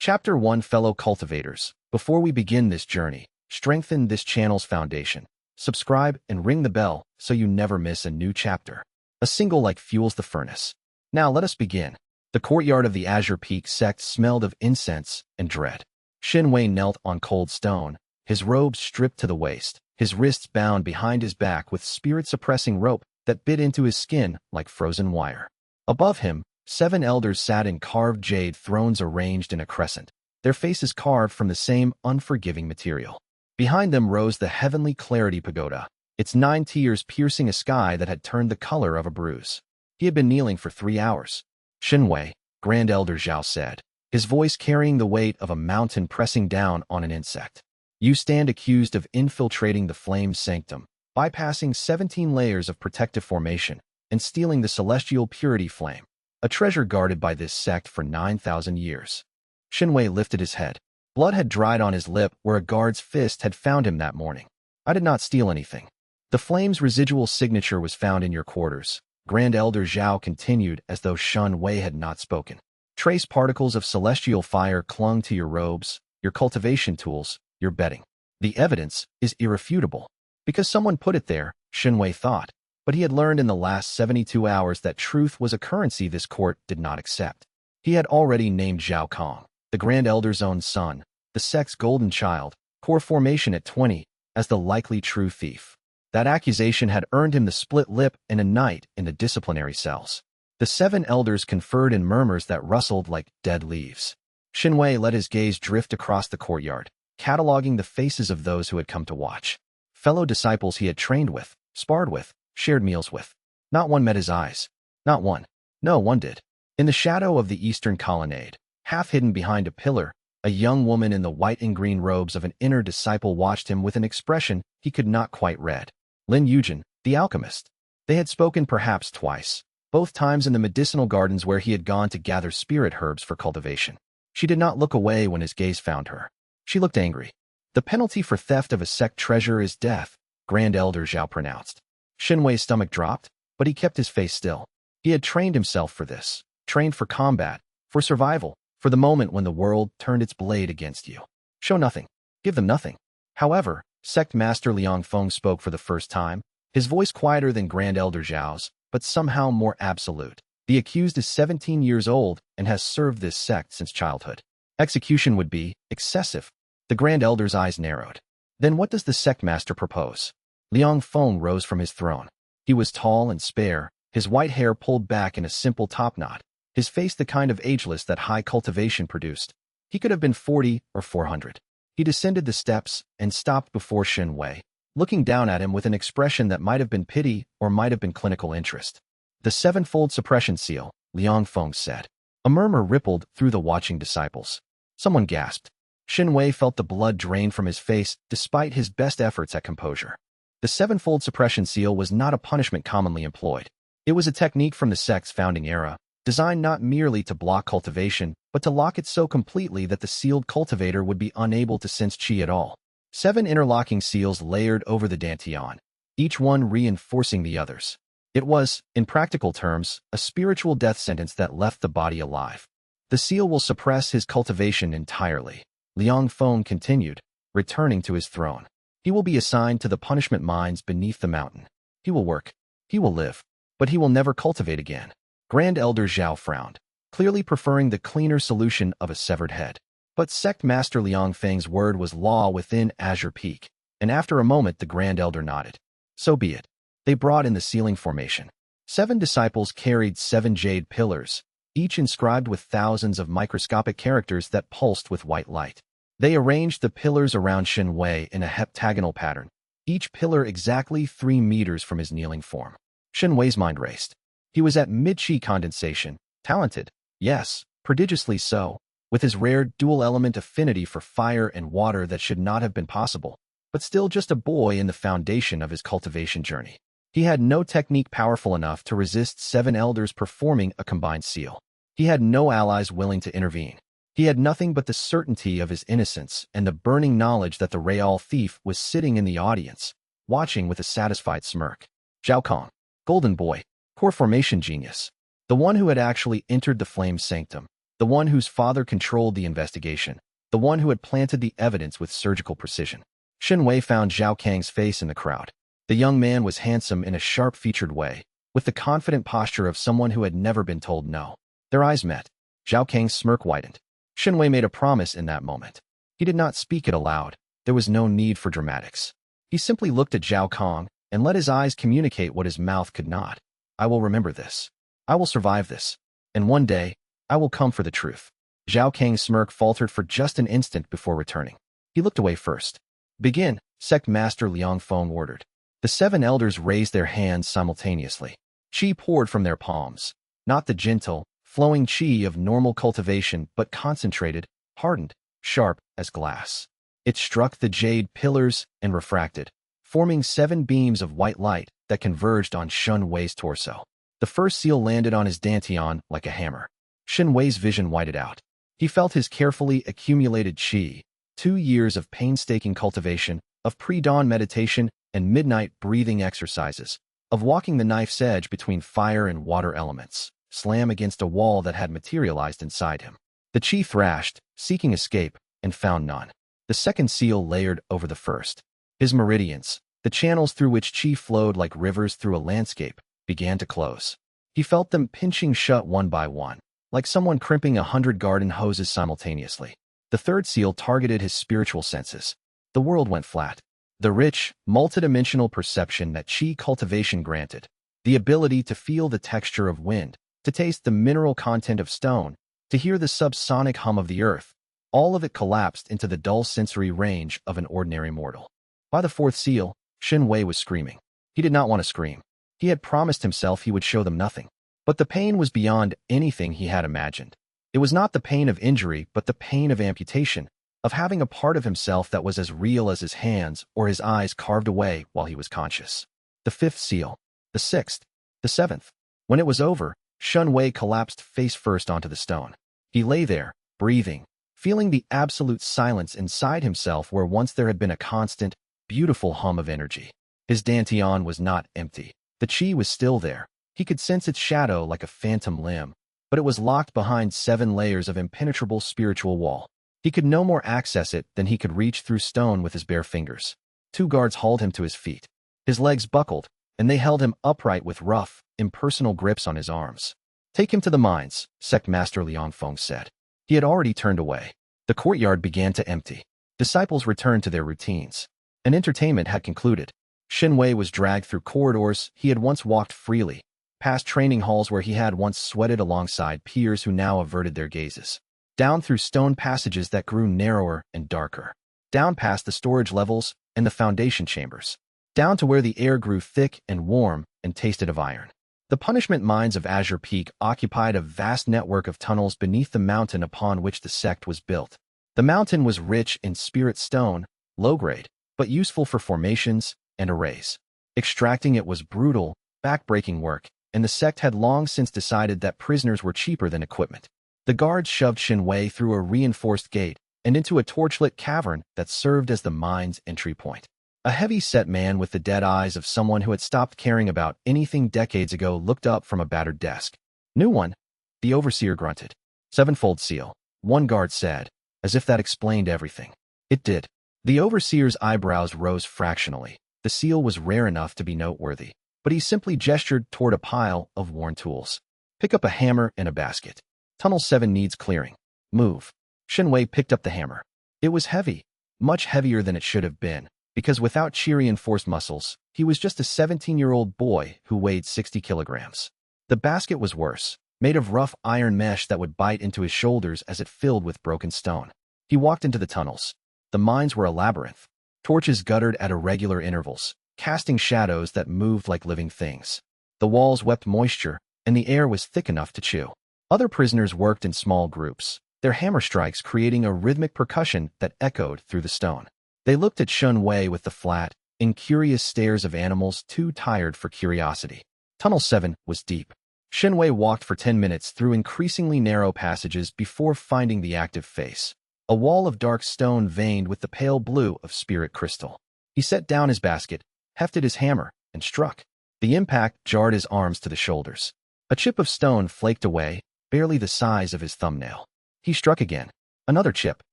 Chapter 1 Fellow Cultivators. Before we begin this journey, strengthen this channel's foundation. Subscribe and ring the bell so you never miss a new chapter. A single like fuels the furnace. Now let us begin. The courtyard of the Azure Peak sect smelled of incense and dread. Shen Wei knelt on cold stone, his robes stripped to the waist, his wrists bound behind his back with spirit-suppressing rope that bit into his skin like frozen wire. Above him, 7 elders sat in carved jade thrones arranged in a crescent, their faces carved from the same unforgiving material. Behind them rose the heavenly clarity pagoda, its 9 tiers piercing a sky that had turned the color of a bruise. He had been kneeling for 3 hours. Shen Wei, Grand Elder Zhao said, his voice carrying the weight of a mountain pressing down on an insect. You stand accused of infiltrating the flame sanctum, bypassing 17 layers of protective formation, and stealing the celestial purity flame, a treasure guarded by this sect for 9,000 years. Shen Wei lifted his head. Blood had dried on his lip where a guard's fist had found him that morning. I did not steal anything. The flame's residual signature was found in your quarters, Grand Elder Zhao continued as though Shen Wei had not spoken. Trace particles of celestial fire clung to your robes, your cultivation tools, your bedding. The evidence is irrefutable. Because someone put it there, Shen Wei thought, but he had learned in the last 72 hours that truth was a currency this court did not accept. He had already named Zhao Kang, the Grand Elder's own son, the sect's golden child, core formation at 20, as the likely true thief. That accusation had earned him the split lip and a night in the disciplinary cells. The 7 elders conferred in murmurs that rustled like dead leaves. Shen Wei let his gaze drift across the courtyard, cataloging the faces of those who had come to watch. Fellow disciples he had trained with, sparred with, shared meals with. Not one met his eyes. Not one. No one did. In the shadow of the eastern colonnade, half hidden behind a pillar, a young woman in the white and green robes of an inner disciple watched him with an expression he could not quite read. Lin Yujin, the alchemist. They had spoken perhaps twice, both times in the medicinal gardens where he had gone to gather spirit herbs for cultivation. She did not look away when his gaze found her. She looked angry. The penalty for theft of a sect treasure is death, Grand Elder Zhao pronounced. Shen Wei's stomach dropped, but he kept his face still. He had trained himself for this, trained for combat, for survival, for the moment when the world turned its blade against you. Show nothing. Give them nothing. However, Sect Master Liang Feng spoke for the first time, his voice quieter than Grand Elder Zhao's, but somehow more absolute. The accused is 17 years old and has served this sect since childhood. Execution would be excessive. The Grand Elder's eyes narrowed. Then what does the Sect Master propose? Liang Feng rose from his throne. He was tall and spare, his white hair pulled back in a simple topknot, his face the kind of ageless that high cultivation produced. He could have been 40 or 400. He descended the steps and stopped before Shen Wei, looking down at him with an expression that might have been pity or might have been clinical interest. The 7-fold suppression seal, Liang Feng said. A murmur rippled through the watching disciples. Someone gasped. Shen Wei felt the blood drain from his face despite his best efforts at composure. The 7-fold suppression seal was not a punishment commonly employed. It was a technique from the sect's founding era, designed not merely to block cultivation, but to lock it so completely that the sealed cultivator would be unable to sense qi at all. 7 interlocking seals layered over the dantian, each one reinforcing the others. It was, in practical terms, a spiritual death sentence that left the body alive. The seal will suppress his cultivation entirely, Liang Feng continued, returning to his throne. He will be assigned to the punishment mines beneath the mountain. He will work. He will live. But he will never cultivate again. Grand Elder Zhao frowned, clearly preferring the cleaner solution of a severed head. But Sect Master Liang Feng's word was law within Azure Peak, and after a moment the Grand Elder nodded. So be it. They brought in the sealing formation. 7 disciples carried 7 jade pillars, each inscribed with thousands of microscopic characters that pulsed with white light. They arranged the pillars around Shen Wei in a heptagonal pattern, each pillar exactly 3 meters from his kneeling form. Shen Wei's mind raced. He was at mid-qi condensation, talented, yes, prodigiously so, with his rare dual-element affinity for fire and water that should not have been possible, but still just a boy in the foundation of his cultivation journey. He had no technique powerful enough to resist 7 elders performing a combined seal. He had no allies willing to intervene. He had nothing but the certainty of his innocence and the burning knowledge that the Real thief was sitting in the audience, watching with a satisfied smirk. Zhao Kang, golden boy, core formation genius, the one who had actually entered the flame sanctum, the one whose father controlled the investigation, the one who had planted the evidence with surgical precision. Shen Wei found Zhao Kang's face in the crowd. The young man was handsome in a sharp-featured way, with the confident posture of someone who had never been told no. Their eyes met. Zhao Kang's smirk widened. Shen Wei made a promise in that moment. He did not speak it aloud. There was no need for dramatics. He simply looked at Zhao Kang and let his eyes communicate what his mouth could not. I will remember this. I will survive this. And one day, I will come for the truth. Zhao Kang's smirk faltered for just an instant before returning. He looked away first. Begin, Sect Master Liang Feng ordered. The 7 elders raised their hands simultaneously. Qi poured from their palms. Not the gentle, flowing qi of normal cultivation, but concentrated, hardened, sharp as glass. It struck the jade pillars and refracted, forming 7 beams of white light that converged on Shen Wei's torso. The first seal landed on his dantian like a hammer. Shen Wei's vision widened out. He felt his carefully accumulated qi, 2 years of painstaking cultivation, of pre-dawn meditation and midnight breathing exercises, of walking the knife's edge between fire and water elements, slam against a wall that had materialized inside him. The qi thrashed, seeking escape, and found none. The second seal layered over the first. His meridians, the channels through which qi flowed like rivers through a landscape, began to close. He felt them pinching shut one by one, like someone crimping 100 garden hoses simultaneously. The third seal targeted his spiritual senses. The world went flat. The rich, multidimensional perception that qi cultivation granted, the ability to feel the texture of wind, to taste the mineral content of stone, to hear the subsonic hum of the earth, all of it collapsed into the dull sensory range of an ordinary mortal. By the fourth seal, Shen Wei was screaming. He did not want to scream. He had promised himself he would show them nothing. But the pain was beyond anything he had imagined. It was not the pain of injury, but the pain of amputation, of having a part of himself that was as real as his hands or his eyes carved away while he was conscious. The fifth seal, the sixth, the seventh. When it was over, Shen Wei collapsed face first onto the stone. He lay there, breathing, feeling the absolute silence inside himself where once there had been a constant, beautiful hum of energy. His dantian was not empty. The qi was still there. He could sense its shadow like a phantom limb, but it was locked behind 7 layers of impenetrable spiritual wall. He could no more access it than he could reach through stone with his bare fingers. 2 guards hauled him to his feet. His legs buckled, and they held him upright with rough, impersonal grips on his arms. Take him to the mines, Sect Master Liang Feng said. He had already turned away. The courtyard began to empty. Disciples returned to their routines. An entertainment had concluded. Shen Wei was dragged through corridors he had once walked freely, past training halls where he had once sweated alongside peers who now averted their gazes, down through stone passages that grew narrower and darker, down past the storage levels and the foundation chambers, down to where the air grew thick and warm and tasted of iron. The punishment mines of Azure Peak occupied a vast network of tunnels beneath the mountain upon which the sect was built. The mountain was rich in spirit stone, low-grade, but useful for formations and arrays. Extracting it was brutal, back-breaking work, and the sect had long since decided that prisoners were cheaper than equipment. The guards shoved Shen Wei through a reinforced gate and into a torchlit cavern that served as the mine's entry point. A heavy-set man with the dead eyes of someone who had stopped caring about anything decades ago looked up from a battered desk. New one, the overseer grunted. 7-fold seal, one guard said, as if that explained everything. It did. The overseer's eyebrows rose fractionally. The seal was rare enough to be noteworthy, but he simply gestured toward a pile of worn tools. Pick up a hammer and a basket. Tunnel 7 needs clearing. Move. Shen Wei picked up the hammer. It was heavy, much heavier than it should have been, because without qi-reinforced muscles, he was just a 17-year-old boy who weighed 60 kilograms. The basket was worse, made of rough iron mesh that would bite into his shoulders as it filled with broken stone. He walked into the tunnels. The mines were a labyrinth. Torches guttered at irregular intervals, casting shadows that moved like living things. The walls wept moisture, and the air was thick enough to chew. Other prisoners worked in small groups, their hammer strikes creating a rhythmic percussion that echoed through the stone. They looked at Shen Wei with the flat, incurious stares of animals too tired for curiosity. Tunnel 7 was deep. Shen Wei walked for 10 minutes through increasingly narrow passages before finding the active face. A wall of dark stone veined with the pale blue of spirit crystal. He set down his basket, hefted his hammer, and struck. The impact jarred his arms to the shoulders. A chip of stone flaked away, barely the size of his thumbnail. He struck again. Another chip.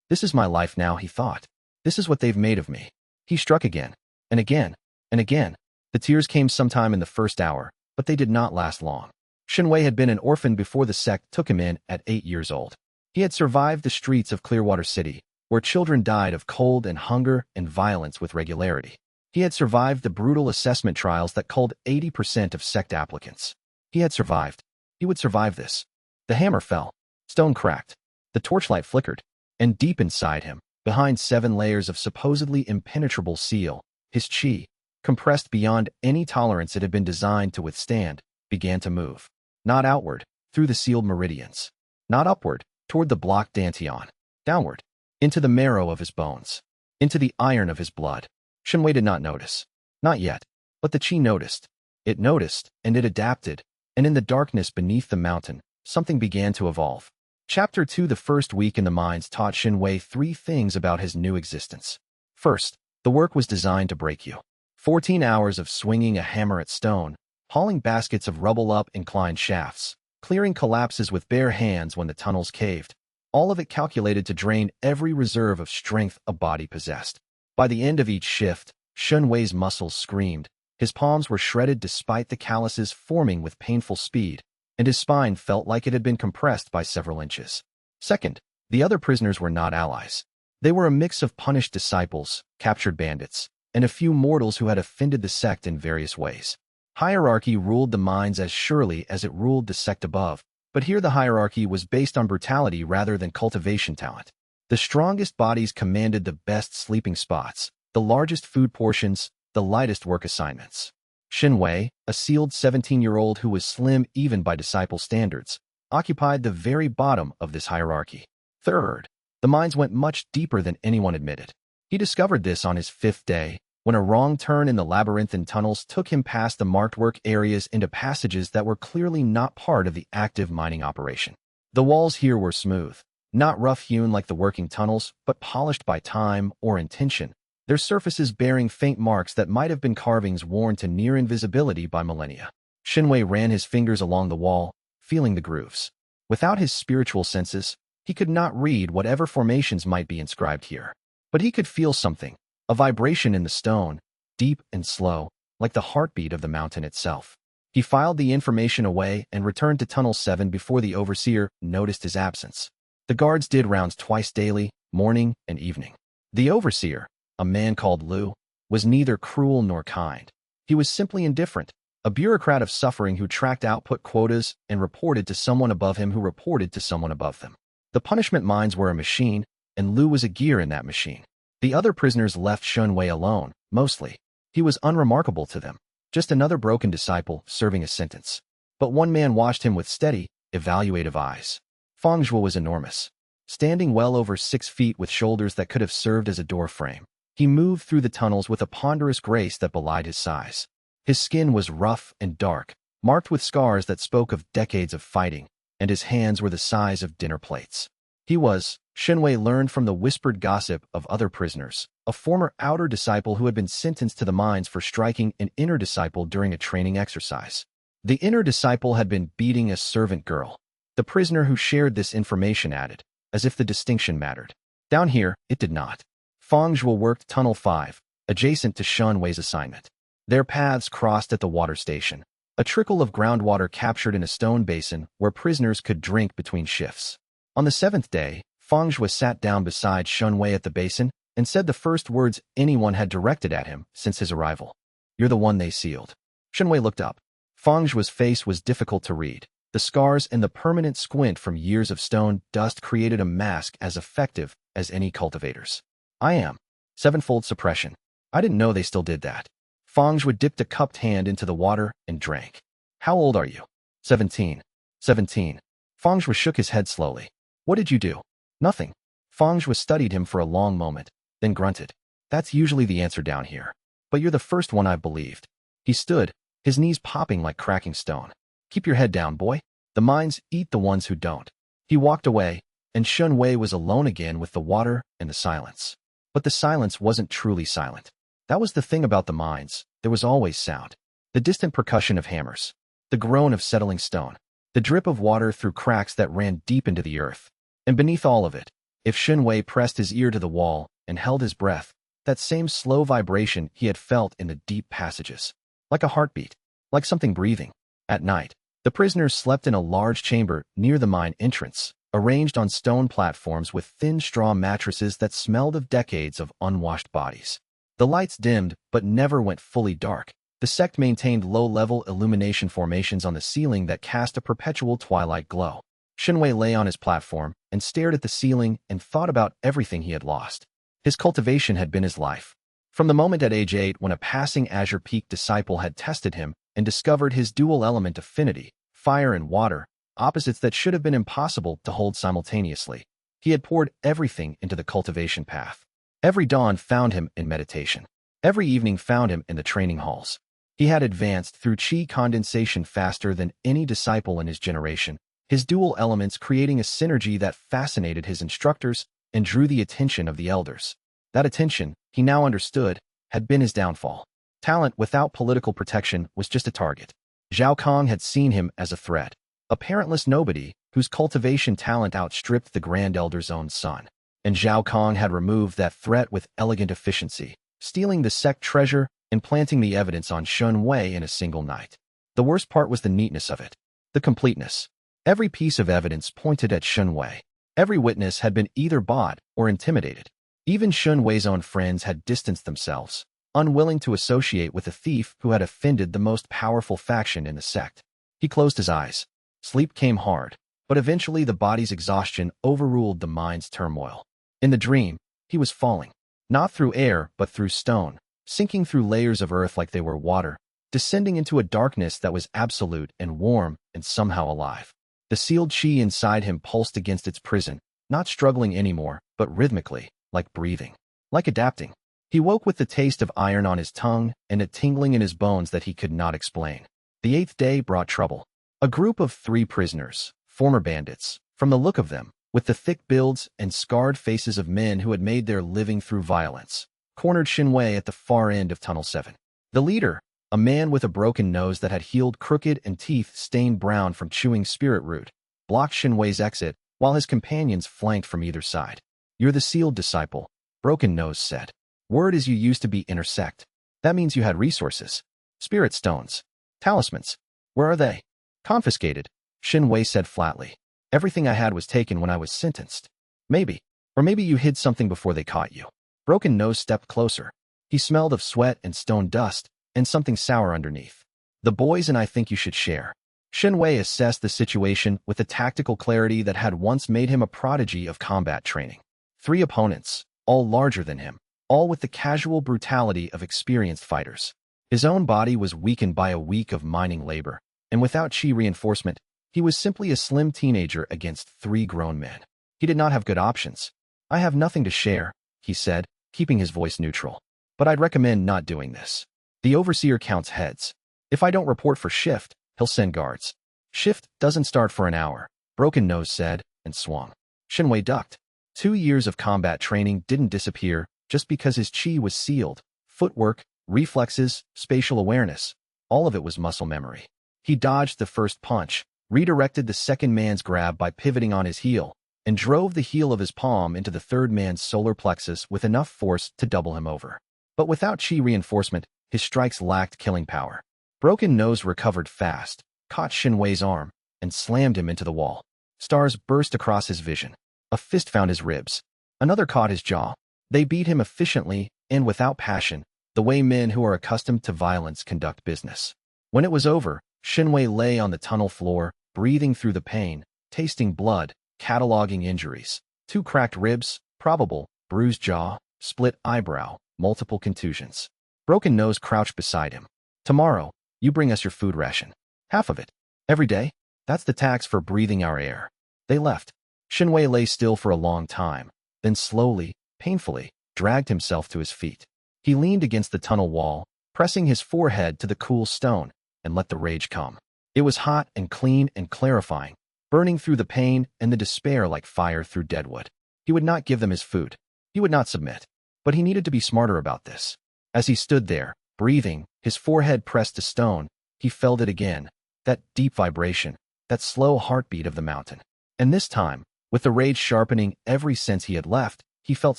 This is my life now, he thought. This is what they've made of me. He struck again, and again, and again. The tears came sometime in the first hour, but they did not last long. Shen Wei had been an orphan before the sect took him in at 8 years old. He had survived the streets of Clearwater City, where children died of cold and hunger and violence with regularity. He had survived the brutal assessment trials that culled 80% of sect applicants. He had survived. He would survive this. The hammer fell. Stone cracked. The torchlight flickered. And deep inside him, behind 7 layers of supposedly impenetrable seal, his chi, compressed beyond any tolerance it had been designed to withstand, began to move. Not outward, through the sealed meridians. Not upward, toward the blocked dantian. Downward, into the marrow of his bones. Into the iron of his blood. Shen Wei did not notice. Not yet. But the chi noticed. It noticed, and it adapted, and in the darkness beneath the mountain, something began to evolve. Chapter 2. The first week in the mines taught Shen Wei 3 things about his new existence. First, the work was designed to break you. 14 hours of swinging a hammer at stone, hauling baskets of rubble up inclined shafts, clearing collapses with bare hands when the tunnels caved, all of it calculated to drain every reserve of strength a body possessed. By the end of each shift, Shen Wei's muscles screamed, his palms were shredded despite the calluses forming with painful speed, and his spine felt like it had been compressed by several inches. Second, the other prisoners were not allies. They were a mix of punished disciples, captured bandits, and a few mortals who had offended the sect in various ways. Hierarchy ruled the mines as surely as it ruled the sect above, but here the hierarchy was based on brutality rather than cultivation talent. The strongest bodies commanded the best sleeping spots, the largest food portions, the lightest work assignments. Shen Wei, a sealed 17-year-old who was slim even by disciple standards, occupied the very bottom of this hierarchy. Third, the mines went much deeper than anyone admitted. He discovered this on his 5th day, when a wrong turn in the labyrinthine tunnels took him past the marked work areas into passages that were clearly not part of the active mining operation. The walls here were smooth, not rough-hewn like the working tunnels, but polished by time or intention, their surfaces bearing faint marks that might have been carvings worn to near invisibility by millennia. Shen Wei ran his fingers along the wall, feeling the grooves. Without his spiritual senses, he could not read whatever formations might be inscribed here. But he could feel something, a vibration in the stone, deep and slow, like the heartbeat of the mountain itself. He filed the information away and returned to Tunnel 7 before the overseer noticed his absence. The guards did rounds twice daily, morning and evening. The overseer, a man called Lu, was neither cruel nor kind. He was simply indifferent, a bureaucrat of suffering who tracked output quotas and reported to someone above him who reported to someone above them. The punishment mines were a machine, and Lu was a gear in that machine. The other prisoners left Shen Wei alone, mostly. He was unremarkable to them, just another broken disciple serving a sentence. But one man watched him with steady, evaluative eyes. Feng Zhuo was enormous, standing well over 6 feet with shoulders that could have served as a door frame. He moved through the tunnels with a ponderous grace that belied his size. His skin was rough and dark, marked with scars that spoke of decades of fighting, and his hands were the size of dinner plates. He was, Shen Wei learned from the whispered gossip of other prisoners, a former outer disciple who had been sentenced to the mines for striking an inner disciple during a training exercise. The inner disciple had been beating a servant girl. The prisoner who shared this information added, as if the distinction mattered. Down here, it did not. Feng Zhuo worked Tunnel 5, adjacent to Shen Wei's assignment. Their paths crossed at the water station, a trickle of groundwater captured in a stone basin where prisoners could drink between shifts. On the 7th day, Feng Zhuo sat down beside Shen Wei at the basin and said the first words anyone had directed at him since his arrival. "You're the one they sealed." Shen Wei looked up. Feng Zhuo's face was difficult to read. The scars and the permanent squint from years of stone dust created a mask as effective as any cultivators. "I am. 7-fold suppression. I didn't know they still did that." Feng Zhuo dipped a cupped hand into the water and drank. "How old are you?" 17. 17. Feng Zhuo shook his head slowly. "What did you do?" "Nothing." Feng Zhuo studied him for a long moment, then grunted. "That's usually the answer down here. But you're the first one I've believed." He stood, his knees popping like cracking stone. "Keep your head down, boy. The mines eat the ones who don't." He walked away, and Shen Wei was alone again with the water and the silence. But the silence wasn't truly silent. That was the thing about the mines. There was always sound. The distant percussion of hammers. The groan of settling stone. The drip of water through cracks that ran deep into the earth. And beneath all of it, if Shen Wei pressed his ear to the wall and held his breath, that same slow vibration he had felt in the deep passages. Like a heartbeat, like something breathing. At night, the prisoners slept in a large chamber near the mine entrance, arranged on stone platforms with thin straw mattresses that smelled of decades of unwashed bodies. The lights dimmed but never went fully dark. The sect maintained low-level illumination formations on the ceiling that cast a perpetual twilight glow. Shen Wei lay on his platform and stared at the ceiling and thought about everything he had lost. His cultivation had been his life. From the moment at age 8 when a passing Azure Peak disciple had tested him and discovered his dual-element affinity, fire and water, opposites that should have been impossible to hold simultaneously, he had poured everything into the cultivation path. Every dawn found him in meditation. Every evening found him in the training halls. He had advanced through chi condensation faster than any disciple in his generation, his dual elements creating a synergy that fascinated his instructors and drew the attention of the elders. That attention, he now understood, had been his downfall. Talent without political protection was just a target. Zhao Kang had seen him as a threat, a parentless nobody whose cultivation talent outstripped the Grand Elder's own son. And Zhao Kang had removed that threat with elegant efficiency, stealing the sect treasure and planting the evidence on Shen Wei in a single night. The worst part was the neatness of it, the completeness. Every piece of evidence pointed at Shen Wei. Every witness had been either bought or intimidated. Even Shen Wei's own friends had distanced themselves, unwilling to associate with a thief who had offended the most powerful faction in the sect. He closed his eyes. Sleep came hard, but eventually the body's exhaustion overruled the mind's turmoil. In the dream, he was falling, not through air but through stone, sinking through layers of earth like they were water, descending into a darkness that was absolute and warm and somehow alive. The sealed chi inside him pulsed against its prison, not struggling anymore, but rhythmically, like breathing, like adapting. He woke with the taste of iron on his tongue and a tingling in his bones that he could not explain. The 8th day brought trouble. A group of 3 prisoners, former bandits, from the look of them, with the thick builds and scarred faces of men who had made their living through violence, cornered Shen Wei at the far end of Tunnel 7. The leader, a man with a broken nose that had healed crooked and teeth stained brown from chewing spirit root, blocked Shen Wei's exit while his companions flanked from either side. "You're the sealed disciple," Broken Nose said. "Word is you used to be inner sect. That means you had resources. Spirit stones. Talismans. Where are they?" "Confiscated," Shen Wei said flatly. "Everything I had was taken when I was sentenced. Maybe. Or maybe you hid something before they caught you." Broken Nose stepped closer. He smelled of sweat and stone dust, and something sour underneath. "The boys and I think you should share." Shen Wei assessed the situation with a tactical clarity that had once made him a prodigy of combat training. 3 opponents, all larger than him, all with the casual brutality of experienced fighters. His own body was weakened by a week of mining labor, and without chi reinforcement, he was simply a slim teenager against 3 grown men. He did not have good options. "I have nothing to share," he said, keeping his voice neutral. "But I'd recommend not doing this. The overseer counts heads. If I don't report for shift, he'll send guards." "Shift doesn't start for an hour," Broken Nose said, and swung. Shen Wei ducked. 2 years of combat training didn't disappear just because his chi was sealed. Footwork, reflexes, spatial awareness, all of it was muscle memory. He dodged the first punch, redirected the second man's grab by pivoting on his heel, and drove the heel of his palm into the third man's solar plexus with enough force to double him over. But without chi reinforcement, his strikes lacked killing power. Broken Nose recovered fast, caught Shen Wei's arm, and slammed him into the wall. Stars burst across his vision. A fist found his ribs. Another caught his jaw. They beat him efficiently and without passion, the way men who are accustomed to violence conduct business. When it was over, Shen Wei lay on the tunnel floor, breathing through the pain, tasting blood, cataloging injuries. 2 cracked ribs, probable, bruised jaw, split eyebrow, multiple contusions. Broken Nose crouched beside him. "Tomorrow, you bring us your food ration. Half of it. Every day. That's the tax for breathing our air." They left. Shen Wei lay still for a long time, then slowly, painfully, dragged himself to his feet. He leaned against the tunnel wall, pressing his forehead to the cool stone, and let the rage come. It was hot and clean and clarifying, burning through the pain and the despair like fire through deadwood. He would not give them his food. He would not submit. But he needed to be smarter about this. As he stood there, breathing, his forehead pressed to stone, he felt it again, that deep vibration, that slow heartbeat of the mountain. And this time, With the rage sharpening every sense he had left, he felt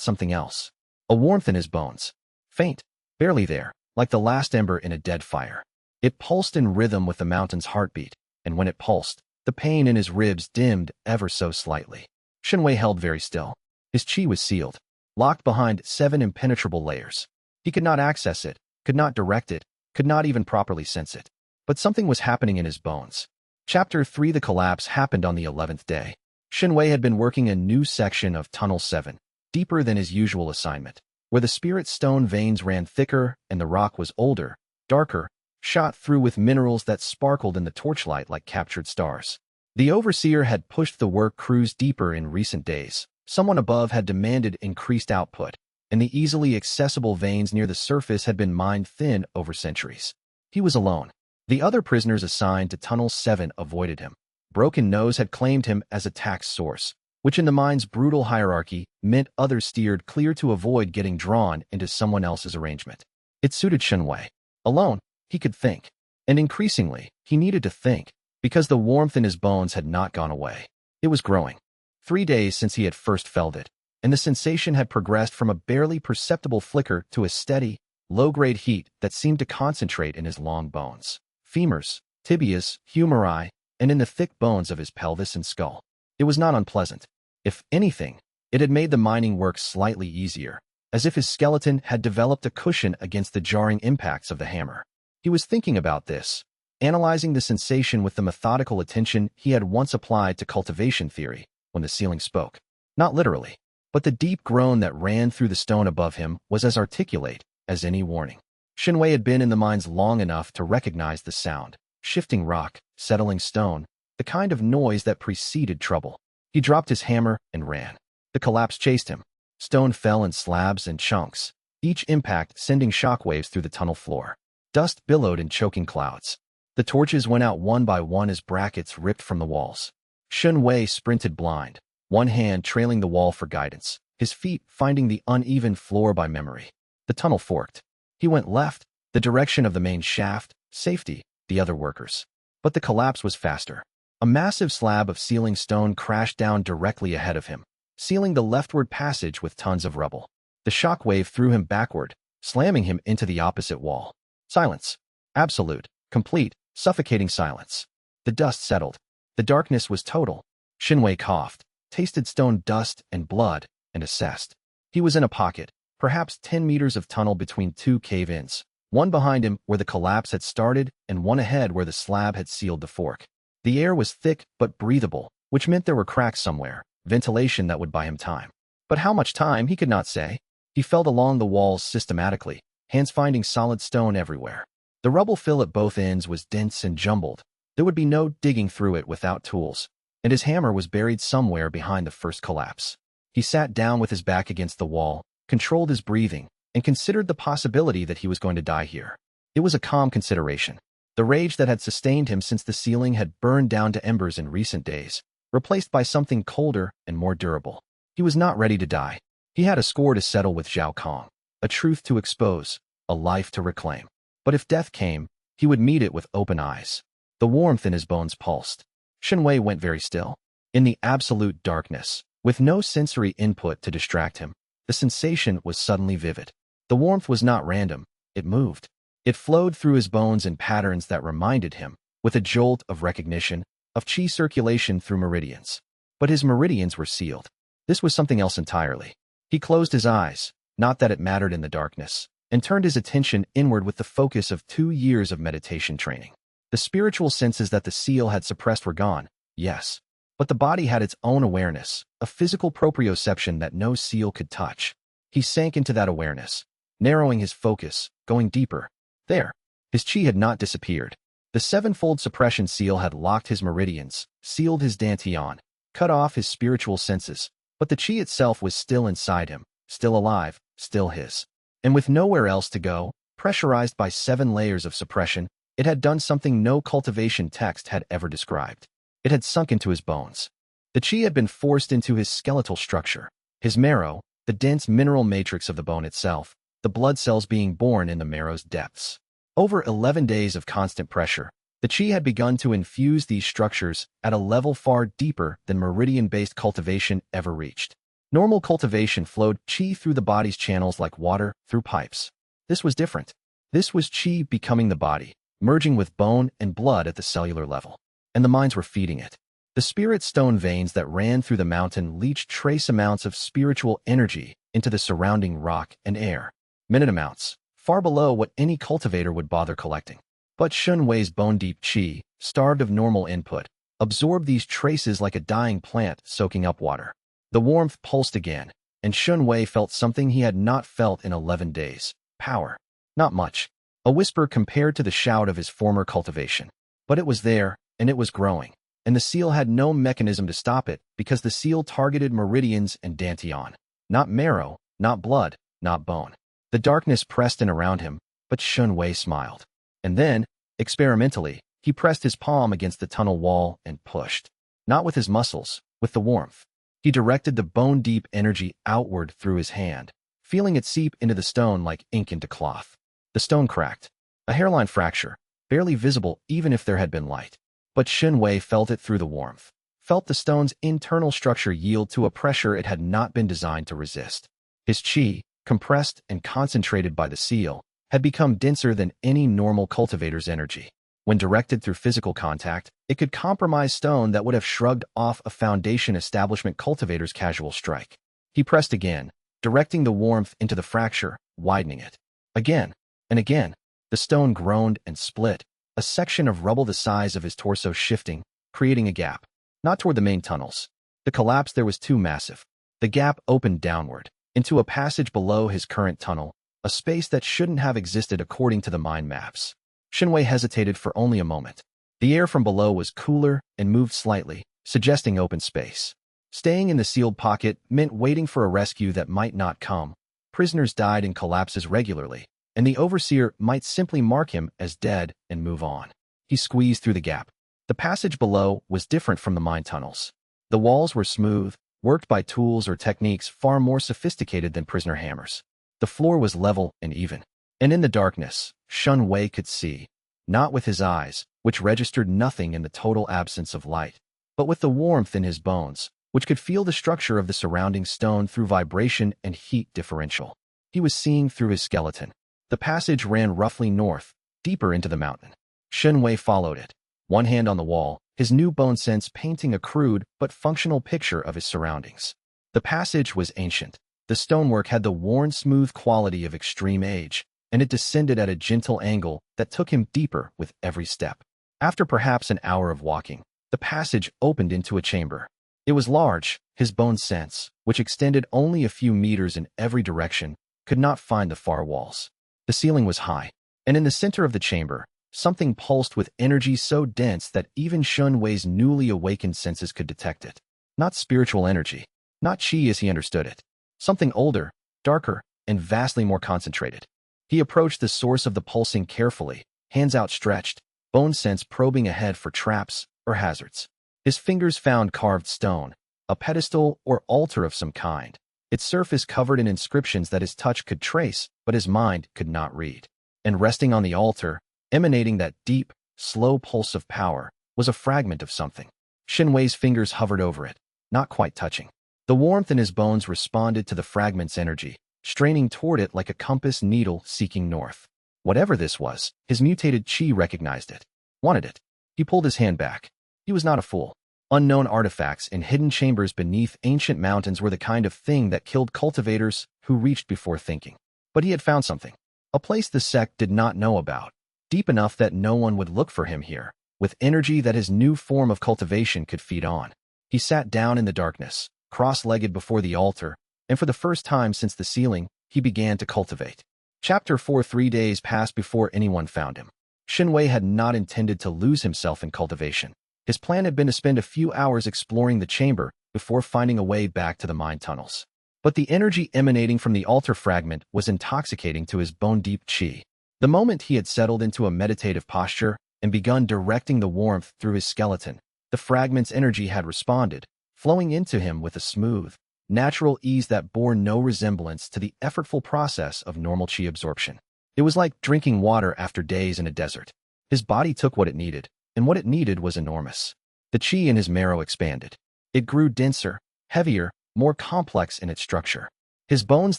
something else. A warmth in his bones. Faint, barely there, like the last ember in a dead fire. It pulsed in rhythm with the mountain's heartbeat, and when it pulsed, the pain in his ribs dimmed ever so slightly. Shen Wei held very still. His chi was sealed, locked behind 7 impenetrable layers. He could not access it, could not direct it, could not even properly sense it. But something was happening in his bones. Chapter 3. The collapse happened on the 11th day. Shen Wei had been working a new section of Tunnel 7, deeper than his usual assignment, where the spirit stone veins ran thicker and the rock was older, darker, shot through with minerals that sparkled in the torchlight like captured stars. The overseer had pushed the work crews deeper in recent days. Someone above had demanded increased output, and the easily accessible veins near the surface had been mined thin over centuries. He was alone. The other prisoners assigned to Tunnel 7 avoided him. Broken Nose had claimed him as a tax source, which in the mine's brutal hierarchy meant others steered clear to avoid getting drawn into someone else's arrangement. It suited Shen Wei. Alone, he could think. And increasingly, he needed to think, because the warmth in his bones had not gone away. It was growing. 3 days since he had first felt it, and the sensation had progressed from a barely perceptible flicker to a steady, low-grade heat that seemed to concentrate in his long bones. Femurs, tibias, humeri, and in the thick bones of his pelvis and skull. It was not unpleasant. If anything, it had made the mining work slightly easier, as if his skeleton had developed a cushion against the jarring impacts of the hammer. He was thinking about this, analyzing the sensation with the methodical attention he had once applied to cultivation theory, when the ceiling spoke. Not literally, but the deep groan that ran through the stone above him was as articulate as any warning. Shen Wei had been in the mines long enough to recognize the sound. Shifting rock, settling stone, the kind of noise that preceded trouble. He dropped his hammer and ran. The collapse chased him. Stone fell in slabs and chunks, each impact sending shockwaves through the tunnel floor. Dust billowed in choking clouds. The torches went out one by one as brackets ripped from the walls. Shen Wei sprinted blind, one hand trailing the wall for guidance, his feet finding the uneven floor by memory. The tunnel forked. He went left, the direction of the main shaft, safety, the other workers. But the collapse was faster. A massive slab of sealing stone crashed down directly ahead of him, sealing the leftward passage with tons of rubble. The shockwave threw him backward, slamming him into the opposite wall. Silence. Absolute, complete, suffocating silence. The dust settled. The darkness was total. Shen Wei coughed, tasted stone dust and blood, and assessed. He was in a pocket, perhaps 10 meters of tunnel between 2 cave-ins, one behind him where the collapse had started and one ahead where the slab had sealed the fork. The air was thick but breathable, which meant there were cracks somewhere, ventilation that would buy him time. But how much time, he could not say. He felt along the walls systematically, hands finding solid stone everywhere. The rubble fill at both ends was dense and jumbled. There would be no digging through it without tools, and his hammer was buried somewhere behind the first collapse. He sat down with his back against the wall, controlled his breathing, and considered the possibility that he was going to die here. It was a calm consideration. The rage that had sustained him since the ceiling had burned down to embers in recent days, replaced by something colder and more durable. He was not ready to die. He had a score to settle with Zhao Kang, a truth to expose, a life to reclaim. But if death came, he would meet it with open eyes. The warmth in his bones pulsed. Shen Wei went very still. In the absolute darkness, with no sensory input to distract him, the sensation was suddenly vivid. The warmth was not random, it moved. It flowed through his bones in patterns that reminded him, with a jolt of recognition, of chi circulation through meridians. But his meridians were sealed. This was something else entirely. He closed his eyes, not that it mattered in the darkness, and turned his attention inward with the focus of 2 years of meditation training. The spiritual senses that the seal had suppressed were gone, yes, but the body had its own awareness, a physical proprioception that no seal could touch. He sank into that awareness, narrowing his focus, going deeper. There. His chi had not disappeared. The 7-fold suppression seal had locked his meridians, sealed his dantian, cut off his spiritual senses, but the chi itself was still inside him, still alive, still his. And with nowhere else to go, pressurized by 7 layers of suppression, it had done something no cultivation text had ever described. It had sunk into his bones. The chi had been forced into his skeletal structure, his marrow, the dense mineral matrix of the bone itself, the blood cells being born in the marrow's depths. Over 11 days of constant pressure, The qi had begun to infuse these structures at a level far deeper than meridian-based cultivation ever reached. Normal cultivation flowed qi through the body's channels like water through pipes. This was different. This was qi becoming the body, merging with bone and blood at the cellular level. And the minds were feeding it. The spirit stone veins that ran through the mountain leached trace amounts of spiritual energy into the surrounding rock and air. Minute amounts, far below what any cultivator would bother collecting. But Shen Wei's bone-deep qi, starved of normal input, absorbed these traces like a dying plant soaking up water. The warmth pulsed again, and Shen Wei felt something he had not felt in 11 days. Power. Not much. A whisper compared to the shout of his former cultivation. But it was there, and it was growing. And the seal had no mechanism to stop it because the seal targeted meridians and dantian. Not marrow, not blood, not bone. The darkness pressed in around him, but Shen Wei smiled. And then, experimentally, he pressed his palm against the tunnel wall and pushed. Not with his muscles, with the warmth. He directed the bone-deep energy outward through his hand, feeling it seep into the stone like ink into cloth. The stone cracked. A hairline fracture, barely visible even if there had been light. But Shen Wei felt it through the warmth, felt the stone's internal structure yield to a pressure it had not been designed to resist. His qi, compressed and concentrated by the seal, had become denser than any normal cultivator's energy. When directed through physical contact, it could compromise stone that would have shrugged off a foundation establishment cultivator's casual strike. He pressed again, directing the warmth into the fracture, widening it. Again, and again, the stone groaned and split, a section of rubble the size of his torso shifting, creating a gap. Not toward the main tunnels. The collapse there was too massive. The gap opened downward, into a passage below his current tunnel, a space that shouldn't have existed according to the mind maps. Shen Wei hesitated for only a moment. The air from below was cooler and moved slightly, suggesting open space. Staying in the sealed pocket meant waiting for a rescue that might not come. Prisoners died in collapses regularly, and the overseer might simply mark him as dead and move on. He squeezed through the gap. The passage below was different from the mine tunnels. The walls were smooth, worked by tools or techniques far more sophisticated than prisoner hammers. The floor was level and even. And in the darkness, Shen Wei could see, not with his eyes, which registered nothing in the total absence of light, but with the warmth in his bones, which could feel the structure of the surrounding stone through vibration and heat differential. He was seeing through his skeleton. The passage ran roughly north, deeper into the mountain. Shen Wei followed it, one hand on the wall, his new bone sense painting a crude but functional picture of his surroundings. The passage was ancient. The stonework had the worn smooth quality of extreme age, and it descended at a gentle angle that took him deeper with every step. After perhaps an hour of walking, the passage opened into a chamber. It was large. His bone sense, which extended only a few meters in every direction, could not find the far walls. The ceiling was high, and in the center of the chamber, something pulsed with energy so dense that even Shen Wei's newly awakened senses could detect it. Not spiritual energy, not qi as he understood it. Something older, darker, and vastly more concentrated. He approached the source of the pulsing carefully, hands outstretched, bone sense probing ahead for traps or hazards. His fingers found carved stone, a pedestal or altar of some kind, its surface covered in inscriptions that his touch could trace, but his mind could not read. And resting on the altar, emanating that deep, slow pulse of power, was a fragment of something. Shen Wei's fingers hovered over it, not quite touching. The warmth in his bones responded to the fragment's energy, straining toward it like a compass needle seeking north. Whatever this was, his mutated qi recognized it, wanted it. He pulled his hand back. He was not a fool. Unknown artifacts in hidden chambers beneath ancient mountains were the kind of thing that killed cultivators who reached before thinking. But he had found something. A place the sect did not know about, deep enough that no one would look for him here, with energy that his new form of cultivation could feed on. He sat down in the darkness, cross-legged before the altar, and for the first time since the sealing, he began to cultivate. Chapter 4. 3 days passed before anyone found him. Shen Wei had not intended to lose himself in cultivation. His plan had been to spend a few hours exploring the chamber before finding a way back to the mine tunnels. But the energy emanating from the altar fragment was intoxicating to his bone-deep qi. The moment he had settled into a meditative posture and begun directing the warmth through his skeleton, the fragment's energy had responded, flowing into him with a smooth, natural ease that bore no resemblance to the effortful process of normal qi absorption. It was like drinking water after days in a desert. His body took what it needed, and what it needed was enormous. The qi in his marrow expanded. It grew denser, heavier, more complex in its structure. His bones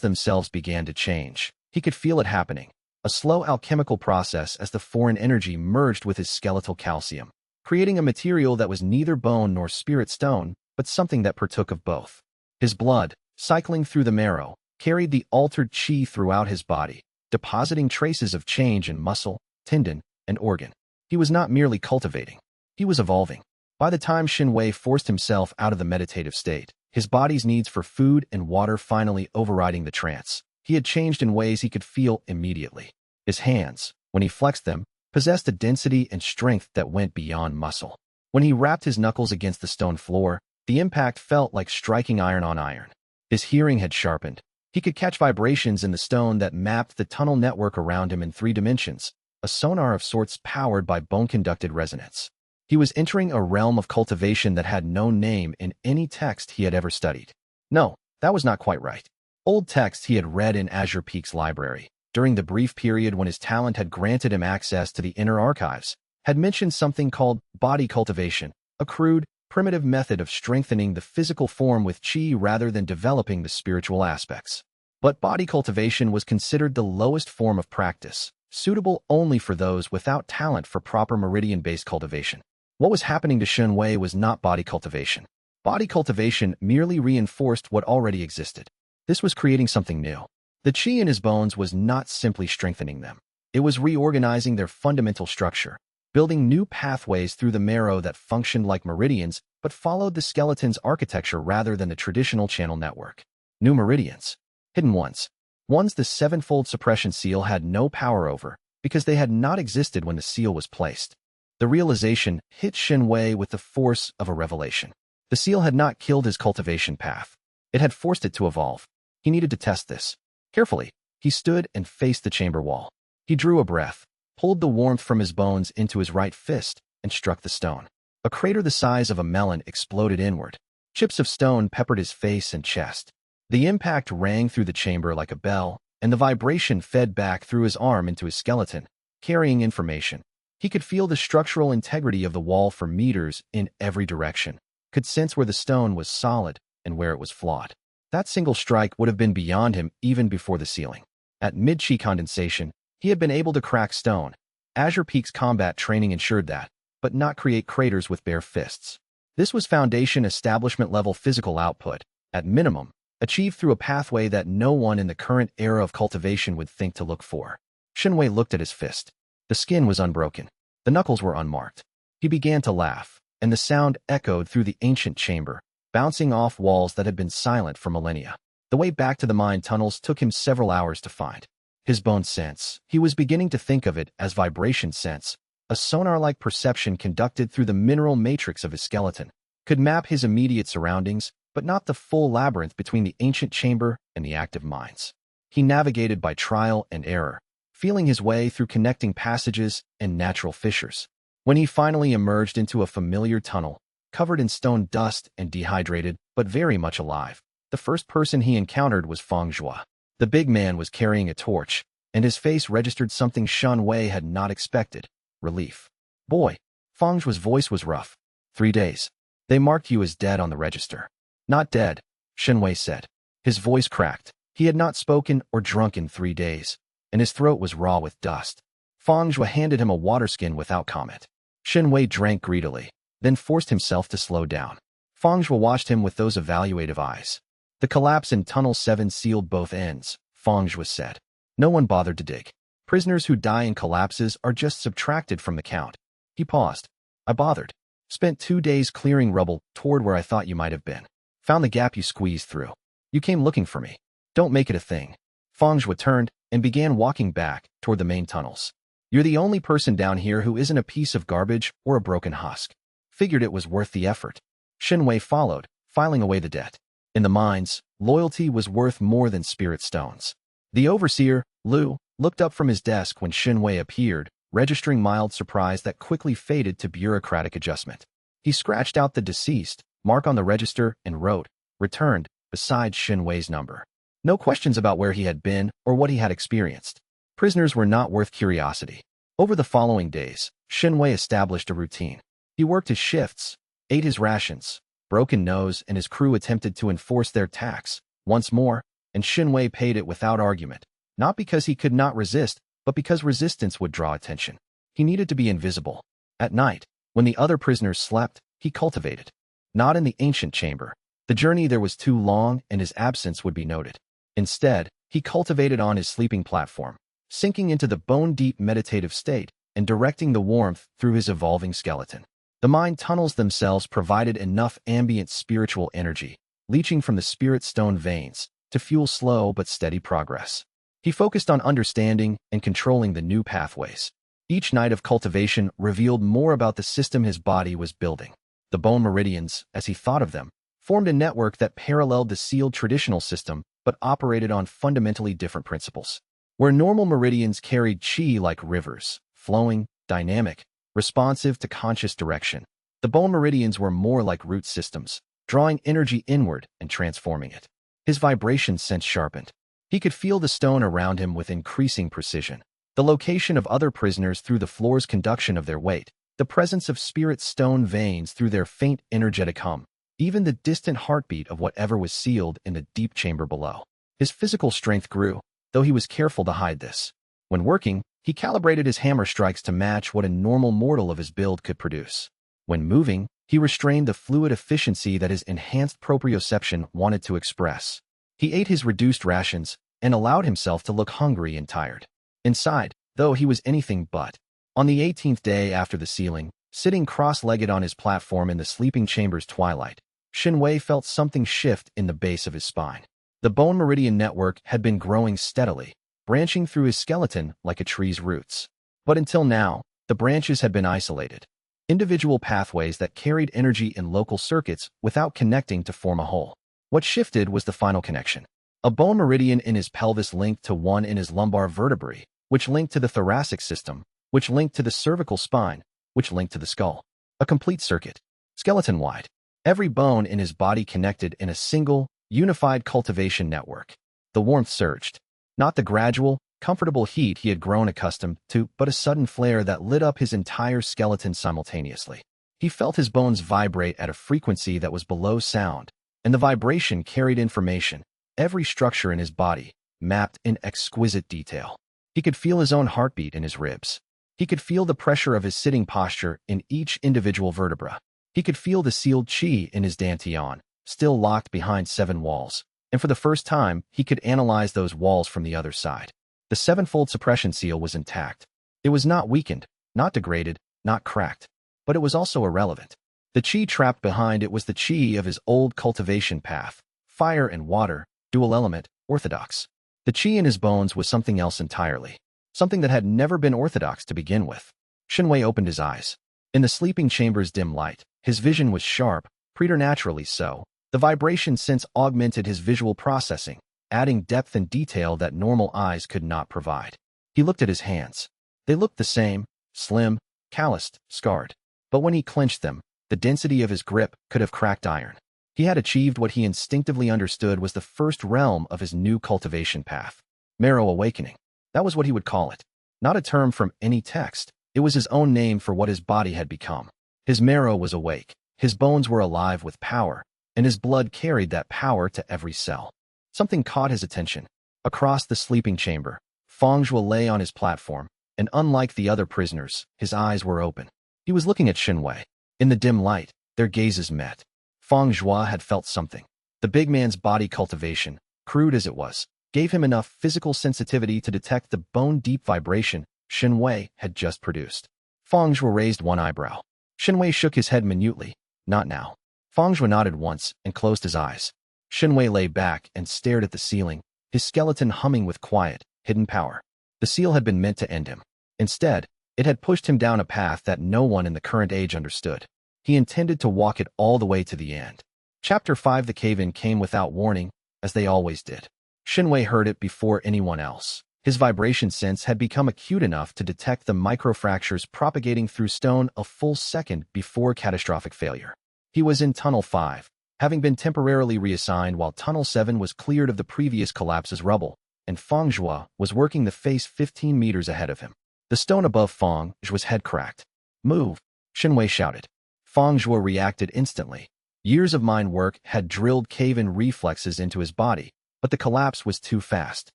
themselves began to change. He could feel it happening, a slow alchemical process as the foreign energy merged with his skeletal calcium, creating a material that was neither bone nor spirit stone, but something that partook of both. His blood, cycling through the marrow, carried the altered qi throughout his body, depositing traces of change in muscle, tendon, and organ. He was not merely cultivating. He was evolving. By the time Shen Wei forced himself out of the meditative state, his body's needs for food and water finally overriding the trance, he had changed in ways he could feel immediately. His hands, when he flexed them, possessed a density and strength that went beyond muscle. When he rapped his knuckles against the stone floor, the impact felt like striking iron on iron. His hearing had sharpened. He could catch vibrations in the stone that mapped the tunnel network around him in 3 dimensions, a sonar of sorts powered by bone-conducted resonance. He was entering a realm of cultivation that had no name in any text he had ever studied. No, that was not quite right. Old texts he had read in Azure Peak's library, during the brief period when his talent had granted him access to the inner archives, had mentioned something called body cultivation, a crude, primitive method of strengthening the physical form with qi rather than developing the spiritual aspects. But body cultivation was considered the lowest form of practice, suitable only for those without talent for proper meridian-based cultivation. What was happening to Shen Wei was not body cultivation. Body cultivation merely reinforced what already existed. This was creating something new. The qi in his bones was not simply strengthening them. It was reorganizing their fundamental structure, building new pathways through the marrow that functioned like meridians but followed the skeleton's architecture rather than the traditional channel network. New meridians. Hidden ones. Ones the sevenfold suppression seal had no power over because they had not existed when the seal was placed. The realization hit Shen Wei with the force of a revelation. The seal had not killed his cultivation path. It had forced it to evolve. He needed to test this. Carefully, he stood and faced the chamber wall. He drew a breath, pulled the warmth from his bones into his right fist, and struck the stone. A crater the size of a melon exploded inward. Chips of stone peppered his face and chest. The impact rang through the chamber like a bell, and the vibration fed back through his arm into his skeleton, carrying information. He could feel the structural integrity of the wall for meters in every direction, could sense where the stone was solid and where it was flawed. That single strike would have been beyond him even before the sealing. At mid-chi condensation, he had been able to crack stone. Azure Peak's combat training ensured that, but not create craters with bare fists. This was Foundation establishment-level physical output, at minimum, achieved through a pathway that no one in the current era of cultivation would think to look for. Shen Wei looked at his fist. The skin was unbroken. The knuckles were unmarked. He began to laugh, and the sound echoed through the ancient chamber, bouncing off walls that had been silent for millennia. The way back to the mine tunnels took him several hours to find. His bone sense, he was beginning to think of it as vibration sense, a sonar-like perception conducted through the mineral matrix of his skeleton, could map his immediate surroundings, but not the full labyrinth between the ancient chamber and the active mines. He navigated by trial and error, feeling his way through connecting passages and natural fissures. When he finally emerged into a familiar tunnel, covered in stone dust and dehydrated, but very much alive, the first person he encountered was Feng Zhua. The big man was carrying a torch, and his face registered something Shen Wei had not expected: relief. Boy, Feng Zhua's voice was rough. 3 days. They marked you as dead on the register. Not dead, Shen Wei said. His voice cracked. He had not spoken or drunk in 3 days, and his throat was raw with dust. Feng Zhua handed him a water skin without comment. Shen Wei drank greedily, then forced himself to slow down. Feng Zhua watched him with those evaluative eyes. The collapse in Tunnel 7 sealed both ends, Feng Zhua said. No one bothered to dig. Prisoners who die in collapses are just subtracted from the count. He paused. I bothered. Spent 2 days clearing rubble toward where I thought you might have been. Found the gap you squeezed through. You came looking for me. Don't make it a thing. Feng Zhua turned and began walking back toward the main tunnels. You're the only person down here who isn't a piece of garbage or a broken husk. Figured it was worth the effort. Shen Wei followed, filing away the debt. In the mines, loyalty was worth more than spirit stones. The overseer, Liu, looked up from his desk when Shen Wei appeared, registering mild surprise that quickly faded to bureaucratic adjustment. He scratched out the deceased mark on the register and wrote, returned, beside Shen Wei's number. No questions about where he had been or what he had experienced. Prisoners were not worth curiosity. Over the following days, Shen Wei established a routine. He worked his shifts, ate his rations. Broken Nose and his crew attempted to enforce their tax once more, and Shen Wei paid it without argument, not because he could not resist, but because resistance would draw attention. He needed to be invisible. At night, when the other prisoners slept, he cultivated. Not in the ancient chamber. The journey there was too long and his absence would be noted. Instead, he cultivated on his sleeping platform, sinking into the bone-deep meditative state and directing the warmth through his evolving skeleton. The mind tunnels themselves provided enough ambient spiritual energy, leaching from the spirit stone veins, to fuel slow but steady progress. He focused on understanding and controlling the new pathways. Each night of cultivation revealed more about the system his body was building. The bone meridians, as he thought of them, formed a network that paralleled the sealed traditional system but operated on fundamentally different principles. Where normal meridians carried chi like rivers, flowing, dynamic, responsive to conscious direction, the bone meridians were more like root systems, drawing energy inward and transforming it. His vibration sense sharpened. He could feel the stone around him with increasing precision. The location of other prisoners through the floor's conduction of their weight, the presence of spirit stone veins through their faint energetic hum, even the distant heartbeat of whatever was sealed in the deep chamber below. His physical strength grew, though he was careful to hide this. When working, he calibrated his hammer strikes to match what a normal mortal of his build could produce. When moving, he restrained the fluid efficiency that his enhanced proprioception wanted to express. He ate his reduced rations and allowed himself to look hungry and tired. Inside, though, he was anything but. On the 18th day after the sealing, sitting cross-legged on his platform in the sleeping chamber's twilight, Shen Wei felt something shift in the base of his spine. The bone meridian network had been growing steadily, branching through his skeleton like a tree's roots. But until now, the branches had been isolated. Individual pathways that carried energy in local circuits without connecting to form a whole. What shifted was the final connection. A bone meridian in his pelvis linked to one in his lumbar vertebrae, which linked to the thoracic system, which linked to the cervical spine, which linked to the skull. A complete circuit, skeleton-wide. Every bone in his body connected in a single, unified cultivation network. The warmth surged. Not the gradual, comfortable heat he had grown accustomed to, but a sudden flare that lit up his entire skeleton simultaneously. He felt his bones vibrate at a frequency that was below sound, and the vibration carried information, every structure in his body, mapped in exquisite detail. He could feel his own heartbeat in his ribs. He could feel the pressure of his sitting posture in each individual vertebra. He could feel the sealed chi in his dantian, still locked behind 7 walls. And for the first time, he could analyze those walls from the other side. The 7-fold suppression seal was intact. It was not weakened, not degraded, not cracked, but it was also irrelevant. The chi trapped behind it was the chi of his old cultivation path, fire and water, dual element, orthodox. The chi in his bones was something else entirely, something that had never been orthodox to begin with. Shen Wei opened his eyes. In the sleeping chamber's dim light, his vision was sharp, preternaturally so. The vibration sense augmented his visual processing, adding depth and detail that normal eyes could not provide. He looked at his hands. They looked the same, slim, calloused, scarred. But when he clenched them, the density of his grip could have cracked iron. He had achieved what he instinctively understood was the first realm of his new cultivation path. Marrow awakening. That was what he would call it. Not a term from any text. It was his own name for what his body had become. His marrow was awake. His bones were alive with power, and his blood carried that power to every cell. Something caught his attention. Across the sleeping chamber, Feng Zhuo lay on his platform, and unlike the other prisoners, his eyes were open. He was looking at Shen Wei. In the dim light, their gazes met. Feng Zhuo had felt something. The big man's body cultivation, crude as it was, gave him enough physical sensitivity to detect the bone-deep vibration Shen Wei had just produced. Feng Zhuo raised one eyebrow. Shen Wei shook his head minutely. Not now. Feng Zhuo nodded once and closed his eyes. Shen Wei lay back and stared at the ceiling, his skeleton humming with quiet, hidden power. The seal had been meant to end him. Instead, it had pushed him down a path that no one in the current age understood. He intended to walk it all the way to the end. Chapter 5. The cave-in came without warning, as they always did. Shen Wei heard it before anyone else. His vibration sense had become acute enough to detect the microfractures propagating through stone a full second before catastrophic failure. He was in Tunnel 5, having been temporarily reassigned while Tunnel 7 was cleared of the previous collapse's rubble, and Feng Zhuo was working the face 15 meters ahead of him. The stone above Feng Zhuo's head cracked. Move! Shen Wei shouted. Feng Zhuo reacted instantly. Years of mind work had drilled cave-in reflexes into his body, but the collapse was too fast.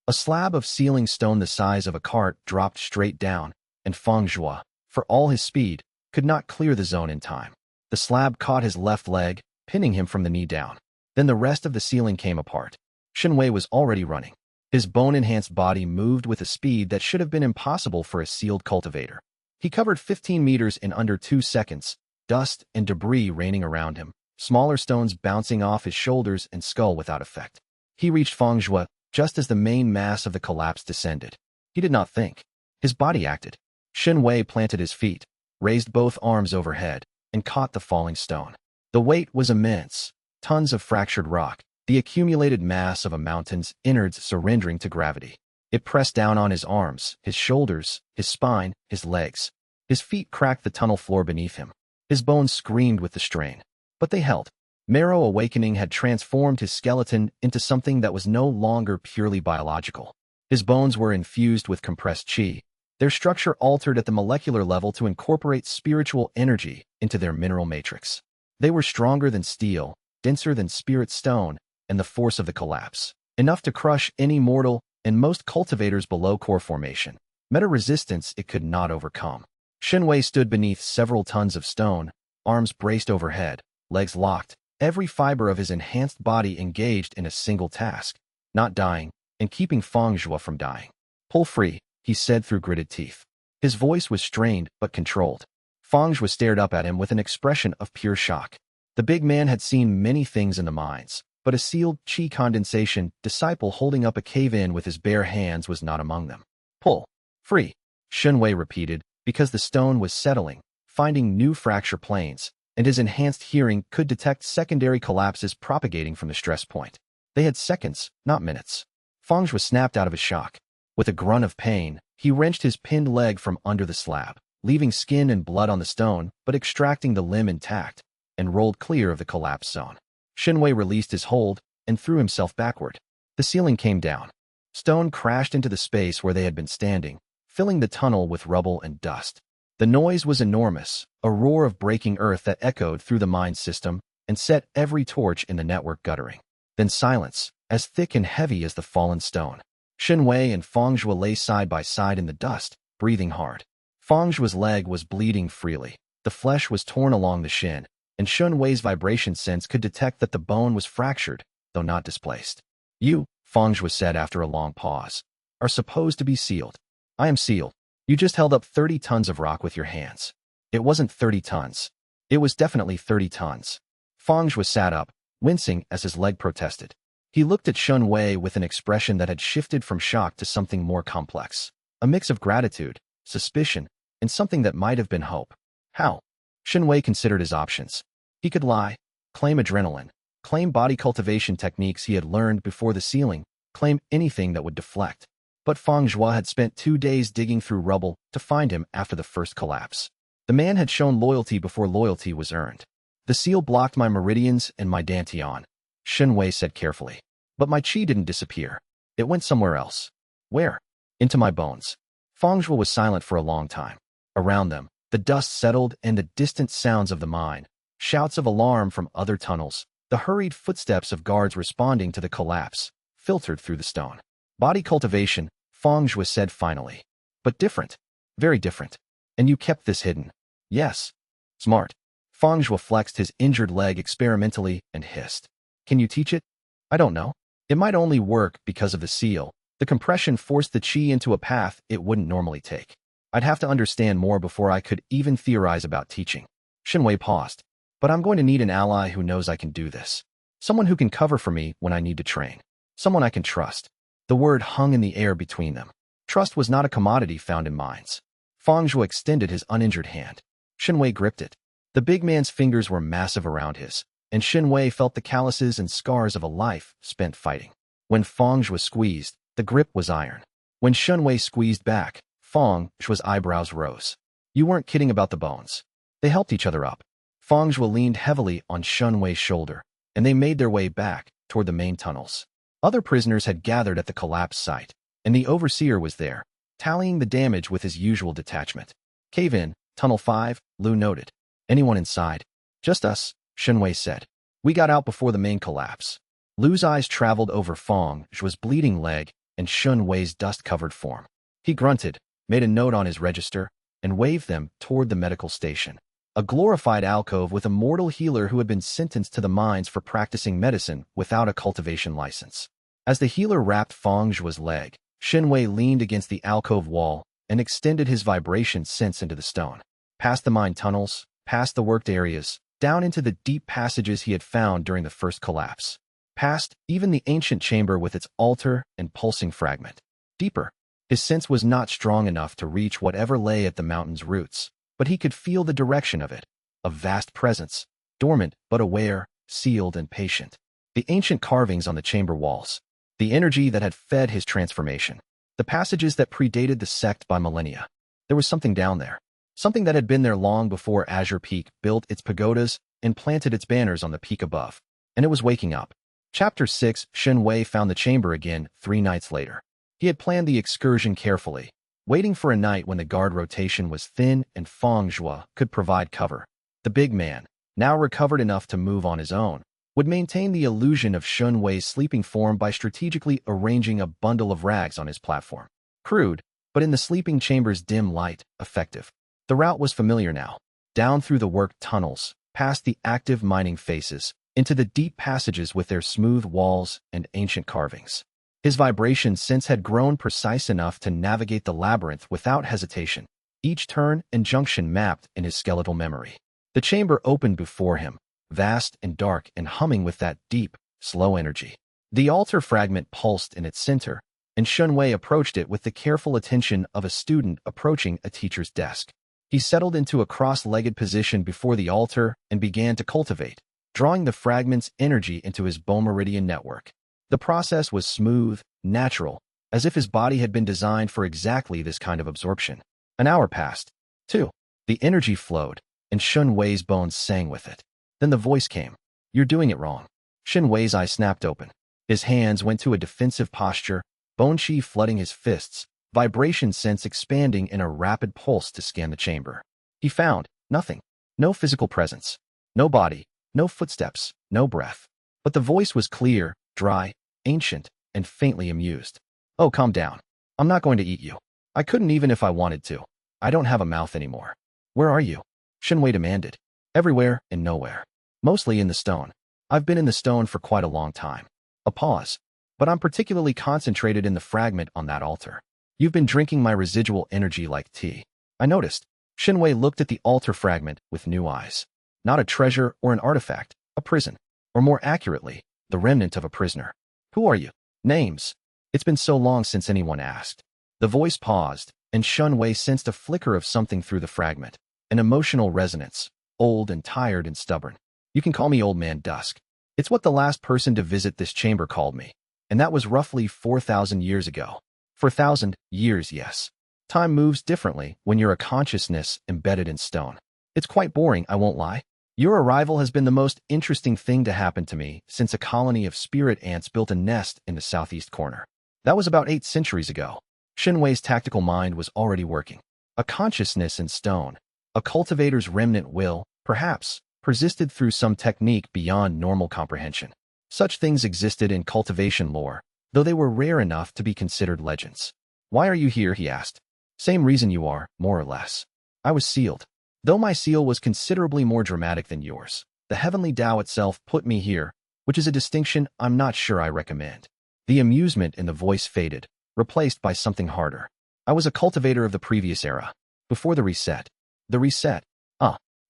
A slab of ceiling stone the size of a cart dropped straight down, and Feng Zhuo, for all his speed, could not clear the zone in time. The slab caught his left leg, pinning him from the knee down. Then the rest of the ceiling came apart. Shen Wei was already running. His bone-enhanced body moved with a speed that should have been impossible for a sealed cultivator. He covered 15 meters in under 2 seconds, dust and debris raining around him, smaller stones bouncing off his shoulders and skull without effect. He reached Feng Zhuo just as the main mass of the collapse descended. He did not think. His body acted. Shen Wei planted his feet, raised both arms overhead, and caught the falling stone. The weight was immense, tons of fractured rock, the accumulated mass of a mountain's innards surrendering to gravity. It pressed down on his arms, his shoulders, his spine, his legs. His feet cracked the tunnel floor beneath him. His bones screamed with the strain. But they held. Marrow awakening had transformed his skeleton into something that was no longer purely biological. His bones were infused with compressed qi, their structure altered at the molecular level to incorporate spiritual energy into their mineral matrix. They were stronger than steel, denser than spirit stone, and the force of the collapse, enough to crush any mortal and most cultivators below core formation, met a resistance it could not overcome. Shen Wei stood beneath several tons of stone, arms braced overhead, legs locked, every fiber of his enhanced body engaged in a single task, not dying, and keeping Feng Zhuo from dying. Pull free, he said through gritted teeth. His voice was strained but controlled. Feng Zhuo stared up at him with an expression of pure shock. The big man had seen many things in the mines, but a sealed qi condensation disciple holding up a cave-in with his bare hands was not among them. Pull free, Shen Wei repeated, because the stone was settling, finding new fracture planes, and his enhanced hearing could detect secondary collapses propagating from the stress point. They had seconds, not minutes. Feng Zhuo snapped out of his shock. With a grunt of pain, he wrenched his pinned leg from under the slab, leaving skin and blood on the stone but extracting the limb intact, and rolled clear of the collapse zone. Shen Wei released his hold and threw himself backward. The ceiling came down. Stone crashed into the space where they had been standing, filling the tunnel with rubble and dust. The noise was enormous, a roar of breaking earth that echoed through the mine system and set every torch in the network guttering. Then silence, as thick and heavy as the fallen stone. Shen Wei and Feng Zhuo lay side by side in the dust, breathing hard. Feng Zhuo's leg was bleeding freely. The flesh was torn along the shin, and Shen Wei's vibration sense could detect that the bone was fractured, though not displaced. You, Feng Zhuo said after a long pause, are supposed to be sealed. I am sealed. You just held up 30 tons of rock with your hands. It wasn't 30 tons. It was definitely 30 tons. Feng Zhuo sat up, wincing as his leg protested. He looked at Shen Wei with an expression that had shifted from shock to something more complex. A mix of gratitude, suspicion, and something that might have been hope. How? Shen Wei considered his options. He could lie, claim adrenaline, claim body cultivation techniques he had learned before the sealing, claim anything that would deflect. But Feng Zhuo had spent 2 days digging through rubble to find him after the first collapse. The man had shown loyalty before loyalty was earned. The seal blocked my meridians and my dantian, Shen Wei said carefully. But my qi didn't disappear. It went somewhere else. Where? Into my bones. Feng Zhuo was silent for a long time. Around them, the dust settled and the distant sounds of the mine, shouts of alarm from other tunnels, the hurried footsteps of guards responding to the collapse, filtered through the stone. Body cultivation, Feng Zhuo said finally. But different. Very different. And you kept this hidden. Yes. Smart. Feng Zhuo flexed his injured leg experimentally and hissed. Can you teach it? I don't know. It might only work because of the seal. The compression forced the qi into a path it wouldn't normally take. I'd have to understand more before I could even theorize about teaching. Shen Wei paused. But I'm going to need an ally who knows I can do this. Someone who can cover for me when I need to train. Someone I can trust. The word hung in the air between them. Trust was not a commodity found in mines. Feng Zhuo extended his uninjured hand. Shen Wei gripped it. The big man's fingers were massive around his, and Shen Wei felt the calluses and scars of a life spent fighting. When Feng Zhuo squeezed, the grip was iron. When Shen Wei squeezed back, Feng Zhuo's eyebrows rose. You weren't kidding about the bones. They helped each other up. Feng Zhuo leaned heavily on Shen Wei's shoulder, and they made their way back toward the main tunnels. Other prisoners had gathered at the collapse site, and the overseer was there, tallying the damage with his usual detachment. Cave in, Tunnel 5, Lu noted. Anyone inside? Just us, Shen Wei said. We got out before the main collapse. Lu's eyes traveled over Feng Zhuo's bleeding leg and Shen Wei's dust-covered form. He grunted, made a note on his register, and waved them toward the medical station. A glorified alcove with a mortal healer who had been sentenced to the mines for practicing medicine without a cultivation license. As the healer wrapped Feng Zhuo's leg, Shen Wei leaned against the alcove wall and extended his vibration sense into the stone. Past the mine tunnels, past the worked areas, down into the deep passages he had found during the first collapse. Past even the ancient chamber with its altar and pulsing fragment. Deeper. His sense was not strong enough to reach whatever lay at the mountain's roots, but he could feel the direction of it. A vast presence, dormant but aware, sealed and patient. The ancient carvings on the chamber walls. The energy that had fed his transformation. The passages that predated the sect by millennia. There was something down there. Something that had been there long before Azure Peak built its pagodas and planted its banners on the peak above. And it was waking up. Chapter 6, Shen Wei found the chamber again 3 nights later. He had planned the excursion carefully, waiting for a night when the guard rotation was thin and Feng Zhuo could provide cover. The big man, now recovered enough to move on his own, would maintain the illusion of Shen Wei's sleeping form by strategically arranging a bundle of rags on his platform. Crude, but in the sleeping chamber's dim light, effective. The route was familiar now. Down through the worked tunnels, past the active mining faces, into the deep passages with their smooth walls and ancient carvings. His vibration sense had grown precise enough to navigate the labyrinth without hesitation, each turn and junction mapped in his skeletal memory. The chamber opened before him, vast and dark and humming with that deep, slow energy. The altar fragment pulsed in its center, and Shen Wei approached it with the careful attention of a student approaching a teacher's desk. He settled into a cross-legged position before the altar and began to cultivate, drawing the fragment's energy into his bone meridian network. The process was smooth, natural, as if his body had been designed for exactly this kind of absorption. An hour passed. 2. The energy flowed, and Shen Wei's bones sang with it. Then the voice came. You're doing it wrong. Shen Wei's eyes snapped open. His hands went to a defensive posture, bone chi flooding his fists, vibration sense expanding in a rapid pulse to scan the chamber. He found nothing. No physical presence. No body. No footsteps. No breath. But the voice was clear, dry, ancient, and faintly amused. Oh, calm down. I'm not going to eat you. I couldn't even if I wanted to. I don't have a mouth anymore. Where are you? Shen Wei demanded. Everywhere and nowhere. Mostly in the stone. I've been in the stone for quite a long time. A pause. But I'm particularly concentrated in the fragment on that altar. You've been drinking my residual energy like tea. I noticed. Shen Wei looked at the altar fragment with new eyes. Not a treasure or an artifact, a prison. Or more accurately, the remnant of a prisoner. Who are you? Names. It's been so long since anyone asked. The voice paused, and Shen Wei sensed a flicker of something through the fragment. An emotional resonance, old and tired and stubborn. You can call me Old Man Dusk. It's what the last person to visit this chamber called me. And that was roughly 4,000 years ago. 4,000 years, yes. Time moves differently when you're a consciousness embedded in stone. It's quite boring, I won't lie. Your arrival has been the most interesting thing to happen to me since a colony of spirit ants built a nest in the southeast corner. That was about 8 centuries ago. Shen Wei's tactical mind was already working. A consciousness in stone. A cultivator's remnant will, perhaps, persisted through some technique beyond normal comprehension. Such things existed in cultivation lore, though they were rare enough to be considered legends. Why are you here, he asked. Same reason you are, more or less. I was sealed. Though my seal was considerably more dramatic than yours, the heavenly Tao itself put me here, which is a distinction I'm not sure I recommend. The amusement in the voice faded, replaced by something harder. I was a cultivator of the previous era, before the reset. The reset?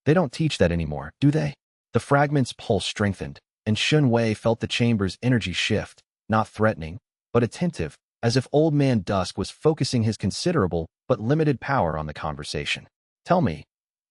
They don't teach that anymore, do they? The fragment's pulse strengthened, and Shen Wei felt the chamber's energy shift, not threatening, but attentive, as if Old Man Dusk was focusing his considerable but limited power on the conversation. Tell me,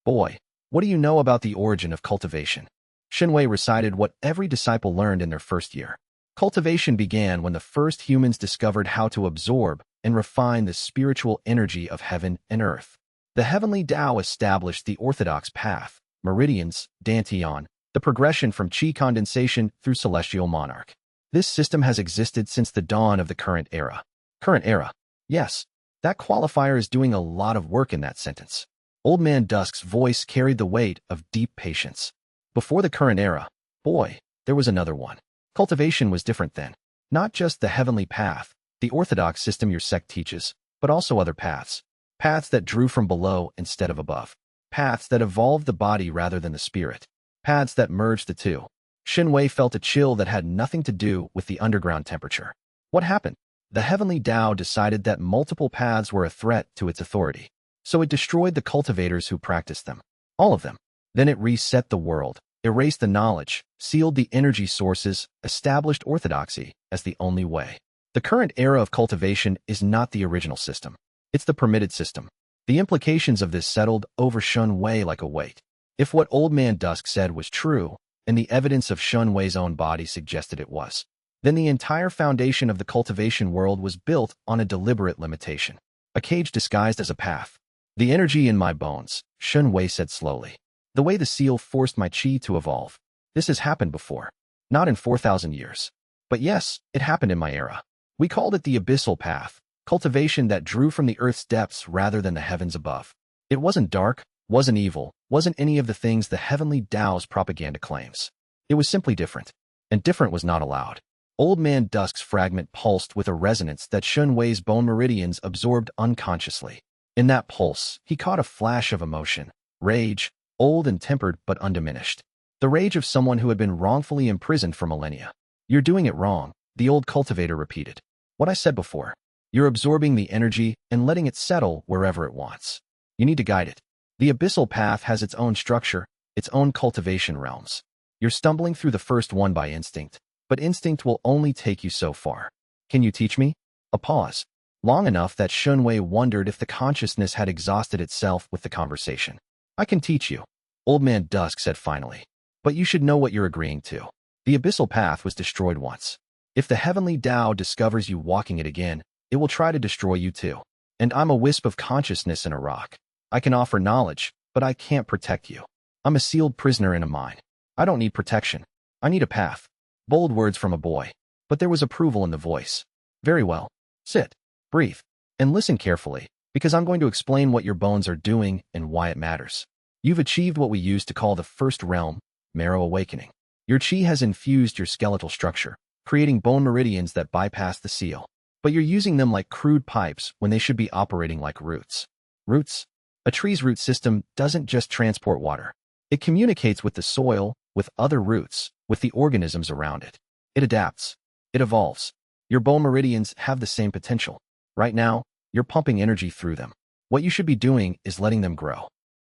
boy, what do you know about the origin of cultivation? Shen Wei recited what every disciple learned in their first year. Cultivation began when the first humans discovered how to absorb and refine the spiritual energy of heaven and earth. The heavenly Tao established the orthodox path, meridians, dantian, the progression from qi condensation through celestial monarch. This system has existed since the dawn of the current era. Current era. Yes, that qualifier is doing a lot of work in that sentence. Old Man Dusk's voice carried the weight of deep patience. Before the current era, boy, there was another one. Cultivation was different then. Not just the heavenly path, the orthodox system your sect teaches, but also other paths. Paths that drew from below instead of above. Paths that evolved the body rather than the spirit. Paths that merged the two. Shen Wei felt a chill that had nothing to do with the underground temperature. What happened? The heavenly Tao decided that multiple paths were a threat to its authority. So it destroyed the cultivators who practiced them. All of them. Then it reset the world, erased the knowledge, sealed the energy sources, established orthodoxy as the only way. The current era of cultivation is not the original system. It's the permitted system. The implications of this settled over Shen Wei like a weight. If what Old Man Dusk said was true, and the evidence of Shen Wei's own body suggested it was, then the entire foundation of the cultivation world was built on a deliberate limitation. A cage disguised as a path. The energy in my bones, Shen Wei said slowly. The way the seal forced my chi to evolve. This has happened before. Not in 4,000 years. But yes, it happened in my era. We called it the Abyssal Path, cultivation that drew from the earth's depths rather than the heavens above. It wasn't dark, wasn't evil, wasn't any of the things the heavenly Tao's propaganda claims. It was simply different. And different was not allowed. Old Man Dusk's fragment pulsed with a resonance that Shen Wei's bone meridians absorbed unconsciously. In that pulse, he caught a flash of emotion, rage, old and tempered but undiminished. The rage of someone who had been wrongfully imprisoned for millennia. You're doing it wrong, the old cultivator repeated. What I said before. You're absorbing the energy and letting it settle wherever it wants. You need to guide it. The Abyssal Path has its own structure, its own cultivation realms. You're stumbling through the first one by instinct, but instinct will only take you so far. Can you teach me? A pause. Long enough that Shen Wei wondered if the consciousness had exhausted itself with the conversation. I can teach you, Old Man Dusk said finally. But you should know what you're agreeing to. The Abyssal Path was destroyed once. If the heavenly Tao discovers you walking it again, it will try to destroy you too. And I'm a wisp of consciousness in a rock. I can offer knowledge, but I can't protect you. I'm a sealed prisoner in a mine. I don't need protection. I need a path. Bold words from a boy. But there was approval in the voice. Very well. Sit. Breathe. And listen carefully, because I'm going to explain what your bones are doing and why it matters. You've achieved what we used to call the first realm, marrow awakening. Your chi has infused your skeletal structure, creating bone meridians that bypass the seal. But you're using them like crude pipes when they should be operating like roots. Roots? A tree's root system doesn't just transport water. It communicates with the soil, with other roots, with the organisms around it. It adapts. It evolves. Your bone meridians have the same potential. Right now, you're pumping energy through them. What you should be doing is letting them grow.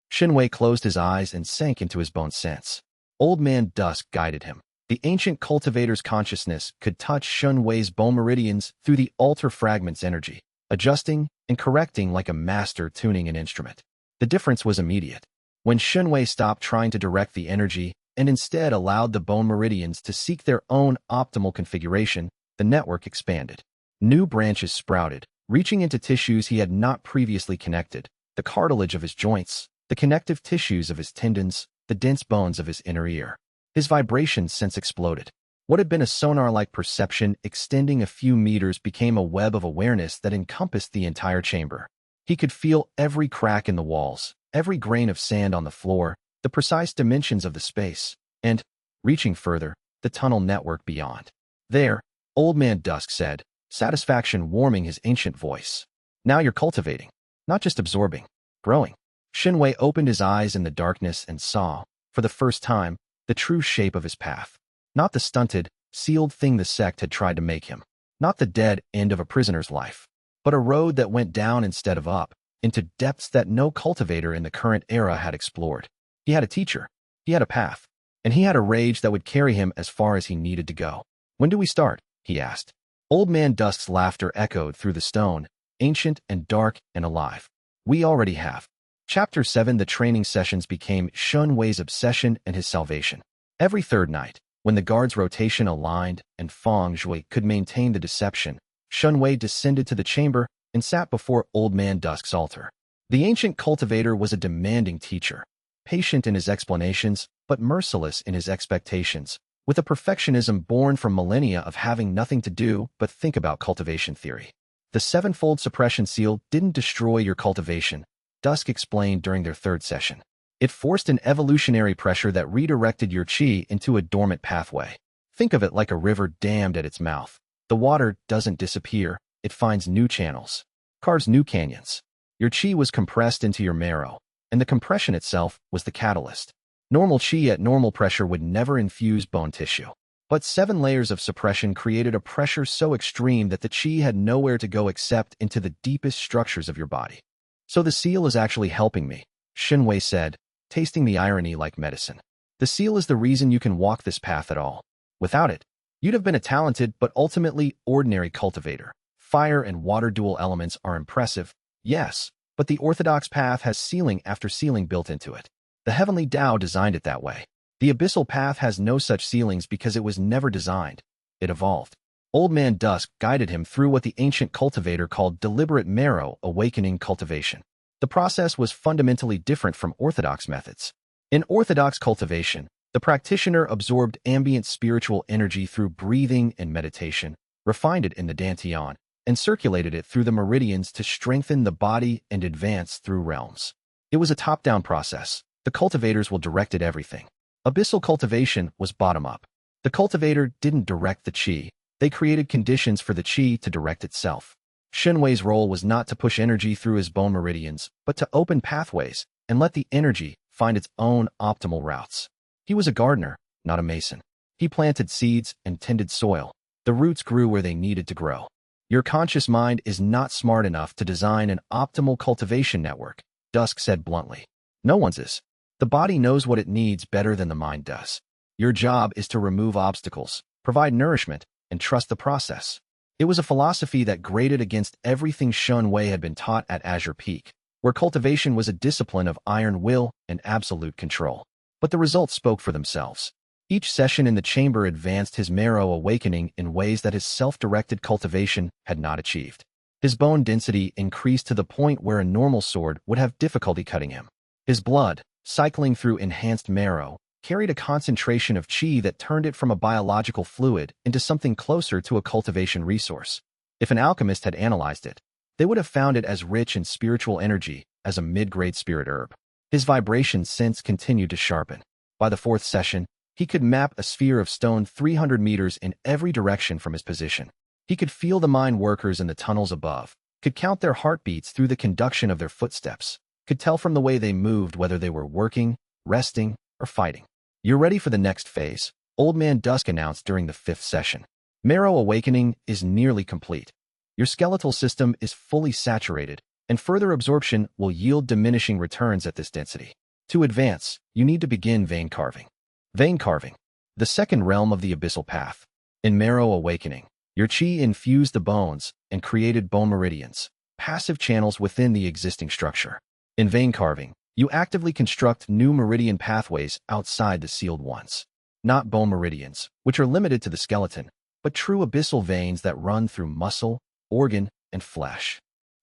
Shen Wei closed his eyes and sank into his bone sense. Old Man Dusk guided him. The ancient cultivator's consciousness could touch Shen Wei's bone meridians through the altar fragment's energy, adjusting and correcting like a master tuning an instrument. The difference was immediate. When Shen Wei stopped trying to direct the energy and instead allowed the bone meridians to seek their own optimal configuration, the network expanded. New branches sprouted, reaching into tissues he had not previously connected, the cartilage of his joints, the connective tissues of his tendons, the dense bones of his inner ear. His vibration sense exploded. What had been a sonar-like perception extending a few meters became a web of awareness that encompassed the entire chamber. He could feel every crack in the walls, every grain of sand on the floor, the precise dimensions of the space, and, reaching further, the tunnel network beyond. There, Old Man Dusk said, satisfaction warming his ancient voice. Now you're cultivating, not just absorbing, growing. Shen Wei opened his eyes in the darkness and saw, for the first time, the true shape of his path. Not the stunted, sealed thing the sect had tried to make him. Not the dead end of a prisoner's life. But a road that went down instead of up, into depths that no cultivator in the current era had explored. He had a teacher. He had a path. And he had a rage that would carry him as far as he needed to go. When do we start? He asked. Old Man Dusk's laughter echoed through the stone, ancient and dark and alive. We already have. Chapter 7. The training sessions became Shen Wei's obsession and his salvation. Every third night, when the guard's rotation aligned and Feng Shui could maintain the deception, Shen Wei descended to the chamber and sat before Old Man Dusk's altar. The ancient cultivator was a demanding teacher, patient in his explanations, but merciless in his expectations, with a perfectionism born from millennia of having nothing to do but think about cultivation theory. The sevenfold suppression seal didn't destroy your cultivation, Dusk explained during their third session. It forced an evolutionary pressure that redirected your chi into a dormant pathway. Think of it like a river dammed at its mouth. The water doesn't disappear, it finds new channels, carves new canyons. Your chi was compressed into your marrow, and the compression itself was the catalyst. Normal chi at normal pressure would never infuse bone tissue. But 7 layers of suppression created a pressure so extreme that the chi had nowhere to go except into the deepest structures of your body. So the seal is actually helping me, Shen Wei said, tasting the irony like medicine. The seal is the reason you can walk this path at all. Without it, you'd have been a talented but ultimately ordinary cultivator. Fire and water dual elements are impressive, yes, but the orthodox path has ceiling after ceiling built into it. The heavenly Tao designed it that way. The Abyssal Path has no such ceilings because it was never designed. It evolved. Old Man Dusk guided him through what the ancient cultivator called deliberate marrow awakening cultivation. The process was fundamentally different from orthodox methods. In orthodox cultivation, the practitioner absorbed ambient spiritual energy through breathing and meditation, refined it in the dantian, and circulated it through the meridians to strengthen the body and advance through realms. It was a top-down process. The cultivators will directed everything. Abyssal cultivation was bottom-up. The cultivator didn't direct the chi. They created conditions for the chi to direct itself. Shen Wei's role was not to push energy through his bone meridians, but to open pathways and let the energy find its own optimal routes. He was a gardener, not a mason. He planted seeds and tended soil. The roots grew where they needed to grow. Your conscious mind is not smart enough to design an optimal cultivation network, Dusk said bluntly. No one's is. The body knows what it needs better than the mind does. Your job is to remove obstacles, provide nourishment, and trust the process. It was a philosophy that grated against everything Shen Wei had been taught at Azure Peak, where cultivation was a discipline of iron will and absolute control. But the results spoke for themselves. Each session in the chamber advanced his marrow awakening in ways that his self-directed cultivation had not achieved. His bone density increased to the point where a normal sword would have difficulty cutting him. His blood, cycling through enhanced marrow, carried a concentration of chi that turned it from a biological fluid into something closer to a cultivation resource. If an alchemist had analyzed it, they would have found it as rich in spiritual energy as a mid-grade spirit herb. His vibration sense continued to sharpen. By the 4th session, he could map a sphere of stone 300 meters in every direction from his position. He could feel the mine workers in the tunnels above, could count their heartbeats through the conduction of their footsteps, could tell from the way they moved whether they were working, resting, or fighting. You're ready for the next phase, Old Man Dusk announced during the 5th session. Marrow awakening is nearly complete. Your skeletal system is fully saturated, and further absorption will yield diminishing returns at this density. To advance, you need to begin vein carving. Vein carving, the second realm of the Abyssal Path. In marrow awakening, your chi infused the bones and created bone meridians, passive channels within the existing structure. In vein carving, you actively construct new meridian pathways outside the sealed ones. Not bone meridians, which are limited to the skeleton, but true abyssal veins that run through muscle, organ, and flesh.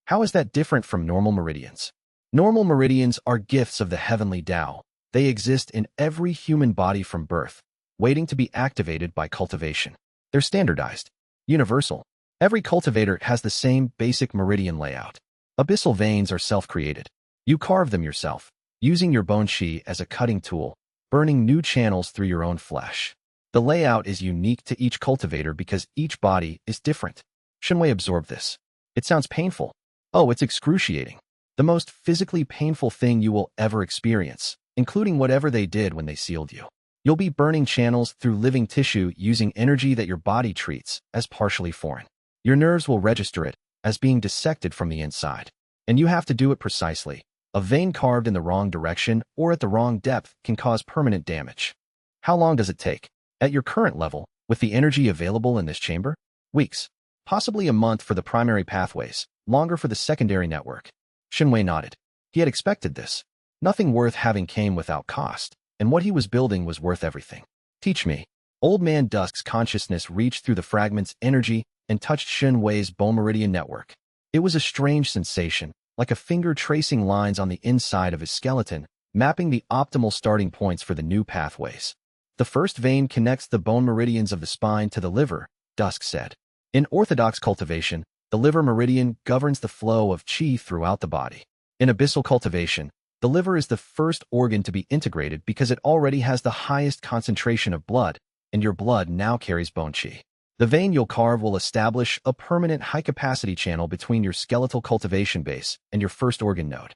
How is that different from normal meridians? Normal meridians are gifts of the heavenly Tao. They exist in every human body from birth, waiting to be activated by cultivation. They're standardized, universal. Every cultivator has the same basic meridian layout. Abyssal veins are self-created. You carve them yourself, using your bone chi as a cutting tool, burning new channels through your own flesh. The layout is unique to each cultivator because each body is different. Shen Wei absorbed this. It sounds painful. Oh, it's excruciating. The most physically painful thing you will ever experience, including whatever they did when they sealed you. You'll be burning channels through living tissue using energy that your body treats as partially foreign. Your nerves will register it as being dissected from the inside. And you have to do it precisely. A vein carved in the wrong direction or at the wrong depth can cause permanent damage. How long does it take? At your current level, with the energy available in this chamber? Weeks. Possibly a month for the primary pathways, longer for the secondary network. Shen Wei nodded. He had expected this. Nothing worth having came without cost, and what he was building was worth everything. Teach me. Old Man Dusk's consciousness reached through the fragment's energy and touched Shen Wei's bone meridian network. It was a strange sensation, like a finger tracing lines on the inside of his skeleton, mapping the optimal starting points for the new pathways. The first vein connects the bone meridians of the spine to the liver, Dusk said. In orthodox cultivation, the liver meridian governs the flow of chi throughout the body. In abyssal cultivation, the liver is the first organ to be integrated because it already has the highest concentration of blood, and your blood now carries bone qi. The vein you'll carve will establish a permanent high-capacity channel between your skeletal cultivation base and your first organ node.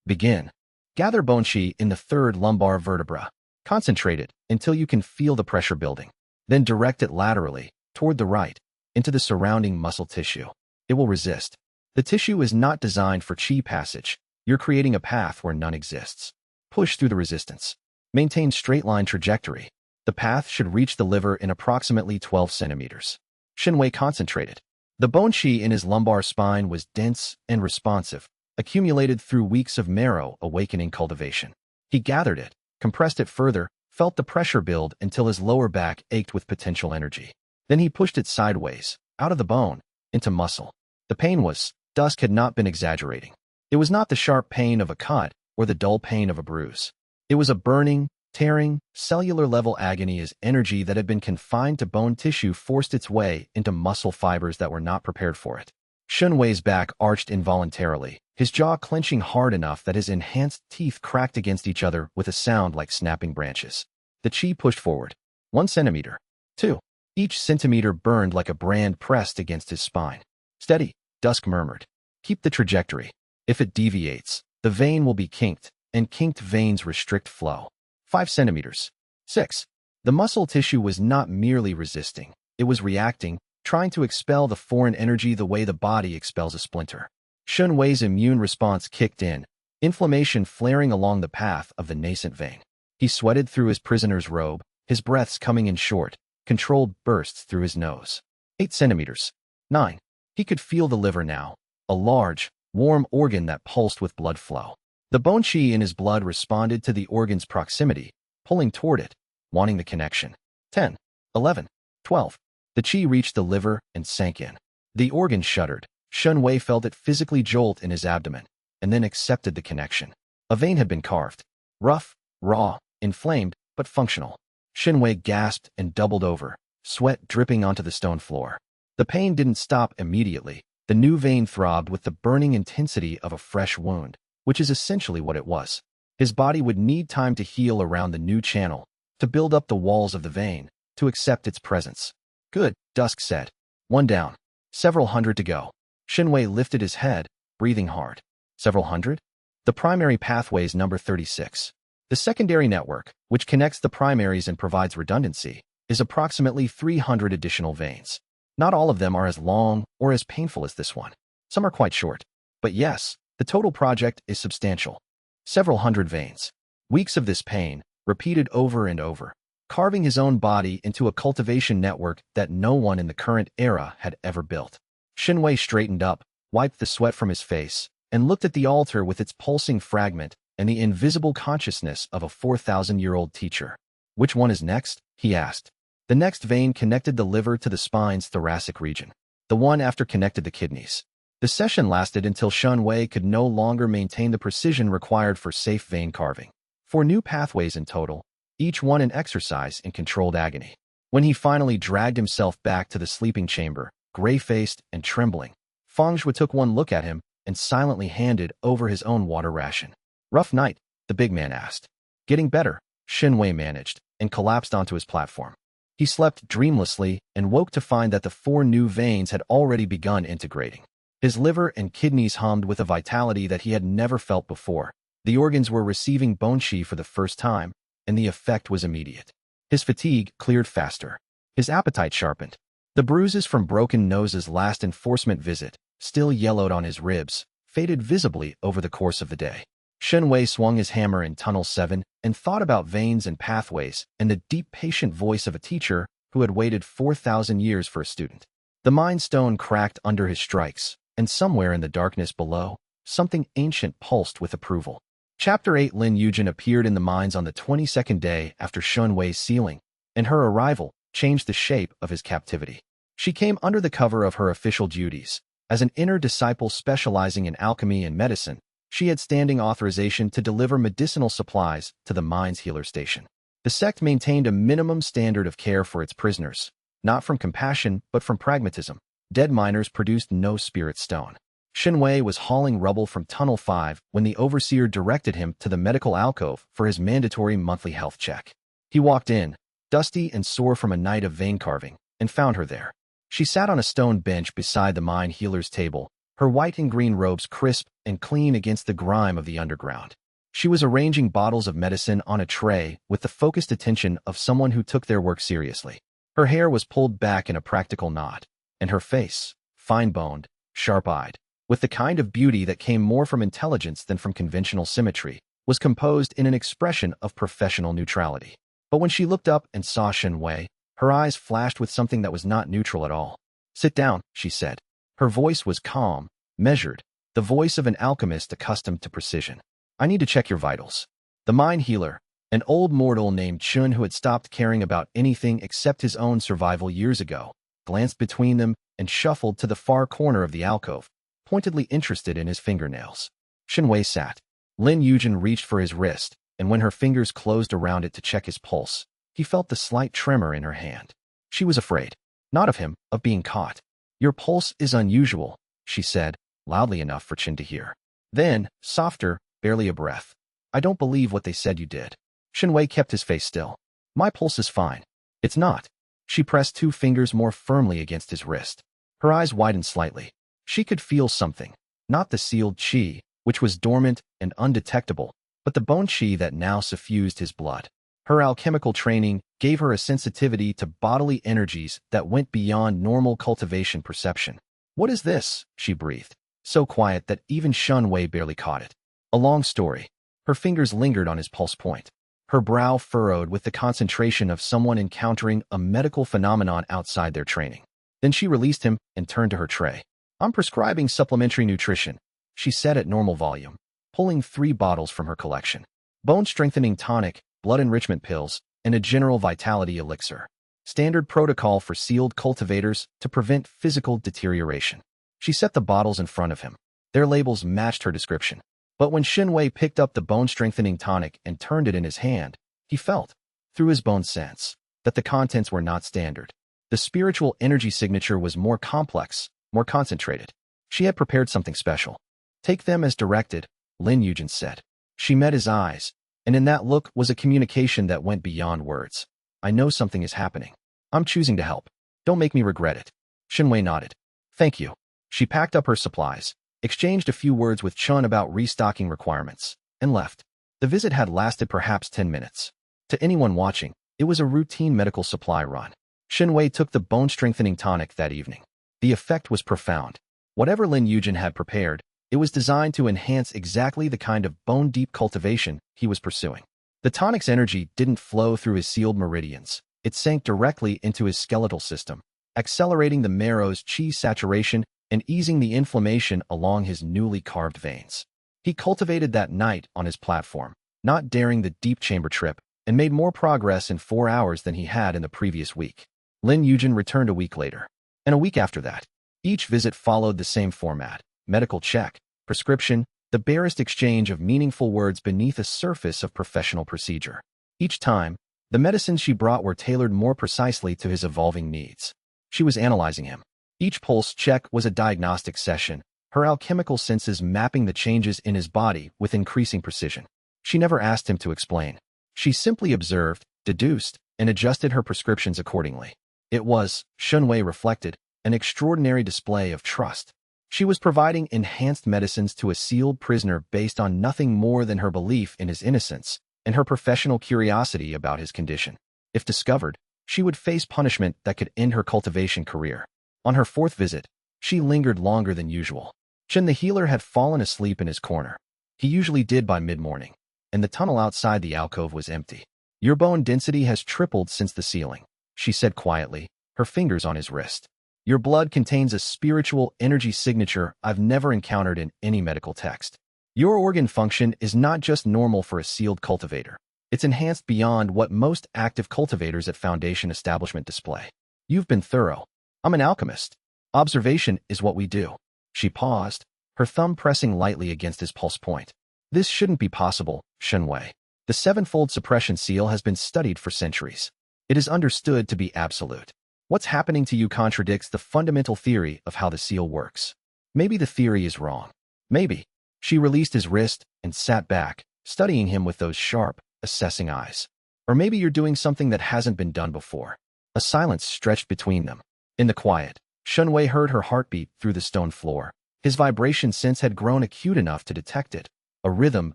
Begin. Gather bone qi in the third lumbar vertebra. Concentrate it until you can feel the pressure building. Then direct it laterally, toward the right, into the surrounding muscle tissue. It will resist. The tissue is not designed for qi passage. You're creating a path where none exists. Push through the resistance. Maintain straight-line trajectory. The path should reach the liver in approximately 12 centimeters. Shen Wei concentrated. The bone qi in his lumbar spine was dense and responsive, accumulated through weeks of marrow awakening cultivation. He gathered it, compressed it further, felt the pressure build until his lower back ached with potential energy. Then he pushed it sideways, out of the bone, into muscle. The pain was, Dusk had not been exaggerating. It was not the sharp pain of a cut or the dull pain of a bruise. It was a burning, tearing, cellular-level agony as energy that had been confined to bone tissue forced its way into muscle fibers that were not prepared for it. Shen Wei's back arched involuntarily, his jaw clenching hard enough that his enhanced teeth cracked against each other with a sound like snapping branches. The qi pushed forward. 1 centimeter. 2. Each centimeter burned like a brand pressed against his spine. Steady, Dusk murmured. Keep the trajectory. If it deviates, the vein will be kinked, and kinked veins restrict flow. 5 centimeters. 6. The muscle tissue was not merely resisting. It was reacting, trying to expel the foreign energy the way the body expels a splinter. Shen Wei's immune response kicked in, inflammation flaring along the path of the nascent vein. He sweated through his prisoner's robe, his breaths coming in short, controlled bursts through his nose. 8 centimeters. 9. He could feel the liver now, a large, warm organ that pulsed with blood flow. The bone qi in his blood responded to the organ's proximity, pulling toward it, wanting the connection. 10. 11. 12. The qi reached the liver and sank in. The organ shuddered. Shen Wei felt it physically jolt in his abdomen, and then accepted the connection. A vein had been carved. Rough, raw, inflamed, but functional. Shen Wei gasped and doubled over, sweat dripping onto the stone floor. The pain didn't stop immediately. The new vein throbbed with the burning intensity of a fresh wound, which is essentially what it was. His body would need time to heal around the new channel, to build up the walls of the vein, to accept its presence. Good, Dusk said. 1 down. Several hundred to go. Shen Wei lifted his head, breathing hard. Several hundred? The primary pathway's number 36. The secondary network, which connects the primaries and provides redundancy, is approximately 300 additional veins. Not all of them are as long or as painful as this one. Some are quite short. But yes, the total project is substantial. Several hundred veins. Weeks of this pain, repeated over and over, carving his own body into a cultivation network that no one in the current era had ever built. Shen Wei straightened up, wiped the sweat from his face, and looked at the altar with its pulsing fragment and the invisible consciousness of a 4,000-year-old teacher. Which one is next? He asked. The next vein connected the liver to the spine's thoracic region. The one after connected the kidneys. The session lasted until Shen Wei could no longer maintain the precision required for safe vein carving. 4 new pathways in total, each one an exercise in controlled agony. When he finally dragged himself back to the sleeping chamber, gray-faced and trembling, Feng Zhui took one look at him and silently handed over his own water ration. Rough night, the big man asked. Getting better, Shen Wei managed, and collapsed onto his platform. He slept dreamlessly and woke to find that the 4 new veins had already begun integrating. His liver and kidneys hummed with a vitality that he had never felt before. The organs were receiving bone qi for the first time, and the effect was immediate. His fatigue cleared faster. His appetite sharpened. The bruises from broken nose's last enforcement visit, still yellowed on his ribs, faded visibly over the course of the day. Shen Wei swung his hammer in Tunnel 7 and thought about veins and pathways and the deep, patient voice of a teacher who had waited 4,000 years for a student. The Mind Stone cracked under his strikes, and somewhere in the darkness below, something ancient pulsed with approval. Chapter 8 Lin Yujin appeared in the mines on the 22nd day after Shen Wei's sealing, and her arrival changed the shape of his captivity. She came under the cover of her official duties. As an inner disciple specializing in alchemy and medicine, she had standing authorization to deliver medicinal supplies to the mine's healer station. The sect maintained a minimum standard of care for its prisoners, not from compassion but from pragmatism. Dead miners produced no spirit stone. Shen Wei was hauling rubble from Tunnel 5 when the overseer directed him to the medical alcove for his mandatory monthly health check. He walked in, dusty and sore from a night of vein carving, and found her there. She sat on a stone bench beside the mine healer's table, her white and green robes crisp and clean against the grime of the underground. She was arranging bottles of medicine on a tray with the focused attention of someone who took their work seriously. Her hair was pulled back in a practical knot, and her face, fine-boned, sharp-eyed, with the kind of beauty that came more from intelligence than from conventional symmetry, was composed in an expression of professional neutrality. But when she looked up and saw Shen Wei, her eyes flashed with something that was not neutral at all. "Sit down," she said. Her voice was calm, measured, the voice of an alchemist accustomed to precision. "I need to check your vitals." The mine healer, an old mortal named Chun who had stopped caring about anything except his own survival years ago, glanced between them and shuffled to the far corner of the alcove, pointedly interested in his fingernails. Shen Wei sat. Lin Yujin reached for his wrist, and when her fingers closed around it to check his pulse, he felt the slight tremor in her hand. She was afraid. Not of him, of being caught. "Your pulse is unusual," she said, loudly enough for Chin to hear. Then, softer, barely a breath. "I don't believe what they said you did." Shen Wei kept his face still. "My pulse is fine." "It's not." She pressed 2 fingers more firmly against his wrist. Her eyes widened slightly. She could feel something. Not the sealed qi, which was dormant and undetectable, but the bone qi that now suffused his blood. Her alchemical training gave her a sensitivity to bodily energies that went beyond normal cultivation perception. "What is this?" she breathed, so quiet that even Shen Wei barely caught it. A long story. Her fingers lingered on his pulse point. Her brow furrowed with the concentration of someone encountering a medical phenomenon outside their training. Then she released him and turned to her tray. "I'm prescribing supplementary nutrition," she said at normal volume, pulling 3 bottles from her collection. Bone-strengthening tonic, blood enrichment pills, and a general vitality elixir. Standard protocol for sealed cultivators to prevent physical deterioration. She set the bottles in front of him. Their labels matched her description. But when Shen Wei picked up the bone-strengthening tonic and turned it in his hand, he felt, through his bone sense, that the contents were not standard. The spiritual energy signature was more complex, more concentrated. She had prepared something special. "Take them as directed," Lin Yujin said. She met his eyes, and in that look was a communication that went beyond words. "I know something is happening. I'm choosing to help. Don't make me regret it." Shen Wei nodded. "Thank you." She packed up her supplies, exchanged a few words with Chun about restocking requirements, and left. The visit had lasted perhaps 10 minutes. To anyone watching, it was a routine medical supply run. Shen Wei took the bone-strengthening tonic that evening. The effect was profound. Whatever Lin Yujin had prepared, it was designed to enhance exactly the kind of bone-deep cultivation he was pursuing. The tonic's energy didn't flow through his sealed meridians. It sank directly into his skeletal system, accelerating the marrow's qi saturation and easing the inflammation along his newly carved veins. He cultivated that night on his platform, not daring the deep chamber trip, and made more progress in 4 hours than he had in the previous week. Lin Yujin returned a week later, and a week after that. Each visit followed the same format: medical check, prescription, the barest exchange of meaningful words beneath a surface of professional procedure. Each time, the medicines she brought were tailored more precisely to his evolving needs. She was analyzing him. Each pulse check was a diagnostic session, her alchemical senses mapping the changes in his body with increasing precision. She never asked him to explain. She simply observed, deduced, and adjusted her prescriptions accordingly. It was, Shen Wei reflected, an extraordinary display of trust. She was providing enhanced medicines to a sealed prisoner based on nothing more than her belief in his innocence and her professional curiosity about his condition. If discovered, she would face punishment that could end her cultivation career. On her 4th visit, she lingered longer than usual. Chen the healer had fallen asleep in his corner. He usually did by mid-morning, and the tunnel outside the alcove was empty. "Your bone density has tripled since the sealing," she said quietly, her fingers on his wrist. "Your blood contains a spiritual energy signature I've never encountered in any medical text. Your organ function is not just normal for a sealed cultivator. It's enhanced beyond what most active cultivators at Foundation establishment display. You've been thorough. I'm an alchemist. Observation is what we do." She paused, her thumb pressing lightly against his pulse point. "This shouldn't be possible, Shen Wei. The 7-fold suppression seal has been studied for centuries. It is understood to be absolute. What's happening to you contradicts the fundamental theory of how the seal works." Maybe the theory is wrong. Maybe. She released his wrist and sat back, studying him with those sharp, assessing eyes. Or maybe you're doing something that hasn't been done before. A silence stretched between them. In the quiet, Shen Wei heard her heartbeat through the stone floor. His vibration sense had grown acute enough to detect it, a rhythm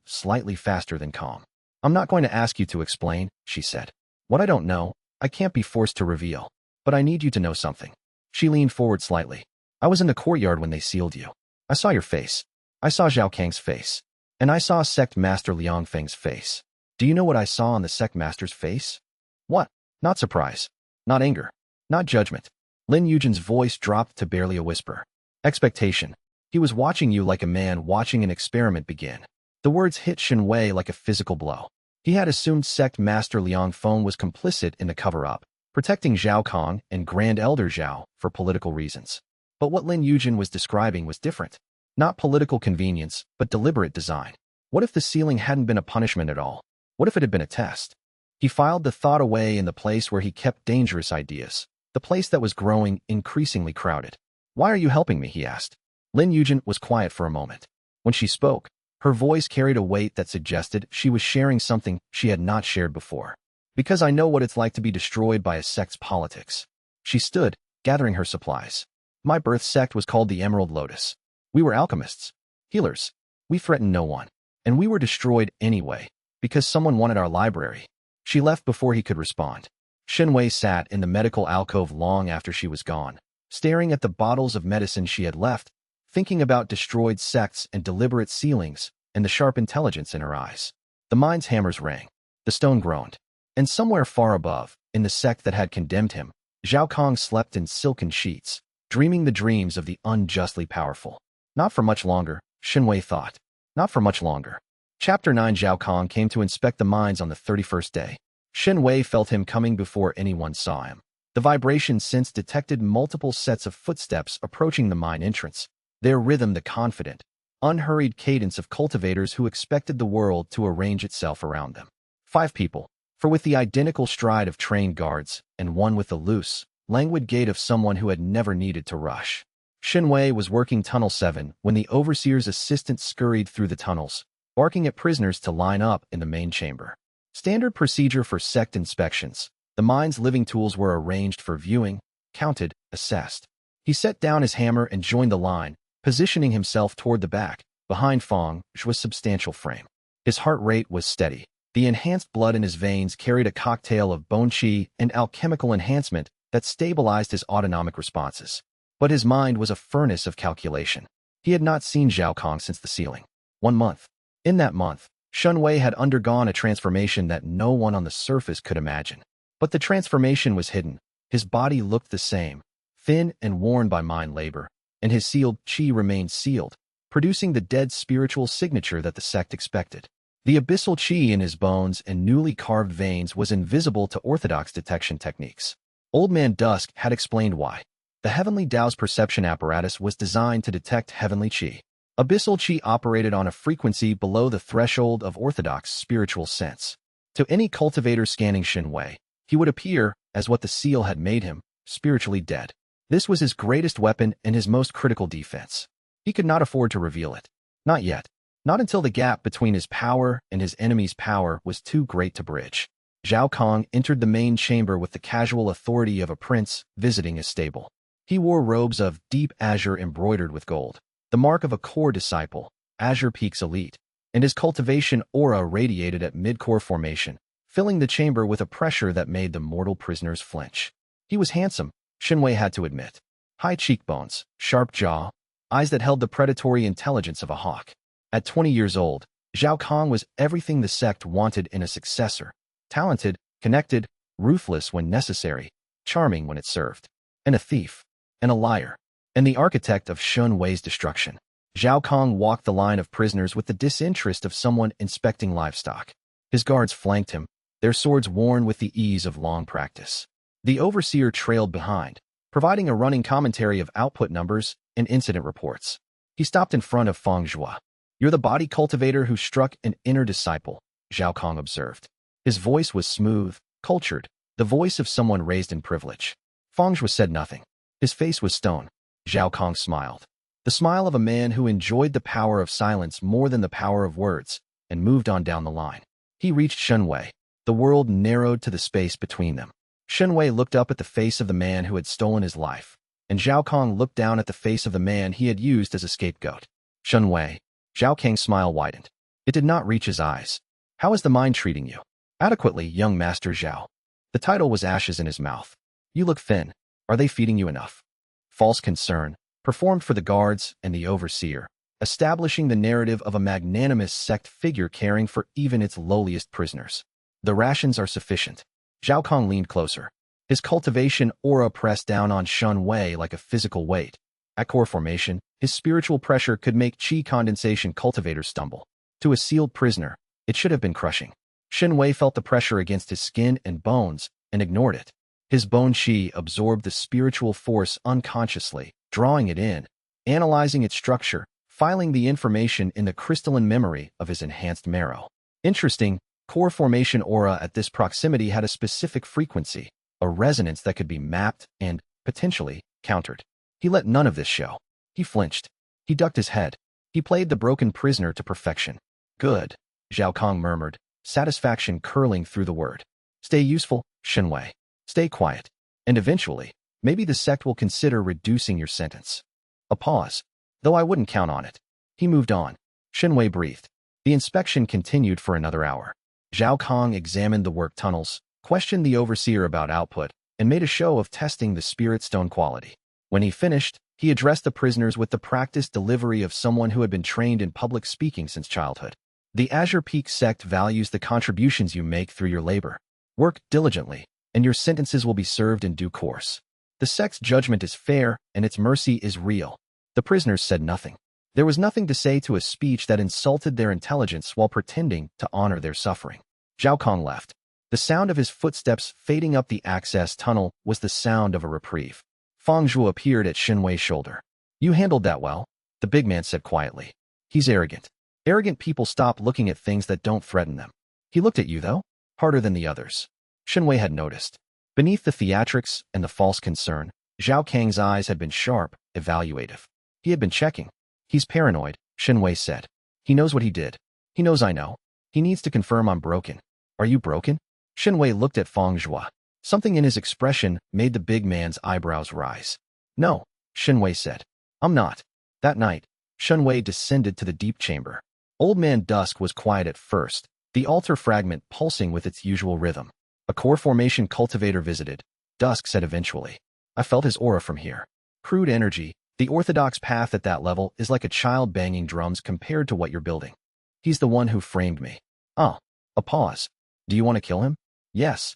slightly faster than calm. I'm not going to ask you to explain, she said. What I don't know, I can't be forced to reveal. But I need you to know something. She leaned forward slightly. I was in the courtyard when they sealed you. I saw your face. I saw Zhao Kang's face. And I saw Sect Master Liang Feng's face. Do you know what I saw on the Sect Master's face? What? Not surprise. Not anger. Not judgment. Lin Yujin's voice dropped to barely a whisper. Expectation. He was watching you like a man watching an experiment begin. The words hit Shen Wei like a physical blow. He had assumed Sect Master Liang Feng was complicit in the cover-up, protecting Zhao Kang and Grand Elder Zhao for political reasons. But what Lin Yujin was describing was different. Not political convenience, but deliberate design. What if the sealing hadn't been a punishment at all? What if it had been a test? He filed the thought away in the place where he kept dangerous ideas, the place that was growing increasingly crowded. Why are you helping me? He asked. Lin Yujin was quiet for a moment. When she spoke, her voice carried a weight that suggested she was sharing something she had not shared before. Because I know what it's like to be destroyed by a sect's politics. She stood, gathering her supplies. My birth sect was called the Emerald Lotus. We were alchemists, healers. We threatened no one. And we were destroyed anyway, because someone wanted our library. She left before he could respond. Shen Wei sat in the medical alcove long after she was gone, staring at the bottles of medicine she had left, thinking about destroyed sects and deliberate sealings, and the sharp intelligence in her eyes. The mind's hammers rang. The stone groaned. And somewhere far above, in the sect that had condemned him, Zhao Kang slept in silken sheets, dreaming the dreams of the unjustly powerful. Not for much longer, Shen Wei thought. Not for much longer. Chapter 9. Zhao Kang came to inspect the mines on the 31st day. Shen Wei felt him coming before anyone saw him. The vibration sense detected multiple sets of footsteps approaching the mine entrance, their rhythm the confident, unhurried cadence of cultivators who expected the world to arrange itself around them. 5 people, for with the identical stride of trained guards, and one with the loose, languid gait of someone who had never needed to rush. Shen Wei was working Tunnel 7 when the Overseer's assistant scurried through the tunnels, barking at prisoners to line up in the main chamber. Standard procedure for sect inspections. The mine's living tools were arranged for viewing, counted, assessed. He set down his hammer and joined the line, positioning himself toward the back, behind Feng Zhuo's substantial frame. His heart rate was steady. The enhanced blood in his veins carried a cocktail of bone qi and alchemical enhancement that stabilized his autonomic responses. But his mind was a furnace of calculation. He had not seen Zhao Kang since the sealing. 1 month. In that month, Shen Wei had undergone a transformation that no one on the surface could imagine. But the transformation was hidden. His body looked the same, thin and worn by mind labor, and his sealed qi remained sealed, producing the dead spiritual signature that the sect expected. The abyssal qi in his bones and newly carved veins was invisible to orthodox detection techniques. Old Man Dusk had explained why. The Heavenly Tao's perception apparatus was designed to detect heavenly qi. Abyssal qi operated on a frequency below the threshold of orthodox spiritual sense. To any cultivator scanning Shen Wei, he would appear, as what the seal had made him, spiritually dead. This was his greatest weapon and his most critical defense. He could not afford to reveal it. Not yet. Not until the gap between his power and his enemy's power was too great to bridge. Zhao Kang entered the main chamber with the casual authority of a prince visiting his stable. He wore robes of deep azure embroidered with gold, the mark of a core disciple, Azure Peak's elite, and his cultivation aura radiated at mid-core formation, filling the chamber with a pressure that made the mortal prisoners flinch. He was handsome, Shen Wei had to admit. High cheekbones, sharp jaw, eyes that held the predatory intelligence of a hawk. At 20 years old, Zhao Kang was everything the sect wanted in a successor. Talented, connected, ruthless when necessary, charming when it served. And a thief. And a liar. And the architect of Shen Wei's destruction. Zhao Kang walked the line of prisoners with the disinterest of someone inspecting livestock. His guards flanked him, their swords worn with the ease of long practice. The overseer trailed behind, providing a running commentary of output numbers and incident reports. He stopped in front of Feng Zhuo. You're the body cultivator who struck an inner disciple, Zhao Kang observed. His voice was smooth, cultured, the voice of someone raised in privilege. Feng Zhuo said nothing. His face was stone. Zhao Kang smiled. The smile of a man who enjoyed the power of silence more than the power of words, and moved on down the line. He reached Shen Wei. The world narrowed to the space between them. Shen Wei looked up at the face of the man who had stolen his life, and Zhao Kang looked down at the face of the man he had used as a scapegoat. Shen Wei. Zhao Kang's smile widened. It did not reach his eyes. How is the mind treating you? Adequately, young Master Zhao. The title was ashes in his mouth. You look thin. Are they feeding you enough? False concern, performed for the guards and the overseer, establishing the narrative of a magnanimous sect figure caring for even its lowliest prisoners. The rations are sufficient. Zhao Kang leaned closer. His cultivation aura pressed down on Shen Wei like a physical weight. At core formation, his spiritual pressure could make chi condensation cultivators stumble. To a sealed prisoner, it should have been crushing. Shen Wei felt the pressure against his skin and bones and ignored it. His bone chi absorbed the spiritual force unconsciously, drawing it in, analyzing its structure, filing the information in the crystalline memory of his enhanced marrow. Interesting, core formation aura at this proximity had a specific frequency, a resonance that could be mapped and, potentially, countered. He let none of this show. He flinched. He ducked his head. He played the broken prisoner to perfection. Good, Zhao Kang murmured, satisfaction curling through the word. Stay useful, Shen Wei. Stay quiet. And eventually, maybe the sect will consider reducing your sentence. A pause. Though I wouldn't count on it. He moved on. Shen Wei breathed. The inspection continued for another hour. Zhao Kang examined the work tunnels, questioned the overseer about output, and made a show of testing the spirit stone quality. When he finished, he addressed the prisoners with the practiced delivery of someone who had been trained in public speaking since childhood. The Azure Peak sect values the contributions you make through your labor. Work diligently, and your sentences will be served in due course. The sect's judgment is fair, and its mercy is real. The prisoners said nothing. There was nothing to say to a speech that insulted their intelligence while pretending to honor their suffering. Zhao Kang left. The sound of his footsteps fading up the access tunnel was the sound of a reprieve. Fang Zhuo appeared at Shen Wei's shoulder. You handled that well, the big man said quietly. He's arrogant. Arrogant people stop looking at things that don't threaten them. He looked at you, though, harder than the others. Shen Wei had noticed. Beneath the theatrics and the false concern, Zhao Kang's eyes had been sharp, evaluative. He had been checking. He's paranoid, Shen Wei said. He knows what he did. He knows I know. He needs to confirm I'm broken. Are you broken? Shen Wei looked at Fang Zhuo. Something in his expression made the big man's eyebrows rise. No, Shen Wei said. I'm not. That night, Shen Wei descended to the deep chamber. Old Man Dusk was quiet at first, the altar fragment pulsing with its usual rhythm. A core formation cultivator visited. Dusk said eventually. I felt his aura from here. Crude energy. The orthodox path at that level is like a child banging drums compared to what you're building. He's the one who framed me. Ah, a pause. Do you want to kill him? Yes.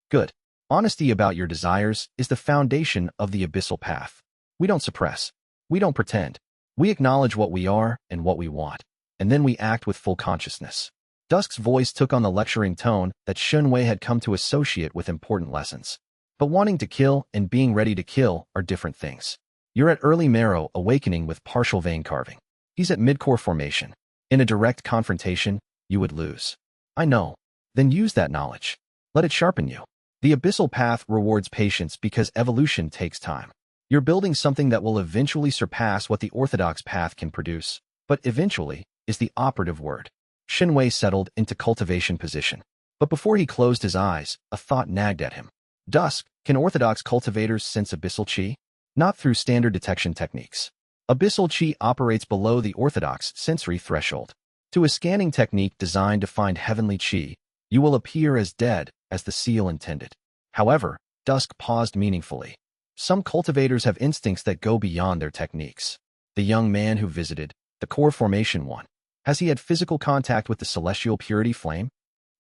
Good. Honesty about your desires is the foundation of the Abyssal Path. We don't suppress. We don't pretend. We acknowledge what we are and what we want, and then we act with full consciousness. Dusk's voice took on the lecturing tone that Shen Wei had come to associate with important lessons. But wanting to kill and being ready to kill are different things. You're at early marrow awakening with partial vein carving. He's at mid-core formation. In a direct confrontation, you would lose. I know. Then use that knowledge. Let it sharpen you. The Abyssal Path rewards patience because evolution takes time. You're building something that will eventually surpass what the orthodox path can produce, but eventually is the operative word. Shen Wei settled into cultivation position. But before he closed his eyes, a thought nagged at him. Dusk, can orthodox cultivators sense abyssal chi? Not through standard detection techniques. Abyssal chi operates below the orthodox sensory threshold. To a scanning technique designed to find heavenly chi, you will appear as dead as the seal intended. However, Dusk paused meaningfully. Some cultivators have instincts that go beyond their techniques. The young man who visited, the core formation one, has he had physical contact with the celestial purity flame?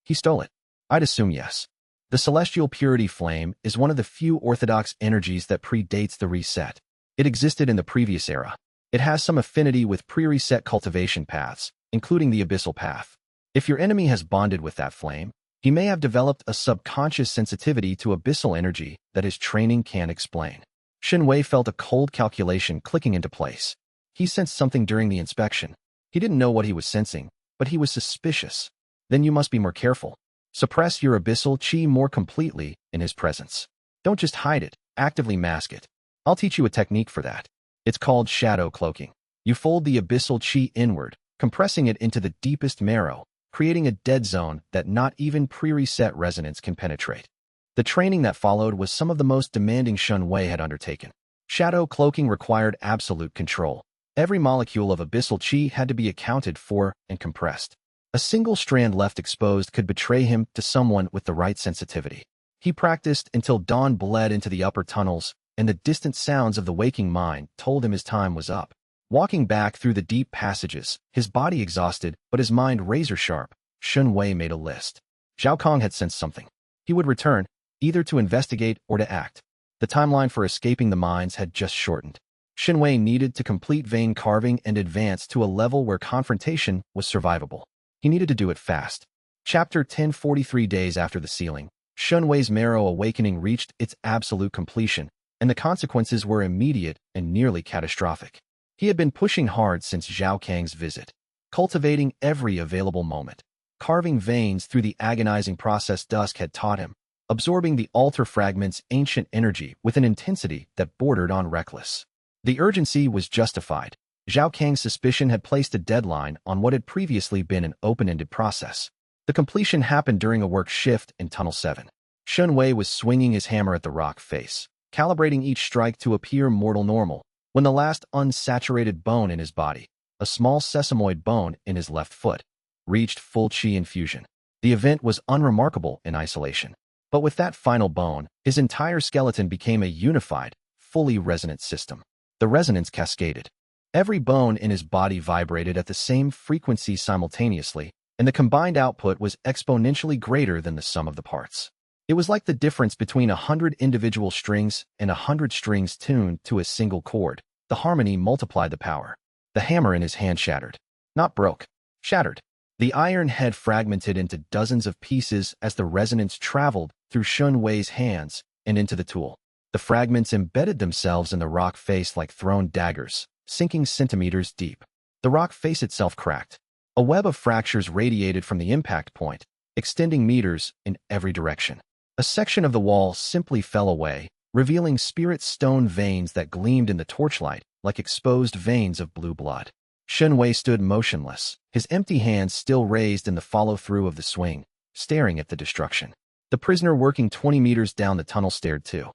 He stole it. I'd assume yes. The celestial purity flame is one of the few orthodox energies that predates the reset. It existed in the previous era. It has some affinity with pre-reset cultivation paths, including the Abyssal Path. If your enemy has bonded with that flame, he may have developed a subconscious sensitivity to abyssal energy that his training can't explain. Shen Wei felt a cold calculation clicking into place. He sensed something during the inspection. He didn't know what he was sensing, but he was suspicious. Then you must be more careful. Suppress your abyssal chi more completely in his presence. Don't just hide it, actively mask it. I'll teach you a technique for that. It's called shadow cloaking. You fold the abyssal chi inward, compressing it into the deepest marrow, creating a dead zone that not even pre-reset resonance can penetrate. The training that followed was some of the most demanding Shen Wei had undertaken. Shadow cloaking required absolute control. Every molecule of abyssal chi had to be accounted for and compressed. A single strand left exposed could betray him to someone with the right sensitivity. He practiced until dawn bled into the upper tunnels, and the distant sounds of the waking mind told him his time was up. Walking back through the deep passages, his body exhausted but his mind razor-sharp, Shen Wei made a list. Zhao Kang had sensed something. He would return, either to investigate or to act. The timeline for escaping the mines had just shortened. Shen Wei needed to complete vein carving and advance to a level where confrontation was survivable. He needed to do it fast. Chapter 1043 Days after the sealing, Shen Wei's marrow awakening reached its absolute completion, and the consequences were immediate and nearly catastrophic. He had been pushing hard since Zhao Kang's visit, cultivating every available moment, carving veins through the agonizing process Dusk had taught him, absorbing the altar fragment's ancient energy with an intensity that bordered on reckless. The urgency was justified. Zhao Kang's suspicion had placed a deadline on what had previously been an open-ended process. The completion happened during a work shift in Tunnel 7. Shen Wei was swinging his hammer at the rock face, calibrating each strike to appear mortal normal, when the last unsaturated bone in his body, a small sesamoid bone in his left foot, reached full chi infusion. The event was unremarkable in isolation, but with that final bone, his entire skeleton became a unified, fully resonant system. The resonance cascaded. Every bone in his body vibrated at the same frequency simultaneously, and the combined output was exponentially greater than the sum of the parts. It was like the difference between 100 individual strings and 100 strings tuned to a single chord. The harmony multiplied the power. The hammer in his hand shattered. Not broke. Shattered. The iron head fragmented into dozens of pieces as the resonance traveled through Shen Wei's hands and into the tool. The fragments embedded themselves in the rock face like thrown daggers, sinking centimeters deep. The rock face itself cracked. A web of fractures radiated from the impact point, extending meters in every direction. A section of the wall simply fell away, revealing spirit stone veins that gleamed in the torchlight like exposed veins of blue blood. Shen Wei stood motionless, his empty hands still raised in the follow-through of the swing, staring at the destruction. The prisoner working 20 meters down the tunnel stared too.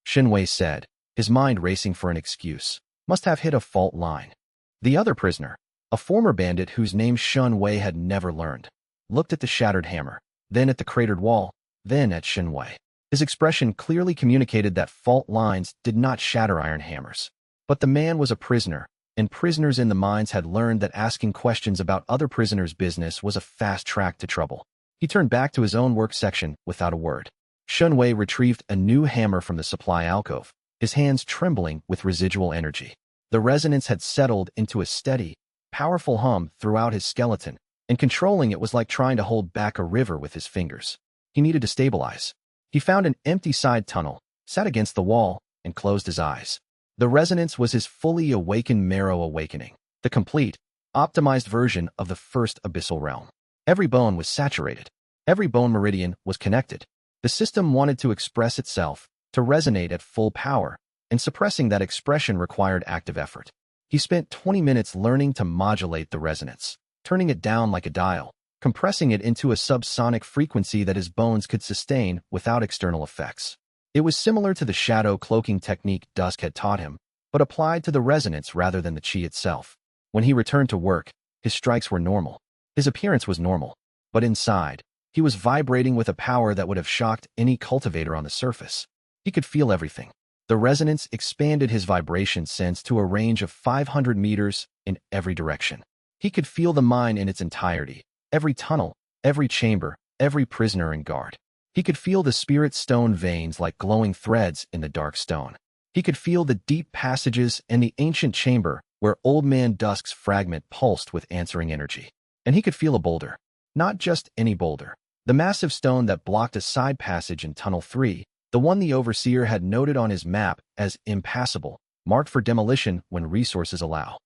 Shen Wei said, his mind racing for an excuse. Must have hit a fault line. The other prisoner, a former bandit whose name Shen Wei had never learned, looked at the shattered hammer, then at the cratered wall, then at Shen Wei. His expression clearly communicated that fault lines did not shatter iron hammers. But the man was a prisoner, and prisoners in the mines had learned that asking questions about other prisoners' business was a fast track to trouble. He turned back to his own work section without a word. Shen Wei retrieved a new hammer from the supply alcove, his hands trembling with residual energy. The resonance had settled into a steady, powerful hum throughout his skeleton, and controlling it was like trying to hold back a river with his fingers. He needed to stabilize. He found an empty side tunnel, sat against the wall, and closed his eyes. The resonance was his fully awakened marrow awakening, the complete, optimized version of the first abyssal realm. Every bone was saturated. Every bone meridian was connected. The system wanted to express itself, to resonate at full power, and suppressing that expression required active effort. He spent 20 minutes learning to modulate the resonance, turning it down like a dial, compressing it into a subsonic frequency that his bones could sustain without external effects. It was similar to the shadow cloaking technique Dusk had taught him, but applied to the resonance rather than the chi itself. When he returned to work, his strikes were normal. His appearance was normal, but inside, he was vibrating with a power that would have shocked any cultivator on the surface. He could feel everything. The resonance expanded his vibration sense to a range of 500 meters in every direction. He could feel the mine in its entirety, every tunnel, every chamber, every prisoner and guard. He could feel the spirit stone veins like glowing threads in the dark stone. He could feel the deep passages and the ancient chamber where old Man Dusk's fragment pulsed with answering energy. And he could feel a boulder. Not just any boulder. The massive stone that blocked a side passage in Tunnel 3, the one the Overseer had noted on his map as impassable, marked for demolition when resources allow.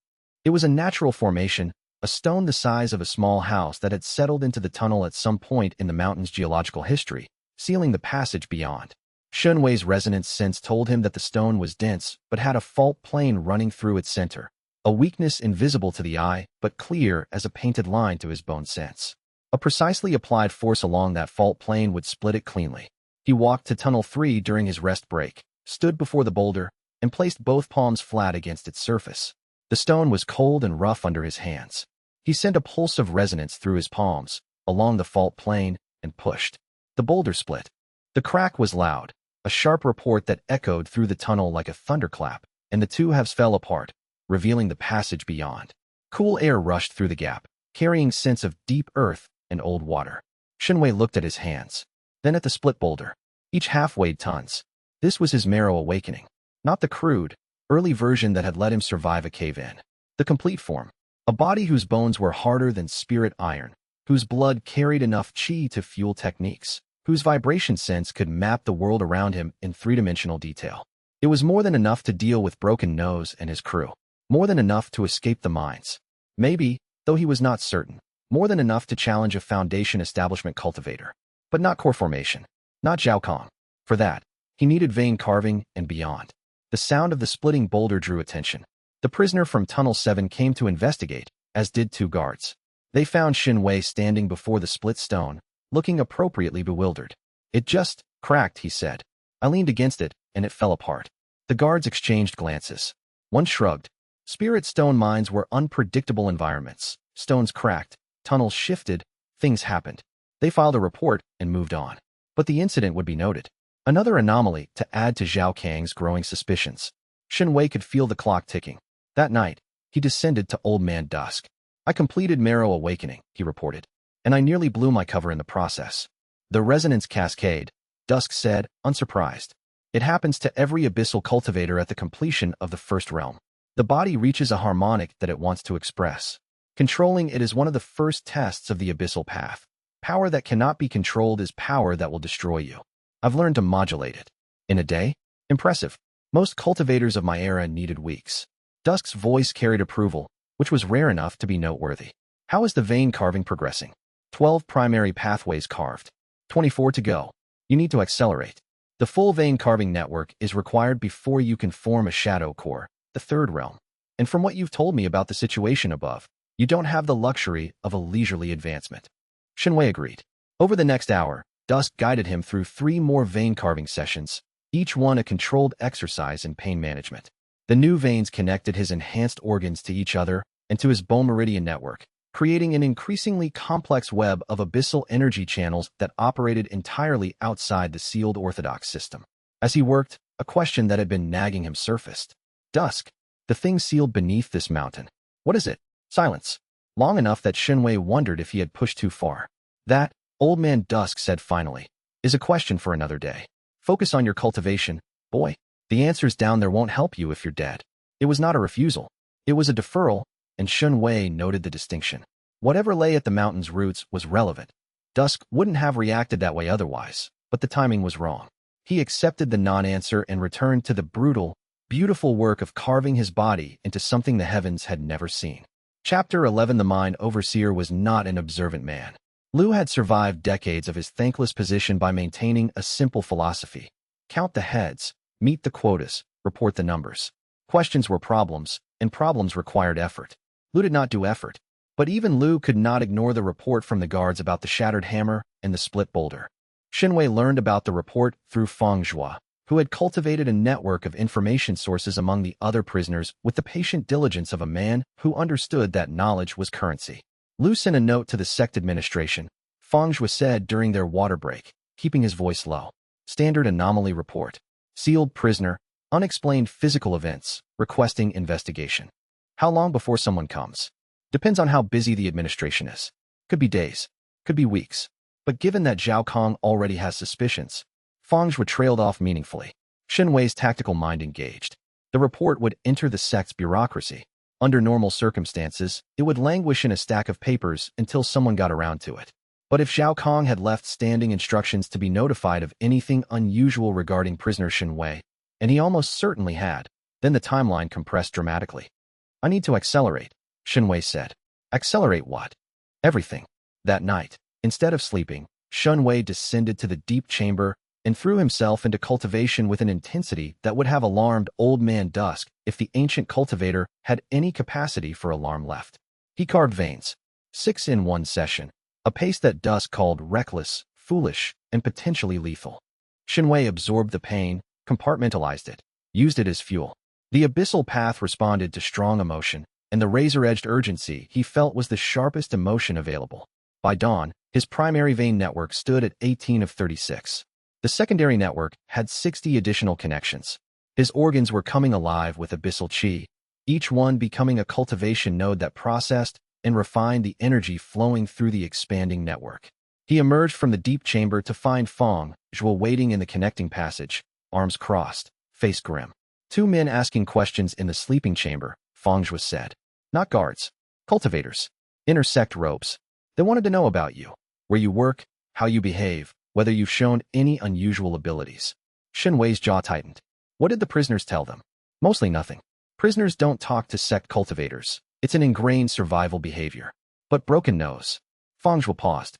It was a natural formation, a stone the size of a small house that had settled into the tunnel at some point in the mountain's geological history, sealing the passage beyond. Shen Wei's resonance sense told him that the stone was dense but had a fault plane running through its center, a weakness invisible to the eye but clear as a painted line to his bone sense. A precisely applied force along that fault plane would split it cleanly. He walked to Tunnel 3 during his rest break, stood before the boulder, and placed both palms flat against its surface. The stone was cold and rough under his hands. He sent a pulse of resonance through his palms, along the fault plane, and pushed. The boulder split. The crack was loud, a sharp report that echoed through the tunnel like a thunderclap, and the two halves fell apart, revealing the passage beyond. Cool air rushed through the gap, carrying scents of deep earth and old water. Shen Wei looked at his hands, then at the split boulder. Each half weighed tons. This was his marrow awakening, not the crude, early version that had let him survive a cave-in. The complete form, a body whose bones were harder than spirit iron, whose blood carried enough chi to fuel techniques, whose vibration sense could map the world around him in three-dimensional detail. It was more than enough to deal with Broken Nose and his crew, more than enough to escape the mines. Maybe, though he was not certain, more than enough to challenge a Foundation establishment cultivator. But not core formation, not Zhao Kang. For that, he needed vein carving and beyond. The sound of the splitting boulder drew attention. The prisoner from Tunnel 7 came to investigate, as did two guards. They found Shen Wei standing before the split stone, looking appropriately bewildered. "It just cracked," he said. "I leaned against it, and it fell apart." The guards exchanged glances. One shrugged. Spirit stone mines were unpredictable environments. Stones cracked, tunnels shifted, things happened. They filed a report and moved on. But the incident would be noted. Another anomaly to add to Zhao Kang's growing suspicions. Shen Wei could feel the clock ticking. That night, he descended to Old Man Dusk. "I completed Marrow Awakening," he reported, "and I nearly blew my cover in the process." "The resonance cascade," Dusk said, unsurprised. "It happens to every abyssal cultivator at the completion of the first realm. The body reaches a harmonic that it wants to express. Controlling it is one of the first tests of the Abyssal Path. Power that cannot be controlled is power that will destroy you. I've learned to modulate it. In a day? Impressive. Most cultivators of my era needed weeks." Dusk's voice carried approval, which was rare enough to be noteworthy. "How is the vein carving progressing?" 12 primary pathways carved. 24 to go. You need to accelerate. The full vein carving network is required before you can form a shadow core, the third realm. And from what you've told me about the situation above, you don't have the luxury of a leisurely advancement. Shen Wei agreed. Over the next hour, Dusk guided him through 3 more vein carving sessions, each one a controlled exercise in pain management. The new veins connected his enhanced organs to each other and to his bone meridian network, creating an increasingly complex web of abyssal energy channels that operated entirely outside the sealed orthodox system. As he worked, a question that had been nagging him surfaced. "Dusk, the thing sealed beneath this mountain. What is it?" Silence. Long enough that Shen Wei wondered if he had pushed too far. "That," Old Man Dusk said finally, "is a question for another day. Focus on your cultivation, boy. The answers down there won't help you if you're dead." It was not a refusal. It was a deferral, and Shen Wei noted the distinction. Whatever lay at the mountain's roots was relevant. Dusk wouldn't have reacted that way otherwise, but the timing was wrong. He accepted the non-answer and returned to the brutal, beautiful work of carving his body into something the heavens had never seen. Chapter 11. The Mine Overseer was not an observant man. Liu had survived decades of his thankless position by maintaining a simple philosophy. Count the heads, meet the quotas, report the numbers. Questions were problems, and problems required effort. Liu did not do effort, but even Liu could not ignore the report from the guards about the shattered hammer and the split boulder. Shen Wei learned about the report through Feng Zhua, who had cultivated a network of information sources among the other prisoners with the patient diligence of a man who understood that knowledge was currency. Liu sent a note to the sect administration, Feng Zhua said during their water break, keeping his voice low. Standard anomaly report. Sealed prisoner, unexplained physical events, requesting investigation. How long before someone comes? Depends on how busy the administration is. Could be days, could be weeks. But given that Zhao Kang already has suspicions, Feng Zhua trailed off meaningfully. Shen Wei's tactical mind engaged. The report would enter the sect's bureaucracy. Under normal circumstances, it would languish in a stack of papers until someone got around to it. But if Zhao Kang had left standing instructions to be notified of anything unusual regarding prisoner Shen Wei, and he almost certainly had, then the timeline compressed dramatically. "I need to accelerate," Shen Wei said. "Accelerate what?" "Everything." That night, instead of sleeping, Shen Wei descended to the deep chamber and threw himself into cultivation with an intensity that would have alarmed old Man Dusk if the ancient cultivator had any capacity for alarm left. He carved veins, 6 in one session, a pace that Dusk called reckless, foolish, and potentially lethal. Shen Wei absorbed the pain, compartmentalized it, used it as fuel. The Abyssal Path responded to strong emotion, and the razor-edged urgency he felt was the sharpest emotion available. By dawn, his primary vein network stood at 18 of 36. The secondary network had 60 additional connections. His organs were coming alive with abyssal qi, each one becoming a cultivation node that processed and refined the energy flowing through the expanding network. He emerged from the deep chamber to find Feng Zhuo waiting in the connecting passage, arms crossed, face grim. 2 men asking questions in the sleeping chamber, Feng Zhuo said. Not guards. Cultivators. Inner sect robes. They wanted to know about you, where you work, how you behave, whether you've shown any unusual abilities. Shen Wei's jaw tightened. What did the prisoners tell them? Mostly nothing. Prisoners don't talk to sect cultivators. It's an ingrained survival behavior. But Broken Nose. Feng Zhuo paused.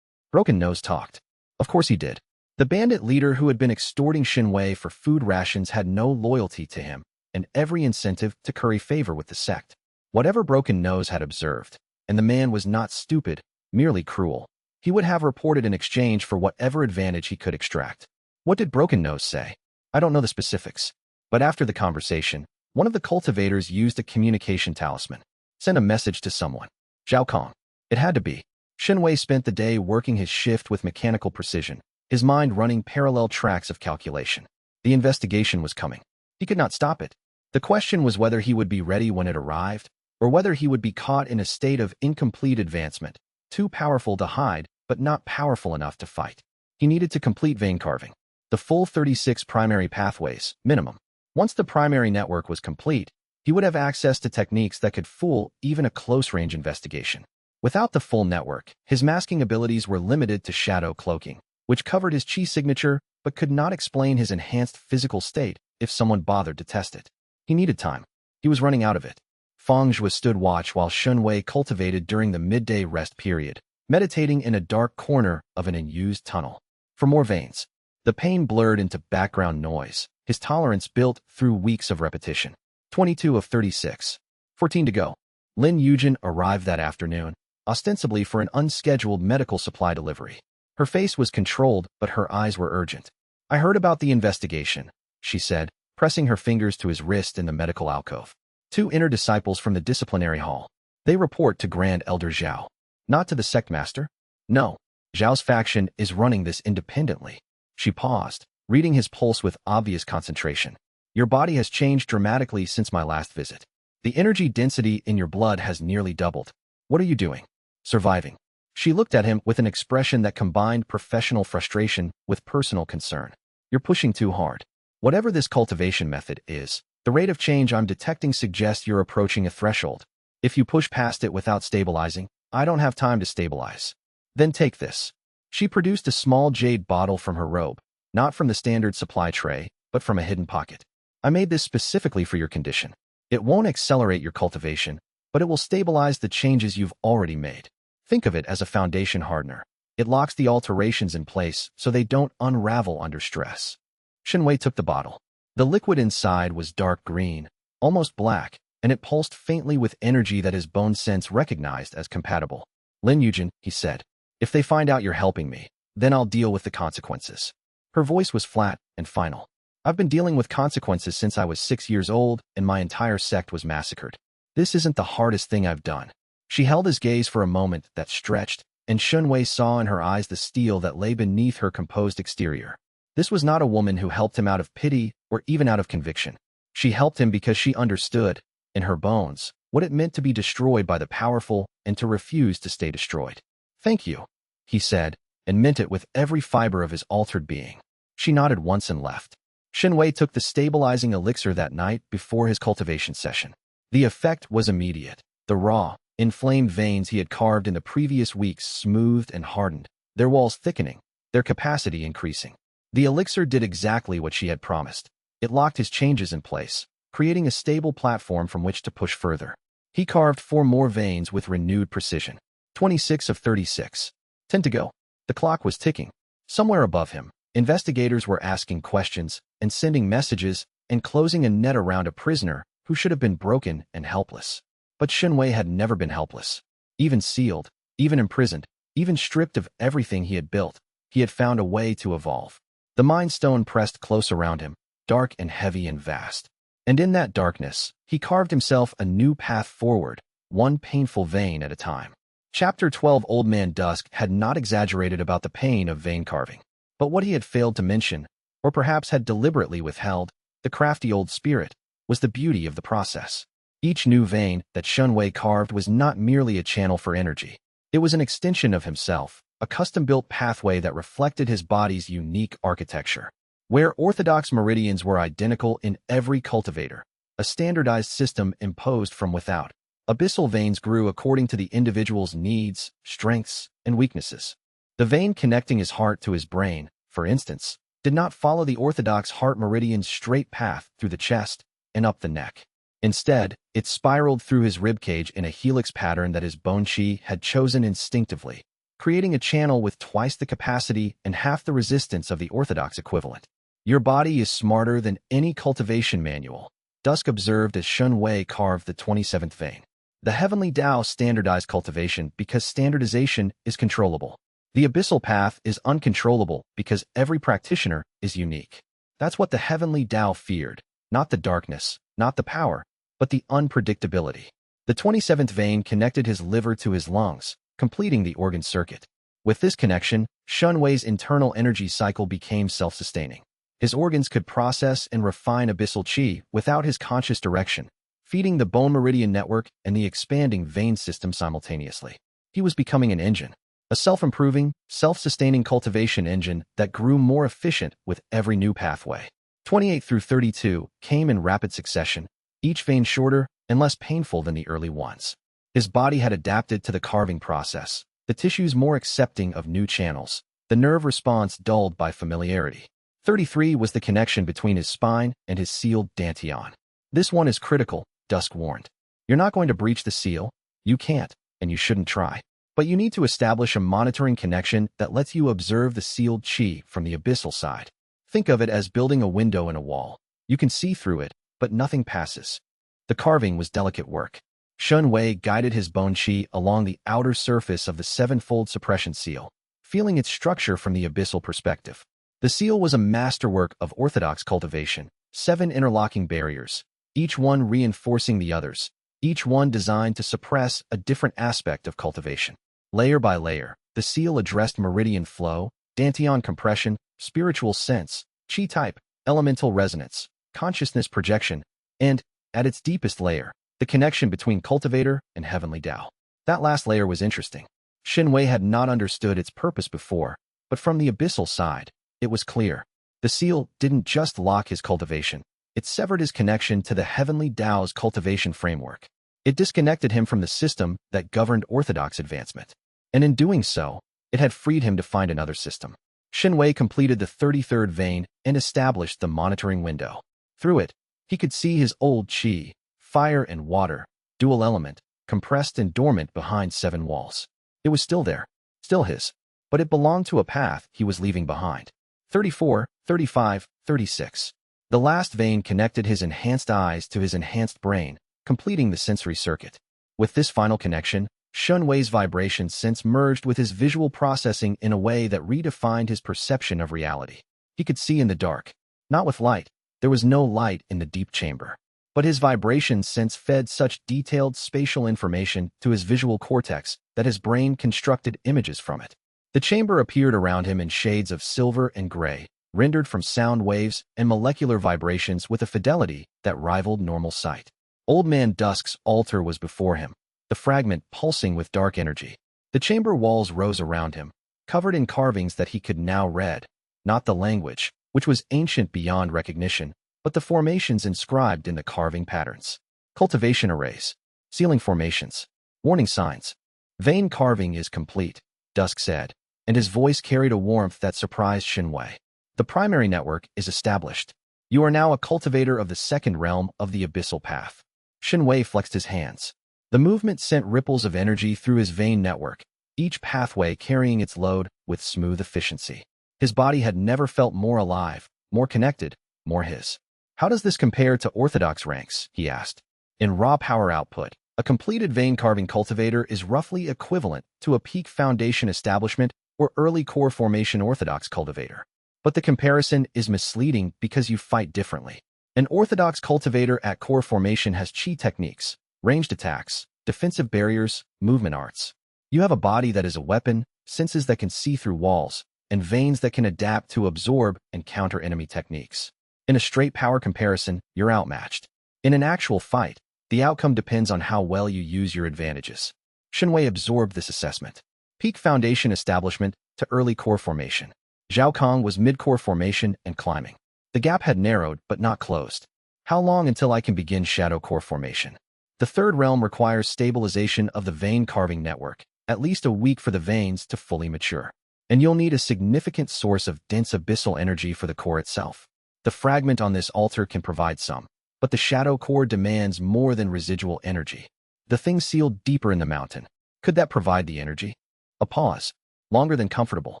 Broken Nose talked. Of course he did. The bandit leader who had been extorting Shen Wei for food rations had no loyalty to him, and every incentive to curry favor with the sect. Whatever Broken Nose had observed, and the man was not stupid, merely cruel, he would have reported in exchange for whatever advantage he could extract. What did Broken Nose say? I don't know the specifics. But after the conversation, one of the cultivators used a communication talisman. Send a message to someone. Zhao Kang. It had to be. Shen Wei spent the day working his shift with mechanical precision, his mind running parallel tracks of calculation. The investigation was coming. He could not stop it. The question was whether he would be ready when it arrived, or whether he would be caught in a state of incomplete advancement, too powerful to hide, but not powerful enough to fight. He needed to complete vein carving. The full 36 primary pathways, minimum. Once the primary network was complete, he would have access to techniques that could fool even a close-range investigation. Without the full network, his masking abilities were limited to shadow cloaking, which covered his chi signature but could not explain his enhanced physical state if someone bothered to test it. He needed time. He was running out of it. Feng Zhuo stood watch while Shen Wei cultivated during the midday rest period, meditating in a dark corner of an unused tunnel. For more veins. The pain blurred into background noise, his tolerance built through weeks of repetition. 22 of 36. 14 to go. Lin Yujin arrived that afternoon, ostensibly for an unscheduled medical supply delivery. Her face was controlled, but her eyes were urgent. I heard about the investigation, she said, pressing her fingers to his wrist in the medical alcove. 2 inner disciples from the disciplinary hall. They report to Grand Elder Zhao. Not to the sect master? No. Zhao's faction is running this independently. She paused, reading his pulse with obvious concentration. Your body has changed dramatically since my last visit. The energy density in your blood has nearly doubled. What are you doing? Surviving. She looked at him with an expression that combined professional frustration with personal concern. You're pushing too hard. Whatever this cultivation method is, the rate of change I'm detecting suggests you're approaching a threshold. If you push past it without stabilizing, I don't have time to stabilize. Then take this. She produced a small jade bottle from her robe, not from the standard supply tray, but from a hidden pocket. I made this specifically for your condition. It won't accelerate your cultivation, but it will stabilize the changes you've already made. Think of it as a foundation hardener. It locks the alterations in place so they don't unravel under stress. Shen Wei took the bottle. The liquid inside was dark green, almost black, and it pulsed faintly with energy that his bone sense recognized as compatible. Lin Yujin, he said, if they find out you're helping me, then I'll deal with the consequences. Her voice was flat and final. I've been dealing with consequences since I was 6 years old and my entire sect was massacred. This isn't the hardest thing I've done. She held his gaze for a moment that stretched, and Shen Wei saw in her eyes the steel that lay beneath her composed exterior. This was not a woman who helped him out of pity or even out of conviction. She helped him because she understood, in her bones, what it meant to be destroyed by the powerful and to refuse to stay destroyed. Thank you, he said, and meant it with every fiber of his altered being. She nodded once and left. Shen Wei took the stabilizing elixir that night before his cultivation session. The effect was immediate. The raw, inflamed veins he had carved in the previous weeks smoothed and hardened, their walls thickening, their capacity increasing. The elixir did exactly what she had promised. It locked his changes in place, creating a stable platform from which to push further. He carved 4 more veins with renewed precision. 26 of 36. 10 to go. The clock was ticking. Somewhere above him, Investigators were asking questions and sending messages and closing a net around a prisoner who should have been broken and helpless. But Shen Wei had never been helpless. Even sealed, even imprisoned, even stripped of everything he had built, he had found a way to evolve. The Mind Stone pressed close around him, dark and heavy and vast. And in that darkness, he carved himself a new path forward, one painful vein at a time. Chapter 12. Old Man Dusk had not exaggerated about the pain of vein carving. But what he had failed to mention, or perhaps had deliberately withheld, the crafty old spirit, was the beauty of the process. Each new vein that Shen Wei carved was not merely a channel for energy. It was an extension of himself, a custom-built pathway that reflected his body's unique architecture. Where orthodox meridians were identical in every cultivator, a standardized system imposed from without, abyssal veins grew according to the individual's needs, strengths, and weaknesses. The vein connecting his heart to his brain, for instance, did not follow the orthodox heart meridian's straight path through the chest and up the neck. Instead, it spiraled through his ribcage in a helix pattern that his bone chi had chosen instinctively, creating a channel with twice the capacity and half the resistance of the orthodox equivalent. Your body is smarter than any cultivation manual, Dusk observed as Shen Wei carved the 27th vein. The Heavenly Dao standardized cultivation because standardization is controllable. The Abyssal Path is uncontrollable because every practitioner is unique. That's what the Heavenly Dao feared, not the darkness, not the power, but the unpredictability. The 27th vein connected his liver to his lungs, completing the organ circuit. With this connection, Shen Wei's internal energy cycle became self-sustaining. His organs could process and refine abyssal qi without his conscious direction, feeding the bone meridian network and the expanding vein system simultaneously. He was becoming an engine, a self-improving, self-sustaining cultivation engine that grew more efficient with every new pathway. 28 through 32 came in rapid succession, each vein shorter and less painful than the early ones. His body had adapted to the carving process, the tissues more accepting of new channels, the nerve response dulled by familiarity. 33 was the connection between his spine and his sealed dantian. This one is critical, Dusk warned. You're not going to breach the seal. You can't, and you shouldn't try. But you need to establish a monitoring connection that lets you observe the sealed qi from the abyssal side. Think of it as building a window in a wall. You can see through it, but nothing passes. The carving was delicate work. Shen Wei guided his bone qi along the outer surface of the sevenfold suppression seal, feeling its structure from the abyssal perspective. The seal was a masterwork of orthodox cultivation, 7 interlocking barriers, each one reinforcing the others, each one designed to suppress a different aspect of cultivation. Layer by layer, the seal addressed meridian flow, dantian compression, spiritual sense, qi type, elemental resonance, consciousness projection, and, at its deepest layer, the connection between cultivator and Heavenly Dao. That last layer was interesting. Shen Wei had not understood its purpose before, but from the abyssal side, it was clear. The seal didn't just lock his cultivation, it severed his connection to the Heavenly Dao's cultivation framework. It disconnected him from the system that governed orthodox advancement. And in doing so, it had freed him to find another system. Shen Wei completed the 33rd vein and established the monitoring window. Through it, he could see his old qi, fire and water, dual element, compressed and dormant behind 7 walls. It was still there, still his, but it belonged to a path he was leaving behind. 34, 35, 36. The last vein connected his enhanced eyes to his enhanced brain, completing the sensory circuit. With this final connection, Shen Wei's vibration sense merged with his visual processing in a way that redefined his perception of reality. He could see in the dark, not with light. There was no light in the deep chamber. But his vibration sense fed such detailed spatial information to his visual cortex that his brain constructed images from it. The chamber appeared around him in shades of silver and gray, rendered from sound waves and molecular vibrations with a fidelity that rivaled normal sight. Old Man Dusk's altar was before him, the fragment pulsing with dark energy. The chamber walls rose around him, covered in carvings that he could now read, not the language, which was ancient beyond recognition, but the formations inscribed in the carving patterns. Cultivation arrays, ceiling formations, warning signs. Vein carving is complete, Dusk said, and his voice carried a warmth that surprised Shen Wei. The primary network is established. You are now a cultivator of the second realm of the Abyssal Path. Shen Wei flexed his hands. The movement sent ripples of energy through his vein network, each pathway carrying its load with smooth efficiency. His body had never felt more alive, more connected, more his. How does this compare to orthodox ranks? He asked. In raw power output, a completed vein carving cultivator is roughly equivalent to a peak foundation establishment or early core formation orthodox cultivator. But the comparison is misleading because you fight differently. An orthodox cultivator at core formation has chi techniques, ranged attacks, defensive barriers, movement arts. You have a body that is a weapon, senses that can see through walls, and veins that can adapt to absorb and counter enemy techniques. In a straight power comparison, you're outmatched. In an actual fight, the outcome depends on how well you use your advantages. Shen Wei absorbed this assessment. Peak foundation establishment to early core formation. Zhao Kang was mid-core formation and climbing. The gap had narrowed but not closed. How long until I can begin shadow core formation? The third realm requires stabilization of the vein carving network, at least a week for the veins to fully mature. And you'll need a significant source of dense abyssal energy for the core itself. The fragment on this altar can provide some, but the shadow core demands more than residual energy. The thing sealed deeper in the mountain. Could that provide the energy? A pause, longer than comfortable.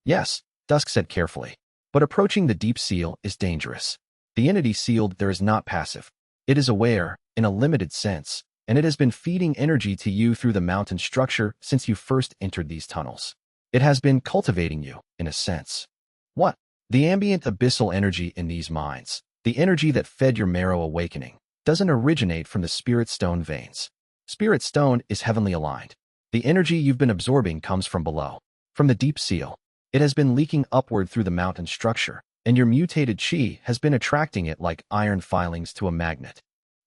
Yes, Dusk said carefully. But approaching the deep seal is dangerous. The entity sealed there is not passive. It is aware, in a limited sense, and it has been feeding energy to you through the mountain structure since you first entered these tunnels. It has been cultivating you, in a sense. What? The ambient abyssal energy in these mines, the energy that fed your marrow awakening, doesn't originate from the spirit stone veins. Spirit stone is heavenly aligned. The energy you've been absorbing comes from below, from the deep seal. It has been leaking upward through the mountain structure, and your mutated chi has been attracting it like iron filings to a magnet.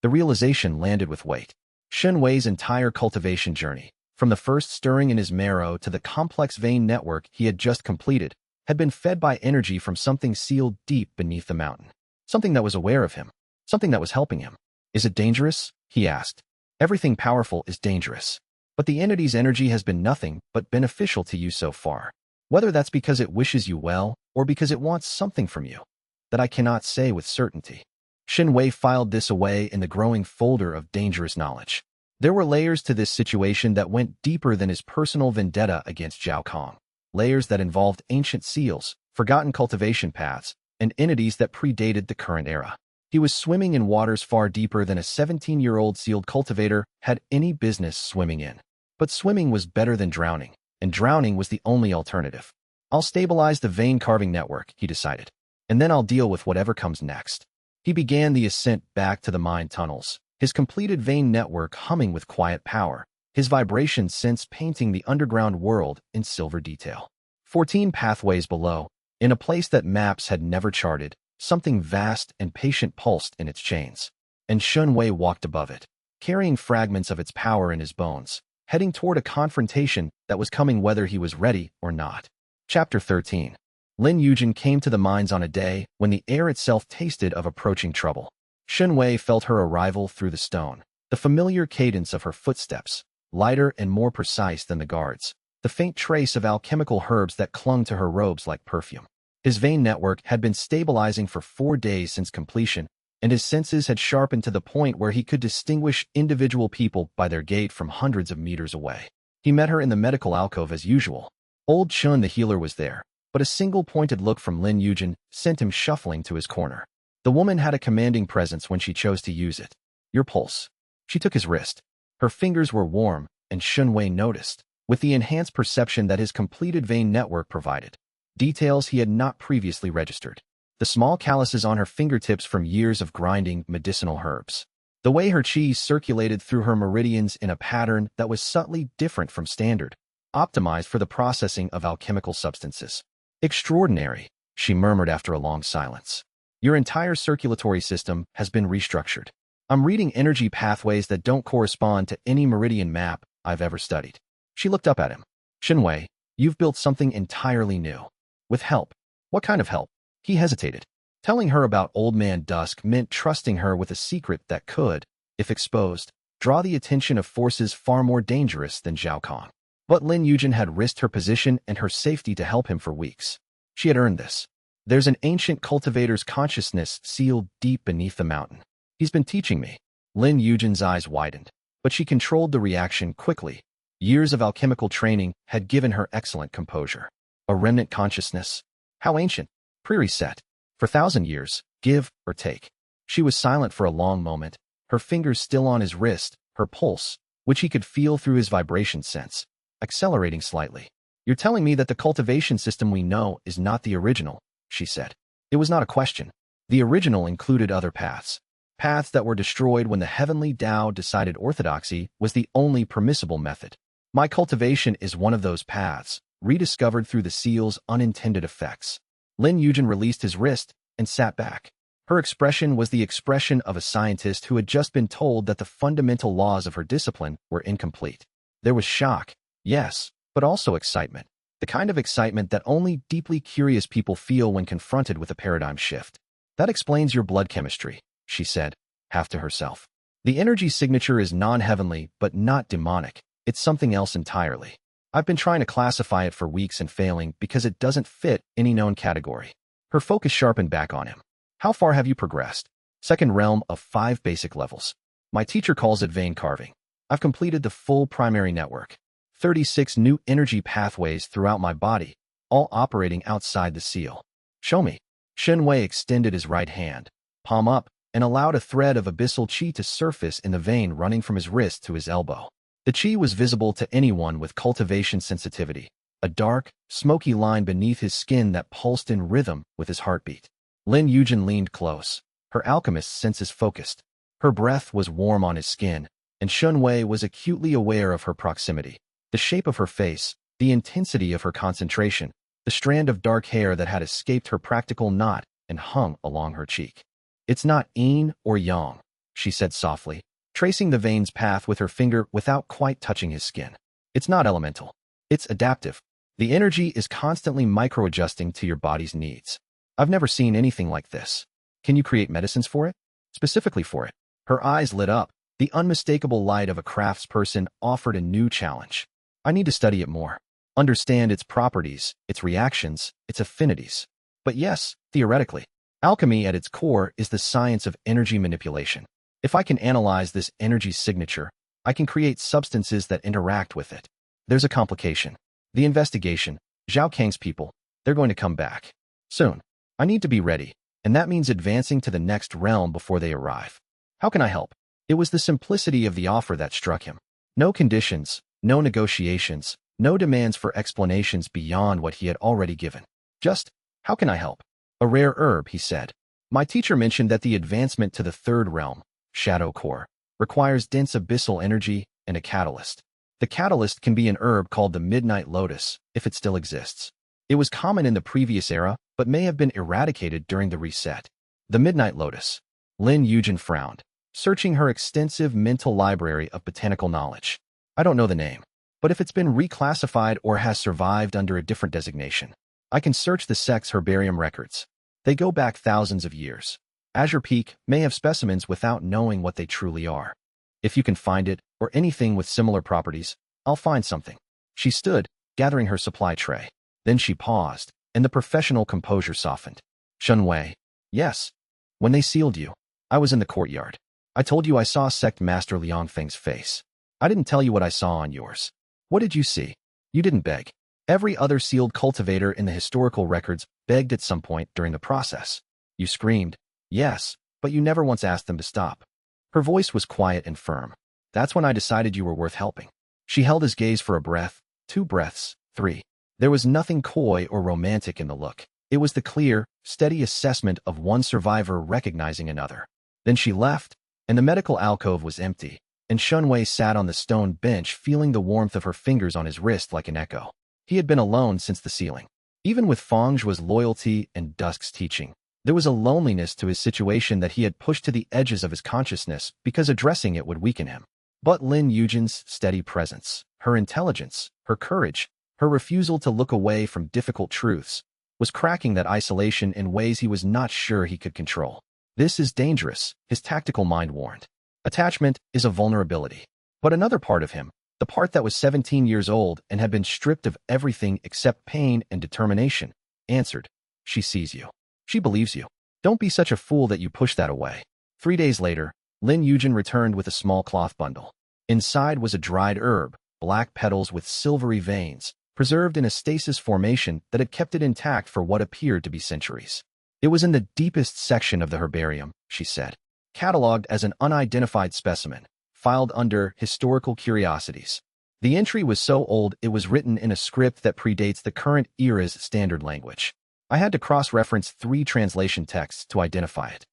The realization landed with weight. Shen Wei's entire cultivation journey, from the first stirring in his marrow to the complex vein network he had just completed, had been fed by energy from something sealed deep beneath the mountain. Something that was aware of him. Something that was helping him. Is it dangerous? He asked. Everything powerful is dangerous. But the entity's energy has been nothing but beneficial to you so far. Whether that's because it wishes you well, or because it wants something from you, that I cannot say with certainty. Shen Wei filed this away in the growing folder of dangerous knowledge. There were layers to this situation that went deeper than his personal vendetta against Zhao Kang. Layers that involved ancient seals, forgotten cultivation paths, and entities that predated the current era. He was swimming in waters far deeper than a 17-year-old sealed cultivator had any business swimming in. But swimming was better than drowning, and drowning was the only alternative. I'll stabilize the vein carving network, he decided, and then I'll deal with whatever comes next. He began the ascent back to the mine tunnels, his completed vein network humming with quiet power, his vibration sense painting the underground world in silver detail. 14 pathways below, in a place that maps had never charted, something vast and patient pulsed in its chains. And Shen Wei walked above it, carrying fragments of its power in his bones, heading toward a confrontation that was coming whether he was ready or not. Chapter 13. Lin Yujin came to the mines on a day when the air itself tasted of approaching trouble. Shen Wei felt her arrival through the stone, the familiar cadence of her footsteps, lighter and more precise than the guards, the faint trace of alchemical herbs that clung to her robes like perfume. His vein network had been stabilizing for 4 days since completion, and his senses had sharpened to the point where he could distinguish individual people by their gait from hundreds of meters away. He met her in the medical alcove as usual. Old Chun the healer was there, but a single pointed look from Lin Yujin sent him shuffling to his corner. The woman had a commanding presence when she chose to use it. Your pulse. She took his wrist. Her fingers were warm, and Shen Wei noticed, with the enhanced perception that his completed vein network provided, details he had not previously registered. The small calluses on her fingertips from years of grinding medicinal herbs. The way her chi circulated through her meridians in a pattern that was subtly different from standard, optimized for the processing of alchemical substances. Extraordinary, she murmured after a long silence. Your entire circulatory system has been restructured. I'm reading energy pathways that don't correspond to any meridian map I've ever studied. She looked up at him. Shen Wei, you've built something entirely new. With help. What kind of help? He hesitated. Telling her about Old Man Dusk meant trusting her with a secret that could, if exposed, draw the attention of forces far more dangerous than Zhao Kang. But Lin Yujin had risked her position and her safety to help him for weeks. She had earned this. There's an ancient cultivator's consciousness sealed deep beneath the mountain. He's been teaching me. Lin Yujin's eyes widened, but she controlled the reaction quickly. Years of alchemical training had given her excellent composure. A remnant consciousness? How ancient? Pre-reset. For 1,000 years, give or take. She was silent for a long moment, her fingers still on his wrist, her pulse, which he could feel through his vibration sense, accelerating slightly. You're telling me that the cultivation system we know is not the original, she said. It was not a question. The original included other paths. Paths that were destroyed when the heavenly Tao decided orthodoxy was the only permissible method. My cultivation is one of those paths, rediscovered through the seal's unintended effects. Lin Yujin released his wrist and sat back. Her expression was the expression of a scientist who had just been told that the fundamental laws of her discipline were incomplete. There was shock, yes, but also excitement. The kind of excitement that only deeply curious people feel when confronted with a paradigm shift. That explains your blood chemistry, she said, half to herself. The energy signature is non-heavenly, but not demonic. It's something else entirely. I've been trying to classify it for weeks and failing because it doesn't fit any known category. Her focus sharpened back on him. How far have you progressed? Second realm of 5 basic levels. My teacher calls it vein carving. I've completed the full primary network. 36 new energy pathways throughout my body, all operating outside the seal. Show me. Shen Wei extended his right hand, palm up, and allowed a thread of abyssal qi to surface in the vein running from his wrist to his elbow. The qi was visible to anyone with cultivation sensitivity, a dark, smoky line beneath his skin that pulsed in rhythm with his heartbeat. Lin Yujin leaned close, her alchemist's senses focused. Her breath was warm on his skin, and Shen Wei was acutely aware of her proximity. The shape of her face, the intensity of her concentration, the strand of dark hair that had escaped her practical knot and hung along her cheek. It's not yin or yang, she said softly, tracing the vein's path with her finger without quite touching his skin. It's not elemental. It's adaptive. The energy is constantly micro-adjusting to your body's needs. I've never seen anything like this. Can you create medicines for it? Specifically for it. Her eyes lit up. The unmistakable light of a craftsperson offered a new challenge. I need to study it more. Understand its properties, its reactions, its affinities. But yes, theoretically, alchemy at its core is the science of energy manipulation. If I can analyze this energy signature, I can create substances that interact with it. There's a complication. The investigation, Zhao Kang's people, they're going to come back. Soon. I need to be ready, and that means advancing to the next realm before they arrive. How can I help? It was the simplicity of the offer that struck him. No conditions, no negotiations, no demands for explanations beyond what he had already given. Just, how can I help? A rare herb, he said. My teacher mentioned that the advancement to the third realm, Shadow Core, requires dense abyssal energy and a catalyst. The catalyst can be an herb called the Midnight Lotus, if it still exists. It was common in the previous era, but may have been eradicated during the reset. The Midnight Lotus. Lin Yujin frowned, searching her extensive mental library of botanical knowledge. I don't know the name, but if it's been reclassified or has survived under a different designation, I can search the sect's herbarium records. They go back thousands of years. Azure Peak may have specimens without knowing what they truly are. If you can find it, or anything with similar properties, I'll find something. She stood, gathering her supply tray. Then she paused, and the professional composure softened. Shen Wei. Yes. When they sealed you, I was in the courtyard. I told you I saw Sect Master Liang Feng's face. I didn't tell you what I saw on yours. What did you see? You didn't beg. Every other sealed cultivator in the historical records begged at some point during the process. You screamed, yes, but you never once asked them to stop. Her voice was quiet and firm. That's when I decided you were worth helping. She held his gaze for a breath, 2 breaths, 3. There was nothing coy or romantic in the look. It was the clear, steady assessment of one survivor recognizing another. Then she left, and the medical alcove was empty, and Shen Wei sat on the stone bench feeling the warmth of her fingers on his wrist like an echo. He had been alone since the sealing. Even with Fangzhu's loyalty and Dusk's teaching, there was a loneliness to his situation that he had pushed to the edges of his consciousness because addressing it would weaken him. But Lin Yujin's steady presence, her intelligence, her courage, her refusal to look away from difficult truths, was cracking that isolation in ways he was not sure he could control. This is dangerous, his tactical mind warned. Attachment is a vulnerability. But another part of him, the part that was 17 years old and had been stripped of everything except pain and determination, answered, she sees you. She believes you. Don't be such a fool that you push that away. 3 days later, Lin Yujin returned with a small cloth bundle. Inside was a dried herb, black petals with silvery veins, preserved in a stasis formation that had kept it intact for what appeared to be centuries. It was in the deepest section of the herbarium, she said, catalogued as an unidentified specimen, filed under historical curiosities. The entry was so old it was written in a script that predates the current era's standard language. I had to cross-reference 3 translation texts to identify it.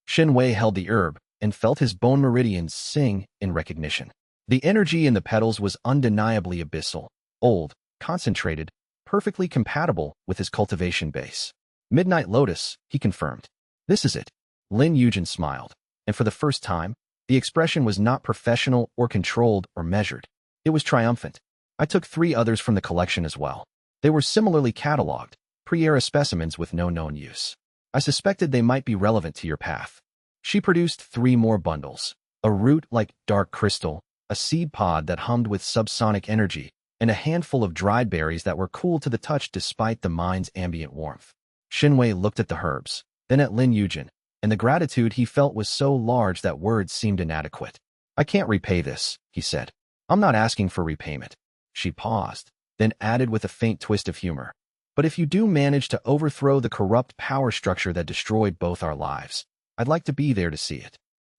Shen Wei held the herb and felt his bone meridians sing in recognition. The energy in the petals was undeniably abyssal, old, concentrated, perfectly compatible with his cultivation base. Midnight Lotus, he confirmed. This is it. Lin Yujin smiled, and for the first time, the expression was not professional or controlled or measured. It was triumphant. I took 3 others from the collection as well. They were similarly catalogued, pre-era specimens with no known use. I suspected they might be relevant to your path. She produced 3 more bundles, a root like dark crystal, a seed pod that hummed with subsonic energy, and a handful of dried berries that were cool to the touch despite the mind's ambient warmth. Shen Wei looked at the herbs, then at Lin Yujin, and the gratitude he felt was so large that words seemed inadequate. I can't repay this, he said. I'm not asking for repayment. She paused, then added with a faint twist of humor. But if you do manage to overthrow the corrupt power structure that destroyed both our lives, I'd like to be there to see it.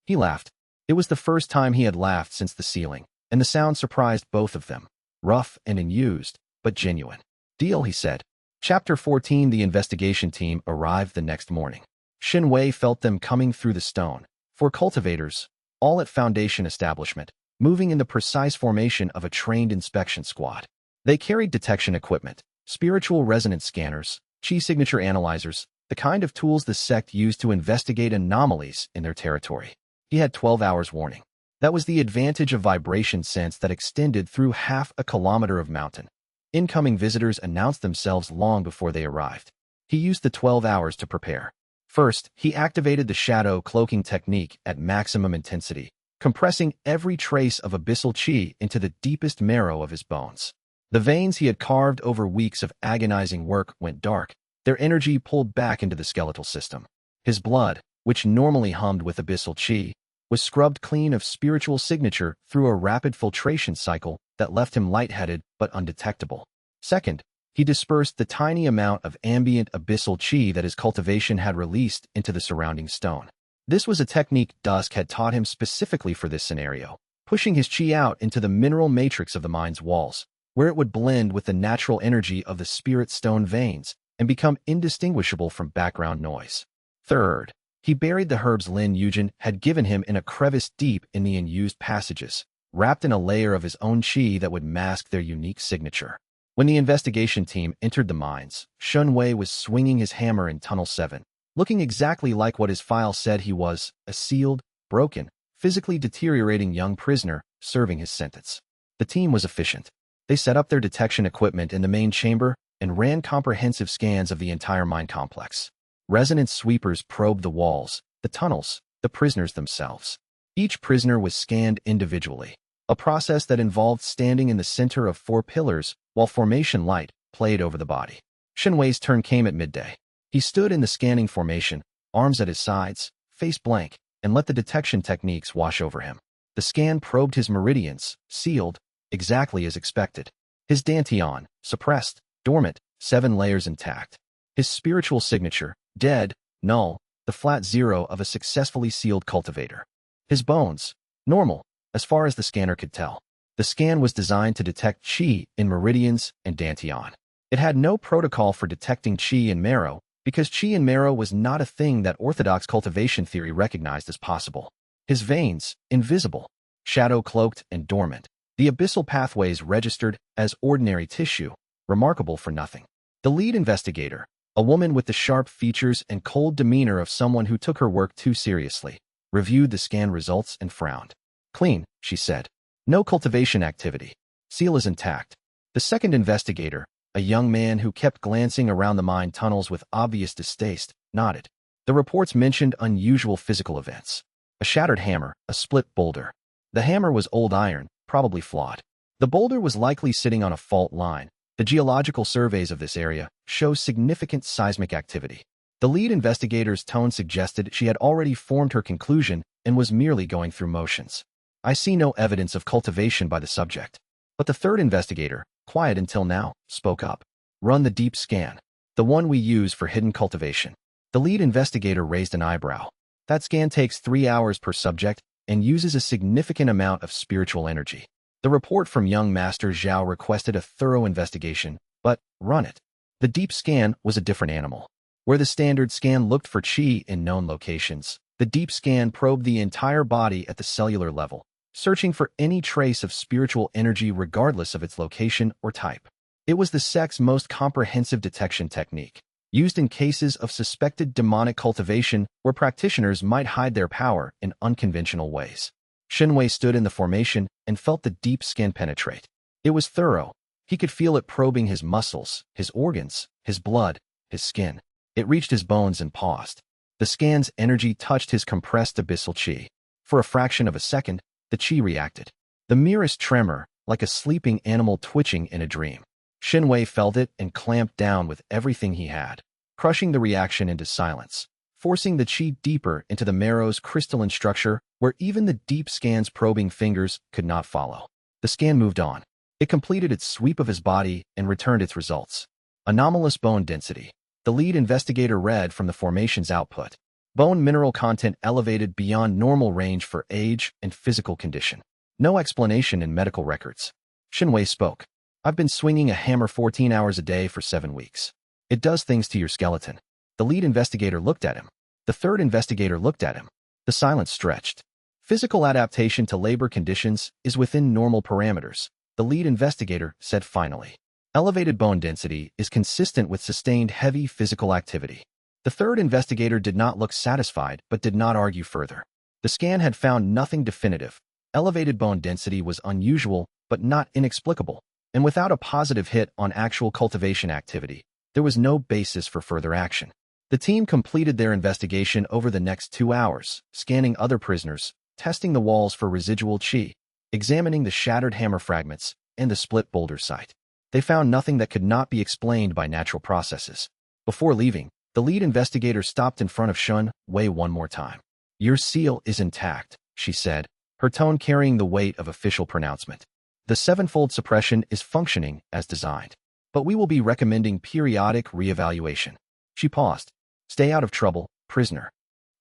He laughed. It was the first time he had laughed since the sealing, and the sound surprised both of them. Rough and unused, but genuine. Deal, he said. Chapter 14. The investigation team arrived the next morning. Shen Wei felt them coming through the stone. 4 cultivators, all at Foundation establishment, moving in the precise formation of a trained inspection squad. They carried detection equipment, spiritual resonance scanners, chi signature analyzers, the kind of tools the sect used to investigate anomalies in their territory. He had 12 hours warning. That was the advantage of vibration sense that extended through half a kilometer of mountain. Incoming visitors announced themselves long before they arrived. He used the 12 hours to prepare. First, he activated the shadow cloaking technique at maximum intensity, compressing every trace of abyssal chi into the deepest marrow of his bones. The veins he had carved over weeks of agonizing work went dark, their energy pulled back into the skeletal system. His blood, which normally hummed with abyssal chi, was scrubbed clean of spiritual signature through a rapid filtration cycle that left him lightheaded but undetectable. Second, he dispersed the tiny amount of ambient abyssal chi that his cultivation had released into the surrounding stone. This was a technique Dusk had taught him specifically for this scenario, pushing his chi out into the mineral matrix of the mine's walls, where it would blend with the natural energy of the spirit stone veins and become indistinguishable from background noise. Third, he buried the herbs Lin Yujin had given him in a crevice deep in the unused passages, wrapped in a layer of his own chi that would mask their unique signature. When the investigation team entered the mines, Shen Wei was swinging his hammer in Tunnel 7, looking exactly like what his file said he was, a sealed, broken, physically deteriorating young prisoner serving his sentence. The team was efficient. They set up their detection equipment in the main chamber and ran comprehensive scans of the entire mine complex. Resonance sweepers probed the walls, the tunnels, the prisoners themselves. Each prisoner was scanned individually, a process that involved standing in the center of 4 pillars while formation light played over the body. Shen Wei's turn came at midday. He stood in the scanning formation, arms at his sides, face blank, and let the detection techniques wash over him. The scan probed his meridians, sealed, exactly as expected. His dantian, suppressed, dormant, 7 layers intact. His spiritual signature, dead, null, the flat 0 of a successfully sealed cultivator. His bones, normal, as far as the scanner could tell. The scan was designed to detect chi in meridians and dantian. It had no protocol for detecting chi in marrow, because chi in marrow was not a thing that orthodox cultivation theory recognized as possible. His veins, invisible, shadow-cloaked and dormant. The abyssal pathways registered as ordinary tissue, remarkable for nothing. The lead investigator, a woman with the sharp features and cold demeanor of someone who took her work too seriously, reviewed the scan results and frowned. Clean, she said. No cultivation activity. Seal is intact. The second investigator, a young man who kept glancing around the mine tunnels with obvious distaste, nodded. The reports mentioned unusual physical events. A shattered hammer, a split boulder. The hammer was old iron, probably flawed. The boulder was likely sitting on a fault line. The geological surveys of this area show significant seismic activity. The lead investigator's tone suggested she had already formed her conclusion and was merely going through motions. I see no evidence of cultivation by the subject. But the third investigator, Quiet until now, spoke up. Run the deep scan. The one we use for hidden cultivation. The lead investigator raised an eyebrow. That scan takes 3 hours per subject and uses a significant amount of spiritual energy. The report from young Master Zhao requested a thorough investigation, but run it. The deep scan was a different animal. Where the standard scan looked for qi in known locations, the deep scan probed the entire body at the cellular level, searching for any trace of spiritual energy regardless of its location or type. It was the sect's most comprehensive detection technique, used in cases of suspected demonic cultivation where practitioners might hide their power in unconventional ways. Shen Wei stood in the formation and felt the deep scan penetrate. It was thorough. He could feel it probing his muscles, his organs, his blood, his skin. It reached his bones and paused. The scan's energy touched his compressed abyssal qi. For a fraction of a second, the qi reacted. The merest tremor, like a sleeping animal twitching in a dream. Shen Wei felt it and clamped down with everything he had, crushing the reaction into silence, forcing the qi deeper into the marrow's crystalline structure where even the deep scan's probing fingers could not follow. The scan moved on. It completed its sweep of his body and returned its results. Anomalous bone density. The lead investigator read from the formation's output. Bone mineral content elevated beyond normal range for age and physical condition. No explanation in medical records. Shen Wei spoke. I've been swinging a hammer 14 hours a day for 7 weeks. It does things to your skeleton. The lead investigator looked at him. The third investigator looked at him. The silence stretched. Physical adaptation to labor conditions is within normal parameters, the lead investigator said finally. Elevated bone density is consistent with sustained heavy physical activity. The third investigator did not look satisfied but did not argue further. The scan had found nothing definitive. Elevated bone density was unusual but not inexplicable, and without a positive hit on actual cultivation activity, there was no basis for further action. The team completed their investigation over the next 2 hours, scanning other prisoners, testing the walls for residual qi, examining the shattered hammer fragments, and the split boulder site. They found nothing that could not be explained by natural processes. Before leaving, the lead investigator stopped in front of Shen Wei one more time. Your seal is intact, she said, her tone carrying the weight of official pronouncement. The sevenfold suppression is functioning as designed, but we will be recommending periodic reevaluation. She paused. Stay out of trouble, prisoner.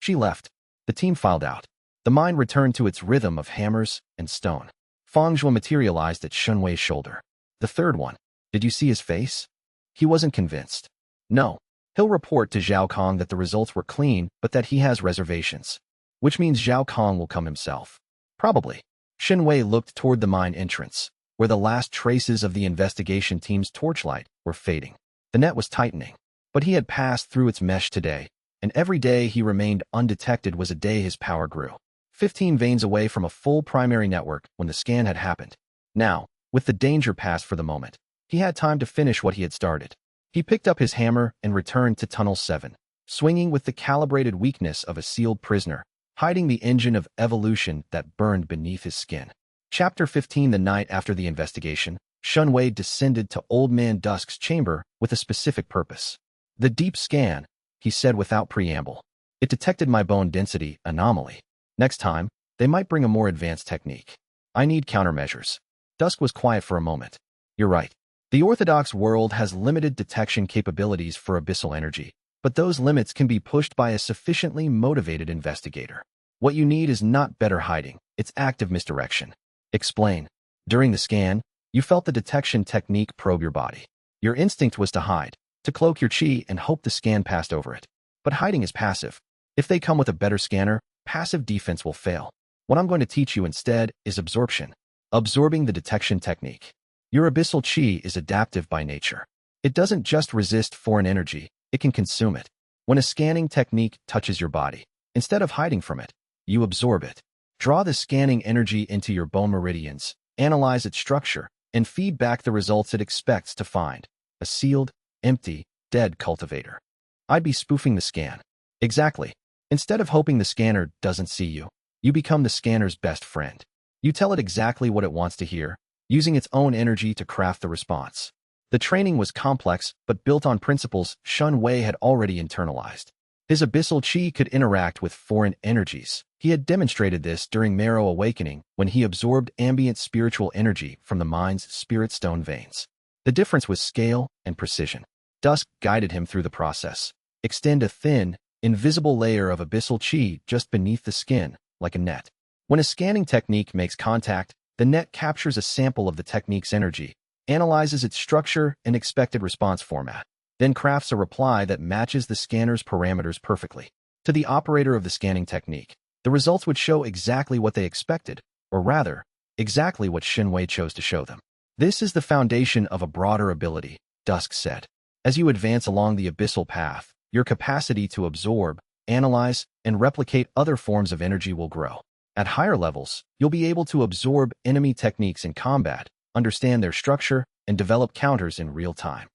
She left. The team filed out. The mind returned to its rhythm of hammers and stone. Feng Zhuo materialized at Shen Wei's shoulder. The third one. Did you see his face? He wasn't convinced. No. He'll report to Zhao Kang that the results were clean, but that he has reservations. Which means Zhao Kang will come himself. Probably. Shen Wei looked toward the mine entrance, where the last traces of the investigation team's torchlight were fading. The net was tightening, but he had passed through its mesh today, and every day he remained undetected was a day his power grew. 15 veins away from a full primary network when the scan had happened. Now, with the danger past for the moment, he had time to finish what he had started. He picked up his hammer and returned to Tunnel 7, swinging with the calibrated weakness of a sealed prisoner, hiding the engine of evolution that burned beneath his skin. Chapter 15. The night after the investigation, Shen Wei descended to Old Man Dusk's chamber with a specific purpose. The deep scan, he said without preamble. It detected my bone density anomaly. Next time, they might bring a more advanced technique. I need countermeasures. Dusk was quiet for a moment. You're right. The orthodox world has limited detection capabilities for abyssal energy, but those limits can be pushed by a sufficiently motivated investigator. What you need is not better hiding, it's active misdirection. Explain. During the scan, you felt the detection technique probe your body. Your instinct was to hide, to cloak your qi and hope the scan passed over it. But hiding is passive. If they come with a better scanner, passive defense will fail. What I'm going to teach you instead is absorption. Absorbing the detection technique. Your abyssal qi is adaptive by nature. It doesn't just resist foreign energy, it can consume it. When a scanning technique touches your body, instead of hiding from it, you absorb it. Draw the scanning energy into your bone meridians, analyze its structure, and feed back the results it expects to find. A sealed, empty, dead cultivator. I'd be spoofing the scan. Exactly. Instead of hoping the scanner doesn't see you, you become the scanner's best friend. You tell it exactly what it wants to hear, using its own energy to craft the response. The training was complex, but built on principles Shen Wei had already internalized. His abyssal qi could interact with foreign energies. He had demonstrated this during Marrow Awakening when he absorbed ambient spiritual energy from the mind's spirit stone veins. The difference was scale and precision. Dusk guided him through the process. Extend a thin, invisible layer of abyssal chi just beneath the skin, like a net. When a scanning technique makes contact, the net captures a sample of the technique's energy, analyzes its structure and expected response format, then crafts a reply that matches the scanner's parameters perfectly. To the operator of the scanning technique, the results would show exactly what they expected, or rather, exactly what Shen Wei chose to show them. This is the foundation of a broader ability, Dusk said. As you advance along the Abyssal Path, your capacity to absorb, analyze, and replicate other forms of energy will grow. At higher levels, you'll be able to absorb enemy techniques in combat, understand their structure, and develop counters in real time.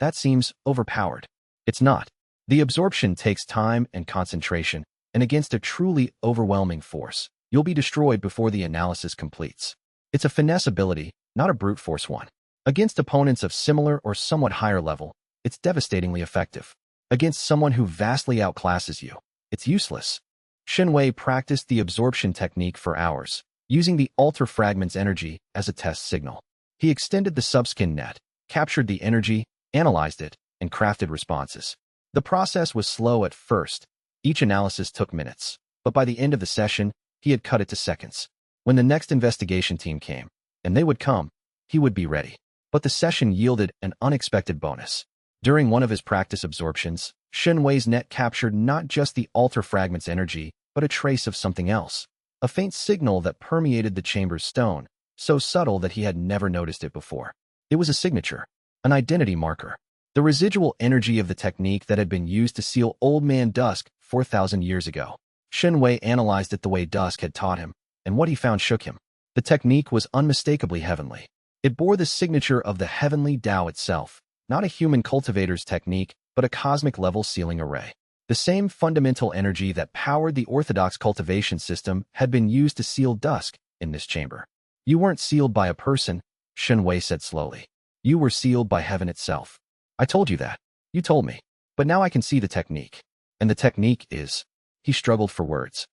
That seems overpowered. It's not. The absorption takes time and concentration, and against a truly overwhelming force, you'll be destroyed before the analysis completes. It's a finesse ability, not a brute force one. Against opponents of similar or somewhat higher level, it's devastatingly effective. Against someone who vastly outclasses you, it's useless. Shen Wei practiced the absorption technique for hours, using the altar fragment's energy as a test signal. He extended the subskin net, captured the energy, analyzed it, and crafted responses. The process was slow at first. Each analysis took minutes, but by the end of the session, he had cut it to seconds. When the next investigation team came, and they would come, he would be ready. But the session yielded an unexpected bonus. During one of his practice absorptions, Shen Wei's net captured not just the altar fragment's energy, but a trace of something else. A faint signal that permeated the chamber's stone, so subtle that he had never noticed it before. It was a signature, an identity marker. The residual energy of the technique that had been used to seal Old Man Dusk 4,000 years ago. Shen Wei analyzed it the way Dusk had taught him, and what he found shook him. The technique was unmistakably heavenly. It bore the signature of the heavenly Tao itself, not a human cultivator's technique, but a cosmic-level sealing array. The same fundamental energy that powered the orthodox cultivation system had been used to seal Dusk in this chamber. You weren't sealed by a person, Shen Wei said slowly. You were sealed by heaven itself. I told you that. You told me. But now I can see the technique. And the technique is... He struggled for words.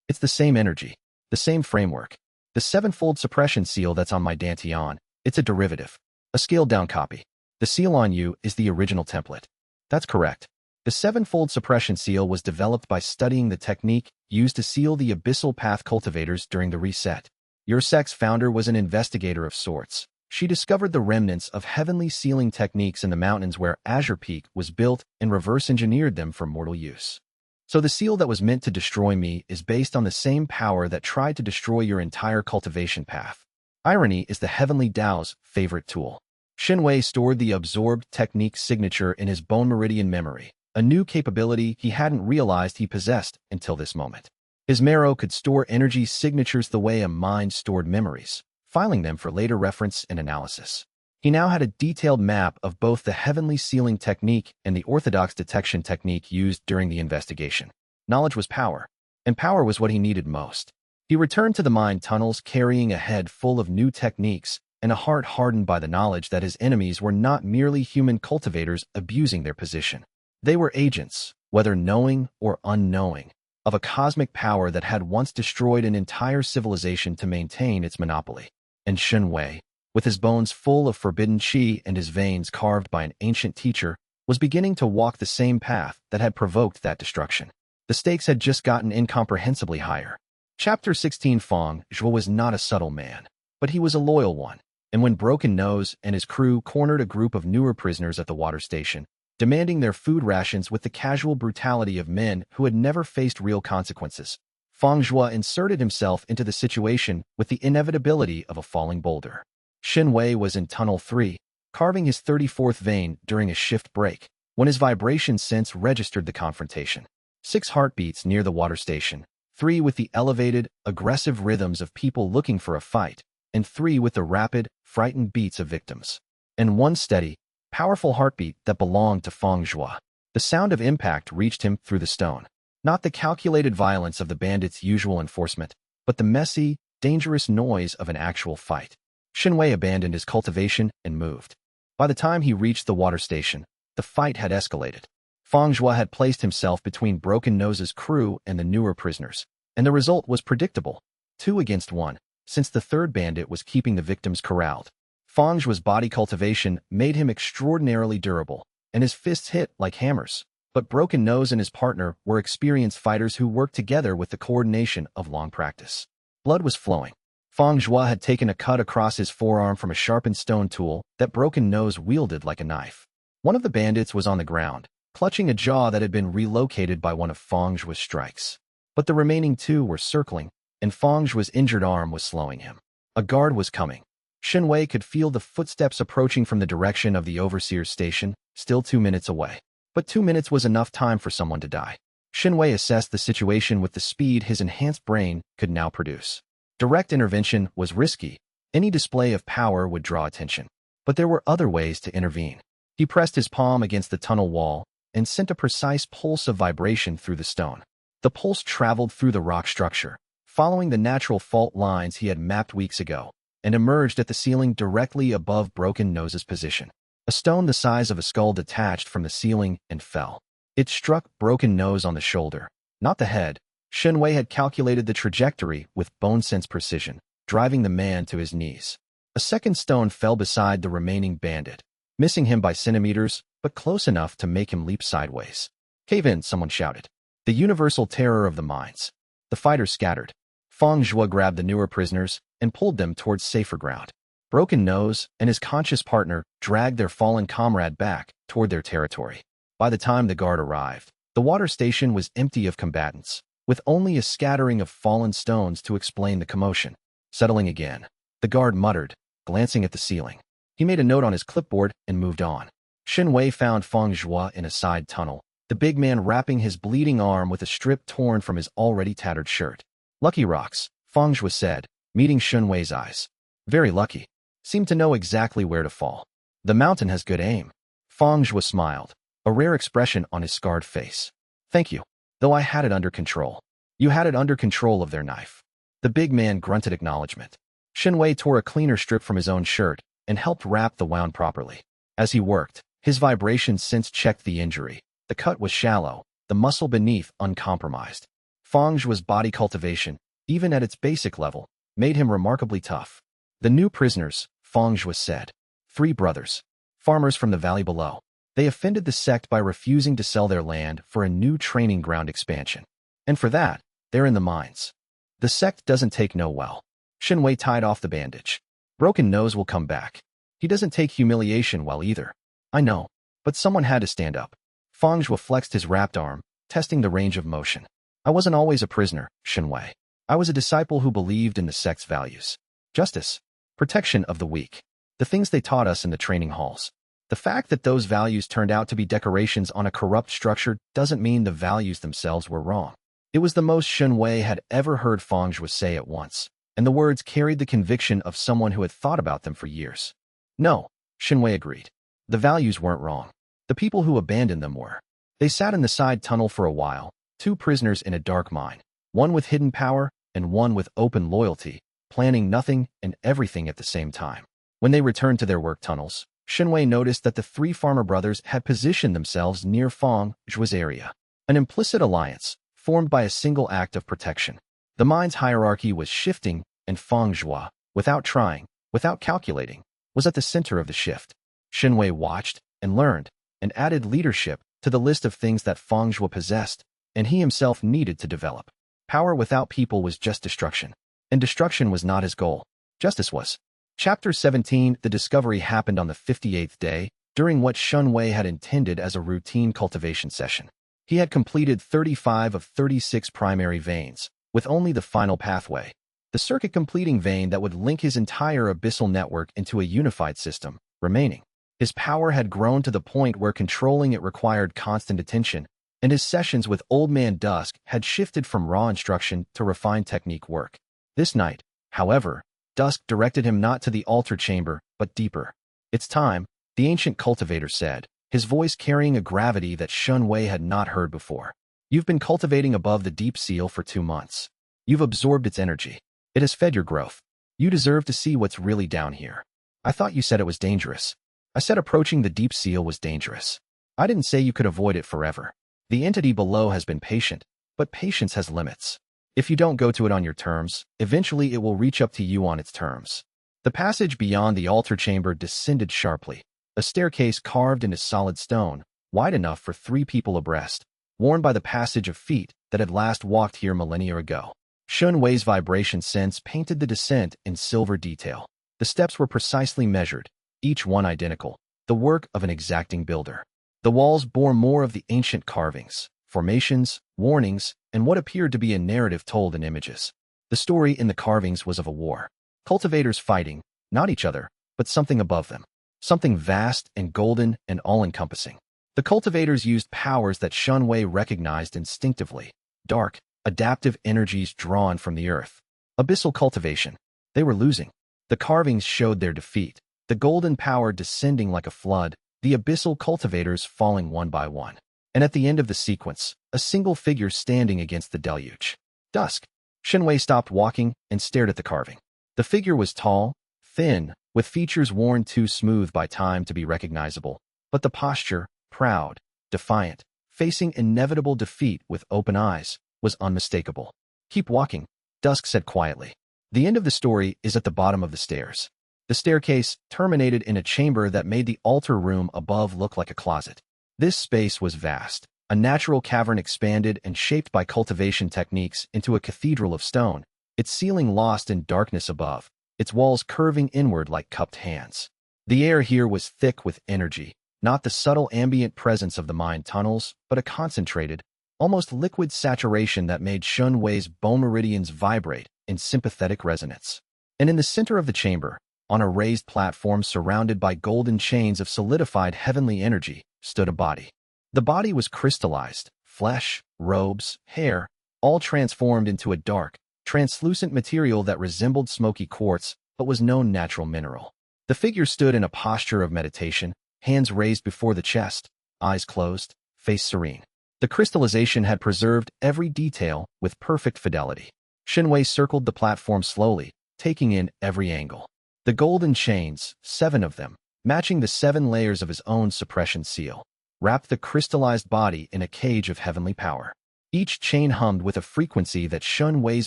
It's the same energy, the same framework. The sevenfold suppression seal that's on my Dantian, it's a derivative, a scaled-down copy. The seal on you is the original template. That's correct. The sevenfold suppression seal was developed by studying the technique used to seal the Abyssal Path cultivators during the reset. Your sect's founder was an investigator of sorts. She discovered the remnants of heavenly sealing techniques in the mountains where Azure Peak was built and reverse-engineered them for mortal use. So the seal that was meant to destroy me is based on the same power that tried to destroy your entire cultivation path. Irony is the heavenly Tao's favorite tool. Shen Wei stored the absorbed technique signature in his bone meridian memory, a new capability he hadn't realized he possessed until this moment. His marrow could store energy signatures the way a mind stored memories, filing them for later reference and analysis. He now had a detailed map of both the heavenly sealing technique and the orthodox detection technique used during the investigation. Knowledge was power, and power was what he needed most. He returned to the mine tunnels carrying a head full of new techniques and a heart hardened by the knowledge that his enemies were not merely human cultivators abusing their position. They were agents, whether knowing or unknowing, of a cosmic power that had once destroyed an entire civilization to maintain its monopoly. And Shen Wei, with his bones full of forbidden qi and his veins carved by an ancient teacher, was beginning to walk the same path that had provoked that destruction. The stakes had just gotten incomprehensibly higher. Chapter 16. Feng Zhuo was not a subtle man, but he was a loyal one, and when Broken Nose and his crew cornered a group of newer prisoners at the water station, demanding their food rations with the casual brutality of men who had never faced real consequences, Feng Zhuo inserted himself into the situation with the inevitability of a falling boulder. Shen Wei was in Tunnel 3, carving his 34th vein during a shift break, when his vibration sense registered the confrontation. 6 heartbeats near the water station, 3 with the elevated, aggressive rhythms of people looking for a fight, and 3 with the rapid, frightened beats of victims. And 1 steady, powerful heartbeat that belonged to Feng Zhuo. The sound of impact reached him through the stone. Not the calculated violence of the bandits' usual enforcement, but the messy, dangerous noise of an actual fight. Shen Wei abandoned his cultivation and moved. By the time he reached the water station, the fight had escalated. Feng Zhuo had placed himself between Broken Nose's crew and the newer prisoners, and the result was predictable, 2 against 1, since the third bandit was keeping the victims corralled. Feng Zhuo's body cultivation made him extraordinarily durable, and his fists hit like hammers. But Broken Nose and his partner were experienced fighters who worked together with the coordination of long practice. Blood was flowing. Feng Zhuo had taken a cut across his forearm from a sharpened stone tool that Broken Nose wielded like a knife. One of the bandits was on the ground, clutching a jaw that had been relocated by one of Feng Zhuo's strikes. But the remaining two were circling, and Feng Zhuo's injured arm was slowing him. A guard was coming. Shen Wei could feel the footsteps approaching from the direction of the Overseer's station, still 2 minutes away. But 2 minutes was enough time for someone to die. Shen Wei assessed the situation with the speed his enhanced brain could now produce. Direct intervention was risky. Any display of power would draw attention. But there were other ways to intervene. He pressed his palm against the tunnel wall and sent a precise pulse of vibration through the stone. The pulse traveled through the rock structure, following the natural fault lines he had mapped weeks ago, and emerged at the ceiling directly above Broken Nose's position. A stone the size of a skull detached from the ceiling and fell. It struck Broken Nose on the shoulder, not the head. Shen Wei had calculated the trajectory with bone-sense precision, driving the man to his knees. A second stone fell beside the remaining bandit, missing him by centimeters, but close enough to make him leap sideways. "Cave in," someone shouted. The universal terror of the mines. The fighters scattered. Feng Zhuo grabbed the newer prisoners and pulled them towards safer ground. Broken Nose and his conscious partner dragged their fallen comrade back toward their territory. By the time the guard arrived, the water station was empty of combatants, with only a scattering of fallen stones to explain the commotion. Settling again, the guard muttered, glancing at the ceiling. He made a note on his clipboard and moved on. Shen Wei found Feng Zhuo in a side tunnel, the big man wrapping his bleeding arm with a strip torn from his already tattered shirt. "Lucky rocks," Feng Zhuo said, meeting Shen Wei's eyes. "Very lucky. Seem to know exactly where to fall. The mountain has good aim." Feng Zhuo smiled, a rare expression on his scarred face. "Thank you. Though I had it under control." "You had it under control of their knife." The big man grunted acknowledgement. Shen Wei tore a cleaner strip from his own shirt and helped wrap the wound properly. As he worked, his vibration sense checked the injury. The cut was shallow, the muscle beneath uncompromised. Feng Zhuo's body cultivation, even at its basic level, made him remarkably tough. "The new prisoners," Feng Zhuo said. 3 brothers. Farmers from the valley below. They offended the sect by refusing to sell their land for a new training ground expansion. And for that, they're in the mines. The sect doesn't take no well. Shen Wei tied off the bandage. Broken Nose will come back. He doesn't take humiliation well either. I know, but someone had to stand up. Feng Zhuo flexed his wrapped arm, testing the range of motion. "I wasn't always a prisoner, Shen Wei. I was a disciple who believed in the sect's values. Justice, protection of the weak. The things they taught us in the training halls. The fact that those values turned out to be decorations on a corrupt structure doesn't mean the values themselves were wrong." It was the most Shen Wei had ever heard Feng Zhuo say at once, and the words carried the conviction of someone who had thought about them for years. "No," Shen Wei agreed. "The values weren't wrong. The people who abandoned them were." They sat in the side tunnel for a while, 2 prisoners in a dark mine, one with hidden power and one with open loyalty, planning nothing and everything at the same time. When they returned to their work tunnels, Shen Wei noticed that the 3 farmer brothers had positioned themselves near Feng Zhuo's area. An implicit alliance, formed by a single act of protection. The mine's hierarchy was shifting, and Feng Zhuo, without trying, without calculating, was at the center of the shift. Shen Wei watched and learned, and added leadership to the list of things that Feng Zhuo possessed, and he himself needed to develop. Power without people was just destruction, and destruction was not his goal. Justice was. Chapter 17. The discovery happened on the 58th day, during what Shen Wei had intended as a routine cultivation session. He had completed 35 of 36 primary veins, with only the final pathway, the circuit-completing vein that would link his entire abyssal network into a unified system, remaining. His power had grown to the point where controlling it required constant attention, and his sessions with Old Man Dusk had shifted from raw instruction to refined technique work. This night, however, Dusk directed him not to the altar chamber, but deeper. "It's time," the ancient cultivator said, his voice carrying a gravity that Shen Wei had not heard before. "You've been cultivating above the deep seal for 2 months. You've absorbed its energy. It has fed your growth. You deserve to see what's really down here. I thought you said it was dangerous." "I said approaching the deep seal was dangerous. I didn't say you could avoid it forever. The entity below has been patient, but patience has limits. If you don't go to it on your terms, eventually it will reach up to you on its terms. The passage beyond the altar chamber descended sharply, a staircase carved into solid stone, wide enough for 3 people abreast, worn by the passage of feet that had last walked here millennia ago. Shen Wei's vibration sense painted the descent in silver detail. The steps were precisely measured, each one identical, the work of an exacting builder. The walls bore more of the ancient carvings, formations, warnings, and what appeared to be a narrative told in images. The story in the carvings was of a war. Cultivators fighting, not each other, but something above them. Something vast and golden and all-encompassing. The cultivators used powers that Shen Wei recognized instinctively. Dark, adaptive energies drawn from the earth. Abyssal cultivation. They were losing. The carvings showed their defeat. The golden power descending like a flood, the abyssal cultivators falling one by one. And at the end of the sequence, a single figure standing against the deluge. Dusk. Shen Wei stopped walking and stared at the carving. The figure was tall, thin, with features worn too smooth by time to be recognizable, but the posture, proud, defiant, facing inevitable defeat with open eyes, was unmistakable. Keep walking, Dusk said quietly. The end of the story is at the bottom of the stairs. The staircase terminated in a chamber that made the altar room above look like a closet. This space was vast, a natural cavern expanded and shaped by cultivation techniques into a cathedral of stone, its ceiling lost in darkness above, its walls curving inward like cupped hands. The air here was thick with energy, not the subtle ambient presence of the mine tunnels, but a concentrated, almost liquid saturation that made Shen Wei's bone meridians vibrate in sympathetic resonance. And in the center of the chamber, on a raised platform surrounded by golden chains of solidified heavenly energy, stood a body. The body was crystallized, flesh, robes, hair, all transformed into a dark, translucent material that resembled smoky quartz but was no natural mineral. The figure stood in a posture of meditation, hands raised before the chest, eyes closed, face serene. The crystallization had preserved every detail with perfect fidelity. Shen Wei circled the platform slowly, taking in every angle. The golden chains, 7 of them, matching the 7 layers of his own suppression seal, wrapped the crystallized body in a cage of heavenly power. Each chain hummed with a frequency that Shen Wei's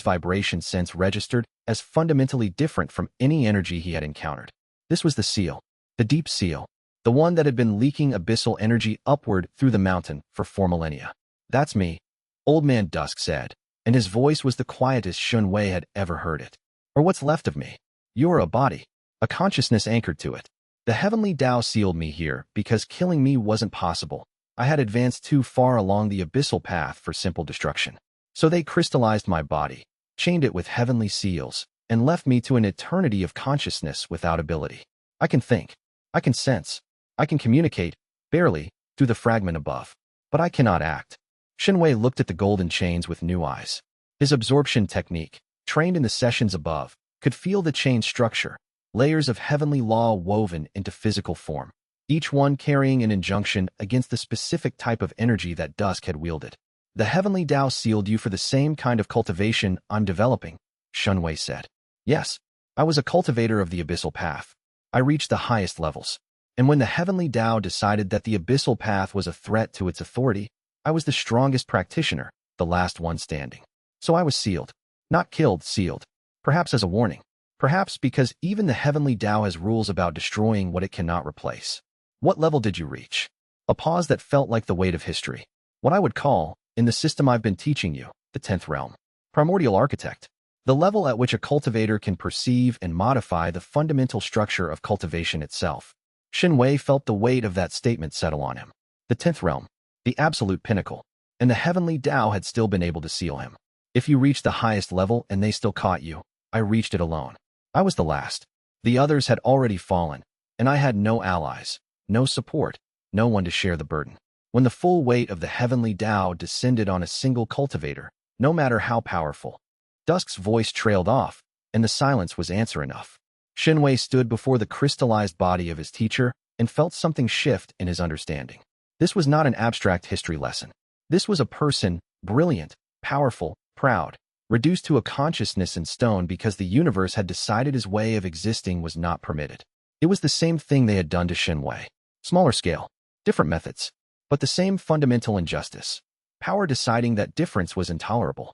vibration sense registered as fundamentally different from any energy he had encountered. This was the seal, the deep seal, the one that had been leaking abyssal energy upward through the mountain for 4 millennia. That's me, Old Man Dusk said, and his voice was the quietest Shen Wei had ever heard it. Or what's left of me. You're a body, a consciousness anchored to it. The heavenly Tao sealed me here because killing me wasn't possible. I had advanced too far along the abyssal path for simple destruction. So they crystallized my body, chained it with heavenly seals, and left me to an eternity of consciousness without ability. I can think. I can sense. I can communicate, barely, through the fragment above. But I cannot act. Shen Wei looked at the golden chains with new eyes. His absorption technique, trained in the sessions above, could feel the chain structure, layers of heavenly law woven into physical form, each one carrying an injunction against the specific type of energy that Dusk had wielded. The heavenly Tao sealed you for the same kind of cultivation I'm developing, Shen Wei said. Yes, I was a cultivator of the Abyssal Path. I reached the highest levels. And when the heavenly Tao decided that the Abyssal Path was a threat to its authority, I was the strongest practitioner, the last one standing. So I was sealed. Not killed, sealed. Perhaps as a warning. Perhaps because even the heavenly Tao has rules about destroying what it cannot replace. What level did you reach? A pause that felt like the weight of history. What I would call, in the system I've been teaching you, the 10th realm. Primordial architect. The level at which a cultivator can perceive and modify the fundamental structure of cultivation itself. Shen Wei felt the weight of that statement settle on him. The 10th realm. The absolute pinnacle. And the heavenly Tao had still been able to seal him. If you reached the highest level and they still caught you, I reached it alone. I was the last. The others had already fallen, and I had no allies, no support, no one to share the burden. When the full weight of the heavenly Tao descended on a single cultivator, no matter how powerful, Dusk's voice trailed off, and the silence was answer enough. Shen Wei stood before the crystallized body of his teacher and felt something shift in his understanding. This was not an abstract history lesson. This was a person, brilliant, powerful, proud, reduced to a consciousness in stone because the universe had decided his way of existing was not permitted. It was the same thing they had done to Shen Wei. Smaller scale, different methods, but the same fundamental injustice. Power deciding that difference was intolerable.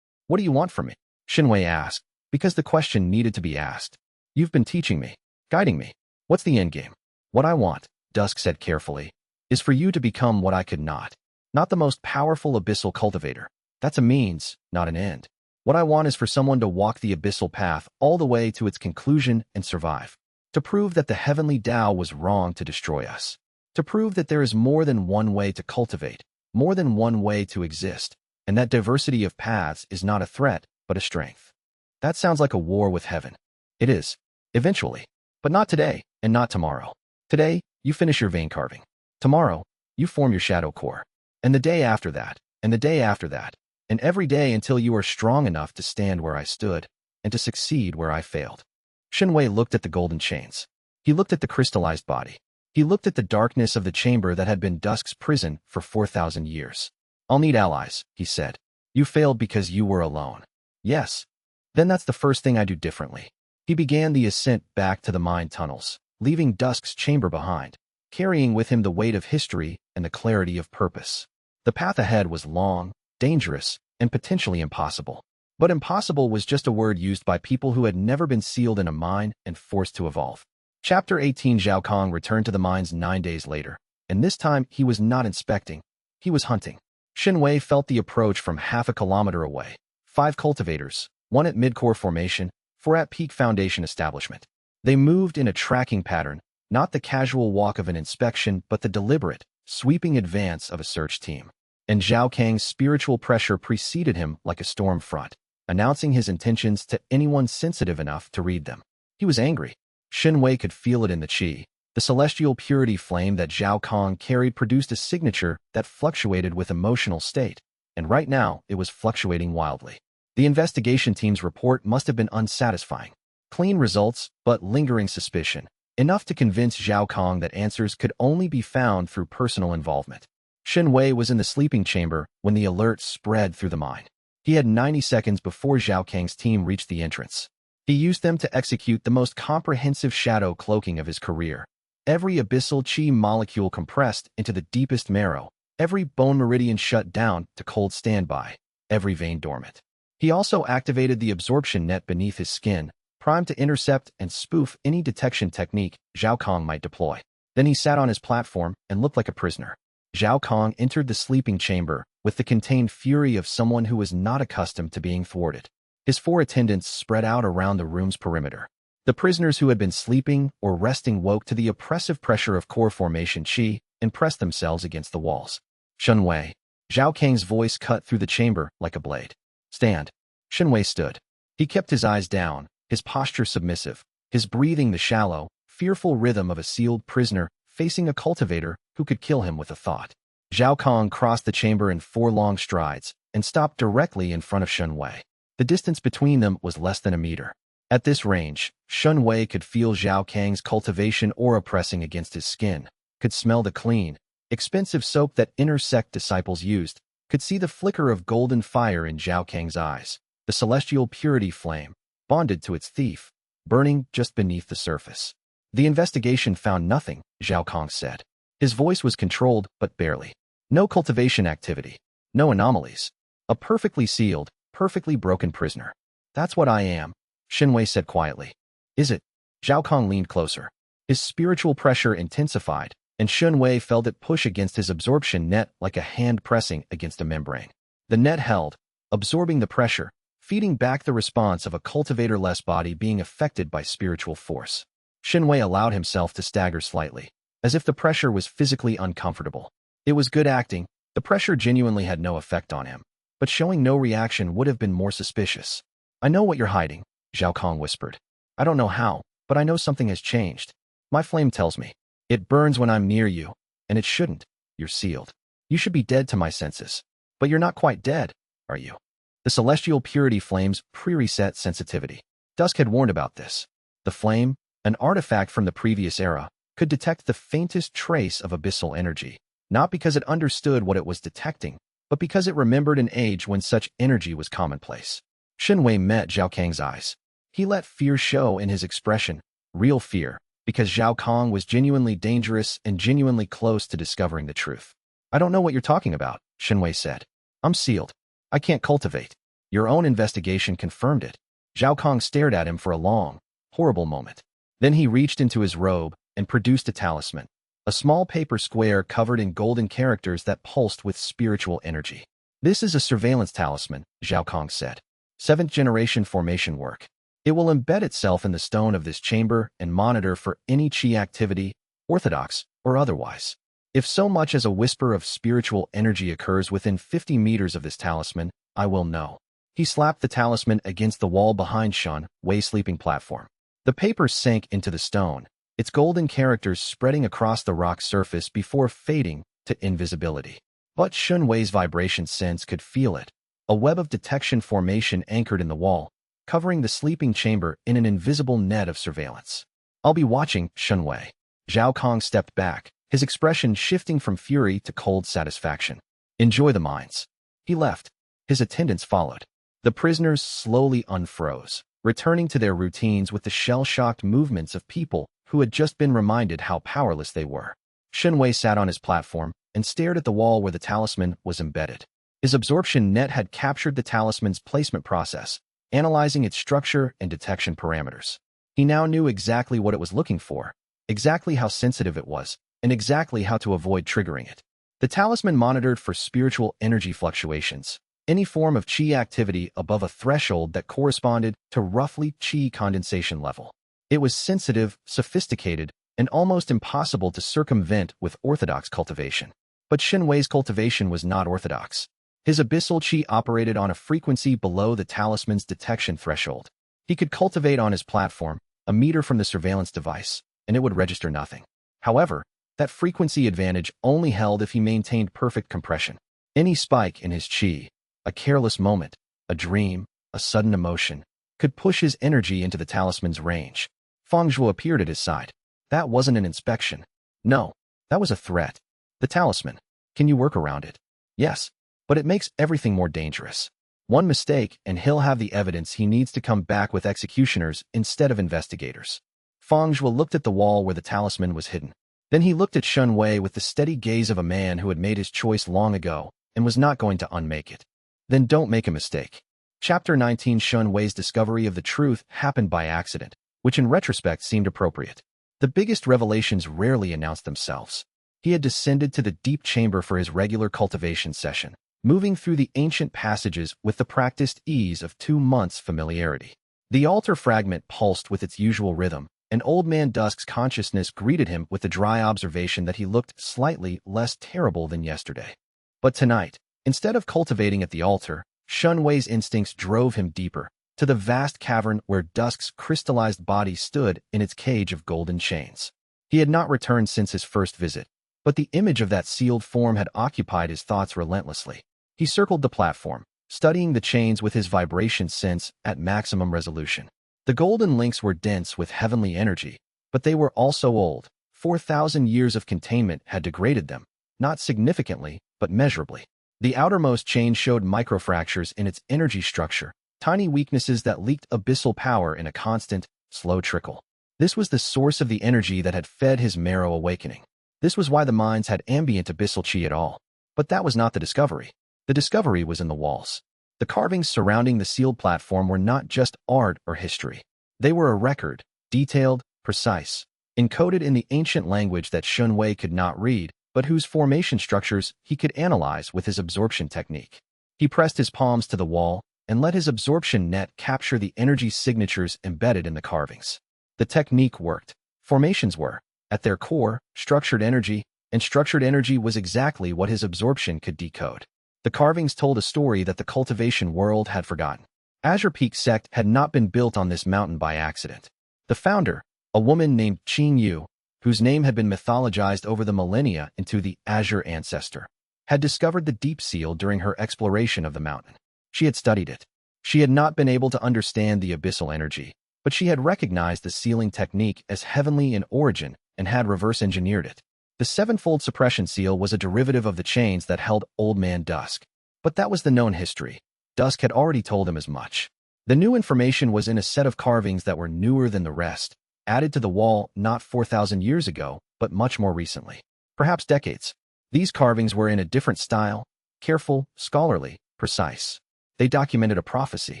What do you want from me? Shen Wei asked, because the question needed to be asked. You've been teaching me, guiding me. What's the endgame? What I want, Dusk said carefully, is for you to become what I could not. Not the most powerful abyssal cultivator. That's a means, not an end. What I want is for someone to walk the abyssal path all the way to its conclusion and survive. To prove that the heavenly Tao was wrong to destroy us. To prove that there is more than one way to cultivate, more than one way to exist, and that diversity of paths is not a threat, but a strength. That sounds like a war with heaven. It is. Eventually. But not today, and not tomorrow. Today, you finish your vein carving. Tomorrow, you form your shadow core. And the day after that, and the day after that, and every day until you are strong enough to stand where I stood, and to succeed where I failed. Shen Wei looked at the golden chains. He looked at the crystallized body. He looked at the darkness of the chamber that had been Dusk's prison for 4,000 years. I'll need allies, he said. You failed because you were alone. Yes. Then that's the first thing I do differently. He began the ascent back to the mine tunnels, leaving Dusk's chamber behind, carrying with him the weight of history and the clarity of purpose. The path ahead was long, dangerous, and potentially impossible. But impossible was just a word used by people who had never been sealed in a mine and forced to evolve. Chapter 18. Zhao Kang returned to the mines 9 days later, and this time he was not inspecting, he was hunting. Shen Wei felt the approach from half a kilometer away. 5 cultivators, 1 at mid-core formation, 4 at peak foundation establishment. They moved in a tracking pattern, not the casual walk of an inspection, but the deliberate, sweeping advance of a search team. And Zhao Kang's spiritual pressure preceded him like a storm front, announcing his intentions to anyone sensitive enough to read them. He was angry. Shen Wei could feel it in the qi. The celestial purity flame that Zhao Kang carried produced a signature that fluctuated with emotional state, and right now it was fluctuating wildly. The investigation team's report must have been unsatisfying. Clean results, but lingering suspicion, enough to convince Zhao Kang that answers could only be found through personal involvement. Shen Wei was in the sleeping chamber when the alert spread through the mine. He had 90 seconds before Zhao Kang's team reached the entrance. He used them to execute the most comprehensive shadow cloaking of his career. Every abyssal qi molecule compressed into the deepest marrow, every bone meridian shut down to cold standby, every vein dormant. He also activated the absorption net beneath his skin, primed to intercept and spoof any detection technique Zhao Kang might deploy. Then he sat on his platform and looked like a prisoner. Zhao Kang entered the sleeping chamber with the contained fury of someone who was not accustomed to being thwarted. His 4 attendants spread out around the room's perimeter. The prisoners who had been sleeping or resting woke to the oppressive pressure of core formation qi and pressed themselves against the walls. Shen Wei. Zhao Kang's voice cut through the chamber like a blade. Stand. Shen Wei stood. He kept his eyes down, his posture submissive, his breathing the shallow, fearful rhythm of a sealed prisoner facing a cultivator who could kill him with a thought. Zhao Kang crossed the chamber in 4 long strides and stopped directly in front of Shen Wei. The distance between them was less than a meter. At this range, Shen Wei could feel Zhao Kang's cultivation aura pressing against his skin, could smell the clean, expensive soap that inner sect disciples used, could see the flicker of golden fire in Zhao Kang's eyes, the celestial purity flame, bonded to its thief, burning just beneath the surface. The investigation found nothing, Zhao Kang said. His voice was controlled, but barely. No cultivation activity. No anomalies. A perfectly sealed, perfectly broken prisoner. That's what I am, Shen Wei said quietly. Is it? Zhao Kang leaned closer. His spiritual pressure intensified, and Shen Wei felt it push against his absorption net like a hand pressing against a membrane. The net held, absorbing the pressure, feeding back the response of a cultivator-less body being affected by spiritual force. Shen Wei allowed himself to stagger slightly, as if the pressure was physically uncomfortable. It was good acting. The pressure genuinely had no effect on him, but showing no reaction would have been more suspicious. I know what you're hiding, Zhao Kang whispered. I don't know how, but I know something has changed. My flame tells me. It burns when I'm near you, and it shouldn't. You're sealed. You should be dead to my senses. But you're not quite dead, are you? The celestial purity flame's pre-reset sensitivity. Dusk had warned about this. The flame, an artifact from the previous era, could detect the faintest trace of abyssal energy, not because it understood what it was detecting, but because it remembered an age when such energy was commonplace. Shen Wei met Zhao Kang's eyes. He let fear show in his expression, real fear, because Zhao Kang was genuinely dangerous and genuinely close to discovering the truth. I don't know what you're talking about, Shen Wei said. I'm sealed. I can't cultivate. Your own investigation confirmed it. Zhao Kang stared at him for a long, horrible moment. Then he reached into his robe and produced a talisman, a small paper square covered in golden characters that pulsed with spiritual energy. "This is a surveillance talisman," Zhao Kang said. "Seventh-generation formation work. It will embed itself in the stone of this chamber and monitor for any chi activity, orthodox or otherwise. If so much as a whisper of spiritual energy occurs within 50 meters of this talisman, I will know." He slapped the talisman against the wall behind Shen Wei's sleeping platform. The paper sank into the stone, its golden characters spreading across the rock surface before fading to invisibility. But Shen Wei's vibration sense could feel it, a web of detection formation anchored in the wall, covering the sleeping chamber in an invisible net of surveillance. "I'll be watching, Shen Wei." Zhao Kang stepped back, his expression shifting from fury to cold satisfaction. "Enjoy the mines." He left. His attendants followed. The prisoners slowly unfroze, returning to their routines with the shell-shocked movements of people who had just been reminded how powerless they were. Shen Wei sat on his platform and stared at the wall where the talisman was embedded. His absorption net had captured the talisman's placement process, analyzing its structure and detection parameters. He now knew exactly what it was looking for, exactly how sensitive it was, and exactly how to avoid triggering it. The talisman monitored for spiritual energy fluctuations, any form of chi activity above a threshold that corresponded to roughly chi condensation level. It was sensitive, sophisticated, and almost impossible to circumvent with orthodox cultivation. But Shen Wei's cultivation was not orthodox. His abyssal chi operated on a frequency below the talisman's detection threshold. He could cultivate on his platform, a meter from the surveillance device, and it would register nothing. However, that frequency advantage only held if he maintained perfect compression. Any spike in his chi, a careless moment, a dream, a sudden emotion, could push his energy into the talisman's range. Feng Zhuo appeared at his side. "That wasn't an inspection. No, that was a threat. The talisman. Can you work around it?" "Yes, but it makes everything more dangerous. One mistake and he'll have the evidence he needs to come back with executioners instead of investigators." Feng Zhuo looked at the wall where the talisman was hidden. Then he looked at Shen Wei with the steady gaze of a man who had made his choice long ago and was not going to unmake it. "Then don't make a mistake." Chapter 19. Shen Wei's discovery of the truth happened by accident, which in retrospect seemed appropriate. The biggest revelations rarely announced themselves. He had descended to the deep chamber for his regular cultivation session, moving through the ancient passages with the practiced ease of 2 months' familiarity. The altar fragment pulsed with its usual rhythm, and old Man Dusk's consciousness greeted him with the dry observation that he looked slightly less terrible than yesterday. But tonight, instead of cultivating at the altar, Shen Wei's instincts drove him deeper, to the vast cavern where Dusk's crystallized body stood in its cage of golden chains. He had not returned since his first visit, but the image of that sealed form had occupied his thoughts relentlessly. He circled the platform, studying the chains with his vibration sense at maximum resolution. The golden links were dense with heavenly energy, but they were also old. 4,000 years of containment had degraded them, not significantly, but measurably. The outermost chain showed microfractures in its energy structure, tiny weaknesses that leaked abyssal power in a constant, slow trickle. This was the source of the energy that had fed his marrow awakening. This was why the mines had ambient abyssal chi at all. But that was not the discovery. The discovery was in the walls. The carvings surrounding the sealed platform were not just art or history. They were a record, detailed, precise, encoded in the ancient language that Shen Wei could not read, but whose formation structures he could analyze with his absorption technique. He pressed his palms to the wall and let his absorption net capture the energy signatures embedded in the carvings. The technique worked. Formations were, at their core, structured energy, and structured energy was exactly what his absorption could decode. The carvings told a story that the cultivation world had forgotten. Azure Peak sect had not been built on this mountain by accident. The founder, a woman named Qing Yu, whose name had been mythologized over the millennia into the Azure Ancestor, had discovered the deep seal during her exploration of the mountain. She had studied it. She had not been able to understand the abyssal energy, but she had recognized the sealing technique as heavenly in origin and had reverse-engineered it. The sevenfold suppression seal was a derivative of the chains that held Old Man Dusk. But that was the known history. Dusk had already told him as much. The new information was in a set of carvings that were newer than the rest, added to the wall not 4,000 years ago, but much more recently. Perhaps decades. These carvings were in a different style, careful, scholarly, precise. They documented a prophecy,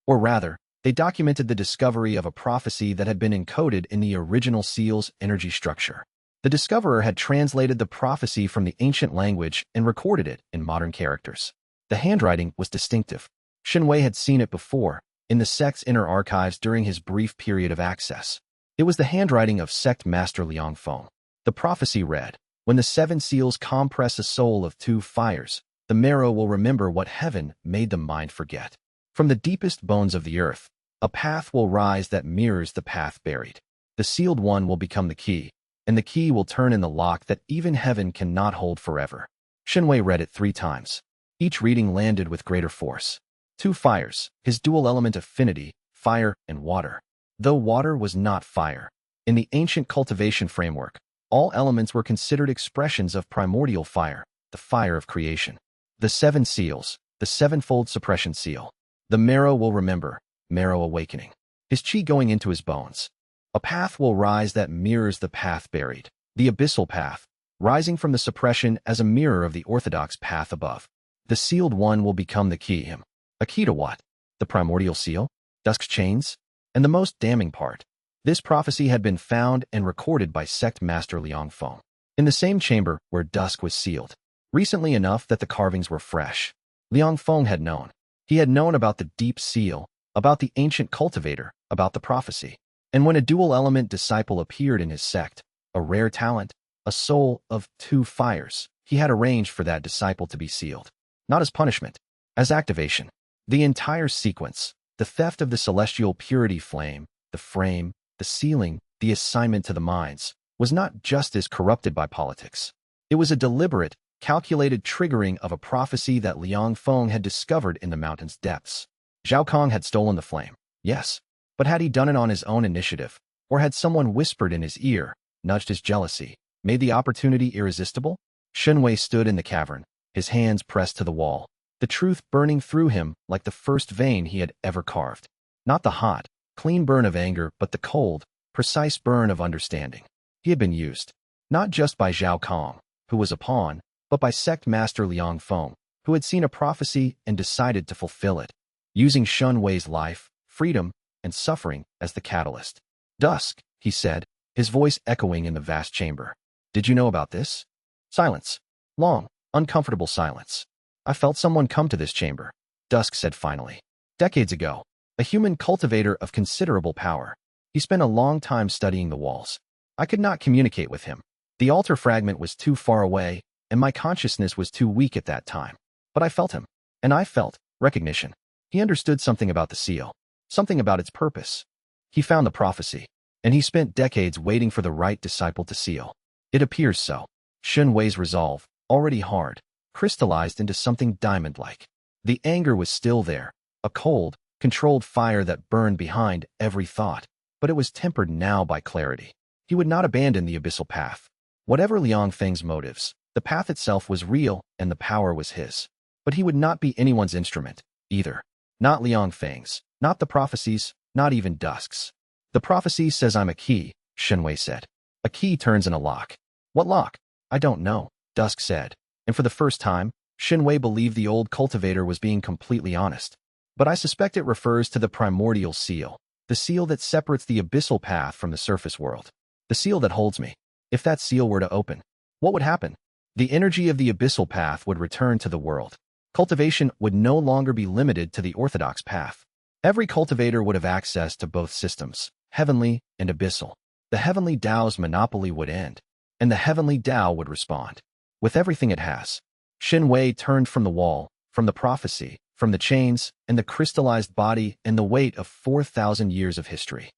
or rather, They documented the discovery of a prophecy that had been encoded in the original seal's energy structure. The discoverer had translated the prophecy from the ancient language and recorded it in modern characters. The handwriting was distinctive. Shen Wei had seen it before, in the sect's inner archives during his brief period of access. It was the handwriting of sect master Liang Feng. The prophecy read, "When the 7 seals compress a soul of 2 fires, the marrow will remember what heaven made the mind forget. From the deepest bones of the earth, a path will rise that mirrors the path buried. The sealed one will become the key, and the key will turn in the lock that even heaven cannot hold forever." Shen Wei read it 3 times. Each reading landed with greater force. 2 fires, his dual element affinity, fire and water. Though water was not fire. In the ancient cultivation framework, all elements were considered expressions of primordial fire, the fire of creation. The 7 seals, the 7-fold suppression seal. The marrow will remember, marrow awakening. His chi going into his bones. A path will rise that mirrors the path buried. The Abyssal Path, rising from the suppression as a mirror of the orthodox path above. The sealed one will become the key. A key to what? The Primordial Seal? Dusk's chains? And the most damning part. This prophecy had been found and recorded by sect master Liang Feng. In the same chamber where Dusk was sealed. Recently enough that the carvings were fresh. Liang Feng had known. He had known about the deep seal, about the ancient cultivator, about the prophecy. And when a dual-element disciple appeared in his sect, a rare talent, a soul of 2 fires, he had arranged for that disciple to be sealed. Not as punishment, as activation. The entire sequence, the theft of the celestial purity flame, the frame, the sealing, the assignment to the minds, was not justice corrupted by politics. It was a deliberate, calculated triggering of a prophecy that Liang Feng had discovered in the mountain's depths. Zhao Kang had stolen the flame, yes. But had he done it on his own initiative, or had someone whispered in his ear, nudged his jealousy, made the opportunity irresistible? Shen Wei stood in the cavern, his hands pressed to the wall, the truth burning through him like the first vein he had ever carved. Not the hot, clean burn of anger, but the cold, precise burn of understanding. He had been used, not just by Zhao Kang, who was a pawn, but by sect master Liang Feng, who had seen a prophecy and decided to fulfill it, using Shen Wei's life, freedom, and suffering as the catalyst. "Dusk," he said, his voice echoing in the vast chamber. "Did you know about this?" Silence. Long, uncomfortable silence. "I felt someone come to this chamber," Dusk said finally. "Decades ago. A human cultivator of considerable power. He spent a long time studying the walls. I could not communicate with him. The altar fragment was too far away, and my consciousness was too weak at that time. But I felt him. And I felt recognition. He understood something about the seal. Something about its purpose. He found the prophecy, and he spent decades waiting for the right disciple to seal. It appears so. Shen Wei's resolve, already hard, crystallized into something diamond-like. The anger was still there, a cold, controlled fire that burned behind every thought, but it was tempered now by clarity. He would not abandon the Abyssal Path. Whatever Liang Feng's motives, the path itself was real and the power was his. But he would not be anyone's instrument, either. Not Liang Feng's. Not the prophecies, not even Dusk's. "The prophecy says I'm a key," Shen Wei said. "A key turns in a lock." "What lock?" "I don't know," Dusk said. And for the first time, Shen Wei believed the old cultivator was being completely honest. "But I suspect it refers to the Primordial Seal, the seal that separates the Abyssal Path from the surface world. The seal that holds me. If that seal were to open, what would happen? The energy of the Abyssal Path would return to the world. Cultivation would no longer be limited to the orthodox path. Every cultivator would have access to both systems, heavenly and abyssal. The heavenly Tao's monopoly would end, and the heavenly Tao would respond. With everything it has." Shen Wei turned from the wall, from the prophecy, from the chains, and the crystallized body and the weight of 4,000 years of history.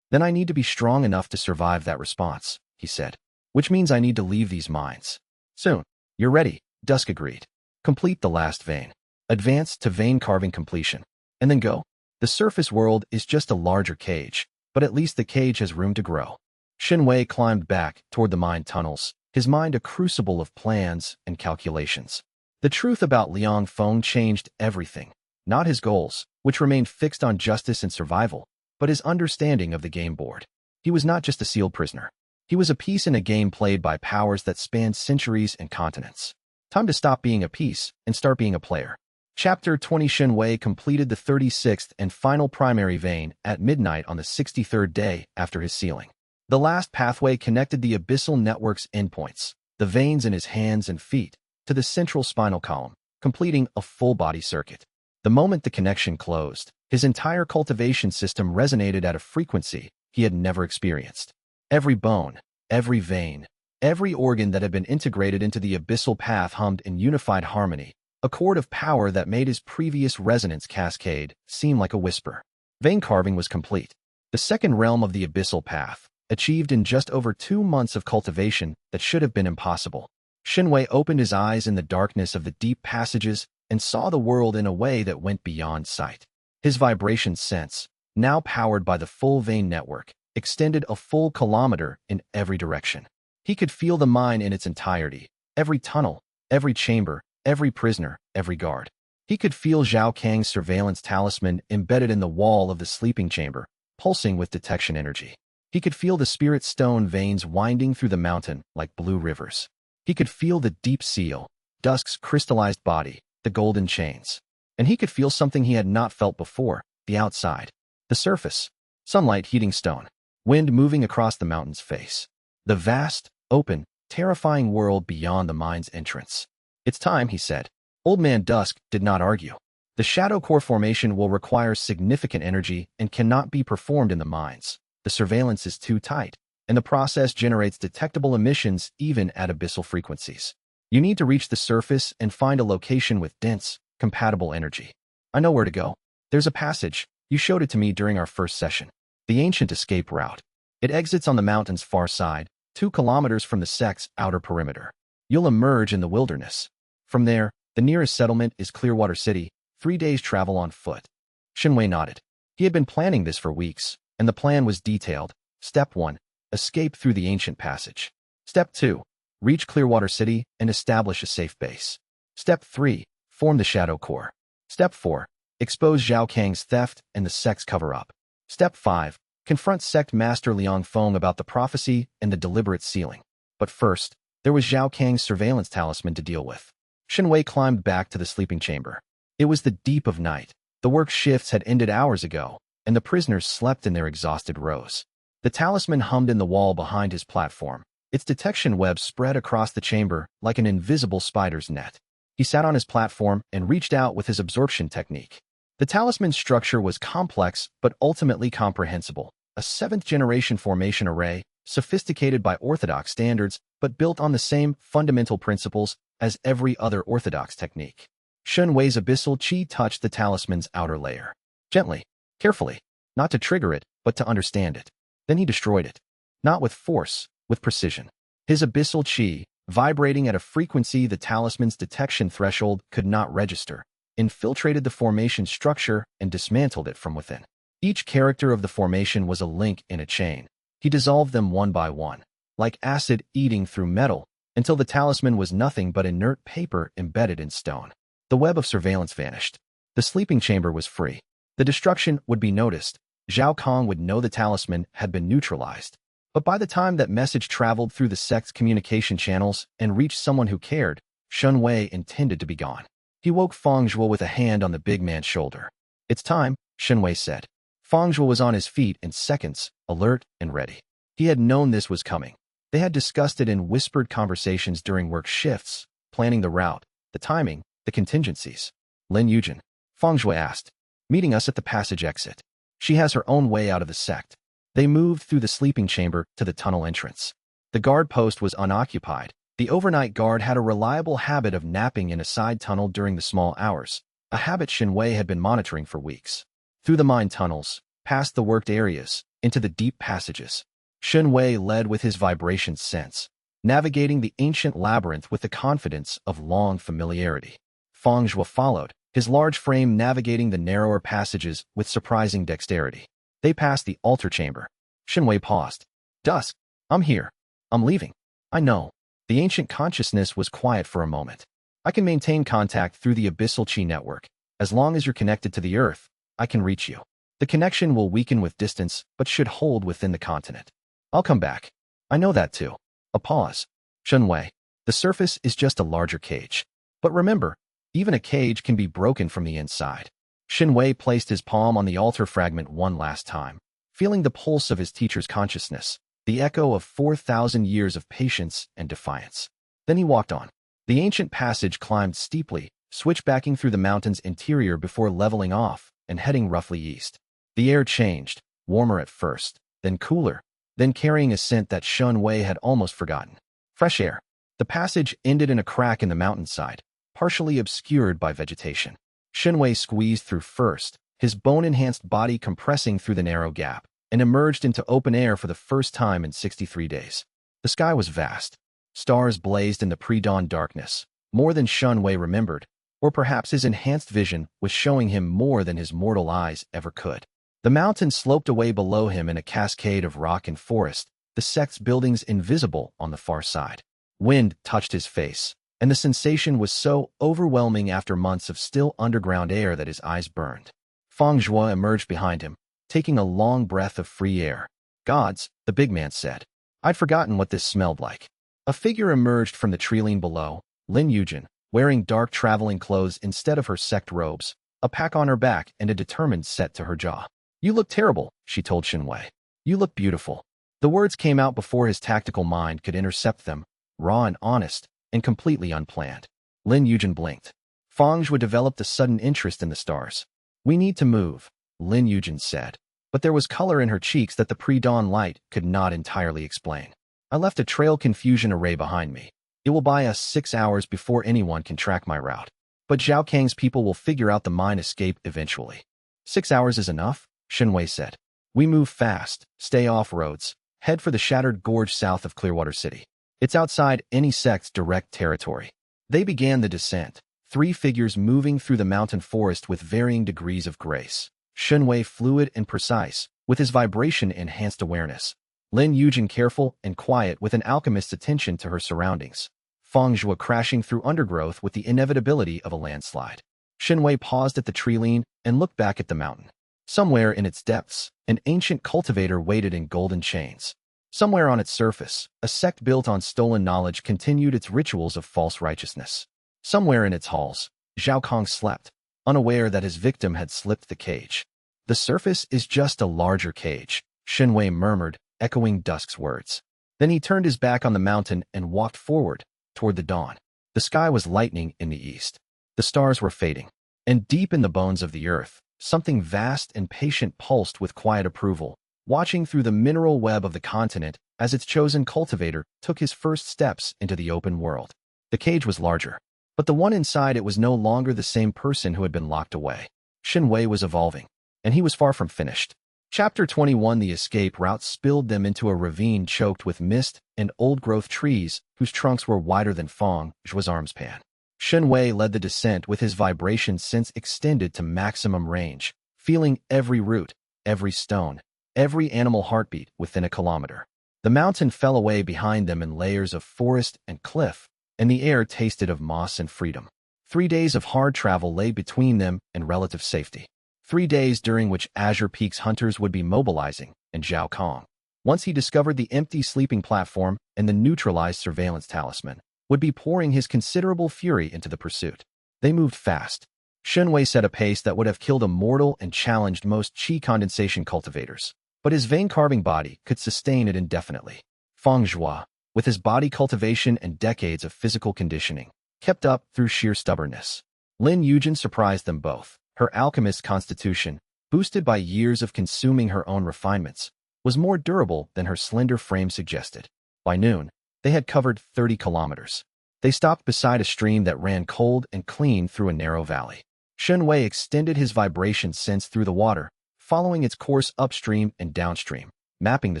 "Then I need to be strong enough to survive that response," he said. "Which means I need to leave these mines. Soon." "You're ready," Dusk agreed. "Complete the last vein. Advance to vein carving completion. And then go. The surface world is just a larger cage, but at least the cage has room to grow." Shen Wei climbed back toward the mine tunnels, his mind a crucible of plans and calculations. The truth about Liang Feng changed everything. Not his goals, which remained fixed on justice and survival, but his understanding of the game board. He was not just a sealed prisoner. He was a piece in a game played by powers that spanned centuries and continents. Time to stop being a piece and start being a player. Chapter 20. Shen Wei completed the 36th and final primary vein at midnight on the 63rd day after his sealing. The last pathway connected the abyssal network's endpoints, the veins in his hands and feet, to the central spinal column, completing a full-body circuit. The moment the connection closed, his entire cultivation system resonated at a frequency he had never experienced. Every bone, every vein, every organ that had been integrated into the abyssal path hummed in unified harmony, a chord of power that made his previous resonance cascade seem like a whisper. Vein carving was complete. The second realm of the abyssal path, achieved in just over 2 months of cultivation that should have been impossible. Shen Wei opened his eyes in the darkness of the deep passages and saw the world in a way that went beyond sight. His vibration sense, now powered by the full vein network, extended a full kilometer in every direction. He could feel the mine in its entirety, every tunnel, every chamber, every prisoner, every guard. He could feel Zhao Kang's surveillance talisman embedded in the wall of the sleeping chamber, pulsing with detection energy. He could feel the spirit stone veins winding through the mountain like blue rivers. He could feel the deep seal, Dusk's crystallized body, the golden chains. And he could feel something he had not felt before, the outside, the surface, sunlight heating stone, wind moving across the mountain's face. The vast, open, terrifying world beyond the mine's entrance. "It's time," he said. Old Man Dusk did not argue. The shadow core formation will require significant energy and cannot be performed in the mines. The surveillance is too tight, and the process generates detectable emissions even at abyssal frequencies. You need to reach the surface and find a location with dense, compatible energy. I know where to go. There's a passage. You showed it to me during our first session. The ancient escape route. It exits on the mountain's far side, 2 kilometers from the sect's outer perimeter. You'll emerge in the wilderness. From there, the nearest settlement is Clearwater City, 3 days' travel on foot. Shen Wei nodded. He had been planning this for weeks, and the plan was detailed. Step 1. Escape through the ancient passage. Step 2. Reach Clearwater City and establish a safe base. Step 3. Form the shadow core. Step 4. Expose Zhao Kang's theft and the sect's cover-up. Step 5. Confront sect master Liang Feng about the prophecy and the deliberate sealing. But first, there was Zhao Kang's surveillance talisman to deal with. Shen Wei climbed back to the sleeping chamber. It was the deep of night. The work shifts had ended hours ago, and the prisoners slept in their exhausted rows. The talisman hummed in the wall behind his platform. Its detection web spread across the chamber like an invisible spider's net. He sat on his platform and reached out with his absorption technique. The talisman's structure was complex but ultimately comprehensible. A 7th-generation formation array, sophisticated by orthodox standards, but built on the same fundamental principles as every other orthodox technique. Shen Wei's abyssal chi touched the talisman's outer layer. Gently, carefully, not to trigger it, but to understand it. Then he destroyed it. Not with force, with precision. His abyssal chi, vibrating at a frequency the talisman's detection threshold could not register, infiltrated the formation structure and dismantled it from within. Each character of the formation was a link in a chain. He dissolved them one by one, like acid eating through metal, until the talisman was nothing but inert paper embedded in stone. The web of surveillance vanished. The sleeping chamber was free. The destruction would be noticed. Zhao Kang would know the talisman had been neutralized. But by the time that message traveled through the sect's communication channels and reached someone who cared, Shen Wei intended to be gone. He woke Feng Zhuo with a hand on the big man's shoulder. "It's time," Shen Wei said. Feng Zhuo was on his feet in seconds, alert and ready. He had known this was coming. They had discussed it in whispered conversations during work shifts, planning the route, the timing, the contingencies. "Lin Yujin," Feng Zhuo asked, "meeting us at the passage exit. She has her own way out of the sect." They moved through the sleeping chamber to the tunnel entrance. The guard post was unoccupied. The overnight guard had a reliable habit of napping in a side tunnel during the small hours, a habit Shen Wei had been monitoring for weeks. Through the mine tunnels, past the worked areas, into the deep passages. Shen Wei led with his vibration sense, navigating the ancient labyrinth with the confidence of long familiarity. Feng Zhuo followed, his large frame navigating the narrower passages with surprising dexterity. They passed the altar chamber. Shen Wei paused. "Dusk, I'm here. I'm leaving." "I know." The ancient consciousness was quiet for a moment. "I can maintain contact through the abyssal chi network. As long as you're connected to the earth, I can reach you. The connection will weaken with distance, but should hold within the continent. I'll come back." "I know that too." A pause. "Shen Wei, the surface is just a larger cage. But remember, Even a cage can be broken from the inside. Shen Wei placed his palm on the altar fragment one last time, feeling the pulse of his teacher's consciousness, the echo of 4,000 years of patience and defiance. Then he walked on. The ancient passage climbed steeply, switchbacking through the mountain's interior before leveling off and heading roughly east. The air changed, warmer at first, then cooler, then carrying a scent that Shen Wei had almost forgotten. Fresh air. The passage ended in a crack in the mountainside, partially obscured by vegetation. Shen Wei squeezed through first, his bone-enhanced body compressing through the narrow gap, and emerged into open air for the first time in 63 days. The sky was vast. Stars blazed in the pre-dawn darkness, more than Shen Wei remembered, or perhaps his enhanced vision was showing him more than his mortal eyes ever could. The mountain sloped away below him in a cascade of rock and forest, the sect's buildings invisible on the far side. Wind touched his face, and the sensation was so overwhelming after months of still underground air that his eyes burned. Feng Zhuo emerged behind him, taking a long breath of free air. "Gods," the big man said. "I'd forgotten what this smelled like." A figure emerged from the treeline below, Lin Yujin, wearing dark traveling clothes instead of her sect robes, a pack on her back and a determined set to her jaw. "You look terrible," she told Shen Wei. "You look beautiful." The words came out before his tactical mind could intercept them, raw and honest, and completely unplanned. Lin Yujin blinked. Feng Zhuo developed a sudden interest in the stars. "We need to move," Lin Yujin said, but there was color in her cheeks that the pre-dawn light could not entirely explain. "I left a trail confusion array behind me. It will buy us 6 hours before anyone can track my route. But Zhao Kang's people will figure out the mine escape eventually." 6 hours is enough, Shen Wei said. "We move fast, stay off roads, head for the shattered gorge south of Clearwater City. It's outside any sect's direct territory." They began the descent, 3 figures moving through the mountain forest with varying degrees of grace. Shen Wei fluid and precise, with his vibration-enhanced awareness. Lin Yujin careful and quiet with an alchemist's attention to her surroundings. Feng Zhuo crashing through undergrowth with the inevitability of a landslide. Shen Wei paused at the treeline and looked back at the mountain. Somewhere in its depths, an ancient cultivator waited in golden chains. Somewhere on its surface, a sect built on stolen knowledge continued its rituals of false righteousness. Somewhere in its halls, Zhao Kang slept, unaware that his victim had slipped the cage. "The surface is just a larger cage," Shen Wei murmured, echoing Dusk's words. Then he turned his back on the mountain and walked forward, toward the dawn. The sky was lightening in the east. The stars were fading. And deep in the bones of the earth, something vast and patient pulsed with quiet approval, watching through the mineral web of the continent as its chosen cultivator took his first steps into the open world. The cage was larger, but the one inside it was no longer the same person who had been locked away. Shen Wei was evolving, and he was far from finished. Chapter 21. The escape route spilled them into a ravine choked with mist and old-growth trees whose trunks were wider than Feng Zhuo's armspan. Shen Wei led the descent with his vibration sense extended to maximum range, feeling every root, every stone, every animal heartbeat within a kilometer. The mountain fell away behind them in layers of forest and cliff, and the air tasted of moss and freedom. 3 days of hard travel lay between them and relative safety. 3 days during which Azure Peak's hunters would be mobilizing, and Zhao Kang, once he discovered the empty sleeping platform and the neutralized surveillance talisman, would be pouring his considerable fury into the pursuit. They moved fast. Shen Wei set a pace that would have killed a mortal and challenged most chi condensation cultivators, but his vein-carving body could sustain it indefinitely. Feng Zhuo, with his body cultivation and decades of physical conditioning, kept up through sheer stubbornness. Lin Yujin surprised them both. Her alchemist's constitution, boosted by years of consuming her own refinements, was more durable than her slender frame suggested. By noon, they had covered 30 kilometers. They stopped beside a stream that ran cold and clean through a narrow valley. Shen Wei extended his vibration sense through the water, following its course upstream and downstream, mapping the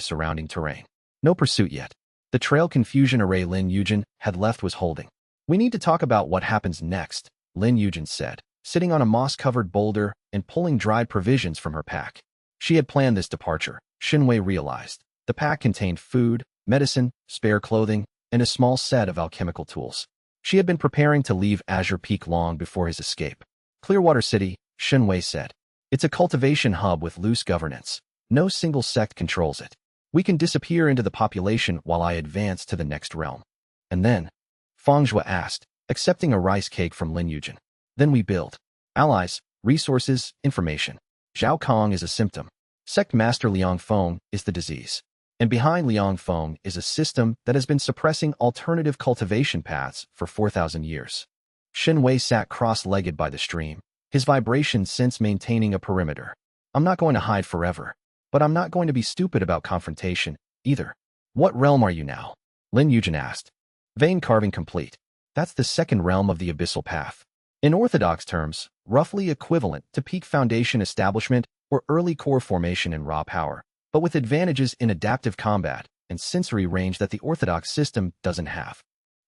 surrounding terrain. No pursuit yet. The trail confusion array Lin Yujin had left was holding. "We need to talk about what happens next," Lin Yujin said, sitting on a moss-covered boulder and pulling dried provisions from her pack. She had planned this departure, Shen Wei realized. The pack contained food, medicine, spare clothing, and a small set of alchemical tools. She had been preparing to leave Azure Peak long before his escape. "Clearwater City," Shen Wei said. "It's a cultivation hub with loose governance. No single sect controls it. We can disappear into the population while I advance to the next realm." "And then?" Feng Zhuo asked, accepting a rice cake from Lin Yujin. Then we build. Allies, resources, information. Zhao Kang is a symptom. Sect Master Liang Feng is the disease. And behind Liang Feng is a system that has been suppressing alternative cultivation paths for 4,000 years. Shen Wei sat cross-legged by the stream, his vibration sense maintaining a perimeter. I'm not going to hide forever, but I'm not going to be stupid about confrontation, either. What realm are you now? Lin Yujin asked. Vein carving complete. That's the second realm of the Abyssal Path. In orthodox terms, roughly equivalent to peak foundation establishment or early core formation in raw power, but with advantages in adaptive combat and sensory range that the orthodox system doesn't have.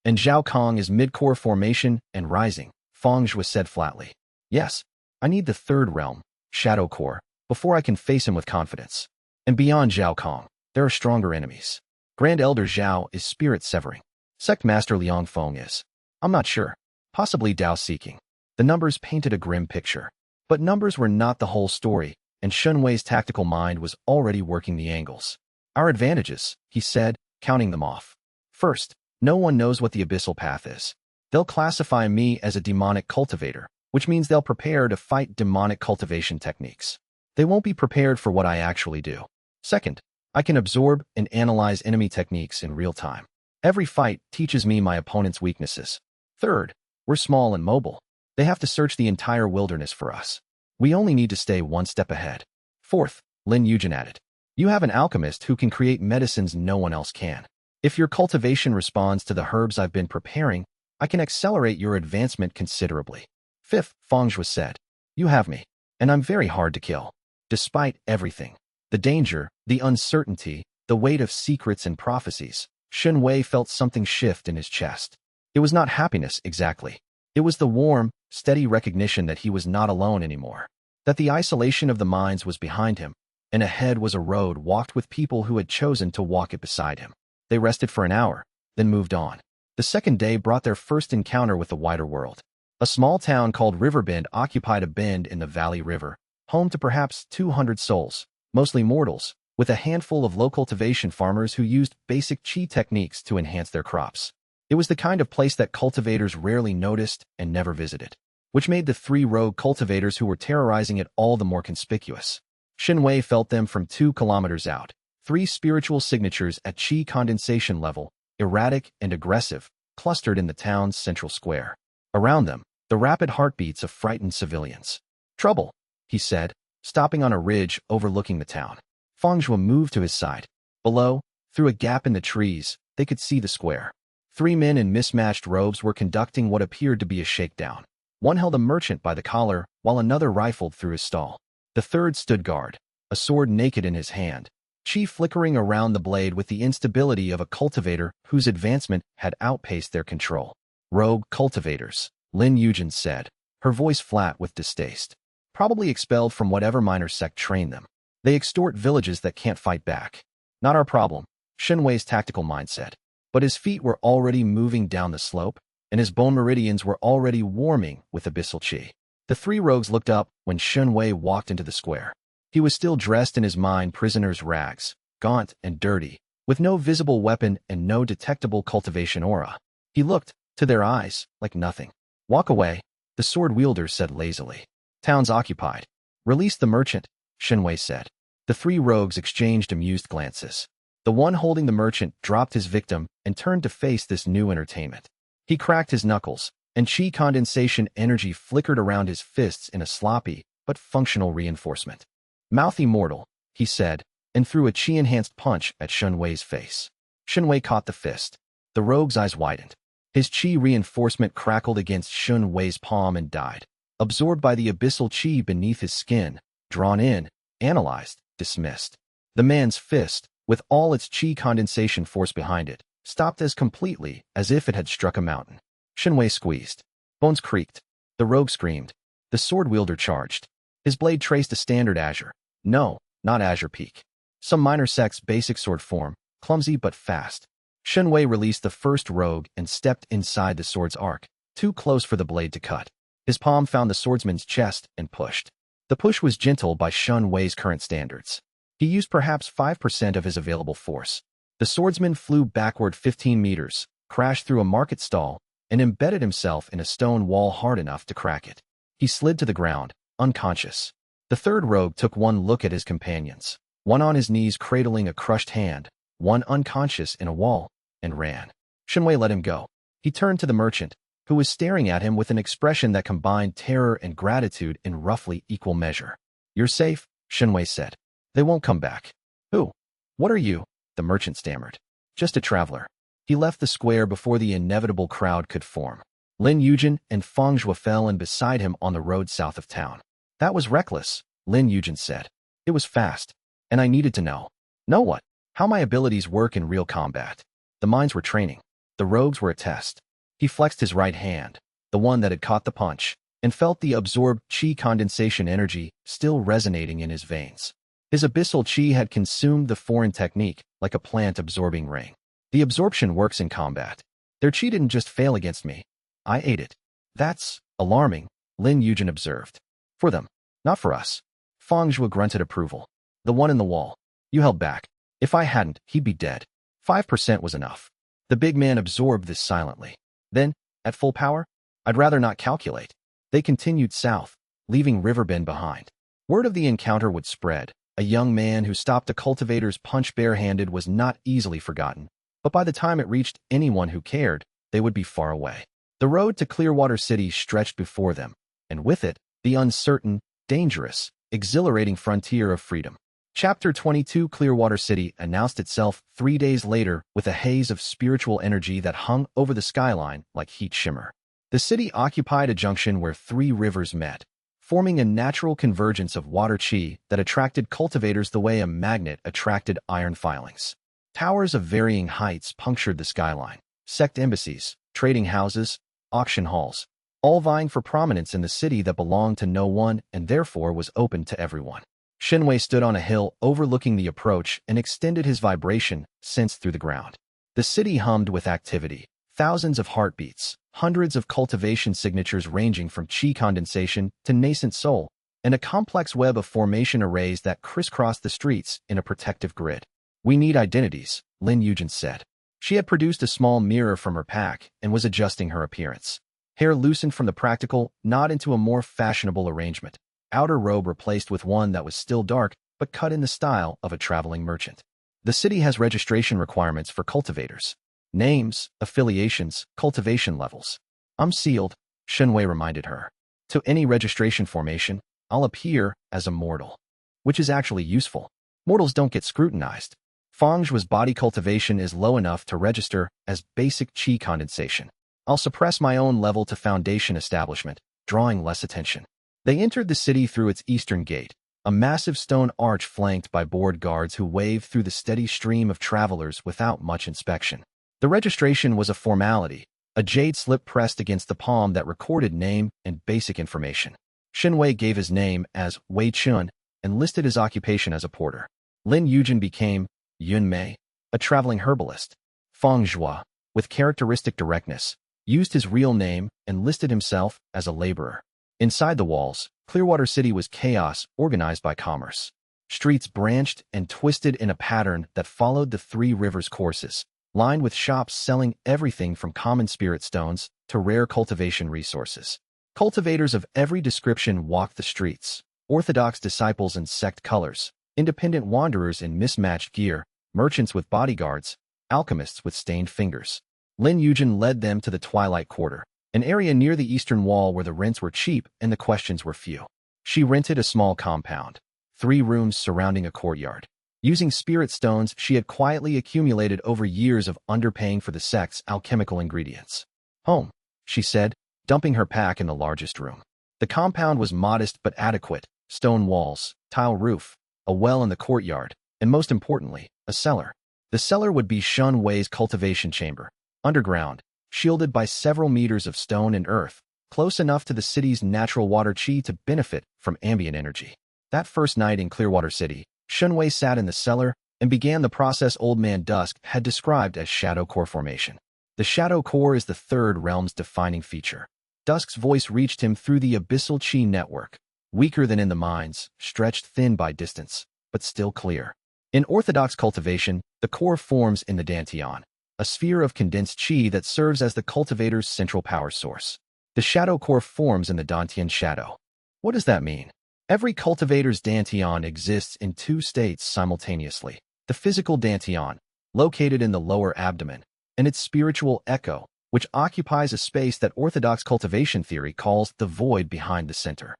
And Zhao Kang is mid-core formation and rising, Feng Zhui said flatly. Yes, I need the third realm, Shadow Core, before I can face him with confidence. And beyond Zhao Kang, there are stronger enemies. Grand Elder Zhao is spirit severing. Sect Master Liang Feng is. I'm not sure. Possibly Dao seeking. The numbers painted a grim picture. But numbers were not the whole story, and Shen Wei's tactical mind was already working the angles. Our advantages, he said, counting them off. First, no one knows what the Abyssal Path is. They'll classify me as a demonic cultivator, which means they'll prepare to fight demonic cultivation techniques. They won't be prepared for what I actually do. Second, I can absorb and analyze enemy techniques in real time. Every fight teaches me my opponent's weaknesses. Third, we're small and mobile. They have to search the entire wilderness for us. We only need to stay one step ahead. Fourth, Lin Yujin added, you have an alchemist who can create medicines no one else can. If your cultivation responds to the herbs I've been preparing, I can accelerate your advancement considerably. Fifth, Feng Zhui said, you have me, and I'm very hard to kill. Despite everything, the danger, the uncertainty, the weight of secrets and prophecies, Shen Wei felt something shift in his chest. It was not happiness exactly. It was the warm, steady recognition that he was not alone anymore, that the isolation of the mines was behind him, and ahead was a road walked with people who had chosen to walk it beside him. They rested for an hour, then moved on. The second day brought their first encounter with the wider world. A small town called Riverbend occupied a bend in the Valley River, home to perhaps 200 souls, mostly mortals, with a handful of low cultivation farmers who used basic chi techniques to enhance their crops. It was the kind of place that cultivators rarely noticed and never visited, which made the three rogue cultivators who were terrorizing it all the more conspicuous. Shen Wei felt them from 2 kilometers out, 3 spiritual signatures at chi condensation level, erratic and aggressive, clustered in the town's central square. Around them, the rapid heartbeats of frightened civilians. Trouble, he said, stopping on a ridge overlooking the town. Feng Zhui moved to his side. Below, through a gap in the trees, they could see the square. 3 men in mismatched robes were conducting what appeared to be a shakedown. One held a merchant by the collar, while another rifled through his stall. The third stood guard, a sword naked in his hand, chi flickering around the blade with the instability of a cultivator whose advancement had outpaced their control. Rogue cultivators, Lin Yujin said, her voice flat with distaste. Probably expelled from whatever minor sect trained them. They extort villages that can't fight back. Not our problem, Shen Wei's tactical mindset. But his feet were already moving down the slope, and his bone meridians were already warming with abyssal chi. The 3 rogues looked up when Shen Wei walked into the square. He was still dressed in his mind prisoner's rags, gaunt and dirty, with no visible weapon and no detectable cultivation aura. He looked, to their eyes, like nothing. Walk away, the sword wielder said lazily. Town's occupied. Release the merchant, Shen Wei said. The 3 rogues exchanged amused glances. The one holding the merchant dropped his victim and turned to face this new entertainment. He cracked his knuckles, and chi condensation energy flickered around his fists in a sloppy but functional reinforcement. Mouthy mortal, he said, and threw a chi-enhanced punch at Shen Wei's face. Shen Wei caught the fist. The rogue's eyes widened. His chi reinforcement crackled against Shen Wei's palm and died, absorbed by the abyssal chi beneath his skin, drawn in, analyzed, dismissed. The man's fist, with all its chi condensation force behind it, stopped as completely as if it had struck a mountain. Shen Wei squeezed. Bones creaked. The rogue screamed. The sword wielder charged. His blade traced a standard azure. No, not azure peak. Some minor sect's basic sword form, clumsy but fast. Shen Wei released the first rogue and stepped inside the sword's arc, too close for the blade to cut. His palm found the swordsman's chest and pushed. The push was gentle by Shen Wei's current standards. He used perhaps 5% of his available force. The swordsman flew backward 15 meters, crashed through a market stall, and embedded himself in a stone wall hard enough to crack it. He slid to the ground, unconscious. The third rogue took one look at his companions, one on his knees cradling a crushed hand, one unconscious in a wall, and ran. Shen Wei let him go. He turned to the merchant, who was staring at him with an expression that combined terror and gratitude in roughly equal measure. "You're safe," Shen Wei said. "They won't come back." "Who? What are you?" the merchant stammered. "Just a traveler." He left the square before the inevitable crowd could form. Lin Yujin and Feng Zhuo fell in beside him on the road south of town. "That was reckless," Lin Yujin said. "It was fast, and I needed to know." "Know what?" "How my abilities work in real combat." The mines were training. The rogues were a test. He flexed his right hand, the one that had caught the punch, and felt the absorbed qi condensation energy still resonating in his veins. His abyssal qi had consumed the foreign technique like a plant-absorbing ring. The absorption works in combat. Their qi didn't just fail against me. I ate it. "That's alarming," Lin Yujin observed. "For them, not for us." Feng Zhuo grunted approval. "The one in the wall. You held back. If I hadn't, he'd be dead. 5% was enough." The big man absorbed this silently. Then, at full power, "I'd rather not calculate." They continued south, leaving Riverbend behind. Word of the encounter would spread. A young man who stopped a cultivator's punch barehanded was not easily forgotten, but by the time it reached anyone who cared, they would be far away. The road to Clearwater City stretched before them, and with it, the uncertain, dangerous, exhilarating frontier of freedom. Chapter 22 Clearwater City announced itself 3 days later with a haze of spiritual energy that hung over the skyline like heat shimmer. The city occupied a junction where 3 rivers met, forming a natural convergence of water qi that attracted cultivators the way a magnet attracted iron filings. Towers of varying heights punctured the skyline, sect embassies, trading houses, auction halls, all vying for prominence in the city that belonged to no one and therefore was open to everyone. Shen Wei stood on a hill overlooking the approach and extended his vibration sense through the ground. The city hummed with activity, thousands of heartbeats, hundreds of cultivation signatures ranging from qi condensation to nascent soul, and a complex web of formation arrays that crisscrossed the streets in a protective grid. "We need identities," Lin Yujin said. She had produced a small mirror from her pack and was adjusting her appearance. Hair loosened from the practical knot into a more fashionable arrangement. Outer robe replaced with one that was still dark but cut in the style of a traveling merchant. "The city has registration requirements for cultivators. Names, affiliations, cultivation levels." "I'm sealed," Shen Wei reminded her. "To any registration formation, I'll appear as a mortal." Which is actually useful. Mortals don't get scrutinized. Feng Zhuo's body cultivation is low enough to register as basic qi condensation. I'll suppress my own level to foundation establishment, drawing less attention. They entered the city through its eastern gate, a massive stone arch flanked by board guards who waved through the steady stream of travelers without much inspection. The registration was a formality, a jade slip pressed against the palm that recorded name and basic information. Shen Wei gave his name as Wei Chun and listed his occupation as a porter. Lin Yujin became Yun Mei, a traveling herbalist. Feng Zhuo, with characteristic directness, used his real name and listed himself as a laborer. Inside the walls, Clearwater City was chaos organized by commerce. Streets branched and twisted in a pattern that followed the 3 rivers' courses, lined with shops selling everything from common spirit stones to rare cultivation resources. Cultivators of every description walked the streets, orthodox disciples in sect colors, independent wanderers in mismatched gear, merchants with bodyguards, alchemists with stained fingers. Lin Yujin led them to the Twilight Quarter, an area near the eastern wall where the rents were cheap and the questions were few. She rented a small compound, 3 rooms surrounding a courtyard. Using spirit stones she had quietly accumulated over years of underpaying for the sect's alchemical ingredients. "Home," she said, dumping her pack in the largest room. The compound was modest but adequate: stone walls, tile roof, a well in the courtyard, and most importantly, a cellar. The cellar would be Shen Wei's cultivation chamber, underground, shielded by several meters of stone and earth, close enough to the city's natural water qi to benefit from ambient energy. That first night in Clearwater City, Shen Wei sat in the cellar and began the process old Man Dusk had described as shadow core formation. The shadow core is the third realm's defining feature. Dusk's voice reached him through the abyssal qi network, weaker than in the mines, stretched thin by distance, but still clear. In orthodox cultivation, the core forms in the dantian, a sphere of condensed qi that serves as the cultivator's central power source. The shadow core forms in the Dantian shadow. What does that mean? Every cultivator's Dantian exists in two states simultaneously. The physical Dantian, located in the lower abdomen, and its spiritual echo, which occupies a space that orthodox cultivation theory calls the void behind the center.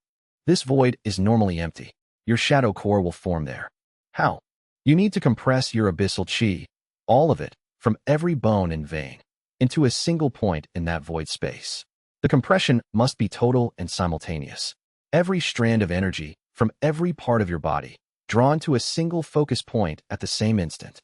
This void is normally empty. Your shadow core will form there. How? You need to compress your abyssal qi, all of it, from every bone and vein, into a single point in that void space. The compression must be total and simultaneous. Every strand of energy, from every part of your body, drawn to a single focus point at the same instant.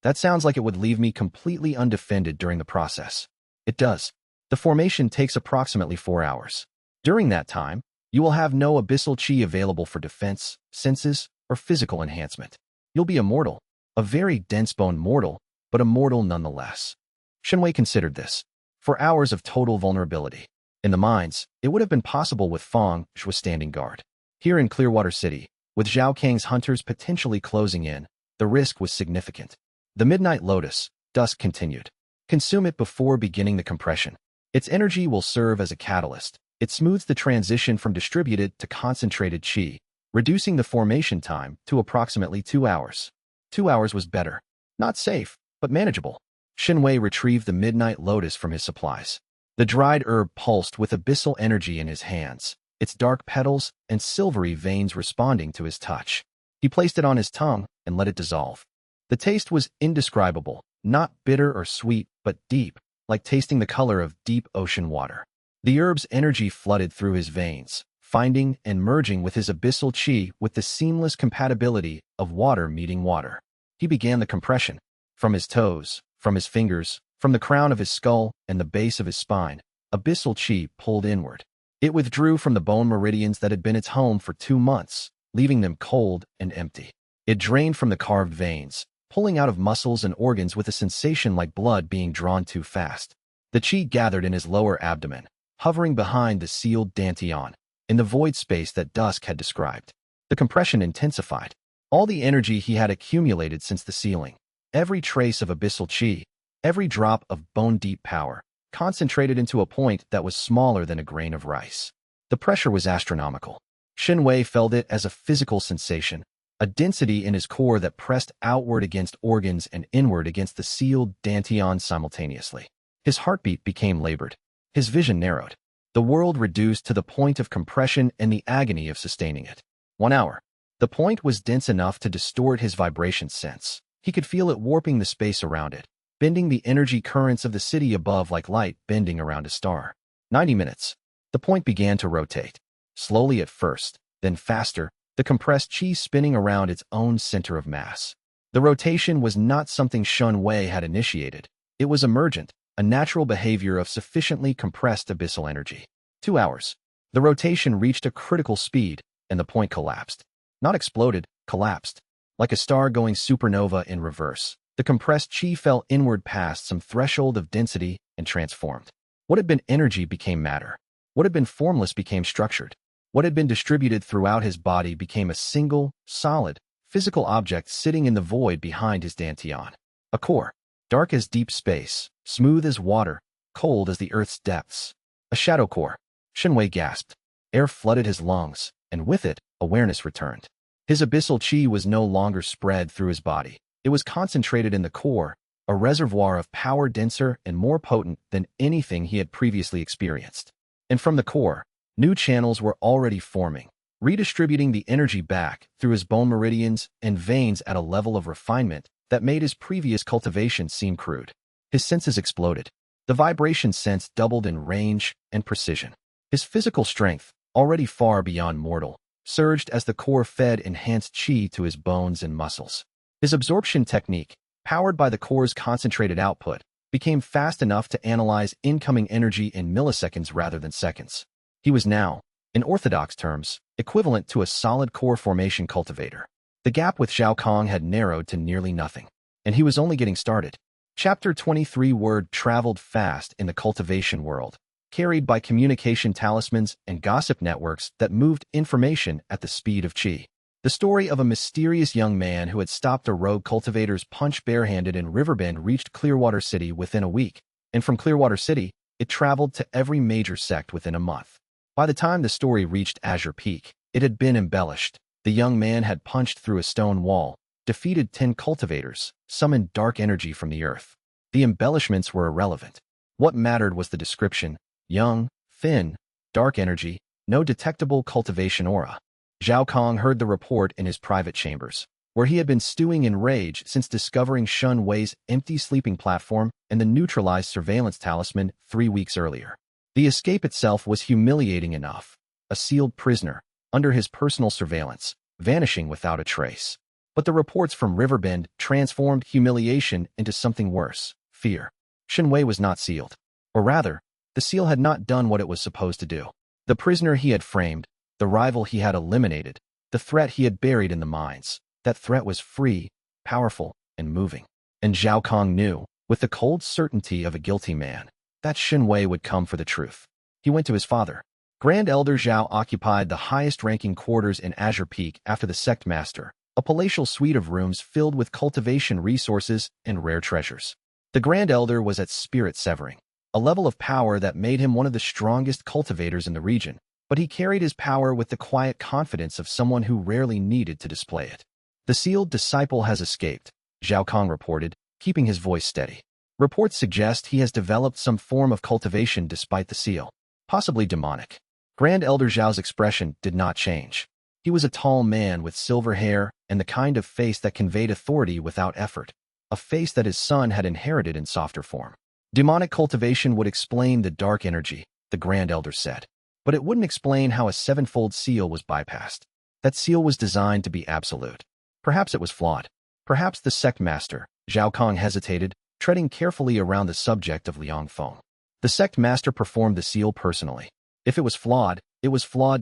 That sounds like it would leave me completely undefended during the process. It does. The formation takes approximately 4 hours. During that time, you will have no abyssal qi available for defense, senses, or physical enhancement. You'll be immortal, a very dense-boned mortal, but immortal nonetheless. Shen Wei considered this. 4 hours of total vulnerability. In the mines, it would have been possible with Feng Shui standing guard. Here in Clearwater City, with Zhao Kang's hunters potentially closing in, the risk was significant. The Midnight Lotus, Dusk continued. Consume it before beginning the compression. Its energy will serve as a catalyst. It smooths the transition from distributed to concentrated qi, reducing the formation time to approximately 2 hours. 2 hours was better. Not safe, but manageable. Shen Wei retrieved the Midnight Lotus from his supplies. The dried herb pulsed with abyssal energy in his hands, its dark petals and silvery veins responding to his touch. He placed it on his tongue and let it dissolve. The taste was indescribable, not bitter or sweet, but deep, like tasting the color of deep ocean water. The herb's energy flooded through his veins, finding and merging with his abyssal qi with the seamless compatibility of water meeting water. He began the compression. From his toes, from his fingers, from the crown of his skull and the base of his spine, abyssal qi pulled inward. It withdrew from the bone meridians that had been its home for 2 months, leaving them cold and empty. It drained from the carved veins, pulling out of muscles and organs with a sensation like blood being drawn too fast. The qi gathered in his lower abdomen, hovering behind the sealed Dantian, in the void space that Dusk had described. The compression intensified. All the energy he had accumulated since the sealing, every trace of abyssal qi, every drop of bone-deep power, concentrated into a point that was smaller than a grain of rice. The pressure was astronomical. Shen Wei felt it as a physical sensation, a density in his core that pressed outward against organs and inward against the sealed Dantian simultaneously. His heartbeat became labored. His vision narrowed. The world reduced to the point of compression and the agony of sustaining it. 1 hour. The point was dense enough to distort his vibration sense. He could feel it warping the space around it, bending the energy currents of the city above like light bending around a star. 90 minutes. The point began to rotate. Slowly at first, then faster, the compressed qi spinning around its own center of mass. The rotation was not something Shen Wei had initiated. It was emergent, a natural behavior of sufficiently compressed abyssal energy. 2 hours. The rotation reached a critical speed, and the point collapsed. Not exploded, collapsed. Like a star going supernova in reverse, the compressed qi fell inward past some threshold of density and transformed. What had been energy became matter. What had been formless became structured. What had been distributed throughout his body became a single, solid, physical object sitting in the void behind his Dantian. A core, dark as deep space, smooth as water, cold as the earth's depths. A shadow core. Shen Wei gasped. Air flooded his lungs, and with it, awareness returned. His abyssal qi was no longer spread through his body. It was concentrated in the core, a reservoir of power denser and more potent than anything he had previously experienced. And from the core, new channels were already forming, redistributing the energy back through his bone meridians and veins at a level of refinement that made his previous cultivation seem crude. His senses exploded. The vibration sense doubled in range and precision. His physical strength, already far beyond mortal, surged as the core fed enhanced qi to his bones and muscles. His absorption technique, powered by the core's concentrated output, became fast enough to analyze incoming energy in milliseconds rather than seconds. He was now, in orthodox terms, equivalent to a solid core formation cultivator. The gap with Zhao Kang had narrowed to nearly nothing, and he was only getting started. Chapter 23 Word traveled fast in the cultivation world, carried by communication talismans and gossip networks that moved information at the speed of qi. The story of a mysterious young man who had stopped a rogue cultivator's punch barehanded in Riverbend reached Clearwater City within a week, and from Clearwater City, it traveled to every major sect within a month. By the time the story reached Azure Peak, it had been embellished. The young man had punched through a stone wall, defeated 10 cultivators, summoned dark energy from the earth. The embellishments were irrelevant. What mattered was the description: young, thin, dark energy, no detectable cultivation aura. Zhao Kang heard the report in his private chambers, where he had been stewing in rage since discovering Shen Wei's empty sleeping platform and the neutralized surveillance talisman 3 weeks earlier. The escape itself was humiliating enough. A sealed prisoner, under his personal surveillance, vanishing without a trace. But the reports from Riverbend transformed humiliation into something worse: fear. Shen Wei was not sealed. Or rather, the seal had not done what it was supposed to do. The prisoner he had framed, the rival he had eliminated, the threat he had buried in the mines, that threat was free, powerful, and moving. And Zhao Kang knew, with the cold certainty of a guilty man, that Shen Wei would come for the truth. He went to his father. Grand Elder Zhao occupied the highest-ranking quarters in Azure Peak after the sect master, a palatial suite of rooms filled with cultivation resources and rare treasures. The Grand Elder was at spirit severing, a level of power that made him one of the strongest cultivators in the region, but he carried his power with the quiet confidence of someone who rarely needed to display it. The sealed disciple has escaped, Zhao Kang reported, keeping his voice steady. Reports suggest he has developed some form of cultivation despite the seal, possibly demonic. Grand Elder Zhao's expression did not change. He was a tall man with silver hair and the kind of face that conveyed authority without effort, a face that his son had inherited in softer form. Demonic cultivation would explain the dark energy, the Grand Elder said, but it wouldn't explain how a sevenfold seal was bypassed. That seal was designed to be absolute. Perhaps it was flawed. Perhaps the sect master, Zhao Kang hesitated, treading carefully around the subject of Liang Feng. The sect master performed the seal personally. If it was flawed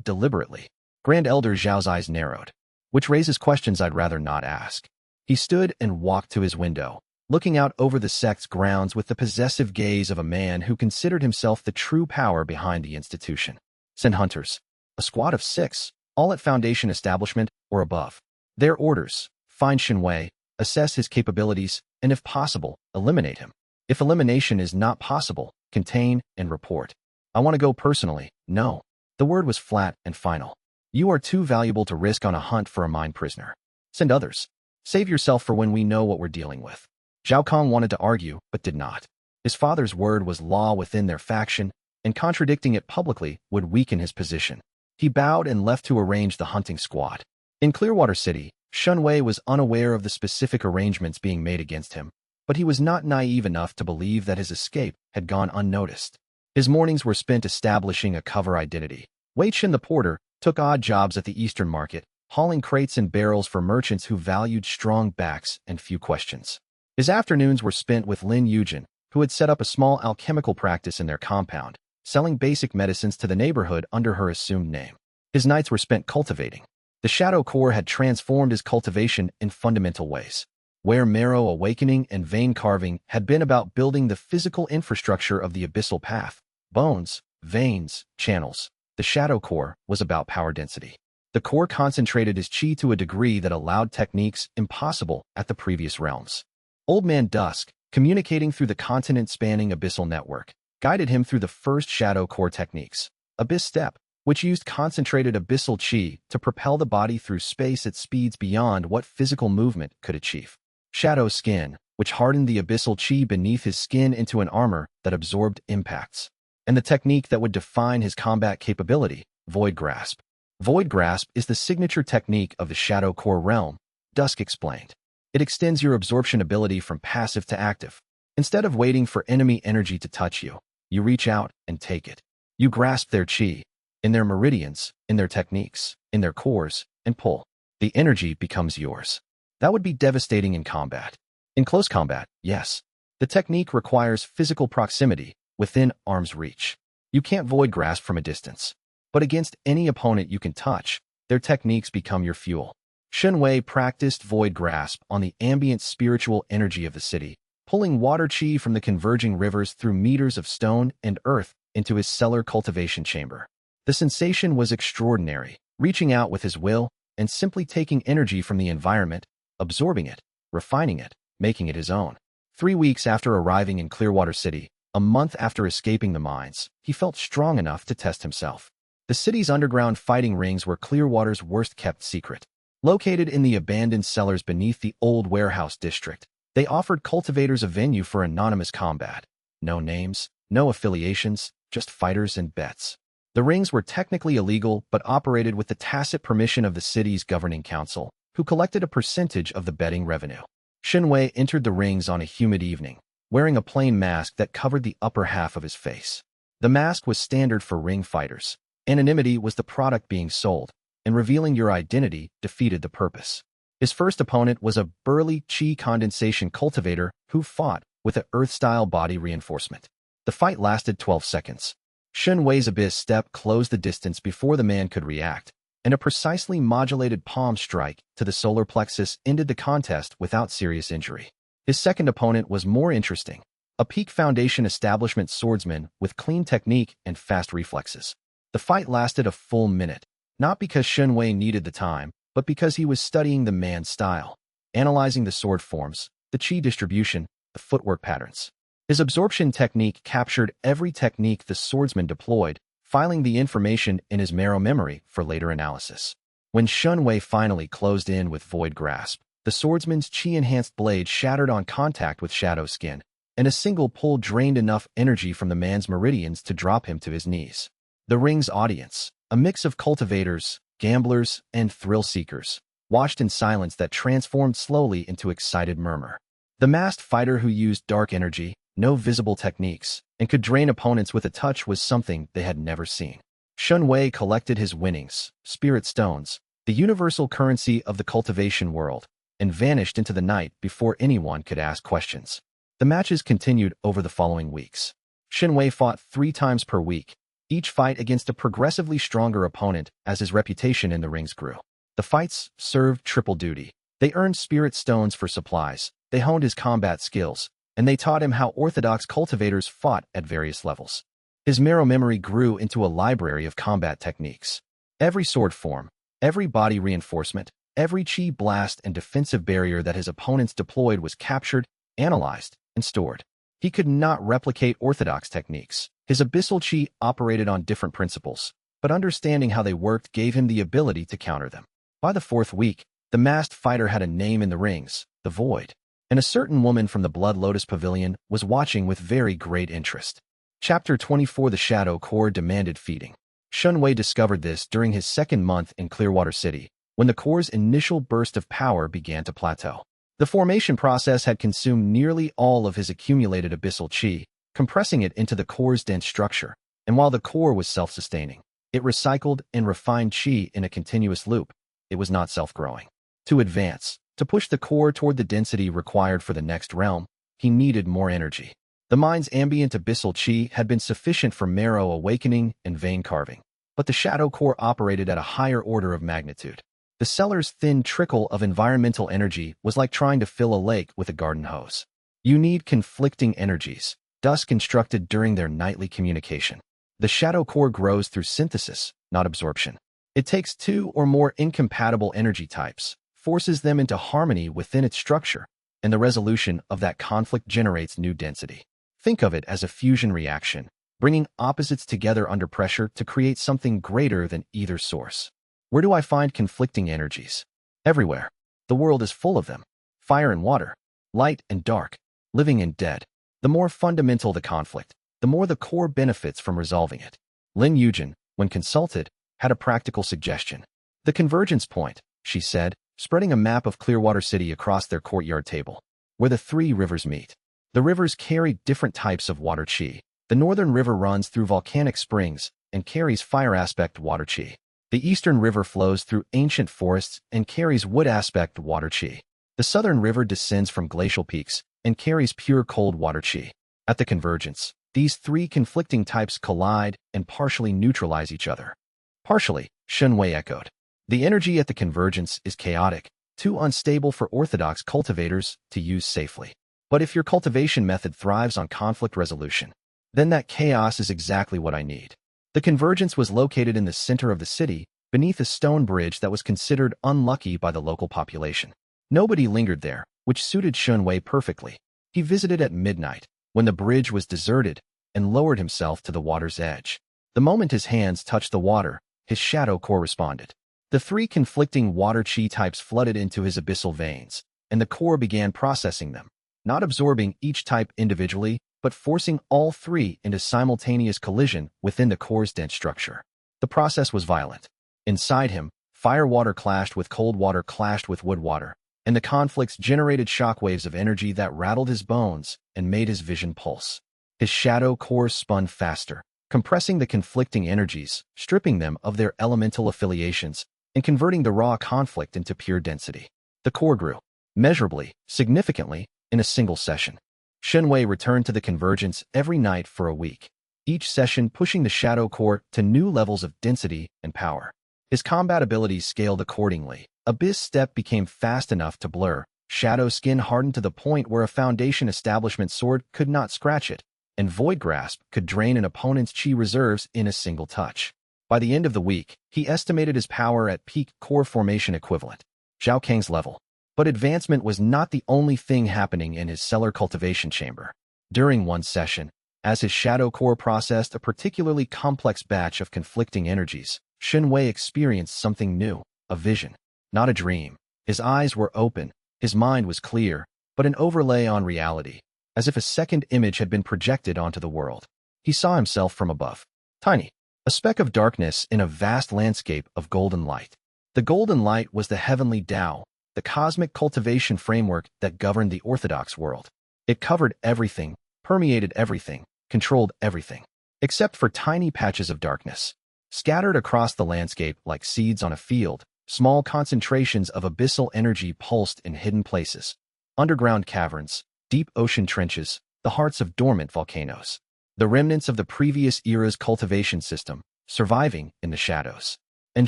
deliberately. Grand Elder Zhao's eyes narrowed, which raises questions I'd rather not ask. He stood and walked to his window, looking out over the sect's grounds with the possessive gaze of a man who considered himself the true power behind the institution. Send hunters, a squad of 6, all at Foundation establishment or above. Their orders: find Shen Wei, assess his capabilities, and if possible, eliminate him. If elimination is not possible, contain and report. I want to go personally. No. The word was flat and final. You are too valuable to risk on a hunt for a mind prisoner. Send others. Save yourself for when we know what we're dealing with. Zhao Kang wanted to argue, but did not. His father's word was law within their faction, and contradicting it publicly would weaken his position. He bowed and left to arrange the hunting squad. In Clearwater City, Shen Wei was unaware of the specific arrangements being made against him, but he was not naive enough to believe that his escape had gone unnoticed. His mornings were spent establishing a cover identity. Wei Chen the porter took odd jobs at the Eastern Market, hauling crates and barrels for merchants who valued strong backs and few questions. His afternoons were spent with Lin Yujin, who had set up a small alchemical practice in their compound, selling basic medicines to the neighborhood under her assumed name. His nights were spent cultivating. The Shadow Core had transformed his cultivation in fundamental ways. Where marrow awakening and vein carving had been about building the physical infrastructure of the Abyssal Path, bones, veins, channels, the Shadow Core was about power density. The core concentrated his chi to a degree that allowed techniques impossible at the previous realms. Old Man Dusk, communicating through the continent-spanning Abyssal network, guided him through the first Shadow Core techniques, Abyss Step, which used concentrated abyssal chi to propel the body through space at speeds beyond what physical movement could achieve. Shadow Skin, which hardened the abyssal chi beneath his skin into an armor that absorbed impacts. And the technique that would define his combat capability, Void Grasp. Void Grasp is the signature technique of the Shadow Core realm, Dusk explained. It extends your absorption ability from passive to active. Instead of waiting for enemy energy to touch you, you reach out and take it. You grasp their chi, in their meridians, in their techniques, in their cores, and pull. The energy becomes yours. That would be devastating in combat. In close combat, yes. The technique requires physical proximity, within arm's reach. You can't void grasp from a distance. But against any opponent you can touch, their techniques become your fuel. Shen Wei practiced void grasp on the ambient spiritual energy of the city, pulling water chi from the converging rivers through meters of stone and earth into his cellar cultivation chamber. The sensation was extraordinary, reaching out with his will and simply taking energy from the environment, absorbing it, refining it, making it his own. 3 weeks after arriving in Clearwater City, a month after escaping the mines, he felt strong enough to test himself. The city's underground fighting rings were Clearwater's worst-kept secret. Located in the abandoned cellars beneath the old warehouse district, they offered cultivators a venue for anonymous combat. No names, no affiliations, just fighters and bets. The rings were technically illegal but operated with the tacit permission of the city's governing council, who collected a percentage of the betting revenue. Shen Wei entered the rings on a humid evening, wearing a plain mask that covered the upper half of his face. The mask was standard for ring fighters. Anonymity was the product being sold, and revealing your identity defeated the purpose. His first opponent was a burly chi condensation cultivator who fought with an earth-style body reinforcement. The fight lasted 12 seconds. Shen Wei's abyss step closed the distance before the man could react, and a precisely modulated palm strike to the solar plexus ended the contest without serious injury. His second opponent was more interesting, a Peak Foundation establishment swordsman with clean technique and fast reflexes. The fight lasted a full minute, not because Shen Wei needed the time, but because he was studying the man's style, analyzing the sword forms, the chi distribution, the footwork patterns. His absorption technique captured every technique the swordsman deployed, filing the information in his marrow memory for later analysis. When Shen Wei finally closed in with Void Grasp, the swordsman's chi-enhanced blade shattered on contact with Shadow skin, and a single pull drained enough energy from the man's meridians to drop him to his knees. The ring's audience, a mix of cultivators, gamblers, and thrill-seekers, watched in silence that transformed slowly into excited murmur. The masked fighter who used dark energy, no visible techniques, and could drain opponents with a touch was something they had never seen. Shen Wei collected his winnings, spirit stones, the universal currency of the cultivation world, and vanished into the night before anyone could ask questions. The matches continued over the following weeks. Shen Wei fought 3 times per week, each fight against a progressively stronger opponent as his reputation in the rings grew. The fights served triple duty. They earned spirit stones for supplies, they honed his combat skills, and they taught him how orthodox cultivators fought at various levels. His marrow memory grew into a library of combat techniques. Every sword form, every body reinforcement, every chi blast and defensive barrier that his opponents deployed was captured, analyzed, and stored. He could not replicate orthodox techniques. His abyssal chi operated on different principles, but understanding how they worked gave him the ability to counter them. By the 4th week, the masked fighter had a name in the rings, the Void, and a certain woman from the Blood Lotus Pavilion was watching with very great interest. Chapter 24. The Shadow Core demanded feeding. Shen Wei discovered this during his 2nd month in Clearwater City, when the core's initial burst of power began to plateau. The formation process had consumed nearly all of his accumulated abyssal chi, compressing it into the core's dense structure, and while the core was self-sustaining, it recycled and refined chi in a continuous loop. It was not self-growing. To advance, to push the core toward the density required for the next realm, he needed more energy. The mind's ambient abyssal chi had been sufficient for marrow awakening and vein carving, but the shadow core operated at a higher order of magnitude. The cellar's thin trickle of environmental energy was like trying to fill a lake with a garden hose. You need conflicting energies, thus constructed during their nightly communication. The shadow core grows through synthesis, not absorption. It takes 2 or more incompatible energy types, forces them into harmony within its structure, and the resolution of that conflict generates new density. Think of it as a fusion reaction, bringing opposites together under pressure to create something greater than either source. Where do I find conflicting energies? Everywhere. The world is full of them. Fire and water, light and dark, living and dead. The more fundamental the conflict, the more the core benefits from resolving it. Lin Yujin, when consulted, had a practical suggestion. The convergence point, she said, spreading a map of Clearwater City across their courtyard table, where the 3 rivers meet. The rivers carry different types of water chi. The northern river runs through volcanic springs and carries fire aspect water chi. The eastern river flows through ancient forests and carries wood aspect water chi. The southern river descends from glacial peaks and carries pure cold water chi. At the convergence, these 3 conflicting types collide and partially neutralize each other. Partially, Shen Wei echoed. The energy at the convergence is chaotic, too unstable for orthodox cultivators to use safely. But if your cultivation method thrives on conflict resolution, then that chaos is exactly what I need. The convergence was located in the center of the city, beneath a stone bridge that was considered unlucky by the local population. Nobody lingered there, which suited Shen Wei perfectly. He visited at midnight, when the bridge was deserted, and lowered himself to the water's edge. The moment his hands touched the water, his shadow core responded. The three conflicting water chi types flooded into his abyssal veins, and the core began processing them, not absorbing each type individually, but forcing all three into simultaneous collision within the core's dense structure. The process was violent. Inside him, fire water clashed with cold water clashed with wood water, and the conflicts generated shockwaves of energy that rattled his bones and made his vision pulse. His shadow core spun faster, compressing the conflicting energies, stripping them of their elemental affiliations, and converting the raw conflict into pure density. The core grew, measurably, significantly, in a single session. Shen Wei returned to the convergence every night for a week, each session pushing the shadow core to new levels of density and power. His combat abilities scaled accordingly. Abyss Step became fast enough to blur, Shadow Skin hardened to the point where a Foundation Establishment sword could not scratch it, and Void Grasp could drain an opponent's chi reserves in a single touch. By the end of the week, he estimated his power at peak core formation equivalent, Zhao Kang's level. But advancement was not the only thing happening in his cellar cultivation chamber. During one session, as his shadow core processed a particularly complex batch of conflicting energies, Shen Wei experienced something new, a vision, not a dream. His eyes were open, his mind was clear, but an overlay on reality, as if a second image had been projected onto the world. He saw himself from above, tiny, a speck of darkness in a vast landscape of golden light. The golden light was the heavenly Tao, the cosmic cultivation framework that governed the orthodox world. It covered everything, permeated everything, controlled everything, except for tiny patches of darkness. Scattered across the landscape like seeds on a field, small concentrations of abyssal energy pulsed in hidden places. Underground caverns, deep ocean trenches, the hearts of dormant volcanoes. The remnants of the previous era's cultivation system, surviving in the shadows. And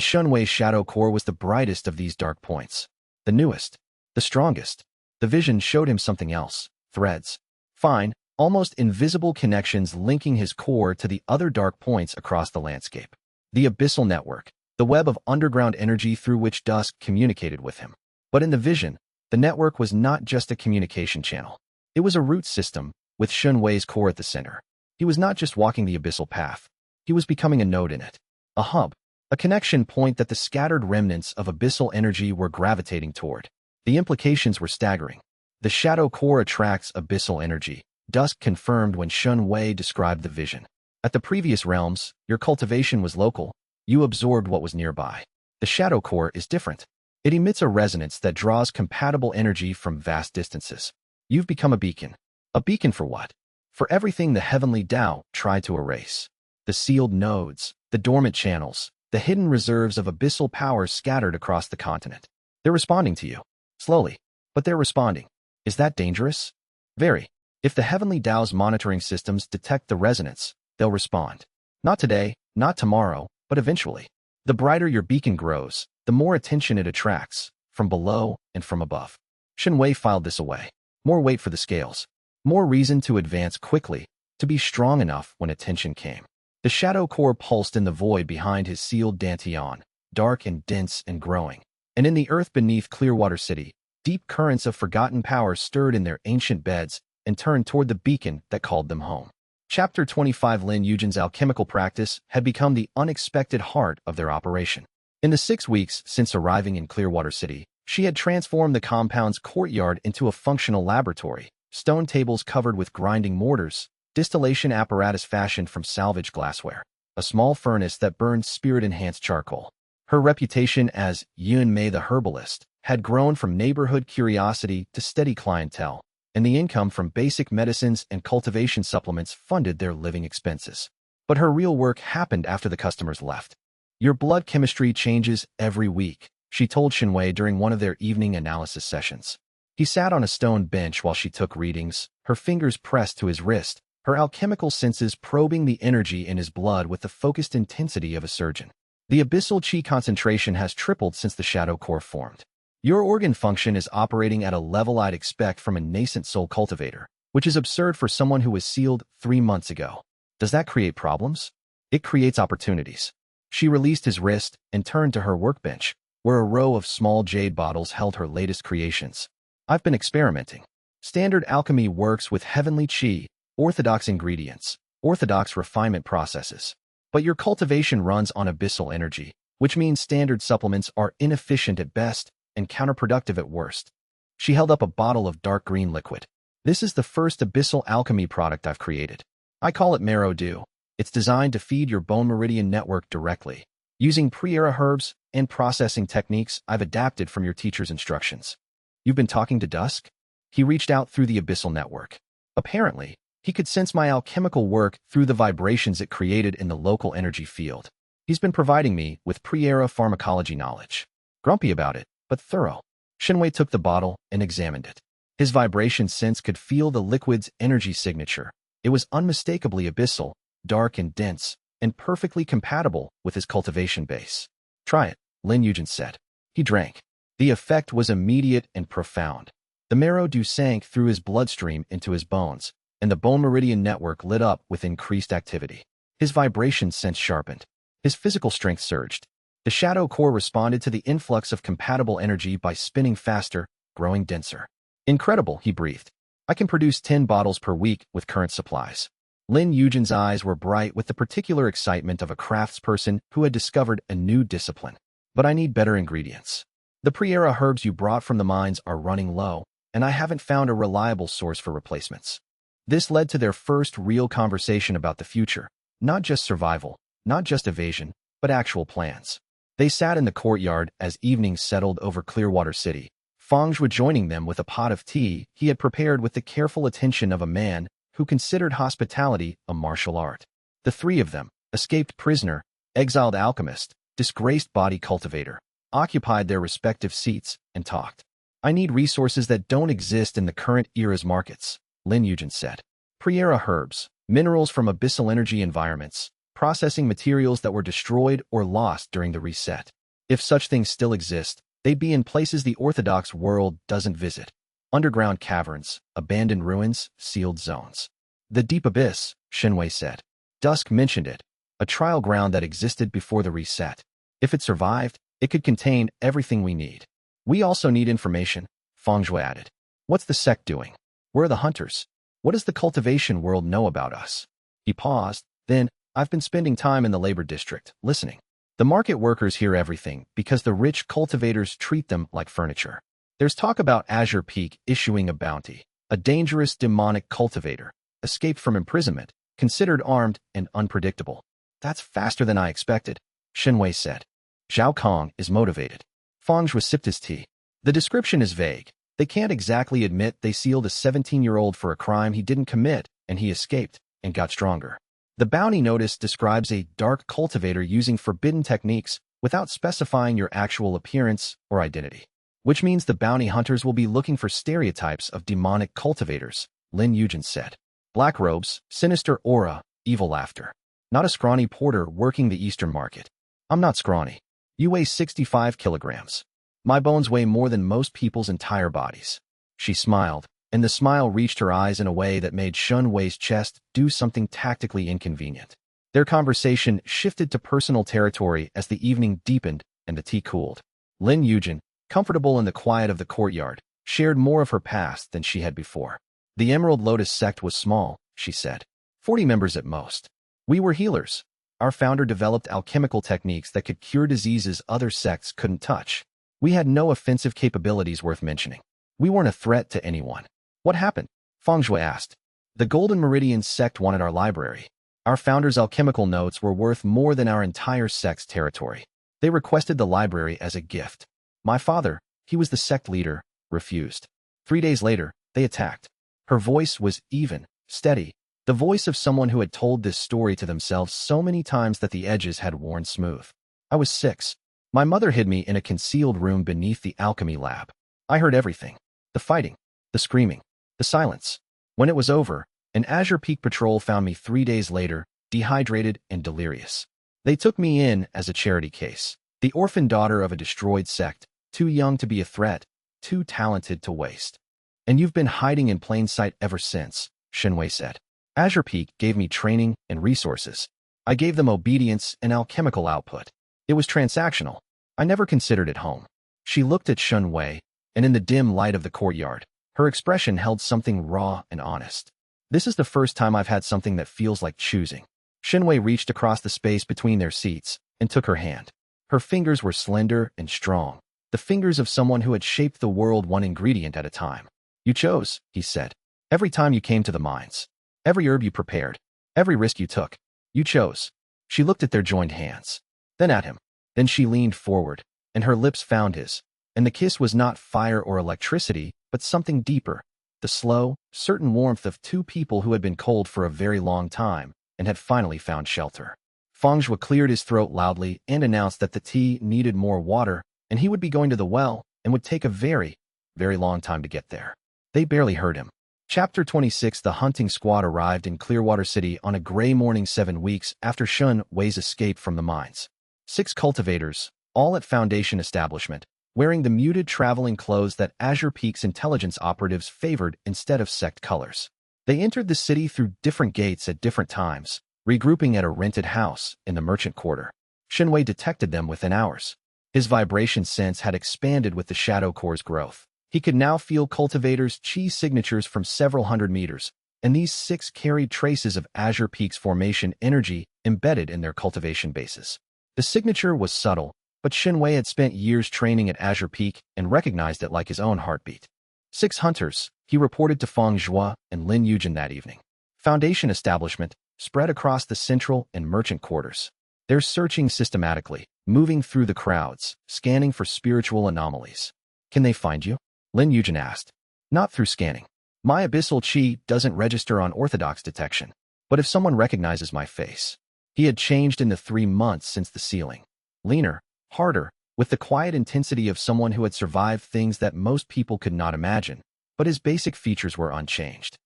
Shen Wei's shadow core was the brightest of these dark points. The newest, the strongest. The vision showed him something else, threads. Fine, almost invisible connections linking his core to the other dark points across the landscape. The abyssal network, the web of underground energy through which Dusk communicated with him. But in the vision, the network was not just a communication channel. It was a root system, with Shen Wei's core at the center. He was not just walking the Abyssal Path. He was becoming a node in it. A hub. A connection point that the scattered remnants of abyssal energy were gravitating toward. The implications were staggering. The shadow core attracts abyssal energy, Dusk confirmed when Shen Wei described the vision. At the previous realms, your cultivation was local. You absorbed what was nearby. The shadow core is different. It emits a resonance that draws compatible energy from vast distances. You've become a beacon. A beacon for what? For everything the heavenly Tao tried to erase. The sealed nodes, the dormant channels, the hidden reserves of abyssal power scattered across the continent. They're responding to you. Slowly. But they're responding. Is that dangerous? Very. If the heavenly Tao's monitoring systems detect the resonance, they'll respond. Not today, not tomorrow, but eventually. The brighter your beacon grows, the more attention it attracts, from below and from above. Shen Wei filed this away. More weight for the scales. More reason to advance quickly, to be strong enough when attention came. The shadow core pulsed in the void behind his sealed dantian, dark and dense and growing. And in the earth beneath Clearwater City, deep currents of forgotten power stirred in their ancient beds and turned toward the beacon that called them home. Chapter 25 Lin Yujin's alchemical practice had become the unexpected heart of their operation. In the 6 weeks since arriving in Clearwater City, she had transformed the compound's courtyard into a functional laboratory, stone tables covered with grinding mortars, distillation apparatus fashioned from salvaged glassware, a small furnace that burned spirit-enhanced charcoal. Her reputation as Yun Mei the herbalist had grown from neighborhood curiosity to steady clientele, and the income from basic medicines and cultivation supplements funded their living expenses. But her real work happened after the customers left. Your blood chemistry changes every week, she told Shen Wei during one of their evening analysis sessions. He sat on a stone bench while she took readings, her fingers pressed to his wrist, her alchemical senses probing the energy in his blood with the focused intensity of a surgeon. The abyssal chi concentration has tripled since the shadow core formed. Your organ function is operating at a level I'd expect from a nascent soul cultivator, which is absurd for someone who was sealed 3 months ago. Does that create problems? It creates opportunities. She released his wrist and turned to her workbench, where a row of small jade bottles held her latest creations. I've been experimenting. Standard alchemy works with heavenly qi, orthodox ingredients, orthodox refinement processes. But your cultivation runs on abyssal energy, which means standard supplements are inefficient at best and counterproductive at worst. She held up a bottle of dark green liquid. This is the first abyssal alchemy product I've created. I call it Marrow Dew. It's designed to feed your bone meridian network directly, using pre-era herbs and processing techniques I've adapted from your teacher's instructions. You've been talking to Dusk? He reached out through the abyssal network. Apparently, he could sense my alchemical work through the vibrations it created in the local energy field. He's been providing me with pre-era pharmacology knowledge. Grumpy about it, but thorough. Shen Wei took the bottle and examined it. His vibration sense could feel the liquid's energy signature. It was unmistakably abyssal, dark and dense, and perfectly compatible with his cultivation base. Try it, Lin Yujin said. He drank. The effect was immediate and profound. The marrow dew sank through his bloodstream into his bones, and the bone meridian network lit up with increased activity. His vibration sense sharpened. His physical strength surged. The shadow core responded to the influx of compatible energy by spinning faster, growing denser. Incredible, he breathed. I can produce 10 bottles per week with current supplies. Lin Yujin's eyes were bright with the particular excitement of a craftsperson who had discovered a new discipline. But I need better ingredients. The pre-era herbs you brought from the mines are running low, and I haven't found a reliable source for replacements. This led to their first real conversation about the future, not just survival, not just evasion, but actual plans. They sat in the courtyard as evening settled over Clearwater City, Feng Zhui joining them with a pot of tea he had prepared with the careful attention of a man who considered hospitality a martial art. The three of them, escaped prisoner, exiled alchemist, disgraced body cultivator, occupied their respective seats and talked. I need resources that don't exist in the current era's markets, Lin Yujin said. Pre-era herbs, minerals from abyssal energy environments, processing materials that were destroyed or lost during the reset. If such things still exist, they'd be in places the orthodox world doesn't visit. Underground caverns, abandoned ruins, sealed zones. The deep abyss, Shen Wei said. Dusk mentioned it, a trial ground that existed before the reset. If it survived, it could contain everything we need. We also need information, Feng Zhui added. What's the sect doing? Where are the hunters? What does the cultivation world know about us? He paused, then, I've been spending time in the labor district, listening. The market workers hear everything because the rich cultivators treat them like furniture. There's talk about Azure Peak issuing a bounty, a dangerous demonic cultivator, escaped from imprisonment, considered armed and unpredictable. That's faster than I expected, Shen Wei said. Zhao Kang is motivated. Feng Zhui sipped his tea. The description is vague. They can't exactly admit they sealed a 17-year-old for a crime he didn't commit, and he escaped and got stronger. The bounty notice describes a dark cultivator using forbidden techniques without specifying your actual appearance or identity. Which means the bounty hunters will be looking for stereotypes of demonic cultivators, Lin Yujin said. Black robes, sinister aura, evil laughter. Not a scrawny porter working the Eastern market. I'm not scrawny. You weigh 65 kilograms. My bones weigh more than most people's entire bodies. She smiled, and the smile reached her eyes in a way that made Shen Wei's chest do something tactically inconvenient. Their conversation shifted to personal territory as the evening deepened and the tea cooled. Lin Yujin, comfortable in the quiet of the courtyard, shared more of her past than she had before. The Emerald Lotus sect was small, she said. 40 members at most. We were healers. Our founder developed alchemical techniques that could cure diseases other sects couldn't touch. We had no offensive capabilities worth mentioning. We weren't a threat to anyone. What happened? Feng Zhui asked. The Golden Meridian sect wanted our library. Our founder's alchemical notes were worth more than our entire sect's territory. They requested the library as a gift. My father, he was the sect leader, refused. 3 days later, they attacked. Her voice was even, steady, the voice of someone who had told this story to themselves so many times that the edges had worn smooth. I was 6. My mother hid me in a concealed room beneath the alchemy lab. I heard everything. The fighting, the screaming, the silence. When it was over, an Azure Peak patrol found me 3 days later, dehydrated and delirious. They took me in as a charity case, the orphan daughter of a destroyed sect, too young to be a threat, too talented to waste. And you've been hiding in plain sight ever since, Shen Wei said. Azure Peak gave me training and resources. I gave them obedience and alchemical output. It was transactional. I never considered it home. She looked at Shen Wei, and in the dim light of the courtyard, her expression held something raw and honest. This is the first time I've had something that feels like choosing. Shen Wei reached across the space between their seats and took her hand. Her fingers were slender and strong, the fingers of someone who had shaped the world one ingredient at a time. You chose, he said. Every time you came to the mines, every herb you prepared, every risk you took, you chose. She looked at their joined hands, then at him. Then she leaned forward, and her lips found his, and the kiss was not fire or electricity, but something deeper, the slow, certain warmth of two people who had been cold for a very long time and had finally found shelter. Feng Zhuo cleared his throat loudly and announced that the tea needed more water, and he would be going to the well and would take a very, very long time to get there. They barely heard him. Chapter 26. The hunting squad arrived in Clearwater City on a gray morning 7 weeks after Shen Wei's escape from the mines. 6 cultivators, all at Foundation establishment, wearing the muted traveling clothes that Azure Peak's intelligence operatives favored instead of sect colors. They entered the city through different gates at different times, regrouping at a rented house in the merchant quarter. Shen Wei detected them within hours. His vibration sense had expanded with the shadow core's growth. He could now feel cultivators' chi signatures from several hundred meters, and these 6 carried traces of Azure Peak's formation energy embedded in their cultivation bases. The signature was subtle, but Shen Wei had spent years training at Azure Peak and recognized it like his own heartbeat. 6 hunters, he reported to Feng Zhuo and Lin Yujin that evening. Foundation establishment, spread across the central and merchant quarters. They're searching systematically, moving through the crowds, scanning for spiritual anomalies. Can they find you? Lin Yujin asked. Not through scanning. My abyssal chi doesn't register on orthodox detection, but if someone recognizes my face. He had changed in the 3 months since the sealing. Leaner, harder, with the quiet intensity of someone who had survived things that most people could not imagine, but his basic features were unchanged.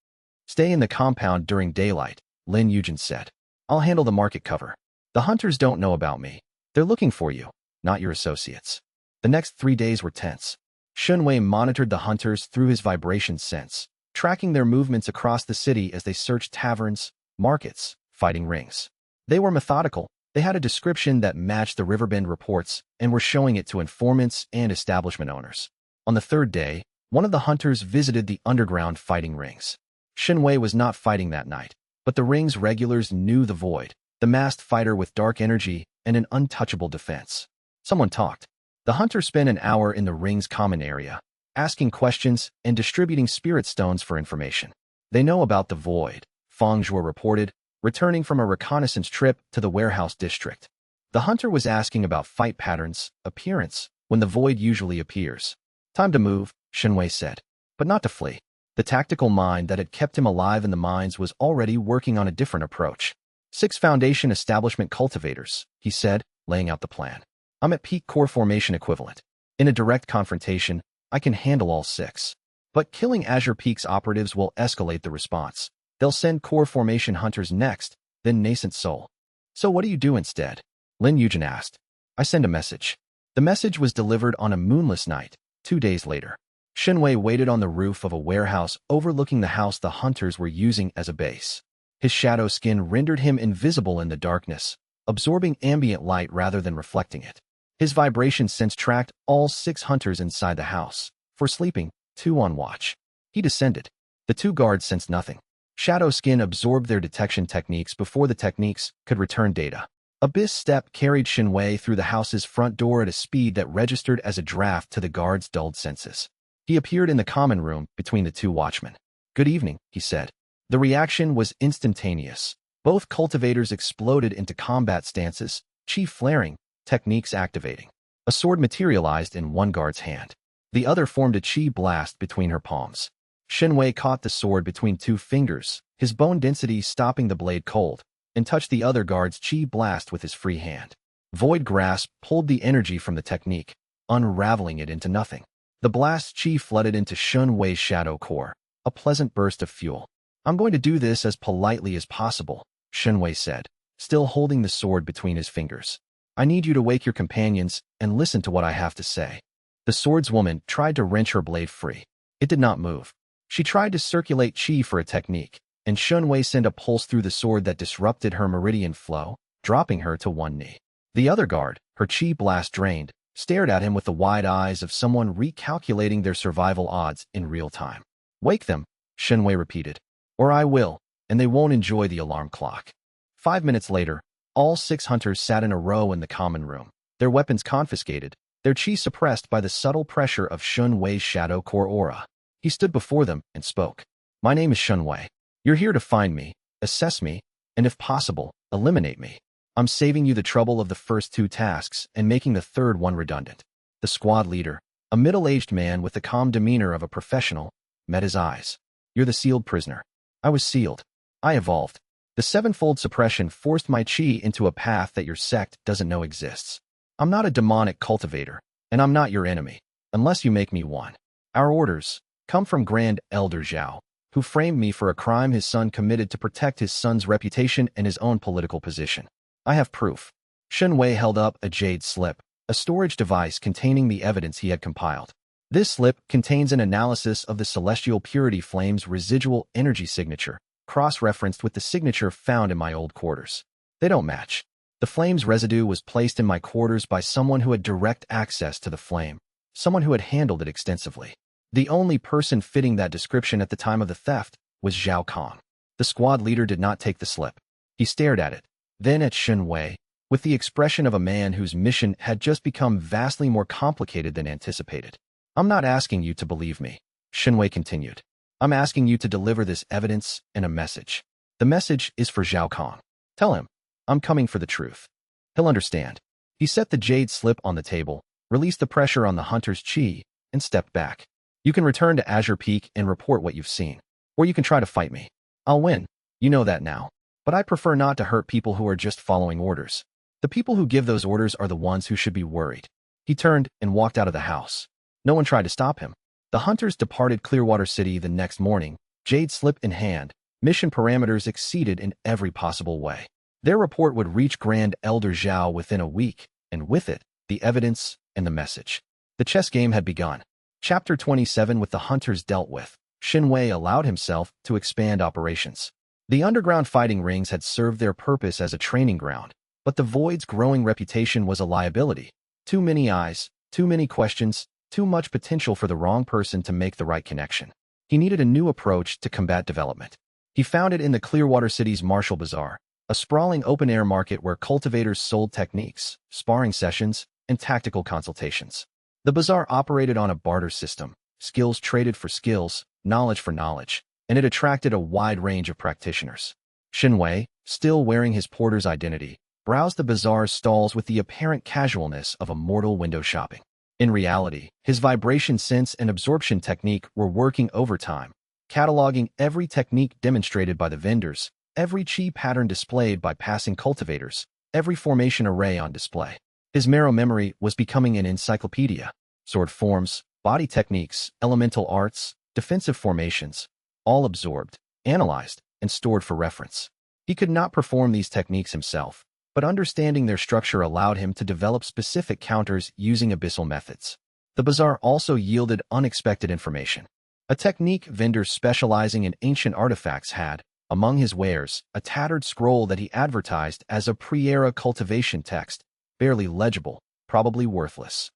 Stay in the compound during daylight, Lin Yujin said. I'll handle the market cover. The hunters don't know about me. They're looking for you, not your associates. The next 3 days were tense. Shen Wei monitored the hunters through his vibration sense, tracking their movements across the city as they searched taverns, markets, fighting rings. They were methodical. They had a description that matched the Riverbend reports and were showing it to informants and establishment owners. On the 3rd day, one of the hunters visited the underground fighting rings. Shen Wei was not fighting that night, but the ring's regulars knew the void, the masked fighter with dark energy and an untouchable defense. Someone talked. The hunter spent an hour in the ring's common area, asking questions and distributing spirit stones for information. They know about the void, Feng Zhuo reported, returning from a reconnaissance trip to the warehouse district. The hunter was asking about fight patterns, appearance, when the void usually appears. Time to move, Shen Wei said, but not to flee. The tactical mind that had kept him alive in the mines was already working on a different approach. 6 Foundation establishment cultivators, he said, laying out the plan. I'm at peak core formation equivalent. In a direct confrontation, I can handle all 6. But killing Azure Peak's operatives will escalate the response. They'll send core formation hunters next, then nascent soul. So what do you do instead? Lin Yujin asked. I send a message. The message was delivered on a moonless night, 2 days later. Shen Wei waited on the roof of a warehouse overlooking the house the hunters were using as a base. His shadow skin rendered him invisible in the darkness, absorbing ambient light rather than reflecting it. His vibration sense tracked all 6 hunters inside the house. 4 sleeping, 2 on watch. He descended. The 2 guards sensed nothing. Shadow skin absorbed their detection techniques before the techniques could return data. Abyss step carried Shen Wei through the house's front door at a speed that registered as a draft to the guards' dulled senses. He appeared in the common room between the 2 watchmen. Good evening, he said. The reaction was instantaneous. Both cultivators exploded into combat stances, chi flaring, techniques activating. A sword materialized in one guard's hand. The other formed a chi blast between her palms. Shen Wei caught the sword between 2 fingers, his bone density stopping the blade cold, and touched the other guard's chi blast with his free hand. Void grasp pulled the energy from the technique, unraveling it into nothing. The blast chi flooded into Shen Wei's shadow core, a pleasant burst of fuel. I'm going to do this as politely as possible, Shen Wei said, still holding the sword between his fingers. I need you to wake your companions and listen to what I have to say. The swordswoman tried to wrench her blade free. It did not move. She tried to circulate chi for a technique, and Shen Wei sent a pulse through the sword that disrupted her meridian flow, dropping her to one knee. The other guard, her chi blast drained, stared at him with the wide eyes of someone recalculating their survival odds in real time. "Wake them," Shen Wei repeated. "Or I will, and they won't enjoy the alarm clock." 5 minutes later, all 6 hunters sat in a row in the common room, their weapons confiscated, their chi suppressed by the subtle pressure of Shen Wei's shadow core aura. He stood before them and spoke. "My name is Shen Wei. You're here to find me, assess me, and if possible, eliminate me. I'm saving you the trouble of the first 2 tasks and making the third one redundant." The squad leader, a middle-aged man with the calm demeanor of a professional, met his eyes. "You're the sealed prisoner." "I was sealed. I evolved. The 7-fold suppression forced my chi into a path that your sect doesn't know exists. I'm not a demonic cultivator, and I'm not your enemy, unless you make me one. Our orders come from Grand Elder Zhao, who framed me for a crime his son committed to protect his son's reputation and his own political position. I have proof." Shen Wei held up a jade slip, a storage device containing the evidence he had compiled. This slip contains an analysis of the celestial purity flame's residual energy signature, cross-referenced with the signature found in my old quarters. They don't match. The flame's residue was placed in my quarters by someone who had direct access to the flame, someone who had handled it extensively. The only person fitting that description at the time of the theft was Zhao Kang. The squad leader did not take the slip. He stared at it, then at Shen Wei, with the expression of a man whose mission had just become vastly more complicated than anticipated. "I'm not asking you to believe me," Shen Wei continued. "I'm asking you to deliver this evidence and a message. The message is for Zhao Kang. Tell him, I'm coming for the truth. He'll understand." He set the jade slip on the table, released the pressure on the hunter's chi, and stepped back. "You can return to Azure Peak and report what you've seen. Or you can try to fight me. I'll win. You know that now. But I prefer not to hurt people who are just following orders. The people who give those orders are the ones who should be worried." He turned and walked out of the house. No one tried to stop him. The hunters departed Clearwater City the next morning, jade slip in hand, mission parameters exceeded in every possible way. Their report would reach Grand Elder Zhao within a week, and with it, the evidence and the message. The chess game had begun. Chapter 27. With the hunters dealt with, Shen Wei allowed himself to expand operations. The underground fighting rings had served their purpose as a training ground, but the Void's growing reputation was a liability. Too many eyes, too many questions, too much potential for the wrong person to make the right connection. He needed a new approach to combat development. He found it in the Clearwater City's Martial Bazaar, a sprawling open-air market where cultivators sold techniques, sparring sessions, and tactical consultations. The bazaar operated on a barter system, skills traded for skills, knowledge for knowledge, and it attracted a wide range of practitioners. Shen Wei, still wearing his porter's identity, browsed the bazaar's stalls with the apparent casualness of a mortal window shopping. In reality, his vibration sense and absorption technique were working overtime, cataloging every technique demonstrated by the vendors, every chi pattern displayed by passing cultivators, every formation array on display. His marrow memory was becoming an encyclopedia. Sword forms, body techniques, elemental arts, defensive formations, all absorbed, analyzed, and stored for reference. He could not perform these techniques himself, but understanding their structure allowed him to develop specific counters using abyssal methods. The bazaar also yielded unexpected information. A technique vendor specializing in ancient artifacts had, among his wares, a tattered scroll that he advertised as a pre-era cultivation text, barely legible, probably worthless.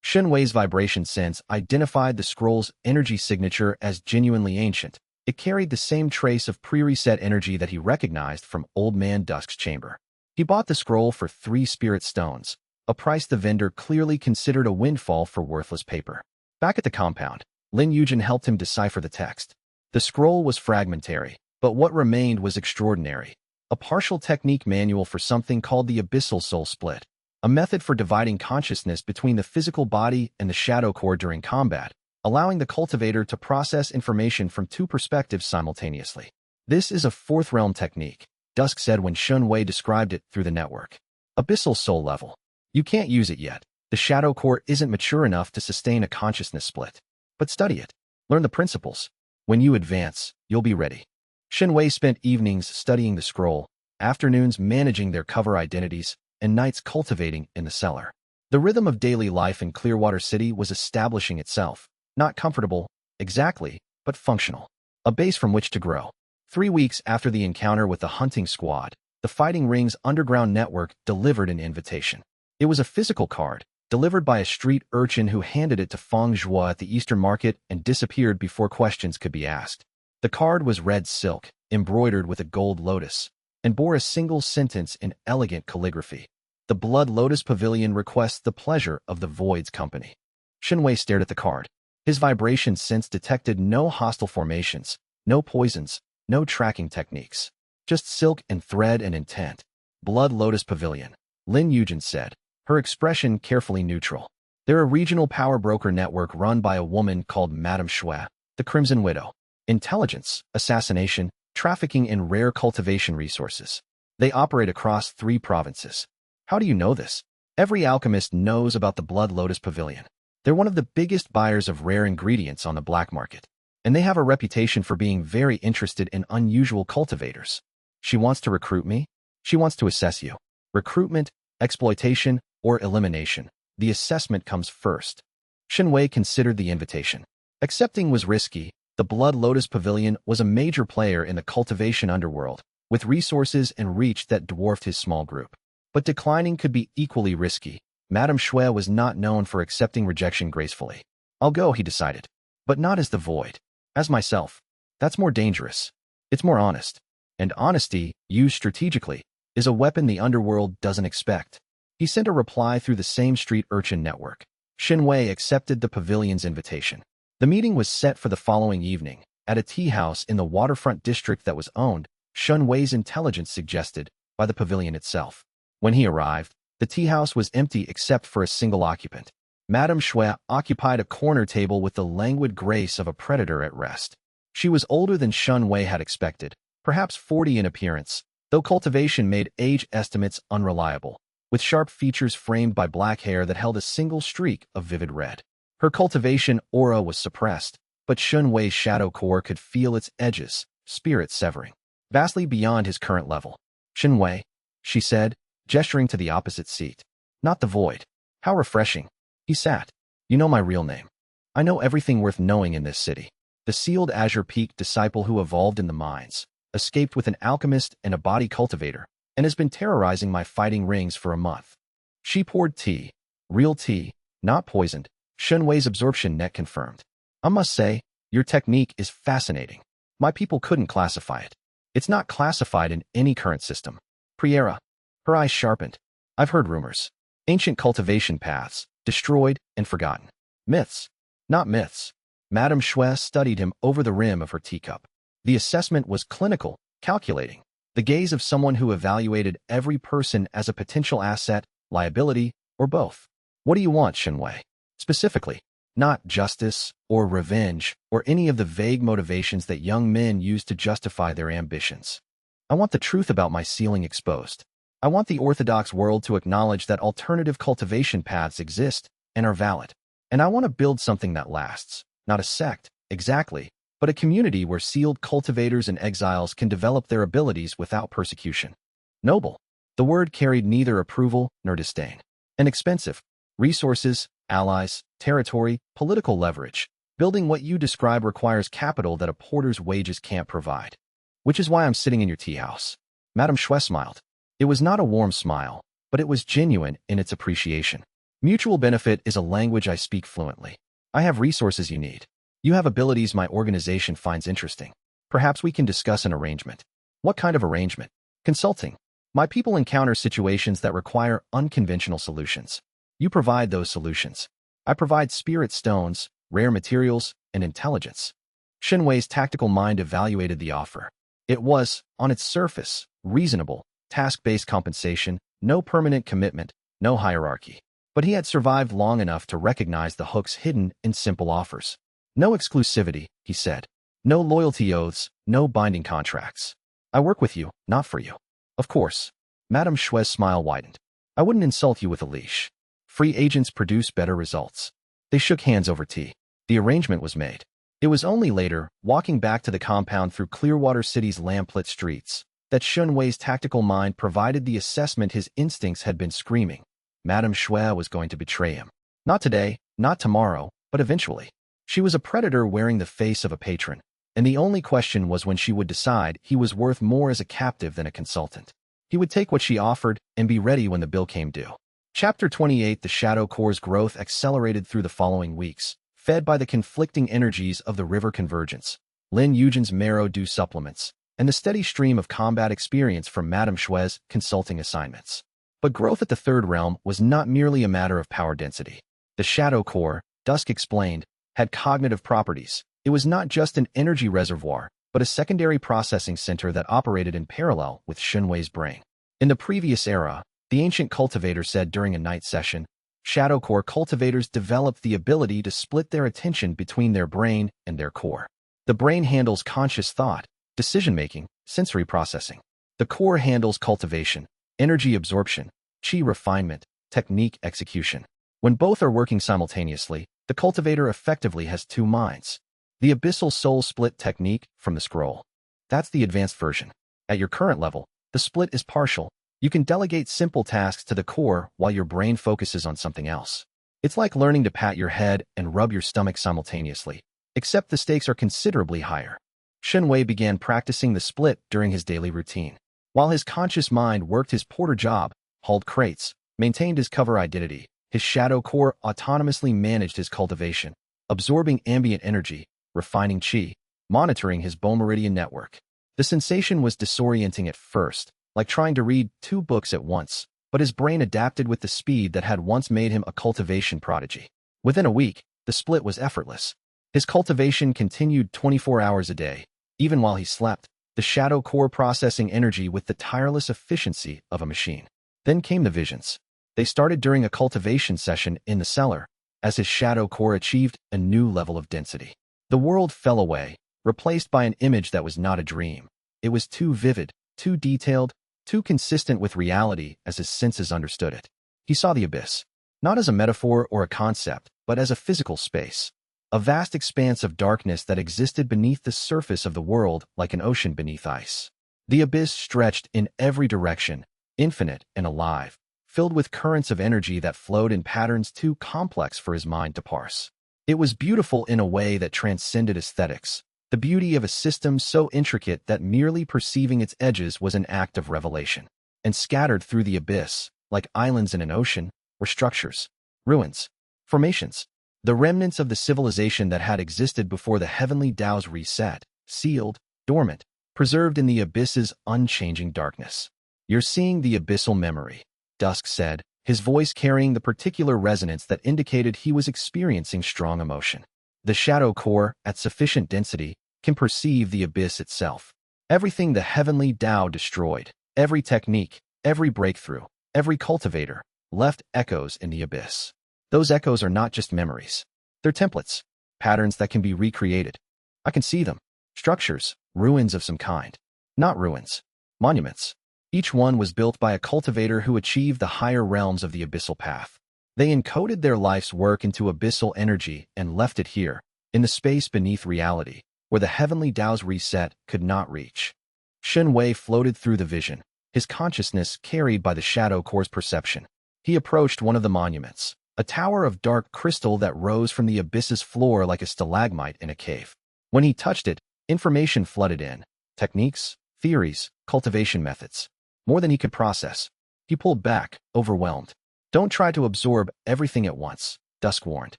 Shen Wei's vibration sense identified the scroll's energy signature as genuinely ancient. It carried the same trace of pre-reset energy that he recognized from Old Man Dusk's chamber. He bought the scroll for 3 spirit stones, a price the vendor clearly considered a windfall for worthless paper. Back at the compound, Lin Yujin helped him decipher the text. The scroll was fragmentary, but what remained was extraordinary. A partial technique manual for something called the Abyssal Soul Split, a method for dividing consciousness between the physical body and the shadow core during combat, allowing the cultivator to process information from 2 perspectives simultaneously. "This is a 4th realm technique," Dusk said when Shen Wei described it through the network. "Abyssal soul level. You can't use it yet. The shadow core isn't mature enough to sustain a consciousness split. But study it. Learn the principles. When you advance, you'll be ready." Shen Wei spent evenings studying the scroll, afternoons managing their cover identities, and nights cultivating in the cellar. The rhythm of daily life in Clearwater City was establishing itself, not comfortable, exactly, but functional. A base from which to grow. 3 weeks after the encounter with the hunting squad, The Fighting Ring's underground network delivered an invitation. It was a physical card, delivered by a street urchin who handed it to Feng Zhuo at the Eastern Market and disappeared before questions could be asked. The card was red silk, embroidered with a gold lotus, and bore a single sentence in elegant calligraphy. The Blood Lotus Pavilion requests the pleasure of the Void's company. Shen Wei stared at the card. His vibration sense detected no hostile formations, no poisons, no tracking techniques. Just silk and thread and intent. Blood Lotus Pavilion, Lin Yujin said, her expression carefully neutral. They're a regional power broker network run by a woman called Madame Shui, the Crimson Widow. Intelligence, assassination, trafficking in rare cultivation resources. They operate across 3 provinces. How do you know this? Every alchemist knows about the Blood Lotus Pavilion. They're one of the biggest buyers of rare ingredients on the black market, and they have a reputation for being very interested in unusual cultivators. She wants to recruit me? She wants to assess you. Recruitment, exploitation, or elimination. The assessment comes first. Shen Wei considered the invitation. Accepting was risky. The Blood Lotus Pavilion was a major player in the cultivation underworld, with resources and reach that dwarfed his small group. But declining could be equally risky. Madame Shui was not known for accepting rejection gracefully. I'll go, he decided. But not as the Void. As myself. That's more dangerous. It's more honest. And honesty, used strategically, is a weapon the underworld doesn't expect. He sent a reply through the same street urchin network. Shen Wei accepted the pavilion's invitation. The meeting was set for the following evening, at a tea house in the waterfront district that was owned, Shen Wei's intelligence suggested, by the pavilion itself. When he arrived, the tea house was empty except for a single occupant. Madame Shui occupied a corner table with the languid grace of a predator at rest. She was older than Shen Wei had expected, perhaps 40 in appearance, though cultivation made age estimates unreliable, with sharp features framed by black hair that held a single streak of vivid red. Her cultivation aura was suppressed, but Shen Wei's shadow core could feel its edges, spirit severing, vastly beyond his current level. Shen Wei, she said, gesturing to the opposite seat. Not the Void. How refreshing. He sat. You know my real name. I know everything worth knowing in this city. The sealed Azure Peak disciple who evolved in the mines, escaped with an alchemist and a body cultivator, and has been terrorizing my fighting rings for a month. She poured tea. Real tea, not poisoned. Shen Wei's absorption net confirmed. I must say, your technique is fascinating. My people couldn't classify it. It's not classified in any current system. Priera. Her eyes sharpened. I've heard rumors. Ancient cultivation paths, destroyed and forgotten. Myths. Not myths. Madame Shui studied him over the rim of her teacup. The assessment was clinical, calculating. The gaze of someone who evaluated every person as a potential asset, liability, or both. What do you want, Shen Wei? Specifically, not justice or revenge or any of the vague motivations that young men use to justify their ambitions. I want the truth about my sealing exposed. I want the orthodox world to acknowledge that alternative cultivation paths exist and are valid. And I want to build something that lasts, not a sect, exactly, but a community where sealed cultivators and exiles can develop their abilities without persecution. Noble. The word carried neither approval nor disdain. And expensive. Resources, allies, territory, political leverage. Building what you describe requires capital that a porter's wages can't provide. Which is why I'm sitting in your tea house. Madame Shui smiled. It was not a warm smile, but it was genuine in its appreciation. Mutual benefit is a language I speak fluently. I have resources you need. You have abilities my organization finds interesting. Perhaps we can discuss an arrangement. What kind of arrangement? Consulting. My people encounter situations that require unconventional solutions. You provide those solutions. I provide spirit stones, rare materials, and intelligence. Shen Wei's tactical mind evaluated the offer. It was, on its surface, reasonable, task-based compensation, no permanent commitment, no hierarchy. But he had survived long enough to recognize the hooks hidden in simple offers. No exclusivity, he said. No loyalty oaths, no binding contracts. I work with you, not for you. Of course. Madame Shui's smile widened. I wouldn't insult you with a leash. Free agents produce better results. They shook hands over tea. The arrangement was made. It was only later, walking back to the compound through Clearwater City's lamplit streets, that Shen Wei's tactical mind provided the assessment his instincts had been screaming. Madame Shui was going to betray him. Not today, not tomorrow, but eventually. She was a predator wearing the face of a patron, and the only question was when she would decide he was worth more as a captive than a consultant. He would take what she offered and be ready when the bill came due. Chapter 28. The Shadow Core's growth accelerated through the following weeks, fed by the conflicting energies of the river convergence, Lin Yujin's marrow dew supplements, and the steady stream of combat experience from Madame Shui's consulting assignments. But growth at the third realm was not merely a matter of power density. The Shadow Core, Dusk explained, had cognitive properties. It was not just an energy reservoir, but a secondary processing center that operated in parallel with Shen Wei's brain. In the previous era, the ancient cultivator said during a night session, Shadow Core cultivators developed the ability to split their attention between their brain and their core. The brain handles conscious thought, decision-making, sensory processing. The core handles cultivation, energy absorption, chi refinement, technique execution. When both are working simultaneously, the cultivator effectively has two minds. The Abyssal Soul Split technique from the scroll. That's the advanced version. At your current level, the split is partial. You can delegate simple tasks to the core while your brain focuses on something else. It's like learning to pat your head and rub your stomach simultaneously, except the stakes are considerably higher. Shen Wei began practicing the split during his daily routine. While his conscious mind worked his porter job, hauled crates, maintained his cover identity, his shadow core autonomously managed his cultivation, absorbing ambient energy, refining chi, monitoring his bone meridian network. The sensation was disorienting at first, like trying to read two books at once, but his brain adapted with the speed that had once made him a cultivation prodigy. Within a week, the split was effortless. His cultivation continued 24 hours a day. Even while he slept, the shadow core processing energy with the tireless efficiency of a machine. Then came the visions. They started during a cultivation session in the cellar, as his shadow core achieved a new level of density. The world fell away, replaced by an image that was not a dream. It was too vivid, too detailed, too consistent with reality as his senses understood it. He saw the abyss, not as a metaphor or a concept, but as a physical space. A vast expanse of darkness that existed beneath the surface of the world like an ocean beneath ice. The abyss stretched in every direction, infinite and alive, filled with currents of energy that flowed in patterns too complex for his mind to parse. It was beautiful in a way that transcended aesthetics, the beauty of a system so intricate that merely perceiving its edges was an act of revelation. And scattered through the abyss, like islands in an ocean, were structures, ruins, formations, the remnants of the civilization that had existed before the heavenly Tao's reset, sealed, dormant, preserved in the abyss's unchanging darkness. You're seeing the abyssal memory, Dusk said, his voice carrying the particular resonance that indicated he was experiencing strong emotion. The shadow core, at sufficient density, can perceive the abyss itself. Everything the heavenly Tao destroyed, every technique, every breakthrough, every cultivator, left echoes in the abyss. Those echoes are not just memories. They're templates, patterns that can be recreated. I can see them. Structures, ruins of some kind. Not ruins, monuments. Each one was built by a cultivator who achieved the higher realms of the Abyssal Path. They encoded their life's work into abyssal energy and left it here, in the space beneath reality, where the heavenly Tao's reset could not reach. Shen Wei floated through the vision, his consciousness carried by the shadow core's perception. He approached one of the monuments, a tower of dark crystal that rose from the abyss's floor like a stalagmite in a cave. When he touched it, information flooded in. Techniques, theories, cultivation methods. More than he could process. He pulled back, overwhelmed. Don't try to absorb everything at once, Dusk warned.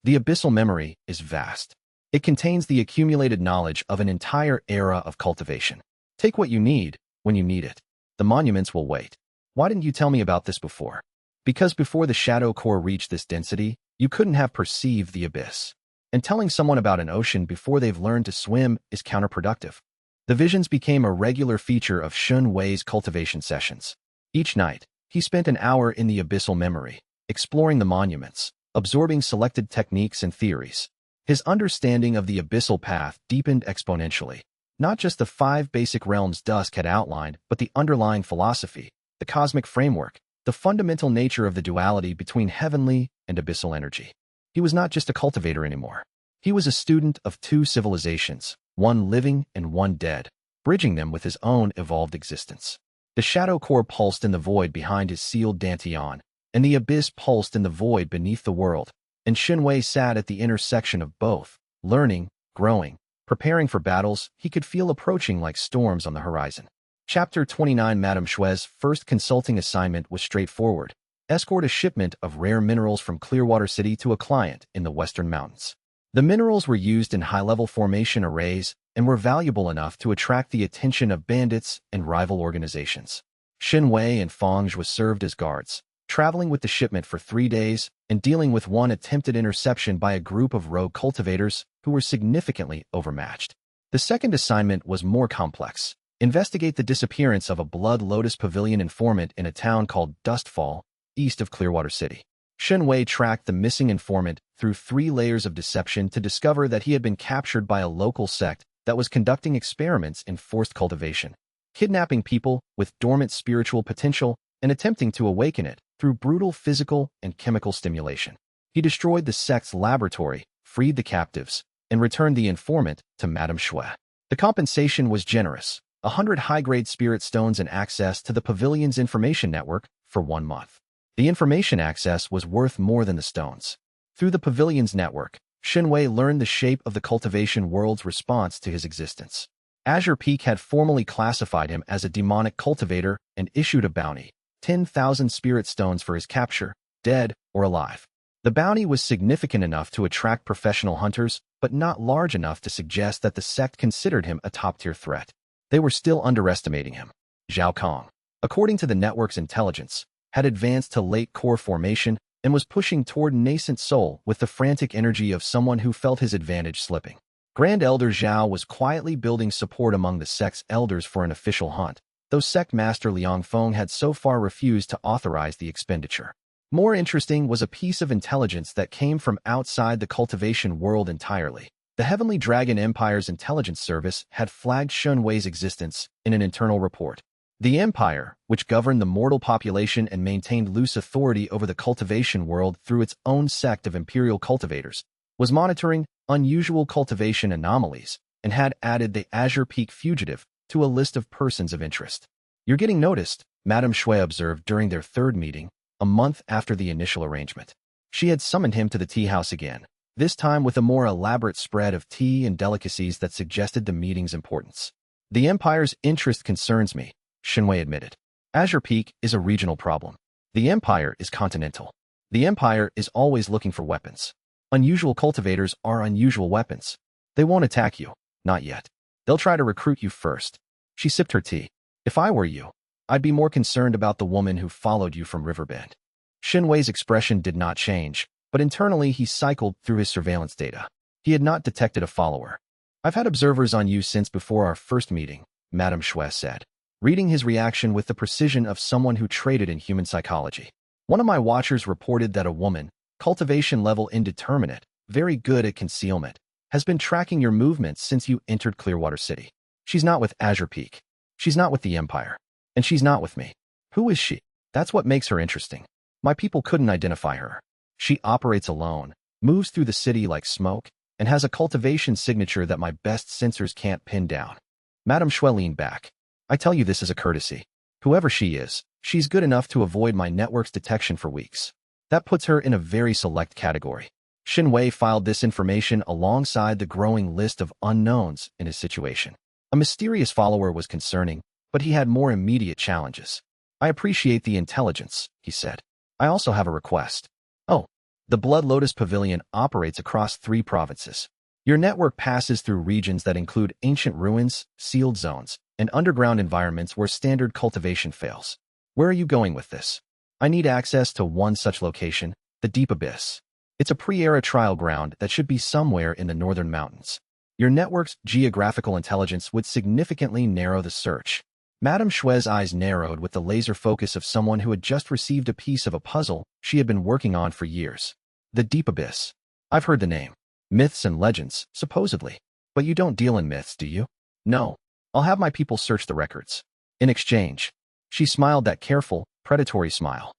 The abyssal memory is vast. It contains the accumulated knowledge of an entire era of cultivation. Take what you need, when you need it. The monuments will wait. Why didn't you tell me about this before? Because before the shadow core reached this density, you couldn't have perceived the abyss. And telling someone about an ocean before they've learned to swim is counterproductive. The visions became a regular feature of Shen Wei's cultivation sessions. Each night, he spent an hour in the abyssal memory, exploring the monuments, absorbing selected techniques and theories. His understanding of the Abyssal Path deepened exponentially. Not just the 5 basic realms Dusk had outlined, but the underlying philosophy, the cosmic framework, the fundamental nature of the duality between heavenly and abyssal energy. He was not just a cultivator anymore. He was a student of 2 civilizations, one living and one dead, bridging them with his own evolved existence. The shadow core pulsed in the void behind his sealed dantian, and the abyss pulsed in the void beneath the world, and Shen Wei sat at the intersection of both, learning, growing, preparing for battles he could feel approaching like storms on the horizon. Chapter 29. Madame Xue's first consulting assignment was straightforward. Escort a shipment of rare minerals from Clearwater City to a client in the Western Mountains. The minerals were used in high-level formation arrays and were valuable enough to attract the attention of bandits and rival organizations. Shen Wei and Fangzhe was served as guards, traveling with the shipment for 3 days and dealing with one attempted interception by a group of rogue cultivators who were significantly overmatched. The second assignment was more complex. Investigate the disappearance of a Blood Lotus Pavilion informant in a town called Dustfall, east of Clearwater City. Shen Wei tracked the missing informant through 3 layers of deception to discover that he had been captured by a local sect that was conducting experiments in forced cultivation, kidnapping people with dormant spiritual potential and attempting to awaken it through brutal physical and chemical stimulation. He destroyed the sect's laboratory, freed the captives, and returned the informant to Madame Xue. The compensation was generous: 100 high-grade spirit stones and access to the pavilion's information network for 1 month. The information access was worth more than the stones. Through the pavilion's network, Shen Wei learned the shape of the cultivation world's response to his existence. Azure Peak had formally classified him as a demonic cultivator and issued a bounty: 10,000 spirit stones for his capture, dead or alive. The bounty was significant enough to attract professional hunters, but not large enough to suggest that the sect considered him a top-tier threat. They were still underestimating him. Zhao Kang, according to the network's intelligence, had advanced to late core formation and was pushing toward nascent soul with the frantic energy of someone who felt his advantage slipping. Grand Elder Zhao was quietly building support among the sect's elders for an official hunt, though sect master Liang Feng had so far refused to authorize the expenditure. More interesting was a piece of intelligence that came from outside the cultivation world entirely. The Heavenly Dragon Empire's intelligence service had flagged Shen Wei's existence in an internal report. The Empire, which governed the mortal population and maintained loose authority over the cultivation world through its own sect of imperial cultivators, was monitoring unusual cultivation anomalies and had added the Azure Peak fugitive to a list of persons of interest. "You're getting noticed," Madame Xue observed during their 3rd meeting, a month after the initial arrangement. She had summoned him to the tea house again, this time with a more elaborate spread of tea and delicacies that suggested the meeting's importance. "The Empire's interest concerns me," Shen Wei admitted. "Azure Peak is a regional problem. The Empire is continental. The Empire is always looking for weapons. Unusual cultivators are unusual weapons. They won't attack you, not yet. They'll try to recruit you first." She sipped her tea. "If I were you, I'd be more concerned about the woman who followed you from Riverbend." Shen Wei's expression did not change, but internally he cycled through his surveillance data. He had not detected a follower. "I've had observers on you since before our first meeting," Madame Xue said, reading his reaction with the precision of someone who traded in human psychology. "One of my watchers reported that a woman, cultivation level indeterminate, very good at concealment, has been tracking your movements since you entered Clearwater City. She's not with Azure Peak. She's not with the Empire. And she's not with me. Who is she? That's what makes her interesting. My people couldn't identify her. She operates alone, moves through the city like smoke, and has a cultivation signature that my best sensors can't pin down." Madame Xue leaned back. "I tell you this as a courtesy. Whoever she is, she's good enough to avoid my network's detection for weeks. That puts her in a very select category." Shen Wei filed this information alongside the growing list of unknowns in his situation. A mysterious follower was concerning, but he had more immediate challenges. "I appreciate the intelligence," he said. "I also have a request." "Oh, the Blood Lotus Pavilion operates across 3 provinces. Your network passes through regions that include ancient ruins, sealed zones, and underground environments where standard cultivation fails. Where are you going with this?" "I need access to one such location, the Deep Abyss. It's a pre-era trial ground that should be somewhere in the northern mountains. Your network's geographical intelligence would significantly narrow the search." Madame Xue's eyes narrowed with the laser focus of someone who had just received a piece of a puzzle she had been working on for years. "The Deep Abyss. I've heard the name. Myths and legends, supposedly. But you don't deal in myths, do you?" "No. I'll have my people search the records. In exchange." She smiled that careful, predatory smile.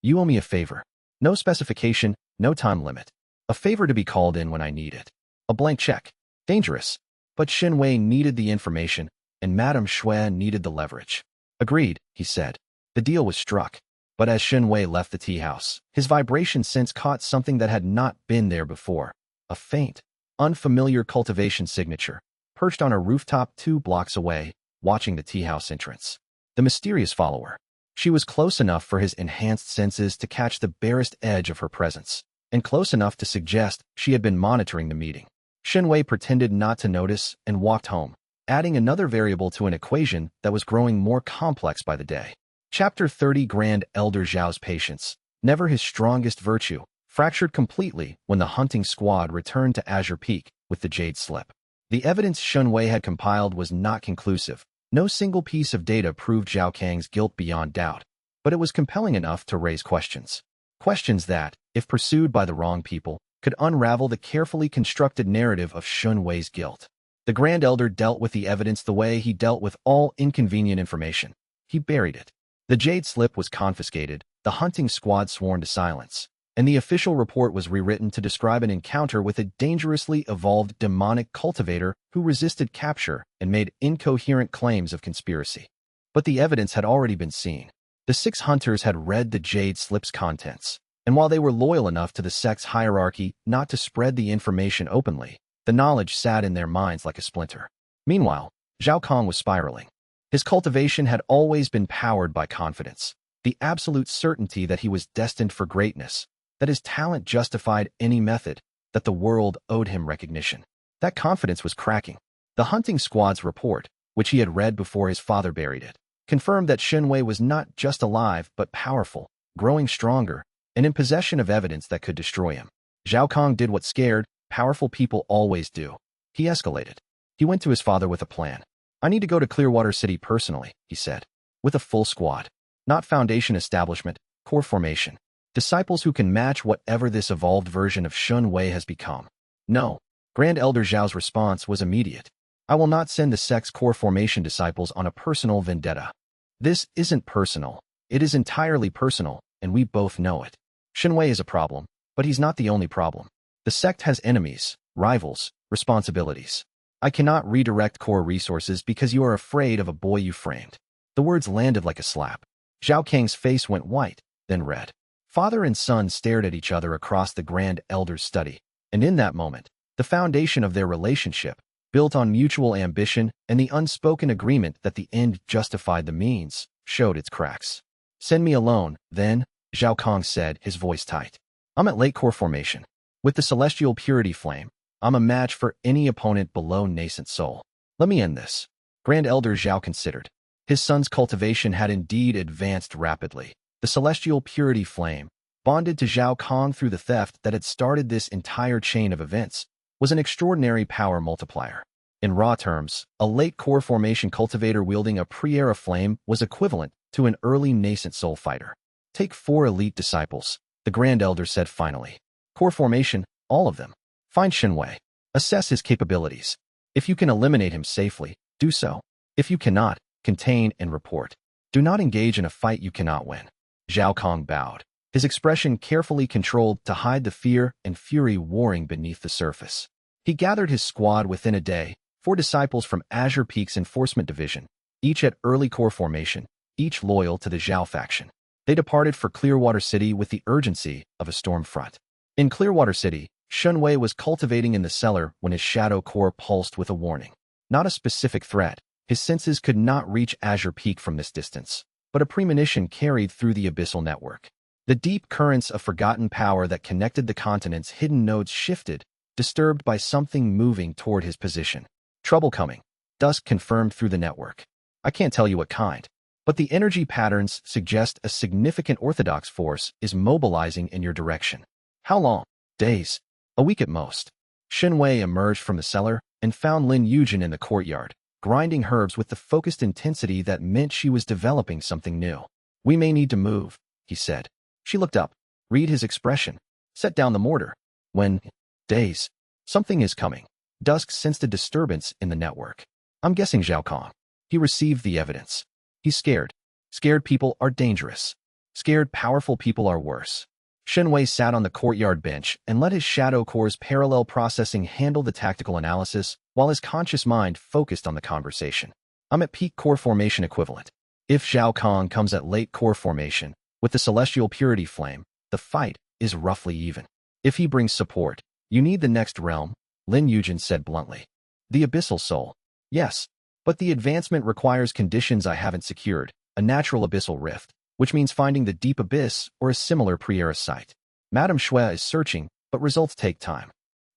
"You owe me a favor. No specification, no time limit. A favor to be called in when I need it. A blank check. Dangerous. But Shen Wei needed the information, and Madame Xue needed the leverage." "Agreed," he said. The deal was struck. But as Shen Wei left the tea house, his vibration sense caught something that had not been there before. A faint, unfamiliar cultivation signature, perched on a rooftop 2 blocks away, watching the tea house entrance. The mysterious follower. She was close enough for his enhanced senses to catch the barest edge of her presence, and close enough to suggest she had been monitoring the meeting. Shen Wei pretended not to notice and walked home, adding another variable to an equation that was growing more complex by the day. Chapter 30 Grand Elder Zhao's patience, never his strongest virtue, fractured completely when the hunting squad returned to Azure Peak with the Jade Slip. The evidence Shen Wei had compiled was not conclusive. No single piece of data proved Zhao Kang's guilt beyond doubt, but it was compelling enough to raise questions. Questions that, if pursued by the wrong people, could unravel the carefully constructed narrative of Shen Wei's guilt. The Grand Elder dealt with the evidence the way he dealt with all inconvenient information. He buried it. The Jade Slip was confiscated, the hunting squad sworn to silence, and the official report was rewritten to describe an encounter with a dangerously evolved demonic cultivator who resisted capture and made incoherent claims of conspiracy. But the evidence had already been seen. The 6 hunters had read the Jade Slip's contents, and while they were loyal enough to the sect's hierarchy not to spread the information openly, the knowledge sat in their minds like a splinter. Meanwhile, Zhao Kang was spiraling. His cultivation had always been powered by confidence, the absolute certainty that he was destined for greatness, that his talent justified any method, that the world owed him recognition. That confidence was cracking. The hunting squad's report, which he had read before his father buried it, confirmed that Shen Wei was not just alive but powerful, growing stronger, and in possession of evidence that could destroy him. Zhao Kang did what scared, powerful people always do. He escalated. He went to his father with a plan. "I need to go to Clearwater City personally," he said. "With a full squad. Not foundation establishment, core formation. Disciples who can match whatever this evolved version of Shen Wei has become." "No." Grand Elder Zhao's response was immediate. "I will not send the sect's core formation disciples on a personal vendetta. This isn't personal. It is entirely personal, and we both know it. Shen Wei is a problem, but he's not the only problem. The sect has enemies, rivals, responsibilities. I cannot redirect core resources because you are afraid of a boy you framed." The words landed like a slap. Zhao Kang's face went white, then red. Father and son stared at each other across the Grand Elder's study, and in that moment, the foundation of their relationship, built on mutual ambition and the unspoken agreement that the end justified the means, showed its cracks. "Send me alone, then," Zhao Kang said, his voice tight. "I'm at late core formation. With the celestial purity flame, I'm a match for any opponent below nascent soul. Let me end this." Grand Elder Zhao considered. His son's cultivation had indeed advanced rapidly. The celestial purity flame, bonded to Zhao Kang through the theft that had started this entire chain of events, was an extraordinary power multiplier. In raw terms, a late core formation cultivator wielding a pre-era flame was equivalent to an early nascent soul fighter. "Take 4 elite disciples," the Grand Elder said finally. "Core formation, all of them. Find Shen Wei. Assess his capabilities. If you can eliminate him safely, do so. If you cannot, contain and report. Do not engage in a fight you cannot win." Zhao Kang bowed, his expression carefully controlled to hide the fear and fury warring beneath the surface. He gathered his squad within a day, 4 disciples from Azure Peak's Enforcement Division, each at early core formation, each loyal to the Zhao faction. They departed for Clearwater City with the urgency of a storm front. In Clearwater City, Shen Wei was cultivating in the cellar when his shadow core pulsed with a warning. Not a specific threat. His senses could not reach Azure Peak from this distance, but a premonition carried through the abyssal network. The deep currents of forgotten power that connected the continent's hidden nodes shifted, disturbed by something moving toward his position. "Trouble coming," Dusk confirmed through the network. "I can't tell you what kind, but the energy patterns suggest a significant orthodox force is mobilizing in your direction." "How long?" "Days. A week at most." Shen Wei emerged from the cellar and found Lin Yujin in the courtyard, grinding herbs with the focused intensity that meant she was developing something new. "We may need to move," he said. She looked up. Read his expression. "Set down the mortar." "When?" "Days. Something is coming." Dusk sensed a disturbance in the network. "I'm guessing Zhao Kang." He received the evidence. "He's scared. Scared people are dangerous. Scared powerful people are worse." Shen Wei sat on the courtyard bench and let his shadow core's parallel processing handle the tactical analysis while his conscious mind focused on the conversation. "I'm at peak core formation equivalent. If Zhao Kang comes at late core formation, with the celestial purity flame, the fight is roughly even. If he brings support, you need the next realm," Lin Yujin said bluntly. "The abyssal soul." "Yes." But the advancement requires conditions I haven't secured, a natural abyssal rift, which means finding the deep abyss or a similar pre-era site. Madame Shui is searching, but results take time.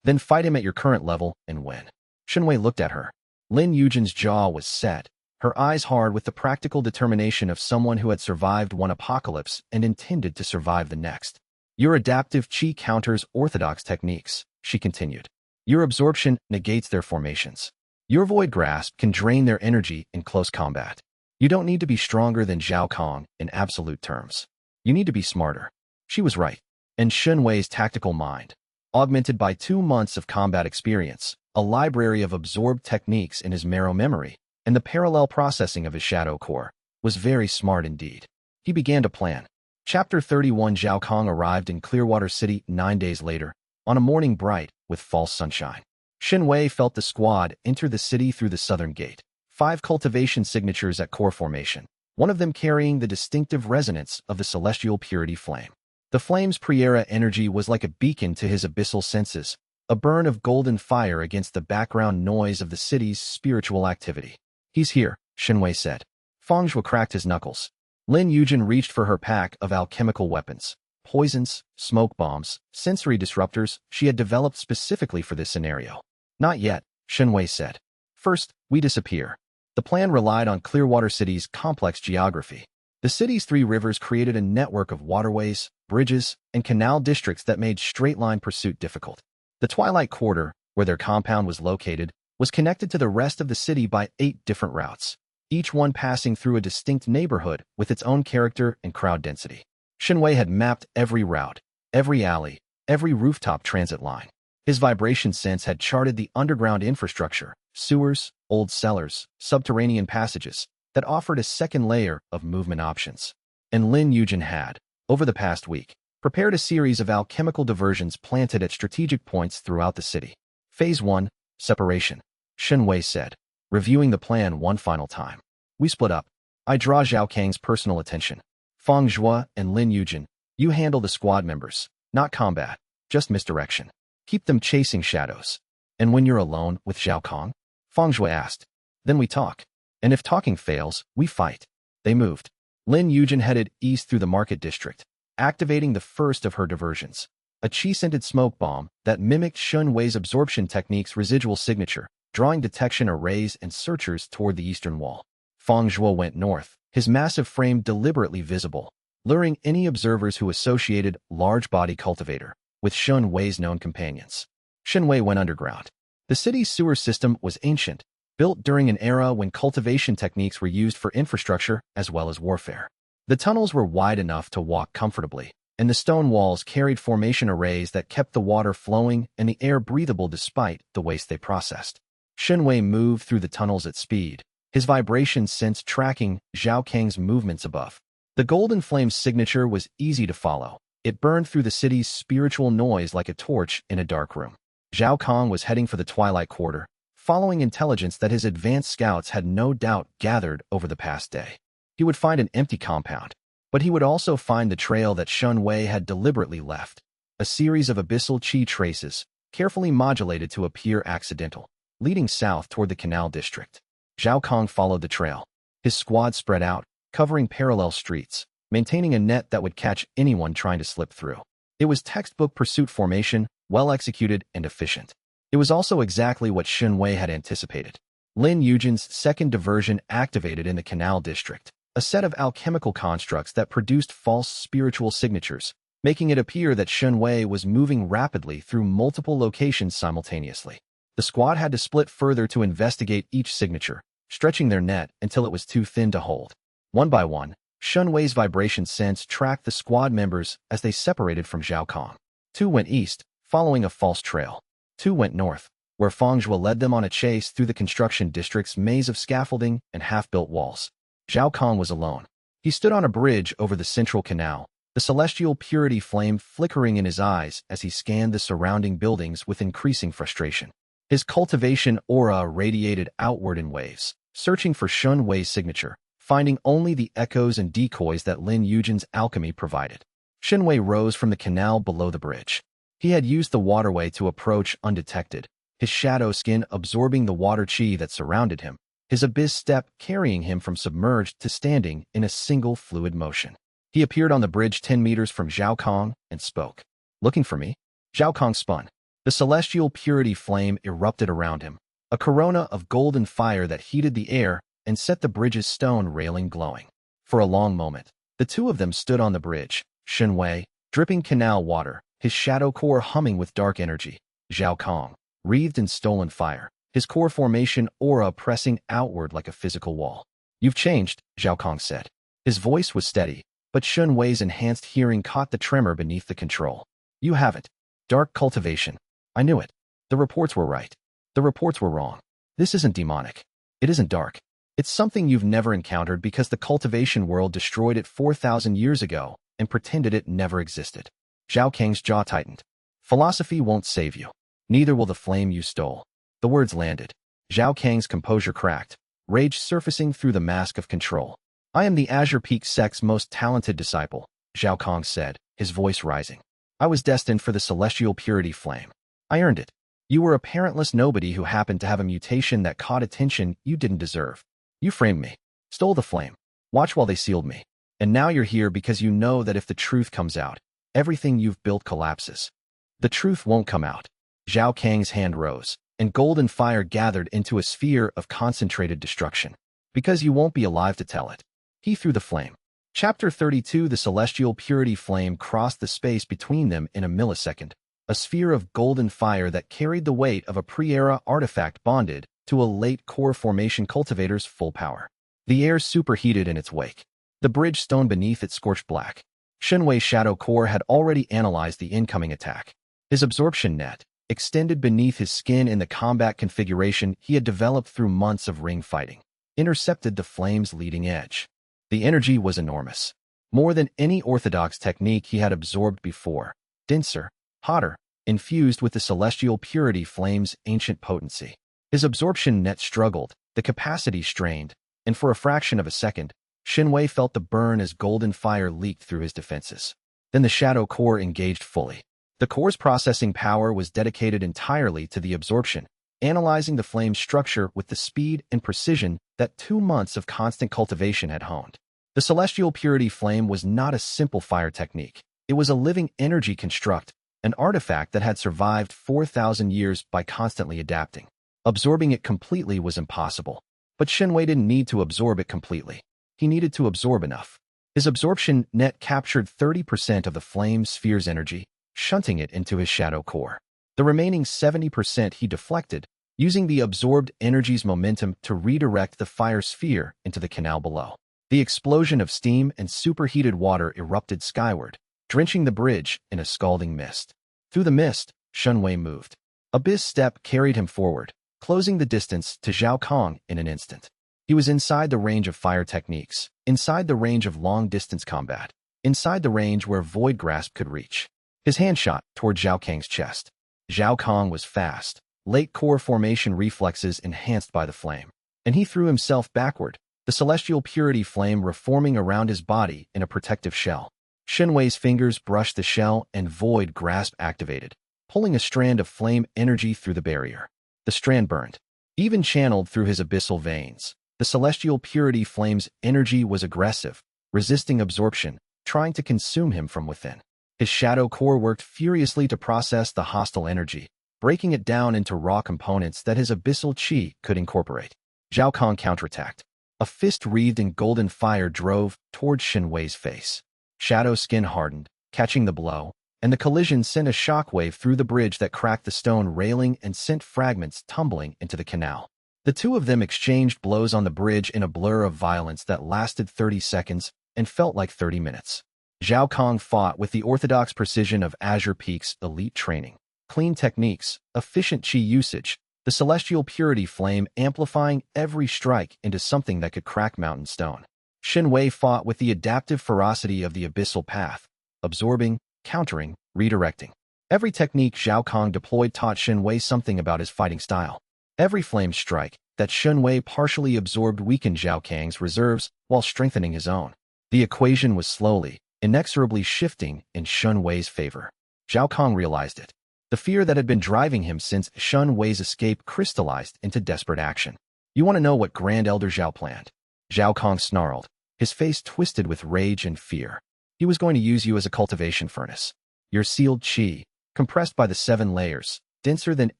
Then fight him at your current level and win. Shen Wei looked at her. Lin Yujin's jaw was set, her eyes hard with the practical determination of someone who had survived one apocalypse and intended to survive the next. Your adaptive chi counters orthodox techniques, she continued. Your absorption negates their formations. Your void grasp can drain their energy in close combat. You don't need to be stronger than Zhao Kang in absolute terms. You need to be smarter. She was right. And Shen Wei's tactical mind, augmented by 2 months of combat experience, a library of absorbed techniques in his marrow memory, and the parallel processing of his shadow core, was very smart indeed. He began to plan. Chapter 31. Zhao Kang arrived in Clearwater City 9 days later, on a morning bright with false sunshine. Shen Wei felt the squad enter the city through the southern gate. 5 cultivation signatures at core formation, one of them carrying the distinctive resonance of the celestial purity flame. The flame's pre-era energy was like a beacon to his abyssal senses, a burn of golden fire against the background noise of the city's spiritual activity. He's here, Shen Wei said. Feng Zhuo cracked his knuckles. Lin Yujin reached for her pack of alchemical weapons, poisons, smoke bombs, sensory disruptors she had developed specifically for this scenario. Not yet, Shen Wei said. First, we disappear. The plan relied on Clearwater City's complex geography. The city's 3 rivers created a network of waterways, bridges, and canal districts that made straight-line pursuit difficult. The Twilight Quarter, where their compound was located, was connected to the rest of the city by 8 different routes, each one passing through a distinct neighborhood with its own character and crowd density. Shen Wei had mapped every route, every alley, every rooftop transit line. His vibration sense had charted the underground infrastructure, sewers, old cellars, subterranean passages, that offered a second layer of movement options. And Lin Yujin had, over the past week, prepared a series of alchemical diversions planted at strategic points throughout the city. Phase 1, Separation, Shen Wei said, reviewing the plan one final time. We split up. I draw Zhao Kang's personal attention. Feng Zhuo and Lin Yujin, you handle the squad members, not combat, just misdirection. Keep them chasing shadows. And when you're alone with Zhao Kang? Feng Zhuo asked. Then we talk. And if talking fails, we fight. They moved. Lin Yujin headed east through the market district, activating the first of her diversions, a chi-scented smoke bomb that mimicked Shen Wei's absorption technique's residual signature, drawing detection arrays and searchers toward the eastern wall. Feng Zhuo went north, his massive frame deliberately visible, luring any observers who associated large-body cultivator with Shen Wei's known companions. Shen Wei went underground. The city's sewer system was ancient, built during an era when cultivation techniques were used for infrastructure as well as warfare. The tunnels were wide enough to walk comfortably, and the stone walls carried formation arrays that kept the water flowing and the air breathable despite the waste they processed. Shen Wei moved through the tunnels at speed, his vibration sense tracking Zhao Kang's movements above. The golden flame's signature was easy to follow. It burned through the city's spiritual noise like a torch in a dark room. Zhao Kang was heading for the Twilight Quarter, following intelligence that his advanced scouts had no doubt gathered over the past day. He would find an empty compound, but he would also find the trail that Shen Wei had deliberately left, a series of abyssal chi traces, carefully modulated to appear accidental, leading south toward the canal district. Zhao Kang followed the trail. His squad spread out, covering parallel streets, maintaining a net that would catch anyone trying to slip through. It was textbook pursuit formation, well executed and efficient. It was also exactly what Shen Wei had anticipated. Lin Yujin's second diversion activated in the canal district, a set of alchemical constructs that produced false spiritual signatures, making it appear that Shen Wei was moving rapidly through multiple locations simultaneously. The squad had to split further to investigate each signature, stretching their net until it was too thin to hold. One by one, Shen Wei's vibration sense tracked the squad members as they separated from Zhao Kang. 2 went east, following a false trail. 2 went north, where Feng Zhuo led them on a chase through the construction district's maze of scaffolding and half-built walls. Zhao Kang was alone. He stood on a bridge over the central canal, the celestial purity flame flickering in his eyes as he scanned the surrounding buildings with increasing frustration. His cultivation aura radiated outward in waves, searching for Shen Wei's signature, finding only the echoes and decoys that Lin Yujin's alchemy provided. Shen Wei rose from the canal below the bridge. He had used the waterway to approach undetected, his shadow skin absorbing the water chi that surrounded him, his abyss step carrying him from submerged to standing in a single fluid motion. He appeared on the bridge 10 meters from Zhao Kang and spoke. "Looking for me?" Zhao Kang spun. The celestial purity flame erupted around him, a corona of golden fire that heated the air and set the bridge's stone railing glowing. For a long moment, the two of them stood on the bridge, Shen Wei, dripping canal water, his shadow core humming with dark energy. Zhao Kang, wreathed in stolen fire, his core formation aura pressing outward like a physical wall. "You've changed," Zhao Kang said. His voice was steady, but Shen Wei's enhanced hearing caught the tremor beneath the control. "You haven't. Dark cultivation. I knew it. The reports were right. The reports were wrong. This isn't demonic. It isn't dark. It's something you've never encountered because the cultivation world destroyed it 4,000 years ago and pretended it never existed." Zhao Kang's jaw tightened. "Philosophy won't save you. Neither will the flame you stole." The words landed. Zhao Kang's composure cracked, rage surfacing through the mask of control. "I am the Azure Peak sect's most talented disciple," Zhao Kang said, his voice rising. "I was destined for the celestial purity flame. I earned it. You were a parentless nobody who happened to have a mutation that caught attention you didn't deserve. You framed me, stole the flame, watched while they sealed me. And now you're here because you know that if the truth comes out, everything you've built collapses." "The truth won't come out." Zhao Kang's hand rose, and golden fire gathered into a sphere of concentrated destruction. "Because you won't be alive to tell it." He threw the flame. Chapter 32. The celestial purity flame crossed the space between them in a millisecond, a sphere of golden fire that carried the weight of a pre-era artifact bonded to a late core formation cultivator's full power. The air superheated in its wake. The bridge stone beneath it scorched black. Shen Wei's shadow core had already analyzed the incoming attack. His absorption net, extended beneath his skin in the combat configuration he had developed through months of ring fighting, intercepted the flame's leading edge. The energy was enormous. More than any orthodox technique he had absorbed before. Denser, hotter, infused with the celestial purity flame's ancient potency. His absorption net struggled, the capacity strained, and for a fraction of a second, Shen Wei felt the burn as golden fire leaked through his defenses. Then the shadow core engaged fully. The core's processing power was dedicated entirely to the absorption, analyzing the flame's structure with the speed and precision that 2 months of constant cultivation had honed. The celestial purity flame was not a simple fire technique. It was a living energy construct, an artifact that had survived 4,000 years by constantly adapting. Absorbing it completely was impossible. But Shen Wei didn't need to absorb it completely. He needed to absorb enough. His absorption net captured 30% of the flame sphere's energy, shunting it into his shadow core. The remaining 70% he deflected, using the absorbed energy's momentum to redirect the fire sphere into the canal below. The explosion of steam and superheated water erupted skyward, drenching the bridge in a scalding mist. Through the mist, Shen Wei moved. Abyss step carried him forward, closing the distance to Zhao Kang in an instant. He was inside the range of fire techniques, inside the range of long-distance combat, inside the range where Void Grasp could reach. His hand shot toward Zhao Kang's chest. Zhao Kang was fast, late core formation reflexes enhanced by the flame, and he threw himself backward, the celestial purity flame reforming around his body in a protective shell. Shen Wei's fingers brushed the shell and Void Grasp activated, pulling a strand of flame energy through the barrier. The strand burned, even channeled through his abyssal veins. The celestial purity flame's energy was aggressive, resisting absorption, trying to consume him from within. His shadow core worked furiously to process the hostile energy, breaking it down into raw components that his abyssal chi could incorporate. Zhao Kang counterattacked. A fist wreathed in golden fire drove toward Shen Wei's face. Shadow skin hardened, catching the blow, and the collision sent a shockwave through the bridge that cracked the stone railing and sent fragments tumbling into the canal. The two of them exchanged blows on the bridge in a blur of violence that lasted 30 seconds and felt like 30 minutes. Zhao Kang fought with the orthodox precision of Azure Peak's elite training. Clean techniques, efficient chi usage, the celestial purity flame amplifying every strike into something that could crack mountain stone. Shen Wei fought with the adaptive ferocity of the Abyssal Path, absorbing, countering, redirecting. Every technique Zhao Kang deployed taught Shen Wei something about his fighting style. Every flame strike that Shen Wei partially absorbed weakened Zhao Kang's reserves while strengthening his own. The equation was slowly, inexorably shifting in Shen Wei's favor. Zhao Kang realized it. The fear that had been driving him since Shen Wei's escape crystallized into desperate action. You want to know what Grand Elder Zhao planned? Zhao Kang snarled, his face twisted with rage and fear. He was going to use you as a cultivation furnace. Your sealed qi, compressed by the 7 layers, denser than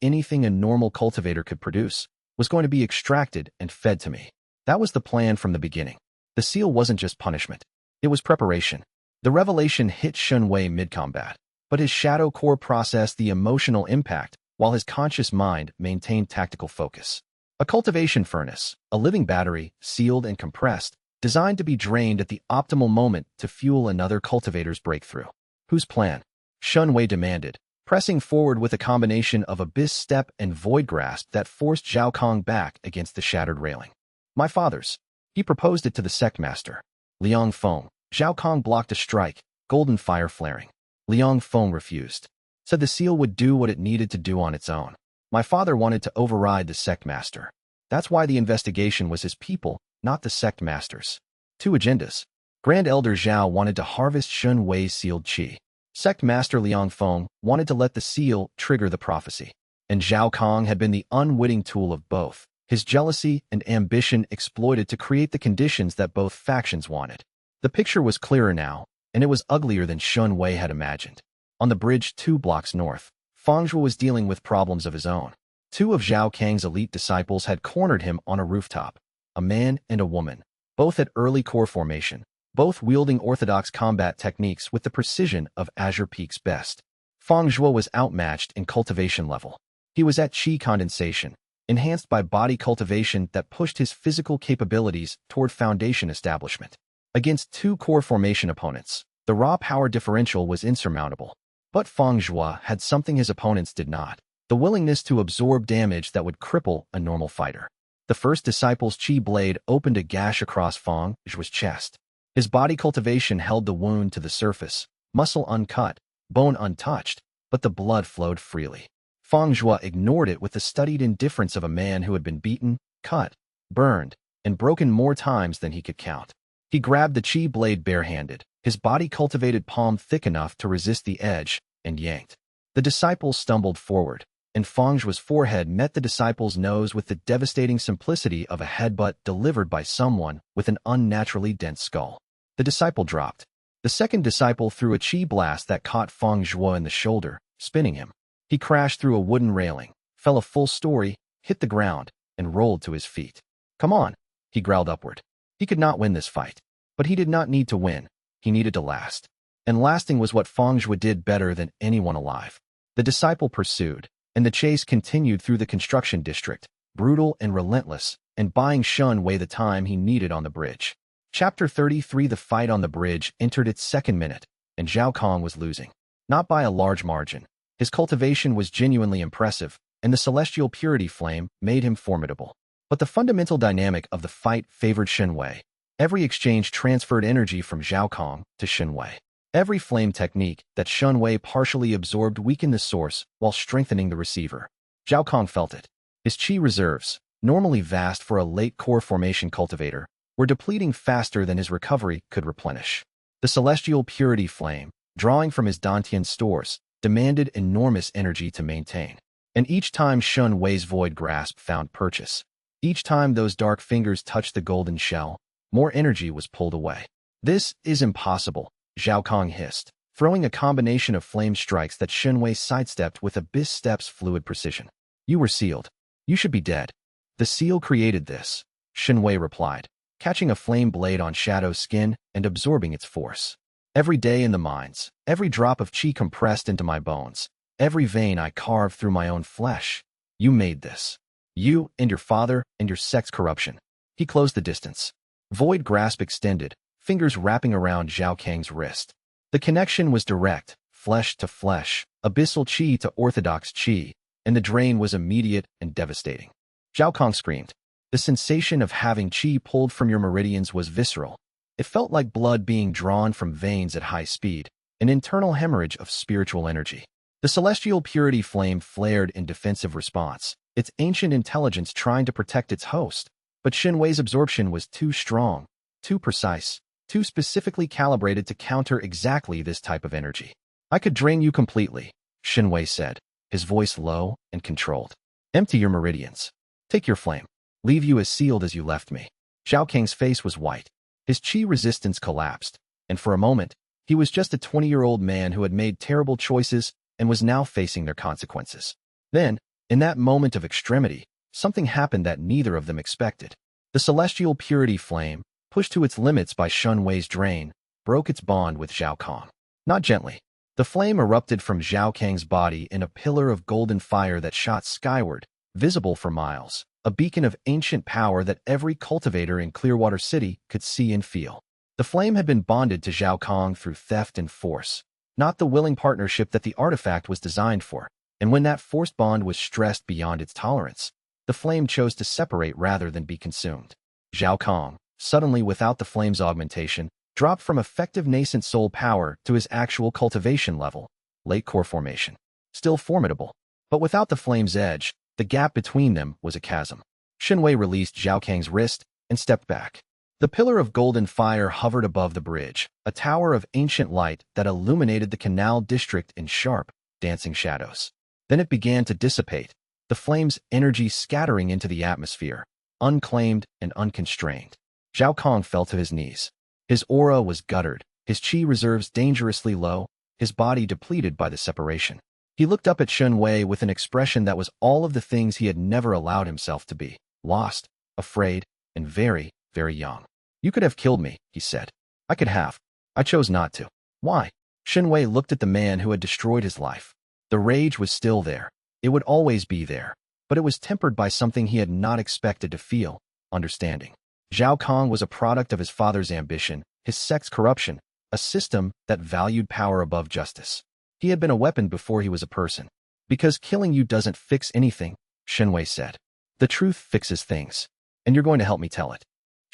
anything a normal cultivator could produce, was going to be extracted and fed to me. That was the plan from the beginning. The seal wasn't just punishment. It was preparation. The revelation hit Shen Wei mid-combat, but his shadow core processed the emotional impact while his conscious mind maintained tactical focus. A cultivation furnace, a living battery, sealed and compressed, designed to be drained at the optimal moment to fuel another cultivator's breakthrough. Whose plan? Shen Wei demanded, pressing forward with a combination of abyss step and void grasp that forced Zhao Kang back against the shattered railing. My father's. He proposed it to the sect master. Liang Feng. Zhao Kang blocked a strike, golden fire flaring. Liang Feng refused. Said the seal would do what it needed to do on its own. My father wanted to override the sect master. That's why the investigation was his people, not the sect masters. 2 agendas. Grand Elder Zhao wanted to harvest Shen Wei's sealed qi. Sect master Liang Feng wanted to let the seal trigger the prophecy. And Zhao Kang had been the unwitting tool of both, his jealousy and ambition exploited to create the conditions that both factions wanted. The picture was clearer now, and it was uglier than Shen Wei had imagined. On the bridge 2 blocks north, Feng Zhuo was dealing with problems of his own. 2 of Zhao Kang's elite disciples had cornered him on a rooftop. A man and a woman, both at early core formation, both wielding orthodox combat techniques with the precision of Azure Peak's best. Feng Zhuo was outmatched in cultivation level. He was at qi condensation, enhanced by body cultivation that pushed his physical capabilities toward foundation establishment. Against 2 core formation opponents, the raw power differential was insurmountable. But Feng Zhuo had something his opponents did not: the willingness to absorb damage that would cripple a normal fighter. The first disciple's qi blade opened a gash across Feng Zhuo's chest. His body cultivation held the wound to the surface, muscle uncut, bone untouched, but the blood flowed freely. Feng Zhuo ignored it with the studied indifference of a man who had been beaten, cut, burned, and broken more times than he could count. He grabbed the qi blade barehanded, his body cultivated palm thick enough to resist the edge, and yanked. The disciple stumbled forward, and Feng Zhuo's forehead met the disciple's nose with the devastating simplicity of a headbutt delivered by someone with an unnaturally dense skull. The disciple dropped. The second disciple threw a qi blast that caught Feng Zhuo in the shoulder, spinning him. He crashed through a wooden railing, fell a full story, hit the ground, and rolled to his feet. Come on, he growled upward. He could not win this fight. But he did not need to win. He needed to last. And lasting was what Feng Zhuo did better than anyone alive. The disciple pursued, and the chase continued through the construction district, brutal and relentless, and buying Shen Wei the time he needed on the bridge. Chapter 33. The fight on the bridge entered its 2nd minute, and Zhao Kang was losing. Not by a large margin. His cultivation was genuinely impressive, and the celestial purity flame made him formidable. But the fundamental dynamic of the fight favored Shen Wei. Every exchange transferred energy from Zhao Kang to Shen Wei. Every flame technique that Shen Wei partially absorbed weakened the source while strengthening the receiver. Zhao Kang felt it. His qi reserves, normally vast for a late core formation cultivator, were depleting faster than his recovery could replenish. The celestial purity flame, drawing from his Dantian stores, demanded enormous energy to maintain. And each time Shen Wei's void grasp found purchase, each time those dark fingers touched the golden shell, more energy was pulled away. This is impossible, Zhao Kang hissed, throwing a combination of flame strikes that Shen Wei sidestepped with Abyss Step's fluid precision. You were sealed. You should be dead. The seal created this, Shen Wei replied, catching a flame blade on Shadow's skin and absorbing its force. Every day in the mines, every drop of qi compressed into my bones, every vein I carved through my own flesh. You made this. You and your father and your sect's corruption. He closed the distance. Void grasp extended, fingers wrapping around Zhao Kang's wrist. The connection was direct, flesh to flesh, abyssal qi to orthodox qi, and the drain was immediate and devastating. Zhao Kang screamed. The sensation of having qi pulled from your meridians was visceral. It felt like blood being drawn from veins at high speed, an internal hemorrhage of spiritual energy. The celestial purity flame flared in defensive response, its ancient intelligence trying to protect its host. But Shen Wei's absorption was too strong, too precise, too specifically calibrated to counter exactly this type of energy. I could drain you completely, Shen Wei said, his voice low and controlled. Empty your meridians. Take your flame. leave you as sealed as you left me. Zhao Kang's face was white. His chi resistance collapsed, and for a moment, he was just a 20-year-old man who had made terrible choices and was now facing their consequences. Then, in that moment of extremity, something happened that neither of them expected. The celestial purity flame, pushed to its limits by Shen Wei's drain, broke its bond with Zhao Kang. Not gently. The flame erupted from Zhao Kang's body in a pillar of golden fire that shot skyward, visible for miles, a beacon of ancient power that every cultivator in Clearwater City could see and feel. The flame had been bonded to Zhao Kang through theft and force, not the willing partnership that the artifact was designed for, and when that forced bond was stressed beyond its tolerance, the flame chose to separate rather than be consumed. Zhao Kang, suddenly without the flame's augmentation, dropped from effective nascent soul power to his actual cultivation level, late core formation. Still formidable, but without the flame's edge, the gap between them was a chasm. Shen Wei released Zhao Kang's wrist and stepped back. The pillar of golden fire hovered above the bridge, a tower of ancient light that illuminated the canal district in sharp, dancing shadows. Then it began to dissipate, the flame's energy scattering into the atmosphere, unclaimed and unconstrained. Zhao Kang fell to his knees. His aura was guttered, his chi reserves dangerously low, his body depleted by the separation. He looked up at Shen Wei with an expression that was all of the things he had never allowed himself to be: lost, afraid, and very, very young. You could have killed me, he said. I could have. I chose not to. Why? Shen Wei looked at the man who had destroyed his life. The rage was still there. It would always be there. But it was tempered by something he had not expected to feel: understanding. Zhao Kang was a product of his father's ambition, his sect's corruption, a system that valued power above justice. He had been a weapon before he was a person. Because killing you doesn't fix anything, Shen Wei said. The truth fixes things. And you're going to help me tell it.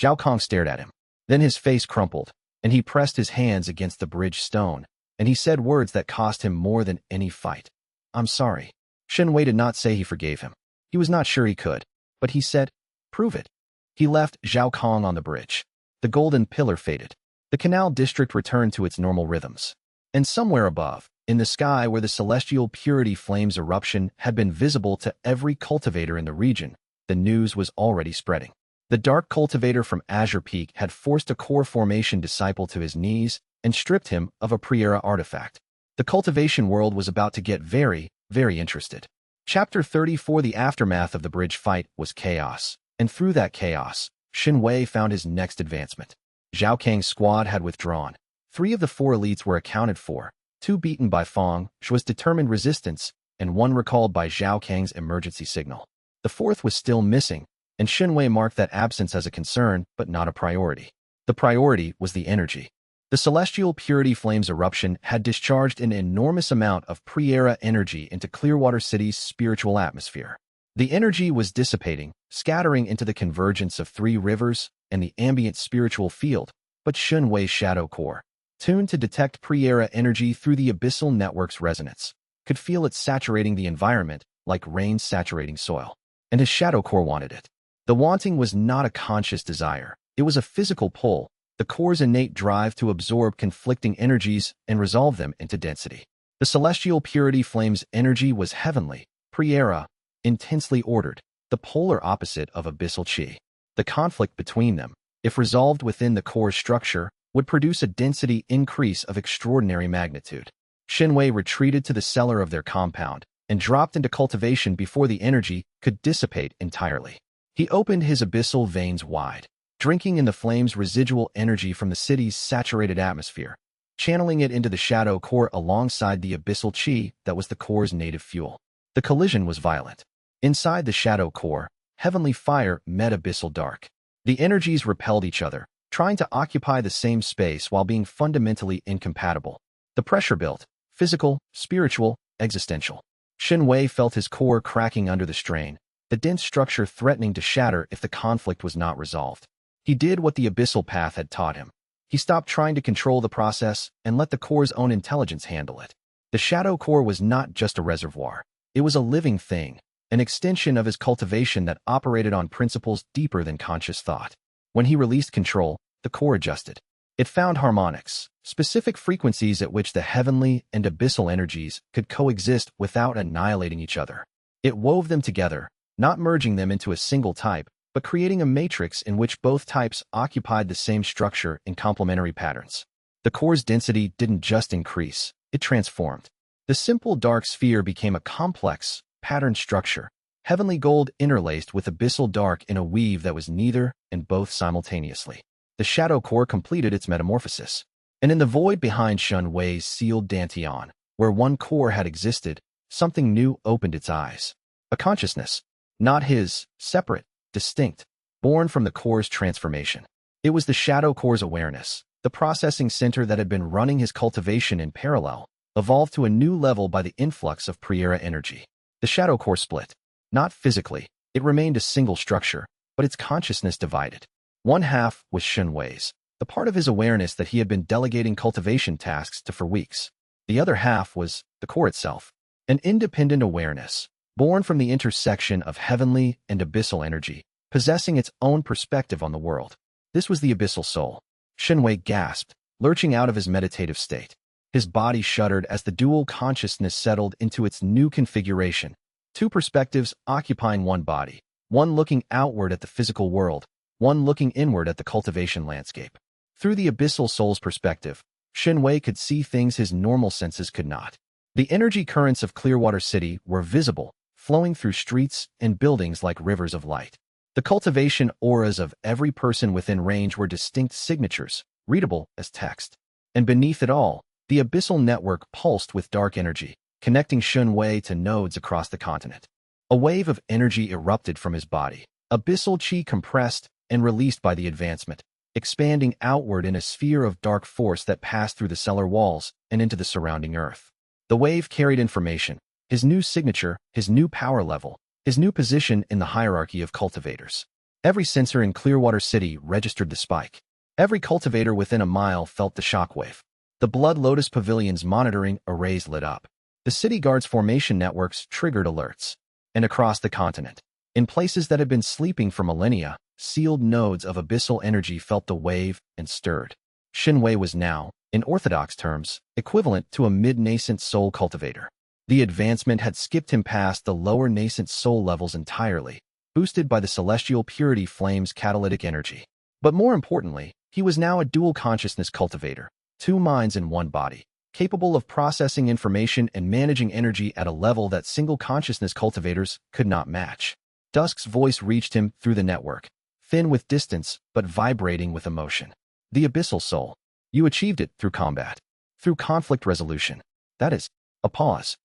Zhao Kang stared at him. Then his face crumpled, and he pressed his hands against the bridge stone, and he said words that cost him more than any fight. I'm sorry. Shen Wei did not say he forgave him. He was not sure he could, but he said, prove it. He left Zhao Kang on the bridge. The golden pillar faded. The canal district returned to its normal rhythms. And somewhere above, in the sky where the celestial purity flame's eruption had been visible to every cultivator in the region, the news was already spreading. The dark cultivator from Azure Peak had forced a core formation disciple to his knees and stripped him of a pre-era artifact. The cultivation world was about to get very, very interested. Chapter 34: The aftermath of the bridge fight was chaos, and through that chaos, Shen Wei found his next advancement. Zhao Kang's squad had withdrawn. 3 of the 4 elites were accounted for, 2 beaten by Fang Shui's determined resistance, and 1 recalled by Zhao Kang's emergency signal. The 4th was still missing, and Shen Wei marked that absence as a concern, but not a priority. The priority was the energy. The celestial purity flame's eruption had discharged an enormous amount of pre-era energy into Clearwater City's spiritual atmosphere. The energy was dissipating, scattering into the convergence of 3 rivers and the ambient spiritual field, but Shen Wei's shadow core, tuned to detect pre-era energy through the abyssal network's resonance, could feel it saturating the environment like rain saturating soil. And his shadow core wanted it. The wanting was not a conscious desire. It was a physical pull, the core's innate drive to absorb conflicting energies and resolve them into density. The celestial purity flame's energy was heavenly, pre-era, intensely ordered, the polar opposite of abyssal chi. The conflict between them, if resolved within the core's structure, would produce a density increase of extraordinary magnitude. Shen Wei retreated to the cellar of their compound and dropped into cultivation before the energy could dissipate entirely. He opened his abyssal veins wide, drinking in the flame's residual energy from the city's saturated atmosphere, channeling it into the shadow core alongside the abyssal chi that was the core's native fuel. The collision was violent. Inside the shadow core, heavenly fire met abyssal dark. The energies repelled each other, trying to occupy the same space while being fundamentally incompatible. The pressure built: physical, spiritual, existential. Shen Wei felt his core cracking under the strain, the dense structure threatening to shatter if the conflict was not resolved. He did what the Abyssal Path had taught him. He stopped trying to control the process and let the core's own intelligence handle it. The shadow core was not just a reservoir. It was a living thing, an extension of his cultivation that operated on principles deeper than conscious thought. When he released control, the core adjusted. It found harmonics, specific frequencies at which the heavenly and abyssal energies could coexist without annihilating each other. It wove them together, not merging them into a single type, but creating a matrix in which both types occupied the same structure in complementary patterns. The core's density didn't just increase, it transformed. The simple dark sphere became a complex, patterned structure, heavenly gold interlaced with abyssal dark in a weave that was neither and both simultaneously. The shadow core completed its metamorphosis, and in the void behind Shen Wei's sealed dantian, where one core had existed, something new opened its eyes. A consciousness, not his, separate, distinct, born from the core's transformation. It was the shadow core's awareness, the processing center that had been running his cultivation in parallel, evolved to a new level by the influx of pre-era energy. The shadow core split. Not physically, it remained a single structure, but its consciousness divided. One half was Shen Wei's, the part of his awareness that he had been delegating cultivation tasks to for weeks. The other half was the core itself, an independent awareness, born from the intersection of heavenly and abyssal energy, possessing its own perspective on the world. This was the abyssal soul. Shen Wei gasped, lurching out of his meditative state. His body shuddered as the dual consciousness settled into its new configuration. Two perspectives occupying one body, one looking outward at the physical world, one looking inward at the cultivation landscape. Through the abyssal soul's perspective, Shen Wei could see things his normal senses could not. The energy currents of Clearwater City were visible, flowing through streets and buildings like rivers of light. The cultivation auras of every person within range were distinct signatures, readable as text. And beneath it all, the abyssal network pulsed with dark energy, connecting Shen Wei to nodes across the continent. A wave of energy erupted from his body, abyssal chi compressed and released by the advancement, expanding outward in a sphere of dark force that passed through the cellar walls and into the surrounding earth. The wave carried information, his new signature, his new power level, his new position in the hierarchy of cultivators. Every sensor in Clearwater City registered the spike. Every cultivator within a mile felt the shockwave. The Blood Lotus Pavilion's monitoring arrays lit up. The city guard's formation networks triggered alerts. And across the continent, in places that had been sleeping for millennia, sealed nodes of abyssal energy felt the wave and stirred. Shen Wei was now, in orthodox terms, equivalent to a mid-nascent soul cultivator. The advancement had skipped him past the lower nascent soul levels entirely, boosted by the celestial purity flame's catalytic energy. But more importantly, he was now a dual consciousness cultivator, two minds in one body, capable of processing information and managing energy at a level that single consciousness cultivators could not match. Dusk's voice reached him through the network, thin with distance but vibrating with emotion. The abyssal soul. You achieved it through combat, through conflict resolution. That is, a pause.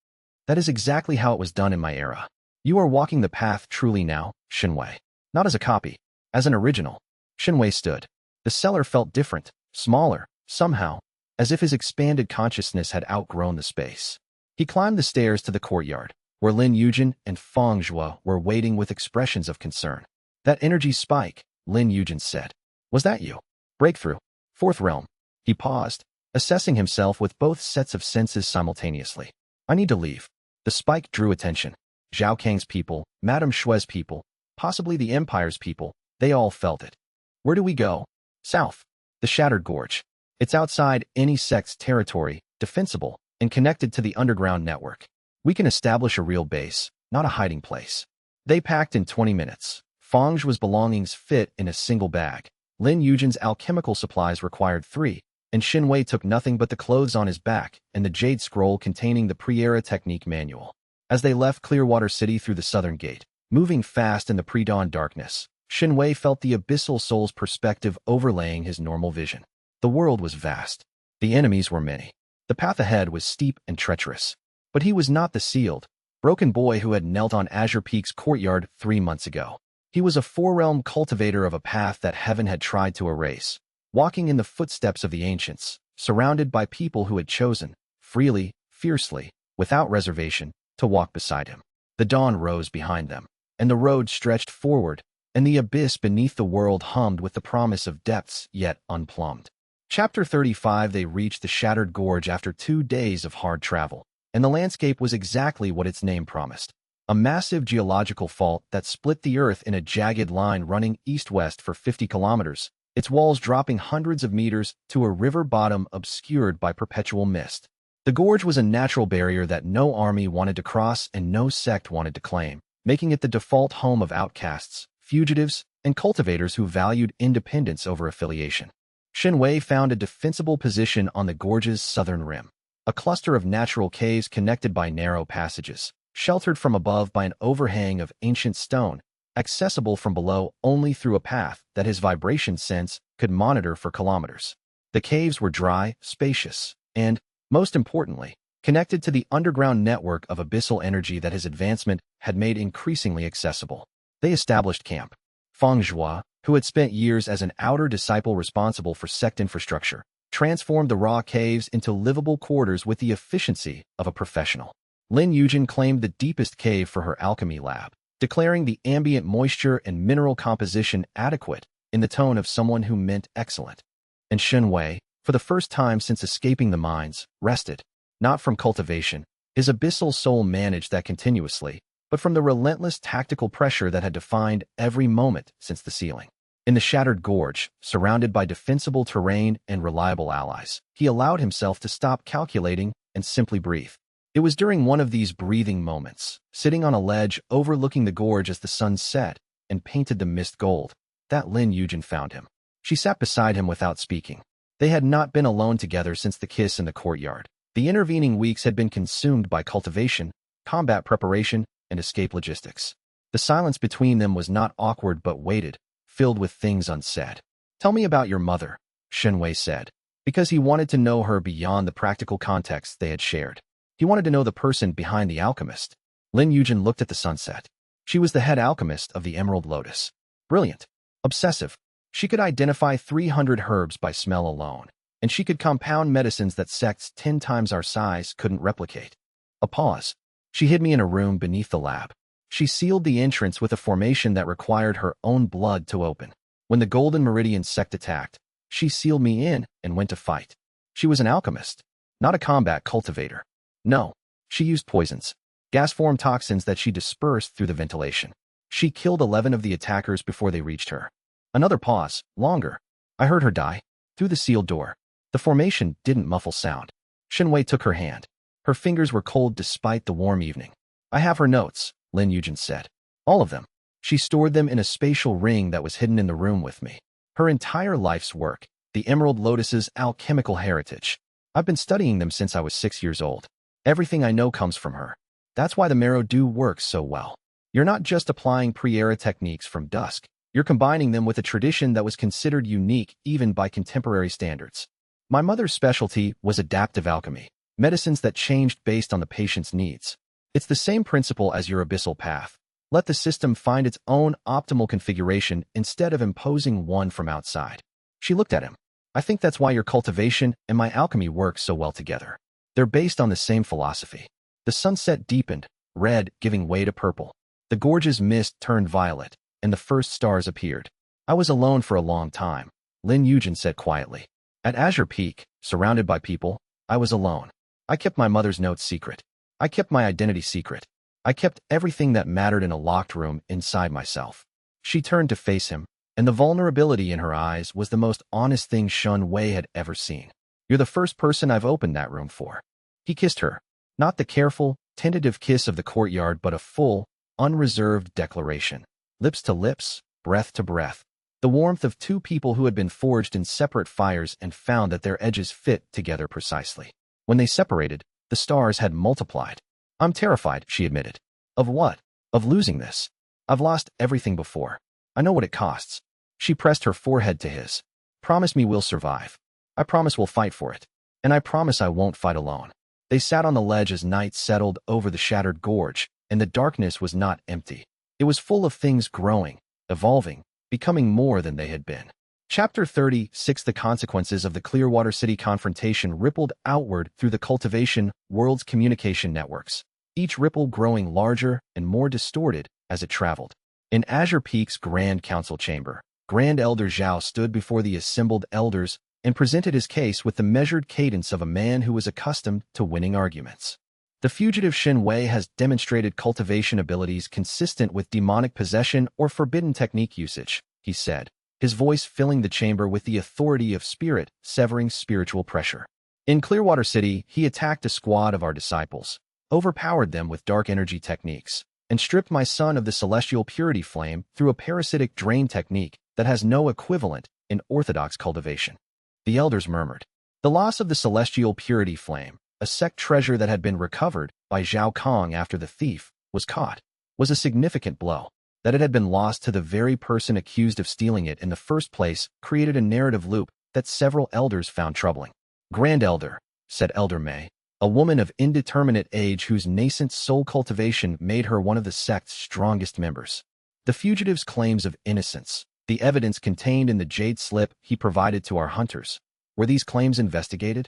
That is exactly how it was done in my era. You are walking the path truly now, Shen Wei. Not as a copy, as an original. Shen Wei stood. The cellar felt different, smaller, somehow, as if his expanded consciousness had outgrown the space. He climbed the stairs to the courtyard, where Lin Yujin and Feng Zhuo were waiting with expressions of concern. That energy spike, Lin Yujin said. Was that you? Breakthrough. Fourth realm. He paused, assessing himself with both sets of senses simultaneously. I need to leave. The spike drew attention. Zhao Kang's people, Madame Shui's people, possibly the Empire's people, they all felt it. Where do we go? South. The Shattered Gorge. It's outside any sect's territory, defensible, and connected to the underground network. We can establish a real base, not a hiding place. They packed in 20 minutes. Feng Zhuo's belongings fit in a single bag. Lin Yujin's alchemical supplies required 3, and Shen Wei took nothing but the clothes on his back and the jade scroll containing the pre-era technique manual. As they left Clearwater City through the southern gate, moving fast in the pre-dawn darkness, Shen Wei felt the abyssal soul's perspective overlaying his normal vision. The world was vast. The enemies were many. The path ahead was steep and treacherous. But he was not the sealed, broken boy who had knelt on Azure Peak's courtyard 3 months ago. He was a four-realm cultivator of a path that heaven had tried to erase, walking in the footsteps of the ancients, surrounded by people who had chosen, freely, fiercely, without reservation, to walk beside him. The dawn rose behind them, and the road stretched forward, and the abyss beneath the world hummed with the promise of depths yet unplumbed. Chapter 35. They reached the Shattered Gorge after 2 days of hard travel, and the landscape was exactly what its name promised. A massive geological fault that split the earth in a jagged line running east-west for 50 kilometers, its walls dropping hundreds of meters to a river bottom obscured by perpetual mist. The gorge was a natural barrier that no army wanted to cross and no sect wanted to claim, making it the default home of outcasts, fugitives, and cultivators who valued independence over affiliation. Shen Wei found a defensible position on the gorge's southern rim, a cluster of natural caves connected by narrow passages, sheltered from above by an overhang of ancient stone, accessible from below only through a path that his vibration sense could monitor for kilometers. The caves were dry, spacious, and, most importantly, connected to the underground network of abyssal energy that his advancement had made increasingly accessible. They established camp. Feng Zhua, who had spent years as an outer disciple responsible for sect infrastructure, transformed the raw caves into livable quarters with the efficiency of a professional. Lin Yujin claimed the deepest cave for her alchemy lab, declaring the ambient moisture and mineral composition adequate in the tone of someone who meant excellent. And Shen Wei, for the first time since escaping the mines, rested, not from cultivation, his abyssal soul managed that continuously, but from the relentless tactical pressure that had defined every moment since the sealing. In the shattered gorge, surrounded by defensible terrain and reliable allies, he allowed himself to stop calculating and simply breathe. It was during one of these breathing moments, sitting on a ledge overlooking the gorge as the sun set and painted the mist gold, that Lin Yujin found him. She sat beside him without speaking. They had not been alone together since the kiss in the courtyard. The intervening weeks had been consumed by cultivation, combat preparation, and escape logistics. The silence between them was not awkward but weighted, filled with things unsaid. "Tell me about your mother," Shen Wei said, because he wanted to know her beyond the practical context they had shared. He wanted to know the person behind the alchemist. Lin Yujin looked at the sunset. She was the head alchemist of the Emerald Lotus. Brilliant. Obsessive. She could identify 300 herbs by smell alone, and she could compound medicines that sects 10 times our size couldn't replicate. A pause. She hid me in a room beneath the lab. She sealed the entrance with a formation that required her own blood to open. When the Golden Meridian sect attacked, she sealed me in and went to fight. She was an alchemist, not a combat cultivator. No, she used poisons, gas-form toxins that she dispersed through the ventilation. She killed 11 of the attackers before they reached her. Another pause, longer. I heard her die. Through the sealed door. The formation didn't muffle sound. Shen Wei took her hand. Her fingers were cold despite the warm evening. I have her notes, Lin Yujin said. All of them. She stored them in a spatial ring that was hidden in the room with me. Her entire life's work, the Emerald Lotus's alchemical heritage. I've been studying them since I was 6 years old. Everything I know comes from her. That's why the marrow dew works so well. You're not just applying pre-era techniques from dusk. You're combining them with a tradition that was considered unique even by contemporary standards. My mother's specialty was adaptive alchemy, medicines that changed based on the patient's needs. It's the same principle as your Abyssal Path. Let the system find its own optimal configuration instead of imposing one from outside. She looked at him. I think that's why your cultivation and my alchemy work so well together. They're based on the same philosophy. The sunset deepened, red giving way to purple. The gorge's mist turned violet, and the first stars appeared. I was alone for a long time, Lin Yujin said quietly. At Azure Peak, surrounded by people, I was alone. I kept my mother's notes secret. I kept my identity secret. I kept everything that mattered in a locked room inside myself. She turned to face him, and the vulnerability in her eyes was the most honest thing Shen Wei had ever seen. You're the first person I've opened that room for. He kissed her. Not the careful, tentative kiss of the courtyard, but a full, unreserved declaration. Lips to lips, breath to breath. The warmth of two people who had been forged in separate fires and found that their edges fit together precisely. When they separated, the stars had multiplied. I'm terrified, she admitted. Of what? Of losing this. I've lost everything before. I know what it costs. She pressed her forehead to his. Promise me we'll survive. I promise we'll fight for it. And I promise I won't fight alone. They sat on the ledge as night settled over the shattered gorge, and the darkness was not empty. It was full of things growing, evolving, becoming more than they had been. Chapter 36. The consequences of the Clearwater City confrontation rippled outward through the cultivation world's communication networks, each ripple growing larger and more distorted as it traveled. In Azure Peak's Grand Council chamber, Grand Elder Zhao stood before the assembled elders and presented his case with the measured cadence of a man who was accustomed to winning arguments. The fugitive Shen Wei has demonstrated cultivation abilities consistent with demonic possession or forbidden technique usage, he said, his voice filling the chamber with the authority of spirit, severing spiritual pressure. In Clearwater City, he attacked a squad of our disciples, overpowered them with dark energy techniques, and stripped my son of the celestial purity flame through a parasitic drain technique that has no equivalent in orthodox cultivation. The elders murmured. The loss of the celestial purity flame, a sect treasure that had been recovered by Zhao Kang after the thief was caught, was a significant blow. That it had been lost to the very person accused of stealing it in the first place created a narrative loop that several elders found troubling. Grand Elder, said Elder May, a woman of indeterminate age whose nascent soul cultivation made her one of the sect's strongest members. The fugitive's claims of innocence, the evidence contained in the jade slip he provided to our hunters, were these claims investigated?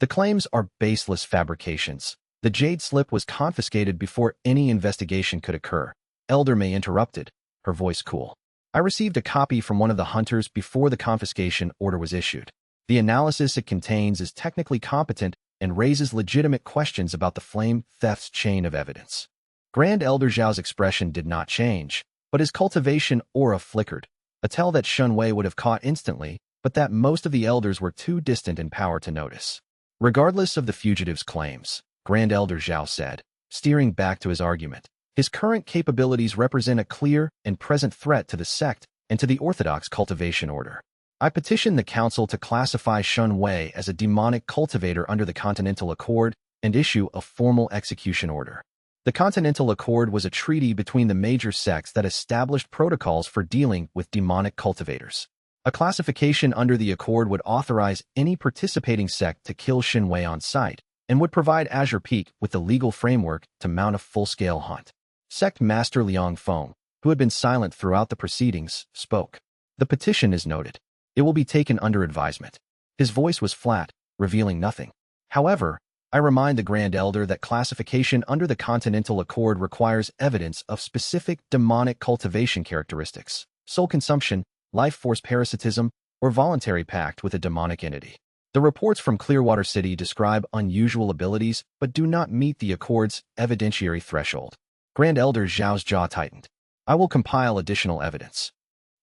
The claims are baseless fabrications. The jade slip was confiscated before any investigation could occur. Elder May interrupted, her voice cool. I received a copy from one of the hunters before the confiscation order was issued. The analysis it contains is technically competent and raises legitimate questions about the flame theft's chain of evidence. Grand Elder Zhao's expression did not change, but his cultivation aura flickered, a tell that Shen Wei would have caught instantly, but that most of the elders were too distant in power to notice. Regardless of the fugitive's claims, Grand Elder Zhao said, steering back to his argument, his current capabilities represent a clear and present threat to the sect and to the orthodox cultivation order. I petitioned the council to classify Shen Wei as a demonic cultivator under the Continental Accord and issue a formal execution order. The Continental Accord was a treaty between the major sects that established protocols for dealing with demonic cultivators. A classification under the accord would authorize any participating sect to kill Shen Wei on sight and would provide Azure Peak with the legal framework to mount a full-scale hunt. Sect Master Liang Feng, who had been silent throughout the proceedings, spoke. The petition is noted. It will be taken under advisement. His voice was flat, revealing nothing. However, I remind the Grand Elder that classification under the Continental Accord requires evidence of specific demonic cultivation characteristics, soul consumption, life force parasitism, or voluntary pact with a demonic entity. The reports from Clearwater City describe unusual abilities but do not meet the Accord's evidentiary threshold. Grand Elder Zhao's jaw tightened. I will compile additional evidence.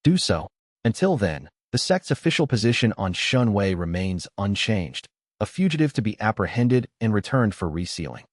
Do so. Until then, the sect's official position on Shen Wei remains unchanged, a fugitive to be apprehended and returned for resealing.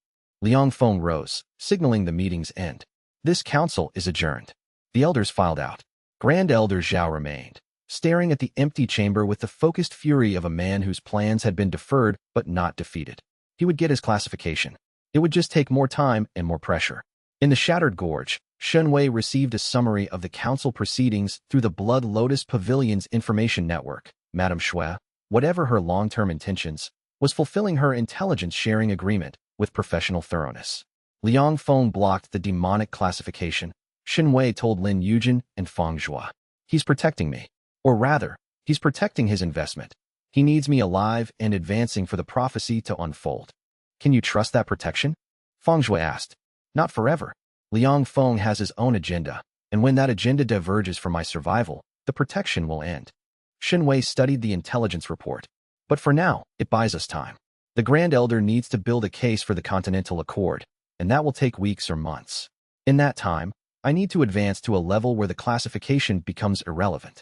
Liang Feng rose, signaling the meeting's end. This council is adjourned. The elders filed out. Grand Elder Zhao remained, staring at the empty chamber with the focused fury of a man whose plans had been deferred but not defeated. He would get his classification. It would just take more time and more pressure. In the Shattered Gorge, Shen Wei received a summary of the council proceedings through the Blood Lotus Pavilion's information network. Madame Shui, whatever her long-term intentions, was fulfilling her intelligence-sharing agreement with professional thoroughness. Liang Feng blocked the demonic classification. Shen Wei told Lin Yujin and Feng Zhua. He's protecting me. Or rather, he's protecting his investment. He needs me alive and advancing for the prophecy to unfold. Can you trust that protection? Feng Zhua asked. Not forever. Liang Feng has his own agenda, and when that agenda diverges from my survival, the protection will end. Shen Wei studied the intelligence report. But for now, it buys us time. The Grand Elder needs to build a case for the Continental Accord, and that will take weeks or months. In that time, I need to advance to a level where the classification becomes irrelevant.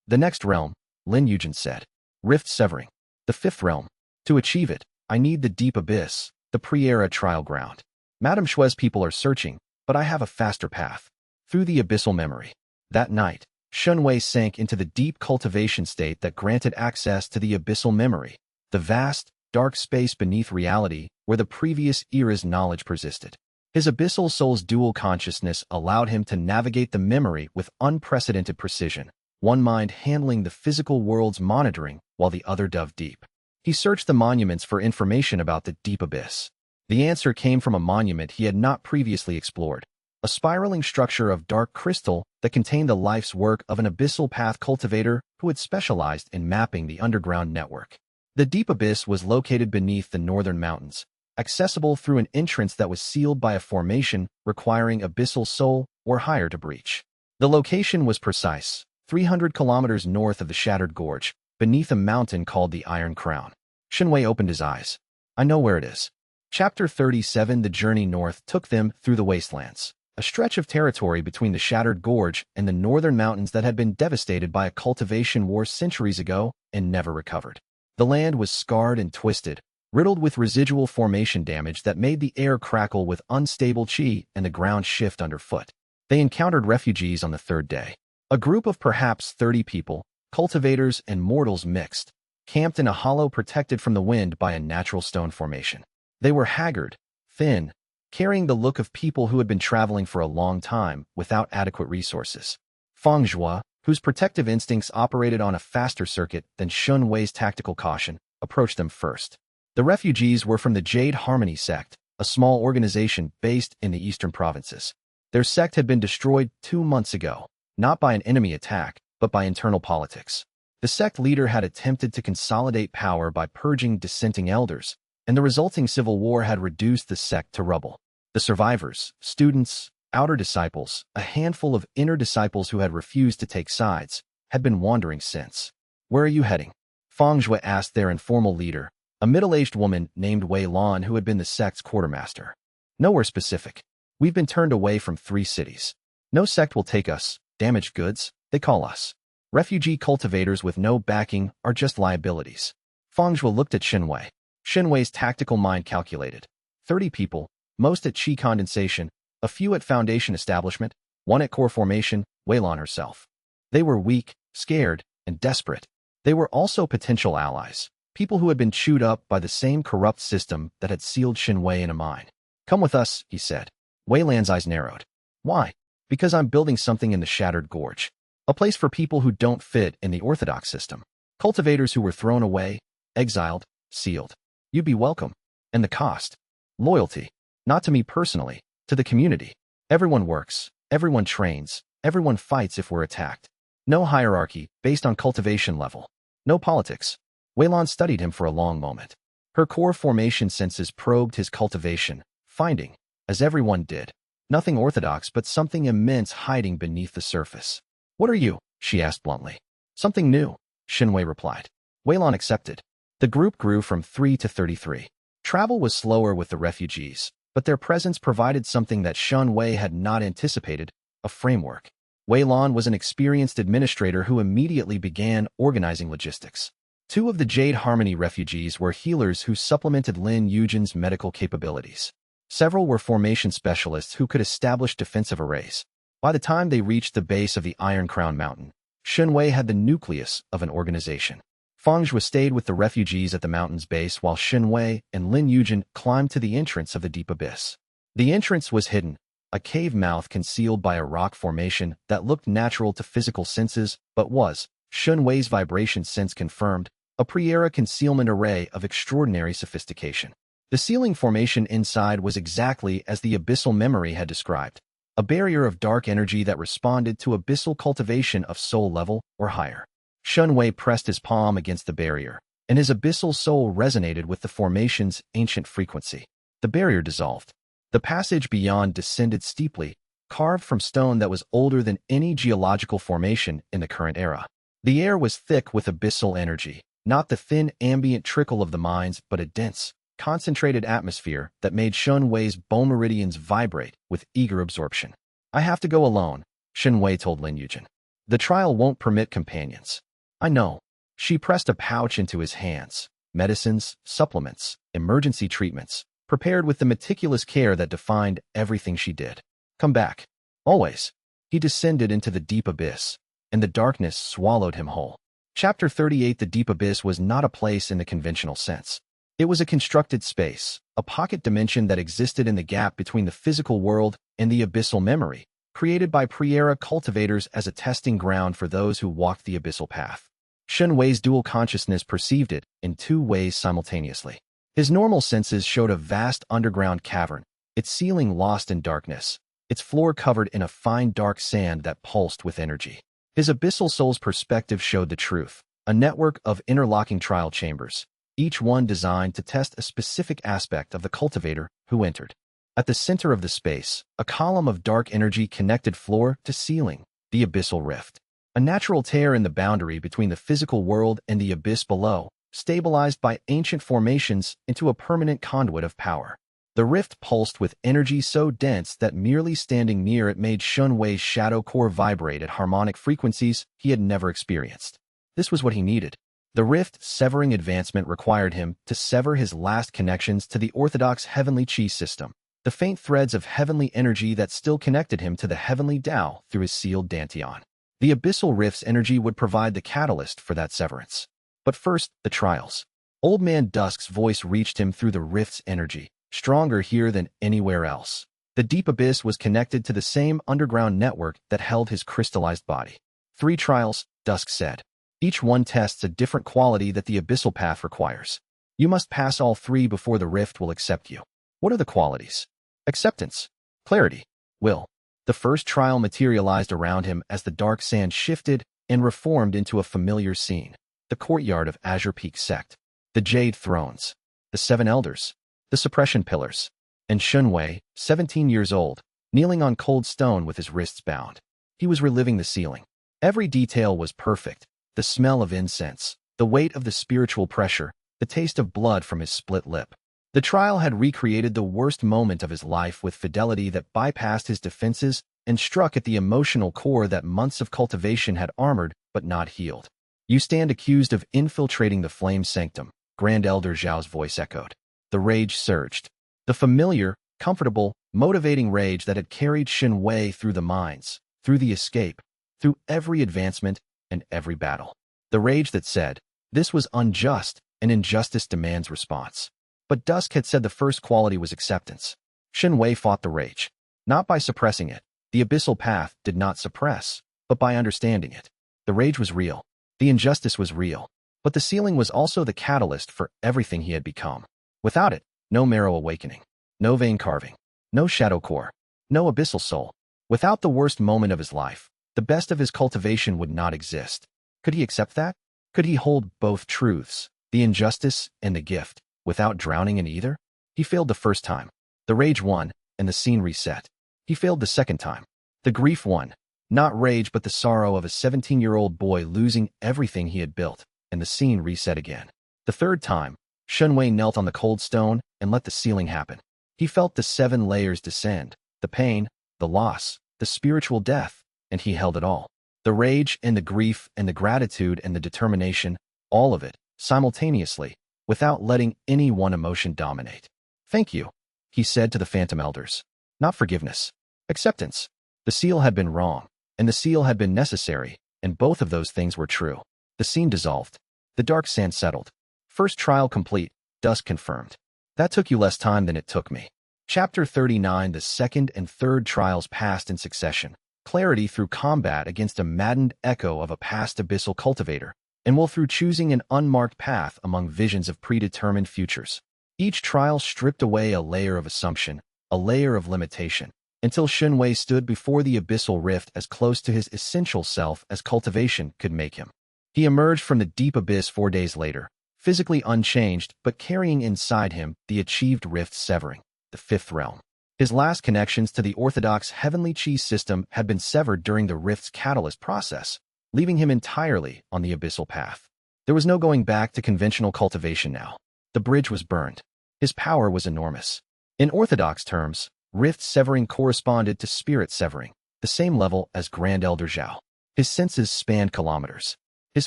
The next realm, Lin Yujin said. Rift severing. The fifth realm. To achieve it, I need the deep abyss, the pre-era trial ground. Madame Shui's people are searching, but I have a faster path. Through the abyssal memory. That night, Shen Wei sank into the deep cultivation state that granted access to the abyssal memory, the vast, dark space beneath reality where the previous era's knowledge persisted. His abyssal soul's dual consciousness allowed him to navigate the memory with unprecedented precision, one mind handling the physical world's monitoring while the other dove deep. He searched the monuments for information about the deep abyss. The answer came from a monument he had not previously explored, a spiraling structure of dark crystal that contained the life's work of an Abyssal Path cultivator who had specialized in mapping the underground network. The deep abyss was located beneath the northern mountains, accessible through an entrance that was sealed by a formation requiring abyssal soul or higher to breach. The location was precise, 300 kilometers north of the Shattered Gorge, beneath a mountain called the Iron Crown. Shen Wei opened his eyes. I know where it is. Chapter 37. The journey north took them through the wastelands, a stretch of territory between the Shattered Gorge and the northern mountains that had been devastated by a cultivation war centuries ago and never recovered. The land was scarred and twisted, riddled with residual formation damage that made the air crackle with unstable qi and the ground shift underfoot. They encountered refugees on the third day. A group of perhaps 30 people, cultivators and mortals mixed, camped in a hollow protected from the wind by a natural stone formation. They were haggard, thin, carrying the look of people who had been traveling for a long time without adequate resources. Feng Zhua, whose protective instincts operated on a faster circuit than Shen Wei's tactical caution, approached them first. The refugees were from the Jade Harmony sect, a small organization based in the eastern provinces. Their sect had been destroyed 2 months ago, not by an enemy attack, but by internal politics. The sect leader had attempted to consolidate power by purging dissenting elders, and the resulting civil war had reduced the sect to rubble. The survivors, students, outer disciples, a handful of inner disciples who had refused to take sides, had been wandering since. "Where are you heading?" Feng Zhua asked their informal leader, a middle-aged woman named Wei Lan who had been the sect's quartermaster. "Nowhere specific. We've been turned away from 3 cities. No sect will take us. Damaged goods, they call us. Refugee cultivators with no backing are just liabilities." Feng Zhua looked at Shen Wei. Shen Wei's tactical mind calculated. 30 people, most at Qi condensation, a few at foundation establishment, 1 at core formation, Wei Lan herself. They were weak, scared, and desperate. They were also potential allies, people who had been chewed up by the same corrupt system that had sealed Shen Wei in a mine. "Come with us," he said. Wei Lan's eyes narrowed. "Why?" "Because I'm building something in the Shattered Gorge. A place for people who don't fit in the orthodox system. Cultivators who were thrown away, exiled, sealed. You'd be welcome. And the cost? Loyalty. Not to me personally, to the community. Everyone works, everyone trains, everyone fights if we're attacked. No hierarchy, based on cultivation level. No politics." Wei Lan studied him for a long moment. Her core formation senses probed his cultivation, finding, as everyone did, nothing orthodox but something immense hiding beneath the surface. "What are you?" she asked bluntly. "Something new," Shen Wei replied. Wei Lan accepted. The group grew from 3 to 33. Travel was slower with the refugees, but their presence provided something that Shen Wei had not anticipated, a framework. Wei Lan was an experienced administrator who immediately began organizing logistics. 2 of the Jade Harmony refugees were healers who supplemented Lin Yujin's medical capabilities. Several were formation specialists who could establish defensive arrays. By the time they reached the base of the Iron Crown Mountain, Shen Wei had the nucleus of an organization. Feng Zhua stayed with the refugees at the mountain's base while Shen Wei and Lin Yujin climbed to the entrance of the deep abyss. The entrance was hidden, a cave mouth concealed by a rock formation that looked natural to physical senses but was, Shen Wei's vibration sense confirmed, a pre-era concealment array of extraordinary sophistication. The ceiling formation inside was exactly as the abyssal memory had described, a barrier of dark energy that responded to abyssal cultivation of soul level or higher. Shen Wei pressed his palm against the barrier, and his abyssal soul resonated with the formation's ancient frequency. The barrier dissolved. The passage beyond descended steeply, carved from stone that was older than any geological formation in the current era. The air was thick with abyssal energy, not the thin ambient trickle of the mines, but a dense, concentrated atmosphere that made Shen Wei's bone meridians vibrate with eager absorption. "I have to go alone," Shen Wei told Lin Yujin. "The trial won't permit companions." "I know." She pressed a pouch into his hands. Medicines, supplements, emergency treatments, prepared with the meticulous care that defined everything she did. "Come back. Always." He descended into the deep abyss, and the darkness swallowed him whole. Chapter 38. The deep abyss was not a place in the conventional sense. It was a constructed space, a pocket dimension that existed in the gap between the physical world and the abyssal memory, created by pre-era cultivators as a testing ground for those who walked the abyssal path. Shen Wei's dual consciousness perceived it in 2 ways simultaneously. His normal senses showed a vast underground cavern, its ceiling lost in darkness, its floor covered in a fine dark sand that pulsed with energy. His abyssal soul's perspective showed the truth, a network of interlocking trial chambers, each one designed to test a specific aspect of the cultivator who entered. At the center of the space, a column of dark energy connected floor to ceiling, the abyssal rift. A natural tear in the boundary between the physical world and the abyss below, stabilized by ancient formations into a permanent conduit of power. The rift pulsed with energy so dense that merely standing near it made Shen Wei's shadow core vibrate at harmonic frequencies he had never experienced. This was what he needed. The rift-severing advancement required him to sever his last connections to the orthodox heavenly chi system, the faint threads of heavenly energy that still connected him to the heavenly Tao through his sealed dantian. The abyssal rift's energy would provide the catalyst for that severance. But first, the trials. Old Man Dusk's voice reached him through the rift's energy, stronger here than anywhere else. The deep abyss was connected to the same underground network that held his crystallized body. 3 trials, Dusk said. Each one tests a different quality that the Abyssal Path requires. You must pass all 3 before the rift will accept you. What are the qualities? Acceptance, clarity, will. The first trial materialized around him as the dark sand shifted and reformed into a familiar scene. The courtyard of Azure Peak Sect, the Jade Thrones, the 7 Elders, the Suppression Pillars, and Shen Wei, 17 years old, kneeling on cold stone with his wrists bound. He was reliving the ceiling. Every detail was perfect. The smell of incense, the weight of the spiritual pressure, the taste of blood from his split lip. The trial had recreated the worst moment of his life with fidelity that bypassed his defenses and struck at the emotional core that months of cultivation had armored but not healed. You stand accused of infiltrating the flame sanctum, Grand Elder Zhao's voice echoed. The rage surged. The familiar, comfortable, motivating rage that had carried Shen Wei through the mines, through the escape, through every advancement, and every battle. The rage that said, this was unjust, and injustice demands response. But Dusk had said the first quality was acceptance. Shen Wei fought the rage. Not by suppressing it. The Abyssal Path did not suppress, but by understanding it. The rage was real. The injustice was real. But the ceiling was also the catalyst for everything he had become. Without it, no marrow awakening. No vein carving. No shadow core. No abyssal soul. Without the worst moment of his life, the best of his cultivation would not exist. Could he accept that? Could he hold both truths, the injustice and the gift, without drowning in either? He failed the first time. The rage won, and the scene reset. He failed the second time. The grief won. Not rage, but the sorrow of a 17-year-old boy losing everything he had built, and the scene reset again. The third time, Shen Wei knelt on the cold stone and let the ceiling happen. He felt the 7 layers descend, the pain, the loss, the spiritual death, and he held it all. The rage and the grief and the gratitude and the determination, all of it, simultaneously, without letting any one emotion dominate. Thank you, he said to the Phantom Elders. Not forgiveness. Acceptance. The seal had been wrong, and the seal had been necessary, and both of those things were true. The scene dissolved. The dark sand settled. First trial complete, Dusk confirmed. That took you less time than it took me. Chapter 39. The second and third trials passed in succession. Clarity through combat against a maddened echo of a past abyssal cultivator, and will through choosing an unmarked path among visions of predetermined futures. Each trial stripped away a layer of assumption, a layer of limitation, until Shen Wei stood before the abyssal rift as close to his essential self as cultivation could make him. He emerged from the deep abyss 4 days later, physically unchanged but carrying inside him the achieved rift severing, the 5th realm. His last connections to the orthodox heavenly chi system had been severed during the rift's catalyst process, leaving him entirely on the abyssal path. There was no going back to conventional cultivation now. The bridge was burned. His power was enormous. In orthodox terms, rift severing corresponded to spirit severing, the same level as Grand Elder Zhao. His senses spanned kilometers. His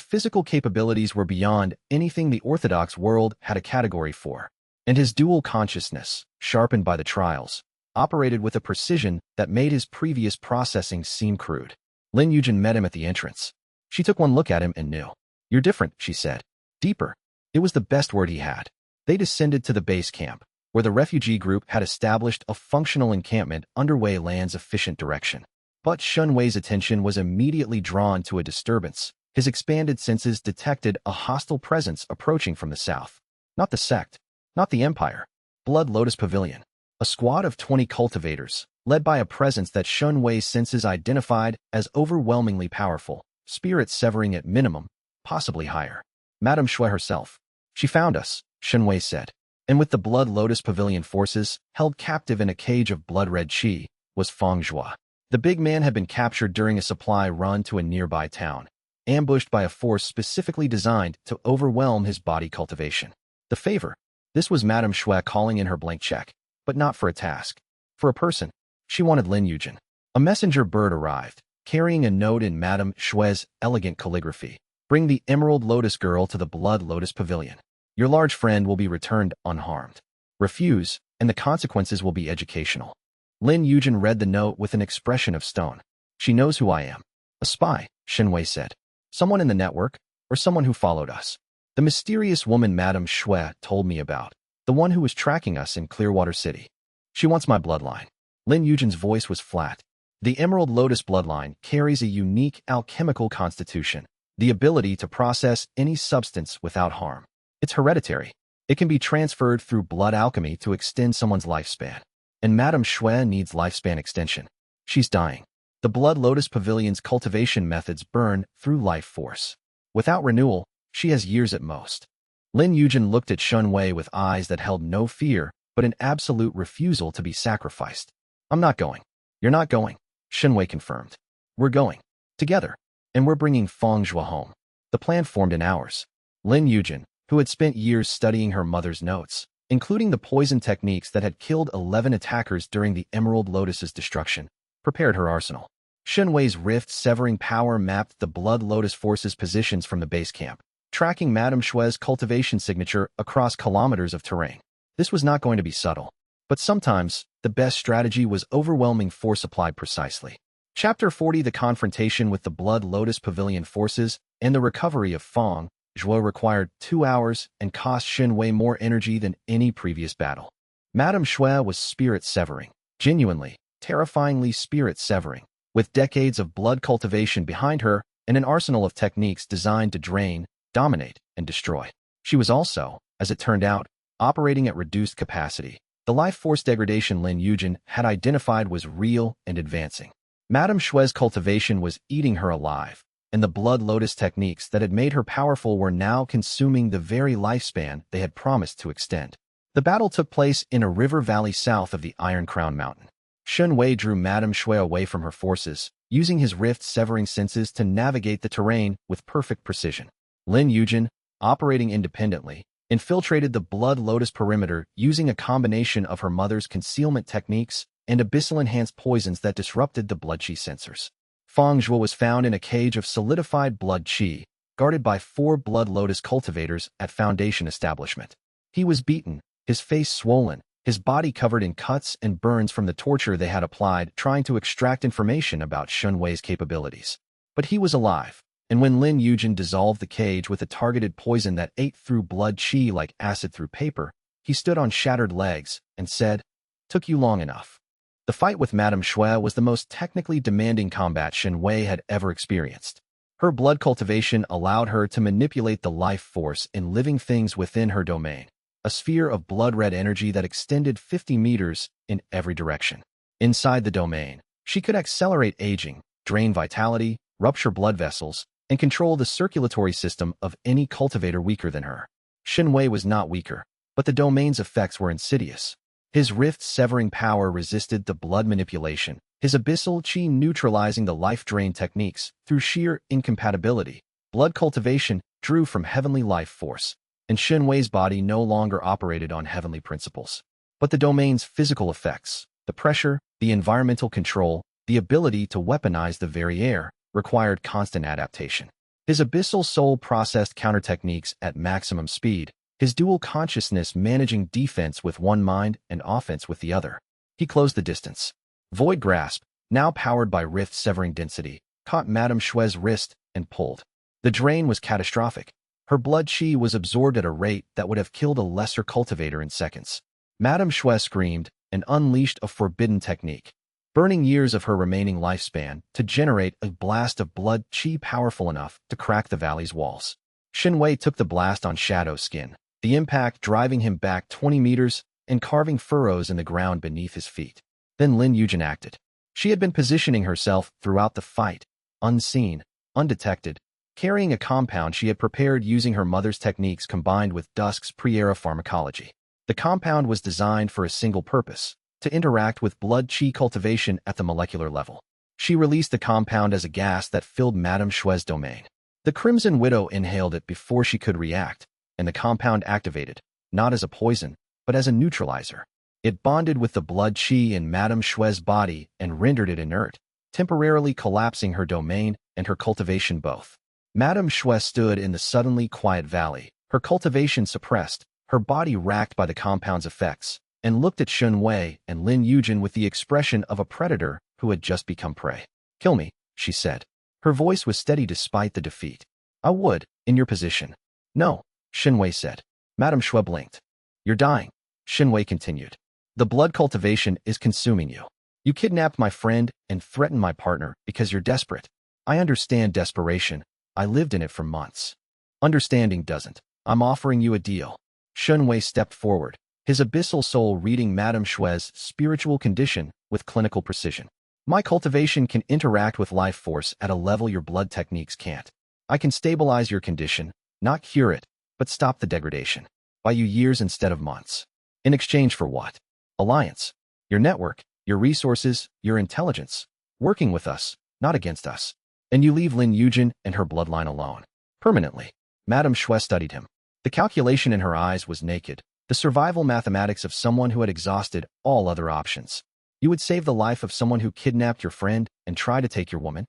physical capabilities were beyond anything the orthodox world had a category for, and his dual consciousness, sharpened by the trials, operated with a precision that made his previous processing seem crude. Lin Yujin met him at the entrance. She took one look at him and knew. You're different, she said. Deeper. It was the best word he had. They descended to the base camp, where the refugee group had established a functional encampment under Wei Lan's efficient direction. But Shen Wei's attention was immediately drawn to a disturbance. His expanded senses detected a hostile presence approaching from the south. Not the sect. Not the Empire. Blood Lotus Pavilion. A squad of 20 cultivators, led by a presence that Shen Wei's senses identified as overwhelmingly powerful, spirit severing at minimum, possibly higher. Madame Shui herself. She found us, Shen Wei said. And with the Blood Lotus Pavilion forces, held captive in a cage of blood-red qi, was Feng Zhua. The big man had been captured during a supply run to a nearby town, ambushed by a force specifically designed to overwhelm his body cultivation. The favor. This was Madame Shui calling in her blank check. But not for a task. For a person. She wanted Lin Yujin. A messenger bird arrived, carrying a note in Madame Shui's elegant calligraphy. Bring the Emerald Lotus Girl to the Blood Lotus Pavilion. Your large friend will be returned unharmed. Refuse, and the consequences will be educational. Lin Yujin read the note with an expression of stone. She knows who I am. A spy, Shen Wei said. Someone in the network, or someone who followed us. The mysterious woman Madame Shui told me about. The one who was tracking us in Clearwater City. She wants my bloodline. Lin Yujin's voice was flat. The Emerald Lotus bloodline carries a unique alchemical constitution, the ability to process any substance without harm. It's hereditary. It can be transferred through blood alchemy to extend someone's lifespan. And Madame Shui needs lifespan extension. She's dying. The Blood Lotus Pavilion's cultivation methods burn through life force. Without renewal, she has years at most. Lin Yujin looked at Shen Wei with eyes that held no fear, but an absolute refusal to be sacrificed. I'm not going. You're not going, Shen Wei confirmed. We're going. Together. And we're bringing Feng Zhuo home. The plan formed in hours. Lin Yujin, who had spent years studying her mother's notes, including the poison techniques that had killed 11 attackers during the Emerald Lotus's destruction, prepared her arsenal. Shen Wei's rift-severing power mapped the Blood Lotus force's positions from the base camp, tracking Madame Shui's cultivation signature across kilometers of terrain. This was not going to be subtle, but sometimes the best strategy was overwhelming force applied precisely. Chapter 40: The confrontation with the Blood Lotus Pavilion forces and the recovery of Feng Zhuo required 2 hours and cost Shen Wei more energy than any previous battle. Madame Shui was spirit-severing, genuinely, terrifyingly spirit-severing, with decades of blood cultivation behind her and an arsenal of techniques designed to drain, dominate, and destroy. She was also, as it turned out, operating at reduced capacity. The life force degradation Lin Yujin had identified was real and advancing. Madame Shui's cultivation was eating her alive, and the Blood Lotus techniques that had made her powerful were now consuming the very lifespan they had promised to extend. The battle took place in a river valley south of the Iron Crown Mountain. Shen Wei drew Madame Shui away from her forces, using his rift-severing senses to navigate the terrain with perfect precision. Lin Yujin, operating independently, infiltrated the Blood Lotus perimeter using a combination of her mother's concealment techniques and abyssal-enhanced poisons that disrupted the blood qi sensors. Feng Zhuo was found in a cage of solidified blood qi, guarded by 4 Blood Lotus cultivators at Foundation establishment. He was beaten, his face swollen, his body covered in cuts and burns from the torture they had applied trying to extract information about Shen Wei's capabilities. But he was alive, and when Lin Yujin dissolved the cage with a targeted poison that ate through blood qi like acid through paper, he stood on shattered legs and said, "Took you long enough." The fight with Madame Shui was the most technically demanding combat Shen Wei had ever experienced. Her blood cultivation allowed her to manipulate the life force in living things within her domain, a sphere of blood-red energy that extended 50 meters in every direction. Inside the domain, she could accelerate aging, drain vitality, rupture blood vessels, and control the circulatory system of any cultivator weaker than her. Shen Wei was not weaker, but the domain's effects were insidious. His rift-severing power resisted the blood manipulation, his abyssal qi neutralizing the life-drain techniques through sheer incompatibility. Blood cultivation drew from heavenly life force, and Shen Wei's body no longer operated on heavenly principles. But the domain's physical effects, the pressure, the environmental control, the ability to weaponize the very air, required constant adaptation. His abyssal soul processed counter-techniques at maximum speed, his dual consciousness managing defense with one mind and offense with the other. He closed the distance. Void Grasp, now powered by rift-severing density, caught Madame Shui's wrist and pulled. The drain was catastrophic. Her blood qi was absorbed at a rate that would have killed a lesser cultivator in seconds. Madame Shui screamed and unleashed a forbidden technique, burning years of her remaining lifespan to generate a blast of blood qi powerful enough to crack the valley's walls. Shen Wei took the blast on Shadow's skin, the impact driving him back 20 meters and carving furrows in the ground beneath his feet. Then Lin Yujin acted. She had been positioning herself throughout the fight, unseen, undetected, carrying a compound she had prepared using her mother's techniques combined with Dusk's pre-era pharmacology. The compound was designed for a single purpose, to interact with blood qi cultivation at the molecular level. She released the compound as a gas that filled Madame Shui's domain. The Crimson Widow inhaled it before she could react, and the compound activated, not as a poison, but as a neutralizer. It bonded with the blood qi in Madame Shui's body and rendered it inert, temporarily collapsing her domain and her cultivation both. Madame Shui stood in the suddenly quiet valley, her cultivation suppressed, her body racked by the compound's effects, and looked at Shen Wei and Lin Yujin with the expression of a predator who had just become prey. "Kill me," she said. Her voice was steady despite the defeat. "I would, in your position." "No," Shen Wei said. Madame Shui blinked. "You're dying," Shen Wei continued. "The blood cultivation is consuming you. You kidnapped my friend and threatened my partner because you're desperate. I understand desperation. I lived in it for months. Understanding doesn't. I'm offering you a deal." Shen Wei stepped forward, his abyssal soul reading Madame Shui's spiritual condition with clinical precision. "My cultivation can interact with life force at a level your blood techniques can't. I can stabilize your condition, not cure it, but stop the degradation. Buy you years instead of months. In exchange for what? Alliance. Your network, your resources, your intelligence. Working with us, not against us. And you leave Lin Yujin and her bloodline alone. Permanently." Madame Shui studied him. The calculation in her eyes was naked, the survival mathematics of someone who had exhausted all other options. "You would save the life of someone who kidnapped your friend and try to take your woman?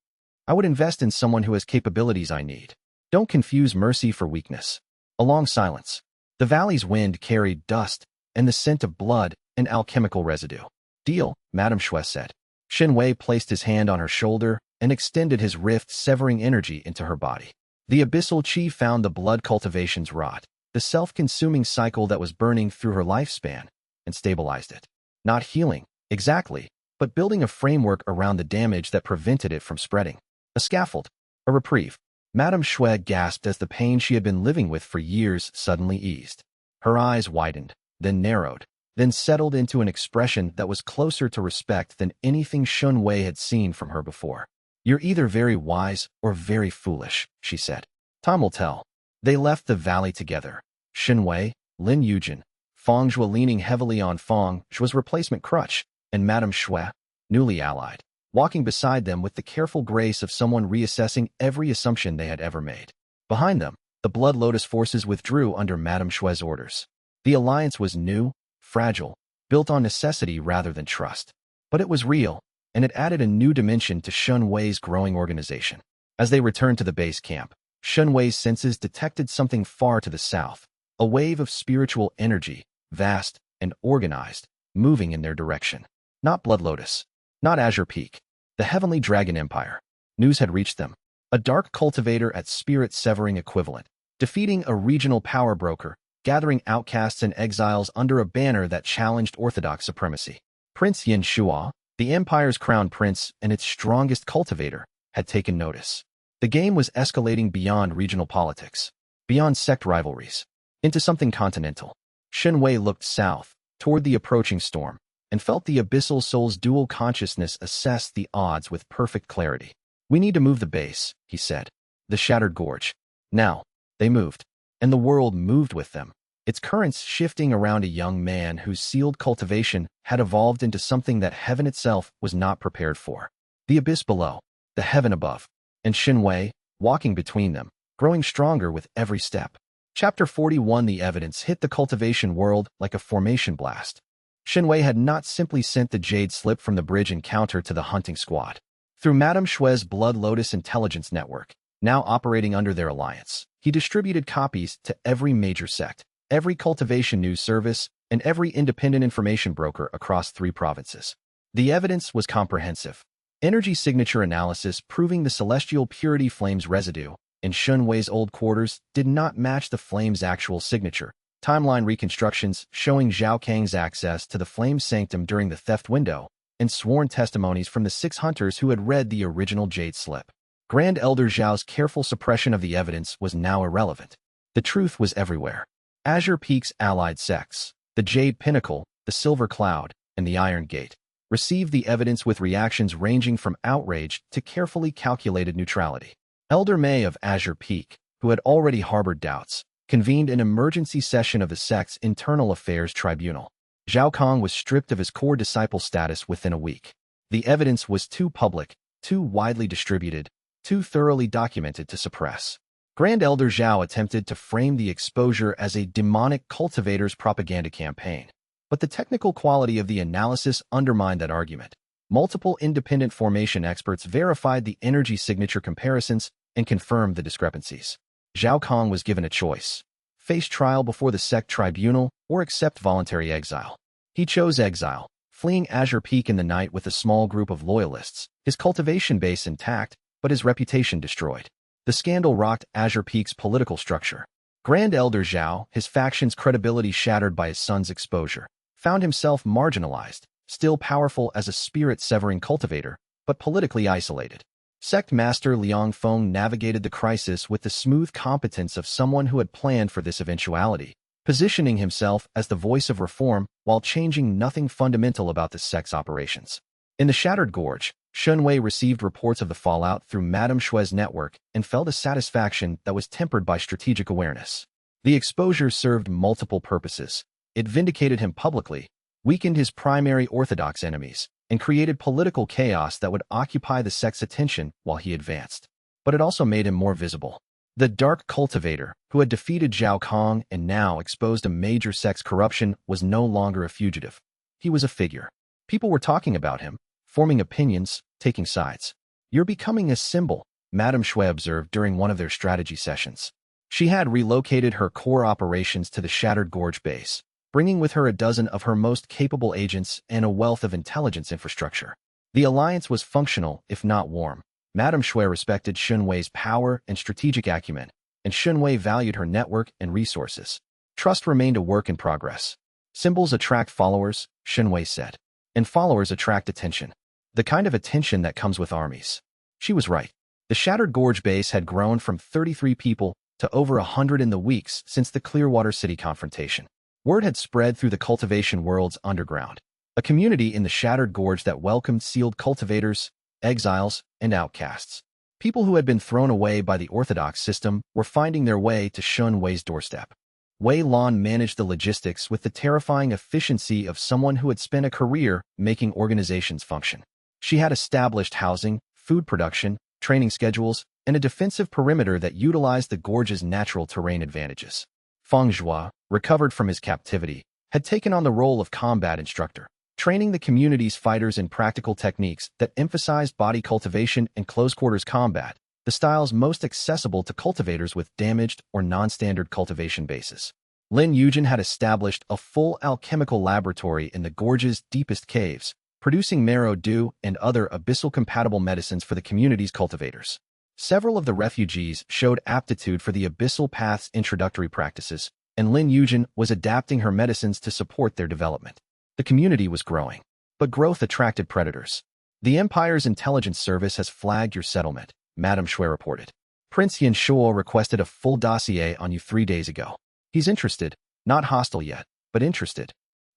I would invest in someone who has capabilities I need. Don't confuse mercy for weakness." A long silence. The valley's wind carried dust and the scent of blood and alchemical residue. "Deal," Madame Shui said. Shen Wei placed his hand on her shoulder and extended his rift, severing energy into her body. The abyssal chi found the blood cultivation's rot, the self-consuming cycle that was burning through her lifespan, and stabilized it. Not healing, exactly, but building a framework around the damage that prevented it from spreading. A scaffold, a reprieve. Madame Shui gasped as the pain she had been living with for years suddenly eased. Her eyes widened, then narrowed, then settled into an expression that was closer to respect than anything Shen Wei had seen from her before. "You're either very wise or very foolish," she said. "Time will tell." They left the valley together. Shen Wei, Lin Yujin, Feng Zhuo leaning heavily on Feng Zhuo's replacement crutch, and Madame Shui, newly allied, walking beside them with the careful grace of someone reassessing every assumption they had ever made. Behind them, the Blood Lotus forces withdrew under Madame Shui's orders. The alliance was new, fragile, built on necessity rather than trust. But it was real, and it added a new dimension to Shen Wei's growing organization. As they returned to the base camp, Shen Wei's senses detected something far to the south, a wave of spiritual energy, vast and organized, moving in their direction. Not Blood Lotus, not Azure Peak, the Heavenly Dragon Empire. News had reached them. A dark cultivator at spirit-severing equivalent, defeating a regional power broker, gathering outcasts and exiles under a banner that challenged orthodox supremacy. Prince Yin Shua, the empire's crown prince and its strongest cultivator, had taken notice. The game was escalating beyond regional politics, beyond sect rivalries, into something continental. Shen Wei looked south, toward the approaching storm, and felt the abyssal soul's dual consciousness assess the odds with perfect clarity. "We need to move the base," he said. "The shattered gorge." Now, they moved, and the world moved with them, its currents shifting around a young man whose sealed cultivation had evolved into something that heaven itself was not prepared for. The abyss below, the heaven above, and Shen Wei, walking between them, growing stronger with every step. Chapter 41. The evidence hit the cultivation world like a formation blast. Shen Wei had not simply sent the jade slip from the bridge encounter to the hunting squad. Through Madame Shui's Blood Lotus intelligence network, now operating under their alliance, he distributed copies to every major sect, every cultivation news service, and every independent information broker across 3 provinces. The evidence was comprehensive. Energy signature analysis proving the celestial purity flame's residue in Shen Wei's old quarters did not match the flame's actual signature. Timeline reconstructions showing Zhao Kang's access to the flame's sanctum during the theft window, and sworn testimonies from the 6 hunters who had read the original jade slip. Grand Elder Zhao's careful suppression of the evidence was now irrelevant. The truth was everywhere. Azure Peak's allied sects, the Jade Pinnacle, the Silver Cloud, and the Iron Gate, received the evidence with reactions ranging from outrage to carefully calculated neutrality. Elder May of Azure Peak, who had already harbored doubts, convened an emergency session of the sect's internal affairs tribunal. Zhao Kang was stripped of his core disciple status within a week. The evidence was too public, too widely distributed, too thoroughly documented to suppress. Grand Elder Zhao attempted to frame the exposure as a demonic cultivator's propaganda campaign, but the technical quality of the analysis undermined that argument. Multiple independent formation experts verified the energy signature comparisons, and confirmed the discrepancies. Zhao Kang was given a choice: face trial before the sect tribunal or accept voluntary exile. He chose exile, fleeing Azure Peak in the night with a small group of loyalists, his cultivation base intact, but his reputation destroyed. The scandal rocked Azure Peak's political structure. Grand Elder Zhao, his faction's credibility shattered by his son's exposure, found himself marginalized, still powerful as a spirit-severing cultivator, but politically isolated. Sect Master Liang Feng navigated the crisis with the smooth competence of someone who had planned for this eventuality, positioning himself as the voice of reform while changing nothing fundamental about the sect's operations. In the Shattered Gorge, Shen Wei received reports of the fallout through Madame Xue's network and felt a satisfaction that was tempered by strategic awareness. The exposure served multiple purposes. It vindicated him publicly, weakened his primary orthodox enemies, and created political chaos that would occupy the sect's attention while he advanced. But it also made him more visible. The dark cultivator, who had defeated Zhao Kang and now exposed a major sect's corruption, was no longer a fugitive. He was a figure. People were talking about him, forming opinions, taking sides. "You're becoming a symbol," Madame Xue observed during one of their strategy sessions. She had relocated her core operations to the Shattered Gorge base, bringing with her a dozen of her most capable agents and a wealth of intelligence infrastructure. The alliance was functional, if not warm. Madame Xue respected Shen Wei's power and strategic acumen, and Shen Wei valued her network and resources. Trust remained a work in progress. "Symbols attract followers," Shen Wei said, "and followers attract attention. The kind of attention that comes with armies." She was right. The Shattered Gorge base had grown from 33 people to over 100 in the weeks since the Clearwater City confrontation. Word had spread through the cultivation world's underground, a community in the Shattered Gorge that welcomed sealed cultivators, exiles, and outcasts. People who had been thrown away by the orthodox system were finding their way to Shen Wei's doorstep. Wei Lan managed the logistics with the terrifying efficiency of someone who had spent a career making organizations function. She had established housing, food production, training schedules, and a defensive perimeter that utilized the gorge's natural terrain advantages. Feng Zhua, recovered from his captivity, had taken on the role of combat instructor, training the community's fighters in practical techniques that emphasized body cultivation and close-quarters combat, the styles most accessible to cultivators with damaged or non-standard cultivation bases. Lin Yujin had established a full alchemical laboratory in the gorge's deepest caves, producing marrow dew and other abyssal-compatible medicines for the community's cultivators. Several of the refugees showed aptitude for the Abyssal Path's introductory practices, and Lin Yujin was adapting her medicines to support their development. The community was growing, but growth attracted predators. "The Empire's intelligence service has flagged your settlement," Madame Xue reported. "Prince Yanshuo requested a full dossier on you 3 days ago. He's interested, not hostile yet, but interested."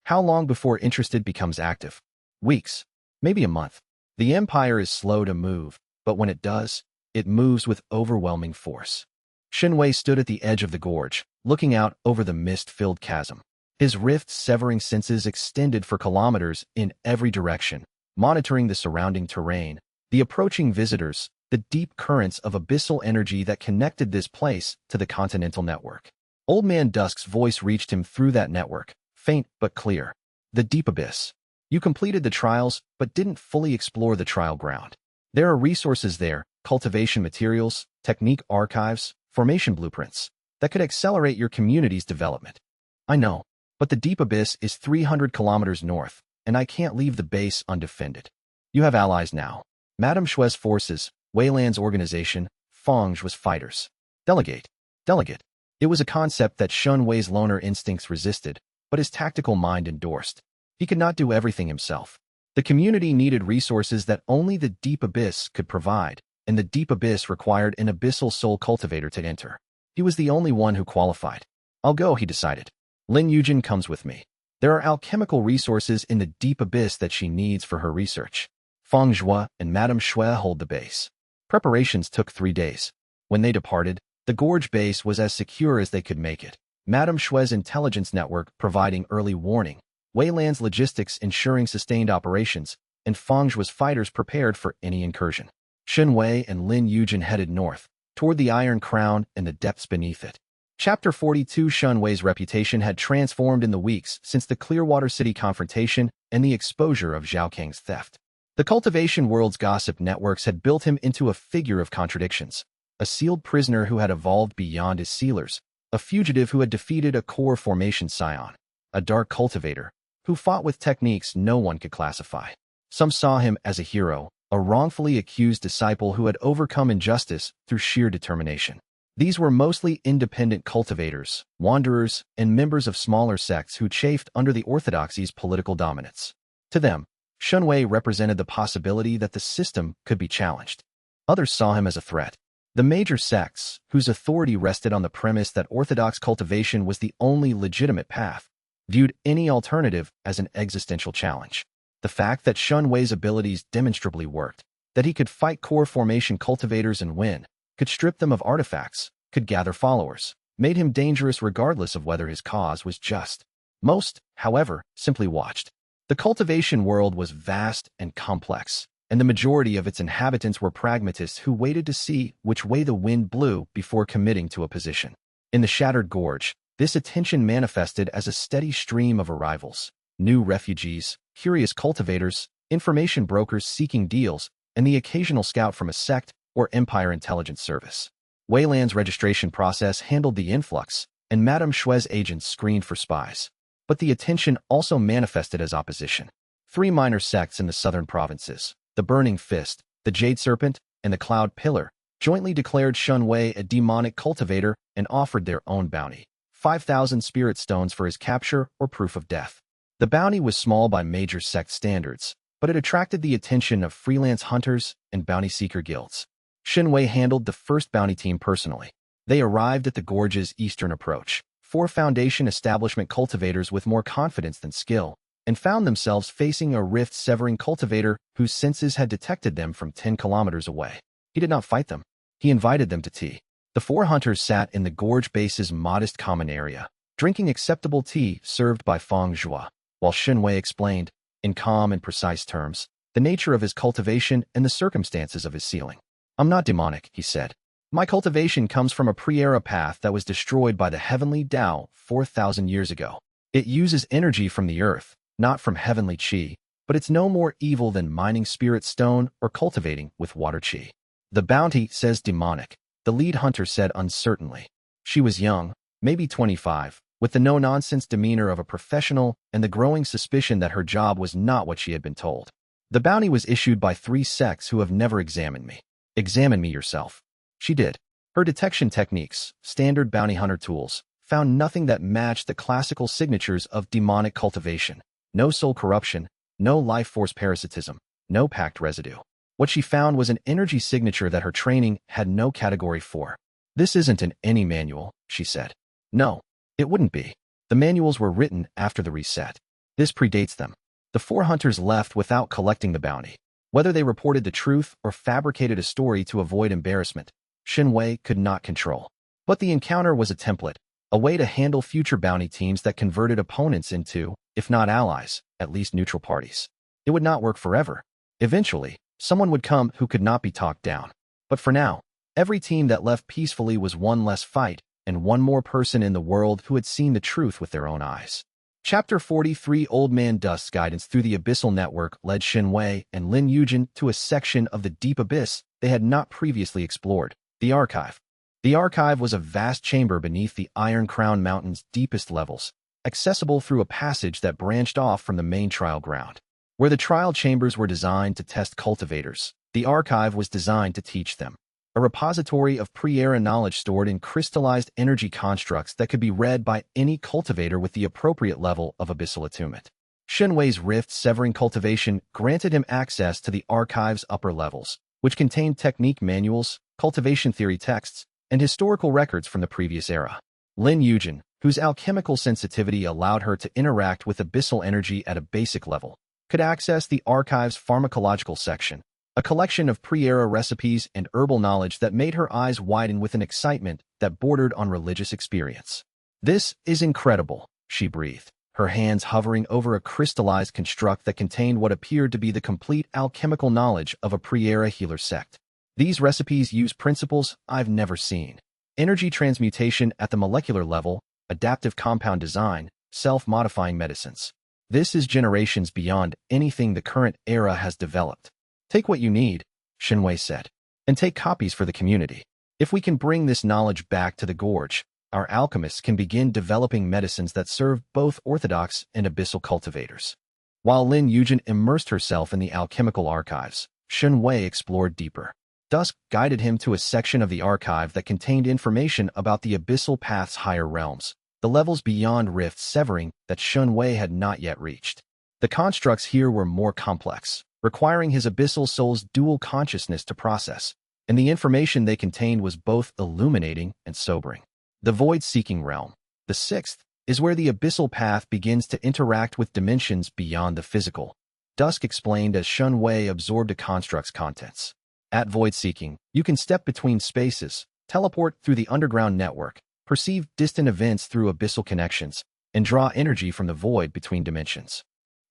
How long before interested becomes active? Weeks, maybe a month. The Empire is slow to move, but when it does, it moves with overwhelming force. Shen Wei stood at the edge of the gorge, looking out over the mist-filled chasm. His rift-severing senses extended for kilometers in every direction, monitoring the surrounding terrain, the approaching visitors, the deep currents of abyssal energy that connected this place to the continental network. Old Man Dusk's voice reached him through that network, faint but clear. "The deep abyss. You completed the trials, but didn't fully explore the trial ground. There are resources there, cultivation materials, technique archives, formation blueprints, that could accelerate your community's development." "I know, but the deep abyss is 300 kilometers north, and I can't leave the base undefended." "You have allies now. Madame Xue's forces, Weilan's organization, Feng Zhua's fighters. Delegate. Delegate." It was a concept that Shen Wei's loner instincts resisted, but his tactical mind endorsed. He could not do everything himself. The community needed resources that only the deep abyss could provide, and the deep abyss required an abyssal soul cultivator to enter. He was the only one who qualified. "I'll go," he decided. "Lin Yujin comes with me. There are alchemical resources in the deep abyss that she needs for her research. Feng Zhua and Madame Xue hold the base." Preparations took 3 days. When they departed, the gorge base was as secure as they could make it. Madame Xue's intelligence network providing early warning, Weilan's logistics ensuring sustained operations, and Feng Zhua's fighters prepared for any incursion. Shen Wei and Lin Yujin headed north, toward the Iron Crown and the depths beneath it. Chapter 42. Shen Wei's reputation had transformed in the weeks since the Clearwater City confrontation and the exposure of Zhao Kang's theft. The cultivation world's gossip networks had built him into a figure of contradictions. a sealed prisoner who had evolved beyond his sealers, a fugitive who had defeated a core formation scion, a dark cultivator who fought with techniques no one could classify. Some saw him as a hero, a wrongfully accused disciple who had overcome injustice through sheer determination. These were mostly independent cultivators, wanderers, and members of smaller sects who chafed under the orthodoxy's political dominance. To them, Shen Wei represented the possibility that the system could be challenged. Others saw him as a threat. The major sects, whose authority rested on the premise that orthodox cultivation was the only legitimate path, viewed any alternative as an existential challenge. The fact that Shen Wei's abilities demonstrably worked, that he could fight core formation cultivators and win, could strip them of artifacts, could gather followers, made him dangerous regardless of whether his cause was just. Most, however, simply watched. The cultivation world was vast and complex, and the majority of its inhabitants were pragmatists who waited to see which way the wind blew before committing to a position. In the Shattered Gorge, this attention manifested as a steady stream of arrivals, new refugees, curious cultivators, information brokers seeking deals, and the occasional scout from a sect or Empire intelligence service. Weiland's registration process handled the influx, and Madame Shui's agents screened for spies. But the attention also manifested as opposition. 3 minor sects in the southern provinces, the Burning Fist, the Jade Serpent, and the Cloud Pillar, jointly declared Shen Wei a demonic cultivator and offered their own bounty, 5,000 spirit stones for his capture or proof of death. The bounty was small by major sect standards, but it attracted the attention of freelance hunters and bounty seeker guilds. Shen Wei handled the first bounty team personally. They arrived at the gorge's eastern approach, 4 Foundation establishment cultivators with more confidence than skill, and found themselves facing a rift-severing cultivator whose senses had detected them from 10 kilometers away. He did not fight them. He invited them to tea. The 4 hunters sat in the gorge base's modest common area, drinking acceptable tea served by Feng Zhua, while Shen Wei explained, in calm and precise terms, the nature of his cultivation and the circumstances of his sealing. "I'm not demonic," he said. "My cultivation comes from a pre-era path that was destroyed by the heavenly Tao 4,000 years ago. It uses energy from the earth, not from heavenly qi, but it's no more evil than mining spirit stone or cultivating with water qi." "The bounty says demonic," the lead hunter said uncertainly. She was young, maybe 25, with the no-nonsense demeanor of a professional and the growing suspicion that her job was not what she had been told. "The bounty was issued by 3 sects who have never examined me." "Examine me yourself." She did. Her detection techniques, standard bounty hunter tools, found nothing that matched the classical signatures of demonic cultivation. No soul corruption, no life force parasitism, no pact residue. What she found was an energy signature that her training had no category for. "This isn't in any manual," she said. "No, it wouldn't be. The manuals were written after the reset. This predates them." The 4 hunters left without collecting the bounty. Whether they reported the truth or fabricated a story to avoid embarrassment, Shen Wei could not control. But the encounter was a template, a way to handle future bounty teams that converted opponents into, if not allies, at least neutral parties. It would not work forever. Eventually, someone would come who could not be talked down. But for now, every team that left peacefully was one less fight and one more person in the world who had seen the truth with their own eyes. Chapter 43 Old Man Dusk's guidance through the Abyssal Network led Shen Wei and Lin Yujin to a section of the deep abyss they had not previously explored, the Archive. The Archive was a vast chamber beneath the Iron Crown Mountain's deepest levels, accessible through a passage that branched off from the main trial ground. Where the trial chambers were designed to test cultivators, the Archive was designed to teach them. A repository of pre-era knowledge stored in crystallized energy constructs that could be read by any cultivator with the appropriate level of abyssal attunement. Shen Wei's rift-severing cultivation granted him access to the Archive's upper levels, which contained technique manuals, cultivation theory texts, and historical records from the previous era. Lin Yujin, whose alchemical sensitivity allowed her to interact with abyssal energy at a basic level, could access the Archive's pharmacological section, a collection of pre-era recipes and herbal knowledge that made her eyes widen with an excitement that bordered on religious experience. "This is incredible," she breathed, her hands hovering over a crystallized construct that contained what appeared to be the complete alchemical knowledge of a pre-era healer sect. "These recipes use principles I've never seen. Energy transmutation at the molecular level, adaptive compound design, self-modifying medicines. This is generations beyond anything the current era has developed." "Take what you need," Shen Wei said, "and take copies for the community." If we can bring this knowledge back to the gorge, our alchemists can begin developing medicines that serve both orthodox and abyssal cultivators. While Lin Yujin immersed herself in the alchemical archives, Shen Wei explored deeper. Dusk guided him to a section of the archive that contained information about the Abyssal Path's higher realms, the levels beyond rift severing that Shen Wei had not yet reached. The constructs here were more complex, requiring his abyssal soul's dual consciousness to process, and the information they contained was both illuminating and sobering. The void-seeking realm, the sixth, is where the Abyssal Path begins to interact with dimensions beyond the physical. Dusk explained as Shen Wei absorbed a construct's contents. At void-seeking, you can step between spaces, teleport through the underground network, perceive distant events through abyssal connections, and draw energy from the void between dimensions.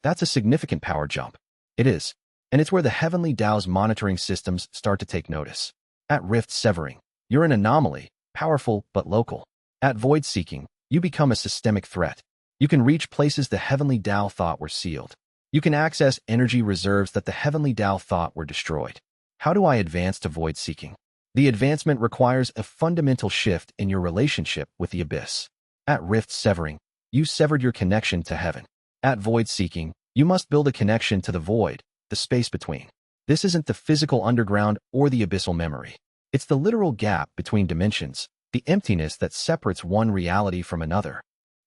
That's a significant power jump. It is, and it's where the Heavenly Dao's monitoring systems start to take notice. At rift severing, you're an anomaly, powerful but local. At void-seeking, you become a systemic threat. You can reach places the Heavenly Dao thought were sealed. You can access energy reserves that the Heavenly Dao thought were destroyed. How do I advance to void-seeking? The advancement requires a fundamental shift in your relationship with the abyss. At rift severing, you severed your connection to heaven. At void-seeking, you must build a connection to the void, the space between. This isn't the physical underground or the abyssal memory. It's the literal gap between dimensions, the emptiness that separates one reality from another.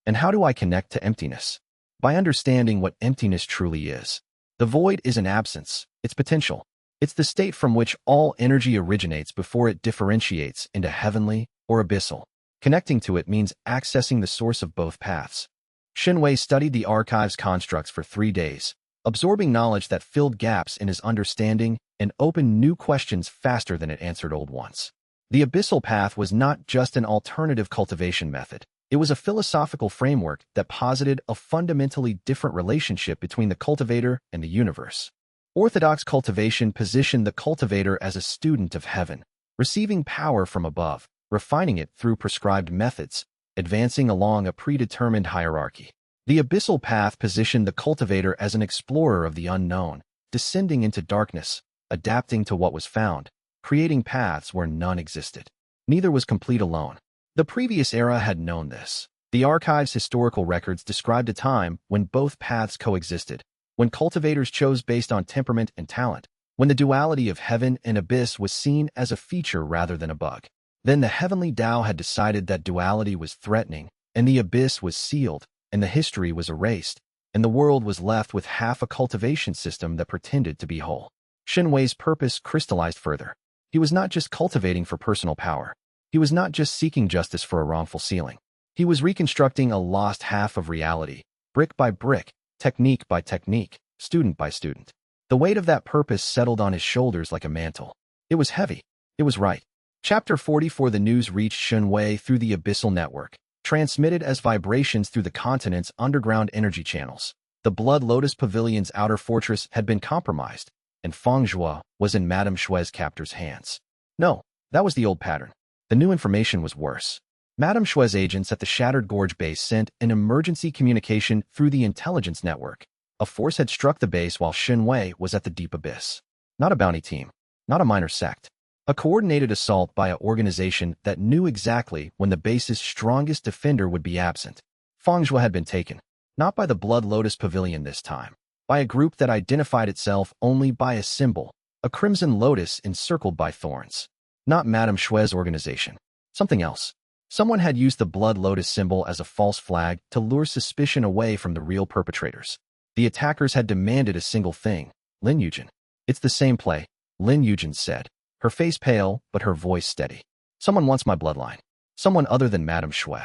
And how do I connect to emptiness? By understanding what emptiness truly is. The void is an absence, it's potential. It's the state from which all energy originates before it differentiates into heavenly or abyssal. Connecting to it means accessing the source of both paths. Shen Wei studied the archive's constructs for 3 days, absorbing knowledge that filled gaps in his understanding and opened new questions faster than it answered old ones. The Abyssal Path was not just an alternative cultivation method. It was a philosophical framework that posited a fundamentally different relationship between the cultivator and the universe. Orthodox cultivation positioned the cultivator as a student of heaven, receiving power from above, refining it through prescribed methods, advancing along a predetermined hierarchy. The Abyssal Path positioned the cultivator as an explorer of the unknown, descending into darkness, adapting to what was found, creating paths where none existed. Neither was complete alone. The previous era had known this. The archive's historical records described a time when both paths coexisted, when cultivators chose based on temperament and talent, when the duality of heaven and abyss was seen as a feature rather than a bug. Then the Heavenly Dao had decided that duality was threatening, and the abyss was sealed, and the history was erased, and the world was left with half a cultivation system that pretended to be whole. Shen Wei's purpose crystallized further. He was not just cultivating for personal power. He was not just seeking justice for a wrongful sealing. He was reconstructing a lost half of reality, brick by brick, technique by technique, student by student. The weight of that purpose settled on his shoulders like a mantle. It was heavy. It was right. Chapter 44. The news reached Shen Wei through the Abyssal Network, transmitted as vibrations through the continent's underground energy channels. The Blood Lotus Pavilion's outer fortress had been compromised, and Feng Zhuo was in Madame Shui's captor's hands. No, that was the old pattern. The new information was worse. Madame Shui's agents at the Shattered Gorge base sent an emergency communication through the intelligence network. A force had struck the base while Shen Wei was at the deep abyss. Not a bounty team. Not a minor sect. A coordinated assault by an organization that knew exactly when the base's strongest defender would be absent. Feng Zhuo had been taken. Not by the Blood Lotus Pavilion this time. By a group that identified itself only by a symbol. A crimson lotus encircled by thorns. Not Madame Shui's organization. Something else. Someone had used the Blood Lotus symbol as a false flag to lure suspicion away from the real perpetrators. The attackers had demanded a single thing. Lin Yujin. It's the same play, Lin Yujin said, her face pale but her voice steady. Someone wants my bloodline. Someone other than Madame Shui.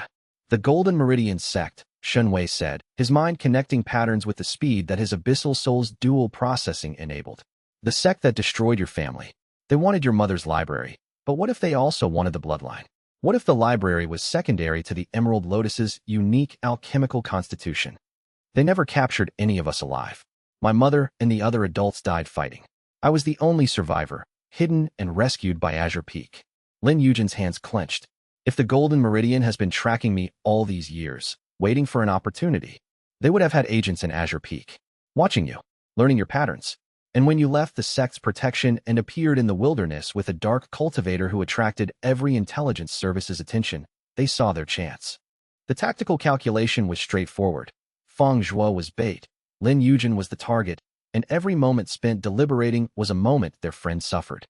The Golden Meridian sect, Shen Wei said, his mind connecting patterns with the speed that his abyssal soul's dual processing enabled. The sect that destroyed your family. They wanted your mother's library. But what if they also wanted the bloodline? What if the library was secondary to the Emerald Lotus's unique alchemical constitution? They never captured any of us alive. My mother and the other adults died fighting. I was the only survivor, hidden and rescued by Azure Peak. Lin Yujin's hands clenched. If the Golden Meridian has been tracking me all these years, waiting for an opportunity, they would have had agents in Azure Peak. Watching you, learning your patterns. And when you left the sect's protection and appeared in the wilderness with a dark cultivator who attracted every intelligence service's attention, they saw their chance. The tactical calculation was straightforward. Feng Zhuo was bait, Lin Yujin was the target, and every moment spent deliberating was a moment their friend suffered.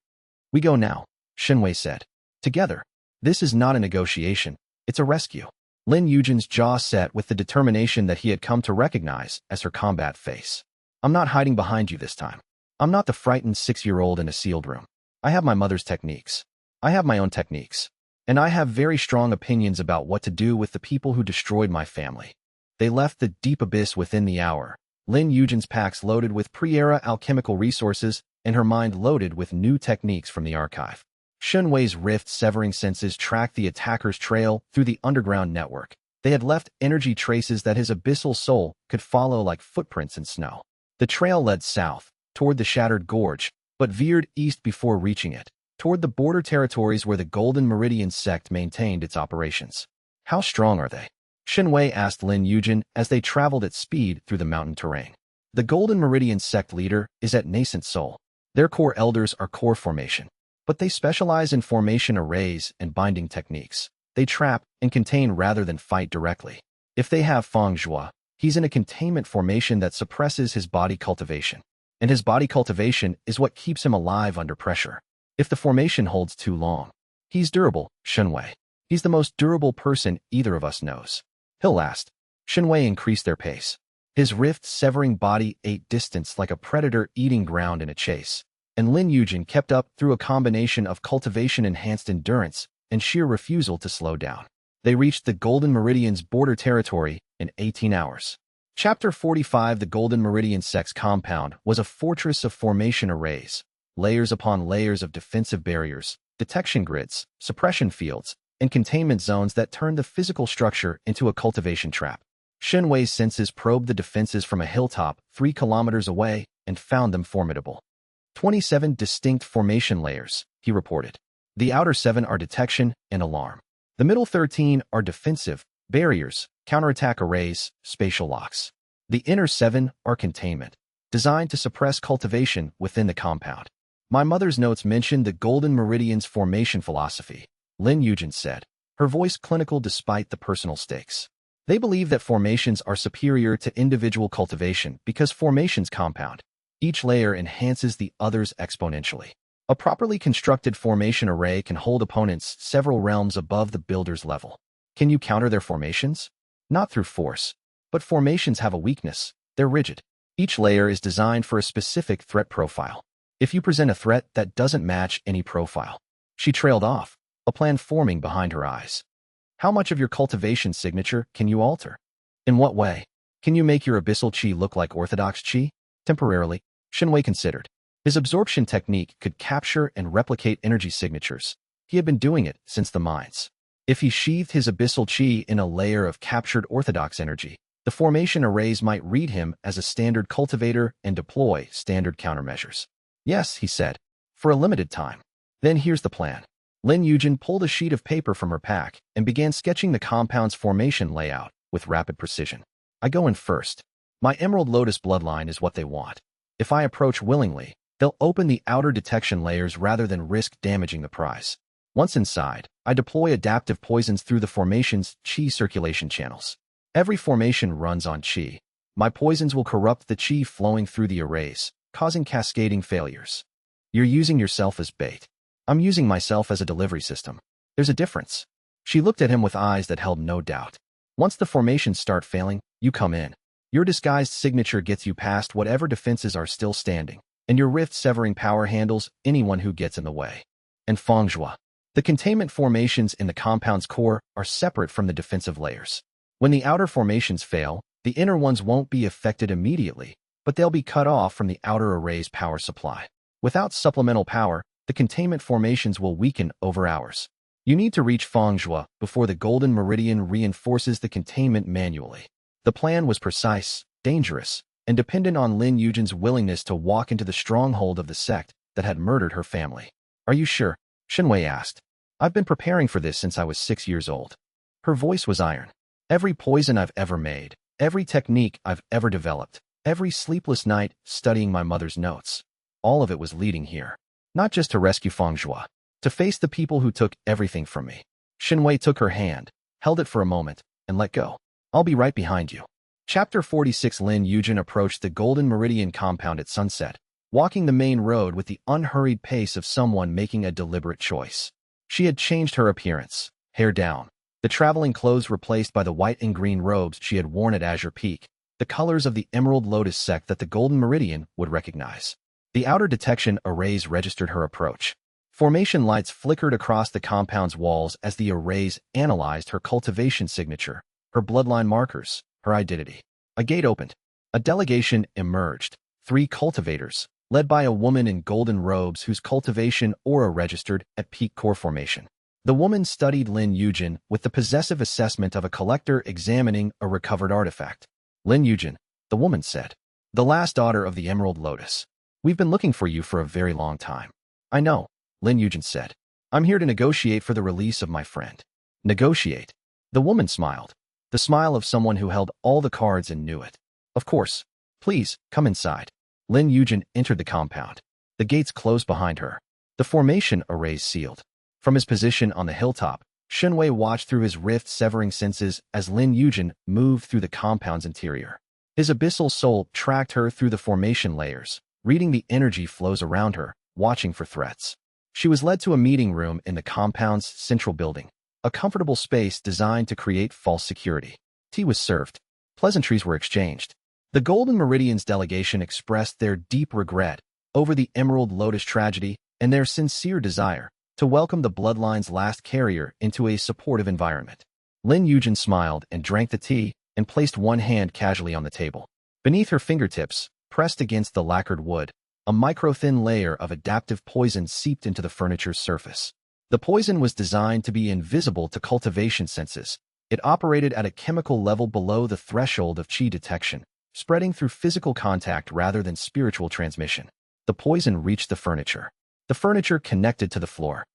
We go now, Shen Wei said. Together. This is not a negotiation, it's a rescue. Lin Yujin's jaw set with the determination that he had come to recognize as her combat face. I'm not hiding behind you this time. I'm not the frightened 6-year-old in a sealed room. I have my mother's techniques. I have my own techniques. And I have very strong opinions about what to do with the people who destroyed my family. They left the deep abyss within the hour. Lin Yujin's packs loaded with pre-era alchemical resources and her mind loaded with new techniques from the archive. Shen Wei's rift-severing senses tracked the attacker's trail through the underground network. They had left energy traces that his abyssal soul could follow like footprints in snow. The trail led south, toward the shattered gorge, but veered east before reaching it, toward the border territories where the Golden Meridian sect maintained its operations. How strong are they? Shen Wei asked Lin Yujin as they traveled at speed through the mountain terrain. The Golden Meridian sect leader is at nascent soul. Their core elders are core formation, but they specialize in formation arrays and binding techniques. They trap and contain rather than fight directly. If they have Feng Zhuo, he's in a containment formation that suppresses his body cultivation. And his body cultivation is what keeps him alive under pressure. If the formation holds too long, he's durable, Shen Wei. He's the most durable person either of us knows. He'll last. Shen Wei increased their pace. His rift-severing body ate distance like a predator eating ground in a chase. And Lin Yujin kept up through a combination of cultivation-enhanced endurance and sheer refusal to slow down. They reached the Golden Meridian's border territory in 18 hours. Chapter 45. The Golden Meridian sect's compound was a fortress of formation arrays, layers upon layers of defensive barriers, detection grids, suppression fields, and containment zones that turned the physical structure into a cultivation trap. Shen Wei's senses probed the defenses from a hilltop 3 kilometers away and found them formidable. 27 distinct formation layers, he reported. The outer 7 are detection and alarm. The middle 13 are defensive, barriers, counterattack arrays, spatial locks. The inner 7 are containment, designed to suppress cultivation within the compound. My mother's notes mention the Golden Meridian's formation philosophy, Lin Yujin said, her voice clinical despite the personal stakes. They believe that formations are superior to individual cultivation because formations compound. Each layer enhances the others exponentially. A properly constructed formation array can hold opponents several realms above the builder's level. Can you counter their formations? Not through force. But formations have a weakness. They're rigid. Each layer is designed for a specific threat profile. If you present a threat that doesn't match any profile. She trailed off, a plan forming behind her eyes. How much of your cultivation signature can you alter? In what way? Can you make your abyssal chi look like orthodox chi? Temporarily, Shen Wei considered. His absorption technique could capture and replicate energy signatures. He had been doing it since the mines. If he sheathed his abyssal chi in a layer of captured orthodox energy, the formation arrays might read him as a standard cultivator and deploy standard countermeasures. Yes, he said, for a limited time. Then here's the plan. Lin Yujin pulled a sheet of paper from her pack and began sketching the compound's formation layout with rapid precision. I go in first. My Emerald Lotus bloodline is what they want. If I approach willingly, they'll open the outer detection layers rather than risk damaging the prize. Once inside, I deploy adaptive poisons through the formation's chi circulation channels. Every formation runs on chi. My poisons will corrupt the chi flowing through the arrays, causing cascading failures. You're using yourself as bait. I'm using myself as a delivery system. There's a difference. She looked at him with eyes that held no doubt. Once the formations start failing, you come in. Your disguised signature gets you past whatever defenses are still standing, and your rift-severing power handles anyone who gets in the way. And Feng Zhuo. The containment formations in the compound's core are separate from the defensive layers. When the outer formations fail, the inner ones won't be affected immediately, but they'll be cut off from the outer array's power supply. Without supplemental power, the containment formations will weaken over hours. You need to reach Feng Zhuo before the Golden Meridian reinforces the containment manually. The plan was precise, dangerous, and dependent on Lin Yujin's willingness to walk into the stronghold of the sect that had murdered her family. Are you sure? Shen Wei asked. I've been preparing for this since I was 6 years old. Her voice was iron. Every poison I've ever made, every technique I've ever developed, every sleepless night studying my mother's notes. all of it was leading here. Not just to rescue Feng Zhuo, to face the people who took everything from me. Shen Wei took her hand, held it for a moment, and let go. I'll be right behind you. Chapter 46. Lin Yujin approached the Golden Meridian compound at sunset, walking the main road with the unhurried pace of someone making a deliberate choice. She had changed her appearance, hair down, the traveling clothes replaced by the white and green robes she had worn at Azure Peak, the colors of the Emerald Lotus sect that the Golden Meridian would recognize. The outer detection arrays registered her approach. Formation lights flickered across the compound's walls as the arrays analyzed her cultivation signature, her bloodline markers, her identity. A gate opened. A delegation emerged. 3 cultivators, led by a woman in golden robes whose cultivation aura registered at peak core formation. The woman studied Lin Yujin with the possessive assessment of a collector examining a recovered artifact. Lin Yujin, the woman said. The last daughter of the Emerald Lotus. We've been looking for you for a very long time. I know, Lin Yujin said. I'm here to negotiate for the release of my friend. Negotiate? The woman smiled. The smile of someone who held all the cards and knew it. Of course. Please, come inside. Lin Yujin entered the compound. The gates closed behind her. The formation arrays sealed. From his position on the hilltop, Shen Wei watched through his rift-severing senses as Lin Yujin moved through the compound's interior. His abyssal soul tracked her through the formation layers, reading the energy flows around her, watching for threats. She was led to a meeting room in the compound's central building, a comfortable space designed to create false security. Tea was served. Pleasantries were exchanged. The Golden Meridian's delegation expressed their deep regret over the Emerald Lotus tragedy and their sincere desire to welcome the bloodline's last carrier into a supportive environment. Lin Yujin smiled and drank the tea and placed one hand casually on the table. Beneath her fingertips, pressed against the lacquered wood, a micro-thin layer of adaptive poison seeped into the furniture's surface. The poison was designed to be invisible to cultivation senses. It operated at a chemical level below the threshold of qi detection, spreading through physical contact rather than spiritual transmission. The poison reached the furniture. The furniture connected to the floor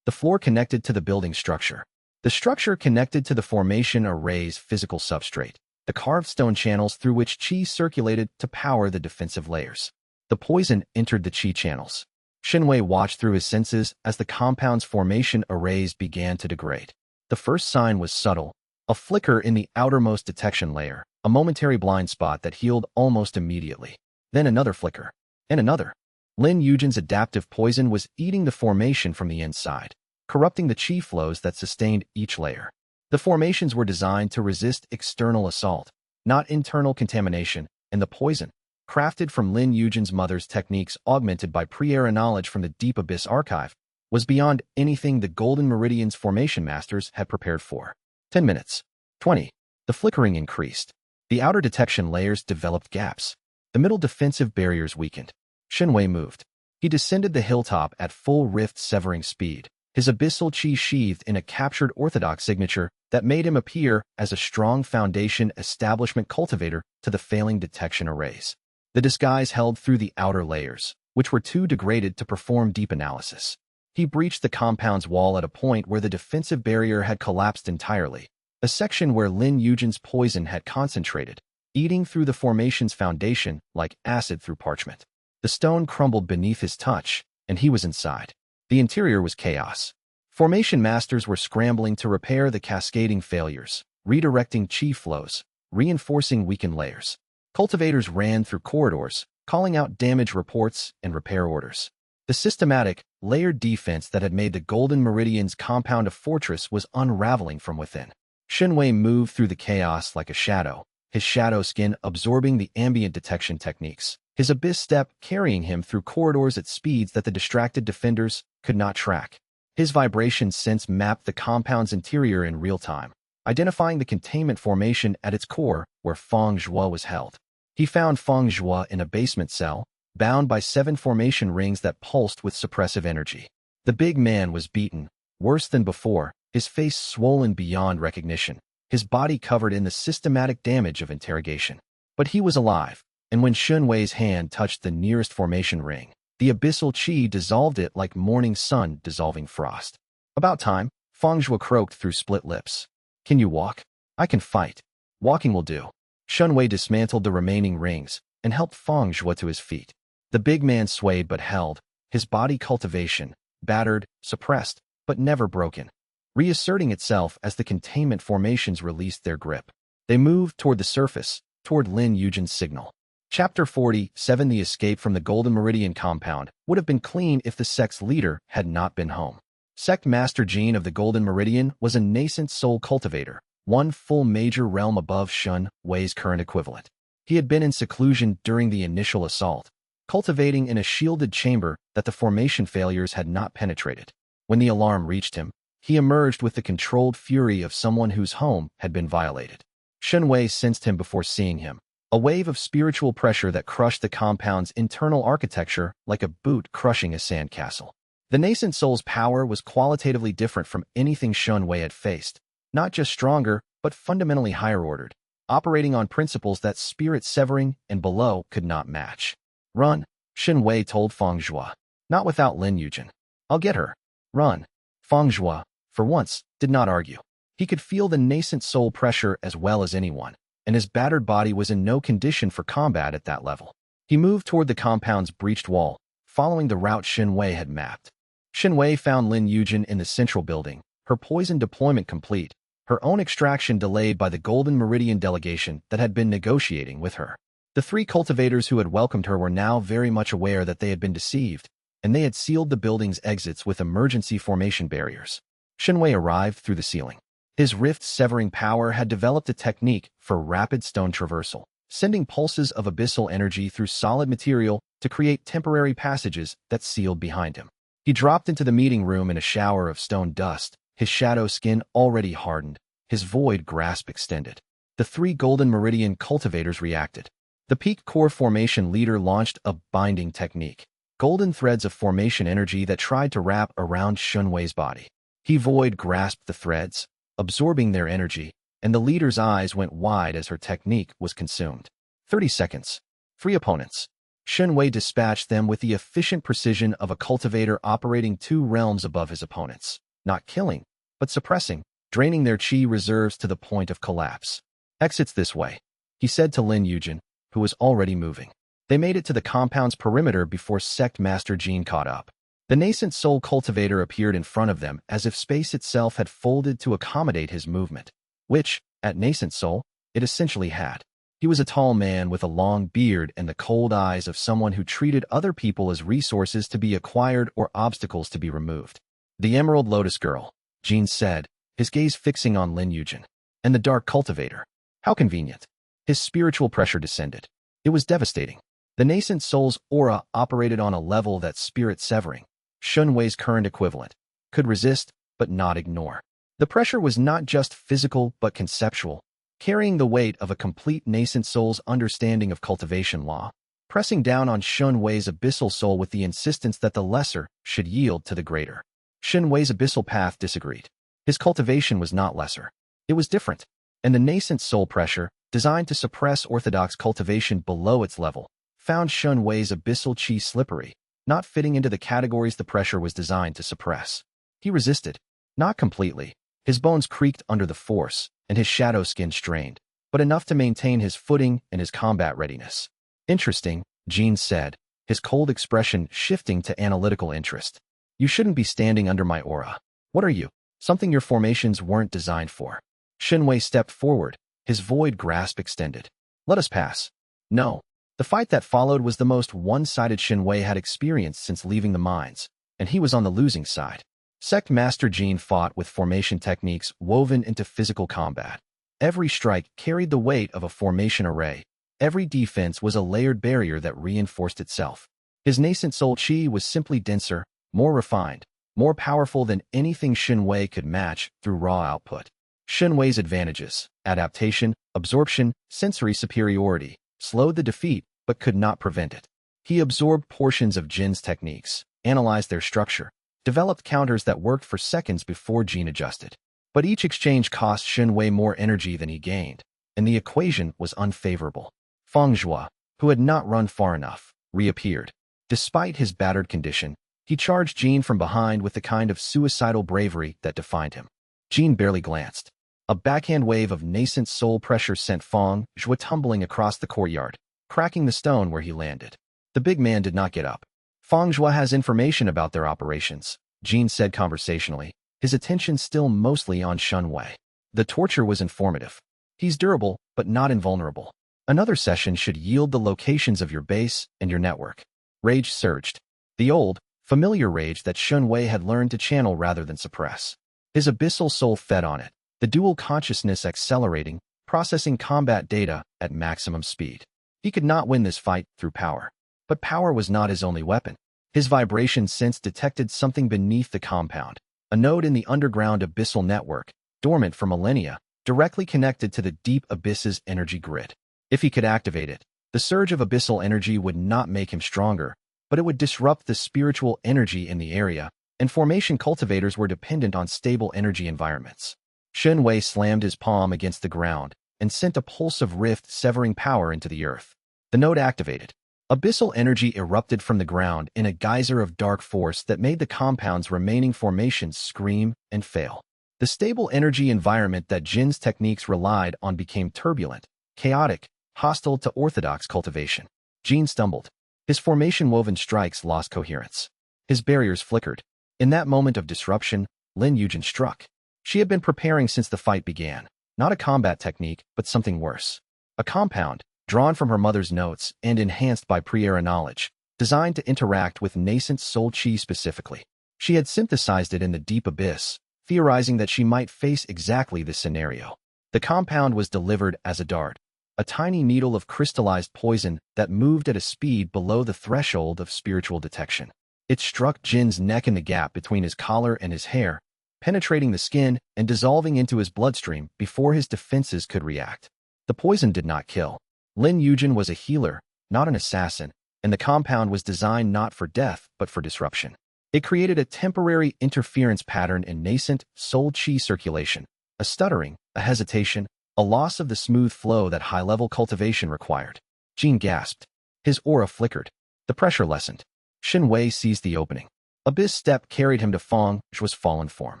connected to the building structure. The structure connected to the formation array's physical substrate, the carved stone channels through which qi circulated to power the defensive layers. The poison entered the qi channels. Shen Wei watched through his senses as the compound's formation arrays began to degrade. The first sign was subtle, a flicker in the outermost detection layer, a momentary blind spot that healed almost immediately. Then another flicker, and another. Lin Yujin's adaptive poison was eating the formation from the inside, corrupting the qi flows that sustained each layer. The formations were designed to resist external assault, not internal contamination, and the poison, crafted from Lin Yujin's mother's techniques augmented by pre-era knowledge from the Deep Abyss archive, was beyond anything the Golden Meridian's formation masters had prepared for. 10 minutes. 20. The flickering increased. The outer detection layers developed gaps. The middle defensive barriers weakened. Shen Wei moved. He descended the hilltop at full rift-severing speed, his abyssal qi sheathed in a captured orthodox signature that made him appear as a strong foundation establishment cultivator to the failing detection arrays. The disguise held through the outer layers, which were too degraded to perform deep analysis. He breached the compound's wall at a point where the defensive barrier had collapsed entirely, a section where Lin Yujin's poison had concentrated, eating through the formation's foundation like acid through parchment. The stone crumbled beneath his touch, and he was inside. The interior was chaos. Formation masters were scrambling to repair the cascading failures, redirecting qi flows, reinforcing weakened layers. Cultivators ran through corridors, calling out damage reports and repair orders. The systematic, layered defense that had made the Golden Meridian's compound a fortress was unraveling from within. Shen Wei moved through the chaos like a shadow, his shadow skin absorbing the ambient detection techniques, his abyss step carrying him through corridors at speeds that the distracted defenders could not track. His vibration sense mapped the compound's interior in real time, identifying the containment formation at its core where Feng Zhuo was held. He found Feng Zhuo in a basement cell, bound by 7 formation rings that pulsed with suppressive energy. The big man was beaten, worse than before, his face swollen beyond recognition, his body covered in the systematic damage of interrogation. But he was alive, and when Shen Wei's hand touched the nearest formation ring, the abyssal qi dissolved it like morning sun dissolving frost. About time, Feng Zhuo croaked through split lips. Can you walk? I can fight. Walking will do. Shen Wei dismantled the remaining rings and helped Feng Zhuo to his feet. The big man swayed but held, his body cultivation, battered, suppressed, but never broken, reasserting itself as the containment formations released their grip. They moved toward the surface, toward Lin Yujin's signal. Chapter 47 The Escape from the Golden Meridian Compound would have been clean if the sect's leader had not been home. Sect Master Jin of the Golden Meridian was a nascent soul cultivator, one full major realm above Shen Wei's current equivalent. He had been in seclusion during the initial assault, cultivating in a shielded chamber that the formation failures had not penetrated. When the alarm reached him, he emerged with the controlled fury of someone whose home had been violated. Shen Wei sensed him before seeing him, a wave of spiritual pressure that crushed the compound's internal architecture like a boot crushing a sandcastle. The nascent soul's power was qualitatively different from anything Shen Wei had faced, not just stronger, but fundamentally higher-ordered, operating on principles that spirit-severing and below could not match. Run, Shen Wei told Feng Zhua. Not without Lin Yujin. I'll get her. Run. Feng Zhua, for once, did not argue. He could feel the nascent soul pressure as well as anyone, and his battered body was in no condition for combat at that level. He moved toward the compound's breached wall, following the route Shen Wei had mapped. Shen Wei found Lin Yujin in the central building, her poison deployment complete, her own extraction delayed by the Golden Meridian delegation that had been negotiating with her. The three cultivators who had welcomed her were now very much aware that they had been deceived, and they had sealed the building's exits with emergency formation barriers. Shen Wei arrived through the ceiling. His rift-severing power had developed a technique for rapid stone traversal, sending pulses of abyssal energy through solid material to create temporary passages that sealed behind him. He dropped into the meeting room in a shower of stone dust, his shadow skin already hardened, his void grasp extended. The three Golden Meridian cultivators reacted. The peak core formation leader launched a binding technique, golden threads of formation energy that tried to wrap around Shen Wei's body. He void grasped the threads, absorbing their energy, and the leader's eyes went wide as her technique was consumed. 30 seconds. Free opponents. Shen Wei dispatched them with the efficient precision of a cultivator operating 2 realms above his opponents, not killing, but suppressing, draining their chi reserves to the point of collapse. Exits this way, he said to Lin Yujin, who was already moving. They made it to the compound's perimeter before Sect Master Jin caught up. The nascent soul cultivator appeared in front of them as if space itself had folded to accommodate his movement, which, at nascent soul, it essentially had. He was a tall man with a long beard and the cold eyes of someone who treated other people as resources to be acquired or obstacles to be removed. The Emerald Lotus Girl, Jin said, his gaze fixing on Lin Yujin. And the Dark Cultivator. How convenient. His spiritual pressure descended. It was devastating. The nascent soul's aura operated on a level that spirit-severing, Shen Wei's current equivalent, could resist but not ignore. The pressure was not just physical but conceptual, carrying the weight of a complete nascent soul's understanding of cultivation law, pressing down on Shen Wei's abyssal soul with the insistence that the lesser should yield to the greater. Shen Wei's Abyssal Path disagreed. His cultivation was not lesser. It was different, and the nascent soul pressure, designed to suppress orthodox cultivation below its level, found Shen Wei's abyssal chi slippery, not fitting into the categories the pressure was designed to suppress. He resisted. Not completely. His bones creaked under the force, and his shadow skin strained, but enough to maintain his footing and his combat readiness. Interesting, Jin said, his cold expression shifting to analytical interest. You shouldn't be standing under my aura. What are you? Something your formations weren't designed for. Shen Wei stepped forward, his void grasp extended. Let us pass. No. The fight that followed was the most one-sided Shen Wei had experienced since leaving the mines, and he was on the losing side. Sect Master Jin fought with formation techniques woven into physical combat. Every strike carried the weight of a formation array. Every defense was a layered barrier that reinforced itself. His nascent soul chi was simply denser, more refined, more powerful than anything Shen Wei could match through raw output. Shen Wei's advantages, adaptation, absorption, sensory superiority, slowed the defeat but could not prevent it. He absorbed portions of Jin's techniques, analyzed their structure, developed counters that worked for seconds before Jin adjusted. But each exchange cost Shen Wei more energy than he gained, and the equation was unfavorable. Feng Zhua, who had not run far enough, reappeared. Despite his battered condition, he charged Jin from behind with the kind of suicidal bravery that defined him. Jin barely glanced. A backhand wave of nascent soul pressure sent Feng Zhua tumbling across the courtyard, cracking the stone where he landed. The The big man did not get up. Fang Zhua has information about their operations, Jin said conversationally, his attention still mostly on Shen Wei. The torture was informative. He's durable, but not invulnerable. Another session should yield the locations of your base and your network. Rage surged. The old, familiar rage that Shen Wei had learned to channel rather than suppress. His abyssal soul fed on it, the dual consciousness accelerating, processing combat data at maximum speed. He could not win this fight through power. But power was not his only weapon. His vibration sense detected something beneath the compound, a node in the underground abyssal network, dormant for millennia, directly connected to the deep abyss's energy grid. If he could activate it, the surge of abyssal energy would not make him stronger, but it would disrupt the spiritual energy in the area, and formation cultivators were dependent on stable energy environments. Shen Wei slammed his palm against the ground and sent a pulse of rift severing power into the earth. The node activated. Abyssal energy erupted from the ground in a geyser of dark force that made the compound's remaining formations scream and fail. The stable energy environment that Jin's techniques relied on became turbulent, chaotic, hostile to orthodox cultivation. Jin stumbled. His formation-woven strikes lost coherence. His barriers flickered. In that moment of disruption, Lin Yujin struck. She had been preparing since the fight began. Not a combat technique, but something worse. A compound, drawn from her mother's notes and enhanced by pre-era knowledge, designed to interact with nascent soul chi specifically. She had synthesized it in the deep abyss, theorizing that she might face exactly this scenario. The compound was delivered as a dart, a tiny needle of crystallized poison that moved at a speed below the threshold of spiritual detection. It struck Jin's neck in the gap between his collar and his hair, penetrating the skin and dissolving into his bloodstream before his defenses could react. The poison did not kill. Lin Yujin was a healer, not an assassin, and the compound was designed not for death but for disruption. It created a temporary interference pattern in nascent soul chi circulation, a stuttering, a hesitation, a loss of the smooth flow that high-level cultivation required. Jin gasped. His aura flickered. The pressure lessened. Shen Wei seized the opening. Abyss step carried him to Fang Zhua's fallen form.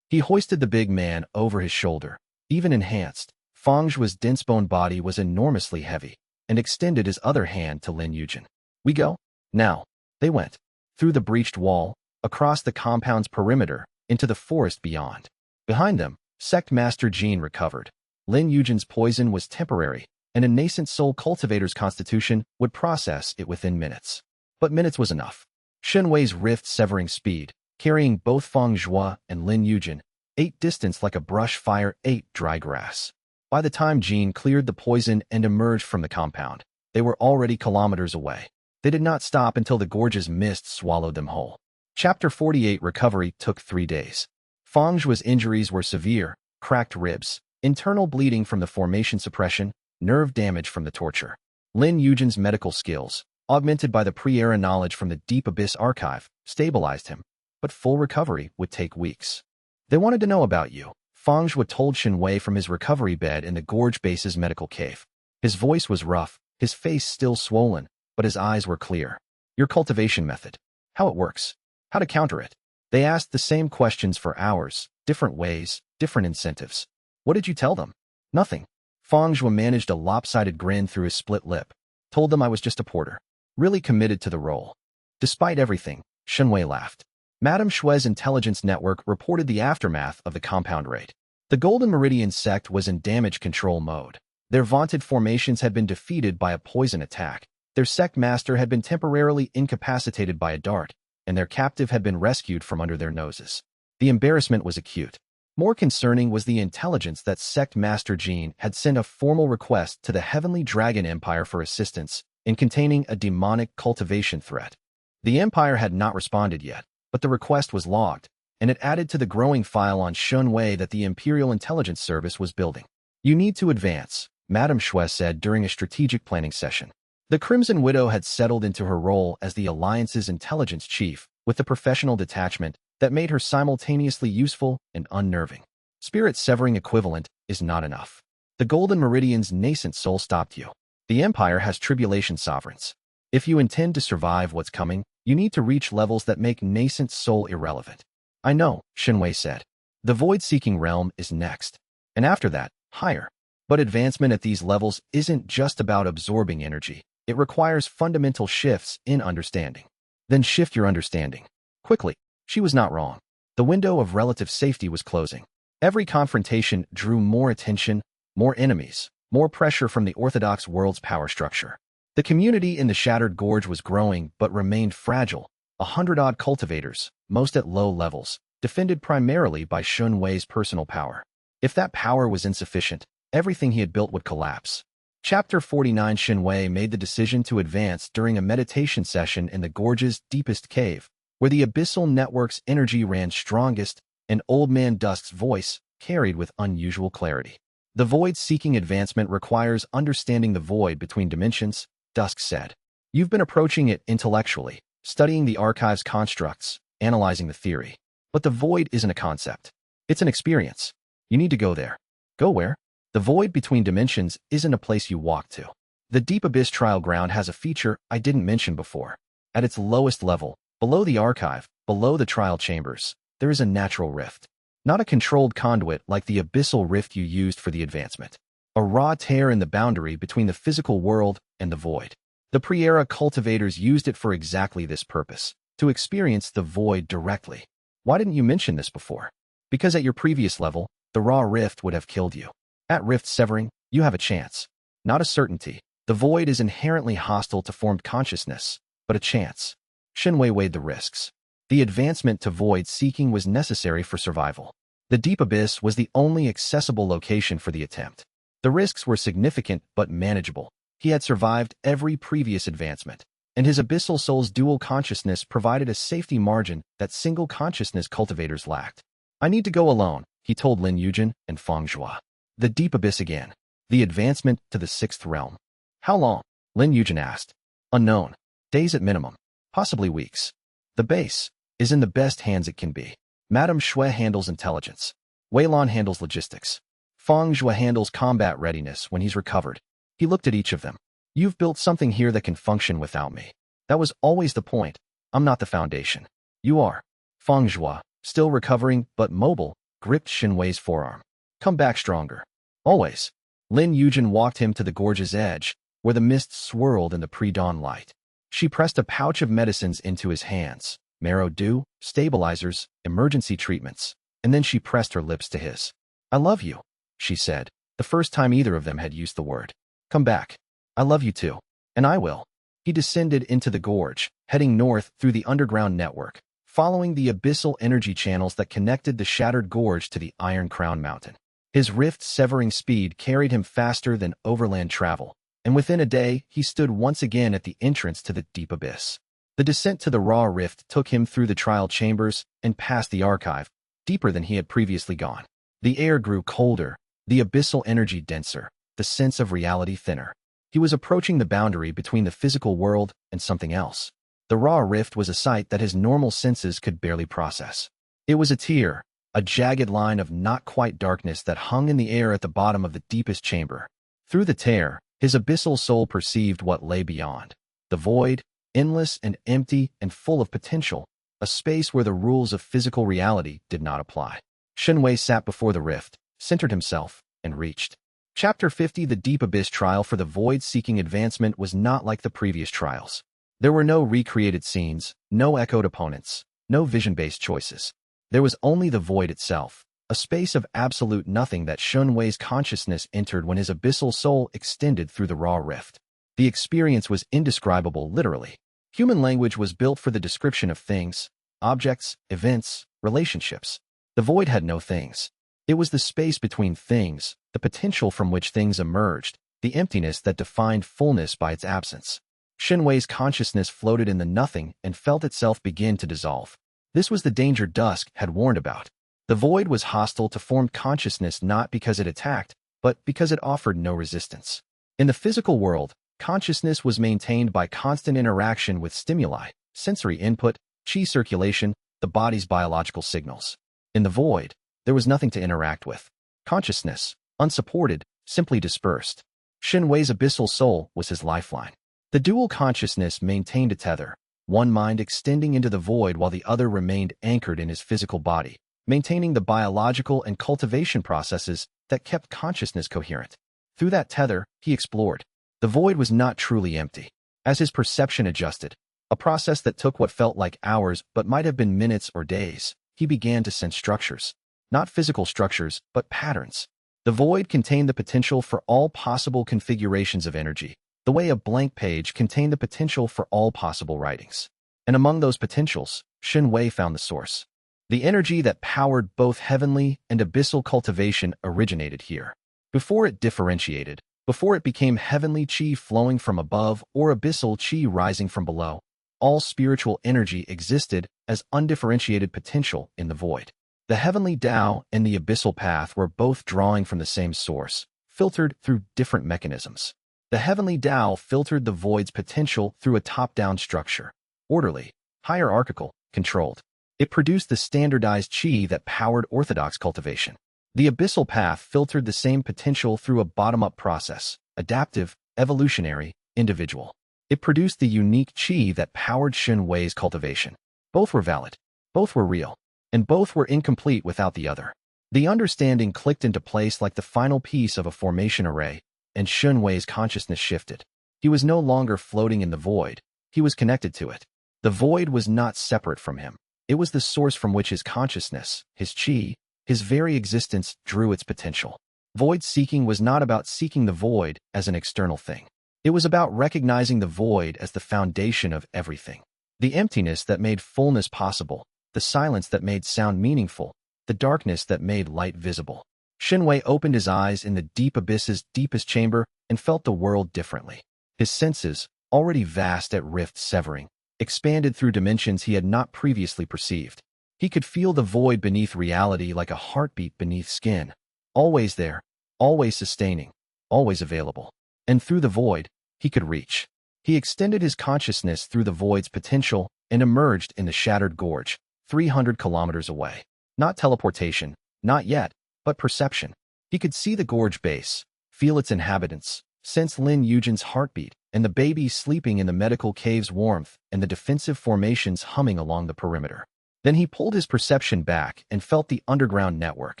He hoisted the big man over his shoulder. Even enhanced, Fang Zhua's dense-boned body was enormously heavy, and extended his other hand to Lin Yujin. We go? Now. They went. Through the breached wall, across the compound's perimeter, into the forest beyond. Behind them, Sect Master Jin recovered. Lin Yujin's poison was temporary, and a nascent soul cultivator's constitution would process it within minutes. But minutes was enough. Shen Wei's rift-severing speed, carrying both Fang Zhua and Lin Yujin, ate distance like a brush fire ate dry grass. By the time Jin cleared the poison and emerged from the compound, they were already kilometers away. They did not stop until the gorge's mist swallowed them whole. Chapter 48 Recovery took 3 days. Fang Zhua's injuries were severe: cracked ribs, internal bleeding from the formation suppression, nerve damage from the torture. Lin Yujin's medical skills, augmented by the pre-era knowledge from the Deep Abyss archive, stabilized him, but full recovery would take weeks. They wanted to know about you, Fang Zhua told Shen Wei from his recovery bed in the Gorge Base's medical cave. His voice was rough, his face still swollen, but his eyes were clear. Your cultivation method. How it works. How to counter it. They asked the same questions for hours, different ways, different incentives. What did you tell them? Nothing. Fang Zhua managed a lopsided grin through his split lip. Told them I was just a porter. Really committed to the role. Despite everything, Shen Wei laughed. Madame Shue's intelligence network reported the aftermath of the compound raid. The Golden Meridian sect was in damage control mode. Their vaunted formations had been defeated by a poison attack. Their sect master had been temporarily incapacitated by a dart, and their captive had been rescued from under their noses. The embarrassment was acute. More concerning was the intelligence that Sect Master Jin had sent a formal request to the Heavenly Dragon Empire for assistance in containing a demonic cultivation threat. The Empire had not responded yet, but the request was logged, and it added to the growing file on Shen Wei that the Imperial Intelligence Service was building. You need to advance, Madame Shui said during a strategic planning session. The Crimson Widow had settled into her role as the Alliance's intelligence chief, with the professional detachment that made her simultaneously useful and unnerving. Spirit-severing equivalent is not enough. The Golden Meridian's nascent soul stopped you. The Empire has tribulation sovereigns. If you intend to survive what's coming, you need to reach levels that make nascent soul irrelevant. I know, Shen Wei said. The void-seeking realm is next. And after that, higher. But advancement at these levels isn't just about absorbing energy. It requires fundamental shifts in understanding. Then shift your understanding. Quickly. She was not wrong. The window of relative safety was closing. Every confrontation drew more attention, more enemies, more pressure from the orthodox world's power structure. The community in the Shattered Gorge was growing but remained fragile. 100-odd cultivators, most at low levels, defended primarily by Shen Wei's personal power. If that power was insufficient, everything he had built would collapse. Chapter 49. Shen Wei made the decision to advance during a meditation session in the gorge's deepest cave, where the abyssal network's energy ran strongest, and old Man Dusk's voice carried with unusual clarity. The void seeking advancement requires understanding the void between dimensions, Dusk said. You've been approaching it intellectually, studying the archive's constructs, analyzing the theory. But the void isn't a concept. It's an experience. You need to go there. Go where? The void between dimensions isn't a place you walk to. The Deep Abyss Trial Ground has a feature I didn't mention before. At its lowest level, below the archive, below the trial chambers, there is a natural rift. Not a controlled conduit like the abyssal rift you used for the advancement. A raw tear in the boundary between the physical world and the void. The pre-era cultivators used it for exactly this purpose, to experience the void directly. Why didn't you mention this before? Because at your previous level, the raw rift would have killed you. At rift severing, you have a chance. Not a certainty. The void is inherently hostile to formed consciousness, but a chance. Shen Wei weighed the risks. The advancement to void seeking was necessary for survival. The Deep Abyss was the only accessible location for the attempt. The risks were significant but manageable. He had survived every previous advancement, and his abyssal soul's dual consciousness provided a safety margin that single consciousness cultivators lacked. I need to go alone, he told Lin Yujin and Feng Zhua. The Deep Abyss again. The advancement to the 6th realm. How long? Lin Yujin asked. Unknown. Days at minimum. Possibly weeks. The base is in the best hands it can be. Madame Shui handles intelligence. Weilon handles logistics. Feng Zhua handles combat readiness when he's recovered. He looked at each of them. You've built something here that can function without me. That was always the point. I'm not the foundation. You are. Feng Zhua, still recovering but mobile, gripped Shen Wei's forearm. Come back stronger. Always. Lin Yujin walked him to the gorge's edge, where the mist swirled in the pre-dawn light. She pressed a pouch of medicines into his hands. Marrow dew, stabilizers, emergency treatments, and then she pressed her lips to his. I love you, she said, the first time either of them had used the word. Come back. I love you too. And I will. He descended into the gorge, heading north through the underground network, following the abyssal energy channels that connected the Shattered Gorge to the Iron Crown Mountain. His rift-severing speed carried him faster than overland travel, and within a day he stood once again at the entrance to the Deep Abyss. The descent to the raw rift took him through the trial chambers and past the archive, deeper than he had previously gone. The air grew colder, the abyssal energy denser, the sense of reality thinner. He was approaching the boundary between the physical world and something else. The raw rift was a sight that his normal senses could barely process. It was a tear, a jagged line of not-quite darkness that hung in the air at the bottom of the deepest chamber. Through the tear, his abyssal soul perceived what lay beyond. The void, endless and empty and full of potential, a space where the rules of physical reality did not apply. Shen Wei sat before the rift, centered himself, and reached. Chapter 50. The Deep Abyss trial for the void-seeking advancement was not like the previous trials. There were no recreated scenes, no echoed opponents, no vision-based choices. There was only the void itself, a space of absolute nothing that Shen Wei's consciousness entered when his abyssal soul extended through the raw rift. The experience was indescribable literally. Human language was built for the description of things, objects, events, relationships. The void had no things. It was the space between things, the potential from which things emerged, the emptiness that defined fullness by its absence. Shen Wei's consciousness floated in the nothing and felt itself begin to dissolve. This was the danger Dusk had warned about. The void was hostile to formed consciousness not because it attacked, but because it offered no resistance. In the physical world, consciousness was maintained by constant interaction with stimuli, sensory input, qi circulation, the body's biological signals. In the void, there was nothing to interact with. Consciousness, unsupported, simply dispersed. Shen Wei's abyssal soul was his lifeline. The dual consciousness maintained a tether, one mind extending into the void while the other remained anchored in his physical body, maintaining the biological and cultivation processes that kept consciousness coherent. Through that tether, he explored. The void was not truly empty. As his perception adjusted, a process that took what felt like hours but might have been minutes or days, he began to sense structures. Not physical structures, but patterns. The void contained the potential for all possible configurations of energy, the way a blank page contained the potential for all possible writings. And among those potentials, Shen Wei found the source. The energy that powered both heavenly and abyssal cultivation originated here. Before it differentiated, before it became heavenly qi flowing from above or abyssal qi rising from below, all spiritual energy existed as undifferentiated potential in the void. The heavenly Tao and the Abyssal Path were both drawing from the same source, filtered through different mechanisms. The heavenly Tao filtered the void's potential through a top-down structure, orderly, hierarchical, controlled. It produced the standardized qi that powered orthodox cultivation. The Abyssal Path filtered the same potential through a bottom-up process, adaptive, evolutionary, individual. It produced the unique qi that powered Shen Wei's cultivation. Both were valid, both were real, and both were incomplete without the other. The understanding clicked into place like the final piece of a formation array, and Shen Wei's consciousness shifted. He was no longer floating in the void, he was connected to it. The void was not separate from him. It was the source from which his consciousness, his qi, his very existence drew its potential. Void seeking was not about seeking the void as an external thing. It was about recognizing the void as the foundation of everything. The emptiness that made fullness possible, the silence that made sound meaningful, the darkness that made light visible. Shen Wei opened his eyes in the deep abyss's deepest chamber and felt the world differently. His senses, already vast at rift severing, expanded through dimensions he had not previously perceived. He could feel the void beneath reality like a heartbeat beneath skin. Always there, always sustaining, always available. And through the void, he could reach. He extended his consciousness through the void's potential and emerged in the shattered gorge, 300 kilometers away. Not teleportation, not yet, but perception. He could see the gorge base, feel its inhabitants, sense Lin Yujin's heartbeat, and the babies sleeping in the medical cave's warmth and the defensive formations humming along the perimeter. Then he pulled his perception back and felt the underground network,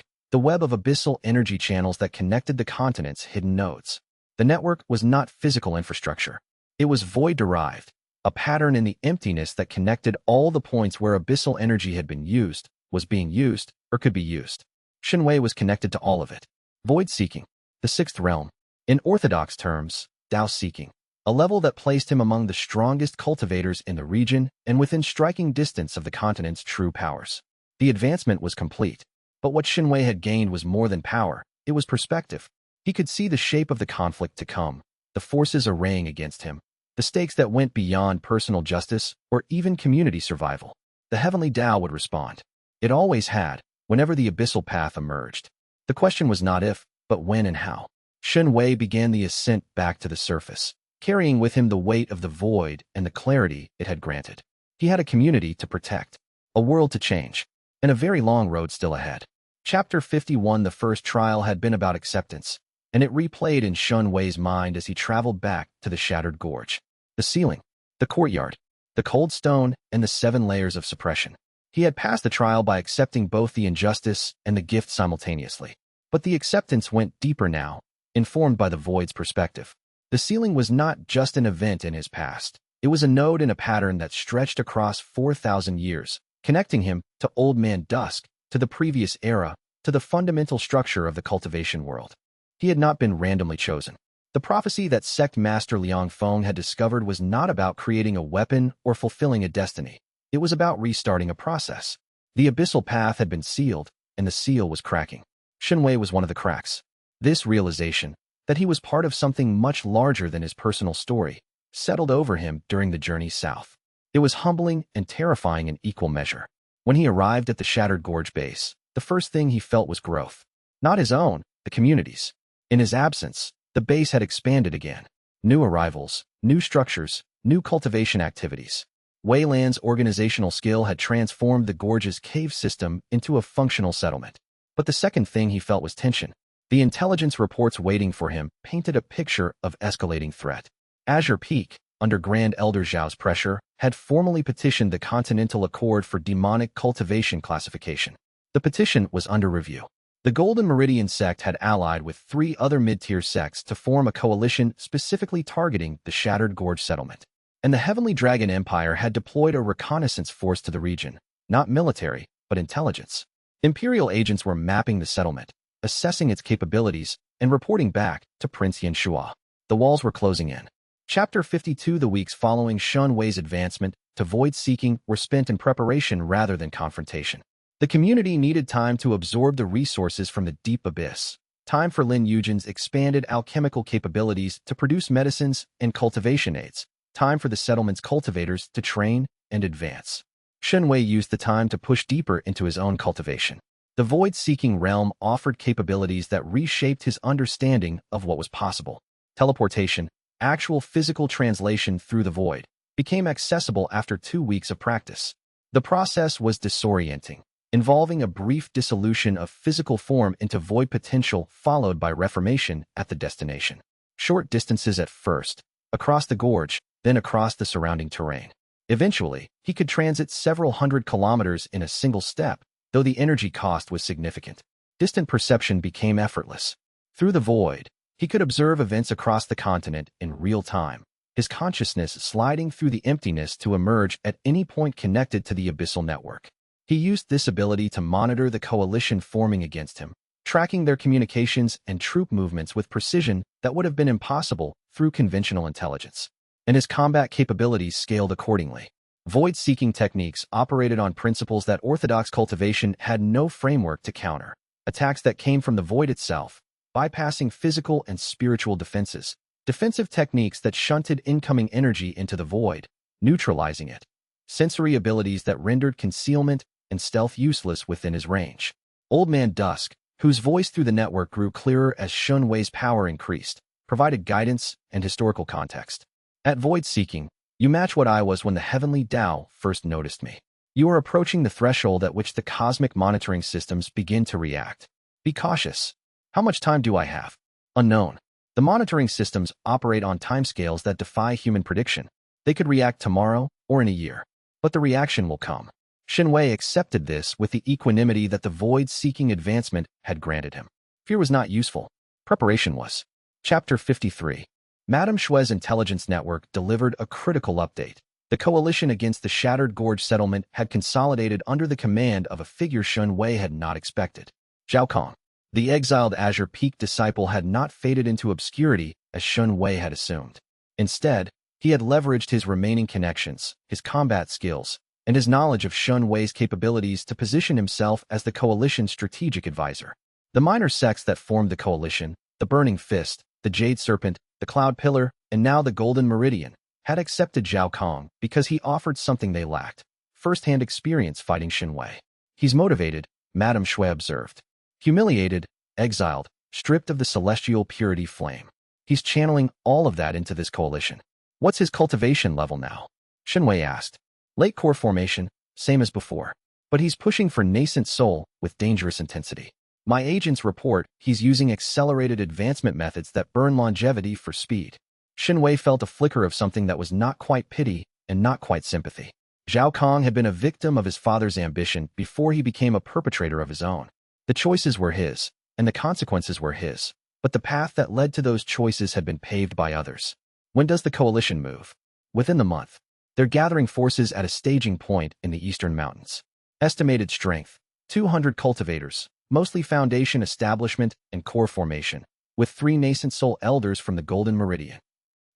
the web of abyssal energy channels that connected the continent's hidden nodes. The network was not physical infrastructure. It was void-derived, a pattern in the emptiness that connected all the points where abyssal energy had been used, was being used, or could be used. Shen Wei was connected to all of it. Void-seeking, the sixth realm. In orthodox terms, Tao-seeking. A level that placed him among the strongest cultivators in the region and within striking distance of the continent's true powers. The advancement was complete, but what Shen Wei had gained was more than power, it was perspective. He could see the shape of the conflict to come, the forces arraying against him, the stakes that went beyond personal justice or even community survival. The heavenly Tao would respond. It always had, whenever the Abyssal Path emerged. The question was not if, but when and how. Shen Wei began the ascent back to the surface, carrying with him the weight of the void and the clarity it had granted. He had a community to protect, a world to change, and a very long road still ahead. Chapter 51. The first trial had been about acceptance, and it replayed in Shen Wei's mind as he traveled back to the shattered gorge. The ceiling, the courtyard, the cold stone, and the 7 layers of suppression. He had passed the trial by accepting both the injustice and the gift simultaneously. But the acceptance went deeper now, informed by the void's perspective. The ceiling was not just an event in his past. It was a node in a pattern that stretched across 4,000 years, connecting him to Old Man Dusk, to the previous era, to the fundamental structure of the cultivation world. He had not been randomly chosen. The prophecy that sect master Liang Feng had discovered was not about creating a weapon or fulfilling a destiny. It was about restarting a process. The Abyssal Path had been sealed, and the seal was cracking. Shen Wei was one of the cracks. This realization, that he was part of something much larger than his personal story, settled over him during the journey south. It was humbling and terrifying in equal measure. When he arrived at the shattered gorge base, the first thing he felt was growth. Not his own, the community's. In his absence, the base had expanded again. New arrivals, new structures, new cultivation activities. Weiland's organizational skill had transformed the gorge's cave system into a functional settlement. But the second thing he felt was tension. The intelligence reports waiting for him painted a picture of escalating threat. Azure Peak, under Grand Elder Zhao's pressure, had formally petitioned the Continental Accord for demonic cultivation classification. The petition was under review. The Golden Meridian sect had allied with 3 other mid-tier sects to form a coalition specifically targeting the Shattered Gorge settlement. And the Heavenly Dragon Empire had deployed a reconnaissance force to the region, not military, but intelligence. Imperial agents were mapping the settlement, assessing its capabilities, and reporting back to Prince Yanshua. The walls were closing in. Chapter 52. The weeks following Shen Wei's advancement to void-seeking were spent in preparation rather than confrontation. The community needed time to absorb the resources from the deep abyss. Time for Lin Yujin's expanded alchemical capabilities to produce medicines and cultivation aids. Time for the settlement's cultivators to train and advance. Shen Wei used the time to push deeper into his own cultivation. The void-seeking realm offered capabilities that reshaped his understanding of what was possible. Teleportation, actual physical translation through the void, became accessible after 2 weeks of practice. The process was disorienting, involving a brief dissolution of physical form into void potential followed by reformation at the destination. Short distances at first, across the gorge, then across the surrounding terrain. Eventually, he could transit several hundred kilometers in a single step, though the energy cost was significant. Distant perception became effortless. Through the void, he could observe events across the continent in real time, his consciousness sliding through the emptiness to emerge at any point connected to the abyssal network. He used this ability to monitor the coalition forming against him, tracking their communications and troop movements with precision that would have been impossible through conventional intelligence. And his combat capabilities scaled accordingly. Void-seeking techniques operated on principles that orthodox cultivation had no framework to counter. Attacks that came from the void itself, bypassing physical and spiritual defenses. Defensive techniques that shunted incoming energy into the void, neutralizing it. Sensory abilities that rendered concealment and stealth useless within his range. Old Man Dusk, whose voice through the network grew clearer as Shen Wei's power increased, provided guidance and historical context. At void-seeking, you match what I was when the Heavenly Zhao first noticed me. You are approaching the threshold at which the cosmic monitoring systems begin to react. Be cautious. How much time do I have? Unknown. The monitoring systems operate on timescales that defy human prediction. They could react tomorrow or in a year. But the reaction will come. Shen Wei accepted this with the equanimity that the void-seeking advancement had granted him. Fear was not useful. Preparation was. Chapter 53. Madame Xue's intelligence network delivered a critical update. The coalition against the Shattered Gorge settlement had consolidated under the command of a figure Shen Wei had not expected. Zhao Kang. The exiled Azure Peak disciple had not faded into obscurity as Shen Wei had assumed. Instead, he had leveraged his remaining connections, his combat skills, and his knowledge of Shen Wei's capabilities to position himself as the coalition's strategic advisor. The minor sects that formed the coalition, the Burning Fist, the Jade Serpent, the Cloud Pillar, and now the Golden Meridian, had accepted Zhao Kang because he offered something they lacked: first-hand experience fighting Shen Wei. He's motivated, Madame Xue observed. Humiliated, exiled, stripped of the celestial purity flame. He's channeling all of that into this coalition. What's his cultivation level now? Shen Wei asked. Late core formation, same as before. But he's pushing for nascent soul with dangerous intensity. My agents report he's using accelerated advancement methods that burn longevity for speed. Shen Wei felt a flicker of something that was not quite pity and not quite sympathy. Zhao Kang had been a victim of his father's ambition before he became a perpetrator of his own. The choices were his, and the consequences were his, but the path that led to those choices had been paved by others. When does the coalition move? Within the month. They're gathering forces at a staging point in the eastern mountains. Estimated strength, 200 cultivators, mostly foundation establishment and core formation, with 3 nascent soul elders from the Golden Meridian.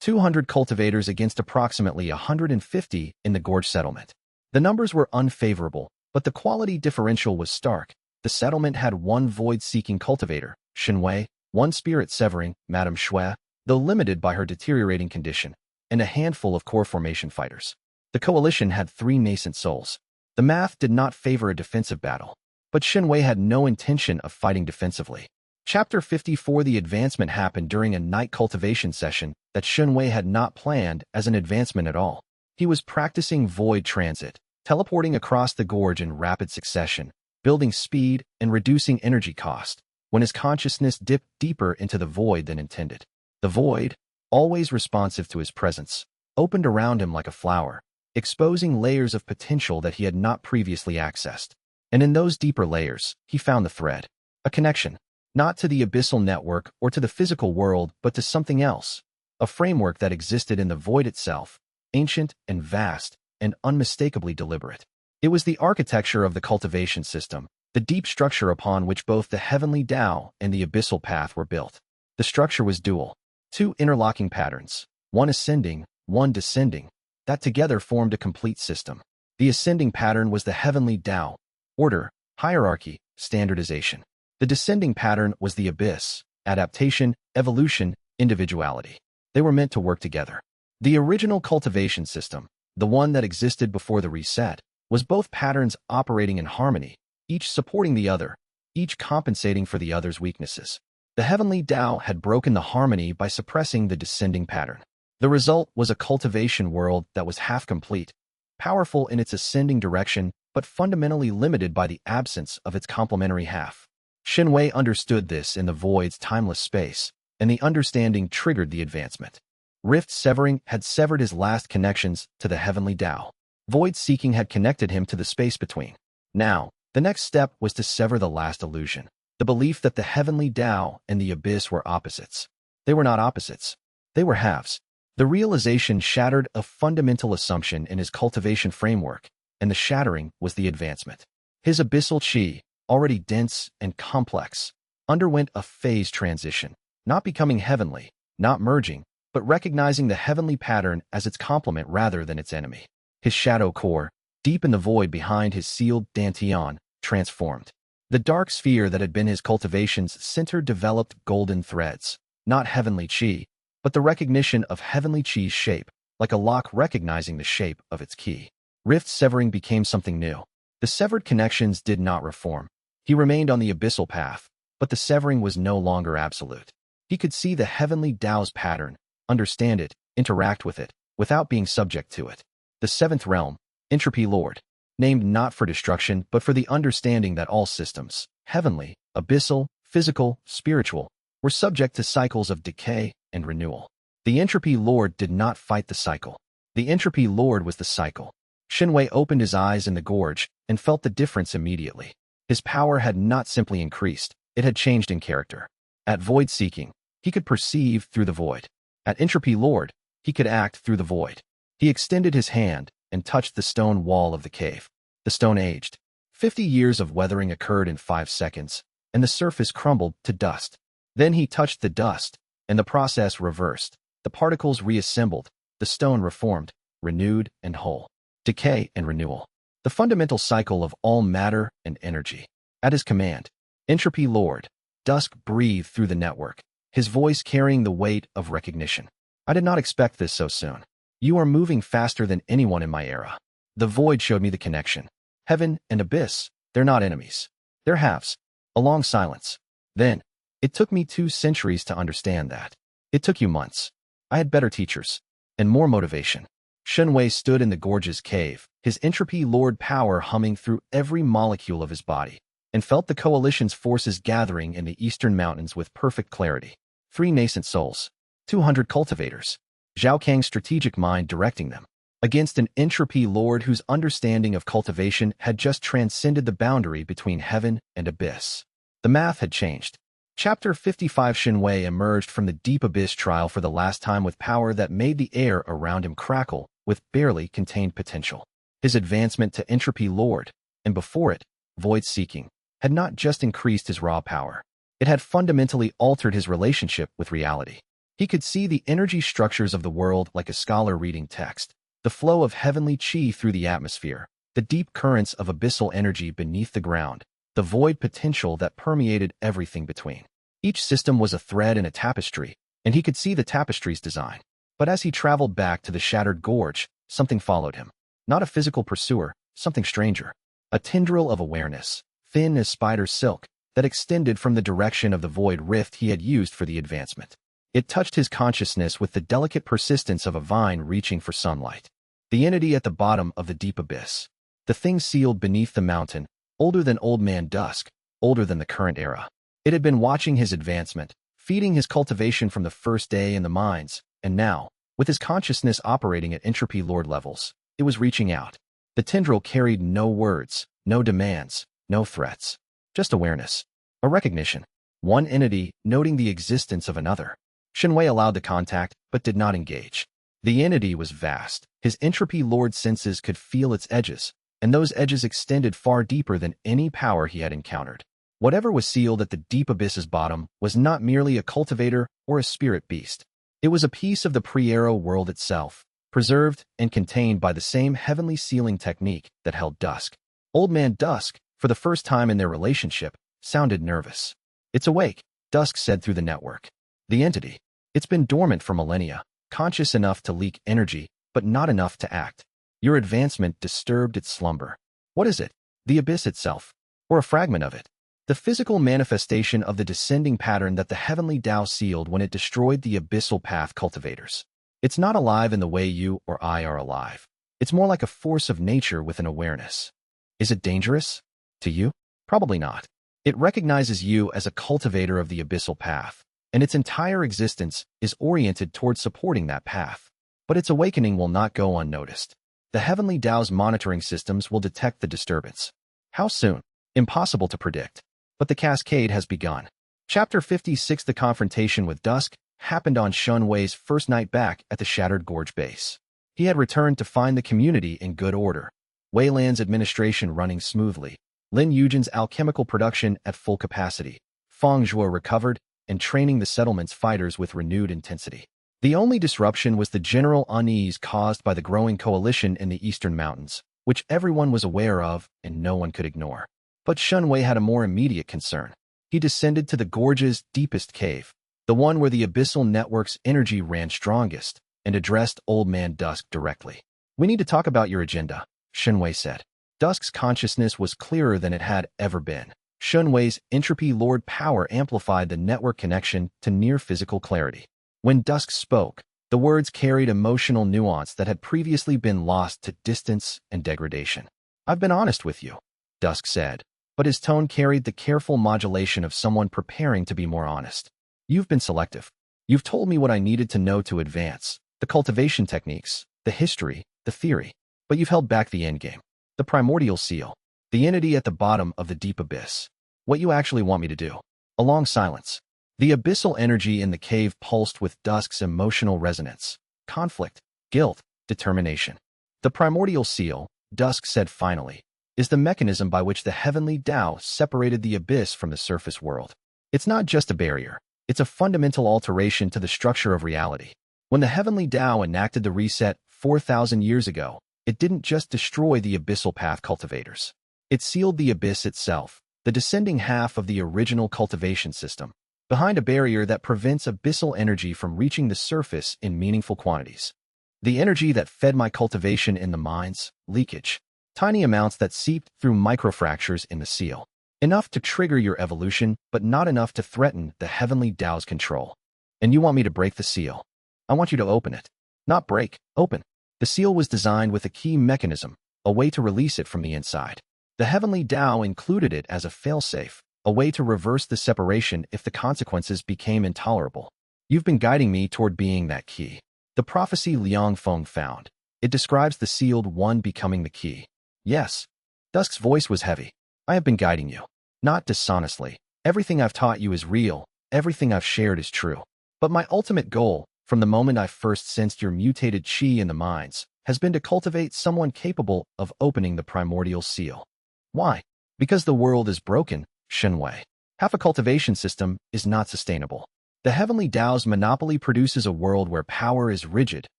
200 cultivators against approximately 150 in the Gorge settlement. The numbers were unfavorable, but the quality differential was stark. The settlement had 1 void-seeking cultivator, Shen Wei, 1 spirit-severing, Madame Xue, though limited by her deteriorating condition, and a handful of core formation fighters. The coalition had 3 nascent souls. The math did not favor a defensive battle, but Shen Wei had no intention of fighting defensively. Chapter 54. The advancement happened during a night cultivation session that Shen Wei had not planned as an advancement at all. He was practicing void transit, teleporting across the gorge in rapid succession, building speed and reducing energy cost, when his consciousness dipped deeper into the void than intended. The void, always responsive to his presence, opened around him like a flower, exposing layers of potential that he had not previously accessed. And in those deeper layers, he found the thread. A connection, not to the abyssal network or to the physical world, but to something else. A framework that existed in the void itself, ancient and vast and unmistakably deliberate. It was the architecture of the cultivation system, the deep structure upon which both the heavenly Tao and the abyssal path were built. The structure was dual. Two interlocking patterns, one ascending, one descending, that together formed a complete system. The ascending pattern was the heavenly Tao, order, hierarchy, standardization. The descending pattern was the abyss, adaptation, evolution, individuality. They were meant to work together. The original cultivation system, the one that existed before the reset, was both patterns operating in harmony, each supporting the other, each compensating for the other's weaknesses. The heavenly Tao had broken the harmony by suppressing the descending pattern. The result was a cultivation world that was half complete, powerful in its ascending direction, but fundamentally limited by the absence of its complementary half. Shen Wei understood this in the void's timeless space, and the understanding triggered the advancement. Rift severing had severed his last connections to the heavenly Tao. Void seeking had connected him to the space between. Now, the next step was to sever the last illusion, the belief that the heavenly Tao and the abyss were opposites. They were not opposites. They were halves. The realization shattered a fundamental assumption in his cultivation framework, and the shattering was the advancement. His abyssal chi, already dense and complex, underwent a phase transition, not becoming heavenly, not merging, but recognizing the heavenly pattern as its complement rather than its enemy. His shadow core, deep in the void behind his sealed dantian, transformed. The dark sphere that had been his cultivation's center developed golden threads, not heavenly chi, but the recognition of heavenly chi's shape, like a lock recognizing the shape of its key. Rift severing became something new. The severed connections did not reform. He remained on the abyssal path, but the severing was no longer absolute. He could see the heavenly Tao's pattern, understand it, interact with it, without being subject to it. The seventh realm, Entropy Lord, named not for destruction but for the understanding that all systems, heavenly, abyssal, physical, spiritual, were subject to cycles of decay and renewal. The Entropy Lord did not fight the cycle. The Entropy Lord was the cycle. Shen Wei opened his eyes in the gorge and felt the difference immediately. His power had not simply increased, it had changed in character. At void seeking, he could perceive through the void. At Entropy Lord, he could act through the void. He extended his hand and touched the stone wall of the cave. The stone aged. 50 years of weathering occurred in 5 seconds, and the surface crumbled to dust. Then he touched the dust, and the process reversed. The particles reassembled, the stone reformed, renewed and whole. Decay and renewal. The fundamental cycle of all matter and energy. At his command, Entropy Lord, Dusk breathed through the network, his voice carrying the weight of recognition. I did not expect this so soon. You are moving faster than anyone in my era. The void showed me the connection. Heaven and abyss, they're not enemies. They're halves. A long silence. Then, it took me 2 centuries to understand that. It took you months. I had better teachers. And more motivation. Shen Wei stood in the gorge's cave, his Entropy Lord power humming through every molecule of his body, and felt the coalition's forces gathering in the eastern mountains with perfect clarity. 3 nascent souls. 200 cultivators. Zhao Kang's strategic mind directing them, against an Entropy Lord whose understanding of cultivation had just transcended the boundary between heaven and abyss. The math had changed. Chapter 55. Shen Wei emerged from the deep abyss trial for the last time with power that made the air around him crackle with barely contained potential. His advancement to Entropy Lord, and before it, void seeking, had not just increased his raw power. It had fundamentally altered his relationship with reality. He could see the energy structures of the world like a scholar reading text, the flow of heavenly chi through the atmosphere, the deep currents of abyssal energy beneath the ground, the void potential that permeated everything between. Each system was a thread in a tapestry, and he could see the tapestry's design. But as he traveled back to the shattered gorge, something followed him. Not a physical pursuer, something stranger. A tendril of awareness, thin as spider silk, that extended from the direction of the void rift he had used for the advancement. It touched his consciousness with the delicate persistence of a vine reaching for sunlight. The entity at the bottom of the deep abyss. The thing sealed beneath the mountain, older than old Man Dusk, older than the current era. It had been watching his advancement, feeding his cultivation from the first day in the mines, and now, with his consciousness operating at Entropy Lord levels, it was reaching out. The tendril carried no words, no demands, no threats. Just awareness. A recognition. One entity noting the existence of another. Shen Wei allowed the contact, but did not engage. The entity was vast. His entropy-lord senses could feel its edges, and those edges extended far deeper than any power he had encountered. Whatever was sealed at the deep abyss's bottom was not merely a cultivator or a spirit beast. It was a piece of the pre-arrow world itself, preserved and contained by the same heavenly sealing technique that held Dusk. Old Man Dusk, for the first time in their relationship, sounded nervous. "It's awake," Dusk said through the network. "The entity. It's been dormant for millennia, conscious enough to leak energy, but not enough to act. Your advancement disturbed its slumber." "What is it? The abyss itself? Or a fragment of it?" "The physical manifestation of the descending pattern that the heavenly Tao sealed when it destroyed the Abyssal Path cultivators. It's not alive in the way you or I are alive. It's more like a force of nature with an awareness." "Is it dangerous? To you?" "Probably not. It recognizes you as a cultivator of the Abyssal Path, and its entire existence is oriented toward supporting that path. But its awakening will not go unnoticed. The heavenly Tao's monitoring systems will detect the disturbance. How soon? Impossible to predict. But the cascade has begun." Chapter 56. The confrontation with Dusk happened on Shen Wei's first night back at the Shattered Gorge base. He had returned to find the community in good order. Weiland's administration running smoothly, Lin Yujin's alchemical production at full capacity, Feng Zhuo recovered, and training the settlement's fighters with renewed intensity. The only disruption was the general unease caused by the growing coalition in the eastern mountains, which everyone was aware of and no one could ignore. But Shen Wei had a more immediate concern. He descended to the gorge's deepest cave, the one where the abyssal network's energy ran strongest, and addressed Old Man Dusk directly. "We need to talk about your agenda," Shen Wei said. Dusk's consciousness was clearer than it had ever been. Shen Wei's entropy-lord power amplified the network connection to near-physical clarity. When Dusk spoke, the words carried emotional nuance that had previously been lost to distance and degradation. "I've been honest with you," Dusk said, but his tone carried the careful modulation of someone preparing to be more honest. "You've been selective. You've told me what I needed to know to advance, the cultivation techniques, the history, the theory, but you've held back the endgame, the Primordial Seal, the entity at the bottom of the deep abyss. What you actually want me to do." A long silence. The abyssal energy in the cave pulsed with Dusk's emotional resonance, conflict, guilt, determination. "The Primordial Seal," Dusk said finally, "is the mechanism by which the heavenly Tao separated the abyss from the surface world. It's not just a barrier. It's a fundamental alteration to the structure of reality. When the heavenly Tao enacted the reset 4,000 years ago, it didn't just destroy the Abyssal Path cultivators. It sealed the abyss itself, the descending half of the original cultivation system, behind a barrier that prevents abyssal energy from reaching the surface in meaningful quantities. The energy that fed my cultivation in the mines, leakage. Tiny amounts that seeped through microfractures in the seal. Enough to trigger your evolution, but not enough to threaten the heavenly Tao's control. And you want me to break the seal. I want you to open it. Not break, open. The seal was designed with a key mechanism, a way to release it from the inside. The heavenly Tao included it as a failsafe, a way to reverse the separation if the consequences became intolerable. You've been guiding me toward being that key. The prophecy Liang Feng found. It describes the sealed one becoming the key. Yes. Dusk's voice was heavy. I have been guiding you. Not dishonestly. Everything I've taught you is real. Everything I've shared is true. But my ultimate goal, from the moment I first sensed your mutated chi in the mines, has been to cultivate someone capable of opening the Primordial Seal. Why? Because the world is broken, Shen Wei. Half a cultivation system is not sustainable. The heavenly Tao's monopoly produces a world where power is rigid,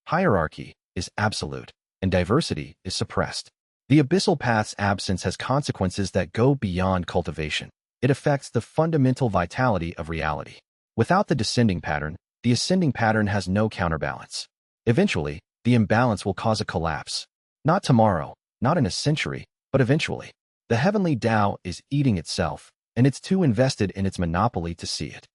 hierarchy is absolute, and diversity is suppressed. The Abyssal Path's absence has consequences that go beyond cultivation. It affects the fundamental vitality of reality. Without the descending pattern, the ascending pattern has no counterbalance. Eventually, the imbalance will cause a collapse. Not tomorrow, not in a century, but eventually. The heavenly Tao is eating itself, and it's too invested in its monopoly to see it.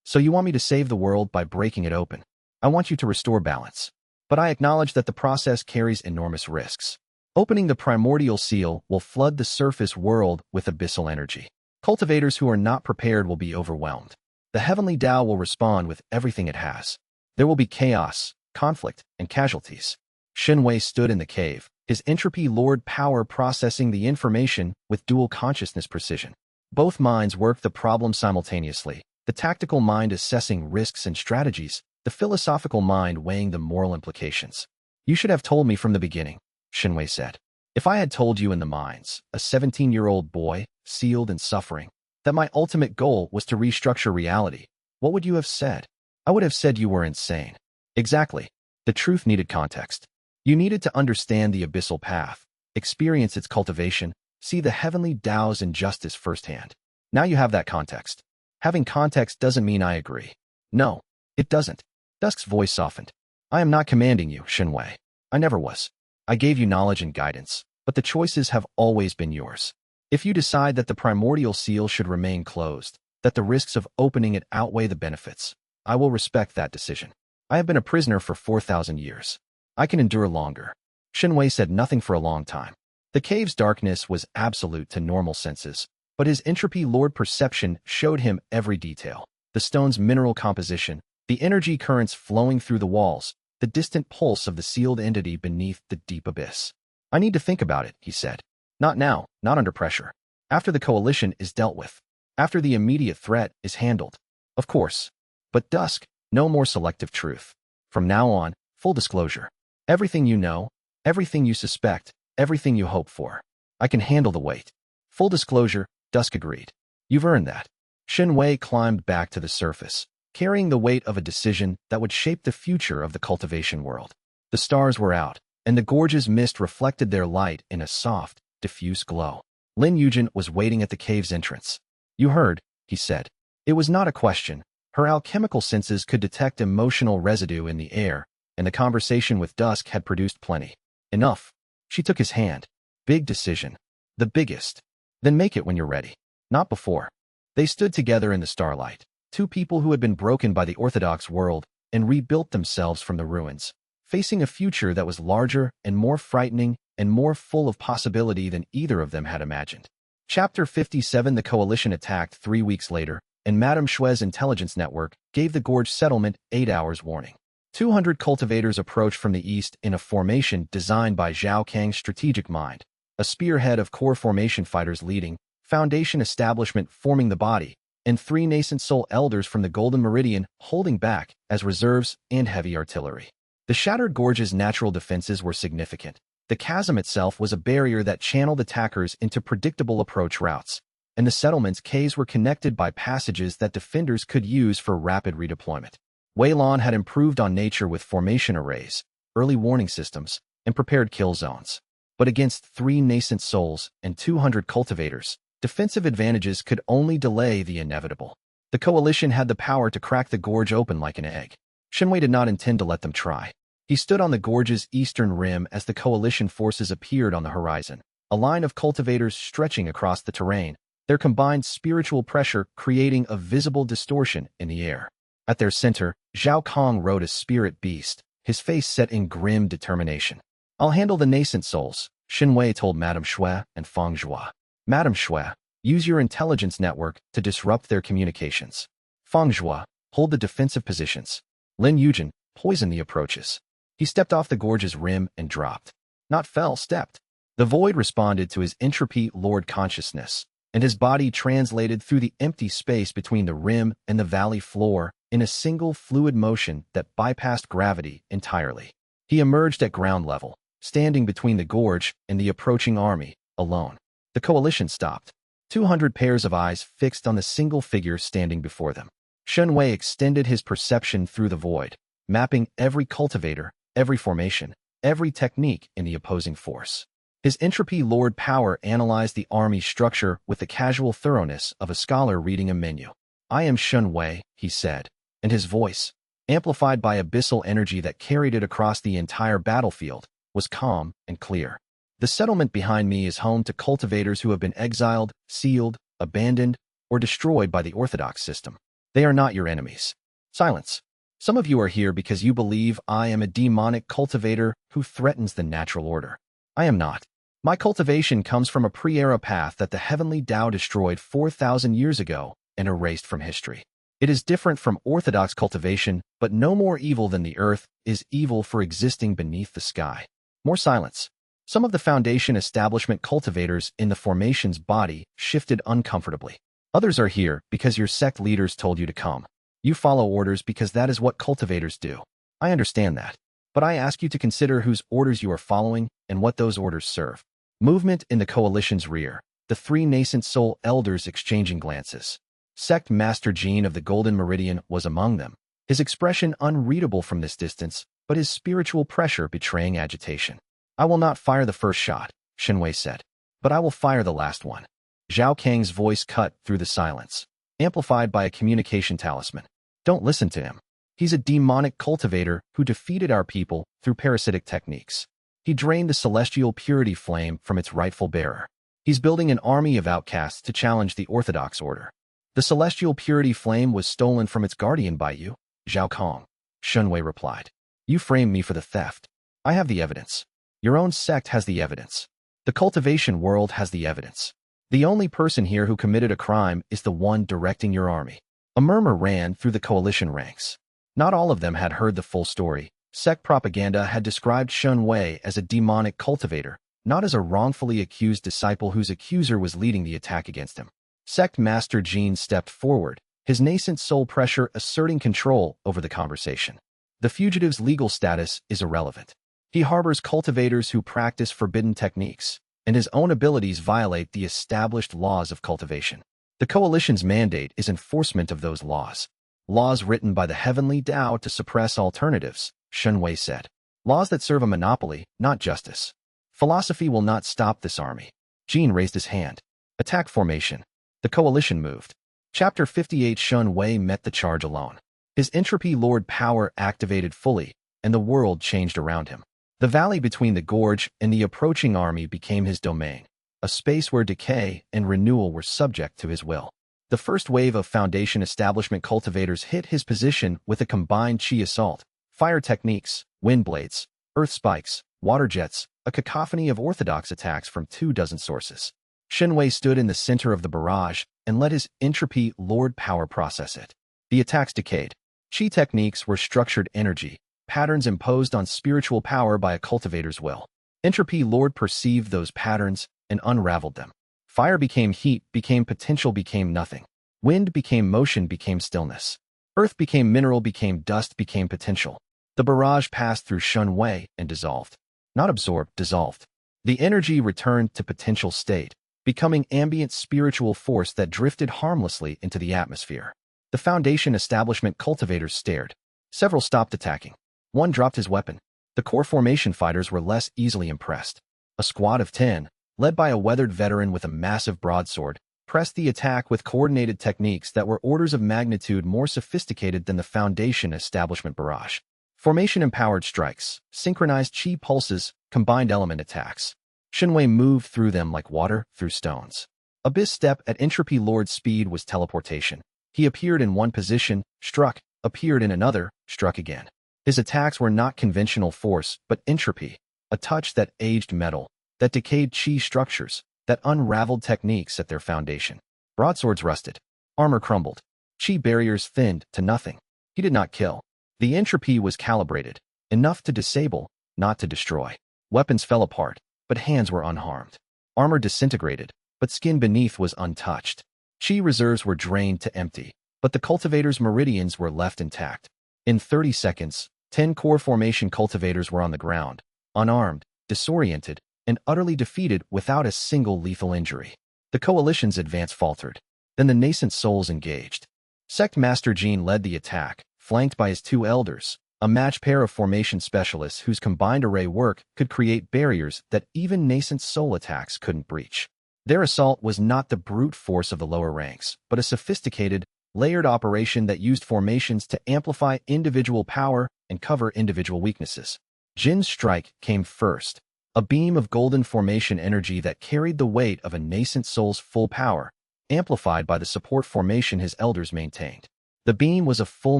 So you want me to save the world by breaking it open. I want you to restore balance. But I acknowledge that the process carries enormous risks. Opening the Primordial Seal will flood the surface world with abyssal energy. Cultivators who are not prepared will be overwhelmed. The heavenly Tao will respond with everything it has. There will be chaos, conflict, and casualties. Shen Wei stood in the cave, his entropy-lord power processing the information with dual consciousness precision. Both minds work the problem simultaneously, the tactical mind assessing risks and strategies, the philosophical mind weighing the moral implications. You should have told me from the beginning, Shen Wei said. If I had told you in the mines, a 17-year-old boy, sealed and suffering, that my ultimate goal was to restructure reality, what would you have said? I would have said you were insane. Exactly. The truth needed context. You needed to understand the Abyssal Path, experience its cultivation, see the heavenly Tao's injustice firsthand. Now you have that context. Having context doesn't mean I agree. No, it doesn't. Dusk's voice softened. I am not commanding you, Shen Wei. I never was. I gave you knowledge and guidance, but the choices have always been yours. If you decide that the Primordial Seal should remain closed, that the risks of opening it outweigh the benefits, I will respect that decision. I have been a prisoner for 4,000 years. I can endure longer. Shen Wei said nothing for a long time. The cave's darkness was absolute to normal senses, but his entropy-lord perception showed him every detail. The stone's mineral composition, the energy currents flowing through the walls, the distant pulse of the sealed entity beneath the deep abyss. I need to think about it, he said. Not now, not under pressure. After the coalition is dealt with. After the immediate threat is handled. Of course. But Dusk, no more selective truth. From now on, full disclosure. Everything you know, everything you suspect, everything you hope for. I can handle the weight. Full disclosure, Dusk agreed. You've earned that. Shen Wei climbed back to the surface, carrying the weight of a decision that would shape the future of the cultivation world. The stars were out, and the gorge's mist reflected their light in a soft, diffuse glow. Lin Yujin was waiting at the cave's entrance. You heard, he said. It was not a question. Her alchemical senses could detect emotional residue in the air, and the conversation with Dusk had produced plenty. Enough. She took his hand. Big decision. The biggest. Then make it when you're ready. Not before. They stood together in the starlight, two people who had been broken by the orthodox world and rebuilt themselves from the ruins, facing a future that was larger and more frightening and more full of possibility than either of them had imagined. Chapter 57. The coalition attacked 3 weeks later, and Madame Xue's intelligence network gave the gorge settlement 8 hours warning. 200 cultivators approached from the east in a formation designed by Zhao Kang's strategic mind, a spearhead of core formation fighters leading, foundation establishment forming the body, and 3 nascent soul elders from the Golden Meridian holding back as reserves and heavy artillery. The shattered gorge's natural defenses were significant. The chasm itself was a barrier that channeled attackers into predictable approach routes, and the settlement's caves were connected by passages that defenders could use for rapid redeployment. Weilon had improved on nature with formation arrays, early warning systems, and prepared kill zones. But against 3 nascent souls and 200 cultivators, defensive advantages could only delay the inevitable. The coalition had the power to crack the gorge open like an egg. Shen Wei did not intend to let them try. He stood on the gorge's eastern rim as the coalition forces appeared on the horizon, a line of cultivators stretching across the terrain, their combined spiritual pressure creating a visible distortion in the air. At their center, Zhao Kang rode a spirit beast, his face set in grim determination. I'll handle the nascent souls, Shen Wei told Madame Xue and Feng Zhua. Madame Xue, use your intelligence network to disrupt their communications. Feng Zhua, hold the defensive positions. Lin Yujin, poison the approaches. He stepped off the gorge's rim and dropped. Not fell, stepped. The void responded to his entropy-lord consciousness, and his body translated through the empty space between the rim and the valley floor in a single fluid motion that bypassed gravity entirely. He emerged at ground level, standing between the gorge and the approaching army, alone. The coalition stopped. 200 pairs of eyes fixed on the single figure standing before them. Shen Wei extended his perception through the void, mapping every cultivator, every formation, every technique in the opposing force. His entropy-lord power analyzed the army's structure with the casual thoroughness of a scholar reading a menu. I am Shen Wei, he said, and his voice, amplified by abyssal energy that carried it across the entire battlefield, was calm and clear. The settlement behind me is home to cultivators who have been exiled, sealed, abandoned, or destroyed by the orthodox system. They are not your enemies. Silence. Some of you are here because you believe I am a demonic cultivator who threatens the natural order. I am not. My cultivation comes from a pre-era path that the heavenly Tao destroyed 4,000 years ago and erased from history. It is different from orthodox cultivation, but no more evil than the earth is evil for existing beneath the sky. More silence. Some of the Foundation establishment cultivators in the formation's body shifted uncomfortably. Others are here because your sect leaders told you to come. You follow orders because that is what cultivators do. I understand that. But I ask you to consider whose orders you are following and what those orders serve. Movement in the coalition's rear. The three nascent soul elders exchanging glances. Sect Master Jean of the Golden Meridian was among them, his expression unreadable from this distance, but his spiritual pressure betraying agitation. I will not fire the first shot, Shen Wei said, but I will fire the last one. Zhao Kang's voice cut through the silence, amplified by a communication talisman. Don't listen to him. He's a demonic cultivator who defeated our people through parasitic techniques. He drained the celestial purity flame from its rightful bearer. He's building an army of outcasts to challenge the orthodox order. The celestial purity flame was stolen from its guardian by you, Zhao Kang, Shen Wei replied. You framed me for the theft. I have the evidence. Your own sect has the evidence. The cultivation world has the evidence. The only person here who committed a crime is the one directing your army. A murmur ran through the coalition ranks. Not all of them had heard the full story. Sect propaganda had described Shen Wei as a demonic cultivator, not as a wrongfully accused disciple whose accuser was leading the attack against him. Sect Master Jean stepped forward, his nascent soul pressure asserting control over the conversation. The fugitive's legal status is irrelevant. He harbors cultivators who practice forbidden techniques, and his own abilities violate the established laws of cultivation. The coalition's mandate is enforcement of those laws. Laws written by the heavenly Tao to suppress alternatives, Shen Wei said. Laws that serve a monopoly, not justice. Philosophy will not stop this army. Jean raised his hand. Attack formation. The coalition moved. Chapter 58. Shen Wei met the charge alone. His entropy lord power activated fully, and the world changed around him. The valley between the gorge and the approaching army became his domain, a space where decay and renewal were subject to his will. The first wave of Foundation establishment cultivators hit his position with a combined chi assault, fire techniques, wind blades, earth spikes, water jets, a cacophony of orthodox attacks from 24 sources. Shen Wei stood in the center of the barrage and let his entropy lord power process it. The attacks decayed. Chi techniques were structured energy, patterns imposed on spiritual power by a cultivator's will. Entropy lord perceived those patterns and unraveled them. Fire became heat, became potential, became nothing. Wind became motion, became stillness. Earth became mineral, became dust, became potential. The barrage passed through Shen Wei and dissolved. Not absorbed, dissolved. The energy returned to potential state, becoming ambient spiritual force that drifted harmlessly into the atmosphere. The Foundation establishment cultivators stared. Several stopped attacking. One dropped his weapon. The core formation fighters were less easily impressed. A squad of 10, led by a weathered veteran with a massive broadsword, pressed the attack with coordinated techniques that were orders of magnitude more sophisticated than the Foundation establishment barrage. Formation-empowered strikes, synchronized chi pulses, combined element attacks. Shen Wei moved through them like water through stones. Abyss step at entropy lord speed was teleportation. He appeared in one position, struck, appeared in another, struck again. His attacks were not conventional force, but entropy, a touch that aged metal, that decayed chi structures, that unraveled techniques at their foundation. Broadswords rusted. Armor crumbled. Chi barriers thinned to nothing. He did not kill. The entropy was calibrated, enough to disable, not to destroy. Weapons fell apart, but hands were unharmed. Armor disintegrated, but skin beneath was untouched. Chi reserves were drained to empty, but the cultivators' meridians were left intact. In 30 seconds, 10 core formation cultivators were on the ground, unarmed, disoriented, and utterly defeated without a single lethal injury. The coalition's advance faltered. Then the nascent souls engaged. Sect Master Jean led the attack, flanked by his 2 elders, a match pair of formation specialists whose combined array work could create barriers that even nascent soul attacks couldn't breach. Their assault was not the brute force of the lower ranks, but a sophisticated, layered operation that used formations to amplify individual power and cover individual weaknesses. Jin's strike came first, a beam of golden formation energy that carried the weight of a nascent soul's full power, amplified by the support formation his elders maintained. The beam was a full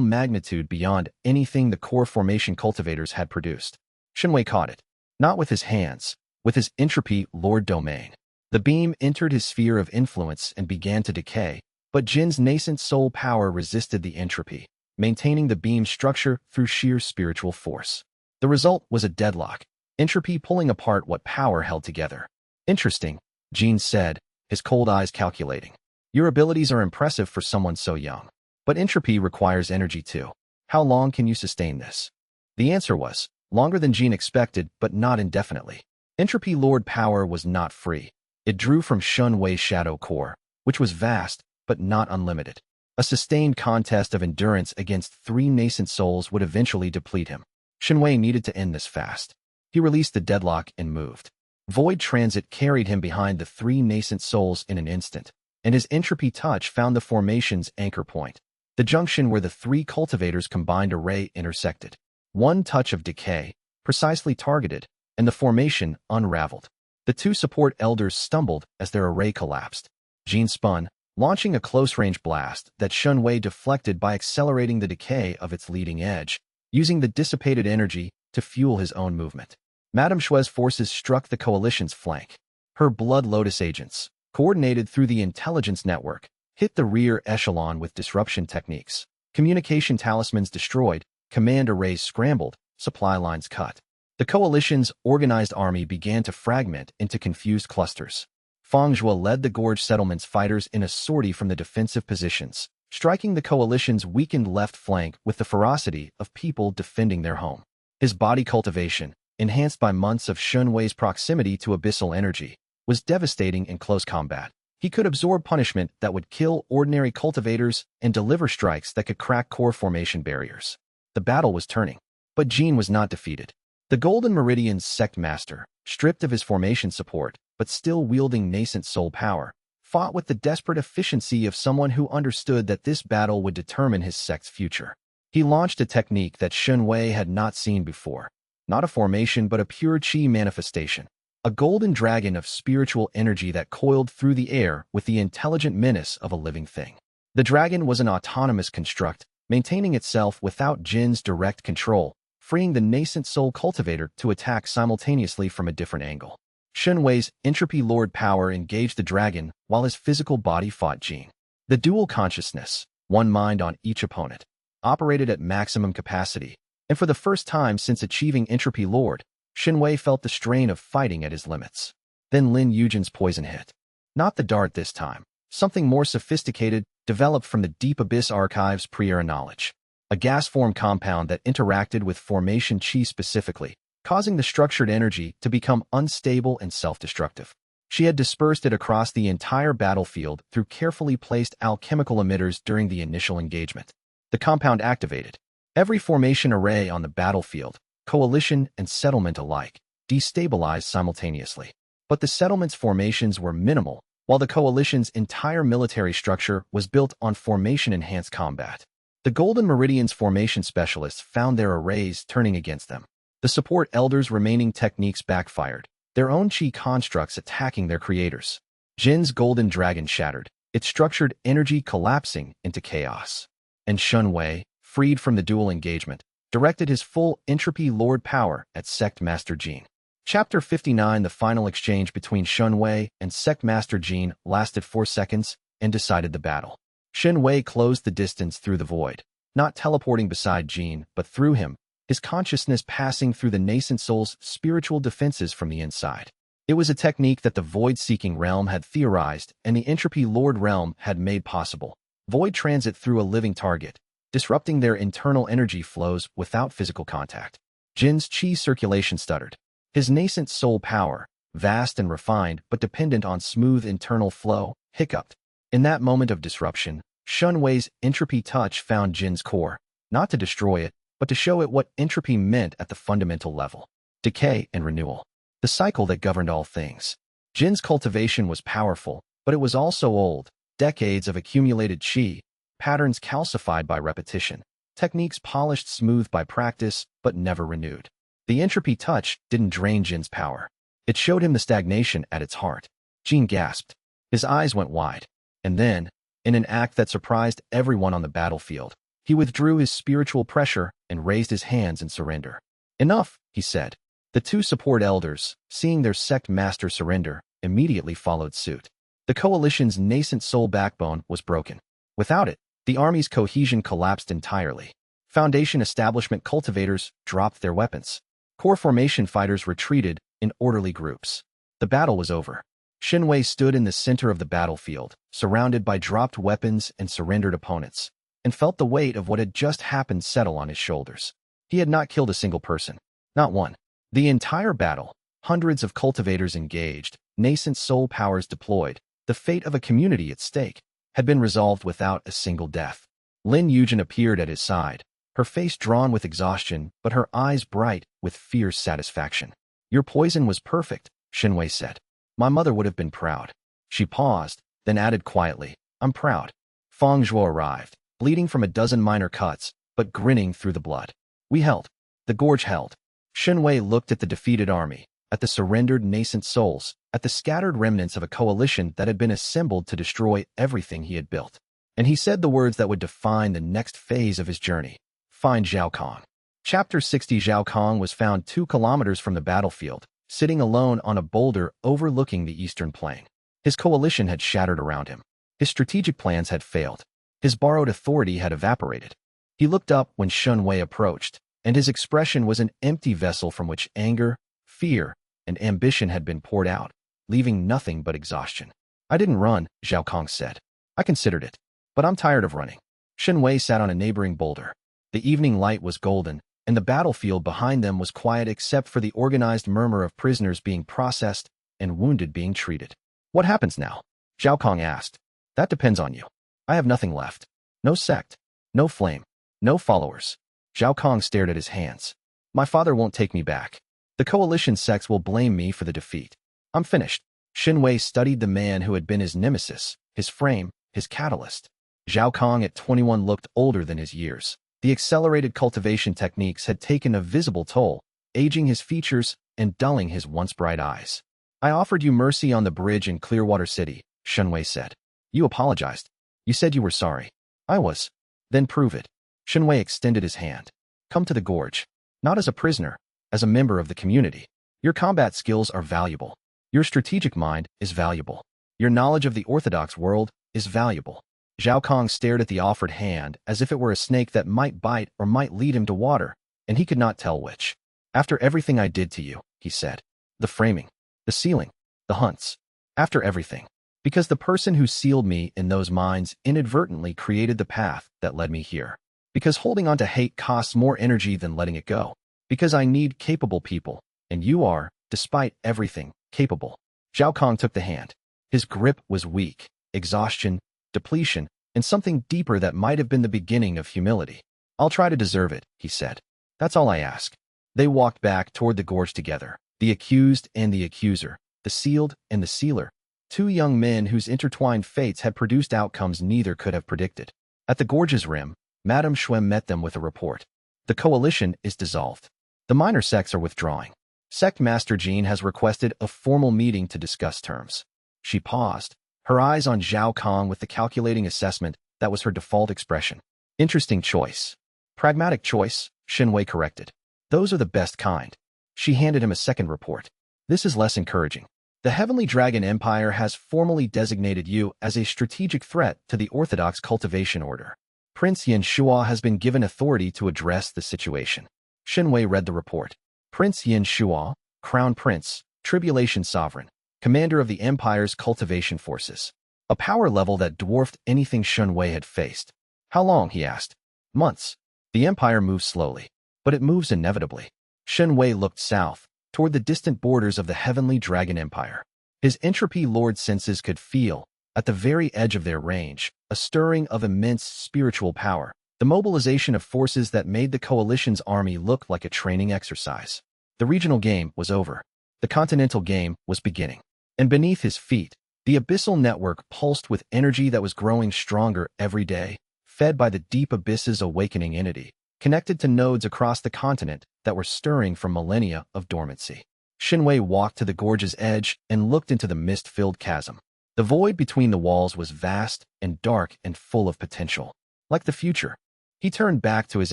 magnitude beyond anything the core formation cultivators had produced. Shen Wei caught it, not with his hands, with his entropy lord domain. The beam entered his sphere of influence and began to decay, but Jin's nascent soul power resisted the entropy, maintaining the beam's structure through sheer spiritual force. The result was a deadlock. entropy pulling apart what power held together. Interesting, Jean said, his cold eyes calculating. Your abilities are impressive for someone so young. But entropy requires energy too. How long can you sustain this? The answer was, longer than Jean expected, but not indefinitely. Entropy Lord power was not free. It drew from Shen Wei's shadow core, which was vast, but not unlimited. A sustained contest of endurance against 3 nascent souls would eventually deplete him. Shen Wei needed to end this fast. He released the deadlock and moved. Void transit carried him behind the 3 nascent souls in an instant, and his entropy touch found the formation's anchor point, the junction where the 3 cultivators' combined array intersected. One touch of decay, precisely targeted, and the formation unraveled. The 2 support elders stumbled as their array collapsed. Jean spun, launching a close-range blast that Shen Wei deflected by accelerating the decay of its leading edge, using the dissipated energy to fuel his own movement. Madame Xue's forces struck the coalition's flank. Her Blood Lotus agents, coordinated through the intelligence network, hit the rear echelon with disruption techniques. Communication talismans destroyed, command arrays scrambled, supply lines cut. The coalition's organized army began to fragment into confused clusters. Fang Zhuo led the Gorge Settlement's fighters in a sortie from the defensive positions, striking the coalition's weakened left flank with the ferocity of people defending their home. His body cultivation, enhanced by months of Shen Wei's proximity to abyssal energy, was devastating in close combat. He could absorb punishment that would kill ordinary cultivators and deliver strikes that could crack core formation barriers. The battle was turning, but Jean was not defeated. The Golden Meridian's sect master, stripped of his formation support, but still wielding nascent soul power, fought with the desperate efficiency of someone who understood that this battle would determine his sect's future. He launched a technique that Shen Wei had not seen before. Not a formation but a pure chi manifestation. A golden dragon of spiritual energy that coiled through the air with the intelligent menace of a living thing. The dragon was an autonomous construct, maintaining itself without Jin's direct control, freeing the nascent soul cultivator to attack simultaneously from a different angle. Shen Wei's entropy lord power engaged the dragon while his physical body fought Jin. The dual consciousness, one mind on each opponent, operated at maximum capacity, and for the first time since achieving entropy lord, Shen Wei felt the strain of fighting at his limits. Then Lin Yujin's poison hit. Not the dart this time, something more sophisticated, developed from the Deep Abyss Archive's pre-era knowledge. A gas-form compound that interacted with formation chi specifically, causing the structured energy to become unstable and self-destructive. She had dispersed it across the entire battlefield through carefully placed alchemical emitters during the initial engagement. The compound activated. Every formation array on the battlefield, coalition and settlement alike, destabilized simultaneously. But the settlement's formations were minimal, while the coalition's entire military structure was built on formation-enhanced combat. The Golden Meridian's formation specialists found their arrays turning against them. The support elders' remaining techniques backfired, their own chi constructs attacking their creators. Jin's golden dragon shattered, its structured energy collapsing into chaos. And Shen Wei, freed from the dual engagement, directed his full entropy lord power at Sect Master Jin. Chapter 59. The final exchange between Shen Wei and Sect Master Jin lasted 4 seconds and decided the battle. Shen Wei closed the distance through the void, not teleporting beside Jin, but through him, his consciousness passing through the nascent soul's spiritual defenses from the inside. It was a technique that the void-seeking realm had theorized and the entropy lord realm had made possible. Void transit through a living target, disrupting their internal energy flows without physical contact. Jin's chi circulation stuttered. His nascent soul power, vast and refined but dependent on smooth internal flow, hiccuped. In that moment of disruption, Shen Wei's entropy touch found Jin's core, not to destroy it, but to show it what entropy meant at the fundamental level. Decay and renewal. The cycle that governed all things. Jin's cultivation was powerful, but it was also old. Decades of accumulated chi, patterns calcified by repetition, techniques polished smooth by practice, but never renewed. The entropy touch didn't drain Jin's power. It showed him the stagnation at its heart. Jin gasped. His eyes went wide. And then, in an act that surprised everyone on the battlefield, he withdrew his spiritual pressure and raised his hands in surrender. Enough, he said. The 2 support elders, seeing their sect master surrender, immediately followed suit. The coalition's nascent soul backbone was broken. Without it, the army's cohesion collapsed entirely. Foundation establishment cultivators dropped their weapons. Core formation fighters retreated in orderly groups. The battle was over. Shen Wei stood in the center of the battlefield, surrounded by dropped weapons and surrendered opponents, and felt the weight of what had just happened settle on his shoulders. He had not killed a single person. Not one. The entire battle, hundreds of cultivators engaged, nascent soul powers deployed, the fate of a community at stake, had been resolved without a single death. Lin Yujin appeared at his side, her face drawn with exhaustion, but her eyes bright with fierce satisfaction. Your poison was perfect, Shen Wei said. My mother would have been proud. She paused, then added quietly, I'm proud. Fang Zhuo arrived, bleeding from a dozen minor cuts, but grinning through the blood. We held. The gorge held. Shen Wei looked at the defeated army, at the surrendered nascent souls, at the scattered remnants of a coalition that had been assembled to destroy everything he had built. And he said the words that would define the next phase of his journey. Find Zhao Kang. Chapter 60. Zhao Kang was found 2 kilometers from the battlefield, sitting alone on a boulder overlooking the eastern plain. His coalition had shattered around him. His strategic plans had failed. His borrowed authority had evaporated. He looked up when Shen Wei approached, and his expression was an empty vessel from which anger, fear, and ambition had been poured out, leaving nothing but exhaustion. I didn't run, Zhao Kang said. I considered it. But I'm tired of running. Shen Wei sat on a neighboring boulder. The evening light was golden, and the battlefield behind them was quiet except for the organized murmur of prisoners being processed and wounded being treated. What happens now? Zhao Kang asked. That depends on you. I have nothing left. No sect. No flame. No followers. Zhao Kang stared at his hands. My father won't take me back. The coalition sects will blame me for the defeat. I'm finished. Shen Wei studied the man who had been his nemesis, his frame, his catalyst. Zhao Kang at 21 looked older than his years. The accelerated cultivation techniques had taken a visible toll, aging his features and dulling his once bright eyes. I offered you mercy on the bridge in Clearwater City, Shen Wei said. You apologized. You said you were sorry. I was. Then prove it. Shen Wei extended his hand. Come to the gorge. Not as a prisoner, as a member of the community. Your combat skills are valuable. Your strategic mind is valuable. Your knowledge of the orthodox world is valuable. Zhao Kang stared at the offered hand as if it were a snake that might bite or might lead him to water, and he could not tell which. After everything I did to you, he said. The framing, the sealing, the hunts. After everything. Because the person who sealed me in those mines inadvertently created the path that led me here. Because holding on to hate costs more energy than letting it go. Because I need capable people, and you are, despite everything, capable. Zhao Kang took the hand. His grip was weak, exhaustion, depletion, and something deeper that might have been the beginning of humility. I'll try to deserve it, he said. That's all I ask. They walked back toward the gorge together, the accused and the accuser, the sealed and the sealer, 2 young men whose intertwined fates had produced outcomes neither could have predicted. At the gorge's rim, Madame Xue met them with a report. The coalition is dissolved. The minor sects are withdrawing. Sect Master Jean has requested a formal meeting to discuss terms. She paused, her eyes on Zhao Kang with the calculating assessment that was her default expression. Interesting choice. Pragmatic choice, Shen Wei corrected. Those are the best kind. She handed him a second report. This is less encouraging. The Heavenly Dragon Empire has formally designated you as a strategic threat to the orthodox cultivation order. Prince Yin Shua has been given authority to address the situation. Shen Wei read the report. Prince Yin Shua, Crown Prince, Tribulation Sovereign, commander of the Empire's cultivation forces. A power level that dwarfed anything Shen Wei had faced. How long, he asked. Months. The Empire moves slowly, but it moves inevitably. Shen Wei looked south, toward the distant borders of the Heavenly Dragon Empire. His entropy-lord senses could feel, at the very edge of their range, a stirring of immense spiritual power, the mobilization of forces that made the coalition's army look like a training exercise. The regional game was over. The continental game was beginning. And beneath his feet, the abyssal network pulsed with energy that was growing stronger every day, fed by the deep abyss's awakening entity, connected to nodes across the continent that were stirring from millennia of dormancy. Shen Wei walked to the gorge's edge and looked into the mist-filled chasm. The void between the walls was vast and dark and full of potential. Like the future. He turned back to his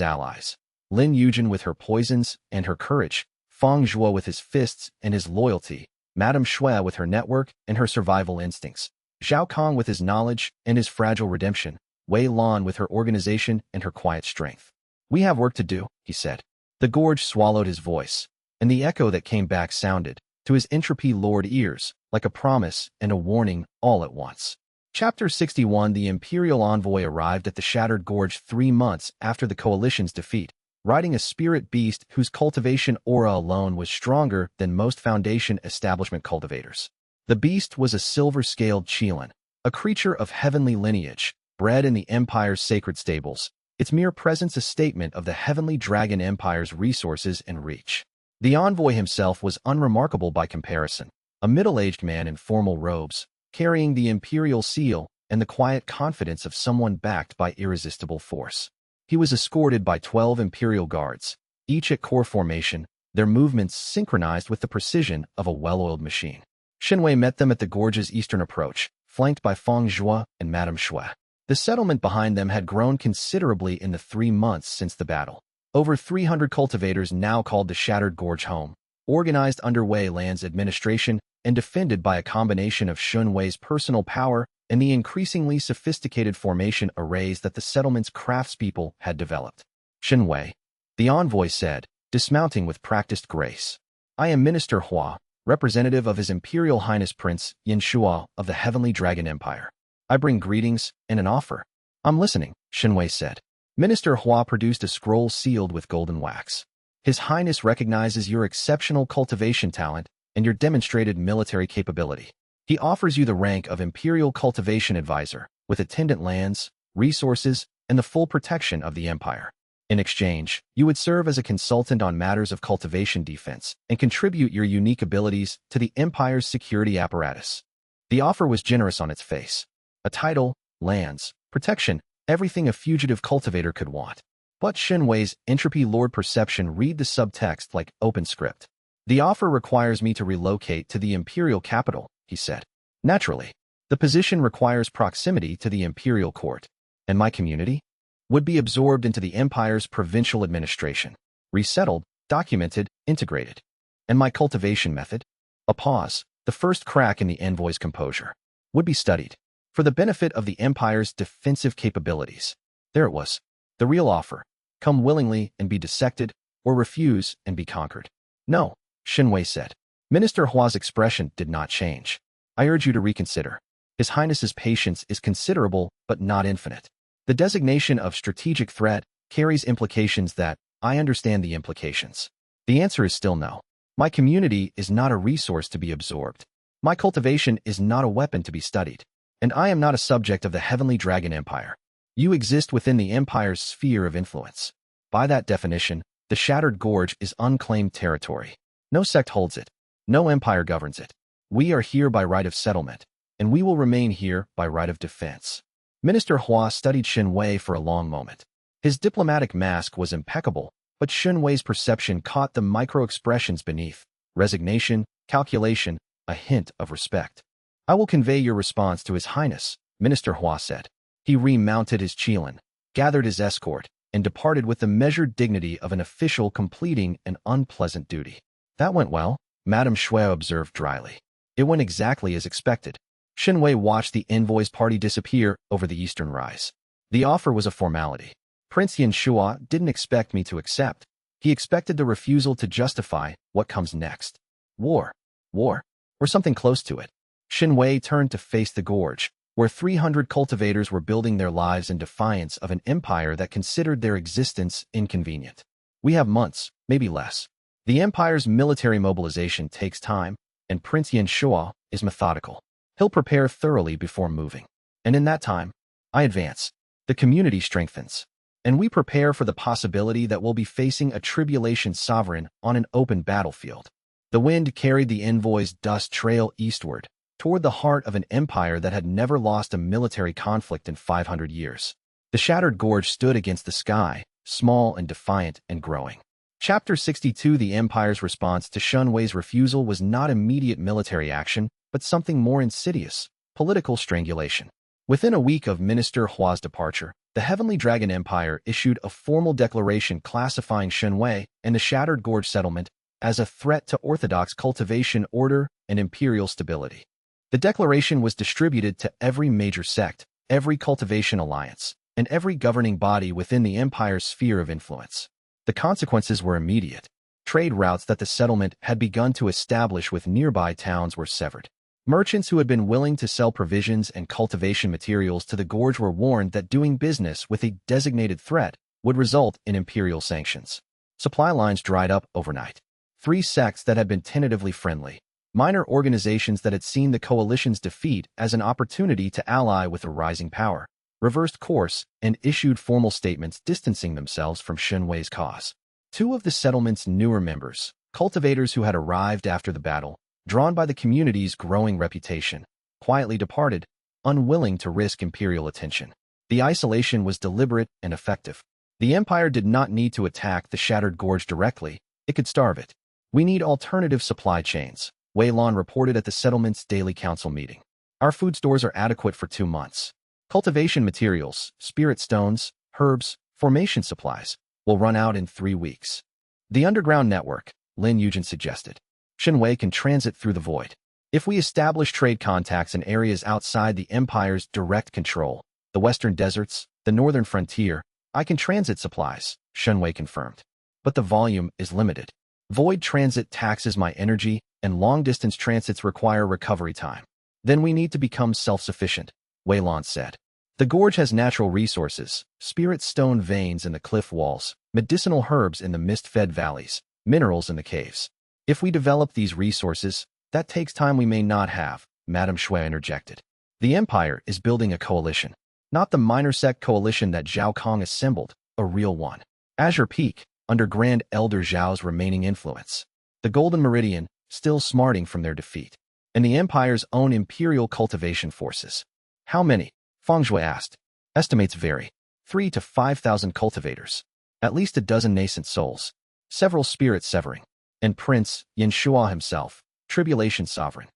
allies. Lin Yujin with her poisons and her courage, Fang Zhuo with his fists and his loyalty, Madame Xue with her network and her survival instincts, Zhao Kang with his knowledge and his fragile redemption, Wei Lan with her organization and her quiet strength. We have work to do, he said. The gorge swallowed his voice. and the echo that came back sounded, to his entropy-lord ears, like a promise and a warning all at once. Chapter 61. The Imperial Envoy arrived at the Shattered Gorge 3 months after the Coalition's defeat, riding a spirit beast whose cultivation aura alone was stronger than most Foundation establishment cultivators. The beast was a silver-scaled Qilin, a creature of heavenly lineage, bred in the Empire's sacred stables, its mere presence a statement of the Heavenly Dragon Empire's resources and reach. The envoy himself was unremarkable by comparison, a middle-aged man in formal robes, carrying the Imperial Seal and the quiet confidence of someone backed by irresistible force. He was escorted by 12 Imperial guards, each at core formation, their movements synchronized with the precision of a well-oiled machine. Shen Wei met them at the gorge's eastern approach, flanked by Feng Zhuo and Madame Shui. The settlement behind them had grown considerably in the 3 months since the battle. Over 300 cultivators now called the Shattered Gorge home, organized under Wei Land's administration and defended by a combination of Shen Wei's personal power and the increasingly sophisticated formation arrays that the settlement's craftspeople had developed. Shen Wei, the envoy said, dismounting with practiced grace. I am Minister Hua, representative of His Imperial Highness Prince Yin Shua of the Heavenly Dragon Empire. I bring greetings and an offer. I'm listening, Shen Wei said. Minister Hua produced a scroll sealed with golden wax. His Highness recognizes your exceptional cultivation talent and your demonstrated military capability. He offers you the rank of Imperial Cultivation Advisor, with attendant lands, resources, and the full protection of the Empire. In exchange, you would serve as a consultant on matters of cultivation defense and contribute your unique abilities to the Empire's security apparatus. The offer was generous on its face. A title, lands, protection, everything a fugitive cultivator could want. But Shen Wei's entropy lord perception read the subtext like open script. The offer requires me to relocate to the Imperial capital, he said. Naturally, the position requires proximity to the Imperial court, and my community would be absorbed into the Empire's provincial administration, resettled, documented, integrated. And my cultivation method? A pause, the first crack in the envoy's composure, would be studied for the benefit of the Empire's defensive capabilities. There it was, the real offer. Come willingly and be dissected, or refuse and be conquered. No, Shen Wei said. Minister Hua's expression did not change. I urge you to reconsider. His Highness's patience is considerable but not infinite. The designation of strategic threat carries implications that I understand the implications. The answer is still no. My community is not a resource to be absorbed. My cultivation is not a weapon to be studied. And I am not a subject of the Heavenly Dragon Empire. You exist within the Empire's sphere of influence. By that definition, the Shattered Gorge is unclaimed territory. No sect holds it. No empire governs it. We are here by right of settlement, and we will remain here by right of defense. Minister Hua studied Shen Wei for a long moment. His diplomatic mask was impeccable, but Shen Wei's perception caught the micro-expressions beneath: resignation, calculation, a hint of respect. I will convey your response to His Highness, Minister Hua said. He remounted his Qilin, gathered his escort, and departed with the measured dignity of an official completing an unpleasant duty. That went well, Madame Shui observed dryly. It went exactly as expected. Shen Wei watched the envoy's party disappear over the eastern rise. The offer was a formality. Prince Yin Shua didn't expect me to accept. He expected the refusal to justify what comes next. War, or something close to it. Shen Wei turned to face the gorge, where 300 cultivators were building their lives in defiance of an empire that considered their existence inconvenient. We have months, maybe less. The empire's military mobilization takes time, and Prince Yin Shua is methodical. He'll prepare thoroughly before moving. And in that time, I advance. The community strengthens. And we prepare for the possibility that we'll be facing a tribulation sovereign on an open battlefield. The wind carried the envoy's dust trail eastward, toward the heart of an empire that had never lost a military conflict in 500 years. The Shattered Gorge stood against the sky, small and defiant and growing. Chapter 62. The Empire's response to Shen Wei's refusal was not immediate military action, but something more insidious: political strangulation. Within a week of Minister Hua's departure, the Heavenly Dragon Empire issued a formal declaration classifying Shen Wei and the Shattered Gorge settlement as a threat to orthodox cultivation order and imperial stability. The declaration was distributed to every major sect, every cultivation alliance, and every governing body within the empire's sphere of influence. The consequences were immediate. Trade routes that the settlement had begun to establish with nearby towns were severed. Merchants who had been willing to sell provisions and cultivation materials to the gorge were warned that doing business with a designated threat would result in imperial sanctions. Supply lines dried up overnight. 3 sects that had been tentatively friendly, minor organizations that had seen the coalition's defeat as an opportunity to ally with a rising power, reversed course and issued formal statements distancing themselves from Shen Wei's cause. 2 of the settlement's newer members, cultivators who had arrived after the battle, drawn by the community's growing reputation, quietly departed, unwilling to risk imperial attention. The isolation was deliberate and effective. The Empire did not need to attack the shattered gorge directly, it could starve it. We need alternative supply chains, Wei Lan reported at the settlement's daily council meeting. Our food stores are adequate for 2 months. Cultivation materials, spirit stones, herbs, formation supplies, will run out in 3 weeks. The underground network, Lin Yujin suggested. Shen Wei can transit through the void. If we establish trade contacts in areas outside the Empire's direct control, the western deserts, the northern frontier, I can transit supplies, Shen Wei confirmed. But the volume is limited. Void transit taxes my energy, and long-distance transits require recovery time. Then we need to become self-sufficient, Wei Lan said. The gorge has natural resources, spirit stone veins in the cliff walls, medicinal herbs in the mist-fed valleys, minerals in the caves. If we develop these resources, that takes time we may not have, Madame Shui interjected. The Empire is building a coalition. Not the minor sect coalition that Zhao Kang assembled, a real one. Azure Peak, under Grand Elder Zhao's remaining influence. The Golden Meridian, still smarting from their defeat. And the Empire's own imperial cultivation forces. How many? Feng Shui asked. Estimates vary. 3,000 to 5,000 cultivators. At least a dozen nascent souls. Several spirits severing. And Prince Yin Shua himself, Tribulation Sovereign.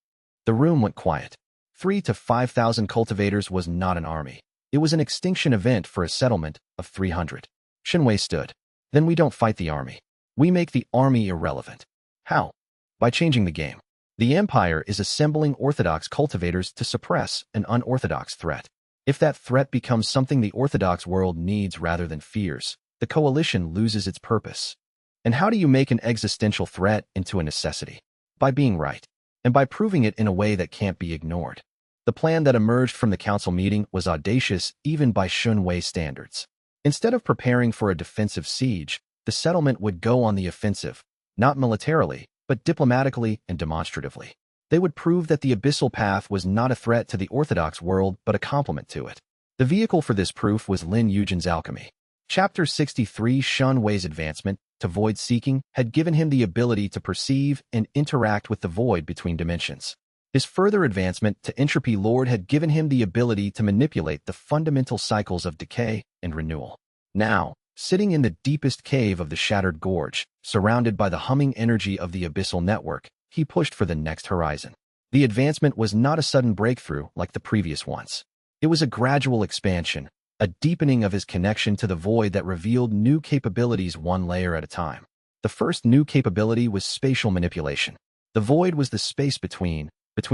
The room went quiet. 3,000 to 5,000 cultivators was not an army. It was an extinction event for a settlement of 300. Shen Wei stood. Then we don't fight the army. We make the army irrelevant. How? By changing the game. The Empire is assembling orthodox cultivators to suppress an unorthodox threat. If that threat becomes something the orthodox world needs rather than fears, the coalition loses its purpose. And how do you make an existential threat into a necessity? By being right. And by proving it in a way that can't be ignored. The plan that emerged from the council meeting was audacious even by Shen Wei standards. Instead of preparing for a defensive siege, the settlement would go on the offensive, not militarily, but diplomatically and demonstratively. They would prove that the Abyssal Path was not a threat to the orthodox world but a complement to it. The vehicle for this proof was Lin Yujin's alchemy. Chapter 63 Shen Wei's advancement to void seeking had given him the ability to perceive and interact with the void between dimensions. His further advancement to Entropy Lord had given him the ability to manipulate the fundamental cycles of decay and renewal. Now, sitting in the deepest cave of the shattered gorge, surrounded by the humming energy of the abyssal network, he pushed for the next horizon. The advancement was not a sudden breakthrough like the previous ones. It was a gradual expansion, a deepening of his connection to the void that revealed new capabilities one layer at a time. The first new capability was spatial manipulation. The void was the space between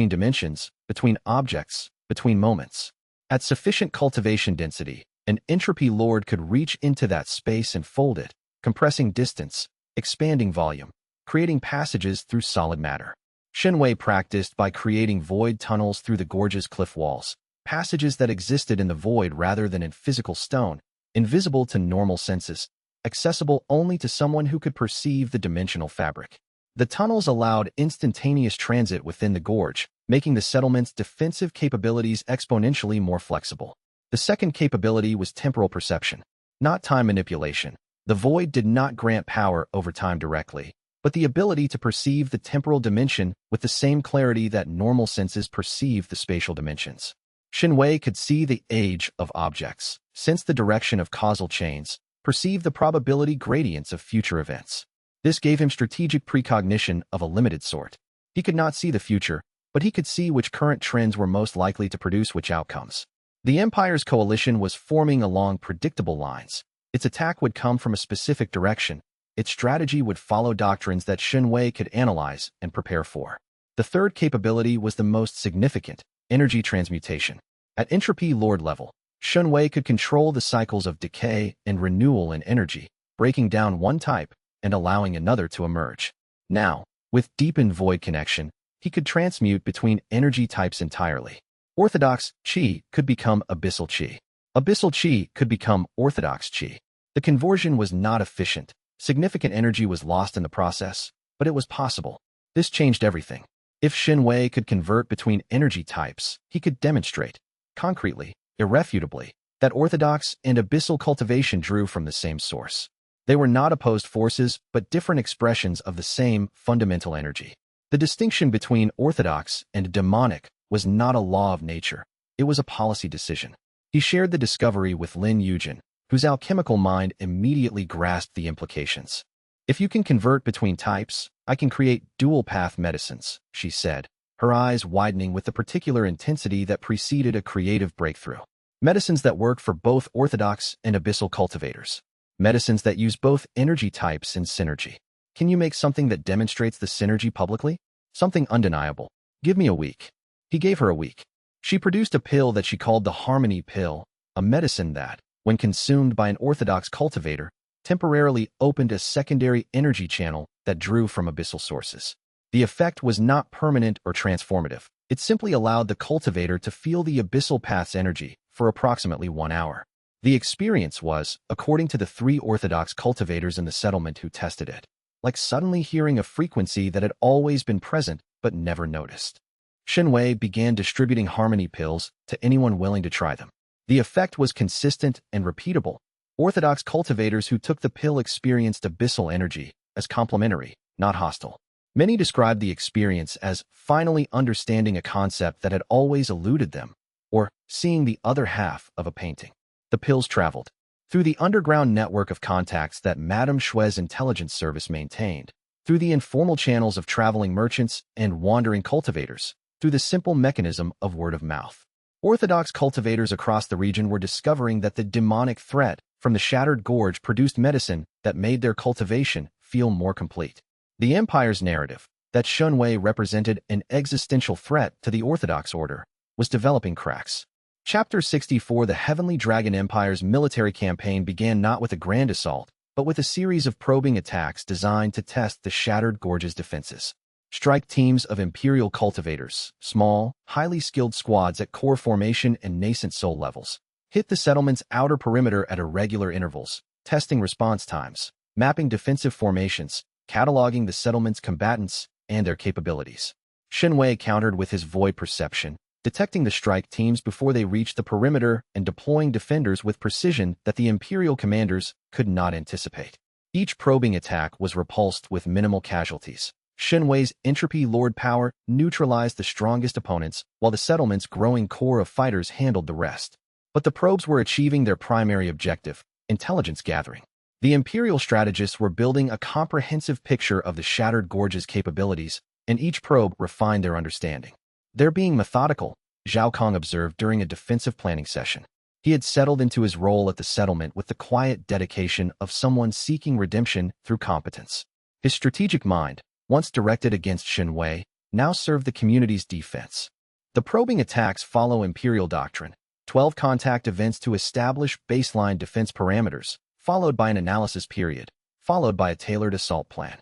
dimensions, between objects, between moments. At sufficient cultivation density, an entropy lord could reach into that space and fold it, compressing distance, expanding volume, creating passages through solid matter. Shen Wei practiced by creating void tunnels through the gorge's cliff walls, passages that existed in the void rather than in physical stone, invisible to normal senses, accessible only to someone who could perceive the dimensional fabric. The tunnels allowed instantaneous transit within the gorge, making the settlement's defensive capabilities exponentially more flexible. The second capability was temporal perception, not time manipulation. The void did not grant power over time directly, but the ability to perceive the temporal dimension with the same clarity that normal senses perceive the spatial dimensions. Shen Wei could see the age of objects, sense the direction of causal chains, perceive the probability gradients of future events. This gave him strategic precognition of a limited sort. He could not see the future, but he could see which current trends were most likely to produce which outcomes. The Empire's coalition was forming along predictable lines. Its attack would come from a specific direction. Its strategy would follow doctrines that Shen Wei could analyze and prepare for. The third capability was the most significant, energy transmutation. At entropy lord level, Shen Wei could control the cycles of decay and renewal in energy, breaking down one type, and allowing another to emerge. Now, with deepened void connection, he could transmute between energy types entirely. Orthodox Qi could become Abyssal Qi. Abyssal Qi could become Orthodox Qi. The conversion was not efficient. Significant energy was lost in the process, but it was possible. This changed everything. If Shen Wei could convert between energy types, he could demonstrate, concretely, irrefutably, that orthodox and abyssal cultivation drew from the same source. They were not opposed forces, but different expressions of the same fundamental energy. The distinction between orthodox and demonic was not a law of nature. It was a policy decision. He shared the discovery with Lin Yujin, whose alchemical mind immediately grasped the implications. If you can convert between types, I can create dual-path medicines, she said, her eyes widening with the particular intensity that preceded a creative breakthrough. Medicines that work for both orthodox and abyssal cultivators. Medicines that use both energy types in synergy. Can you make something that demonstrates the synergy publicly? Something undeniable. Give me a week. He gave her a week. She produced a pill that she called the Harmony Pill, a medicine that, when consumed by an orthodox cultivator, temporarily opened a secondary energy channel that drew from abyssal sources. The effect was not permanent or transformative. It simply allowed the cultivator to feel the Abyssal Path's energy for approximately 1 hour. The experience was, according to the 3 orthodox cultivators in the settlement who tested it, like suddenly hearing a frequency that had always been present but never noticed. Shen Wei began distributing Harmony pills to anyone willing to try them. The effect was consistent and repeatable. Orthodox cultivators who took the pill experienced abyssal energy as complementary, not hostile. Many described the experience as finally understanding a concept that had always eluded them, or seeing the other half of a painting. The pills traveled through the underground network of contacts that Madame Shue's intelligence service maintained, through the informal channels of traveling merchants and wandering cultivators, through the simple mechanism of word of mouth. Orthodox cultivators across the region were discovering that the demonic threat from the shattered gorge produced medicine that made their cultivation feel more complete. The Empire's narrative, that Shen Wei represented an existential threat to the Orthodox order, was developing cracks. Chapter 64. The Heavenly Dragon Empire's military campaign began not with a grand assault, but with a series of probing attacks designed to test the shattered gorge's defenses. Strike teams of Imperial cultivators, small, highly skilled squads at core formation and nascent soul levels, hit the settlement's outer perimeter at irregular intervals, testing response times, mapping defensive formations, cataloging the settlement's combatants and their capabilities. Shen Wei countered with his void perception, detecting the strike teams before they reached the perimeter and deploying defenders with precision that the Imperial commanders could not anticipate. Each probing attack was repulsed with minimal casualties. Shen Wei's entropy lord power neutralized the strongest opponents, while the settlement's growing core of fighters handled the rest. But the probes were achieving their primary objective, intelligence gathering. The Imperial strategists were building a comprehensive picture of the shattered gorge's capabilities, and each probe refined their understanding. They're being methodical, Zhao Kang observed during a defensive planning session. He had settled into his role at the settlement with the quiet dedication of someone seeking redemption through competence. His strategic mind, once directed against Shen Wei, now served the community's defense. The probing attacks follow Imperial doctrine, 12 contact events to establish baseline defense parameters, followed by an analysis period, followed by a tailored assault plan.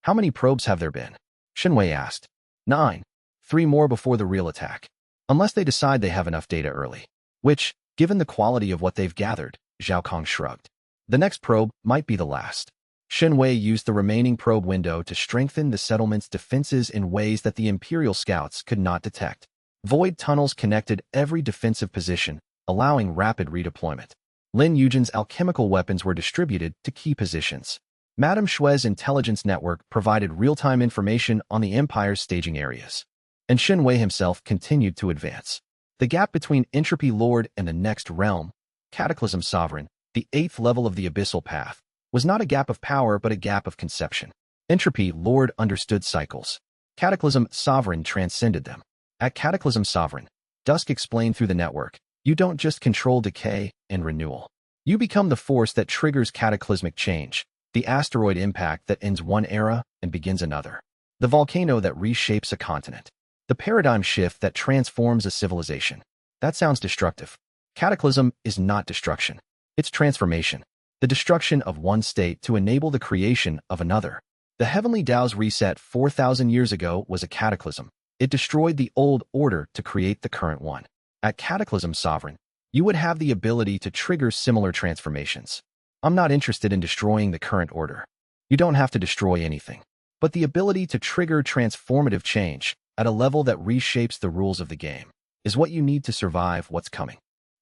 How many probes have there been? Shen Wei asked. 9. 3 more before the real attack. Unless they decide they have enough data early. Which, given the quality of what they've gathered, Zhao Kang shrugged. The next probe might be the last. Shen Wei used the remaining probe window to strengthen the settlement's defenses in ways that the Imperial scouts could not detect. Void tunnels connected every defensive position, allowing rapid redeployment. Lin Yujin's alchemical weapons were distributed to key positions. Madame Shue's intelligence network provided real-time information on the Empire's staging areas. And Shen Wei himself continued to advance. The gap between Entropy Lord and the next realm, Cataclysm Sovereign, the 8th level of the Abyssal Path, was not a gap of power but a gap of conception. Entropy Lord understood cycles. Cataclysm Sovereign transcended them. At Cataclysm Sovereign, Dusk explained through the network, you don't just control decay and renewal. You become the force that triggers cataclysmic change, the asteroid impact that ends one era and begins another, the volcano that reshapes a continent, the paradigm shift that transforms a civilization. That sounds destructive. Cataclysm is not destruction. It's transformation. the destruction of one state to enable the creation of another. The heavenly Tao's reset 4,000 years ago was a cataclysm. It destroyed the old order to create the current one. At Cataclysm Sovereign, you would have the ability to trigger similar transformations. I'm not interested in destroying the current order. You don't have to destroy anything. But the ability to trigger transformative change at a level that reshapes the rules of the game is what you need to survive what's coming.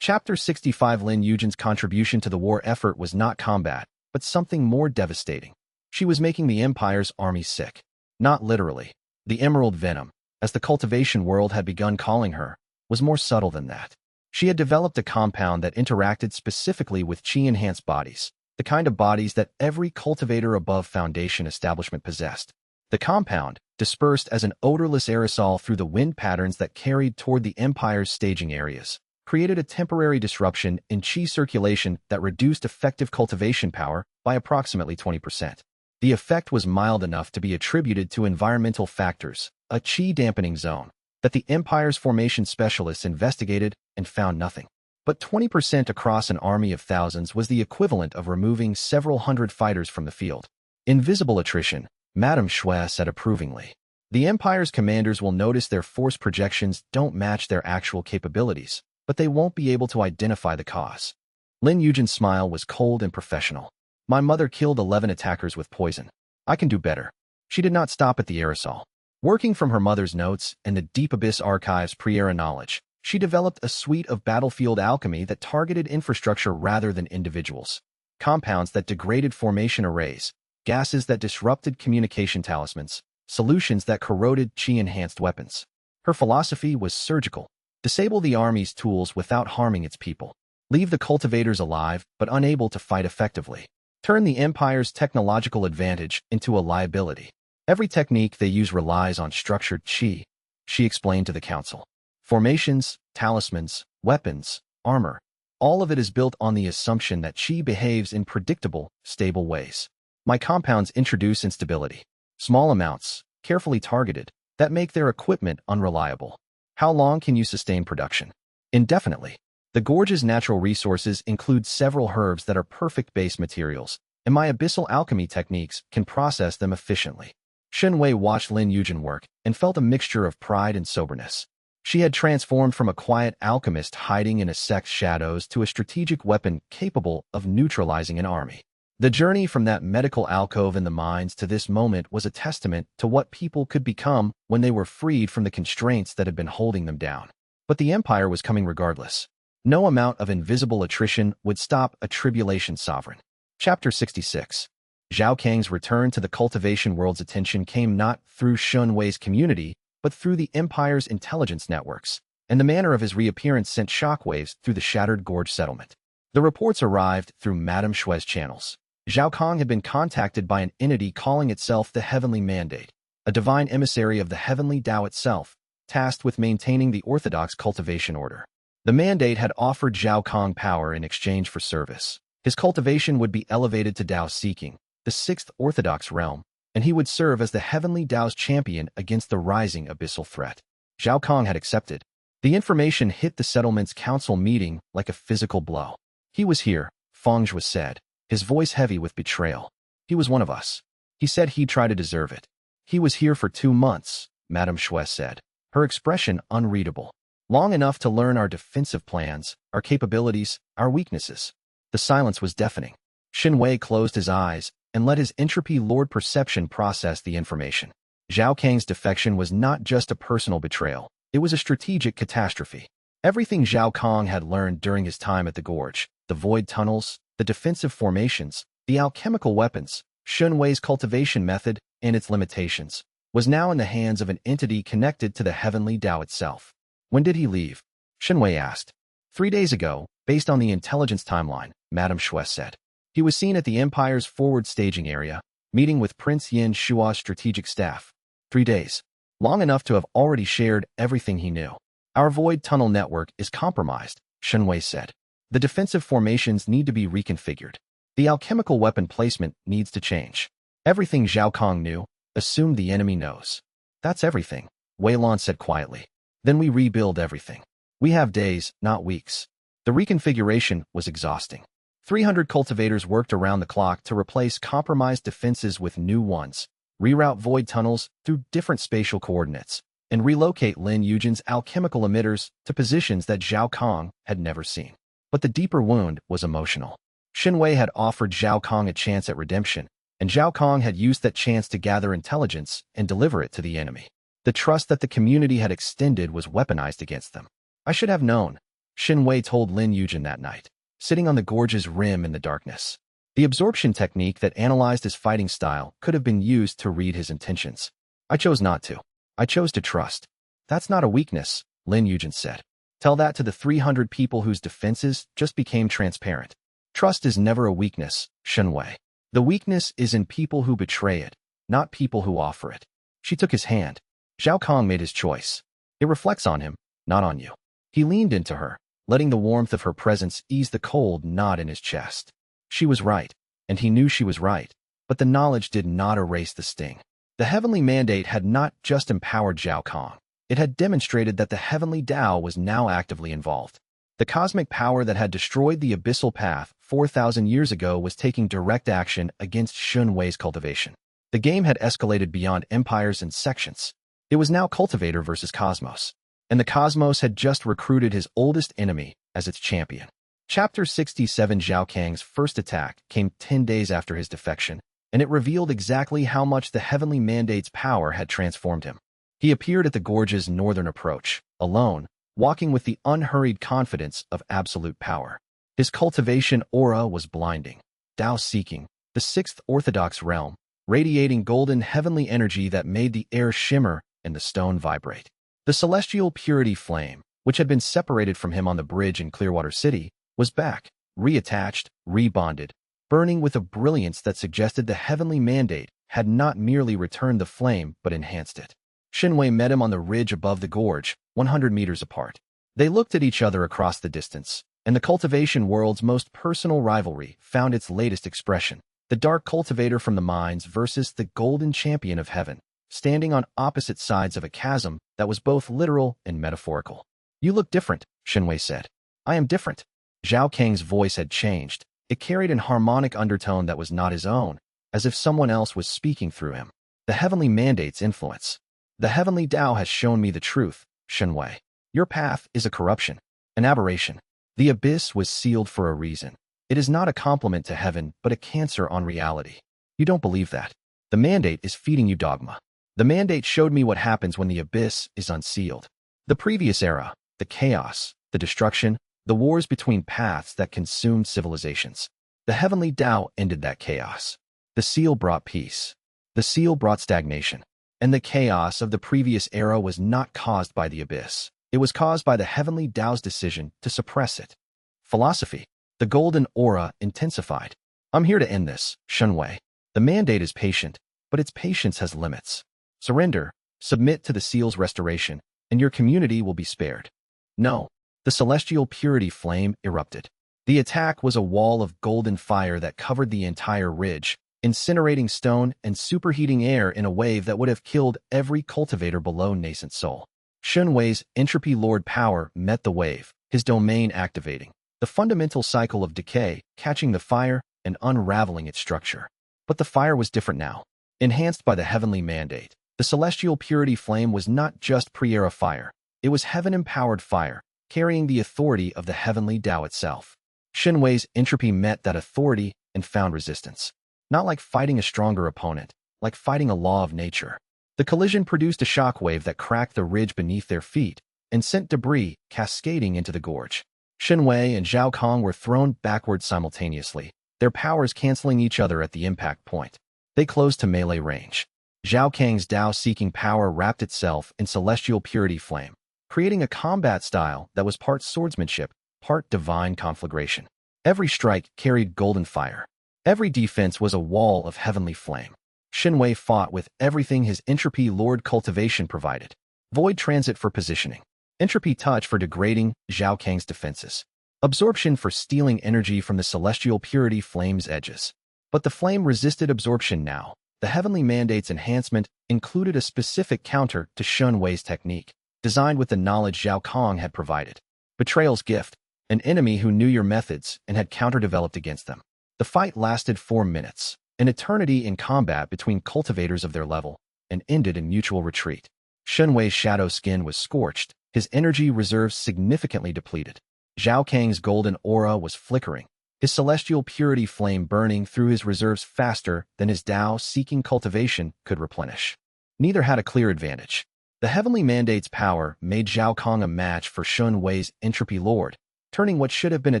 Chapter 65. Lin Yujin's contribution to the war effort was not combat, but something more devastating. She was making the Empire's army sick. Not literally. The Emerald Venom, as the cultivation world had begun calling her, was more subtle than that. She had developed a compound that interacted specifically with chi-enhanced bodies, the kind of bodies that every cultivator above Foundation establishment possessed. The compound, dispersed as an odorless aerosol through the wind patterns that carried toward the Empire's staging areas, created a temporary disruption in chi circulation that reduced effective cultivation power by approximately 20%. The effect was mild enough to be attributed to environmental factors, a chi dampening zone, that the Empire's formation specialists investigated and found nothing. But 20% across an army of thousands was the equivalent of removing several hundred fighters from the field. Invisible attrition, Madame Shui said approvingly. The Empire's commanders will notice their force projections don't match their actual capabilities, but they won't be able to identify the cause. Lin Yujin's smile was cold and professional. My mother killed 11 attackers with poison. I can do better. She did not stop at the aerosol. Working from her mother's notes and the Deep Abyss Archive's pre-era knowledge, she developed a suite of battlefield alchemy that targeted infrastructure rather than individuals. Compounds that degraded formation arrays, gases that disrupted communication talismans, solutions that corroded chi-enhanced weapons. Her philosophy was surgical. Disable the army's tools without harming its people. Leave the cultivators alive but unable to fight effectively. Turn the Empire's technological advantage into a liability. Every technique they use relies on structured chi, she explained to the council. Formations, talismans, weapons, armor, all of it is built on the assumption that chi behaves in predictable, stable ways. My compounds introduce instability. Small amounts, carefully targeted, that make their equipment unreliable. How long can you sustain production? Indefinitely. The Gorge's natural resources include several herbs that are perfect base materials, and my abyssal alchemy techniques can process them efficiently. Shen Wei watched Lin Yujin work and felt a mixture of pride and soberness. She had transformed from a quiet alchemist hiding in a sect's shadows to a strategic weapon capable of neutralizing an army. The journey from that medical alcove in the mines to this moment was a testament to what people could become when they were freed from the constraints that had been holding them down. But the Empire was coming regardless. No amount of invisible attrition would stop a tribulation sovereign. Chapter 66. Zhao Kang's return to the cultivation world's attention came not through Shen Wei's community, but through the Empire's intelligence networks, and the manner of his reappearance sent shockwaves through the Shattered Gorge settlement. The reports arrived through Madame Shui's channels. Zhao Kang had been contacted by an entity calling itself the Heavenly Mandate, a divine emissary of the Heavenly Tao itself, tasked with maintaining the orthodox cultivation order. The Mandate had offered Zhao Kang power in exchange for service. His cultivation would be elevated to Tao seeking, the sixth orthodox realm, and he would serve as the Heavenly Tao's champion against the rising abyssal threat. Zhao Kang had accepted. The information hit the settlement's council meeting like a physical blow. He was here, Feng was said, his voice heavy with betrayal. He was one of us. He said he'd try to deserve it. He was here for 2 months, Madame Shui said, her expression unreadable. Long enough to learn our defensive plans, our capabilities, our weaknesses. The silence was deafening. Shen Wei closed his eyes and let his entropy lord perception process the information. Zhao Kang's defection was not just a personal betrayal. It was a strategic catastrophe. Everything Zhao Kang had learned during his time at the Gorge, the void tunnels, the defensive formations, the alchemical weapons, Shen Wei's cultivation method, and its limitations, was now in the hands of an entity connected to the Heavenly Tao itself. When did he leave? Shen Wei asked. 3 days ago, based on the intelligence timeline, Madame Shui said. He was seen at the Empire's forward staging area, meeting with Prince Yin Shua's strategic staff. 3 days. Long enough to have already shared everything he knew. Our void tunnel network is compromised, Shen Wei said. The defensive formations need to be reconfigured. The alchemical weapon placement needs to change. Everything Zhao Kang knew, assumed the enemy knows. That's everything, Wei Lan said quietly. Then we rebuild everything. We have days, not weeks. The reconfiguration was exhausting. 300 cultivators worked around the clock to replace compromised defenses with new ones, reroute void tunnels through different spatial coordinates, and relocate Lin Yujin's alchemical emitters to positions that Zhao Kang had never seen. But the deeper wound was emotional. Shen Wei had offered Zhao Kang a chance at redemption, and Zhao Kang had used that chance to gather intelligence and deliver it to the enemy. The trust that the community had extended was weaponized against them. I should have known, Shen Wei told Lin Yujin that night, sitting on the gorge's rim in the darkness. The absorption technique that analyzed his fighting style could have been used to read his intentions. I chose not to. I chose to trust. That's not a weakness, Lin Yujin said. Tell that to the 300 people whose defenses just became transparent. Trust is never a weakness, Shen Wei. The weakness is in people who betray it, not people who offer it. She took his hand. Zhao Kang made his choice. It reflects on him, not on you. He leaned into her, letting the warmth of her presence ease the cold knot in his chest. She was right, and he knew she was right, but the knowledge did not erase the sting. The heavenly mandate had not just empowered Zhao Kang. It had demonstrated that the heavenly Tao was now actively involved. The cosmic power that had destroyed the Abyssal Path 4,000 years ago was taking direct action against Shen Wei's cultivation. The game had escalated beyond empires and sections. It was now cultivator versus cosmos. And the cosmos had just recruited his oldest enemy as its champion. Chapter 67 Zhao Kang's first attack came 10 days after his defection, and it revealed exactly how much the heavenly mandate's power had transformed him. He appeared at the gorge's northern approach, alone, walking with the unhurried confidence of absolute power. His cultivation aura was blinding, Tao-seeking, the sixth orthodox realm, radiating golden heavenly energy that made the air shimmer and the stone vibrate. The celestial purity flame, which had been separated from him on the bridge in Clearwater City, was back, reattached, rebonded, burning with a brilliance that suggested the heavenly mandate had not merely returned the flame but enhanced it. Shen Wei met him on the ridge above the gorge, 100 meters apart. They looked at each other across the distance, and the cultivation world's most personal rivalry found its latest expression. The dark cultivator from the mines versus the golden champion of heaven, standing on opposite sides of a chasm that was both literal and metaphorical. You look different, Shen Wei said. I am different. Zhao Kang's voice had changed. It carried an harmonic undertone that was not his own, as if someone else was speaking through him. The heavenly mandate's influence. The heavenly Tao has shown me the truth, Shen Wei. Your path is a corruption, an aberration. The abyss was sealed for a reason. It is not a compliment to heaven, but a cancer on reality. You don't believe that. The mandate is feeding you dogma. The mandate showed me what happens when the abyss is unsealed. The previous era, the chaos, the destruction, the wars between paths that consumed civilizations. The heavenly Tao ended that chaos. The seal brought peace. The seal brought stagnation. And the chaos of the previous era was not caused by the abyss. It was caused by the heavenly Tao's decision to suppress it. Philosophy. The golden aura intensified. I'm here to end this, Shen Wei. The mandate is patient, but its patience has limits. Surrender, submit to the seal's restoration, and your community will be spared. No. The celestial purity flame erupted. The attack was a wall of golden fire that covered the entire ridge, incinerating stone and superheating air in a wave that would have killed every cultivator below nascent soul. Shen Wei's entropy lord power met the wave, his domain activating. The fundamental cycle of decay, catching the fire and unraveling its structure. But the fire was different now. Enhanced by the heavenly mandate, the celestial purity flame was not just pre-era fire. It was heaven-empowered fire, carrying the authority of the heavenly Tao itself. Shen Wei's entropy met that authority and found resistance. Not like fighting a stronger opponent, like fighting a law of nature. The collision produced a shockwave that cracked the ridge beneath their feet and sent debris cascading into the gorge. Shen Wei and Zhao Kang were thrown backward simultaneously, their powers canceling each other at the impact point. They closed to melee range. Zhao Kang's Tao-seeking power wrapped itself in celestial purity flame, creating a combat style that was part swordsmanship, part divine conflagration. Every strike carried golden fire. Every defense was a wall of heavenly flame. Shen Wei fought with everything his entropy lord cultivation provided. Void transit for positioning. Entropy touch for degrading Zhao Kang's defenses. Absorption for stealing energy from the celestial purity flame's edges. But the flame resisted absorption now. The heavenly mandate's enhancement included a specific counter to Shen Wei's technique, designed with the knowledge Zhao Kang had provided. Betrayal's gift. an enemy who knew your methods and had counter-developed against them. The fight lasted 4 minutes, an eternity in combat between cultivators of their level, and ended in mutual retreat. Shen Wei's shadow skin was scorched, his energy reserves significantly depleted. Zhao Kang's golden aura was flickering, his celestial purity flame burning through his reserves faster than his Tao-seeking cultivation could replenish. Neither had a clear advantage. The heavenly mandate's power made Zhao Kang a match for Shen Wei's entropy lord, turning what should have been a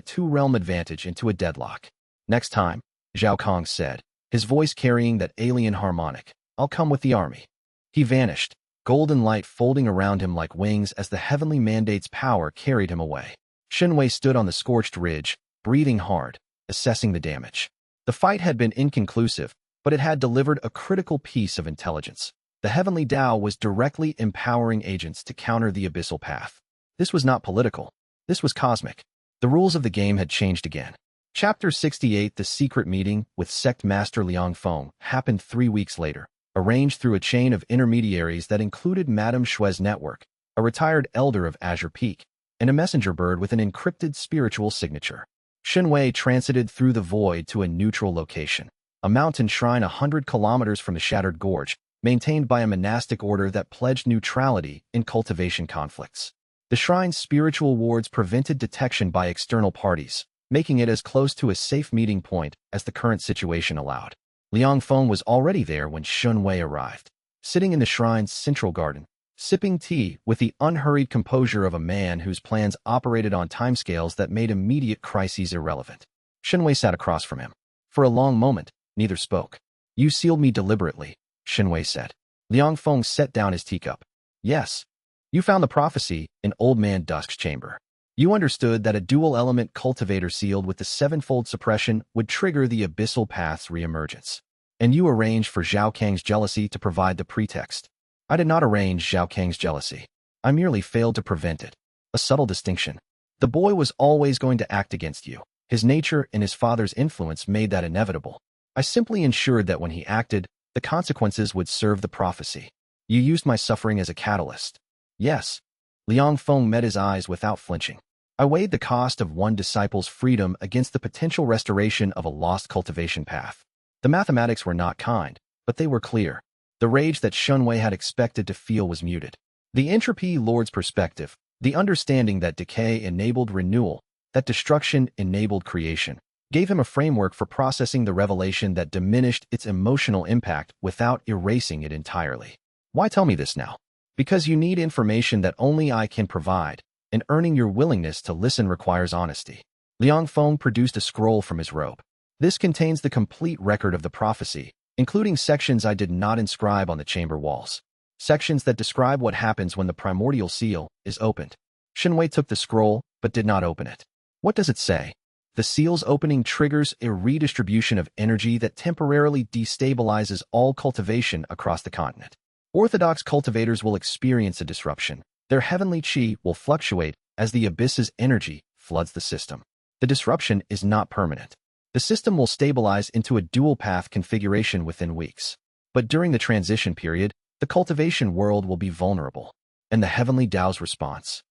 two-realm advantage into a deadlock. Next time, Zhao Kang said, his voice carrying that alien harmonic, "I'll come with the army." He vanished, golden light folding around him like wings as the heavenly mandate's power carried him away. Shen Wei stood on the scorched ridge, breathing hard, assessing the damage. The fight had been inconclusive, but it had delivered a critical piece of intelligence. The heavenly Tao was directly empowering agents to counter the Abyssal Path. This was not political. This was cosmic. The rules of the game had changed again. Chapter 68 The Secret Meeting with Sect Master Liang Feng happened 3 weeks later, arranged through a chain of intermediaries that included Madame Shui's network, a retired elder of Azure Peak, and a messenger bird with an encrypted spiritual signature. Shen Wei transited through the void to a neutral location, a mountain shrine 100 kilometers from the Shattered Gorge, maintained by a monastic order that pledged neutrality in cultivation conflicts. The shrine's spiritual wards prevented detection by external parties, making it as close to a safe meeting point as the current situation allowed. Liang Feng was already there when Shen Wei arrived, sitting in the shrine's central garden, sipping tea with the unhurried composure of a man whose plans operated on timescales that made immediate crises irrelevant. Shen Wei sat across from him. For a long moment, neither spoke. "You sealed me deliberately," Shen Wei said. Liang Feng set down his teacup. "Yes. You found the prophecy in old Man Dusk's chamber. You understood that a dual-element cultivator sealed with the sevenfold suppression would trigger the Abyssal Path's reemergence. And you arranged for Zhao Kang's jealousy to provide the pretext. I did not arrange Zhao Kang's jealousy. I merely failed to prevent it. A subtle distinction. The boy was always going to act against you. His nature and his father's influence made that inevitable. I simply ensured that when he acted, the consequences would serve the prophecy. You used my suffering as a catalyst." "Yes." Liang Feng met his eyes without flinching. "I weighed the cost of one disciple's freedom against the potential restoration of a lost cultivation path. The mathematics were not kind, but they were clear. The rage that Shen Wei had expected to feel was muted. The entropy lord's perspective, the understanding that decay enabled renewal, that destruction enabled creation, gave him a framework for processing the revelation that diminished its emotional impact without erasing it entirely. Why tell me this now? Because you need information that only I can provide, and earning your willingness to listen requires honesty." Liang Feng produced a scroll from his robe. "This contains the complete record of the prophecy, including sections I did not inscribe on the chamber walls. Sections that describe what happens when the Primordial Seal is opened." Shen Wei took the scroll, but did not open it. "What does it say?" "The seal's opening triggers a redistribution of energy that temporarily destabilizes all cultivation across the continent. Orthodox cultivators will experience a disruption. Their heavenly chi will fluctuate as the abyss's energy floods the system. The disruption is not permanent. The system will stabilize into a dual-path configuration within weeks. But during the transition period, the cultivation world will be vulnerable." And the heavenly Tao's response.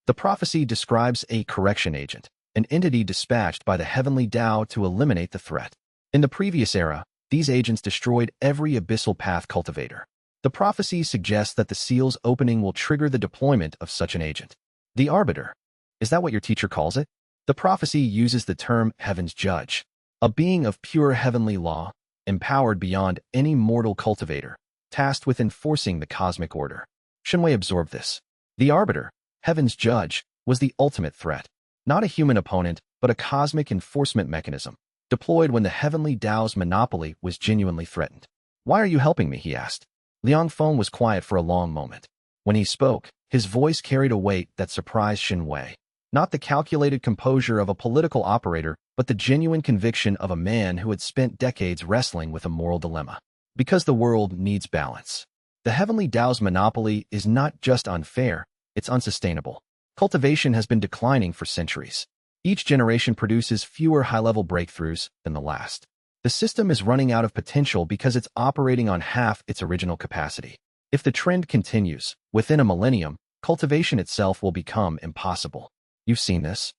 The prophecy describes a correction agent, an entity dispatched by the heavenly Tao to eliminate the threat. In the previous era, these agents destroyed every Abyssal Path cultivator. The prophecy suggests that the seal's opening will trigger the deployment of such an agent. The arbiter. Is that what your teacher calls it? The prophecy uses the term heaven's judge, a being of pure heavenly law, empowered beyond any mortal cultivator, tasked with enforcing the cosmic order. Shen Wei absorbed this. The arbiter, heaven's judge, was the ultimate threat. Not a human opponent, but a cosmic enforcement mechanism, deployed when the heavenly Tao's monopoly was genuinely threatened. "Why are you helping me?" he asked. Liang Feng was quiet for a long moment. When he spoke, his voice carried a weight that surprised Shen Wei. Not the calculated composure of a political operator, but the genuine conviction of a man who had spent decades wrestling with a moral dilemma. Because the world needs balance. The heavenly Tao's monopoly is not just unfair, it's unsustainable. Cultivation has been declining for centuries. Each generation produces fewer high-level breakthroughs than the last. The system is running out of potential because it's operating on half its original capacity. If the trend continues, within a millennium, cultivation itself will become impossible. You've seen this?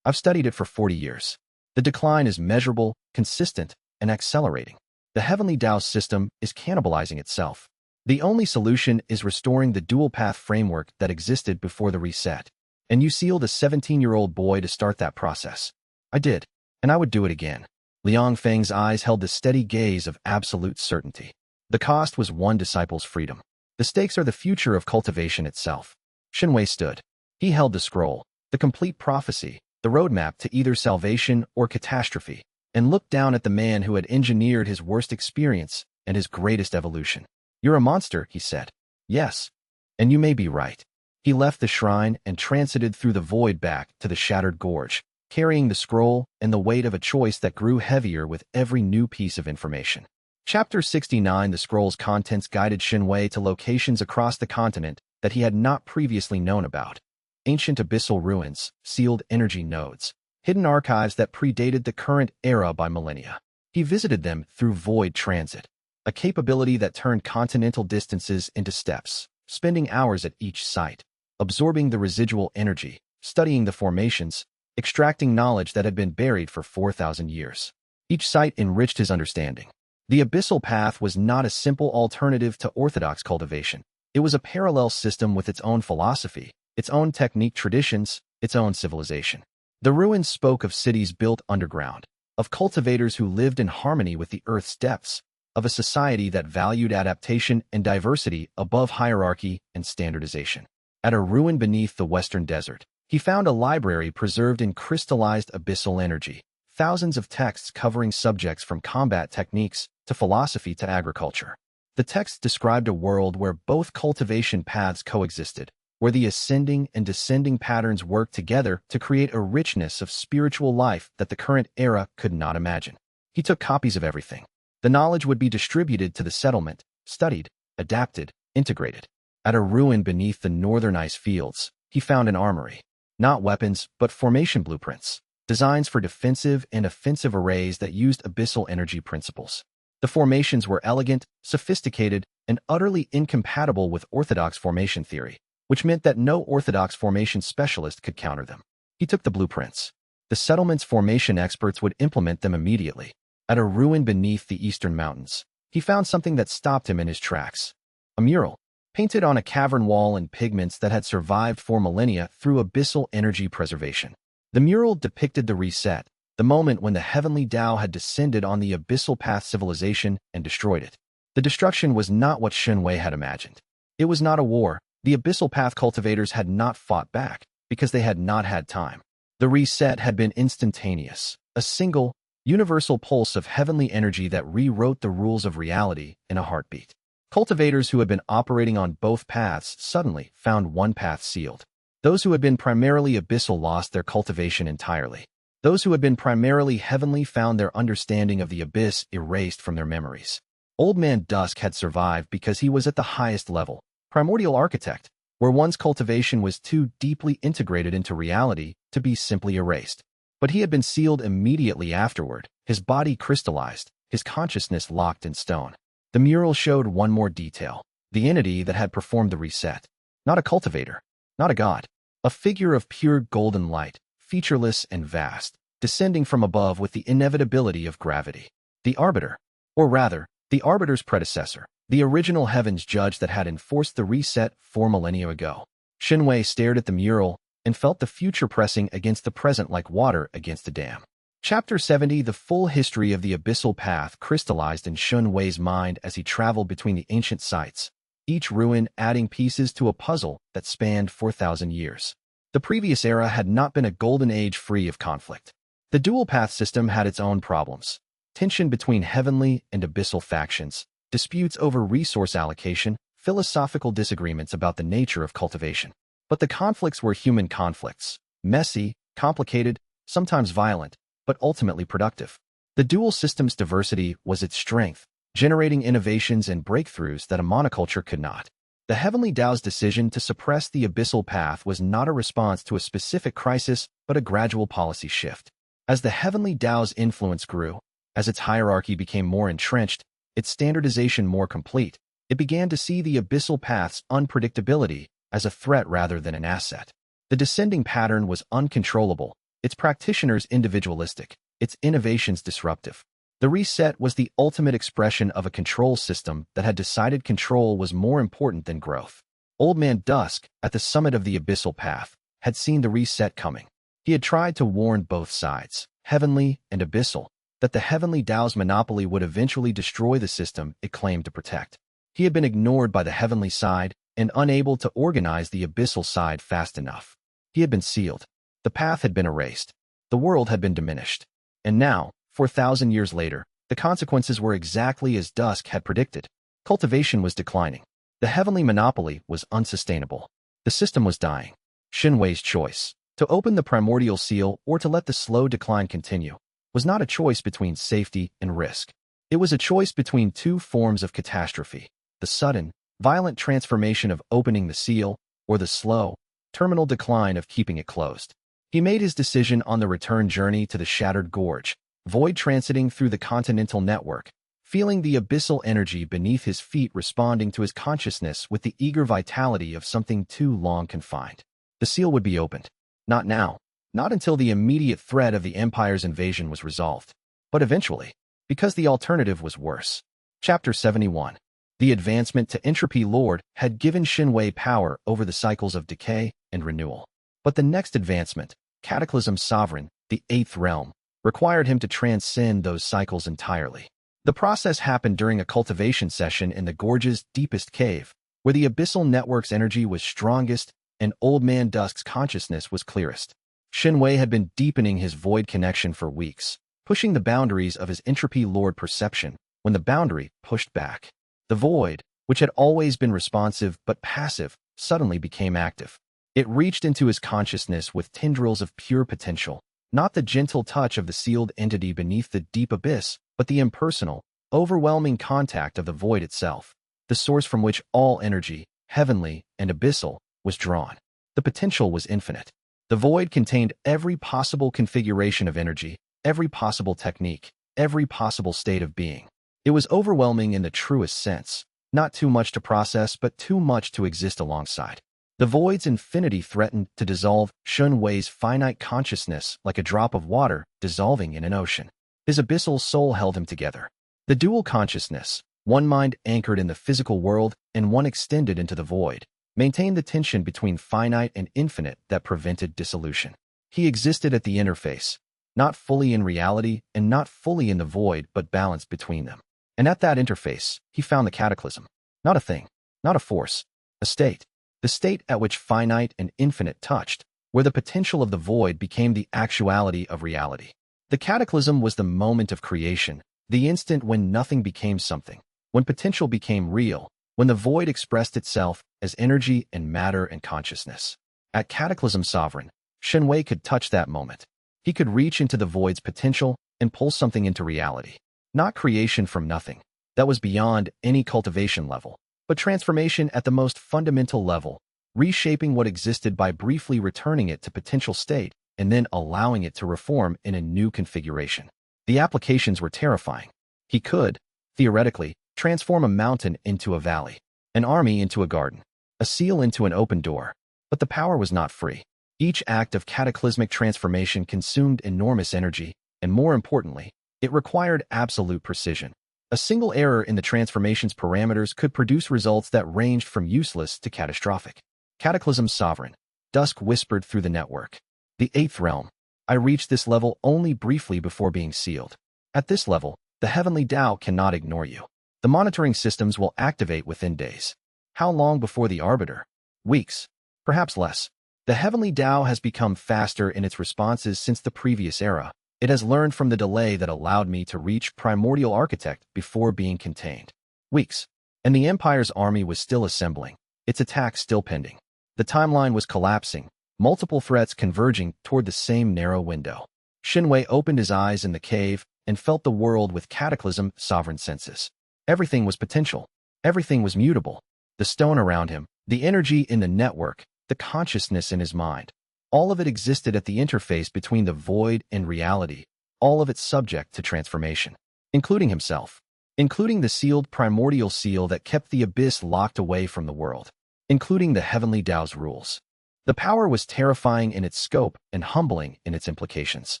I've studied it for 40 years. The decline is measurable, consistent, and accelerating. The heavenly Dao system is cannibalizing itself. The only solution is restoring the dual-path framework that existed before the reset. And you sealed a 17-year-old boy to start that process. I did, and I would do it again. Liang Feng's eyes held the steady gaze of absolute certainty. The cost was one disciple's freedom. The stakes are the future of cultivation itself. Shen Wei stood. He held the scroll, the complete prophecy, the roadmap to either salvation or catastrophe, and looked down at the man who had engineered his worst experience and his greatest evolution. You're a monster, he said. Yes, and you may be right. He left the shrine and transited through the void back to the shattered gorge, carrying the scroll and the weight of a choice that grew heavier with every new piece of information. Chapter 69. The scroll's contents guided Shen Wei to locations across the continent that he had not previously known about. Ancient abyssal ruins, sealed energy nodes, hidden archives that predated the current era by millennia. He visited them through void transit, a capability that turned continental distances into steps, spending hours at each site, absorbing the residual energy, studying the formations, extracting knowledge that had been buried for 4,000 years. Each site enriched his understanding. The Abyssal Path was not a simple alternative to orthodox cultivation. It was a parallel system with its own philosophy, its own technique traditions, its own civilization. The ruins spoke of cities built underground, of cultivators who lived in harmony with the earth's depths, of a society that valued adaptation and diversity above hierarchy and standardization. At a ruin beneath the western desert, he found a library preserved in crystallized abyssal energy, thousands of texts covering subjects from combat techniques to philosophy to agriculture. The texts described a world where both cultivation paths coexisted, where the ascending and descending patterns worked together to create a richness of spiritual life that the current era could not imagine. He took copies of everything. The knowledge would be distributed to the settlement, studied, adapted, integrated. At a ruin beneath the northern ice fields, he found an armory. Not weapons, but formation blueprints, designs for defensive and offensive arrays that used abyssal energy principles. The formations were elegant, sophisticated, and utterly incompatible with orthodox formation theory, which meant that no orthodox formation specialist could counter them. He took the blueprints. The settlement's formation experts would implement them immediately. At a ruin beneath the eastern mountains, he found something that stopped him in his tracks. A mural, painted on a cavern wall in pigments that had survived for millennia through abyssal energy preservation. The mural depicted the reset, the moment when the heavenly Dao had descended on the Abyssal Path civilization and destroyed it. The destruction was not what Shen Wei had imagined. It was not a war. The Abyssal Path cultivators had not fought back because they had not had time. The reset had been instantaneous, a single, universal pulse of heavenly energy that rewrote the rules of reality in a heartbeat. Cultivators who had been operating on both paths suddenly found one path sealed. Those who had been primarily abyssal lost their cultivation entirely. Those who had been primarily heavenly found their understanding of the abyss erased from their memories. Old Man Dusk had survived because he was at the highest level, primordial architect, where one's cultivation was too deeply integrated into reality to be simply erased. But he had been sealed immediately afterward, his body crystallized, his consciousness locked in stone. The mural showed one more detail, the entity that had performed the reset. Not a cultivator, not a god, a figure of pure golden light, featureless and vast, descending from above with the inevitability of gravity. The Arbiter, or rather, the Arbiter's predecessor, the original heavens judge that had enforced the reset 4 millennia ago. Shen Wei stared at the mural and felt the future pressing against the present like water against a dam. Chapter 70. The full history of the Abyssal Path crystallized in Shen Wei's mind as he traveled between the ancient sites, each ruin adding pieces to a puzzle that spanned 4,000 years. The previous era had not been a golden age free of conflict. The dual path system had its own problems. Tension between heavenly and abyssal factions, disputes over resource allocation, philosophical disagreements about the nature of cultivation. But the conflicts were human conflicts, messy, complicated, sometimes violent, but ultimately productive. The dual system's diversity was its strength, generating innovations and breakthroughs that a monoculture could not. The Heavenly Dao's decision to suppress the Abyssal Path was not a response to a specific crisis, but a gradual policy shift. As the Heavenly Dao's influence grew, as its hierarchy became more entrenched, its standardization more complete, it began to see the Abyssal Path's unpredictability as a threat rather than an asset. The descending pattern was uncontrollable, its practitioners individualistic, its innovations disruptive. The reset was the ultimate expression of a control system that had decided control was more important than growth. Old Man Dusk, at the summit of the Abyssal Path, had seen the reset coming. He had tried to warn both sides, heavenly and abyssal, that the heavenly Dao's monopoly would eventually destroy the system it claimed to protect. He had been ignored by the heavenly side and unable to organize the abyssal side fast enough. He had been sealed. The path had been erased. The world had been diminished. And now, 4,000 years later, the consequences were exactly as Dusk had predicted. Cultivation was declining. The heavenly monopoly was unsustainable. The system was dying. Shen Wei's choice, to open the Primordial Seal or to let the slow decline continue, was not a choice between safety and risk. It was a choice between two forms of catastrophe: the sudden, violent transformation of opening the seal, or the slow, terminal decline of keeping it closed. He made his decision on the return journey to the shattered gorge, void transiting through the continental network, feeling the abyssal energy beneath his feet responding to his consciousness with the eager vitality of something too long confined. The seal would be opened. Not now. Not until the immediate threat of the Empire's invasion was resolved. But eventually, because the alternative was worse. Chapter 71. The advancement to Entropy Lord had given Shen Wei power over the cycles of decay and renewal. But the next advancement, Cataclysm Sovereign, the Eighth Realm, required him to transcend those cycles entirely. The process happened during a cultivation session in the gorge's deepest cave, where the abyssal network's energy was strongest and Old Man Dusk's consciousness was clearest. Shen Wei had been deepening his void connection for weeks, pushing the boundaries of his Entropy Lord perception when the boundary pushed back. The void, which had always been responsive but passive, suddenly became active. It reached into his consciousness with tendrils of pure potential, not the gentle touch of the sealed entity beneath the deep abyss, but the impersonal, overwhelming contact of the void itself, the source from which all energy, heavenly and abyssal, was drawn. The potential was infinite. The void contained every possible configuration of energy, every possible technique, every possible state of being. It was overwhelming in the truest sense, not too much to process but too much to exist alongside. The void's infinity threatened to dissolve Shen Wei's finite consciousness like a drop of water dissolving in an ocean. His abyssal soul held him together. The dual consciousness, one mind anchored in the physical world and one extended into the void, maintained the tension between finite and infinite that prevented dissolution. He existed at the interface, not fully in reality and not fully in the void but balanced between them. And at that interface, he found the cataclysm. Not a thing, not a force, a state. The state at which finite and infinite touched, where the potential of the void became the actuality of reality. The cataclysm was the moment of creation, the instant when nothing became something, when potential became real, when the void expressed itself as energy and matter and consciousness. At Cataclysm Sovereign, Shen Wei could touch that moment. He could reach into the void's potential and pull something into reality. Not creation from nothing. That was beyond any cultivation level, but transformation at the most fundamental level, reshaping what existed by briefly returning it to potential state and then allowing it to reform in a new configuration. The applications were terrifying. He could, theoretically, transform a mountain into a valley, an army into a garden, a seal into an open door. But the power was not free. Each act of cataclysmic transformation consumed enormous energy, and more importantly, it required absolute precision. A single error in the transformation's parameters could produce results that ranged from useless to catastrophic. Cataclysm Sovereign, Dusk whispered through the network. The Eighth Realm. I reached this level only briefly before being sealed. At this level, the Heavenly Dao cannot ignore you. The monitoring systems will activate within days. How long before the Arbiter? Weeks. Perhaps less. The Heavenly Dao has become faster in its responses since the previous era. It has learned from the delay that allowed me to reach Primordial Architect before being contained. Weeks. And the Empire's army was still assembling, its attack still pending. The timeline was collapsing, multiple threats converging toward the same narrow window. Shen Wei opened his eyes in the cave and felt the world with Cataclysm Sovereign senses. Everything was potential. Everything was mutable. The stone around him, the energy in the network, the consciousness in his mind. All of it existed at the interface between the void and reality, all of it subject to transformation, including himself, including the sealed Primordial Seal that kept the abyss locked away from the world, including the Heavenly Dao's rules. The power was terrifying in its scope and humbling in its implications.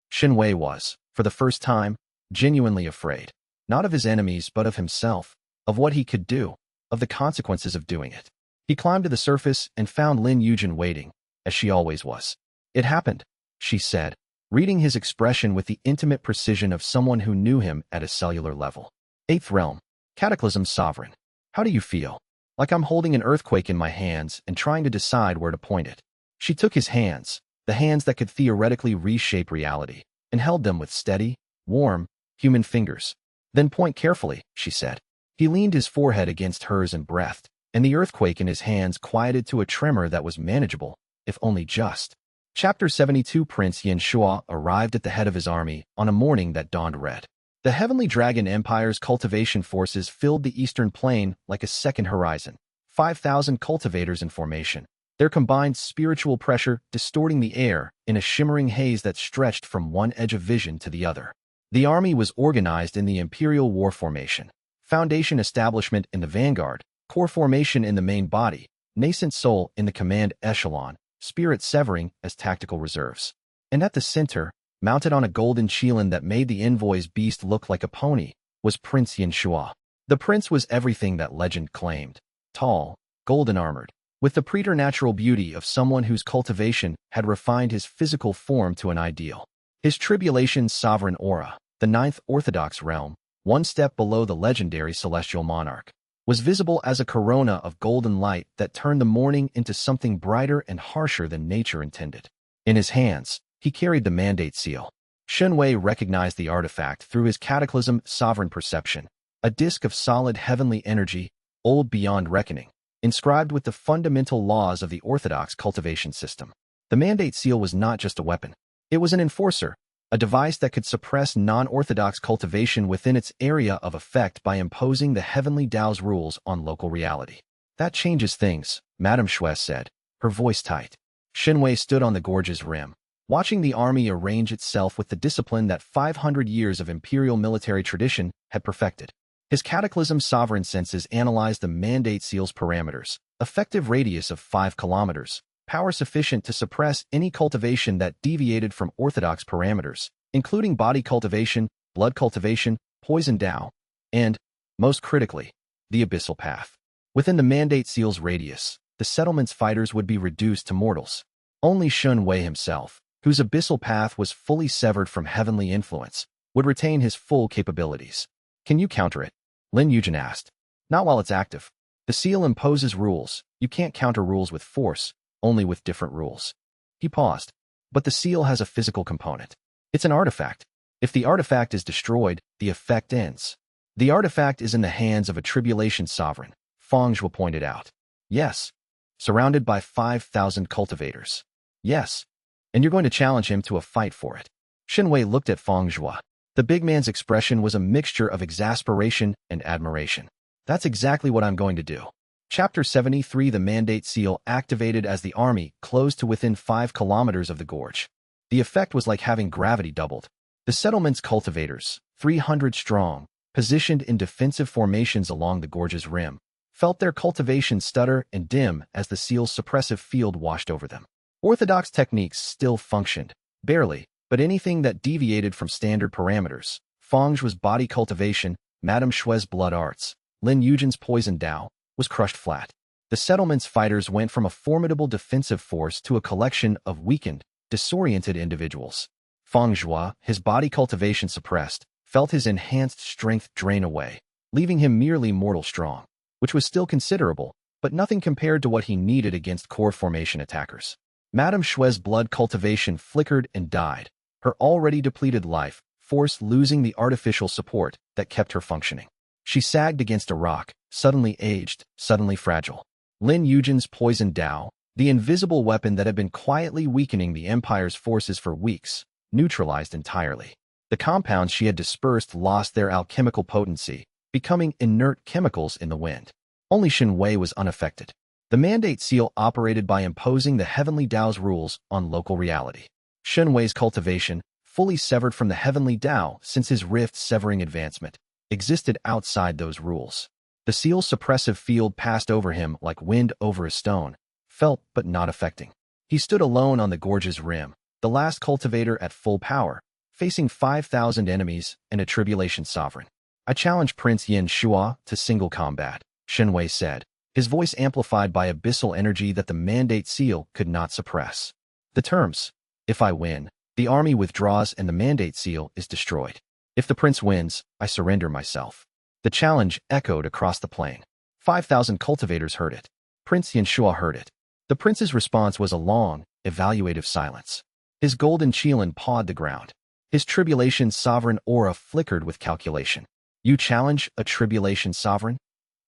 Shen Wei was, for the first time, genuinely afraid, not of his enemies but of himself, of what he could do, of the consequences of doing it. He climbed to the surface and found Lin Yujin waiting, as she always was. "It happened," she said, reading his expression with the intimate precision of someone who knew him at a cellular level. "Eighth Realm, Cataclysm Sovereign. How do you feel?" "Like I'm holding an earthquake in my hands and trying to decide where to point it." She took his hands, the hands that could theoretically reshape reality, and held them with steady, warm, human fingers. "Then point carefully," she said. He leaned his forehead against hers and breathed, and the earthquake in his hands quieted to a tremor that was manageable, if only just. Chapter 72. Prince Yin Shua arrived at the head of his army on a morning that dawned red. The Heavenly Dragon Empire's cultivation forces filled the eastern plain like a second horizon, 5,000 cultivators in formation, their combined spiritual pressure distorting the air in a shimmering haze that stretched from one edge of vision to the other. The army was organized in the Imperial War Formation, Foundation Establishment in the vanguard, Core Formation in the main body, Nascent Soul in the command echelon, Spirit Severing as tactical reserves. And at the center, mounted on a golden chelan that made the envoy's beast look like a pony, was Prince Yin Shua. The prince was everything that legend claimed. Tall, golden-armored, with the preternatural beauty of someone whose cultivation had refined his physical form to an ideal. His tribulation's sovereign aura, the ninth orthodox realm, one step below the legendary celestial monarch, was visible as a corona of golden light that turned the morning into something brighter and harsher than nature intended. In his hands, he carried the mandate seal. Shen Wei recognized the artifact through his cataclysm sovereign perception, a disk of solid heavenly energy, old beyond reckoning, inscribed with the fundamental laws of the orthodox cultivation system. The mandate seal was not just a weapon. It was an enforcer, a device that could suppress non-orthodox cultivation within its area of effect by imposing the heavenly Tao's rules on local reality. "That changes things," Madame Shui said, her voice tight. Shen Wei stood on the gorge's rim, watching the army arrange itself with the discipline that 500 years of imperial military tradition had perfected. His cataclysm sovereign senses analyzed the mandate seal's parameters, effective radius of 5 kilometers, power sufficient to suppress any cultivation that deviated from orthodox parameters, including body cultivation, blood cultivation, poison Tao, and, most critically, the Abyssal Path. Within the mandate seal's radius, the settlement's fighters would be reduced to mortals. Only Shen Wei himself, whose Abyssal Path was fully severed from heavenly influence, would retain his full capabilities. "Can you counter it?" Lin Yujin asked. "Not while it's active. The seal imposes rules. You can't counter rules with force, only with different rules." He paused. "But the seal has a physical component. It's an artifact. If the artifact is destroyed, the effect ends." "The artifact is in the hands of a tribulation sovereign," Feng Zhuo pointed out. "Yes. Surrounded by 5,000 cultivators." "Yes. And you're going to challenge him to a fight for it." Shen Wei looked at Feng Zhuo. The big man's expression was a mixture of exasperation and admiration. "That's exactly what I'm going to do." Chapter 73. The mandate seal activated as the army closed to within 5 kilometers of the gorge. The effect was like having gravity doubled. The settlement's cultivators, 300 strong, positioned in defensive formations along the gorge's rim, felt their cultivation stutter and dim as the seal's suppressive field washed over them. Orthodox techniques still functioned, barely, but anything that deviated from standard parameters, Feng Zhuo's body cultivation, Madame Shui's blood arts, Lin Yujin's poison Tao, was crushed flat. The settlement's fighters went from a formidable defensive force to a collection of weakened, disoriented individuals. Feng Zhuo, his body cultivation suppressed, felt his enhanced strength drain away, leaving him merely mortal strong, which was still considerable, but nothing compared to what he needed against core formation attackers. Madame Shui's blood cultivation flickered and died, her already depleted life force losing the artificial support that kept her functioning. She sagged against a rock, suddenly aged, suddenly fragile. Lin Yujin's poison Tao, the invisible weapon that had been quietly weakening the Empire's forces for weeks, neutralized entirely. The compounds she had dispersed lost their alchemical potency, becoming inert chemicals in the wind. Only Shen Wei was unaffected. The mandate seal operated by imposing the heavenly Tao's rules on local reality. Shen Wei's cultivation, fully severed from the heavenly Tao since his rift-severing advancement, existed outside those rules. The seal's suppressive field passed over him like wind over a stone, felt but not affecting. He stood alone on the gorge's rim, the last cultivator at full power, facing 5,000 enemies and a tribulation sovereign. I challenge Prince Yin Shua to single combat, Shen Wei said, his voice amplified by abyssal energy that the mandate seal could not suppress. The terms: if I win, the army withdraws and the mandate seal is destroyed. If the prince wins, I surrender myself. The challenge echoed across the plain. 5,000 cultivators heard it. Prince Yin Shua heard it. The prince's response was a long, evaluative silence. His golden qilin pawed the ground. His tribulation sovereign aura flickered with calculation. You challenge a tribulation sovereign?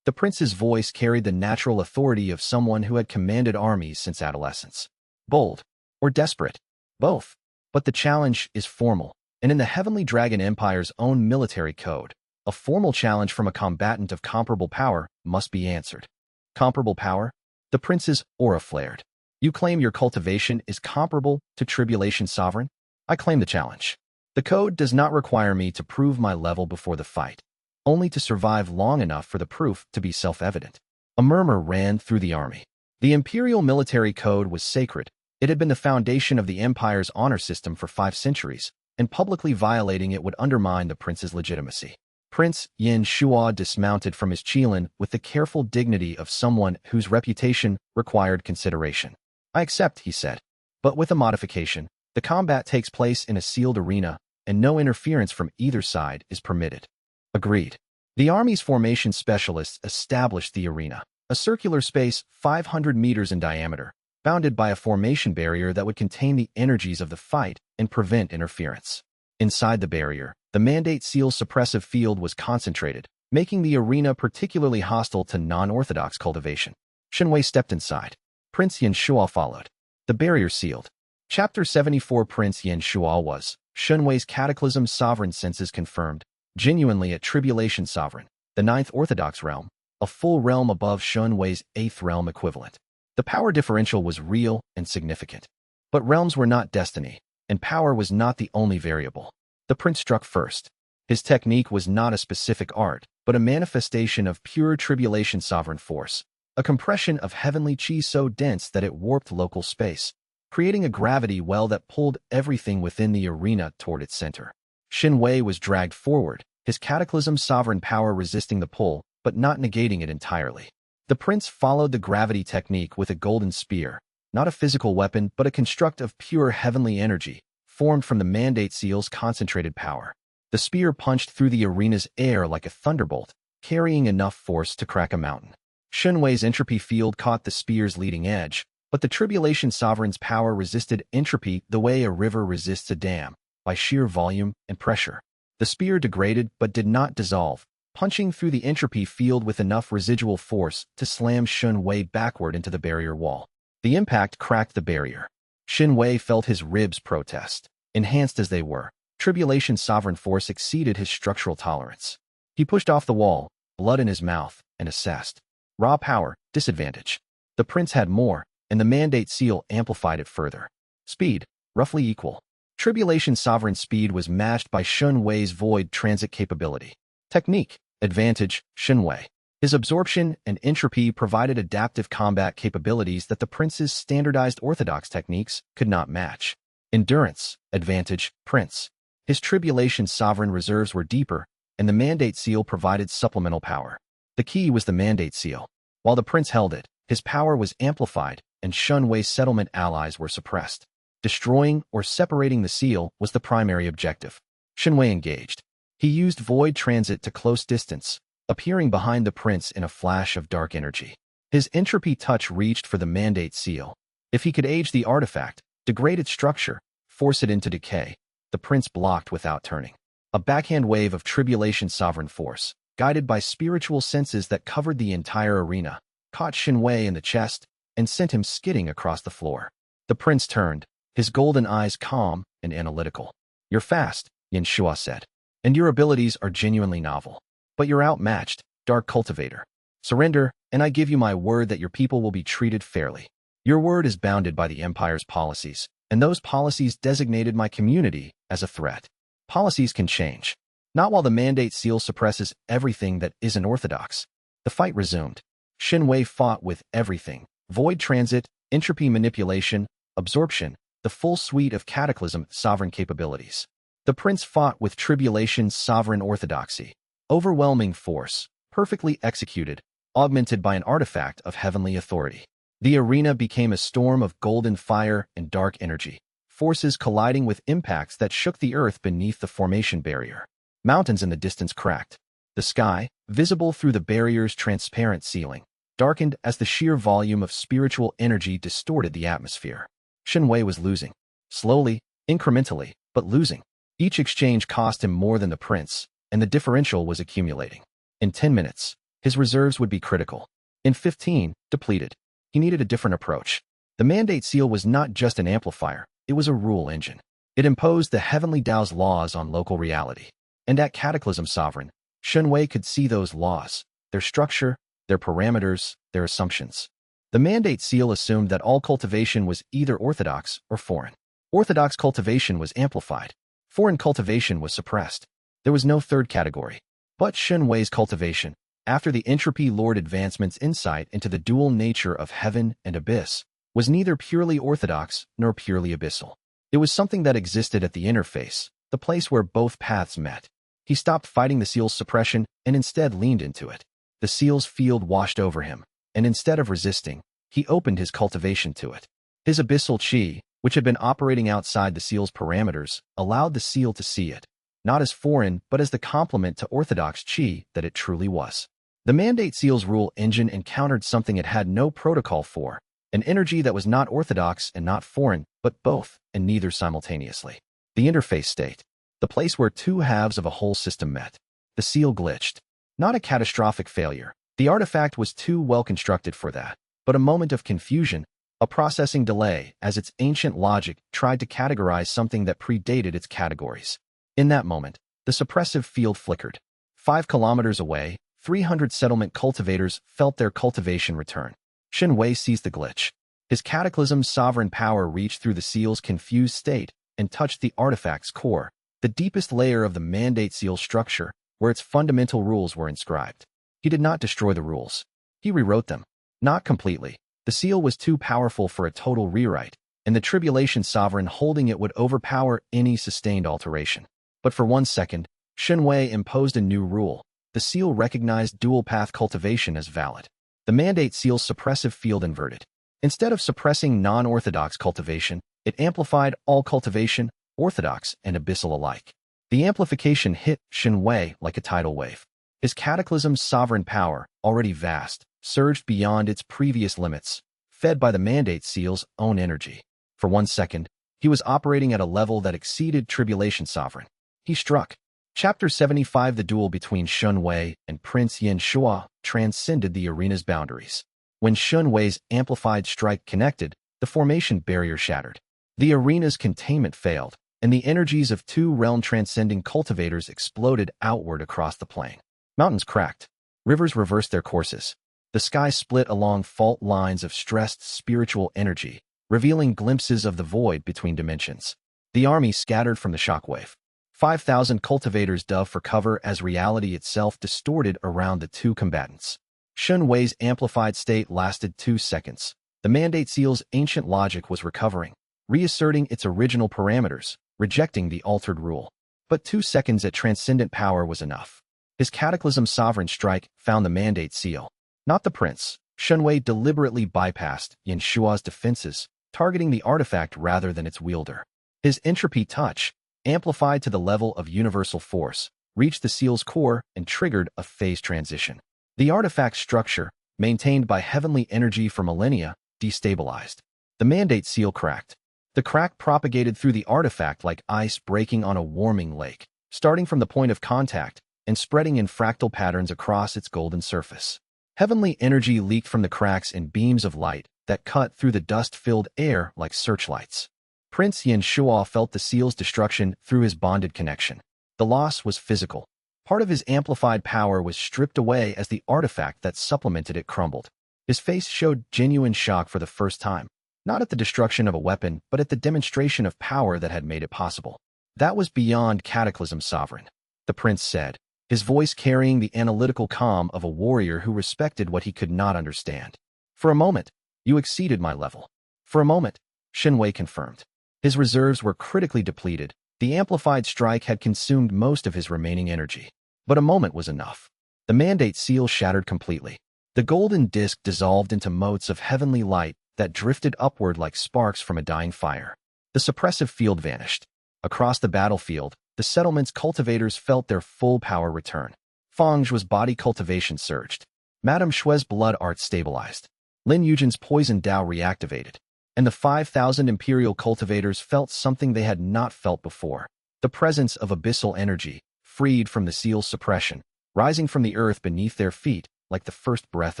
The prince's voice carried the natural authority of someone who had commanded armies since adolescence. Bold or desperate? Both. But the challenge is formal, and in the Heavenly Dragon Empire's own military code, a formal challenge from a combatant of comparable power must be answered. Comparable power? The prince's aura flared. You claim your cultivation is comparable to tribulation sovereign? I claim the challenge. The code does not require me to prove my level before the fight, only to survive long enough for the proof to be self-evident. A murmur ran through the army. The imperial military code was sacred. It had been the foundation of the empire's honor system for 5 centuries, and publicly violating it would undermine the prince's legitimacy. Prince Yin Shua dismounted from his qilin with the careful dignity of someone whose reputation required consideration. I accept, he said, but with a modification. The combat takes place in a sealed arena, and no interference from either side is permitted. Agreed. The army's formation specialists established the arena, a circular space 500 meters in diameter, bounded by a formation barrier that would contain the energies of the fight and prevent interference. Inside the barrier, the mandate seal's suppressive field was concentrated, making the arena particularly hostile to non-orthodox cultivation. Shen Wei stepped inside. Prince Yin Shua followed. The barrier sealed. Chapter 74. Prince Yin Shua was Shen Wei's cataclysm sovereign senses confirmed, genuinely a tribulation sovereign, the 9th orthodox realm, a full realm above Shen Wei's 8th realm equivalent. The power differential was real and significant. But realms were not destiny, and power was not the only variable. The prince struck first. His technique was not a specific art, but a manifestation of pure tribulation sovereign force, a compression of heavenly chi so dense that it warped local space, creating a gravity well that pulled everything within the arena toward its center. Shen Wei was dragged forward, his cataclysm sovereign power resisting the pull, but not negating it entirely. The prince followed the gravity technique with a golden spear, not a physical weapon but a construct of pure heavenly energy, formed from the mandate seal's concentrated power. The spear punched through the arena's air like a thunderbolt, carrying enough force to crack a mountain. Shen Wei's entropy field caught the spear's leading edge, but the tribulation sovereign's power resisted entropy the way a river resists a dam, by sheer volume and pressure. The spear degraded but did not dissolve, punching through the entropy field with enough residual force to slam Shen Wei backward into the barrier wall. The impact cracked the barrier. Shen Wei felt his ribs protest. Enhanced as they were, tribulation sovereign force exceeded his structural tolerance. He pushed off the wall, blood in his mouth, and assessed. Raw power, disadvantage. The prince had more, and the mandate seal amplified it further. Speed, roughly equal. Tribulation sovereign speed was matched by Shen Wei's void transit capability. Technique, advantage, Shen Wei. His absorption and entropy provided adaptive combat capabilities that the prince's standardized orthodox techniques could not match. Endurance, advantage, prince. His tribulation sovereign reserves were deeper, and the mandate seal provided supplemental power. The key was the mandate seal. While the prince held it, his power was amplified, and Shen Wei's settlement allies were suppressed. Destroying or separating the seal was the primary objective. Shen Wei engaged. He used void transit to close distance, appearing behind the prince in a flash of dark energy. His entropy touch reached for the mandate seal. If he could age the artifact, degrade its structure, force it into decay, the prince blocked without turning. A backhand wave of tribulation sovereign force, guided by spiritual senses that covered the entire arena, caught Shen Wei in the chest and sent him skidding across the floor. The prince turned, his golden eyes calm and analytical. You're fast, Yin Shua said, and your abilities are genuinely novel. But you're outmatched, Dark Cultivator. Surrender, and I give you my word that your people will be treated fairly. Your word is bounded by the Empire's policies, and those policies designated my community as a threat. Policies can change. Not while the mandate seal suppresses everything that isn't orthodox. The fight resumed. Shen Wei fought with everything. Void transit, entropy manipulation, absorption, the full suite of Cataclysm sovereign capabilities. The prince fought with tribulation's sovereign orthodoxy, overwhelming force, perfectly executed, augmented by an artifact of heavenly authority. The arena became a storm of golden fire and dark energy, forces colliding with impacts that shook the earth beneath the formation barrier. Mountains in the distance cracked. The sky, visible through the barrier's transparent ceiling, darkened as the sheer volume of spiritual energy distorted the atmosphere. Shen Wei was losing. Slowly, incrementally, but losing. Each exchange cost him more than the prince, and the differential was accumulating. In 10 minutes, his reserves would be critical. In 15, depleted. He needed a different approach. The Mandate Seal was not just an amplifier, it was a rule engine. It imposed the heavenly Tao's laws on local reality. And at Cataclysm Sovereign, Shen Wei could see those laws, their structure, their parameters, their assumptions. The Mandate Seal assumed that all cultivation was either orthodox or foreign. Orthodox cultivation was amplified. Foreign cultivation was suppressed. There was no third category. But Shen Wei's cultivation, after the Entropy Lord Advancement's insight into the dual nature of heaven and abyss, was neither purely orthodox nor purely abyssal. It was something that existed at the interface, the place where both paths met. He stopped fighting the seal's suppression and instead leaned into it. The seal's field washed over him, and instead of resisting, he opened his cultivation to it. His abyssal chi, which had been operating outside the seal's parameters, allowed the seal to see it, not as foreign but as the complement to orthodox chi that it truly was. The Mandate Seal's rule engine encountered something it had no protocol for, an energy that was not orthodox and not foreign, but both, and neither simultaneously. The interface state. The place where two halves of a whole system met. The seal glitched. Not a catastrophic failure. The artifact was too well constructed for that, but a moment of confusion, a processing delay as its ancient logic tried to categorize something that predated its categories. In that moment, the suppressive field flickered. 5 kilometers away, 300 settlement cultivators felt their cultivation return. Shen Wei seized the glitch. His Cataclysm's sovereign power reached through the seal's confused state and touched the artifact's core, the deepest layer of the Mandate Seal structure, where its fundamental rules were inscribed. He did not destroy the rules. He rewrote them. Not completely. The seal was too powerful for a total rewrite, and the Tribulation Sovereign holding it would overpower any sustained alteration. But for 1 second, Shen Wei imposed a new rule. The seal recognized dual-path cultivation as valid. The Mandate Seal's suppressive field inverted. Instead of suppressing non-orthodox cultivation, it amplified all cultivation, orthodox and abyssal alike. The amplification hit Shen Wei like a tidal wave. His Cataclysm's sovereign power, already vast, surged beyond its previous limits, fed by the Mandate Seal's own energy. For 1 second, he was operating at a level that exceeded Tribulation Sovereign. He struck. Chapter 75. The duel between Shen Wei and Prince Yin Shua transcended the arena's boundaries. When Shen Wei's amplified strike connected, the formation barrier shattered. The arena's containment failed, and the energies of 2 realm-transcending cultivators exploded outward across the plain. Mountains cracked. Rivers reversed their courses. The sky split along fault lines of stressed spiritual energy, revealing glimpses of the void between dimensions. The army scattered from the shockwave. 5,000 cultivators dove for cover as reality itself distorted around the 2 combatants. Shen Wei's amplified state lasted 2 seconds. The Mandate Seal's ancient logic was recovering, reasserting its original parameters, rejecting the altered rule. But 2 seconds at transcendent power was enough. His Cataclysm sovereign strike found the Mandate Seal, not the prince. Shen Wei deliberately bypassed Yin Shua's defenses, targeting the artifact rather than its wielder. His entropy touch, amplified to the level of universal force, reached the seal's core and triggered a phase transition. The artifact's structure, maintained by heavenly energy for millennia, destabilized. The Mandate Seal cracked. The crack propagated through the artifact like ice breaking on a warming lake, starting from the point of contact and spreading in fractal patterns across its golden surface. Heavenly energy leaked from the cracks in beams of light that cut through the dust-filled air like searchlights. Prince Yin Shua felt the seal's destruction through his bonded connection. The loss was physical. Part of his amplified power was stripped away as the artifact that supplemented it crumbled. His face showed genuine shock for the first time, not at the destruction of a weapon, but at the demonstration of power that had made it possible. That was beyond Cataclysm Sovereign, the prince said, his voice carrying the analytical calm of a warrior who respected what he could not understand. For a moment, you exceeded my level. For a moment, Shen Wei confirmed. His reserves were critically depleted. The amplified strike had consumed most of his remaining energy. But a moment was enough. The mandate seal shattered completely. The golden disk dissolved into motes of heavenly light that drifted upward like sparks from a dying fire. The suppressive field vanished. Across the battlefield, the settlement's cultivators felt their full power return. Fang Zhu's body cultivation surged. Madame Shue's blood art stabilized. Lin Yujin's poison Dao reactivated. And the 5,000 imperial cultivators felt something they had not felt before. The presence of abyssal energy, freed from the seal's suppression, rising from the earth beneath their feet like the first breath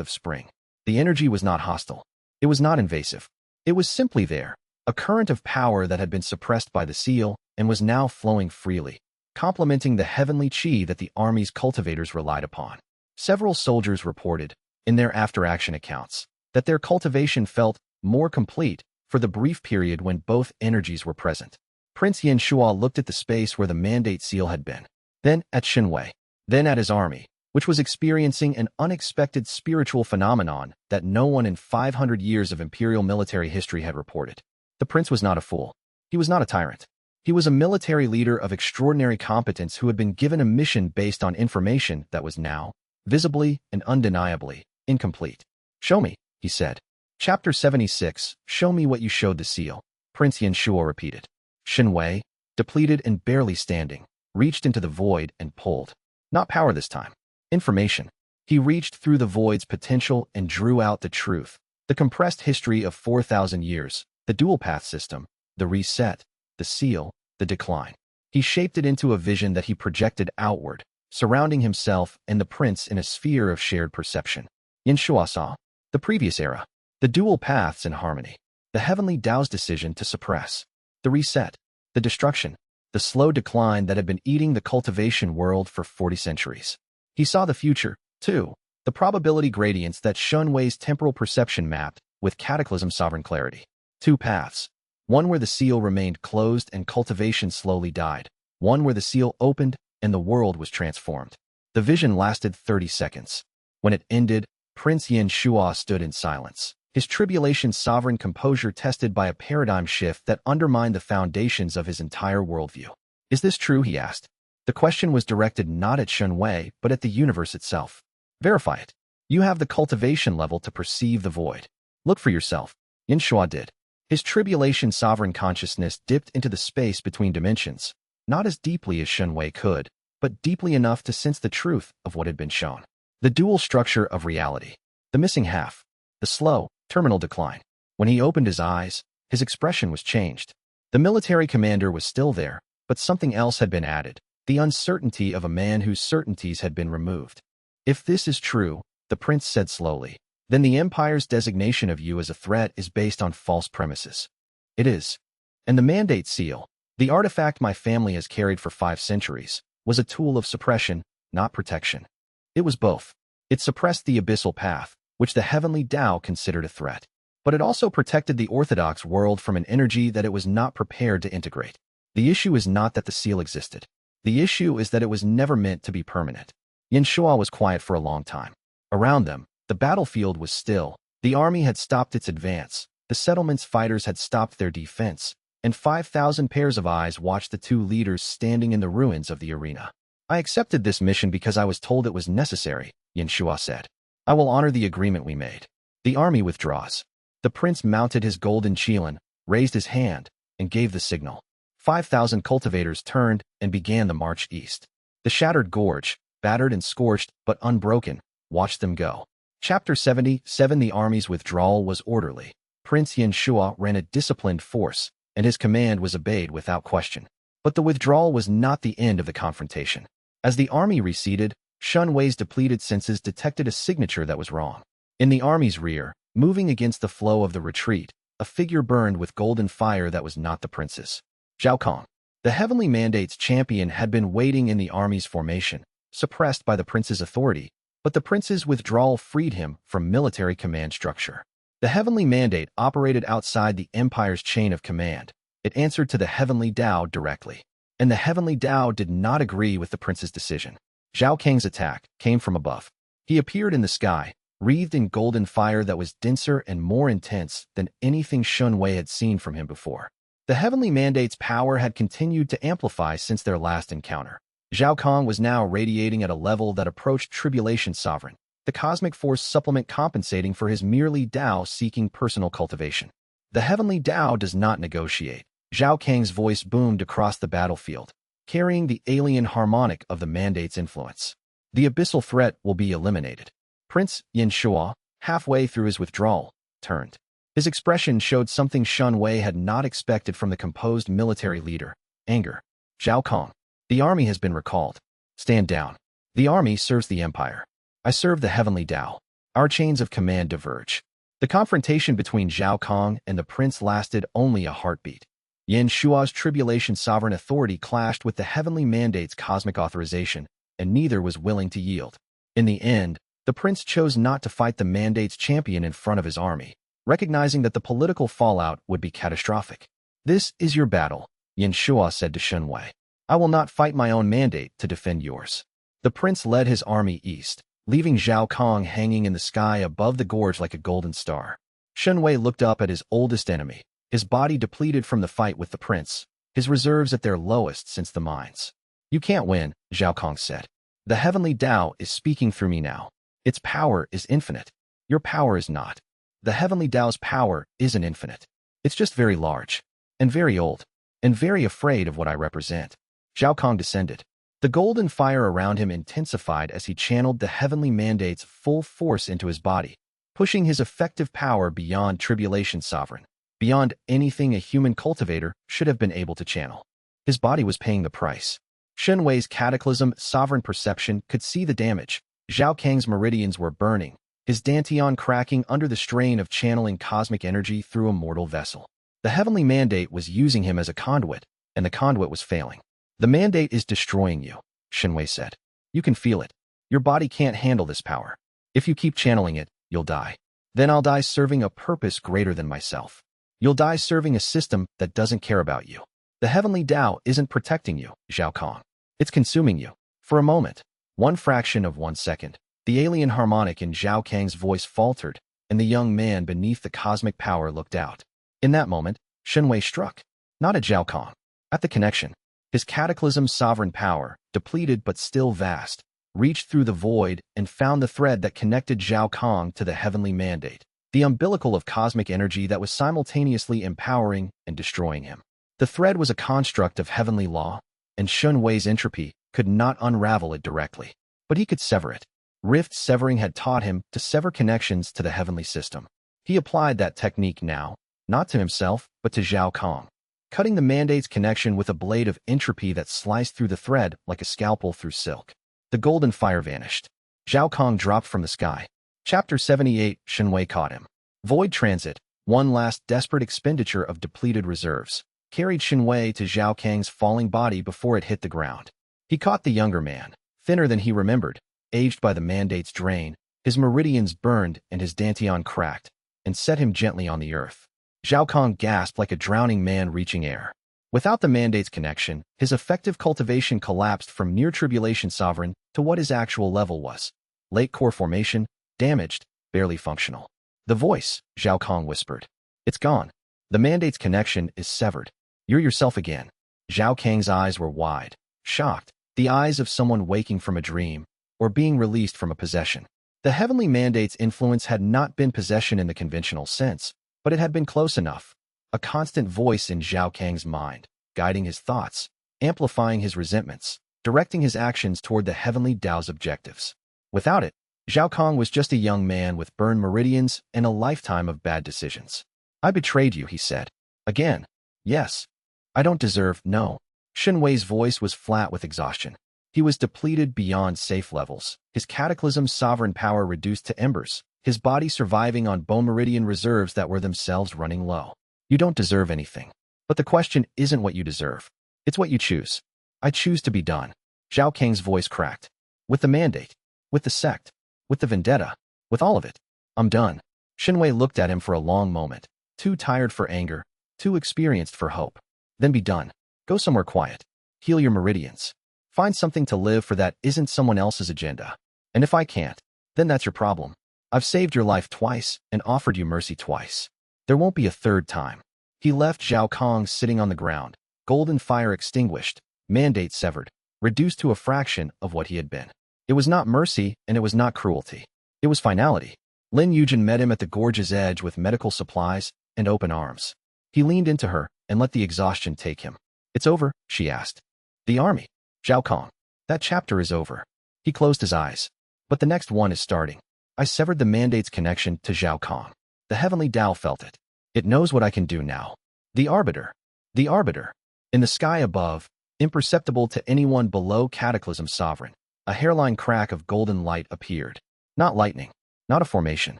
of spring. The energy was not hostile. It was not invasive. It was simply there, a current of power that had been suppressed by the seal and was now flowing freely, complementing the heavenly qi that the army's cultivators relied upon. Several soldiers reported, in their after-action accounts, that their cultivation felt more complete for the brief period when both energies were present. Prince Yin Shuo looked at the space where the mandate seal had been, then at Shen Wei, then at his army, which was experiencing an unexpected spiritual phenomenon that no one in 500 years of imperial military history had reported. The prince was not a fool. He was not a tyrant. He was a military leader of extraordinary competence who had been given a mission based on information that was now, visibly and undeniably, incomplete. "Show me," he said. Chapter 76, "Show me what you showed the seal," Prince Yin Shuo repeated. Shen Wei, depleted and barely standing, reached into the void and pulled. Not power this time. Information. He reached through the void's potential and drew out the truth, the compressed history of 4,000 years, the dual path system, the reset, the seal, the decline. He shaped it into a vision that he projected outward, surrounding himself and the prince in a sphere of shared perception. Yin Shuo saw the previous era, the dual paths in harmony, the heavenly Tao's decision to suppress, the reset, the destruction, the slow decline that had been eating the cultivation world for 40 centuries. He saw the future, too, the probability gradients that Shen Wei's temporal perception mapped with cataclysm sovereign clarity. Two paths, one where the seal remained closed and cultivation slowly died, one where the seal opened and the world was transformed. The vision lasted 30 seconds. When it ended, Prince Yin Shuo stood in silence, his tribulation sovereign composure tested by a paradigm shift that undermined the foundations of his entire worldview. "Is this true?" he asked. The question was directed not at Shen Wei, but at the universe itself. "Verify it. You have the cultivation level to perceive the void. Look for yourself." Yin Shuo did. His tribulation sovereign consciousness dipped into the space between dimensions, not as deeply as Shen Wei could, but deeply enough to sense the truth of what had been shown. The dual structure of reality. The missing half. The slow, terminal decline. When he opened his eyes, his expression was changed. The military commander was still there, but something else had been added, the uncertainty of a man whose certainties had been removed. "If this is true," the prince said slowly, "then the Empire's designation of you as a threat is based on false premises." "It is." And the mandate seal, the artifact my family has carried for 5 centuries, was a tool of suppression, not protection. It was both. It suppressed the Abyssal Path, which the heavenly Tao considered a threat. But it also protected the orthodox world from an energy that it was not prepared to integrate. The issue is not that the seal existed. The issue is that it was never meant to be permanent. Yin Shuo was quiet for a long time. Around them, the battlefield was still. The army had stopped its advance, the settlement's fighters had stopped their defense, and 5,000 pairs of eyes watched the two leaders standing in the ruins of the arena. "I accepted this mission because I was told it was necessary," Yin Shuo said. "I will honor the agreement we made." The army withdraws. The prince mounted his golden qilin, raised his hand, and gave the signal. 5,000 cultivators turned and began the march east. The shattered gorge, battered and scorched but unbroken, watched them go. Chapter 77. The army's withdrawal was orderly. Prince Yin Shuo ran a disciplined force, and his command was obeyed without question. But the withdrawal was not the end of the confrontation. As the army receded, Shen Wei's depleted senses detected a signature that was wrong. In the army's rear, moving against the flow of the retreat, a figure burned with golden fire that was not the prince's. Zhao Kang, the heavenly mandate's champion, had been waiting in the army's formation, suppressed by the prince's authority, but the prince's withdrawal freed him from military command structure. The heavenly mandate operated outside the empire's chain of command. It answered to the heavenly Tao directly, and the heavenly Tao did not agree with the prince's decision. Zhao Kang's attack came from above. He appeared in the sky, wreathed in golden fire that was denser and more intense than anything Shen Wei had seen from him before. The heavenly mandate's power had continued to amplify since their last encounter. Zhao Kang was now radiating at a level that approached Tribulation Sovereign, the cosmic force supplement compensating for his merely Dao-seeking personal cultivation. The heavenly Dao does not negotiate. Zhao Kang's voice boomed across the battlefield, carrying the alien harmonic of the mandate's influence. The abyssal threat will be eliminated. Prince Yin Shua, halfway through his withdrawal, turned. His expression showed something Shen Wei had not expected from the composed military leader: anger. Zhao Kang, the army has been recalled. Stand down. The army serves the empire. I serve the heavenly Dao. Our chains of command diverge. The confrontation between Zhao Kang and the prince lasted only a heartbeat. Yin Shua's tribulation sovereign authority clashed with the heavenly mandate's cosmic authorization, and neither was willing to yield. In the end, the prince chose not to fight the mandate's champion in front of his army, recognizing that the political fallout would be catastrophic. This is your battle, Yin Shua said to Shen Wei. I will not fight my own mandate to defend yours. The prince led his army east, leaving Zhao Kang hanging in the sky above the gorge like a golden star. Shen Wei looked up at his oldest enemy, his body depleted from the fight with the prince, his reserves at their lowest since the mines. You can't win, Zhao Kang said. The heavenly Dao is speaking through me now. Its power is infinite. Your power is not. The heavenly Dao's power isn't infinite. It's just very large, and very old, and very afraid of what I represent. Zhao Kang descended. The golden fire around him intensified as he channeled the heavenly mandate's full force into his body, pushing his effective power beyond Tribulation Sovereign, beyond anything a human cultivator should have been able to channel. His body was paying the price. Shen Wei's cataclysm sovereign perception could see the damage. Zhao Kang's meridians were burning, his dantian cracking under the strain of channeling cosmic energy through a mortal vessel. The heavenly mandate was using him as a conduit, and the conduit was failing. The mandate is destroying you, Shen Wei said. You can feel it. Your body can't handle this power. If you keep channeling it, you'll die. Then I'll die serving a purpose greater than myself. You'll die serving a system that doesn't care about you. The heavenly Dao isn't protecting you, Zhao Kang. It's consuming you. For a moment, one fraction of 1 second, the alien harmonic in Zhao Kang's voice faltered, and the young man beneath the cosmic power looked out. In that moment, Shen Wei struck, not at Zhao Kang, at the connection. His cataclysm sovereign power, depleted but still vast, reached through the void and found the thread that connected Zhao Kang to the heavenly mandate, the umbilical of cosmic energy that was simultaneously empowering and destroying him. The thread was a construct of heavenly law, and Shen Wei's entropy could not unravel it directly, but he could sever it. Rift severing had taught him to sever connections to the heavenly system. He applied that technique now, not to himself, but to Zhao Kang, cutting the mandate's connection with a blade of entropy that sliced through the thread like a scalpel through silk. The golden fire vanished. Zhao Kang dropped from the sky. Chapter 78, Shen Wei caught him. Void transit, one last desperate expenditure of depleted reserves, carried Shen Wei to Zhao Kang's falling body before it hit the ground. He caught the younger man, thinner than he remembered, aged by the mandate's drain, his meridians burned and his dantian cracked, and set him gently on the earth. Zhao Kang gasped like a drowning man reaching air. Without the mandate's connection, his effective cultivation collapsed from near tribulation sovereign to what his actual level was. Late core formation, damaged, barely functional. The voice, Zhao Kang whispered. It's gone. The mandate's connection is severed. You're yourself again. Zhao Kang's eyes were wide, shocked, the eyes of someone waking from a dream, or being released from a possession. The heavenly mandate's influence had not been possession in the conventional sense, but it had been close enough. A constant voice in Zhao Kang's mind, guiding his thoughts, amplifying his resentments, directing his actions toward the heavenly Dao's objectives. Without it, Zhao Kang was just a young man with burned meridians and a lifetime of bad decisions. I betrayed you, he said. Again. Yes. I don't deserve, no. Shen Wei's voice was flat with exhaustion. He was depleted beyond safe levels, his cataclysm's sovereign power reduced to embers, his body surviving on bone meridian reserves that were themselves running low. You don't deserve anything. But the question isn't what you deserve. It's what you choose. I choose to be done. Zhao Kang's voice cracked. With the mandate. With the sect. With the vendetta. With all of it. I'm done. Shen Wei looked at him for a long moment. Too tired for anger. Too experienced for hope. Then be done. Go somewhere quiet. Heal your meridians. Find something to live for that isn't someone else's agenda. And if I can't, then that's your problem. I've saved your life twice and offered you mercy twice. There won't be a third time. He left Zhao Kang sitting on the ground, golden fire extinguished, mandate severed, reduced to a fraction of what he had been. It was not mercy and it was not cruelty. It was finality. Lin Yujin met him at the gorge's edge with medical supplies and open arms. He leaned into her and let the exhaustion take him. It's over, she asked. The army. Zhao Kang. That chapter is over. He closed his eyes. But the next one is starting. I severed the mandate's connection to Zhao Kang. The heavenly Dao felt it. It knows what I can do now. The arbiter. The arbiter. In the sky above, imperceptible to anyone below Cataclysm Sovereign, a hairline crack of golden light appeared. Not lightning. Not a formation.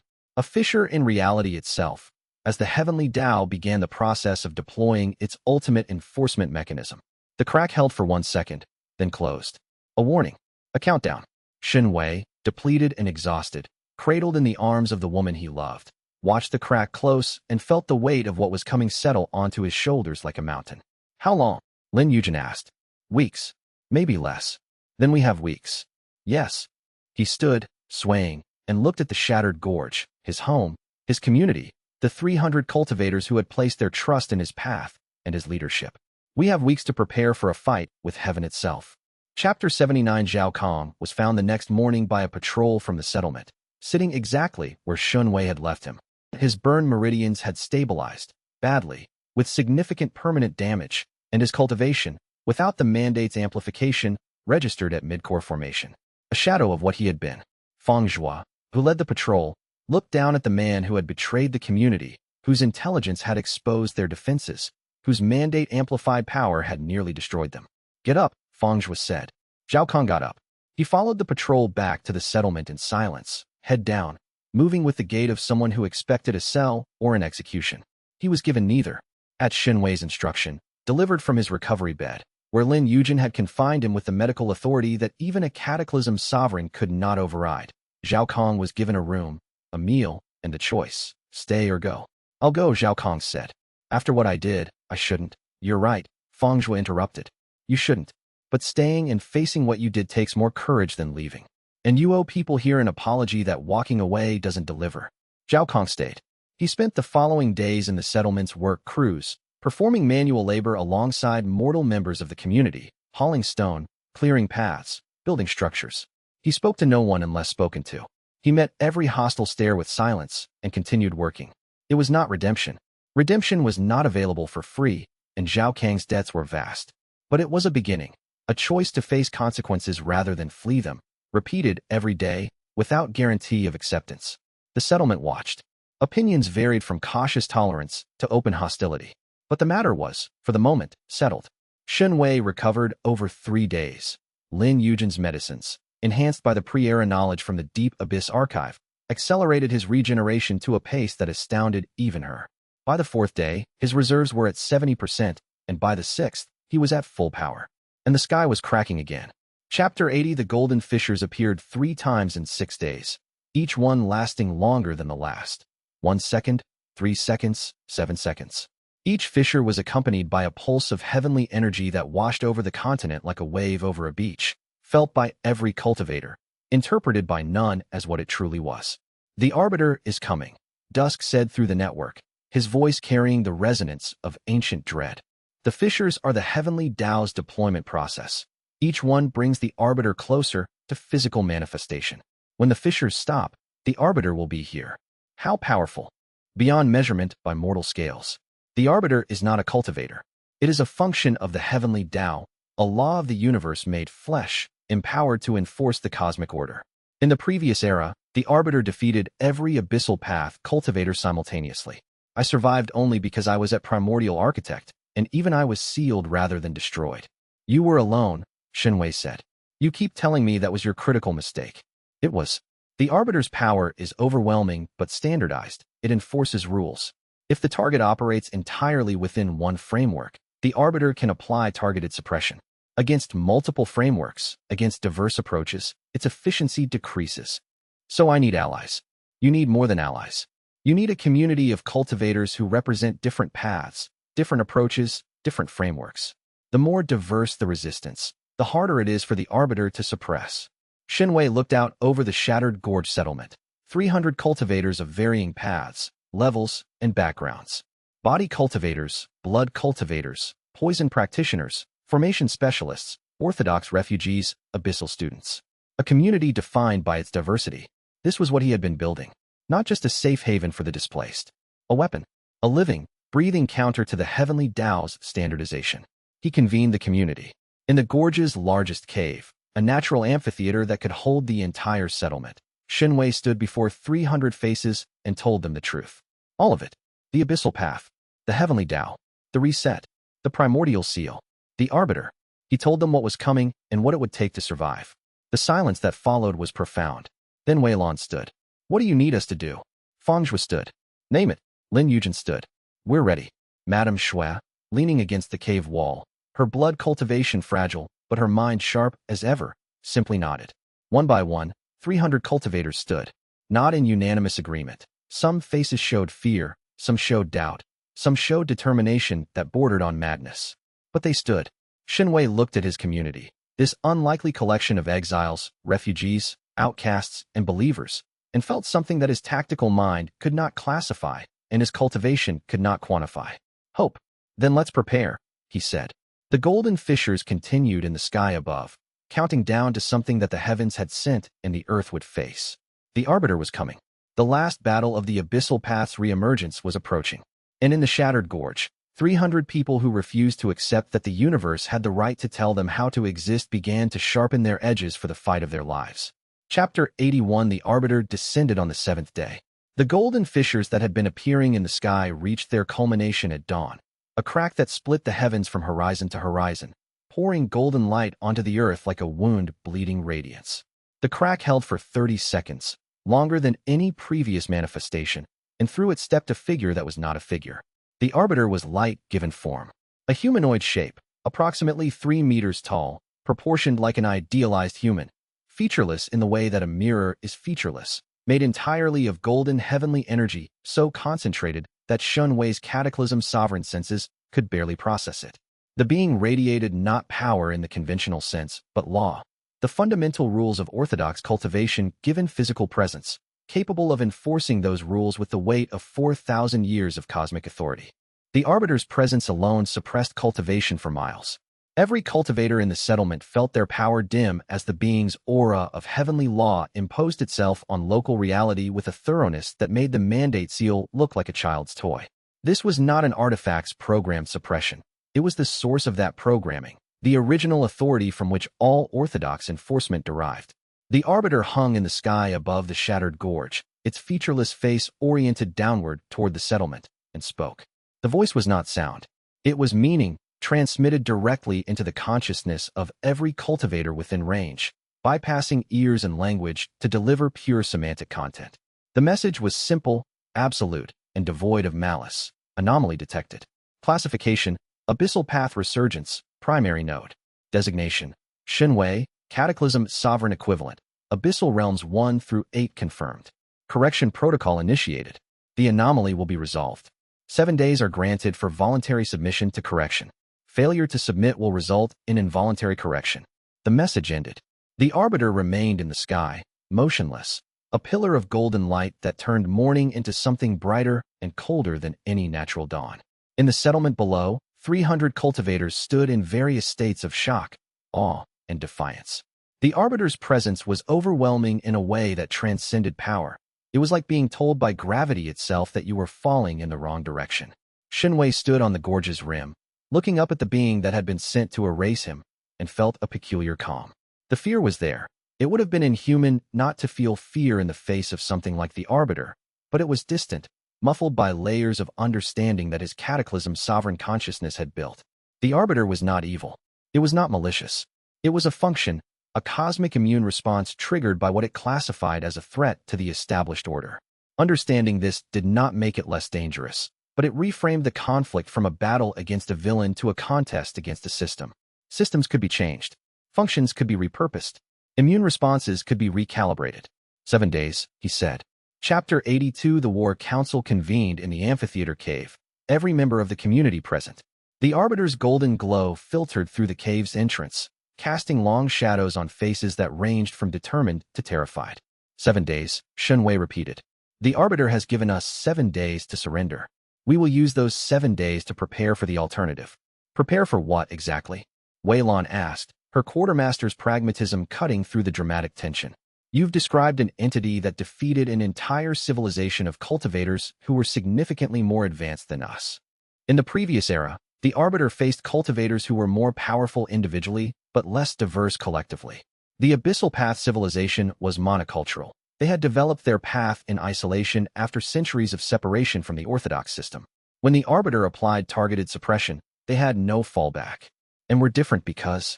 A fissure in reality itself, as the heavenly Dao began the process of deploying its ultimate enforcement mechanism. The crack held for 1 second, then closed. A warning. A countdown. Shen Wei, depleted and exhausted, cradled in the arms of the woman he loved, watched the crack close and felt the weight of what was coming settle onto his shoulders like a mountain. How long? Lin Yujin asked. Weeks. Maybe less. Then we have weeks. Yes. He stood, swaying, and looked at the shattered gorge, his home, his community, the 300 cultivators who had placed their trust in his path and his leadership. We have weeks to prepare for a fight with heaven itself. Chapter 79. Zhao Kang was found the next morning by a patrol from the settlement, sitting exactly where Shen Wei had left him. His burn meridians had stabilized, badly, with significant permanent damage, and his cultivation, without the mandate's amplification, registered at midcore formation. A shadow of what he had been. Feng Zhua, who led the patrol, looked down at the man who had betrayed the community, whose intelligence had exposed their defenses, whose mandate-amplified power had nearly destroyed them. Get up, Feng Zhua said. Zhao Kang got up. He followed the patrol back to the settlement in silence, head down, moving with the gait of someone who expected a cell or an execution. He was given neither. At Shen Wei's instruction, delivered from his recovery bed, where Lin Yujin had confined him with the medical authority that even a Cataclysm Sovereign could not override, Zhao Kang was given a room, a meal, and a choice. Stay or go. I'll go, Zhao Kang said. After what I did, I shouldn't. You're right, Feng Zhua interrupted. You shouldn't. But staying and facing what you did takes more courage than leaving. And you owe people here an apology that walking away doesn't deliver. Zhao Kang stayed. He spent the following days in the settlement's work crews, performing manual labor alongside mortal members of the community, hauling stone, clearing paths, building structures. He spoke to no one unless spoken to. He met every hostile stare with silence and continued working. It was not redemption. Redemption was not available for free, and Zhao Kang's debts were vast. But it was a beginning, a choice to face consequences rather than flee them, repeated every day, without guarantee of acceptance. The settlement watched. Opinions varied from cautious tolerance to open hostility. But the matter was, for the moment, settled. Shen Wei recovered over 3 days. Lin Yujin's medicines, enhanced by the pre-era knowledge from the Deep Abyss archive, accelerated his regeneration to a pace that astounded even her. By the 4th day, his reserves were at 70%, and by the 6th, he was at full power. And the sky was cracking again. Chapter 80. The golden fissures appeared 3 times in 6 days, each one lasting longer than the last. 1 second, 3 seconds, 7 seconds. Each fissure was accompanied by a pulse of heavenly energy that washed over the continent like a wave over a beach, felt by every cultivator, interpreted by none as what it truly was. The arbiter is coming, Dusk said through the network, his voice carrying the resonance of ancient dread. The fissures are the heavenly Dao's deployment process. Each one brings the arbiter closer to physical manifestation. When the fissures stop, the arbiter will be here. How powerful! Beyond measurement by mortal scales. The arbiter is not a cultivator. It is a function of the heavenly Dao, a law of the universe made flesh, empowered to enforce the cosmic order. In the previous era, the arbiter defeated every Abyssal Path cultivator simultaneously. I survived only because I was at Primordial Architect, and even I was sealed rather than destroyed. You were alone, Shen Wei said. You keep telling me that was your critical mistake. It was. The arbiter's power is overwhelming but standardized. It enforces rules. If the target operates entirely within one framework, the arbiter can apply targeted suppression. Against multiple frameworks, against diverse approaches, its efficiency decreases. So I need allies. You need more than allies. You need a community of cultivators who represent different paths, different approaches, different frameworks. The more diverse the resistance, the harder it is for the arbiter to suppress. Shen Wei looked out over the shattered gorge settlement, 300 cultivators of varying paths, levels, and backgrounds. Body cultivators, blood cultivators, poison practitioners, formation specialists, orthodox refugees, abyssal students. A community defined by its diversity. This was what he had been building. Not just a safe haven for the displaced. A weapon. A living, breathing counter to the heavenly Tao's standardization. He convened the community. In the gorge's largest cave, a natural amphitheater that could hold the entire settlement, Shen Wei stood before 300 faces and told them the truth. All of it. The Abyssal Path. The heavenly Tao. The reset. The Primordial Seal. The Arbiter. He told them what was coming and what it would take to survive. The silence that followed was profound. Then Weilon stood. What do you need us to do? Fangzhou stood. Name it. Lin Yujin stood. We're ready. Madame Shui, leaning against the cave wall, her blood cultivation fragile, but her mind sharp as ever, simply nodded. One by one, 300 cultivators stood. Not in unanimous agreement. Some faces showed fear, some showed doubt, some showed determination that bordered on madness. But they stood. Shen Wei looked at his community. This unlikely collection of exiles, refugees, outcasts, and believers, and felt something that his tactical mind could not classify and his cultivation could not quantify. Hope. Then let's prepare, he said. The golden fissures continued in the sky above, counting down to something that the heavens had sent and the earth would face. The Arbiter was coming. The last battle of the Abyssal Path's reemergence was approaching. And in the shattered gorge, 300 people who refused to accept that the universe had the right to tell them how to exist began to sharpen their edges for the fight of their lives. Chapter 81. The Arbiter descended on the seventh day. The golden fissures that had been appearing in the sky reached their culmination at dawn, a crack that split the heavens from horizon to horizon, pouring golden light onto the earth like a wound bleeding radiance. The crack held for 30 seconds, longer than any previous manifestation, and through it stepped a figure that was not a figure. The Arbiter was light given form. A humanoid shape, approximately 3 meters tall, proportioned like an idealized human, featureless in the way that a mirror is featureless, made entirely of golden heavenly energy so concentrated that Shen Wei's cataclysm sovereign senses could barely process it. The being radiated not power in the conventional sense, but law. The fundamental rules of orthodox cultivation given physical presence, capable of enforcing those rules with the weight of 4,000 years of cosmic authority. The Arbiter's presence alone suppressed cultivation for miles. Every cultivator in the settlement felt their power dim as the being's aura of heavenly law imposed itself on local reality with a thoroughness that made the mandate seal look like a child's toy. This was not an artifact's programmed suppression. It was the source of that programming, the original authority from which all orthodox enforcement derived. The Arbiter hung in the sky above the shattered gorge, its featureless face oriented downward toward the settlement, and spoke. The voice was not sound. It was meaning, transmitted directly into the consciousness of every cultivator within range, bypassing ears and language to deliver pure semantic content. The message was simple, absolute, and devoid of malice. Anomaly detected. Classification: Abyssal Path Resurgence, Primary Node. Designation: Shen Wei, Cataclysm Sovereign Equivalent. Abyssal Realms 1 through 8 confirmed. Correction Protocol initiated. The anomaly will be resolved. 7 days are granted for voluntary submission to correction. Failure to submit will result in involuntary correction. The message ended. The Arbiter remained in the sky, motionless, a pillar of golden light that turned morning into something brighter and colder than any natural dawn. In the settlement below, 300 cultivators stood in various states of shock, awe, and defiance. The Arbiter's presence was overwhelming in a way that transcended power. It was like being told by gravity itself that you were falling in the wrong direction. Shen Wei stood on the gorge's rim, looking up at the being that had been sent to erase him, and felt a peculiar calm. The fear was there. It would have been inhuman not to feel fear in the face of something like the Arbiter, but it was distant, muffled by layers of understanding that his cataclysm sovereign consciousness had built. The Arbiter was not evil. It was not malicious. It was a function, a cosmic immune response triggered by what it classified as a threat to the established order. Understanding this did not make it less dangerous, but it reframed the conflict from a battle against a villain to a contest against a system. Systems could be changed. Functions could be repurposed. Immune responses could be recalibrated. 7 days, he said. Chapter 82. The War Council convened in the amphitheater cave, every member of the community present. The Arbiter's golden glow filtered through the cave's entrance, casting long shadows on faces that ranged from determined to terrified. 7 days, Shen Wei repeated. The Arbiter has given us 7 days to surrender. We will use those 7 days to prepare for the alternative. Prepare for what exactly? Wei Lan asked, her quartermaster's pragmatism cutting through the dramatic tension. You've described an entity that defeated an entire civilization of cultivators who were significantly more advanced than us. In the previous era, the Arbiter faced cultivators who were more powerful individually, but less diverse collectively. The Abyssal Path civilization was monocultural. They had developed their path in isolation after centuries of separation from the orthodox system. When the Arbiter applied targeted suppression, they had no fallback. And we're different because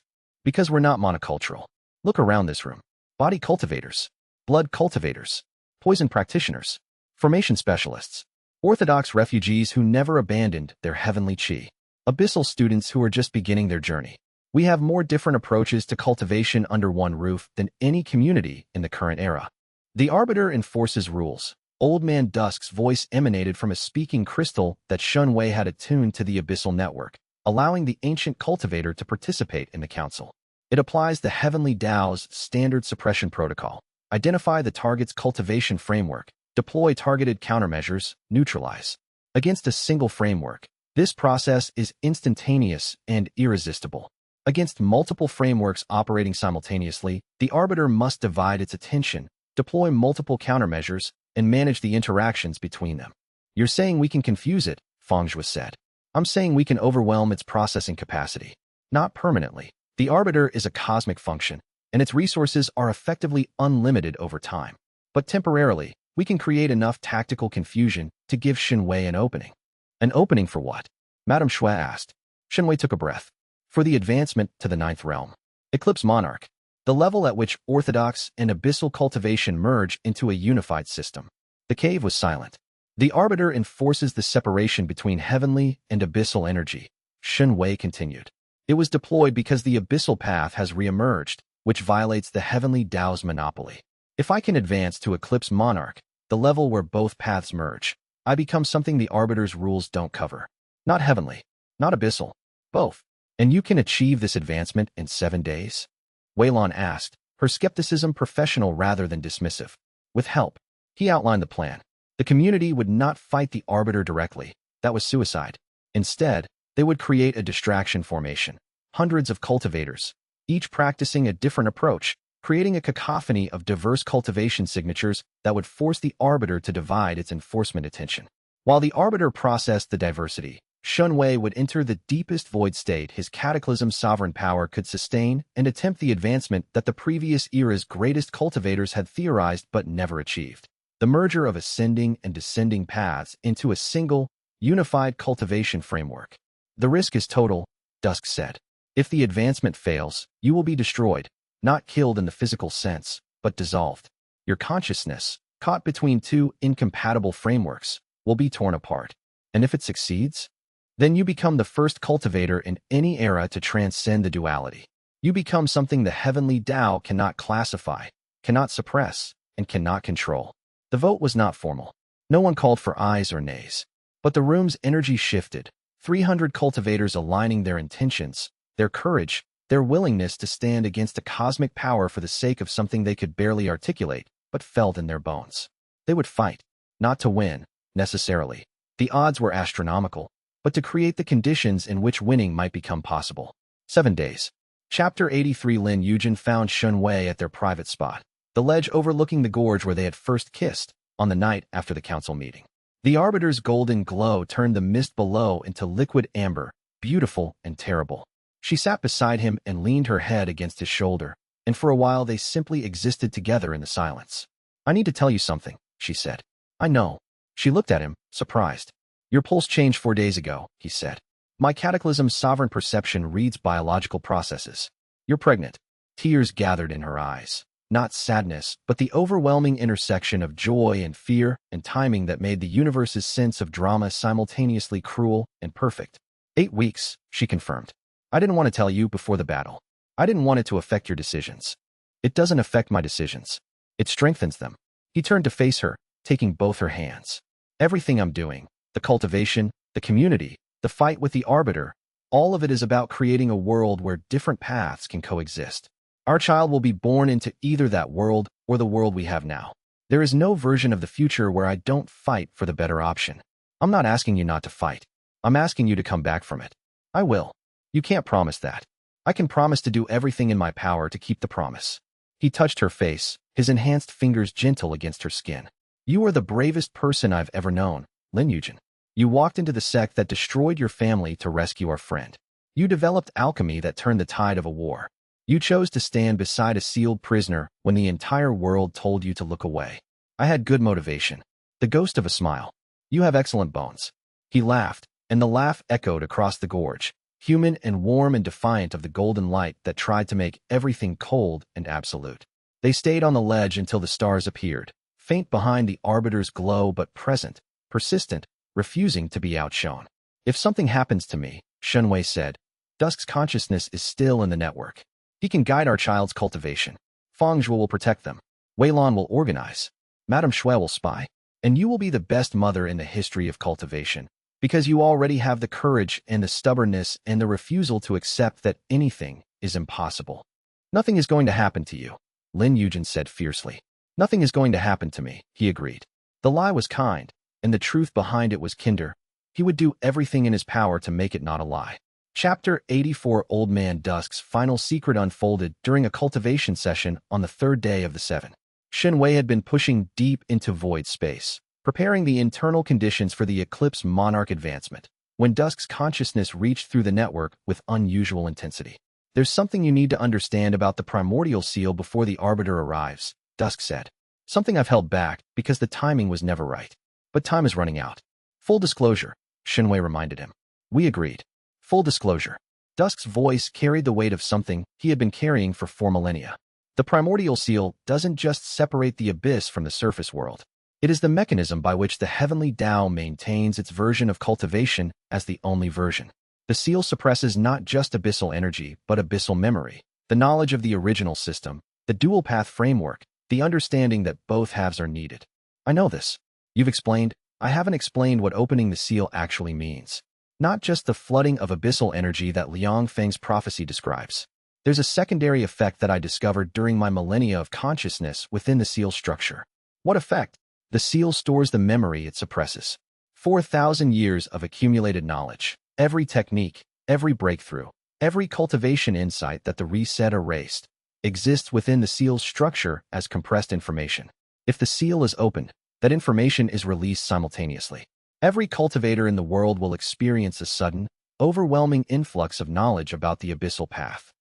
we're not monocultural. Look around this room. Body cultivators, blood cultivators, poison practitioners, formation specialists, orthodox refugees who never abandoned their heavenly chi, abyssal students who are just beginning their journey. We have more different approaches to cultivation under one roof than any community in the current era. The Arbiter enforces rules. Old Man Dusk's voice emanated from a speaking crystal that Shen Wei had attuned to the abyssal network, allowing the ancient cultivator to participate in the council. It applies the Heavenly Tao's standard suppression protocol. Identify the target's cultivation framework, deploy targeted countermeasures, neutralize. Against a single framework, this process is instantaneous and irresistible. Against multiple frameworks operating simultaneously, the Arbiter must divide its attention, deploy multiple countermeasures, and manage the interactions between them. You're saying we can confuse it, Fangzhou said. I'm saying we can overwhelm its processing capacity. Not permanently. The Arbiter is a cosmic function, and its resources are effectively unlimited over time. But temporarily, we can create enough tactical confusion to give Shen Wei an opening. An opening for what? Madame Shui asked. Shen Wei took a breath. For the advancement to the 9th realm. Eclipse Monarch. The level at which orthodox and abyssal cultivation merge into a unified system. The cave was silent. The Arbiter enforces the separation between heavenly and abyssal energy. Shen Wei continued. It was deployed because the Abyssal Path has re-emerged, which violates the Heavenly Tao's monopoly. If I can advance to Eclipse Monarch, the level where both paths merge, I become something the Arbiter's rules don't cover. Not heavenly, not abyssal, both. And you can achieve this advancement in 7 days? Wei Lan asked, her skepticism professional rather than dismissive. With help. He outlined the plan. The community would not fight the Arbiter directly. That was suicide. Instead, they would create a distraction formation. Hundreds of cultivators, each practicing a different approach, creating a cacophony of diverse cultivation signatures that would force the Arbiter to divide its enforcement attention. While the Arbiter processed the diversity, Shen Wei would enter the deepest void state his cataclysm sovereign power could sustain and attempt the advancement that the previous era's greatest cultivators had theorized but never achieved. The merger of ascending and descending paths into a single, unified cultivation framework. The risk is total, Dusk said. If the advancement fails, you will be destroyed, not killed in the physical sense, but dissolved. Your consciousness, caught between two incompatible frameworks, will be torn apart. And if it succeeds, then you become the first cultivator in any era to transcend the duality. You become something the Heavenly Tao cannot classify, cannot suppress, and cannot control. The vote was not formal. No one called for ayes or nays. But the room's energy shifted, 300 cultivators aligning their intentions, their courage, their willingness to stand against a cosmic power for the sake of something they could barely articulate, but felt in their bones. They would fight, not to win, necessarily. The odds were astronomical, but to create the conditions in which winning might become possible. 7 days. Chapter 83. Lin Yujin found Shen Wei at their private spot, the ledge overlooking the gorge where they had first kissed, on the night after the council meeting. The Arbiter's golden glow turned the mist below into liquid amber, beautiful and terrible. She sat beside him and leaned her head against his shoulder, and for a while they simply existed together in the silence. I need to tell you something, she said. I know. She looked at him, surprised. Your pulse changed 4 days ago, he said. My cataclysm's sovereign perception reads biological processes. You're pregnant. Tears gathered in her eyes. Not sadness, but the overwhelming intersection of joy and fear and timing that made the universe's sense of drama simultaneously cruel and perfect. 8 weeks, she confirmed. I didn't want to tell you before the battle. I didn't want it to affect your decisions. It doesn't affect my decisions. It strengthens them. He turned to face her, taking both her hands. Everything I'm doing, the cultivation, the community, the fight with the Arbiter, all of it is about creating a world where different paths can coexist. Our child will be born into either that world or the world we have now. There is no version of the future where I don't fight for the better option. I'm not asking you not to fight. I'm asking you to come back from it. I will. You can't promise that. I can promise to do everything in my power to keep the promise. He touched her face, his enhanced fingers gentle against her skin. You are the bravest person I've ever known, Lin Yujin. You walked into the sect that destroyed your family to rescue our friend. You developed alchemy that turned the tide of a war. You chose to stand beside a sealed prisoner when the entire world told you to look away. I had good motivation. The ghost of a smile. You have excellent bones. He laughed, and the laugh echoed across the gorge, human and warm and defiant of the golden light that tried to make everything cold and absolute. They stayed on the ledge until the stars appeared, faint behind the Arbiter's glow but present, persistent, refusing to be outshone. If something happens to me, Shen Wei said, Dusk's consciousness is still in the network. He can guide our child's cultivation. Feng Zhuo will protect them. Wei Lan will organize. Madame Shui will spy. And you will be the best mother in the history of cultivation, because you already have the courage and the stubbornness and the refusal to accept that anything is impossible. Nothing is going to happen to you, Lin Yujin said fiercely. Nothing is going to happen to me, he agreed. The lie was kind, and the truth behind it was kinder. He would do everything in his power to make it not a lie. Chapter 84 Old Man Dusk's final secret unfolded during a cultivation session on the third day of the 7. Shen Wei had been pushing deep into void space, preparing the internal conditions for the Eclipse Monarch advancement, when Dusk's consciousness reached through the network with unusual intensity. There's something you need to understand about the Primordial Seal before the Arbiter arrives, Dusk said. Something I've held back because the timing was never right. But time is running out. Full disclosure, Shen Wei reminded him. We agreed. Full disclosure. Dusk's voice carried the weight of something he had been carrying for 4 millennia. The Primordial Seal doesn't just separate the abyss from the surface world. It is the mechanism by which the heavenly Tao maintains its version of cultivation as the only version. The seal suppresses not just abyssal energy, but abyssal memory, the knowledge of the original system, the dual path framework, the understanding that both halves are needed. I know this. You've explained. I haven't explained what opening the seal actually means. Not just the flooding of abyssal energy that Liang Feng's prophecy describes. There's a secondary effect that I discovered during my millennia of consciousness within the seal structure. What effect? The seal stores the memory it suppresses. 4,000 years of accumulated knowledge, every technique, every breakthrough, every cultivation insight that the reset erased, exists within the seal's structure as compressed information. If the seal is opened, that information is released simultaneously. Every cultivator in the world will experience a sudden, overwhelming influx of knowledge about the Abyssal Path.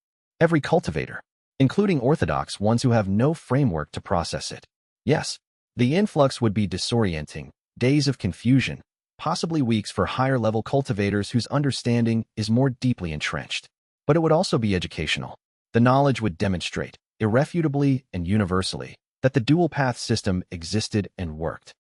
Every cultivator, including orthodox ones who have no framework to process it. Yes, the influx would be disorienting, days of confusion, possibly weeks for higher-level cultivators whose understanding is more deeply entrenched. But it would also be educational. The knowledge would demonstrate, irrefutably and universally, that the dual path system existed and worked.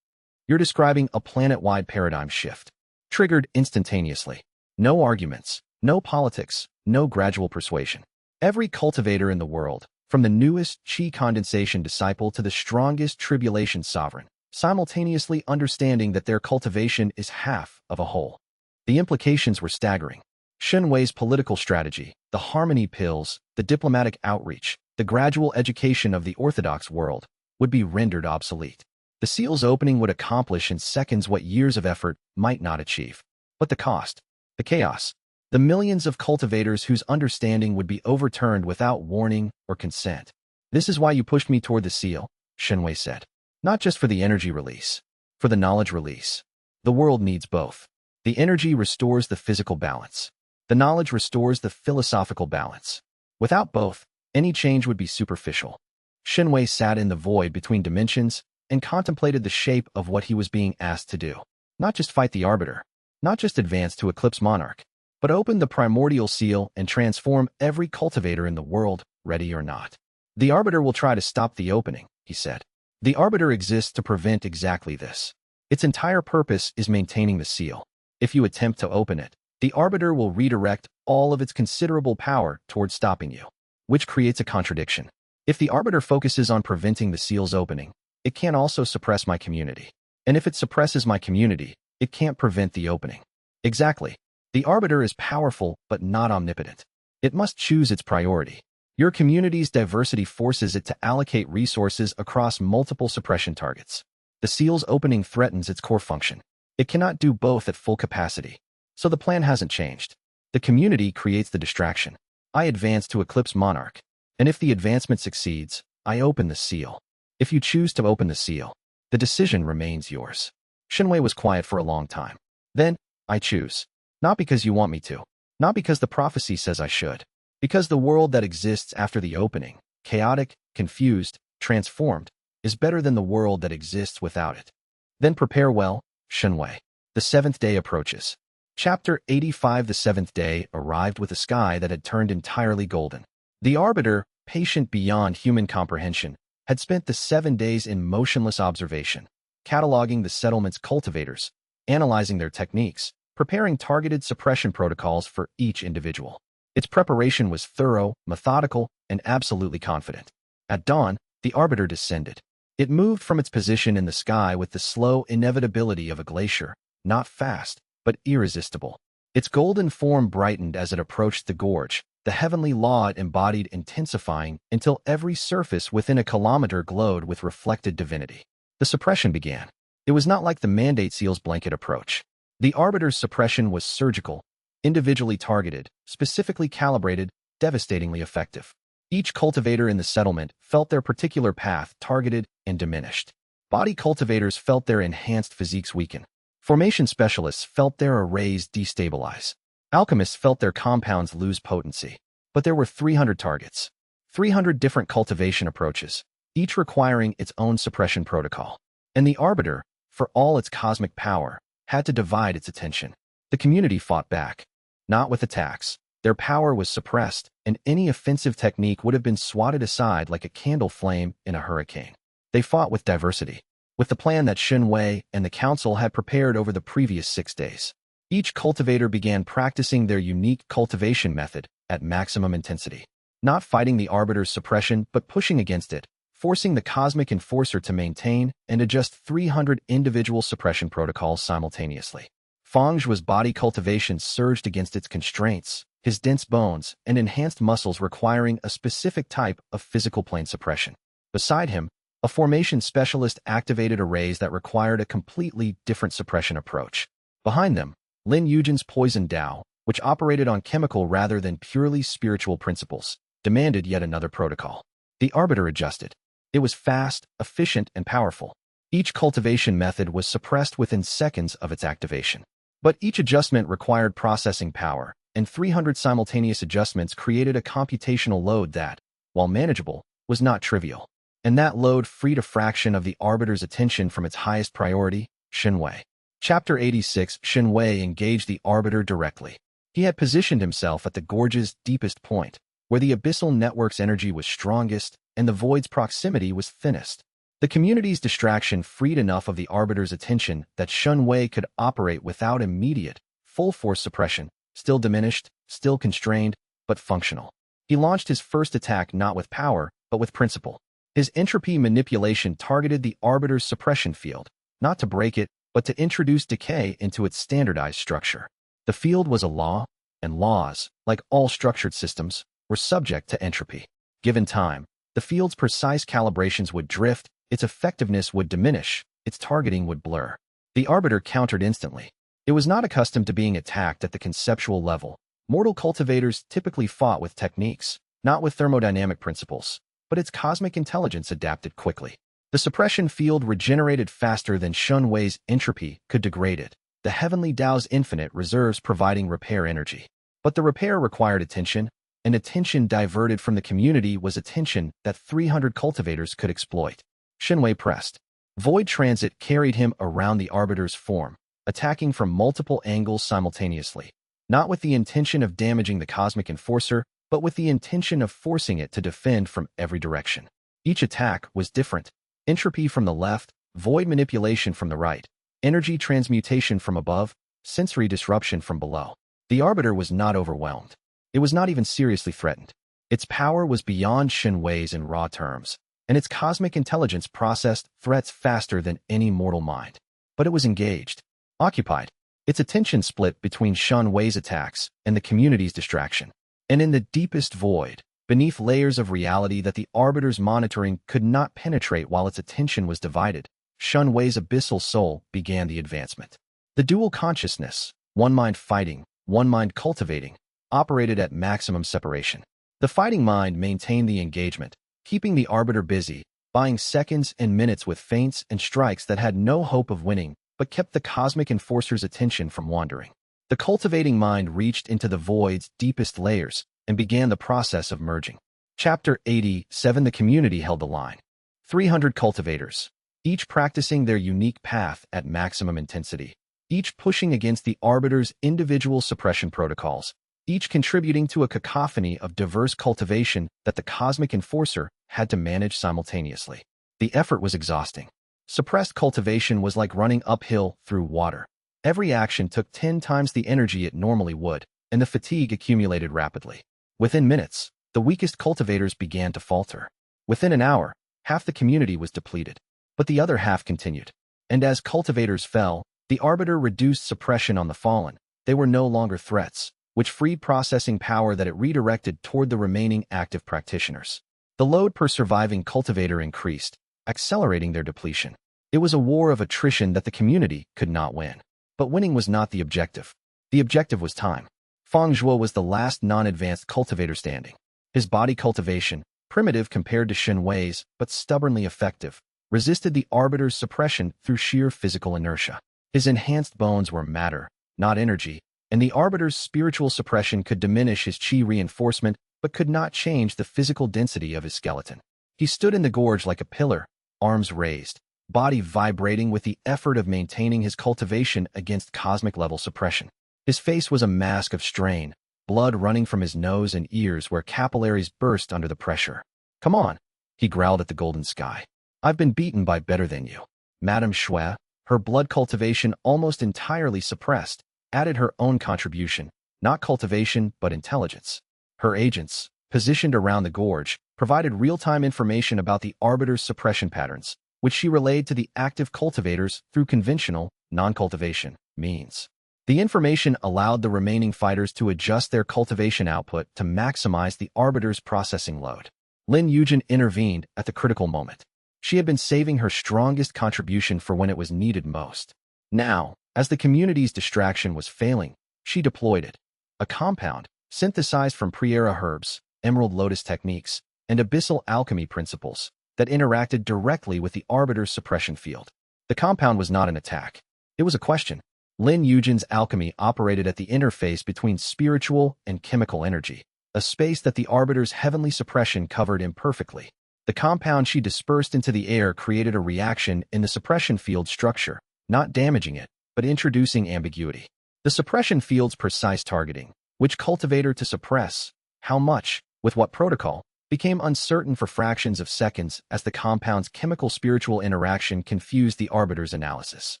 You're describing a planet-wide paradigm shift, triggered instantaneously. No arguments, no politics, no gradual persuasion. Every cultivator in the world, from the newest Qi condensation disciple to the strongest tribulation sovereign, simultaneously understanding that their cultivation is half of a whole. The implications were staggering. Shen Wei's political strategy, the harmony pills, the diplomatic outreach, the gradual education of the orthodox world, would be rendered obsolete. The seal's opening would accomplish in seconds what years of effort might not achieve. But the cost, the chaos, the millions of cultivators whose understanding would be overturned without warning or consent. This is why you pushed me toward the seal, Shen Wei said. Not just for the energy release, for the knowledge release. The world needs both. The energy restores the physical balance. The knowledge restores the philosophical balance. Without both, any change would be superficial. Shen Wei sat in the void between dimensions and contemplated the shape of what he was being asked to do. Not just fight the Arbiter, not just advance to Eclipse Monarch, but open the Primordial Seal and transform every cultivator in the world, ready or not. The Arbiter will try to stop the opening, he said. The Arbiter exists to prevent exactly this. Its entire purpose is maintaining the seal. If you attempt to open it, the Arbiter will redirect all of its considerable power towards stopping you, which creates a contradiction. If the Arbiter focuses on preventing the seal's opening, it can also suppress my community. And if it suppresses my community, it can't prevent the opening. Exactly. The Arbiter is powerful but not omnipotent. It must choose its priority. Your community's diversity forces it to allocate resources across multiple suppression targets. The seal's opening threatens its core function. It cannot do both at full capacity. So the plan hasn't changed. The community creates the distraction. I advance to eclipse Monarch. And if the advancement succeeds, I open the seal. If you choose to open the seal, the decision remains yours. Shen Wei was quiet for a long time. Then, I choose. Not because you want me to. Not because the prophecy says I should. Because the world that exists after the opening, chaotic, confused, transformed, is better than the world that exists without it. Then prepare well, Shen Wei. The seventh day approaches. Chapter 85. The seventh day arrived with a sky that had turned entirely golden. The Arbiter, patient beyond human comprehension, had spent the 7 days in motionless observation, cataloging the settlement's cultivators, analyzing their techniques, preparing targeted suppression protocols for each individual. Its preparation was thorough, methodical, and absolutely confident. At dawn, the Arbiter descended. It moved from its position in the sky with the slow inevitability of a glacier, not fast, but irresistible. Its golden form brightened as it approached the gorge, the heavenly law it embodied intensifying until every surface within a kilometer glowed with reflected divinity. The suppression began. It was not like the Mandate Seal's blanket approach. The Arbiter's suppression was surgical, individually targeted, specifically calibrated, devastatingly effective. Each cultivator in the settlement felt their particular path targeted and diminished. Body cultivators felt their enhanced physiques weaken. Formation specialists felt their arrays destabilize. Alchemists felt their compounds lose potency. But there were 300 targets. 300 different cultivation approaches, each requiring its own suppression protocol. And the Arbiter, for all its cosmic power, had to divide its attention. The community fought back. Not with attacks. Their power was suppressed, and any offensive technique would have been swatted aside like a candle flame in a hurricane. They fought with diversity, with the plan that Shen Wei and the Council had prepared over the previous 6 days. Each cultivator began practicing their unique cultivation method at maximum intensity. Not fighting the Arbiter's suppression, but pushing against it, forcing the Cosmic Enforcer to maintain and adjust 300 individual suppression protocols simultaneously. Fangzhu's body cultivation surged against its constraints, his dense bones and enhanced muscles requiring a specific type of physical plane suppression. Beside him, a formation specialist activated arrays that required a completely different suppression approach. Behind them, Lin Yujin's poison Dao, which operated on chemical rather than purely spiritual principles, demanded yet another protocol. The Arbiter adjusted. It was fast, efficient, and powerful. Each cultivation method was suppressed within seconds of its activation. But each adjustment required processing power, and 300 simultaneous adjustments created a computational load that, while manageable, was not trivial. And that load freed a fraction of the Arbiter's attention from its highest priority, Shen Wei. Chapter 86. Shen Wei engaged the Arbiter directly. He had positioned himself at the gorge's deepest point, where the Abyssal Network's energy was strongest and the Void's proximity was thinnest. The community's distraction freed enough of the Arbiter's attention that Shen Wei could operate without immediate, full-force suppression, still diminished, still constrained, but functional. He launched his first attack not with power, but with principle. His entropy manipulation targeted the Arbiter's suppression field, not to break it, but to introduce decay into its standardized structure. The field was a law, and laws, like all structured systems, were subject to entropy. Given time, the field's precise calibrations would drift, its effectiveness would diminish, its targeting would blur. The Arbiter countered instantly. It was not accustomed to being attacked at the conceptual level. Mortal cultivators typically fought with techniques, not with thermodynamic principles, but its cosmic intelligence adapted quickly. The suppression field regenerated faster than Shen Wei's entropy could degrade it, the heavenly Tao's infinite reserves providing repair energy. But the repair required attention, and attention diverted from the community was attention that 300 cultivators could exploit. Shen Wei pressed. Void transit carried him around the Arbiter's form, attacking from multiple angles simultaneously, not with the intention of damaging the Cosmic Enforcer, but with the intention of forcing it to defend from every direction. Each attack was different. Entropy from the left, void manipulation from the right, energy transmutation from above, sensory disruption from below. The Arbiter was not overwhelmed. It was not even seriously threatened. Its power was beyond Shen Wei's in raw terms, and its cosmic intelligence processed threats faster than any mortal mind. But it was engaged, occupied. Its attention split between Shen Wei's attacks and the community's distraction. And in the deepest void, beneath layers of reality that the Arbiter's monitoring could not penetrate while its attention was divided, Shen Wei's abyssal soul began the advancement. The dual consciousness, one mind fighting, one mind cultivating, operated at maximum separation. The fighting mind maintained the engagement, keeping the Arbiter busy, buying seconds and minutes with feints and strikes that had no hope of winning, but kept the cosmic enforcer's attention from wandering. The cultivating mind reached into the void's deepest layers and began the process of merging. Chapter 87. The community held the line. 300 cultivators, each practicing their unique path at maximum intensity, each pushing against the Arbiter's individual suppression protocols, each contributing to a cacophony of diverse cultivation that the cosmic enforcer had to manage simultaneously. The effort was exhausting. Suppressed cultivation was like running uphill through water. Every action took 10 times the energy it normally would, and the fatigue accumulated rapidly. Within minutes, the weakest cultivators began to falter. Within an hour, half the community was depleted. But the other half continued. And as cultivators fell, the Arbiter reduced suppression on the fallen. They were no longer threats, which freed processing power that it redirected toward the remaining active practitioners. The load per surviving cultivator increased, accelerating their depletion. It was a war of attrition that the community could not win. But winning was not the objective. The objective was time. Feng Zhuo was the last non-advanced cultivator standing. His body cultivation, primitive compared to Shen Wei's, but stubbornly effective, resisted the Arbiter's suppression through sheer physical inertia. His enhanced bones were matter, not energy, and the Arbiter's spiritual suppression could diminish his chi reinforcement but could not change the physical density of his skeleton. He stood in the gorge like a pillar, arms raised, body vibrating with the effort of maintaining his cultivation against cosmic-level suppression. His face was a mask of strain, blood running from his nose and ears where capillaries burst under the pressure. "Come on," he growled at the golden sky. "I've been beaten by better than you." Madame Shui, her blood cultivation almost entirely suppressed, added her own contribution, not cultivation but intelligence. Her agents, positioned around the gorge, provided real-time information about the Arbiter's suppression patterns, which she relayed to the active cultivators through conventional, non-cultivation means. The information allowed the remaining fighters to adjust their cultivation output to maximize the Arbiter's processing load. Lin Yujin intervened at the critical moment. She had been saving her strongest contribution for when it was needed most. Now, as the community's distraction was failing, she deployed it. A compound, synthesized from pre-era herbs, emerald lotus techniques, and abyssal alchemy principles, that interacted directly with the Arbiter's suppression field. The compound was not an attack. It was a question. Lin Yujin's alchemy operated at the interface between spiritual and chemical energy, a space that the Arbiter's heavenly suppression covered imperfectly. The compound she dispersed into the air created a reaction in the suppression field structure, not damaging it, but introducing ambiguity. The suppression field's precise targeting, which cultivator to suppress, how much, with what protocol, became uncertain for fractions of seconds as the compound's chemical-spiritual interaction confused the Arbiter's analysis.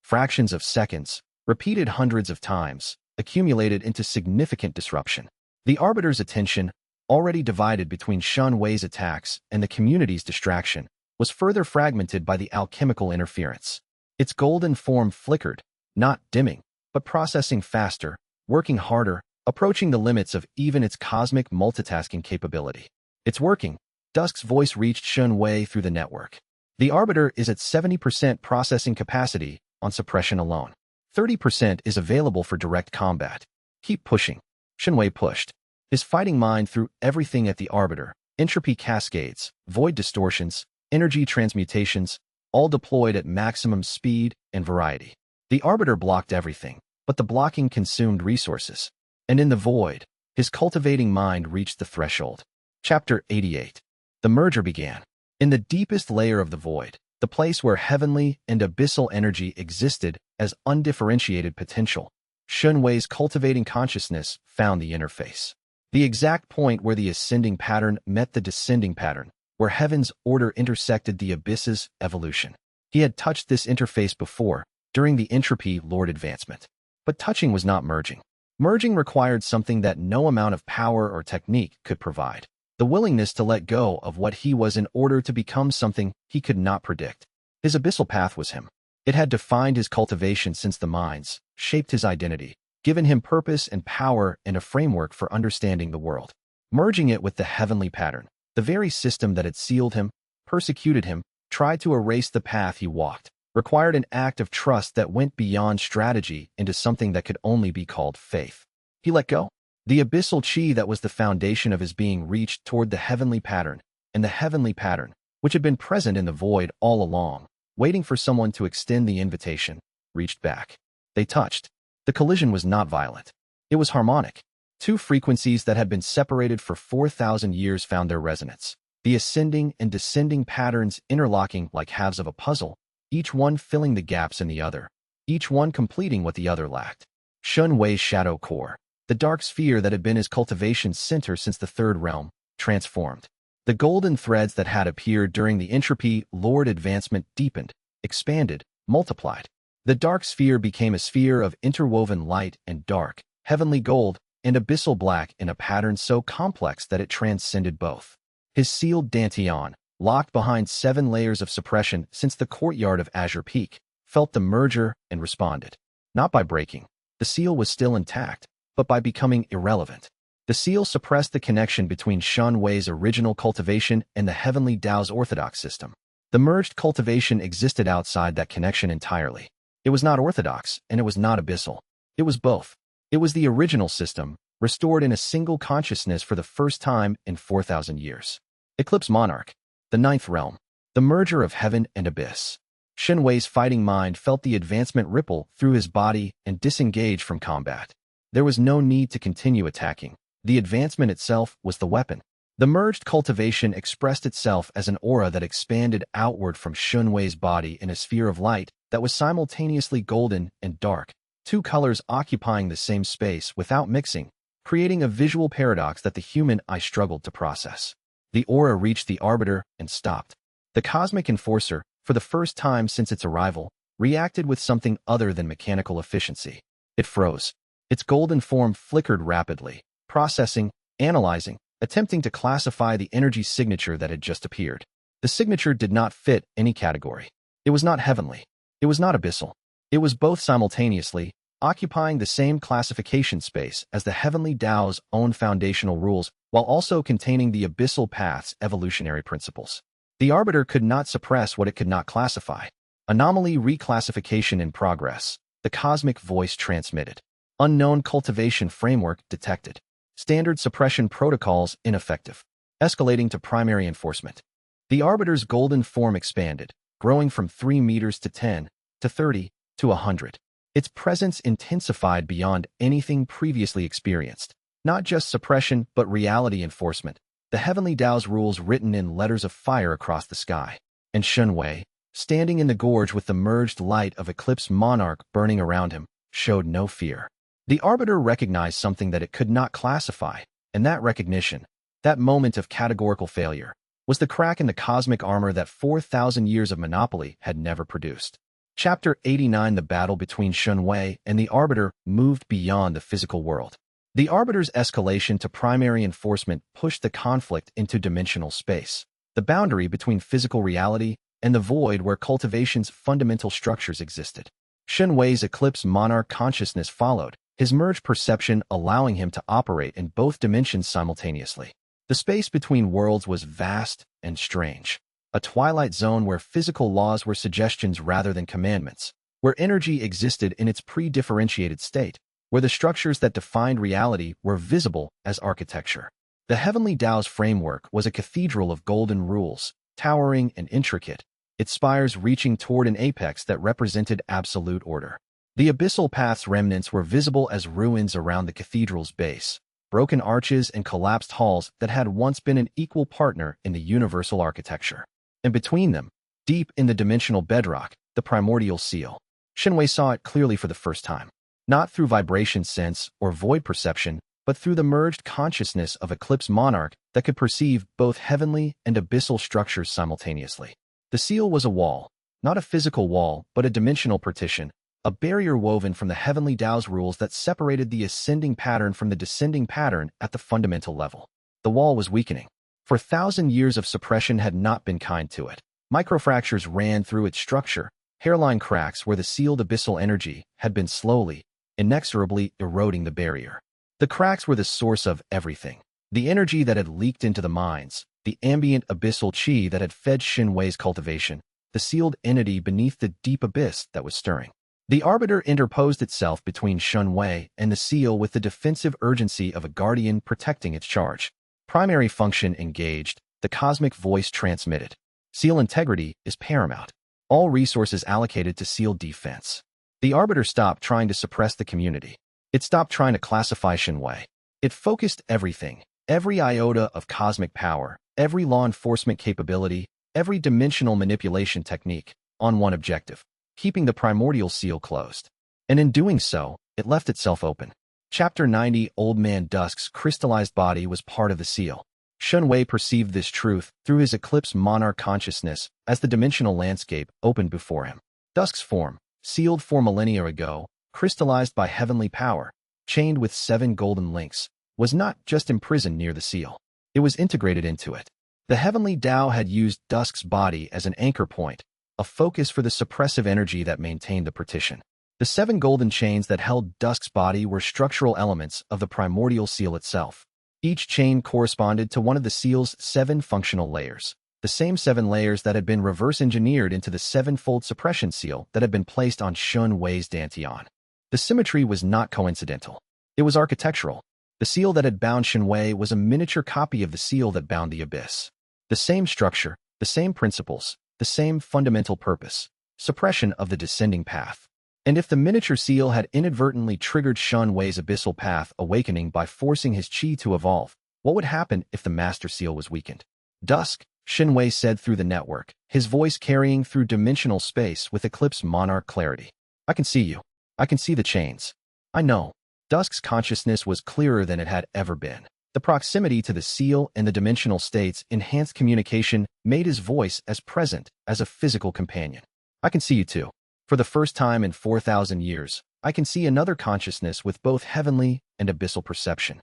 Fractions of seconds, repeated hundreds of times, accumulated into significant disruption. The Arbiter's attention, already divided between Shen Wei's attacks and the community's distraction, was further fragmented by the alchemical interference. Its golden form flickered, not dimming, but processing faster, working harder, approaching the limits of even its cosmic multitasking capability. "It's working." Dusk's voice reached Shen Wei through the network. "The Arbiter is at 70% processing capacity on suppression alone. 30% is available for direct combat. Keep pushing." Shen Wei pushed. His fighting mind threw everything at the Arbiter, entropy cascades, void distortions, energy transmutations, all deployed at maximum speed and variety. The Arbiter blocked everything, but the blocking consumed resources. And in the void, his cultivating mind reached the threshold. Chapter 88. The merger began. In the deepest layer of the void, the place where heavenly and abyssal energy existed as undifferentiated potential, Shen Wei's cultivating consciousness found the interface. The exact point where the ascending pattern met the descending pattern, where heaven's order intersected the abyss's evolution. He had touched this interface before, during the entropy lord advancement. But touching was not merging. Merging required something that no amount of power or technique could provide: the willingness to let go of what he was in order to become something he could not predict. His abyssal path was him. It had defined his cultivation since the mines, shaped his identity, given him purpose and power and a framework for understanding the world. merging it with the heavenly pattern. The very system that had sealed him, persecuted him, tried to erase the path he walked, required an act of trust that went beyond strategy into something that could only be called faith. He let go. The abyssal chi that was the foundation of his being reached toward the heavenly pattern, and the heavenly pattern, which had been present in the void all along, waiting for someone to extend the invitation, reached back. They touched. The collision was not violent. It was harmonic. Two frequencies that had been separated for 4,000 years found their resonance. The ascending and descending patterns interlocking like halves of a puzzle, each one filling the gaps in the other, each one completing what the other lacked. Shen Wei's shadow core, the dark sphere that had been his cultivation center since the third realm, transformed. The golden threads that had appeared during the entropy-lord advancement deepened, expanded, multiplied. The dark sphere became a sphere of interwoven light and dark, heavenly gold, and abyssal black in a pattern so complex that it transcended both. His sealed dantian, locked behind 7 layers of suppression since the courtyard of Azure Peak, felt the merger and responded. Not by breaking. The seal was still intact, but by becoming irrelevant. The seal suppressed the connection between Shen Wei's original cultivation and the heavenly Dao's orthodox system. The merged cultivation existed outside that connection entirely. It was not orthodox, and it was not abyssal. It was both. It was the original system, restored in a single consciousness for the first time in 4,000 years. Eclipse Monarch, the 9th realm, the merger of heaven and abyss. Shen Wei's fighting mind felt the advancement ripple through his body and disengage from combat. There was no need to continue attacking. The advancement itself was the weapon. The merged cultivation expressed itself as an aura that expanded outward from Shen Wei's body in a sphere of light that was simultaneously golden and dark, 2 colors occupying the same space without mixing, creating a visual paradox that the human eye struggled to process. The aura reached the arbiter and stopped. The cosmic enforcer, for the first time since its arrival, reacted with something other than mechanical efficiency. It froze. Its golden form flickered rapidly, processing, analyzing, attempting to classify the energy signature that had just appeared. The signature did not fit any category. It was not heavenly. It was not abyssal. It was both simultaneously, occupying the same classification space as the heavenly Dao's own foundational rules, while also containing the Abyssal Path's evolutionary principles. The arbiter could not suppress what it could not classify. Anomaly reclassification in progress. The cosmic voice transmitted. Unknown cultivation framework detected. Standard suppression protocols ineffective. Escalating to primary enforcement. The arbiter's golden form expanded, growing from 3 meters to 10, to 30, to 100. Its presence intensified beyond anything previously experienced. Not just suppression, but reality enforcement. The heavenly Dao's rules written in letters of fire across the sky. And Shen Wei, standing in the gorge with the merged light of Eclipse Monarch burning around him, showed no fear. The arbiter recognized something that it could not classify, and that recognition, that moment of categorical failure, was the crack in the cosmic armor that 4,000 years of monopoly had never produced. Chapter 89. The battle between Shen Wei and the arbiter moved beyond the physical world. The arbiter's escalation to primary enforcement pushed the conflict into dimensional space, the boundary between physical reality and the void where cultivation's fundamental structures existed. Shen Wei's Eclipse Monarch consciousness followed, his merged perception allowing him to operate in both dimensions simultaneously. The space between worlds was vast and strange. A twilight zone where physical laws were suggestions rather than commandments, where energy existed in its pre-differentiated state, where the structures that defined reality were visible as architecture. The heavenly Dao's framework was a cathedral of golden rules, towering and intricate, its spires reaching toward an apex that represented absolute order. The Abyssal Path's remnants were visible as ruins around the cathedral's base, broken arches and collapsed halls that had once been an equal partner in the universal architecture. And between them, deep in the dimensional bedrock, the Primordial Seal. Shen Wei saw it clearly for the first time. Not through vibration sense or void perception, but through the merged consciousness of Eclipse Monarch that could perceive both heavenly and abyssal structures simultaneously. The seal was a wall, not a physical wall, but a dimensional partition, a barrier woven from the heavenly Dao's rules that separated the ascending pattern from the descending pattern at the fundamental level. The wall was weakening. For 1,000 years of suppression had not been kind to it. Microfractures ran through its structure, hairline cracks where the sealed abyssal energy had been slowly, inexorably eroding the barrier. The cracks were the source of everything. The energy that had leaked into the mines, the ambient abyssal chi that had fed Shen Wei's cultivation, the sealed entity beneath the deep abyss that was stirring. The Arbiter interposed itself between Shen Wei and the seal with the defensive urgency of a guardian protecting its charge. Primary function engaged, the cosmic voice transmitted. Seal integrity is paramount. All resources allocated to seal defense. The Arbiter stopped trying to suppress the community. It stopped trying to classify Shen Wei. It focused everything, every iota of cosmic power, every law enforcement capability, every dimensional manipulation technique, on one objective: keeping the Primordial Seal closed. And in doing so, it left itself open. Chapter 90. Old Man Dusk's crystallized body was part of the seal. Shen Wei perceived this truth through his eclipse monarch consciousness as the dimensional landscape opened before him. Dusk's form, sealed 4 millennia ago, crystallized by heavenly power, chained with 7 golden links, was not just imprisoned near the seal. It was integrated into it. The heavenly Tao had used Dusk's body as an anchor point, a focus for the suppressive energy that maintained the partition. The 7 golden chains that held Dusk's body were structural elements of the Primordial Seal itself. Each chain corresponded to one of the seal's 7 functional layers, the same 7 layers that had been reverse-engineered into the 7-fold suppression seal that had been placed on Shen Wei's dantian. The symmetry was not coincidental. It was architectural. The seal that had bound Shen Wei was a miniature copy of the seal that bound the abyss. The same structure, the same principles, the same fundamental purpose: suppression of the descending path. And if the miniature seal had inadvertently triggered Shen Wei's Abyssal Path awakening by forcing his chi to evolve, what would happen if the master seal was weakened? Dusk, Shen Wei said through the network, his voice carrying through dimensional space with eclipse monarch clarity. I can see you. I can see the chains. I know. Dusk's consciousness was clearer than it had ever been. The proximity to the seal and the dimensional states enhanced communication, made his voice as present as a physical companion. I can see you too. For the first time in 4,000 years, I can see another consciousness with both heavenly and abyssal perception.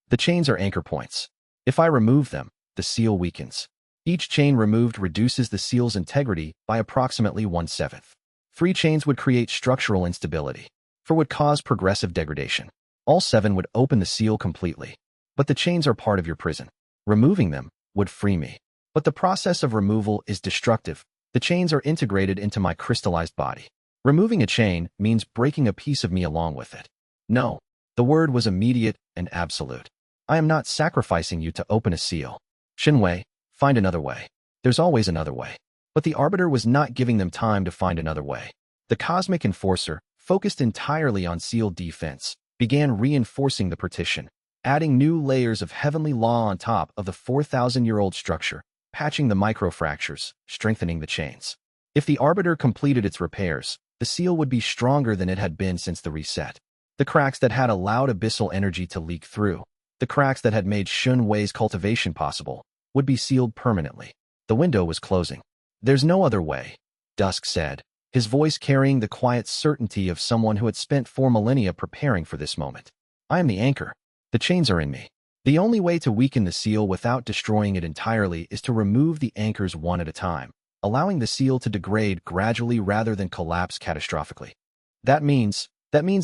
The chains are anchor points. If I remove them, the seal weakens. Each chain removed reduces the seal's integrity by approximately 1/7. 3 chains would create structural instability, 4 would cause progressive degradation. All 7 would open the seal completely. But the chains are part of your prison. Removing them would free me. But the process of removal is destructive. The chains are integrated into my crystallized body. Removing a chain means breaking a piece of me along with it. No, the word was immediate and absolute. I am not sacrificing you to open a seal. Shen Wei, find another way. There's always another way. But the Arbiter was not giving them time to find another way. The Cosmic Enforcer, focused entirely on seal defense, began reinforcing the partition, adding new layers of heavenly law on top of the 4,000-year-old structure, patching the microfractures, strengthening the chains. If the Arbiter completed its repairs, the seal would be stronger than it had been since the reset. The cracks that had allowed abyssal energy to leak through, the cracks that had made Shen Wei's cultivation possible, would be sealed permanently. The window was closing. There's no other way, Dusk said, his voice carrying the quiet certainty of someone who had spent 4 millennia preparing for this moment. I am the anchor. The chains are in me. The only way to weaken the seal without destroying it entirely is to remove the anchors one at a time, allowing the seal to degrade gradually rather than collapse catastrophically. That means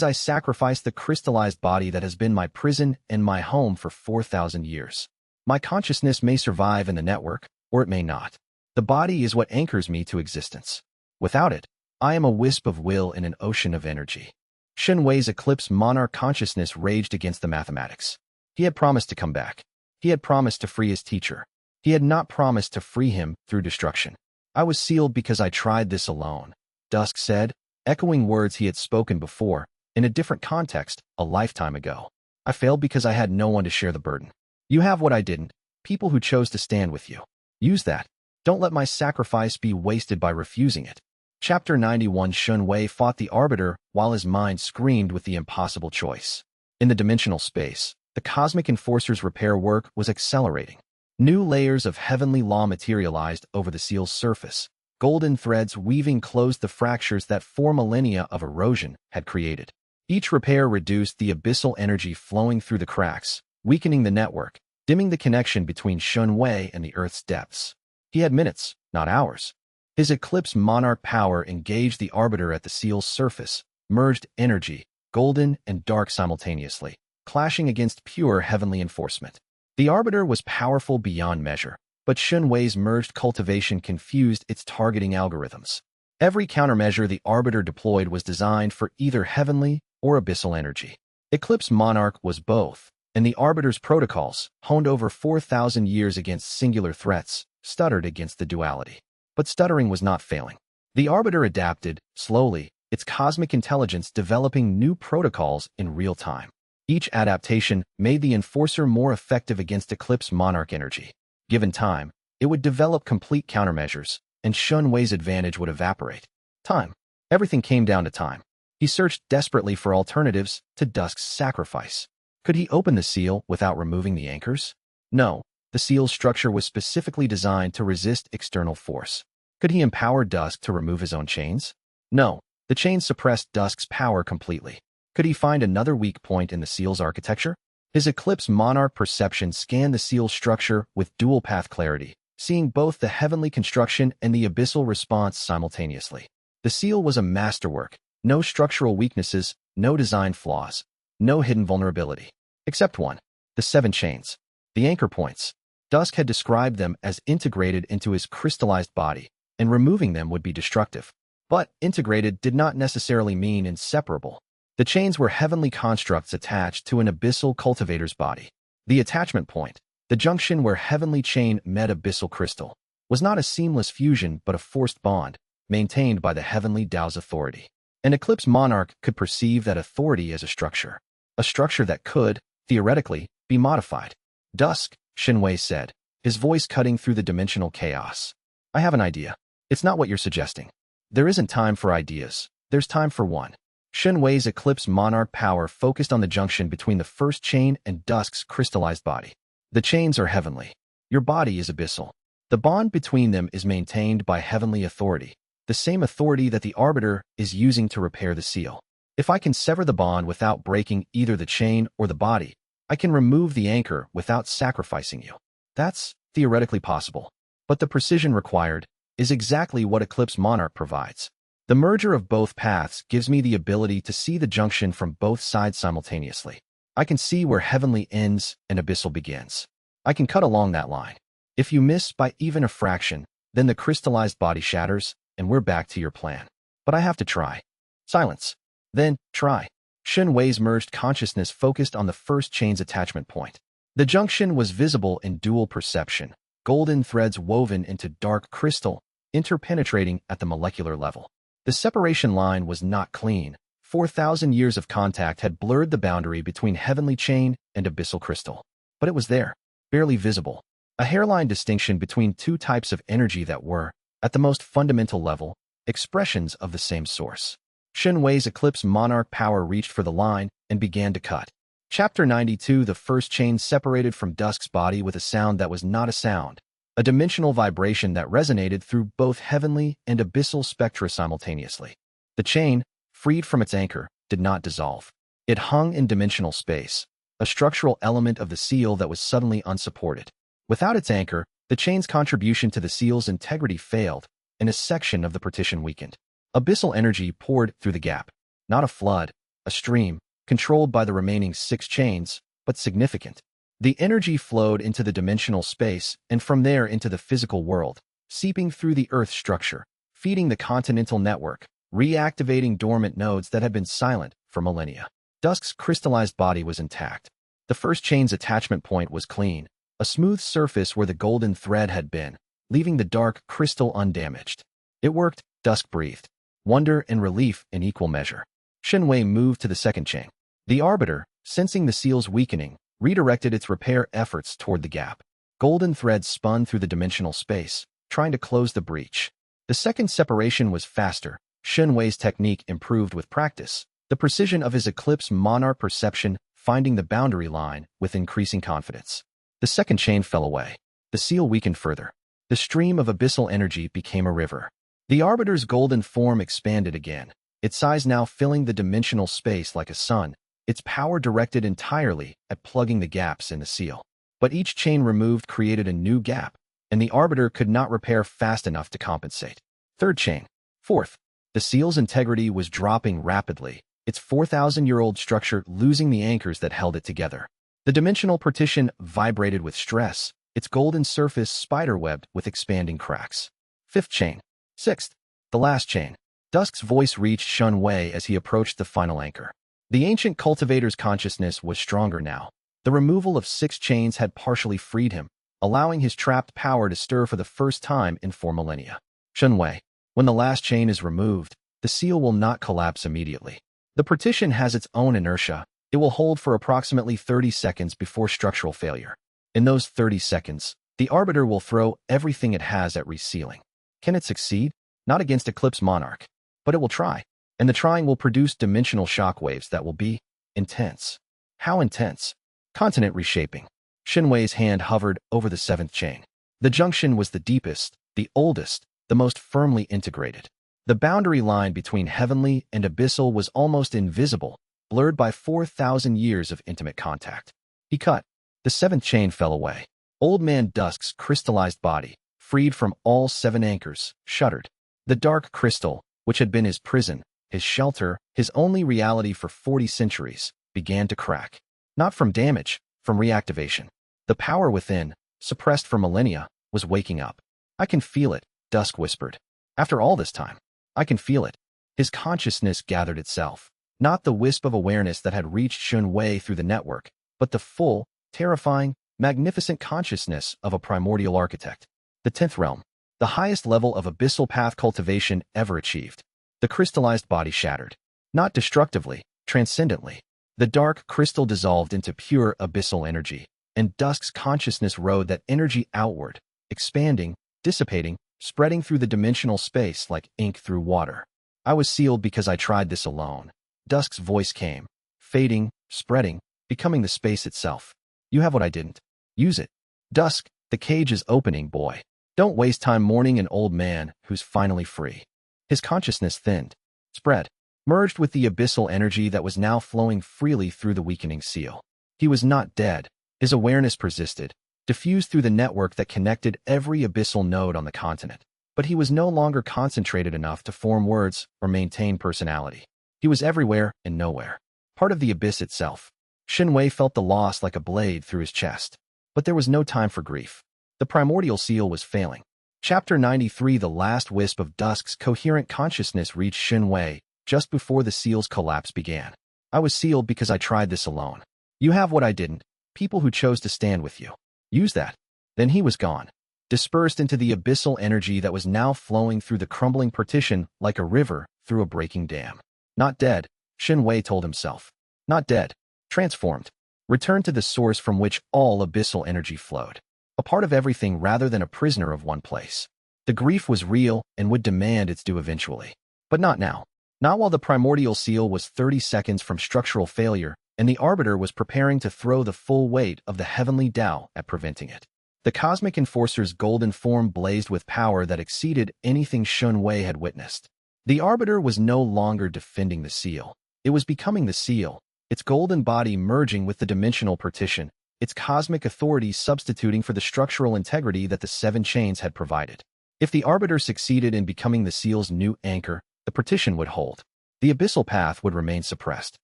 I sacrifice the crystallized body that has been my prison and my home for 4,000 years. My consciousness may survive in the network, or it may not. The body is what anchors me to existence. Without it, I am a wisp of will in an ocean of energy. Shen Wei's eclipse monarch consciousness raged against the mathematics. He had promised to come back. He had promised to free his teacher. He had not promised to free him through destruction. I was sealed because I tried this alone, Dusk said, echoing words he had spoken before, in a different context, a lifetime ago. I failed because I had no one to share the burden. You have what I didn't, people who chose to stand with you. Use that. Don't let my sacrifice be wasted by refusing it. Chapter 91. Shen Wei fought the Arbiter while his mind screamed with the impossible choice. In the dimensional space, the Cosmic Enforcer's repair work was accelerating. New layers of heavenly law materialized over the seal's surface, golden threads weaving closed the fractures that 4 millennia of erosion had created. Each repair reduced the abyssal energy flowing through the cracks, weakening the network, dimming the connection between Shen Wei and the Earth's depths. He had minutes, not hours. His eclipse monarch power engaged the Arbiter at the seal's surface, merged energy, golden and dark simultaneously, clashing against pure heavenly enforcement. The Arbiter was powerful beyond measure, but Shen Wei's merged cultivation confused its targeting algorithms. Every countermeasure the Arbiter deployed was designed for either heavenly or abyssal energy. Eclipse Monarch was both, and the Arbiter's protocols, honed over 4,000 years against singular threats, stuttered against the duality. But stuttering was not failing. The Arbiter adapted, slowly, its cosmic intelligence developing new protocols in real time. Each adaptation made the Enforcer more effective against Eclipse Monarch energy. Given time, it would develop complete countermeasures, and Shen Wei's advantage would evaporate. Time. Everything came down to time. He searched desperately for alternatives to Dusk's sacrifice. Could he open the seal without removing the anchors? No, the seal's structure was specifically designed to resist external force. Could he empower Dusk to remove his own chains? No, the chains suppressed Dusk's power completely. Could he find another weak point in the seal's architecture? His Eclipse Monarch perception scanned the seal's structure with dual-path clarity, seeing both the heavenly construction and the abyssal response simultaneously. The seal was a masterwork, no structural weaknesses, no design flaws, no hidden vulnerability. Except one, the 7 chains. The anchor points. Dusk had described them as integrated into his crystallized body, and removing them would be destructive. But integrated did not necessarily mean inseparable. The chains were heavenly constructs attached to an abyssal cultivator's body. The attachment point, the junction where heavenly chain met abyssal crystal, was not a seamless fusion but a forced bond, maintained by the heavenly Tao's authority. An Eclipse Monarch could perceive that authority as a structure that could, theoretically, be modified. Dusk, Shen Wei said, his voice cutting through the dimensional chaos. I have an idea. It's not what you're suggesting. There isn't time for ideas. There's time for one. Shen Wei's Eclipse Monarch power focused on the junction between the first chain and Dusk's crystallized body. The chains are heavenly. Your body is abyssal. The bond between them is maintained by heavenly authority, the same authority that the Arbiter is using to repair the seal. If I can sever the bond without breaking either the chain or the body, I can remove the anchor without sacrificing you. That's theoretically possible. But the precision required is exactly what Eclipse Monarch provides. The merger of both paths gives me the ability to see the junction from both sides simultaneously. I can see where heavenly ends and abyssal begins. I can cut along that line. If you miss by even a fraction, then the crystallized body shatters, and we're back to your plan. But I have to try. Silence. Then, try. Shen Wei's merged consciousness focused on the first chain's attachment point. The junction was visible in dual perception, golden threads woven into dark crystal, interpenetrating at the molecular level. The separation line was not clean. 4,000 years of contact had blurred the boundary between heavenly chain and abyssal crystal. But it was there, barely visible. A hairline distinction between two types of energy that were, at the most fundamental level, expressions of the same source. Shen Wei's Eclipse Monarch power reached for the line and began to cut. Chapter 92. The first chain separated from Dusk's body with a sound that was not a sound, a dimensional vibration that resonated through both heavenly and abyssal spectra simultaneously. The chain, freed from its anchor, did not dissolve. It hung in dimensional space, a structural element of the seal that was suddenly unsupported. Without its anchor, the chain's contribution to the seal's integrity failed, and a section of the partition weakened. Abyssal energy poured through the gap. Not a flood, a stream, controlled by the remaining 6 chains, but significant. The energy flowed into the dimensional space and from there into the physical world, seeping through the Earth structure, feeding the continental network, reactivating dormant nodes that had been silent for millennia. Dusk's crystallized body was intact. The first chain's attachment point was clean, a smooth surface where the golden thread had been, leaving the dark crystal undamaged. It worked, Dusk breathed. Wonder and relief in equal measure. Shen Wei moved to the second chain. The Arbiter, sensing the seal's weakening, redirected its repair efforts toward the gap. Golden threads spun through the dimensional space, trying to close the breach. The second separation was faster. Shen Wei's technique improved with practice, the precision of his Eclipse Monarch perception finding the boundary line with increasing confidence. The second chain fell away. The seal weakened further. The stream of abyssal energy became a river. The Arbiter's golden form expanded again, its size now filling the dimensional space like a sun, its power directed entirely at plugging the gaps in the seal. But each chain removed created a new gap, and the Arbiter could not repair fast enough to compensate. Third chain. Fourth. The seal's integrity was dropping rapidly, its 4,000-year-old structure losing the anchors that held it together. The dimensional partition vibrated with stress, its golden surface spiderwebbed with expanding cracks. Fifth chain. Sixth. The last chain. Dusk's voice reached Shen Wei as he approached the final anchor. The ancient cultivator's consciousness was stronger now. The removal of 6 chains had partially freed him, allowing his trapped power to stir for the first time in 4 millennia. Shen Wei. When the last chain is removed, the seal will not collapse immediately. The partition has its own inertia. It will hold for approximately 30 seconds before structural failure. In those 30 seconds, the Arbiter will throw everything it has at resealing. Can it succeed? Not against Eclipse Monarch. But it will try. And the trying will produce dimensional shockwaves that will be intense. How intense? Continent reshaping. Shen Wei's hand hovered over the 7th chain. The junction was the deepest, the oldest, the most firmly integrated. The boundary line between heavenly and abyssal was almost invisible, blurred by 4,000 years of intimate contact. He cut. The 7th chain fell away. Old Man Dusk's crystallized body, freed from all 7 anchors, shuddered. The dark crystal, which had been his prison, his shelter, his only reality for 40 centuries, began to crack. Not from damage, from reactivation. The power within, suppressed for millennia, was waking up. I can feel it, Dusk whispered. After all this time, I can feel it. His consciousness gathered itself. Not the wisp of awareness that had reached Shen Wei through the network, but the full, terrifying, magnificent consciousness of a primordial architect. The 10th realm. The highest level of Abyssal Path cultivation ever achieved. The crystallized body shattered. Not destructively, transcendently. The dark crystal dissolved into pure abyssal energy, and Dusk's consciousness rode that energy outward, expanding, dissipating, spreading through the dimensional space like ink through water. I was sealed because I tried this alone. Dusk's voice came, fading, spreading, becoming the space itself. You have what I didn't. Use it. Dusk, the cage is opening, boy. Don't waste time mourning an old man who's finally free. His consciousness thinned, spread, merged with the abyssal energy that was now flowing freely through the weakening seal. He was not dead. His awareness persisted, diffused through the network that connected every abyssal node on the continent. But he was no longer concentrated enough to form words or maintain personality. He was everywhere and nowhere, part of the abyss itself. Shen Wei felt the loss like a blade through his chest. But there was no time for grief. The Primordial Seal was failing. Chapter 93. The last wisp of Dusk's coherent consciousness reached Shen Wei just before the seal's collapse began. I was sealed because I tried this alone. You have what I didn't. People who chose to stand with you. Use that. Then he was gone, dispersed into the abyssal energy that was now flowing through the crumbling partition like a river through a breaking dam. Not dead, Shen Wei told himself. Not dead. Transformed. Returned to the source from which all abyssal energy flowed. A part of everything rather than a prisoner of one place. The grief was real and would demand its due eventually. But not now. Not while the Primordial Seal was 30 seconds from structural failure and the Arbiter was preparing to throw the full weight of the heavenly Tao at preventing it. The Cosmic Enforcer's golden form blazed with power that exceeded anything Shen Wei had witnessed. The Arbiter was no longer defending the seal. It was becoming the seal, its golden body merging with the dimensional partition, its cosmic authority substituting for the structural integrity that the 7 chains had provided. If the Arbiter succeeded in becoming the seal's new anchor, the partition would hold. The Abyssal Path would remain suppressed.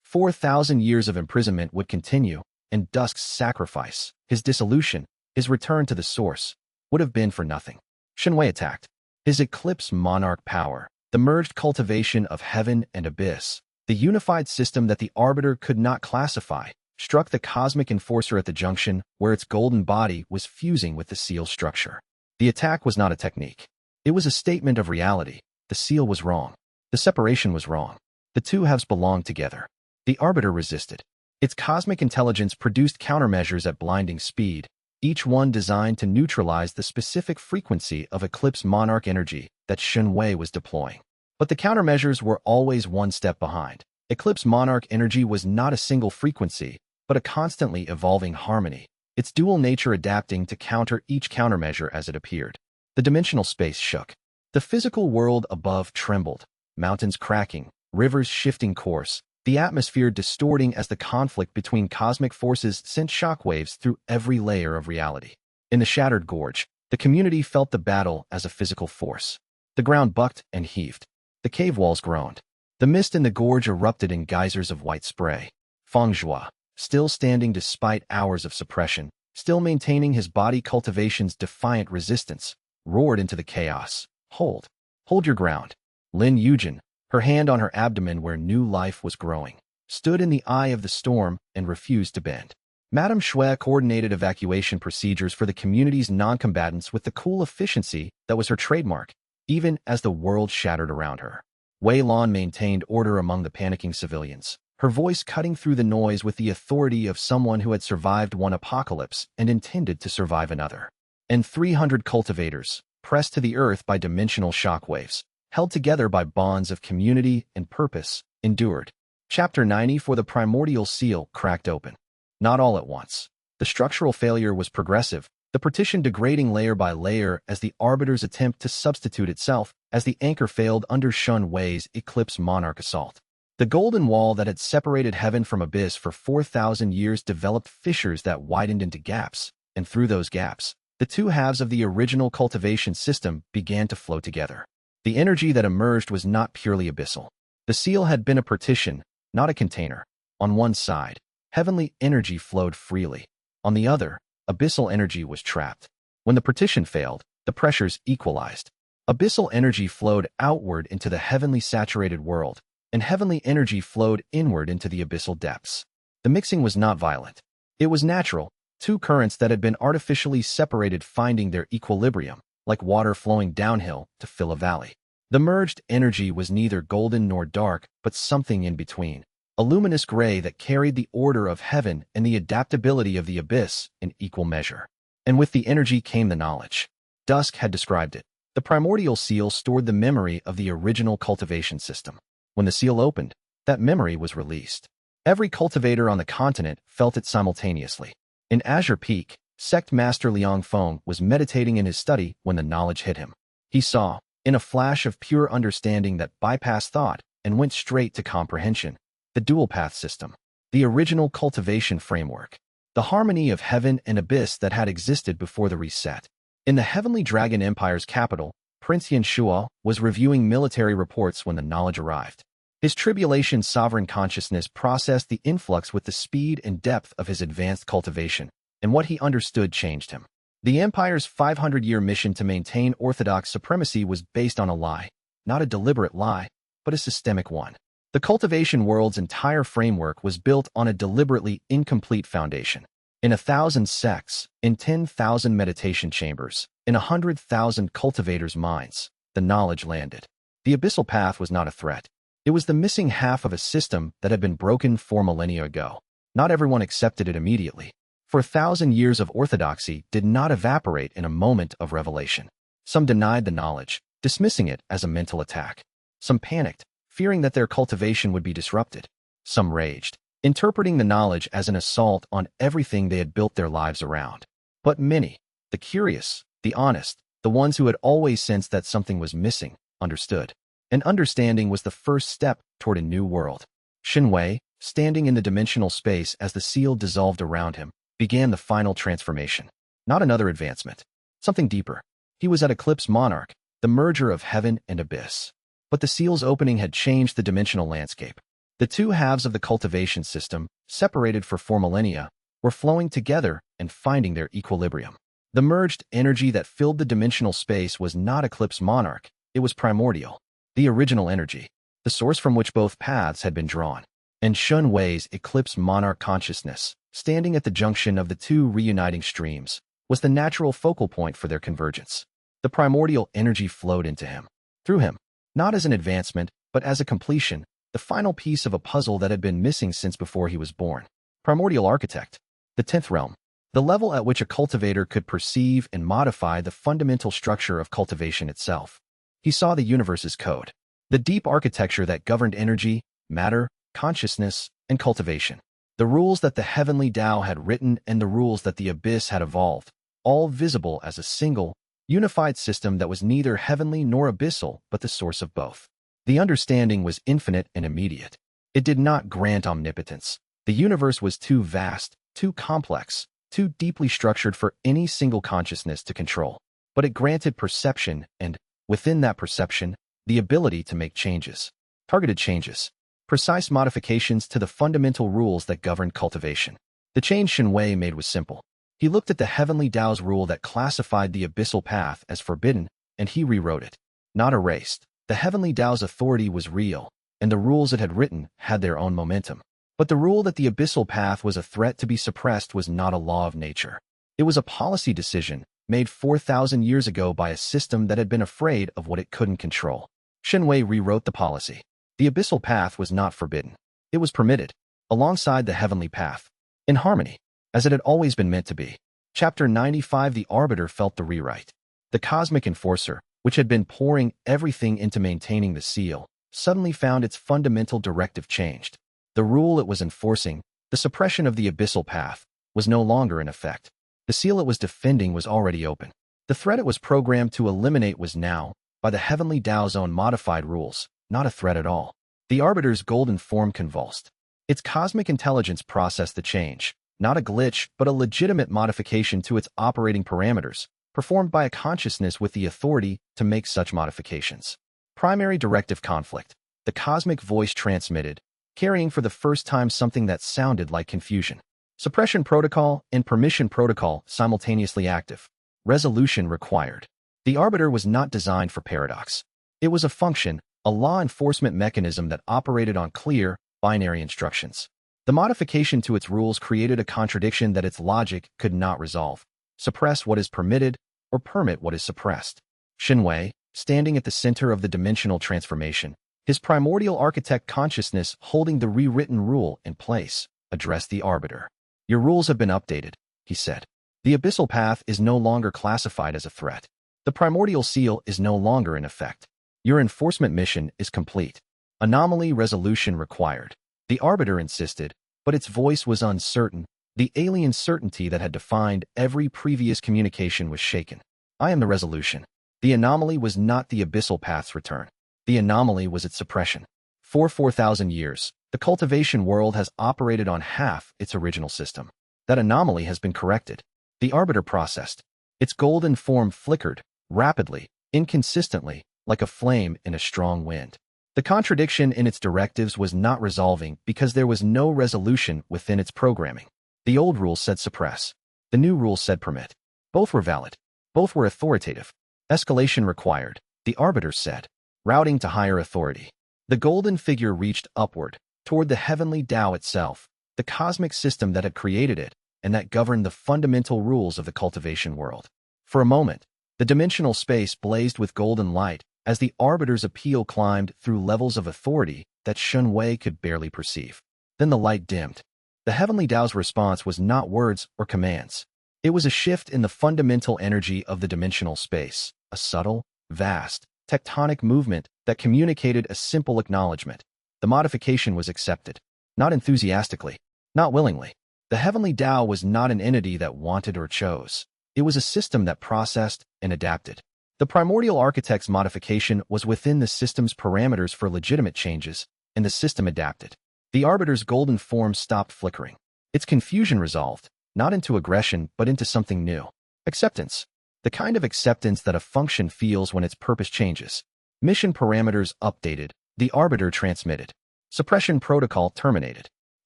4,000 years of imprisonment would continue, and Dusk's sacrifice, his dissolution, his return to the source, would have been for nothing. Shen Wei attacked. His Eclipse Monarch power, the merged cultivation of heaven and abyss, the unified system that the Arbiter could not classify, struck the Cosmic Enforcer at the junction where its golden body was fusing with the seal structure. The attack was not a technique. It was a statement of reality. The seal was wrong. The separation was wrong. The two halves belonged together. The Arbiter resisted. Its cosmic intelligence produced countermeasures at blinding speed, each one designed to neutralize the specific frequency of Eclipse Monarch energy that Shen Wei was deploying. But the countermeasures were always one step behind. Eclipse Monarch energy was not a single frequency, but a constantly evolving harmony, its dual nature adapting to counter each countermeasure as it appeared. The dimensional space shook. The physical world above trembled, mountains cracking, rivers shifting course, the atmosphere distorting as the conflict between cosmic forces sent shockwaves through every layer of reality. In the shattered gorge, the community felt the battle as a physical force. The ground bucked and heaved. The cave walls groaned. The mist in the gorge erupted in geysers of white spray. Feng Zhua, still standing despite hours of suppression, still maintaining his body cultivation's defiant resistance, roared into the chaos. Hold. Hold your ground. Lin Yujin, her hand on her abdomen where new life was growing, stood in the eye of the storm and refused to bend. Madame Shui coordinated evacuation procedures for the community's non-combatants with the cool efficiency that was her trademark, even as the world shattered around her. Wei Lan maintained order among the panicking civilians, her voice cutting through the noise with the authority of someone who had survived one apocalypse and intended to survive another. And 300 cultivators, pressed to the earth by dimensional shockwaves, held together by bonds of community and purpose, endured. Chapter 90 for the Primordial Seal cracked open. Not all at once. The structural failure was progressive, the partition degrading layer by layer as the Arbiter's attempt to substitute itself, as the anchor failed under Shen Wei's Eclipse Monarch assault. The golden wall that had separated heaven from abyss for 4,000 years developed fissures that widened into gaps, and through those gaps, the two halves of the original cultivation system began to flow together. The energy that emerged was not purely abyssal. The seal had been a partition, not a container. On one side, heavenly energy flowed freely. On the other, abyssal energy was trapped. When the partition failed, the pressures equalized. Abyssal energy flowed outward into the heavenly saturated world, and heavenly energy flowed inward into the abyssal depths. The mixing was not violent. It was natural, two currents that had been artificially separated finding their equilibrium, like water flowing downhill to fill a valley. The merged energy was neither golden nor dark, but something in between. A luminous gray that carried the order of heaven and the adaptability of the abyss in equal measure. And with the energy came the knowledge. Dusk had described it. The primordial seal stored the memory of the original cultivation system. When the seal opened, that memory was released. Every cultivator on the continent felt it simultaneously. In Azure Peak, Sect Master Liang Feng was meditating in his study when the knowledge hit him. He saw, in a flash of pure understanding that bypassed thought and went straight to comprehension, the dual path system, the original cultivation framework, the harmony of heaven and abyss that had existed before the reset. In the Heavenly Dragon Empire's capital, Prince Yan Shuo was reviewing military reports when the knowledge arrived. His tribulation sovereign consciousness processed the influx with the speed and depth of his advanced cultivation, and what he understood changed him. The Empire's 500-year mission to maintain orthodox supremacy was based on a lie, not a deliberate lie, but a systemic one. The cultivation world's entire framework was built on a deliberately incomplete foundation. In 1,000 sects, in 10,000 meditation chambers, in 100,000 cultivators' minds, the knowledge landed. The Abyssal Path was not a threat. It was the missing half of a system that had been broken 4 millennia ago. Not everyone accepted it immediately. For 1,000 years of orthodoxy did not evaporate in a moment of revelation. Some denied the knowledge, dismissing it as a mental attack. Some panicked, fearing that their cultivation would be disrupted. Some raged, interpreting the knowledge as an assault on everything they had built their lives around. But many, the curious, the honest, the ones who had always sensed that something was missing, understood. And understanding was the first step toward a new world. Shen Wei, standing in the dimensional space as the seal dissolved around him, began the final transformation. Not another advancement. Something deeper. He was at Eclipse Monarch, the merger of heaven and abyss. But the seal's opening had changed the dimensional landscape. The two halves of the cultivation system, separated for 4 millennia, were flowing together and finding their equilibrium. The merged energy that filled the dimensional space was not Eclipse Monarch, it was primordial. The original energy, the source from which both paths had been drawn. And Shen Wei's Eclipse Monarch consciousness, standing at the junction of the two reuniting streams, was the natural focal point for their convergence. The primordial energy flowed into him, through him, not as an advancement, but as a completion, the final piece of a puzzle that had been missing since before he was born. Primordial Architect, the 10th realm, the level at which a cultivator could perceive and modify the fundamental structure of cultivation itself. He saw the universe's code, the deep architecture that governed energy, matter, consciousness, and cultivation. The rules that the heavenly Tao had written and the rules that the abyss had evolved, all visible as a single, unified system that was neither heavenly nor abyssal but the source of both. The understanding was infinite and immediate. It did not grant omnipotence. The universe was too vast, too complex, too deeply structured for any single consciousness to control. But it granted perception and, within that perception, the ability to make changes. Targeted changes. precise modifications to the fundamental rules that governed cultivation. The change Shen Wei made was simple. He looked at the heavenly Tao's rule that classified the Abyssal Path as forbidden, and he rewrote it. Not erased. The heavenly Tao's authority was real, and the rules it had written had their own momentum. But the rule that the Abyssal Path was a threat to be suppressed was not a law of nature. It was a policy decision made 4,000 years ago by a system that had been afraid of what it couldn't control. Shen Wei rewrote the policy. The Abyssal Path was not forbidden. It was permitted, alongside the heavenly path, in harmony, as it had always been meant to be. Chapter 95. The Arbiter felt the rewrite. The cosmic enforcer, which had been pouring everything into maintaining the seal, suddenly found its fundamental directive changed. The rule it was enforcing, the suppression of the Abyssal Path, was no longer in effect. The seal it was defending was already open. The threat it was programmed to eliminate was now, by the heavenly Tao's own modified rules, not a threat at all. The Arbiter's golden form convulsed. Its cosmic intelligence processed the change, not a glitch but a legitimate modification to its operating parameters, performed by a consciousness with the authority to make such modifications. Primary directive conflict. The cosmic voice transmitted, carrying for the first time something that sounded like confusion. Suppression protocol and permission protocol simultaneously active. Resolution required. The Arbiter was not designed for paradox. It was a function, a law enforcement mechanism that operated on clear, binary instructions. The modification to its rules created a contradiction that its logic could not resolve. Suppress what is permitted, or permit what is suppressed. Shen Wei, standing at the center of the dimensional transformation, his primordial architect consciousness holding the rewritten rule in place, addressed the Arbiter. Your rules have been updated, he said. The Abyssal Path is no longer classified as a threat. The Primordial Seal is no longer in effect. Your enforcement mission is complete. Anomaly resolution required. The Arbiter insisted, but its voice was uncertain. The alien certainty that had defined every previous communication was shaken. I am the resolution. The anomaly was not the Abyssal Path's return. The anomaly was its suppression. For 4,000 years, the cultivation world has operated on half its original system. That anomaly has been corrected. The Arbiter processed. Its golden form flickered, rapidly, inconsistently, like a flame in a strong wind. The contradiction in its directives was not resolving because there was no resolution within its programming. The old rule said suppress. The new rule said permit. Both were valid. Both were authoritative. Escalation required, the Arbiter said, routing to higher authority. The golden figure reached upward, toward the heavenly Tao itself, the cosmic system that had created it, and that governed the fundamental rules of the cultivation world. For a moment, the dimensional space blazed with golden light as the Arbiter's appeal climbed through levels of authority that Shen Wei could barely perceive. Then the light dimmed. The heavenly Tao's response was not words or commands. It was a shift in the fundamental energy of the dimensional space, a subtle, vast, tectonic movement that communicated a simple acknowledgement. The modification was accepted. Not enthusiastically. Not willingly. The heavenly Tao was not an entity that wanted or chose. It was a system that processed and adapted. The primordial architect's modification was within the system's parameters for legitimate changes, and the system adapted. The Arbiter's golden form stopped flickering. Its confusion resolved, not into aggression but into something new. Acceptance. The kind of acceptance that a function feels when its purpose changes. Mission parameters updated. The Arbiter transmitted. Suppression protocol terminated.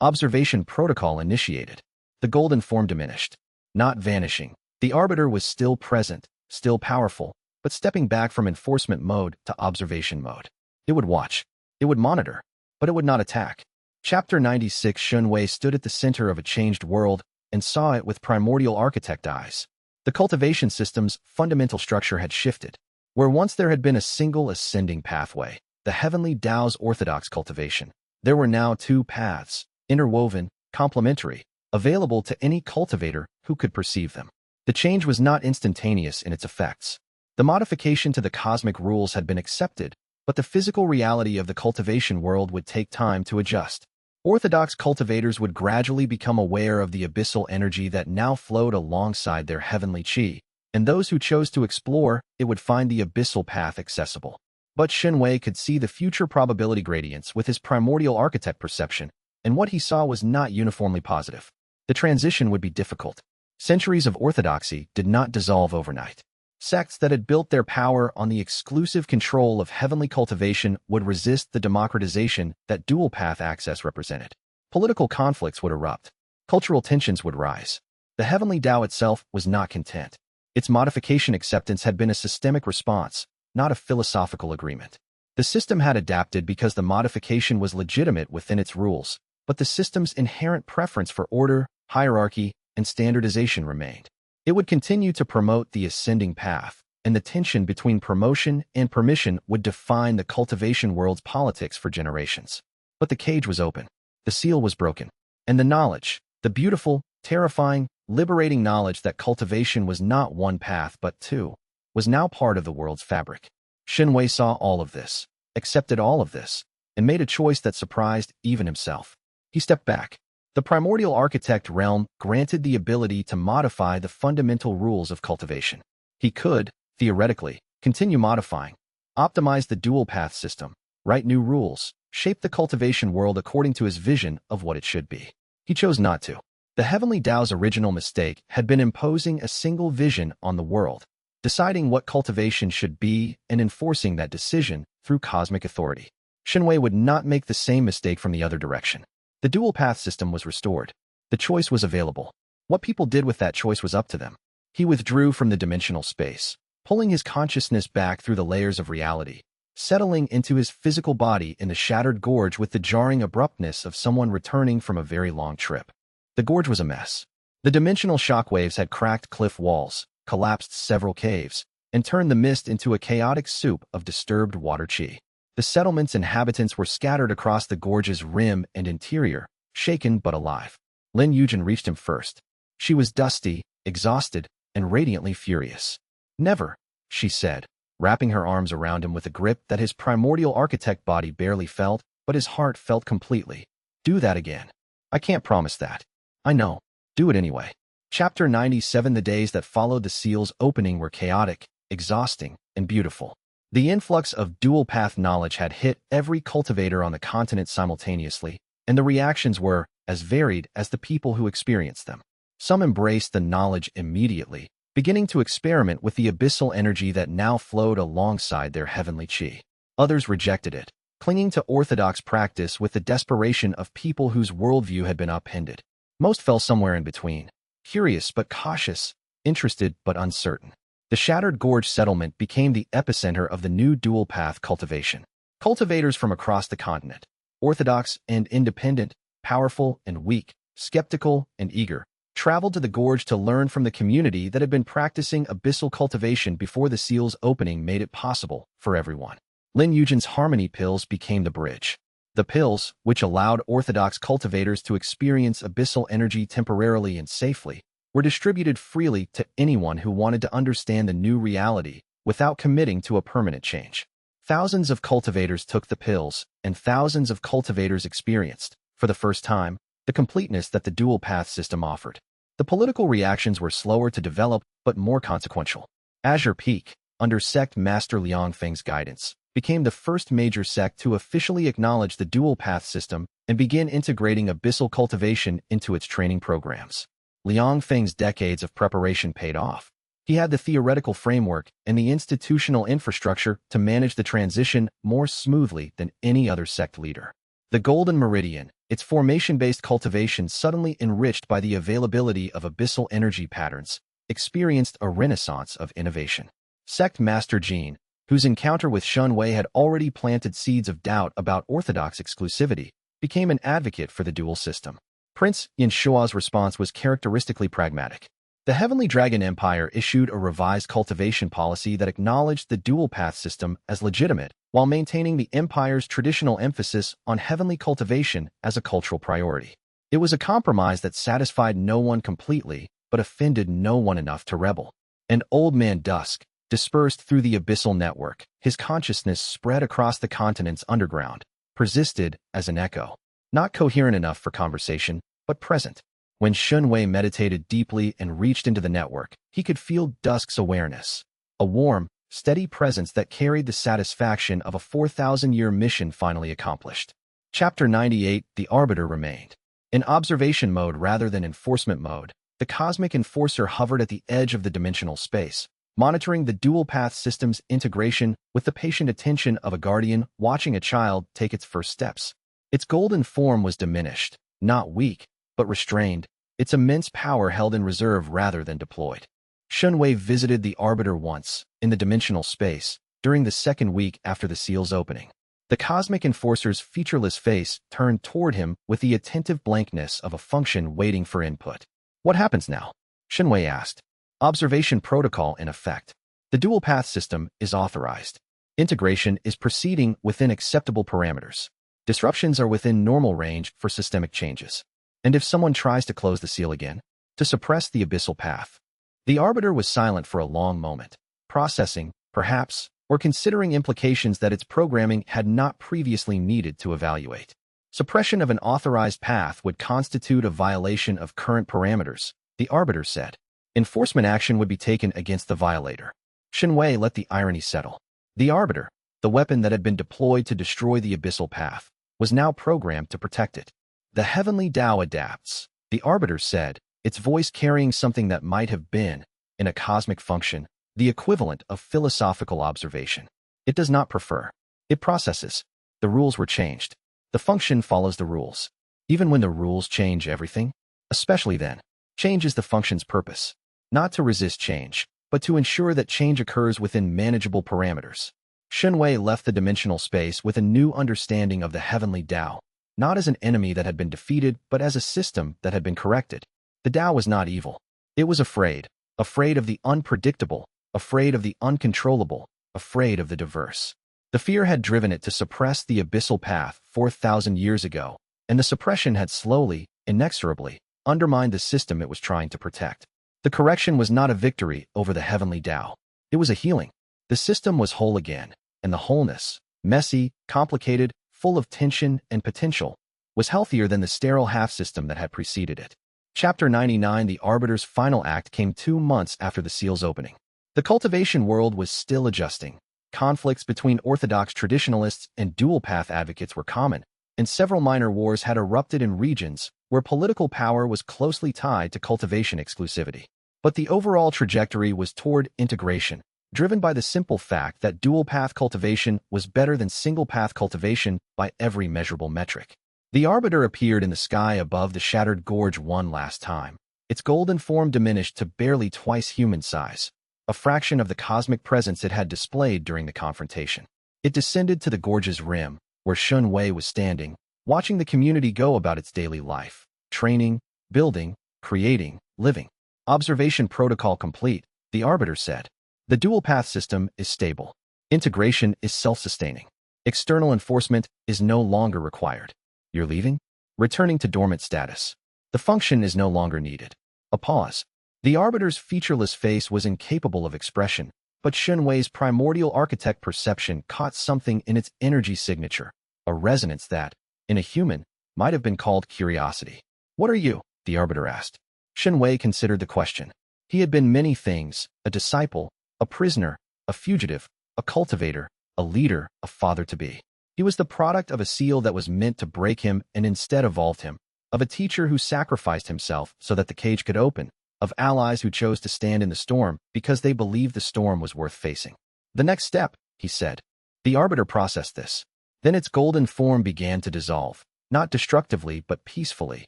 Observation protocol initiated. The golden form diminished. Not vanishing. The Arbiter was still present, still powerful, but stepping back from enforcement mode to observation mode. It would watch. It would monitor. But it would not attack. Chapter 96. Shen Wei stood at the center of a changed world and saw it with primordial architect eyes. The cultivation system's fundamental structure had shifted. Where once there had been a single ascending pathway, the heavenly Tao's orthodox cultivation, there were now two paths, interwoven, complementary, available to any cultivator who could perceive them. The change was not instantaneous in its effects. The modification to the cosmic rules had been accepted, but the physical reality of the cultivation world would take time to adjust. Orthodox cultivators would gradually become aware of the abyssal energy that now flowed alongside their heavenly chi, and those who chose to explore it would find the abyssal path accessible. But Shen Wei could see the future probability gradients with his primordial architect perception, and what he saw was not uniformly positive. The transition would be difficult. Centuries of orthodoxy did not dissolve overnight. Sects that had built their power on the exclusive control of heavenly cultivation would resist the democratization that dual-path access represented. Political conflicts would erupt. Cultural tensions would rise. The heavenly Tao itself was not content. Its modification acceptance had been a systemic response, not a philosophical agreement. The system had adapted because the modification was legitimate within its rules, but the system's inherent preference for order, hierarchy, and standardization remained. It would continue to promote the ascending path, and the tension between promotion and permission would define the cultivation world's politics for generations. But the cage was open. The seal was broken. And the knowledge, the beautiful, terrifying, liberating knowledge that cultivation was not one path but two, was now part of the world's fabric. Shen Wei saw all of this, accepted all of this, and made a choice that surprised even himself. He stepped back. The primordial architect realm granted the ability to modify the fundamental rules of cultivation. He could, theoretically, continue modifying, optimize the dual-path system, write new rules, shape the cultivation world according to his vision of what it should be. He chose not to. The heavenly Tao's original mistake had been imposing a single vision on the world, deciding what cultivation should be and enforcing that decision through cosmic authority. Shen Wei would not make the same mistake from the other direction. The dual-path system was restored. The choice was available. What people did with that choice was up to them. He withdrew from the dimensional space, pulling his consciousness back through the layers of reality, settling into his physical body in the shattered gorge with the jarring abruptness of someone returning from a very long trip. The gorge was a mess. The dimensional shockwaves had cracked cliff walls, collapsed several caves, and turned the mist into a chaotic soup of disturbed water chi. The settlement's inhabitants were scattered across the gorge's rim and interior, shaken but alive. Lin Yujin reached him first. She was dusty, exhausted, and radiantly furious. "Never," she said, wrapping her arms around him with a grip that his primordial architect body barely felt, but his heart felt completely. "Do that again." "I can't promise that." "I know. Do it anyway." Chapter 97. The days that followed the seal's opening were chaotic, exhausting, and beautiful. The influx of dual-path knowledge had hit every cultivator on the continent simultaneously, and the reactions were as varied as the people who experienced them. Some embraced the knowledge immediately, beginning to experiment with the abyssal energy that now flowed alongside their heavenly chi. Others rejected it, clinging to orthodox practice with the desperation of people whose worldview had been upended. Most fell somewhere in between, curious but cautious, interested but uncertain. The Shattered Gorge settlement became the epicenter of the new dual-path cultivation. Cultivators from across the continent, orthodox and independent, powerful and weak, skeptical and eager, traveled to the gorge to learn from the community that had been practicing abyssal cultivation before the seal's opening made it possible for everyone. Lin Yujin's harmony pills became the bridge. The pills, which allowed orthodox cultivators to experience abyssal energy temporarily and safely, were distributed freely to anyone who wanted to understand the new reality without committing to a permanent change. Thousands of cultivators took the pills, and thousands of cultivators experienced, for the first time, the completeness that the dual-path system offered. The political reactions were slower to develop, but more consequential. Azure Peak, under sect master Liang Feng's guidance, became the first major sect to officially acknowledge the dual-path system and begin integrating abyssal cultivation into its training programs. Liang Feng's decades of preparation paid off. He had the theoretical framework and the institutional infrastructure to manage the transition more smoothly than any other sect leader. The Golden Meridian, its formation-based cultivation suddenly enriched by the availability of abyssal energy patterns, experienced a renaissance of innovation. Sect Master Jean, whose encounter with Shen Wei had already planted seeds of doubt about orthodox exclusivity, became an advocate for the dual system. Prince Yin Shua's response was characteristically pragmatic. The Heavenly Dragon Empire issued a revised cultivation policy that acknowledged the dual-path system as legitimate, while maintaining the empire's traditional emphasis on heavenly cultivation as a cultural priority. It was a compromise that satisfied no one completely, but offended no one enough to rebel. And old Man Dusk, dispersed through the abyssal network, his consciousness spread across the continent's underground, persisted as an echo. Not coherent enough for conversation, but present. When Shen Wei meditated deeply and reached into the network, he could feel Dusk's awareness. A warm, steady presence that carried the satisfaction of a 4,000-year mission finally accomplished. Chapter 98. The Arbiter remained. In observation mode rather than enforcement mode, the cosmic enforcer hovered at the edge of the dimensional space, monitoring the dual path system's integration with the patient attention of a guardian watching a child take its first steps. Its golden form was diminished, not weak, but restrained, its immense power held in reserve rather than deployed. Shen Wei visited the Arbiter once, in the dimensional space, during the second week after the seal's opening. The cosmic enforcer's featureless face turned toward him with the attentive blankness of a function waiting for input. What happens now? Shen Wei asked. Observation protocol in effect. The dual path system is authorized. Integration is proceeding within acceptable parameters. Disruptions are within normal range for systemic changes. And if someone tries to close the seal again, to suppress the Abyssal Path. The Arbiter was silent for a long moment, processing, perhaps, or considering implications that its programming had not previously needed to evaluate. Suppression of an authorized path would constitute a violation of current parameters, the Arbiter said. Enforcement action would be taken against the violator. Shen Wei let the irony settle. The Arbiter, the weapon that had been deployed to destroy the Abyssal Path, was now programmed to protect it. The heavenly Tao adapts, the Arbiter said, its voice carrying something that might have been, in a cosmic function, the equivalent of philosophical observation. It does not prefer. It processes. The rules were changed. The function follows the rules. Even when the rules change everything, especially then, change is the function's purpose. Not to resist change, but to ensure that change occurs within manageable parameters. Shen Wei left the dimensional space with a new understanding of the heavenly Tao, not as an enemy that had been defeated, but as a system that had been corrected. The Tao was not evil. It was afraid of the unpredictable, afraid of the uncontrollable, afraid of the diverse. The fear had driven it to suppress the Abyssal Path 4,000 years ago, and the suppression had slowly, inexorably, undermined the system it was trying to protect. The correction was not a victory over the heavenly Tao. It was a healing. The system was whole again, and the wholeness, messy, complicated, full of tension and potential, was healthier than the sterile half-system that had preceded it. Chapter 99. The Arbiter's final act came 2 months after the seal's opening. The cultivation world was still adjusting. Conflicts between orthodox traditionalists and dual-path advocates were common, and several minor wars had erupted in regions where political power was closely tied to cultivation exclusivity. But the overall trajectory was toward integration, driven by the simple fact that dual-path cultivation was better than single-path cultivation by every measurable metric. The Arbiter appeared in the sky above the shattered gorge one last time. Its golden form diminished to barely twice human size, a fraction of the cosmic presence it had displayed during the confrontation. It descended to the gorge's rim, where Shen Wei was standing, watching the community go about its daily life, training, building, creating, living. Observation protocol complete, the Arbiter said. The dual path system is stable. Integration is self-sustaining. External enforcement is no longer required. You're leaving? Returning to dormant status. The function is no longer needed. A pause. The Arbiter's featureless face was incapable of expression, but Shen Wei's primordial architect perception caught something in its energy signature, a resonance that, in a human, might have been called curiosity. What are you? The Arbiter asked. Shen Wei considered the question. He had been many things, a disciple, a prisoner, a fugitive, a cultivator, a leader, a father-to-be. He was the product of a seal that was meant to break him and instead evolved him, of a teacher who sacrificed himself so that the cage could open, of allies who chose to stand in the storm because they believed the storm was worth facing. The next step, he said. The Arbiter processed this. Then its golden form began to dissolve, not destructively but peacefully,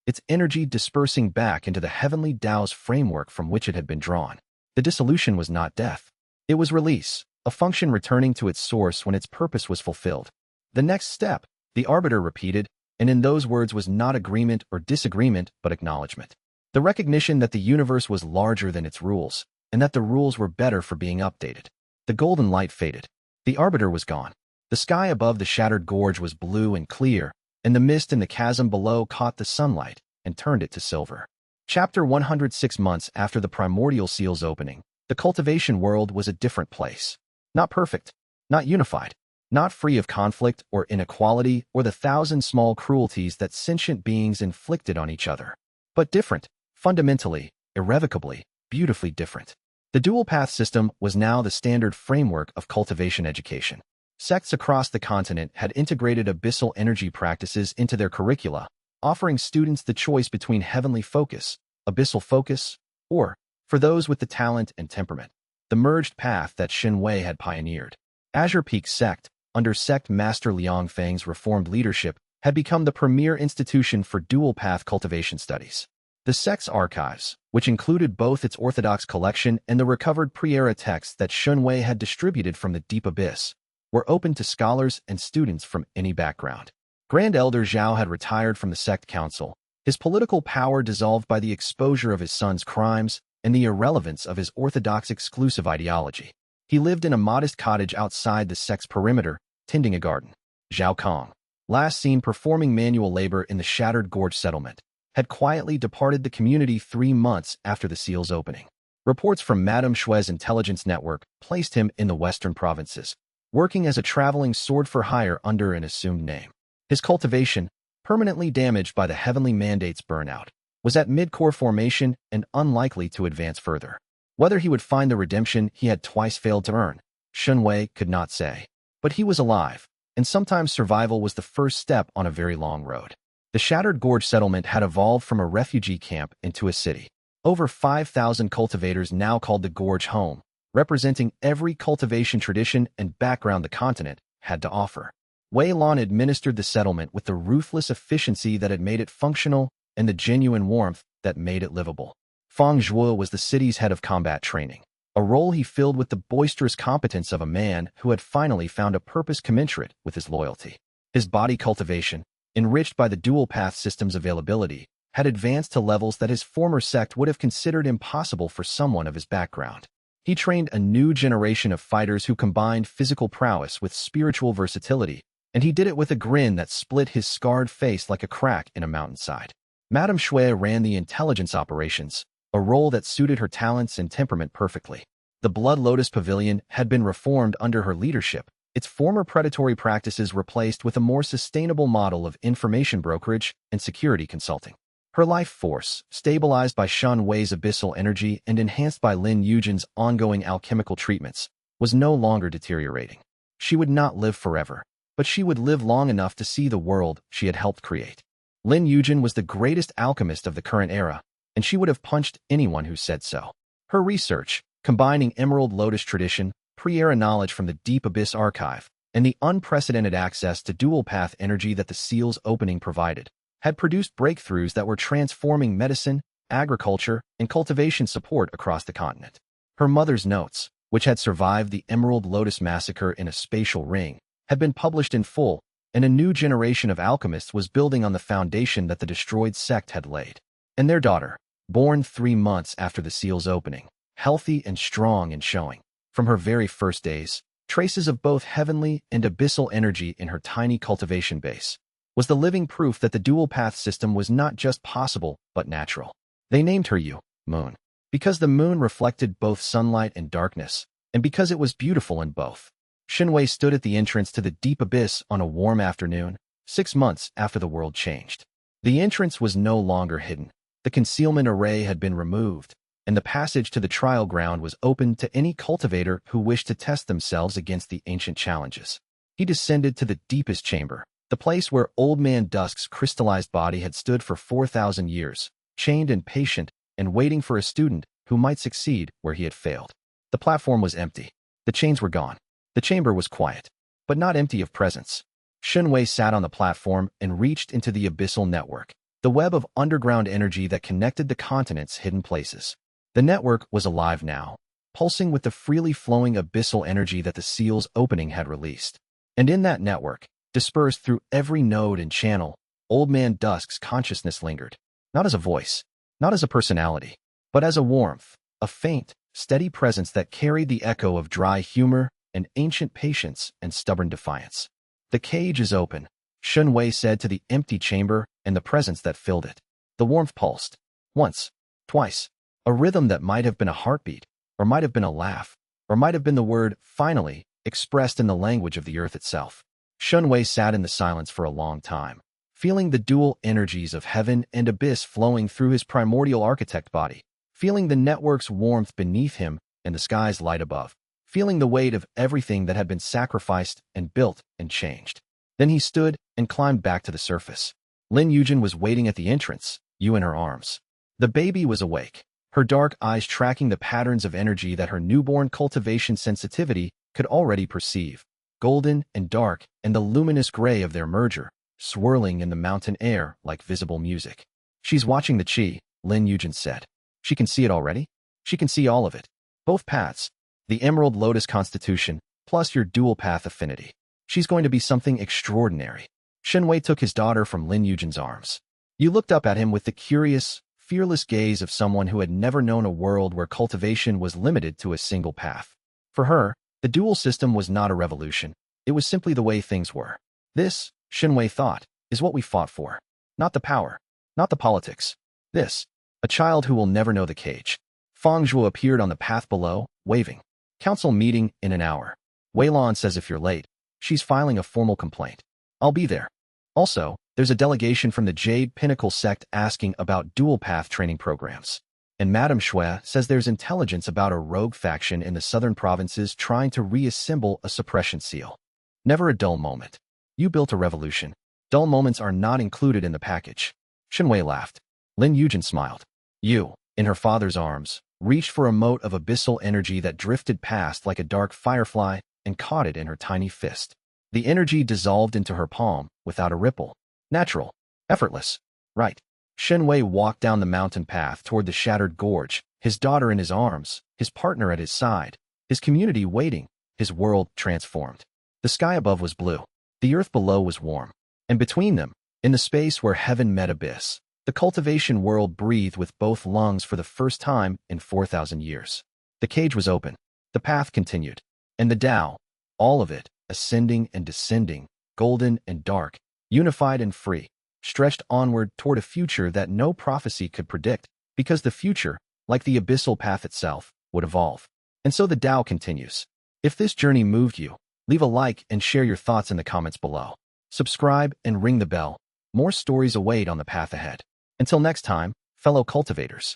its energy dispersing back into the heavenly Tao's framework from which it had been drawn. The dissolution was not death. It was release, a function returning to its source when its purpose was fulfilled. The next step, the Arbiter repeated, and in those words was not agreement or disagreement but acknowledgement. The recognition that the universe was larger than its rules, and that the rules were better for being updated. The golden light faded. The Arbiter was gone. The sky above the shattered gorge was blue and clear, and the mist in the chasm below caught the sunlight and turned it to silver. Chapter 106. Months after the Primordial Seal's opening, the cultivation world was a different place. Not perfect, not unified, not free of conflict or inequality or the thousand small cruelties that sentient beings inflicted on each other. But different, fundamentally, irrevocably, beautifully different. The dual path system was now the standard framework of cultivation education. Sects across the continent had integrated abyssal energy practices into their curricula, offering students the choice between heavenly focus, abyssal focus, or, for those with the talent and temperament, the merged path that Shen Wei had pioneered. Azure Peak Sect, under Sect Master Liang Feng's reformed leadership, had become the premier institution for dual-path cultivation studies. The sect's archives, which included both its orthodox collection and the recovered pre-era texts that Shen Wei had distributed from the deep abyss, were open to scholars and students from any background. Grand Elder Zhao had retired from the sect council, his political power dissolved by the exposure of his son's crimes and the irrelevance of his orthodox exclusive ideology. He lived in a modest cottage outside the sect's perimeter, tending a garden. Zhao Kang, last seen performing manual labor in the Shattered Gorge settlement, had quietly departed the community 3 months after the seal's opening. Reports from Madame Shui's intelligence network placed him in the western provinces, working as a traveling sword for hire under an assumed name. His cultivation, permanently damaged by the heavenly mandate's burnout, was at mid-core formation and unlikely to advance further. Whether he would find the redemption he had twice failed to earn, Shen Wei could not say. But he was alive, and sometimes survival was the first step on a very long road. The Shattered Gorge settlement had evolved from a refugee camp into a city. Over 5,000 cultivators now called the Gorge home, representing every cultivation tradition and background the continent had to offer. Wei Lan administered the settlement with the ruthless efficiency that had made it functional and the genuine warmth that made it livable. Fang Zhuo was the city's head of combat training, a role he filled with the boisterous competence of a man who had finally found a purpose commensurate with his loyalty. His body cultivation, enriched by the dual-path system's availability, had advanced to levels that his former sect would have considered impossible for someone of his background. He trained a new generation of fighters who combined physical prowess with spiritual versatility, and he did it with a grin that split his scarred face like a crack in a mountainside. Madame Shui ran the intelligence operations, a role that suited her talents and temperament perfectly. The Blood Lotus Pavilion had been reformed under her leadership, its former predatory practices replaced with a more sustainable model of information brokerage and security consulting. Her life force, stabilized by Shen Wei's abyssal energy and enhanced by Lin Yujin's ongoing alchemical treatments, was no longer deteriorating. She would not live forever, but she would live long enough to see the world she had helped create. Lin Yujin was the greatest alchemist of the current era, and she would have punched anyone who said so. Her research, combining Emerald Lotus tradition, pre-era knowledge from the Deep Abyss archive, and the unprecedented access to dual-path energy that the seal's opening provided, had produced breakthroughs that were transforming medicine, agriculture, and cultivation support across the continent. Her mother's notes, which had survived the Emerald Lotus massacre in a spatial ring, had been published in full, and a new generation of alchemists was building on the foundation that the destroyed sect had laid. And their daughter, born 3 months after the seal's opening, healthy and strong and showing, from her very first days, traces of both heavenly and abyssal energy in her tiny cultivation base, was the living proof that the dual-path system was not just possible, but natural. They named her Yu, Moon, because the moon reflected both sunlight and darkness, and because it was beautiful in both. Shen Wei stood at the entrance to the deep abyss on a warm afternoon, 6 months after the world changed. The entrance was no longer hidden. The concealment array had been removed, and the passage to the trial ground was open to any cultivator who wished to test themselves against the ancient challenges. He descended to the deepest chamber, the place where old Man Dusk's crystallized body had stood for 4,000 years, chained and patient, and waiting for a student who might succeed where he had failed. The platform was empty. The chains were gone. The chamber was quiet, but not empty of presence. Shen Wei sat on the platform and reached into the abyssal network, the web of underground energy that connected the continent's hidden places. The network was alive now, pulsing with the freely flowing abyssal energy that the seal's opening had released. And in that network, dispersed through every node and channel, Old Man Dusk's consciousness lingered, not as a voice, not as a personality, but as a warmth, a faint, steady presence that carried the echo of dry humor and ancient patience and stubborn defiance. The cage is open, Shen Wei said to the empty chamber and the presence that filled it. The warmth pulsed. Once, twice, a rhythm that might have been a heartbeat, or might have been a laugh, or might have been the word, finally, expressed in the language of the earth itself. Shen Wei sat in the silence for a long time, feeling the dual energies of heaven and abyss flowing through his primordial architect body, feeling the network's warmth beneath him and the sky's light above, feeling the weight of everything that had been sacrificed and built and changed. Then he stood and climbed back to the surface. Lin Yujin was waiting at the entrance, Yu in her arms. The baby was awake, her dark eyes tracking the patterns of energy that her newborn cultivation sensitivity could already perceive, golden and dark and the luminous gray of their merger, swirling in the mountain air like visible music. She's watching the chi, Lin Yujin said. She can see it already? She can see all of it. Both paths. The Emerald Lotus Constitution, plus your dual path affinity. She's going to be something extraordinary. Shen Wei took his daughter from Lin Yujin's arms. You looked up at him with the curious, fearless gaze of someone who had never known a world where cultivation was limited to a single path. For her, the dual system was not a revolution. It was simply the way things were. This, Shen Wei thought, is what we fought for. Not the power. Not the politics. This. A child who will never know the cage. Fang Zhuo appeared on the path below, waving. Council meeting in an hour. Wei Lan says if you're late, she's filing a formal complaint. I'll be there. Also, there's a delegation from the Jade Pinnacle sect asking about dual-path training programs. And Madame Shui says there's intelligence about a rogue faction in the southern provinces trying to reassemble a suppression seal. Never a dull moment. You built a revolution. Dull moments are not included in the package. Shen Wei laughed. Lin Yujin smiled. You, in her father's arms, reached for a mote of abyssal energy that drifted past like a dark firefly and caught it in her tiny fist. The energy dissolved into her palm without a ripple. Natural. Effortless. Right. Shen Wei walked down the mountain path toward the shattered gorge, his daughter in his arms, his partner at his side, his community waiting, his world transformed. The sky above was blue. The earth below was warm. And between them, in the space where heaven met abyss, the cultivation world breathed with both lungs for the first time in 4,000 years. The cage was open. The path continued. And the Tao, all of it, ascending and descending, golden and dark, unified and free, stretched onward toward a future that no prophecy could predict, because the future, like the Abyssal Path itself, would evolve. And so the Tao continues. If this journey moved you, leave a like and share your thoughts in the comments below. Subscribe and ring the bell. More stories await on the path ahead. Until next time, fellow cultivators.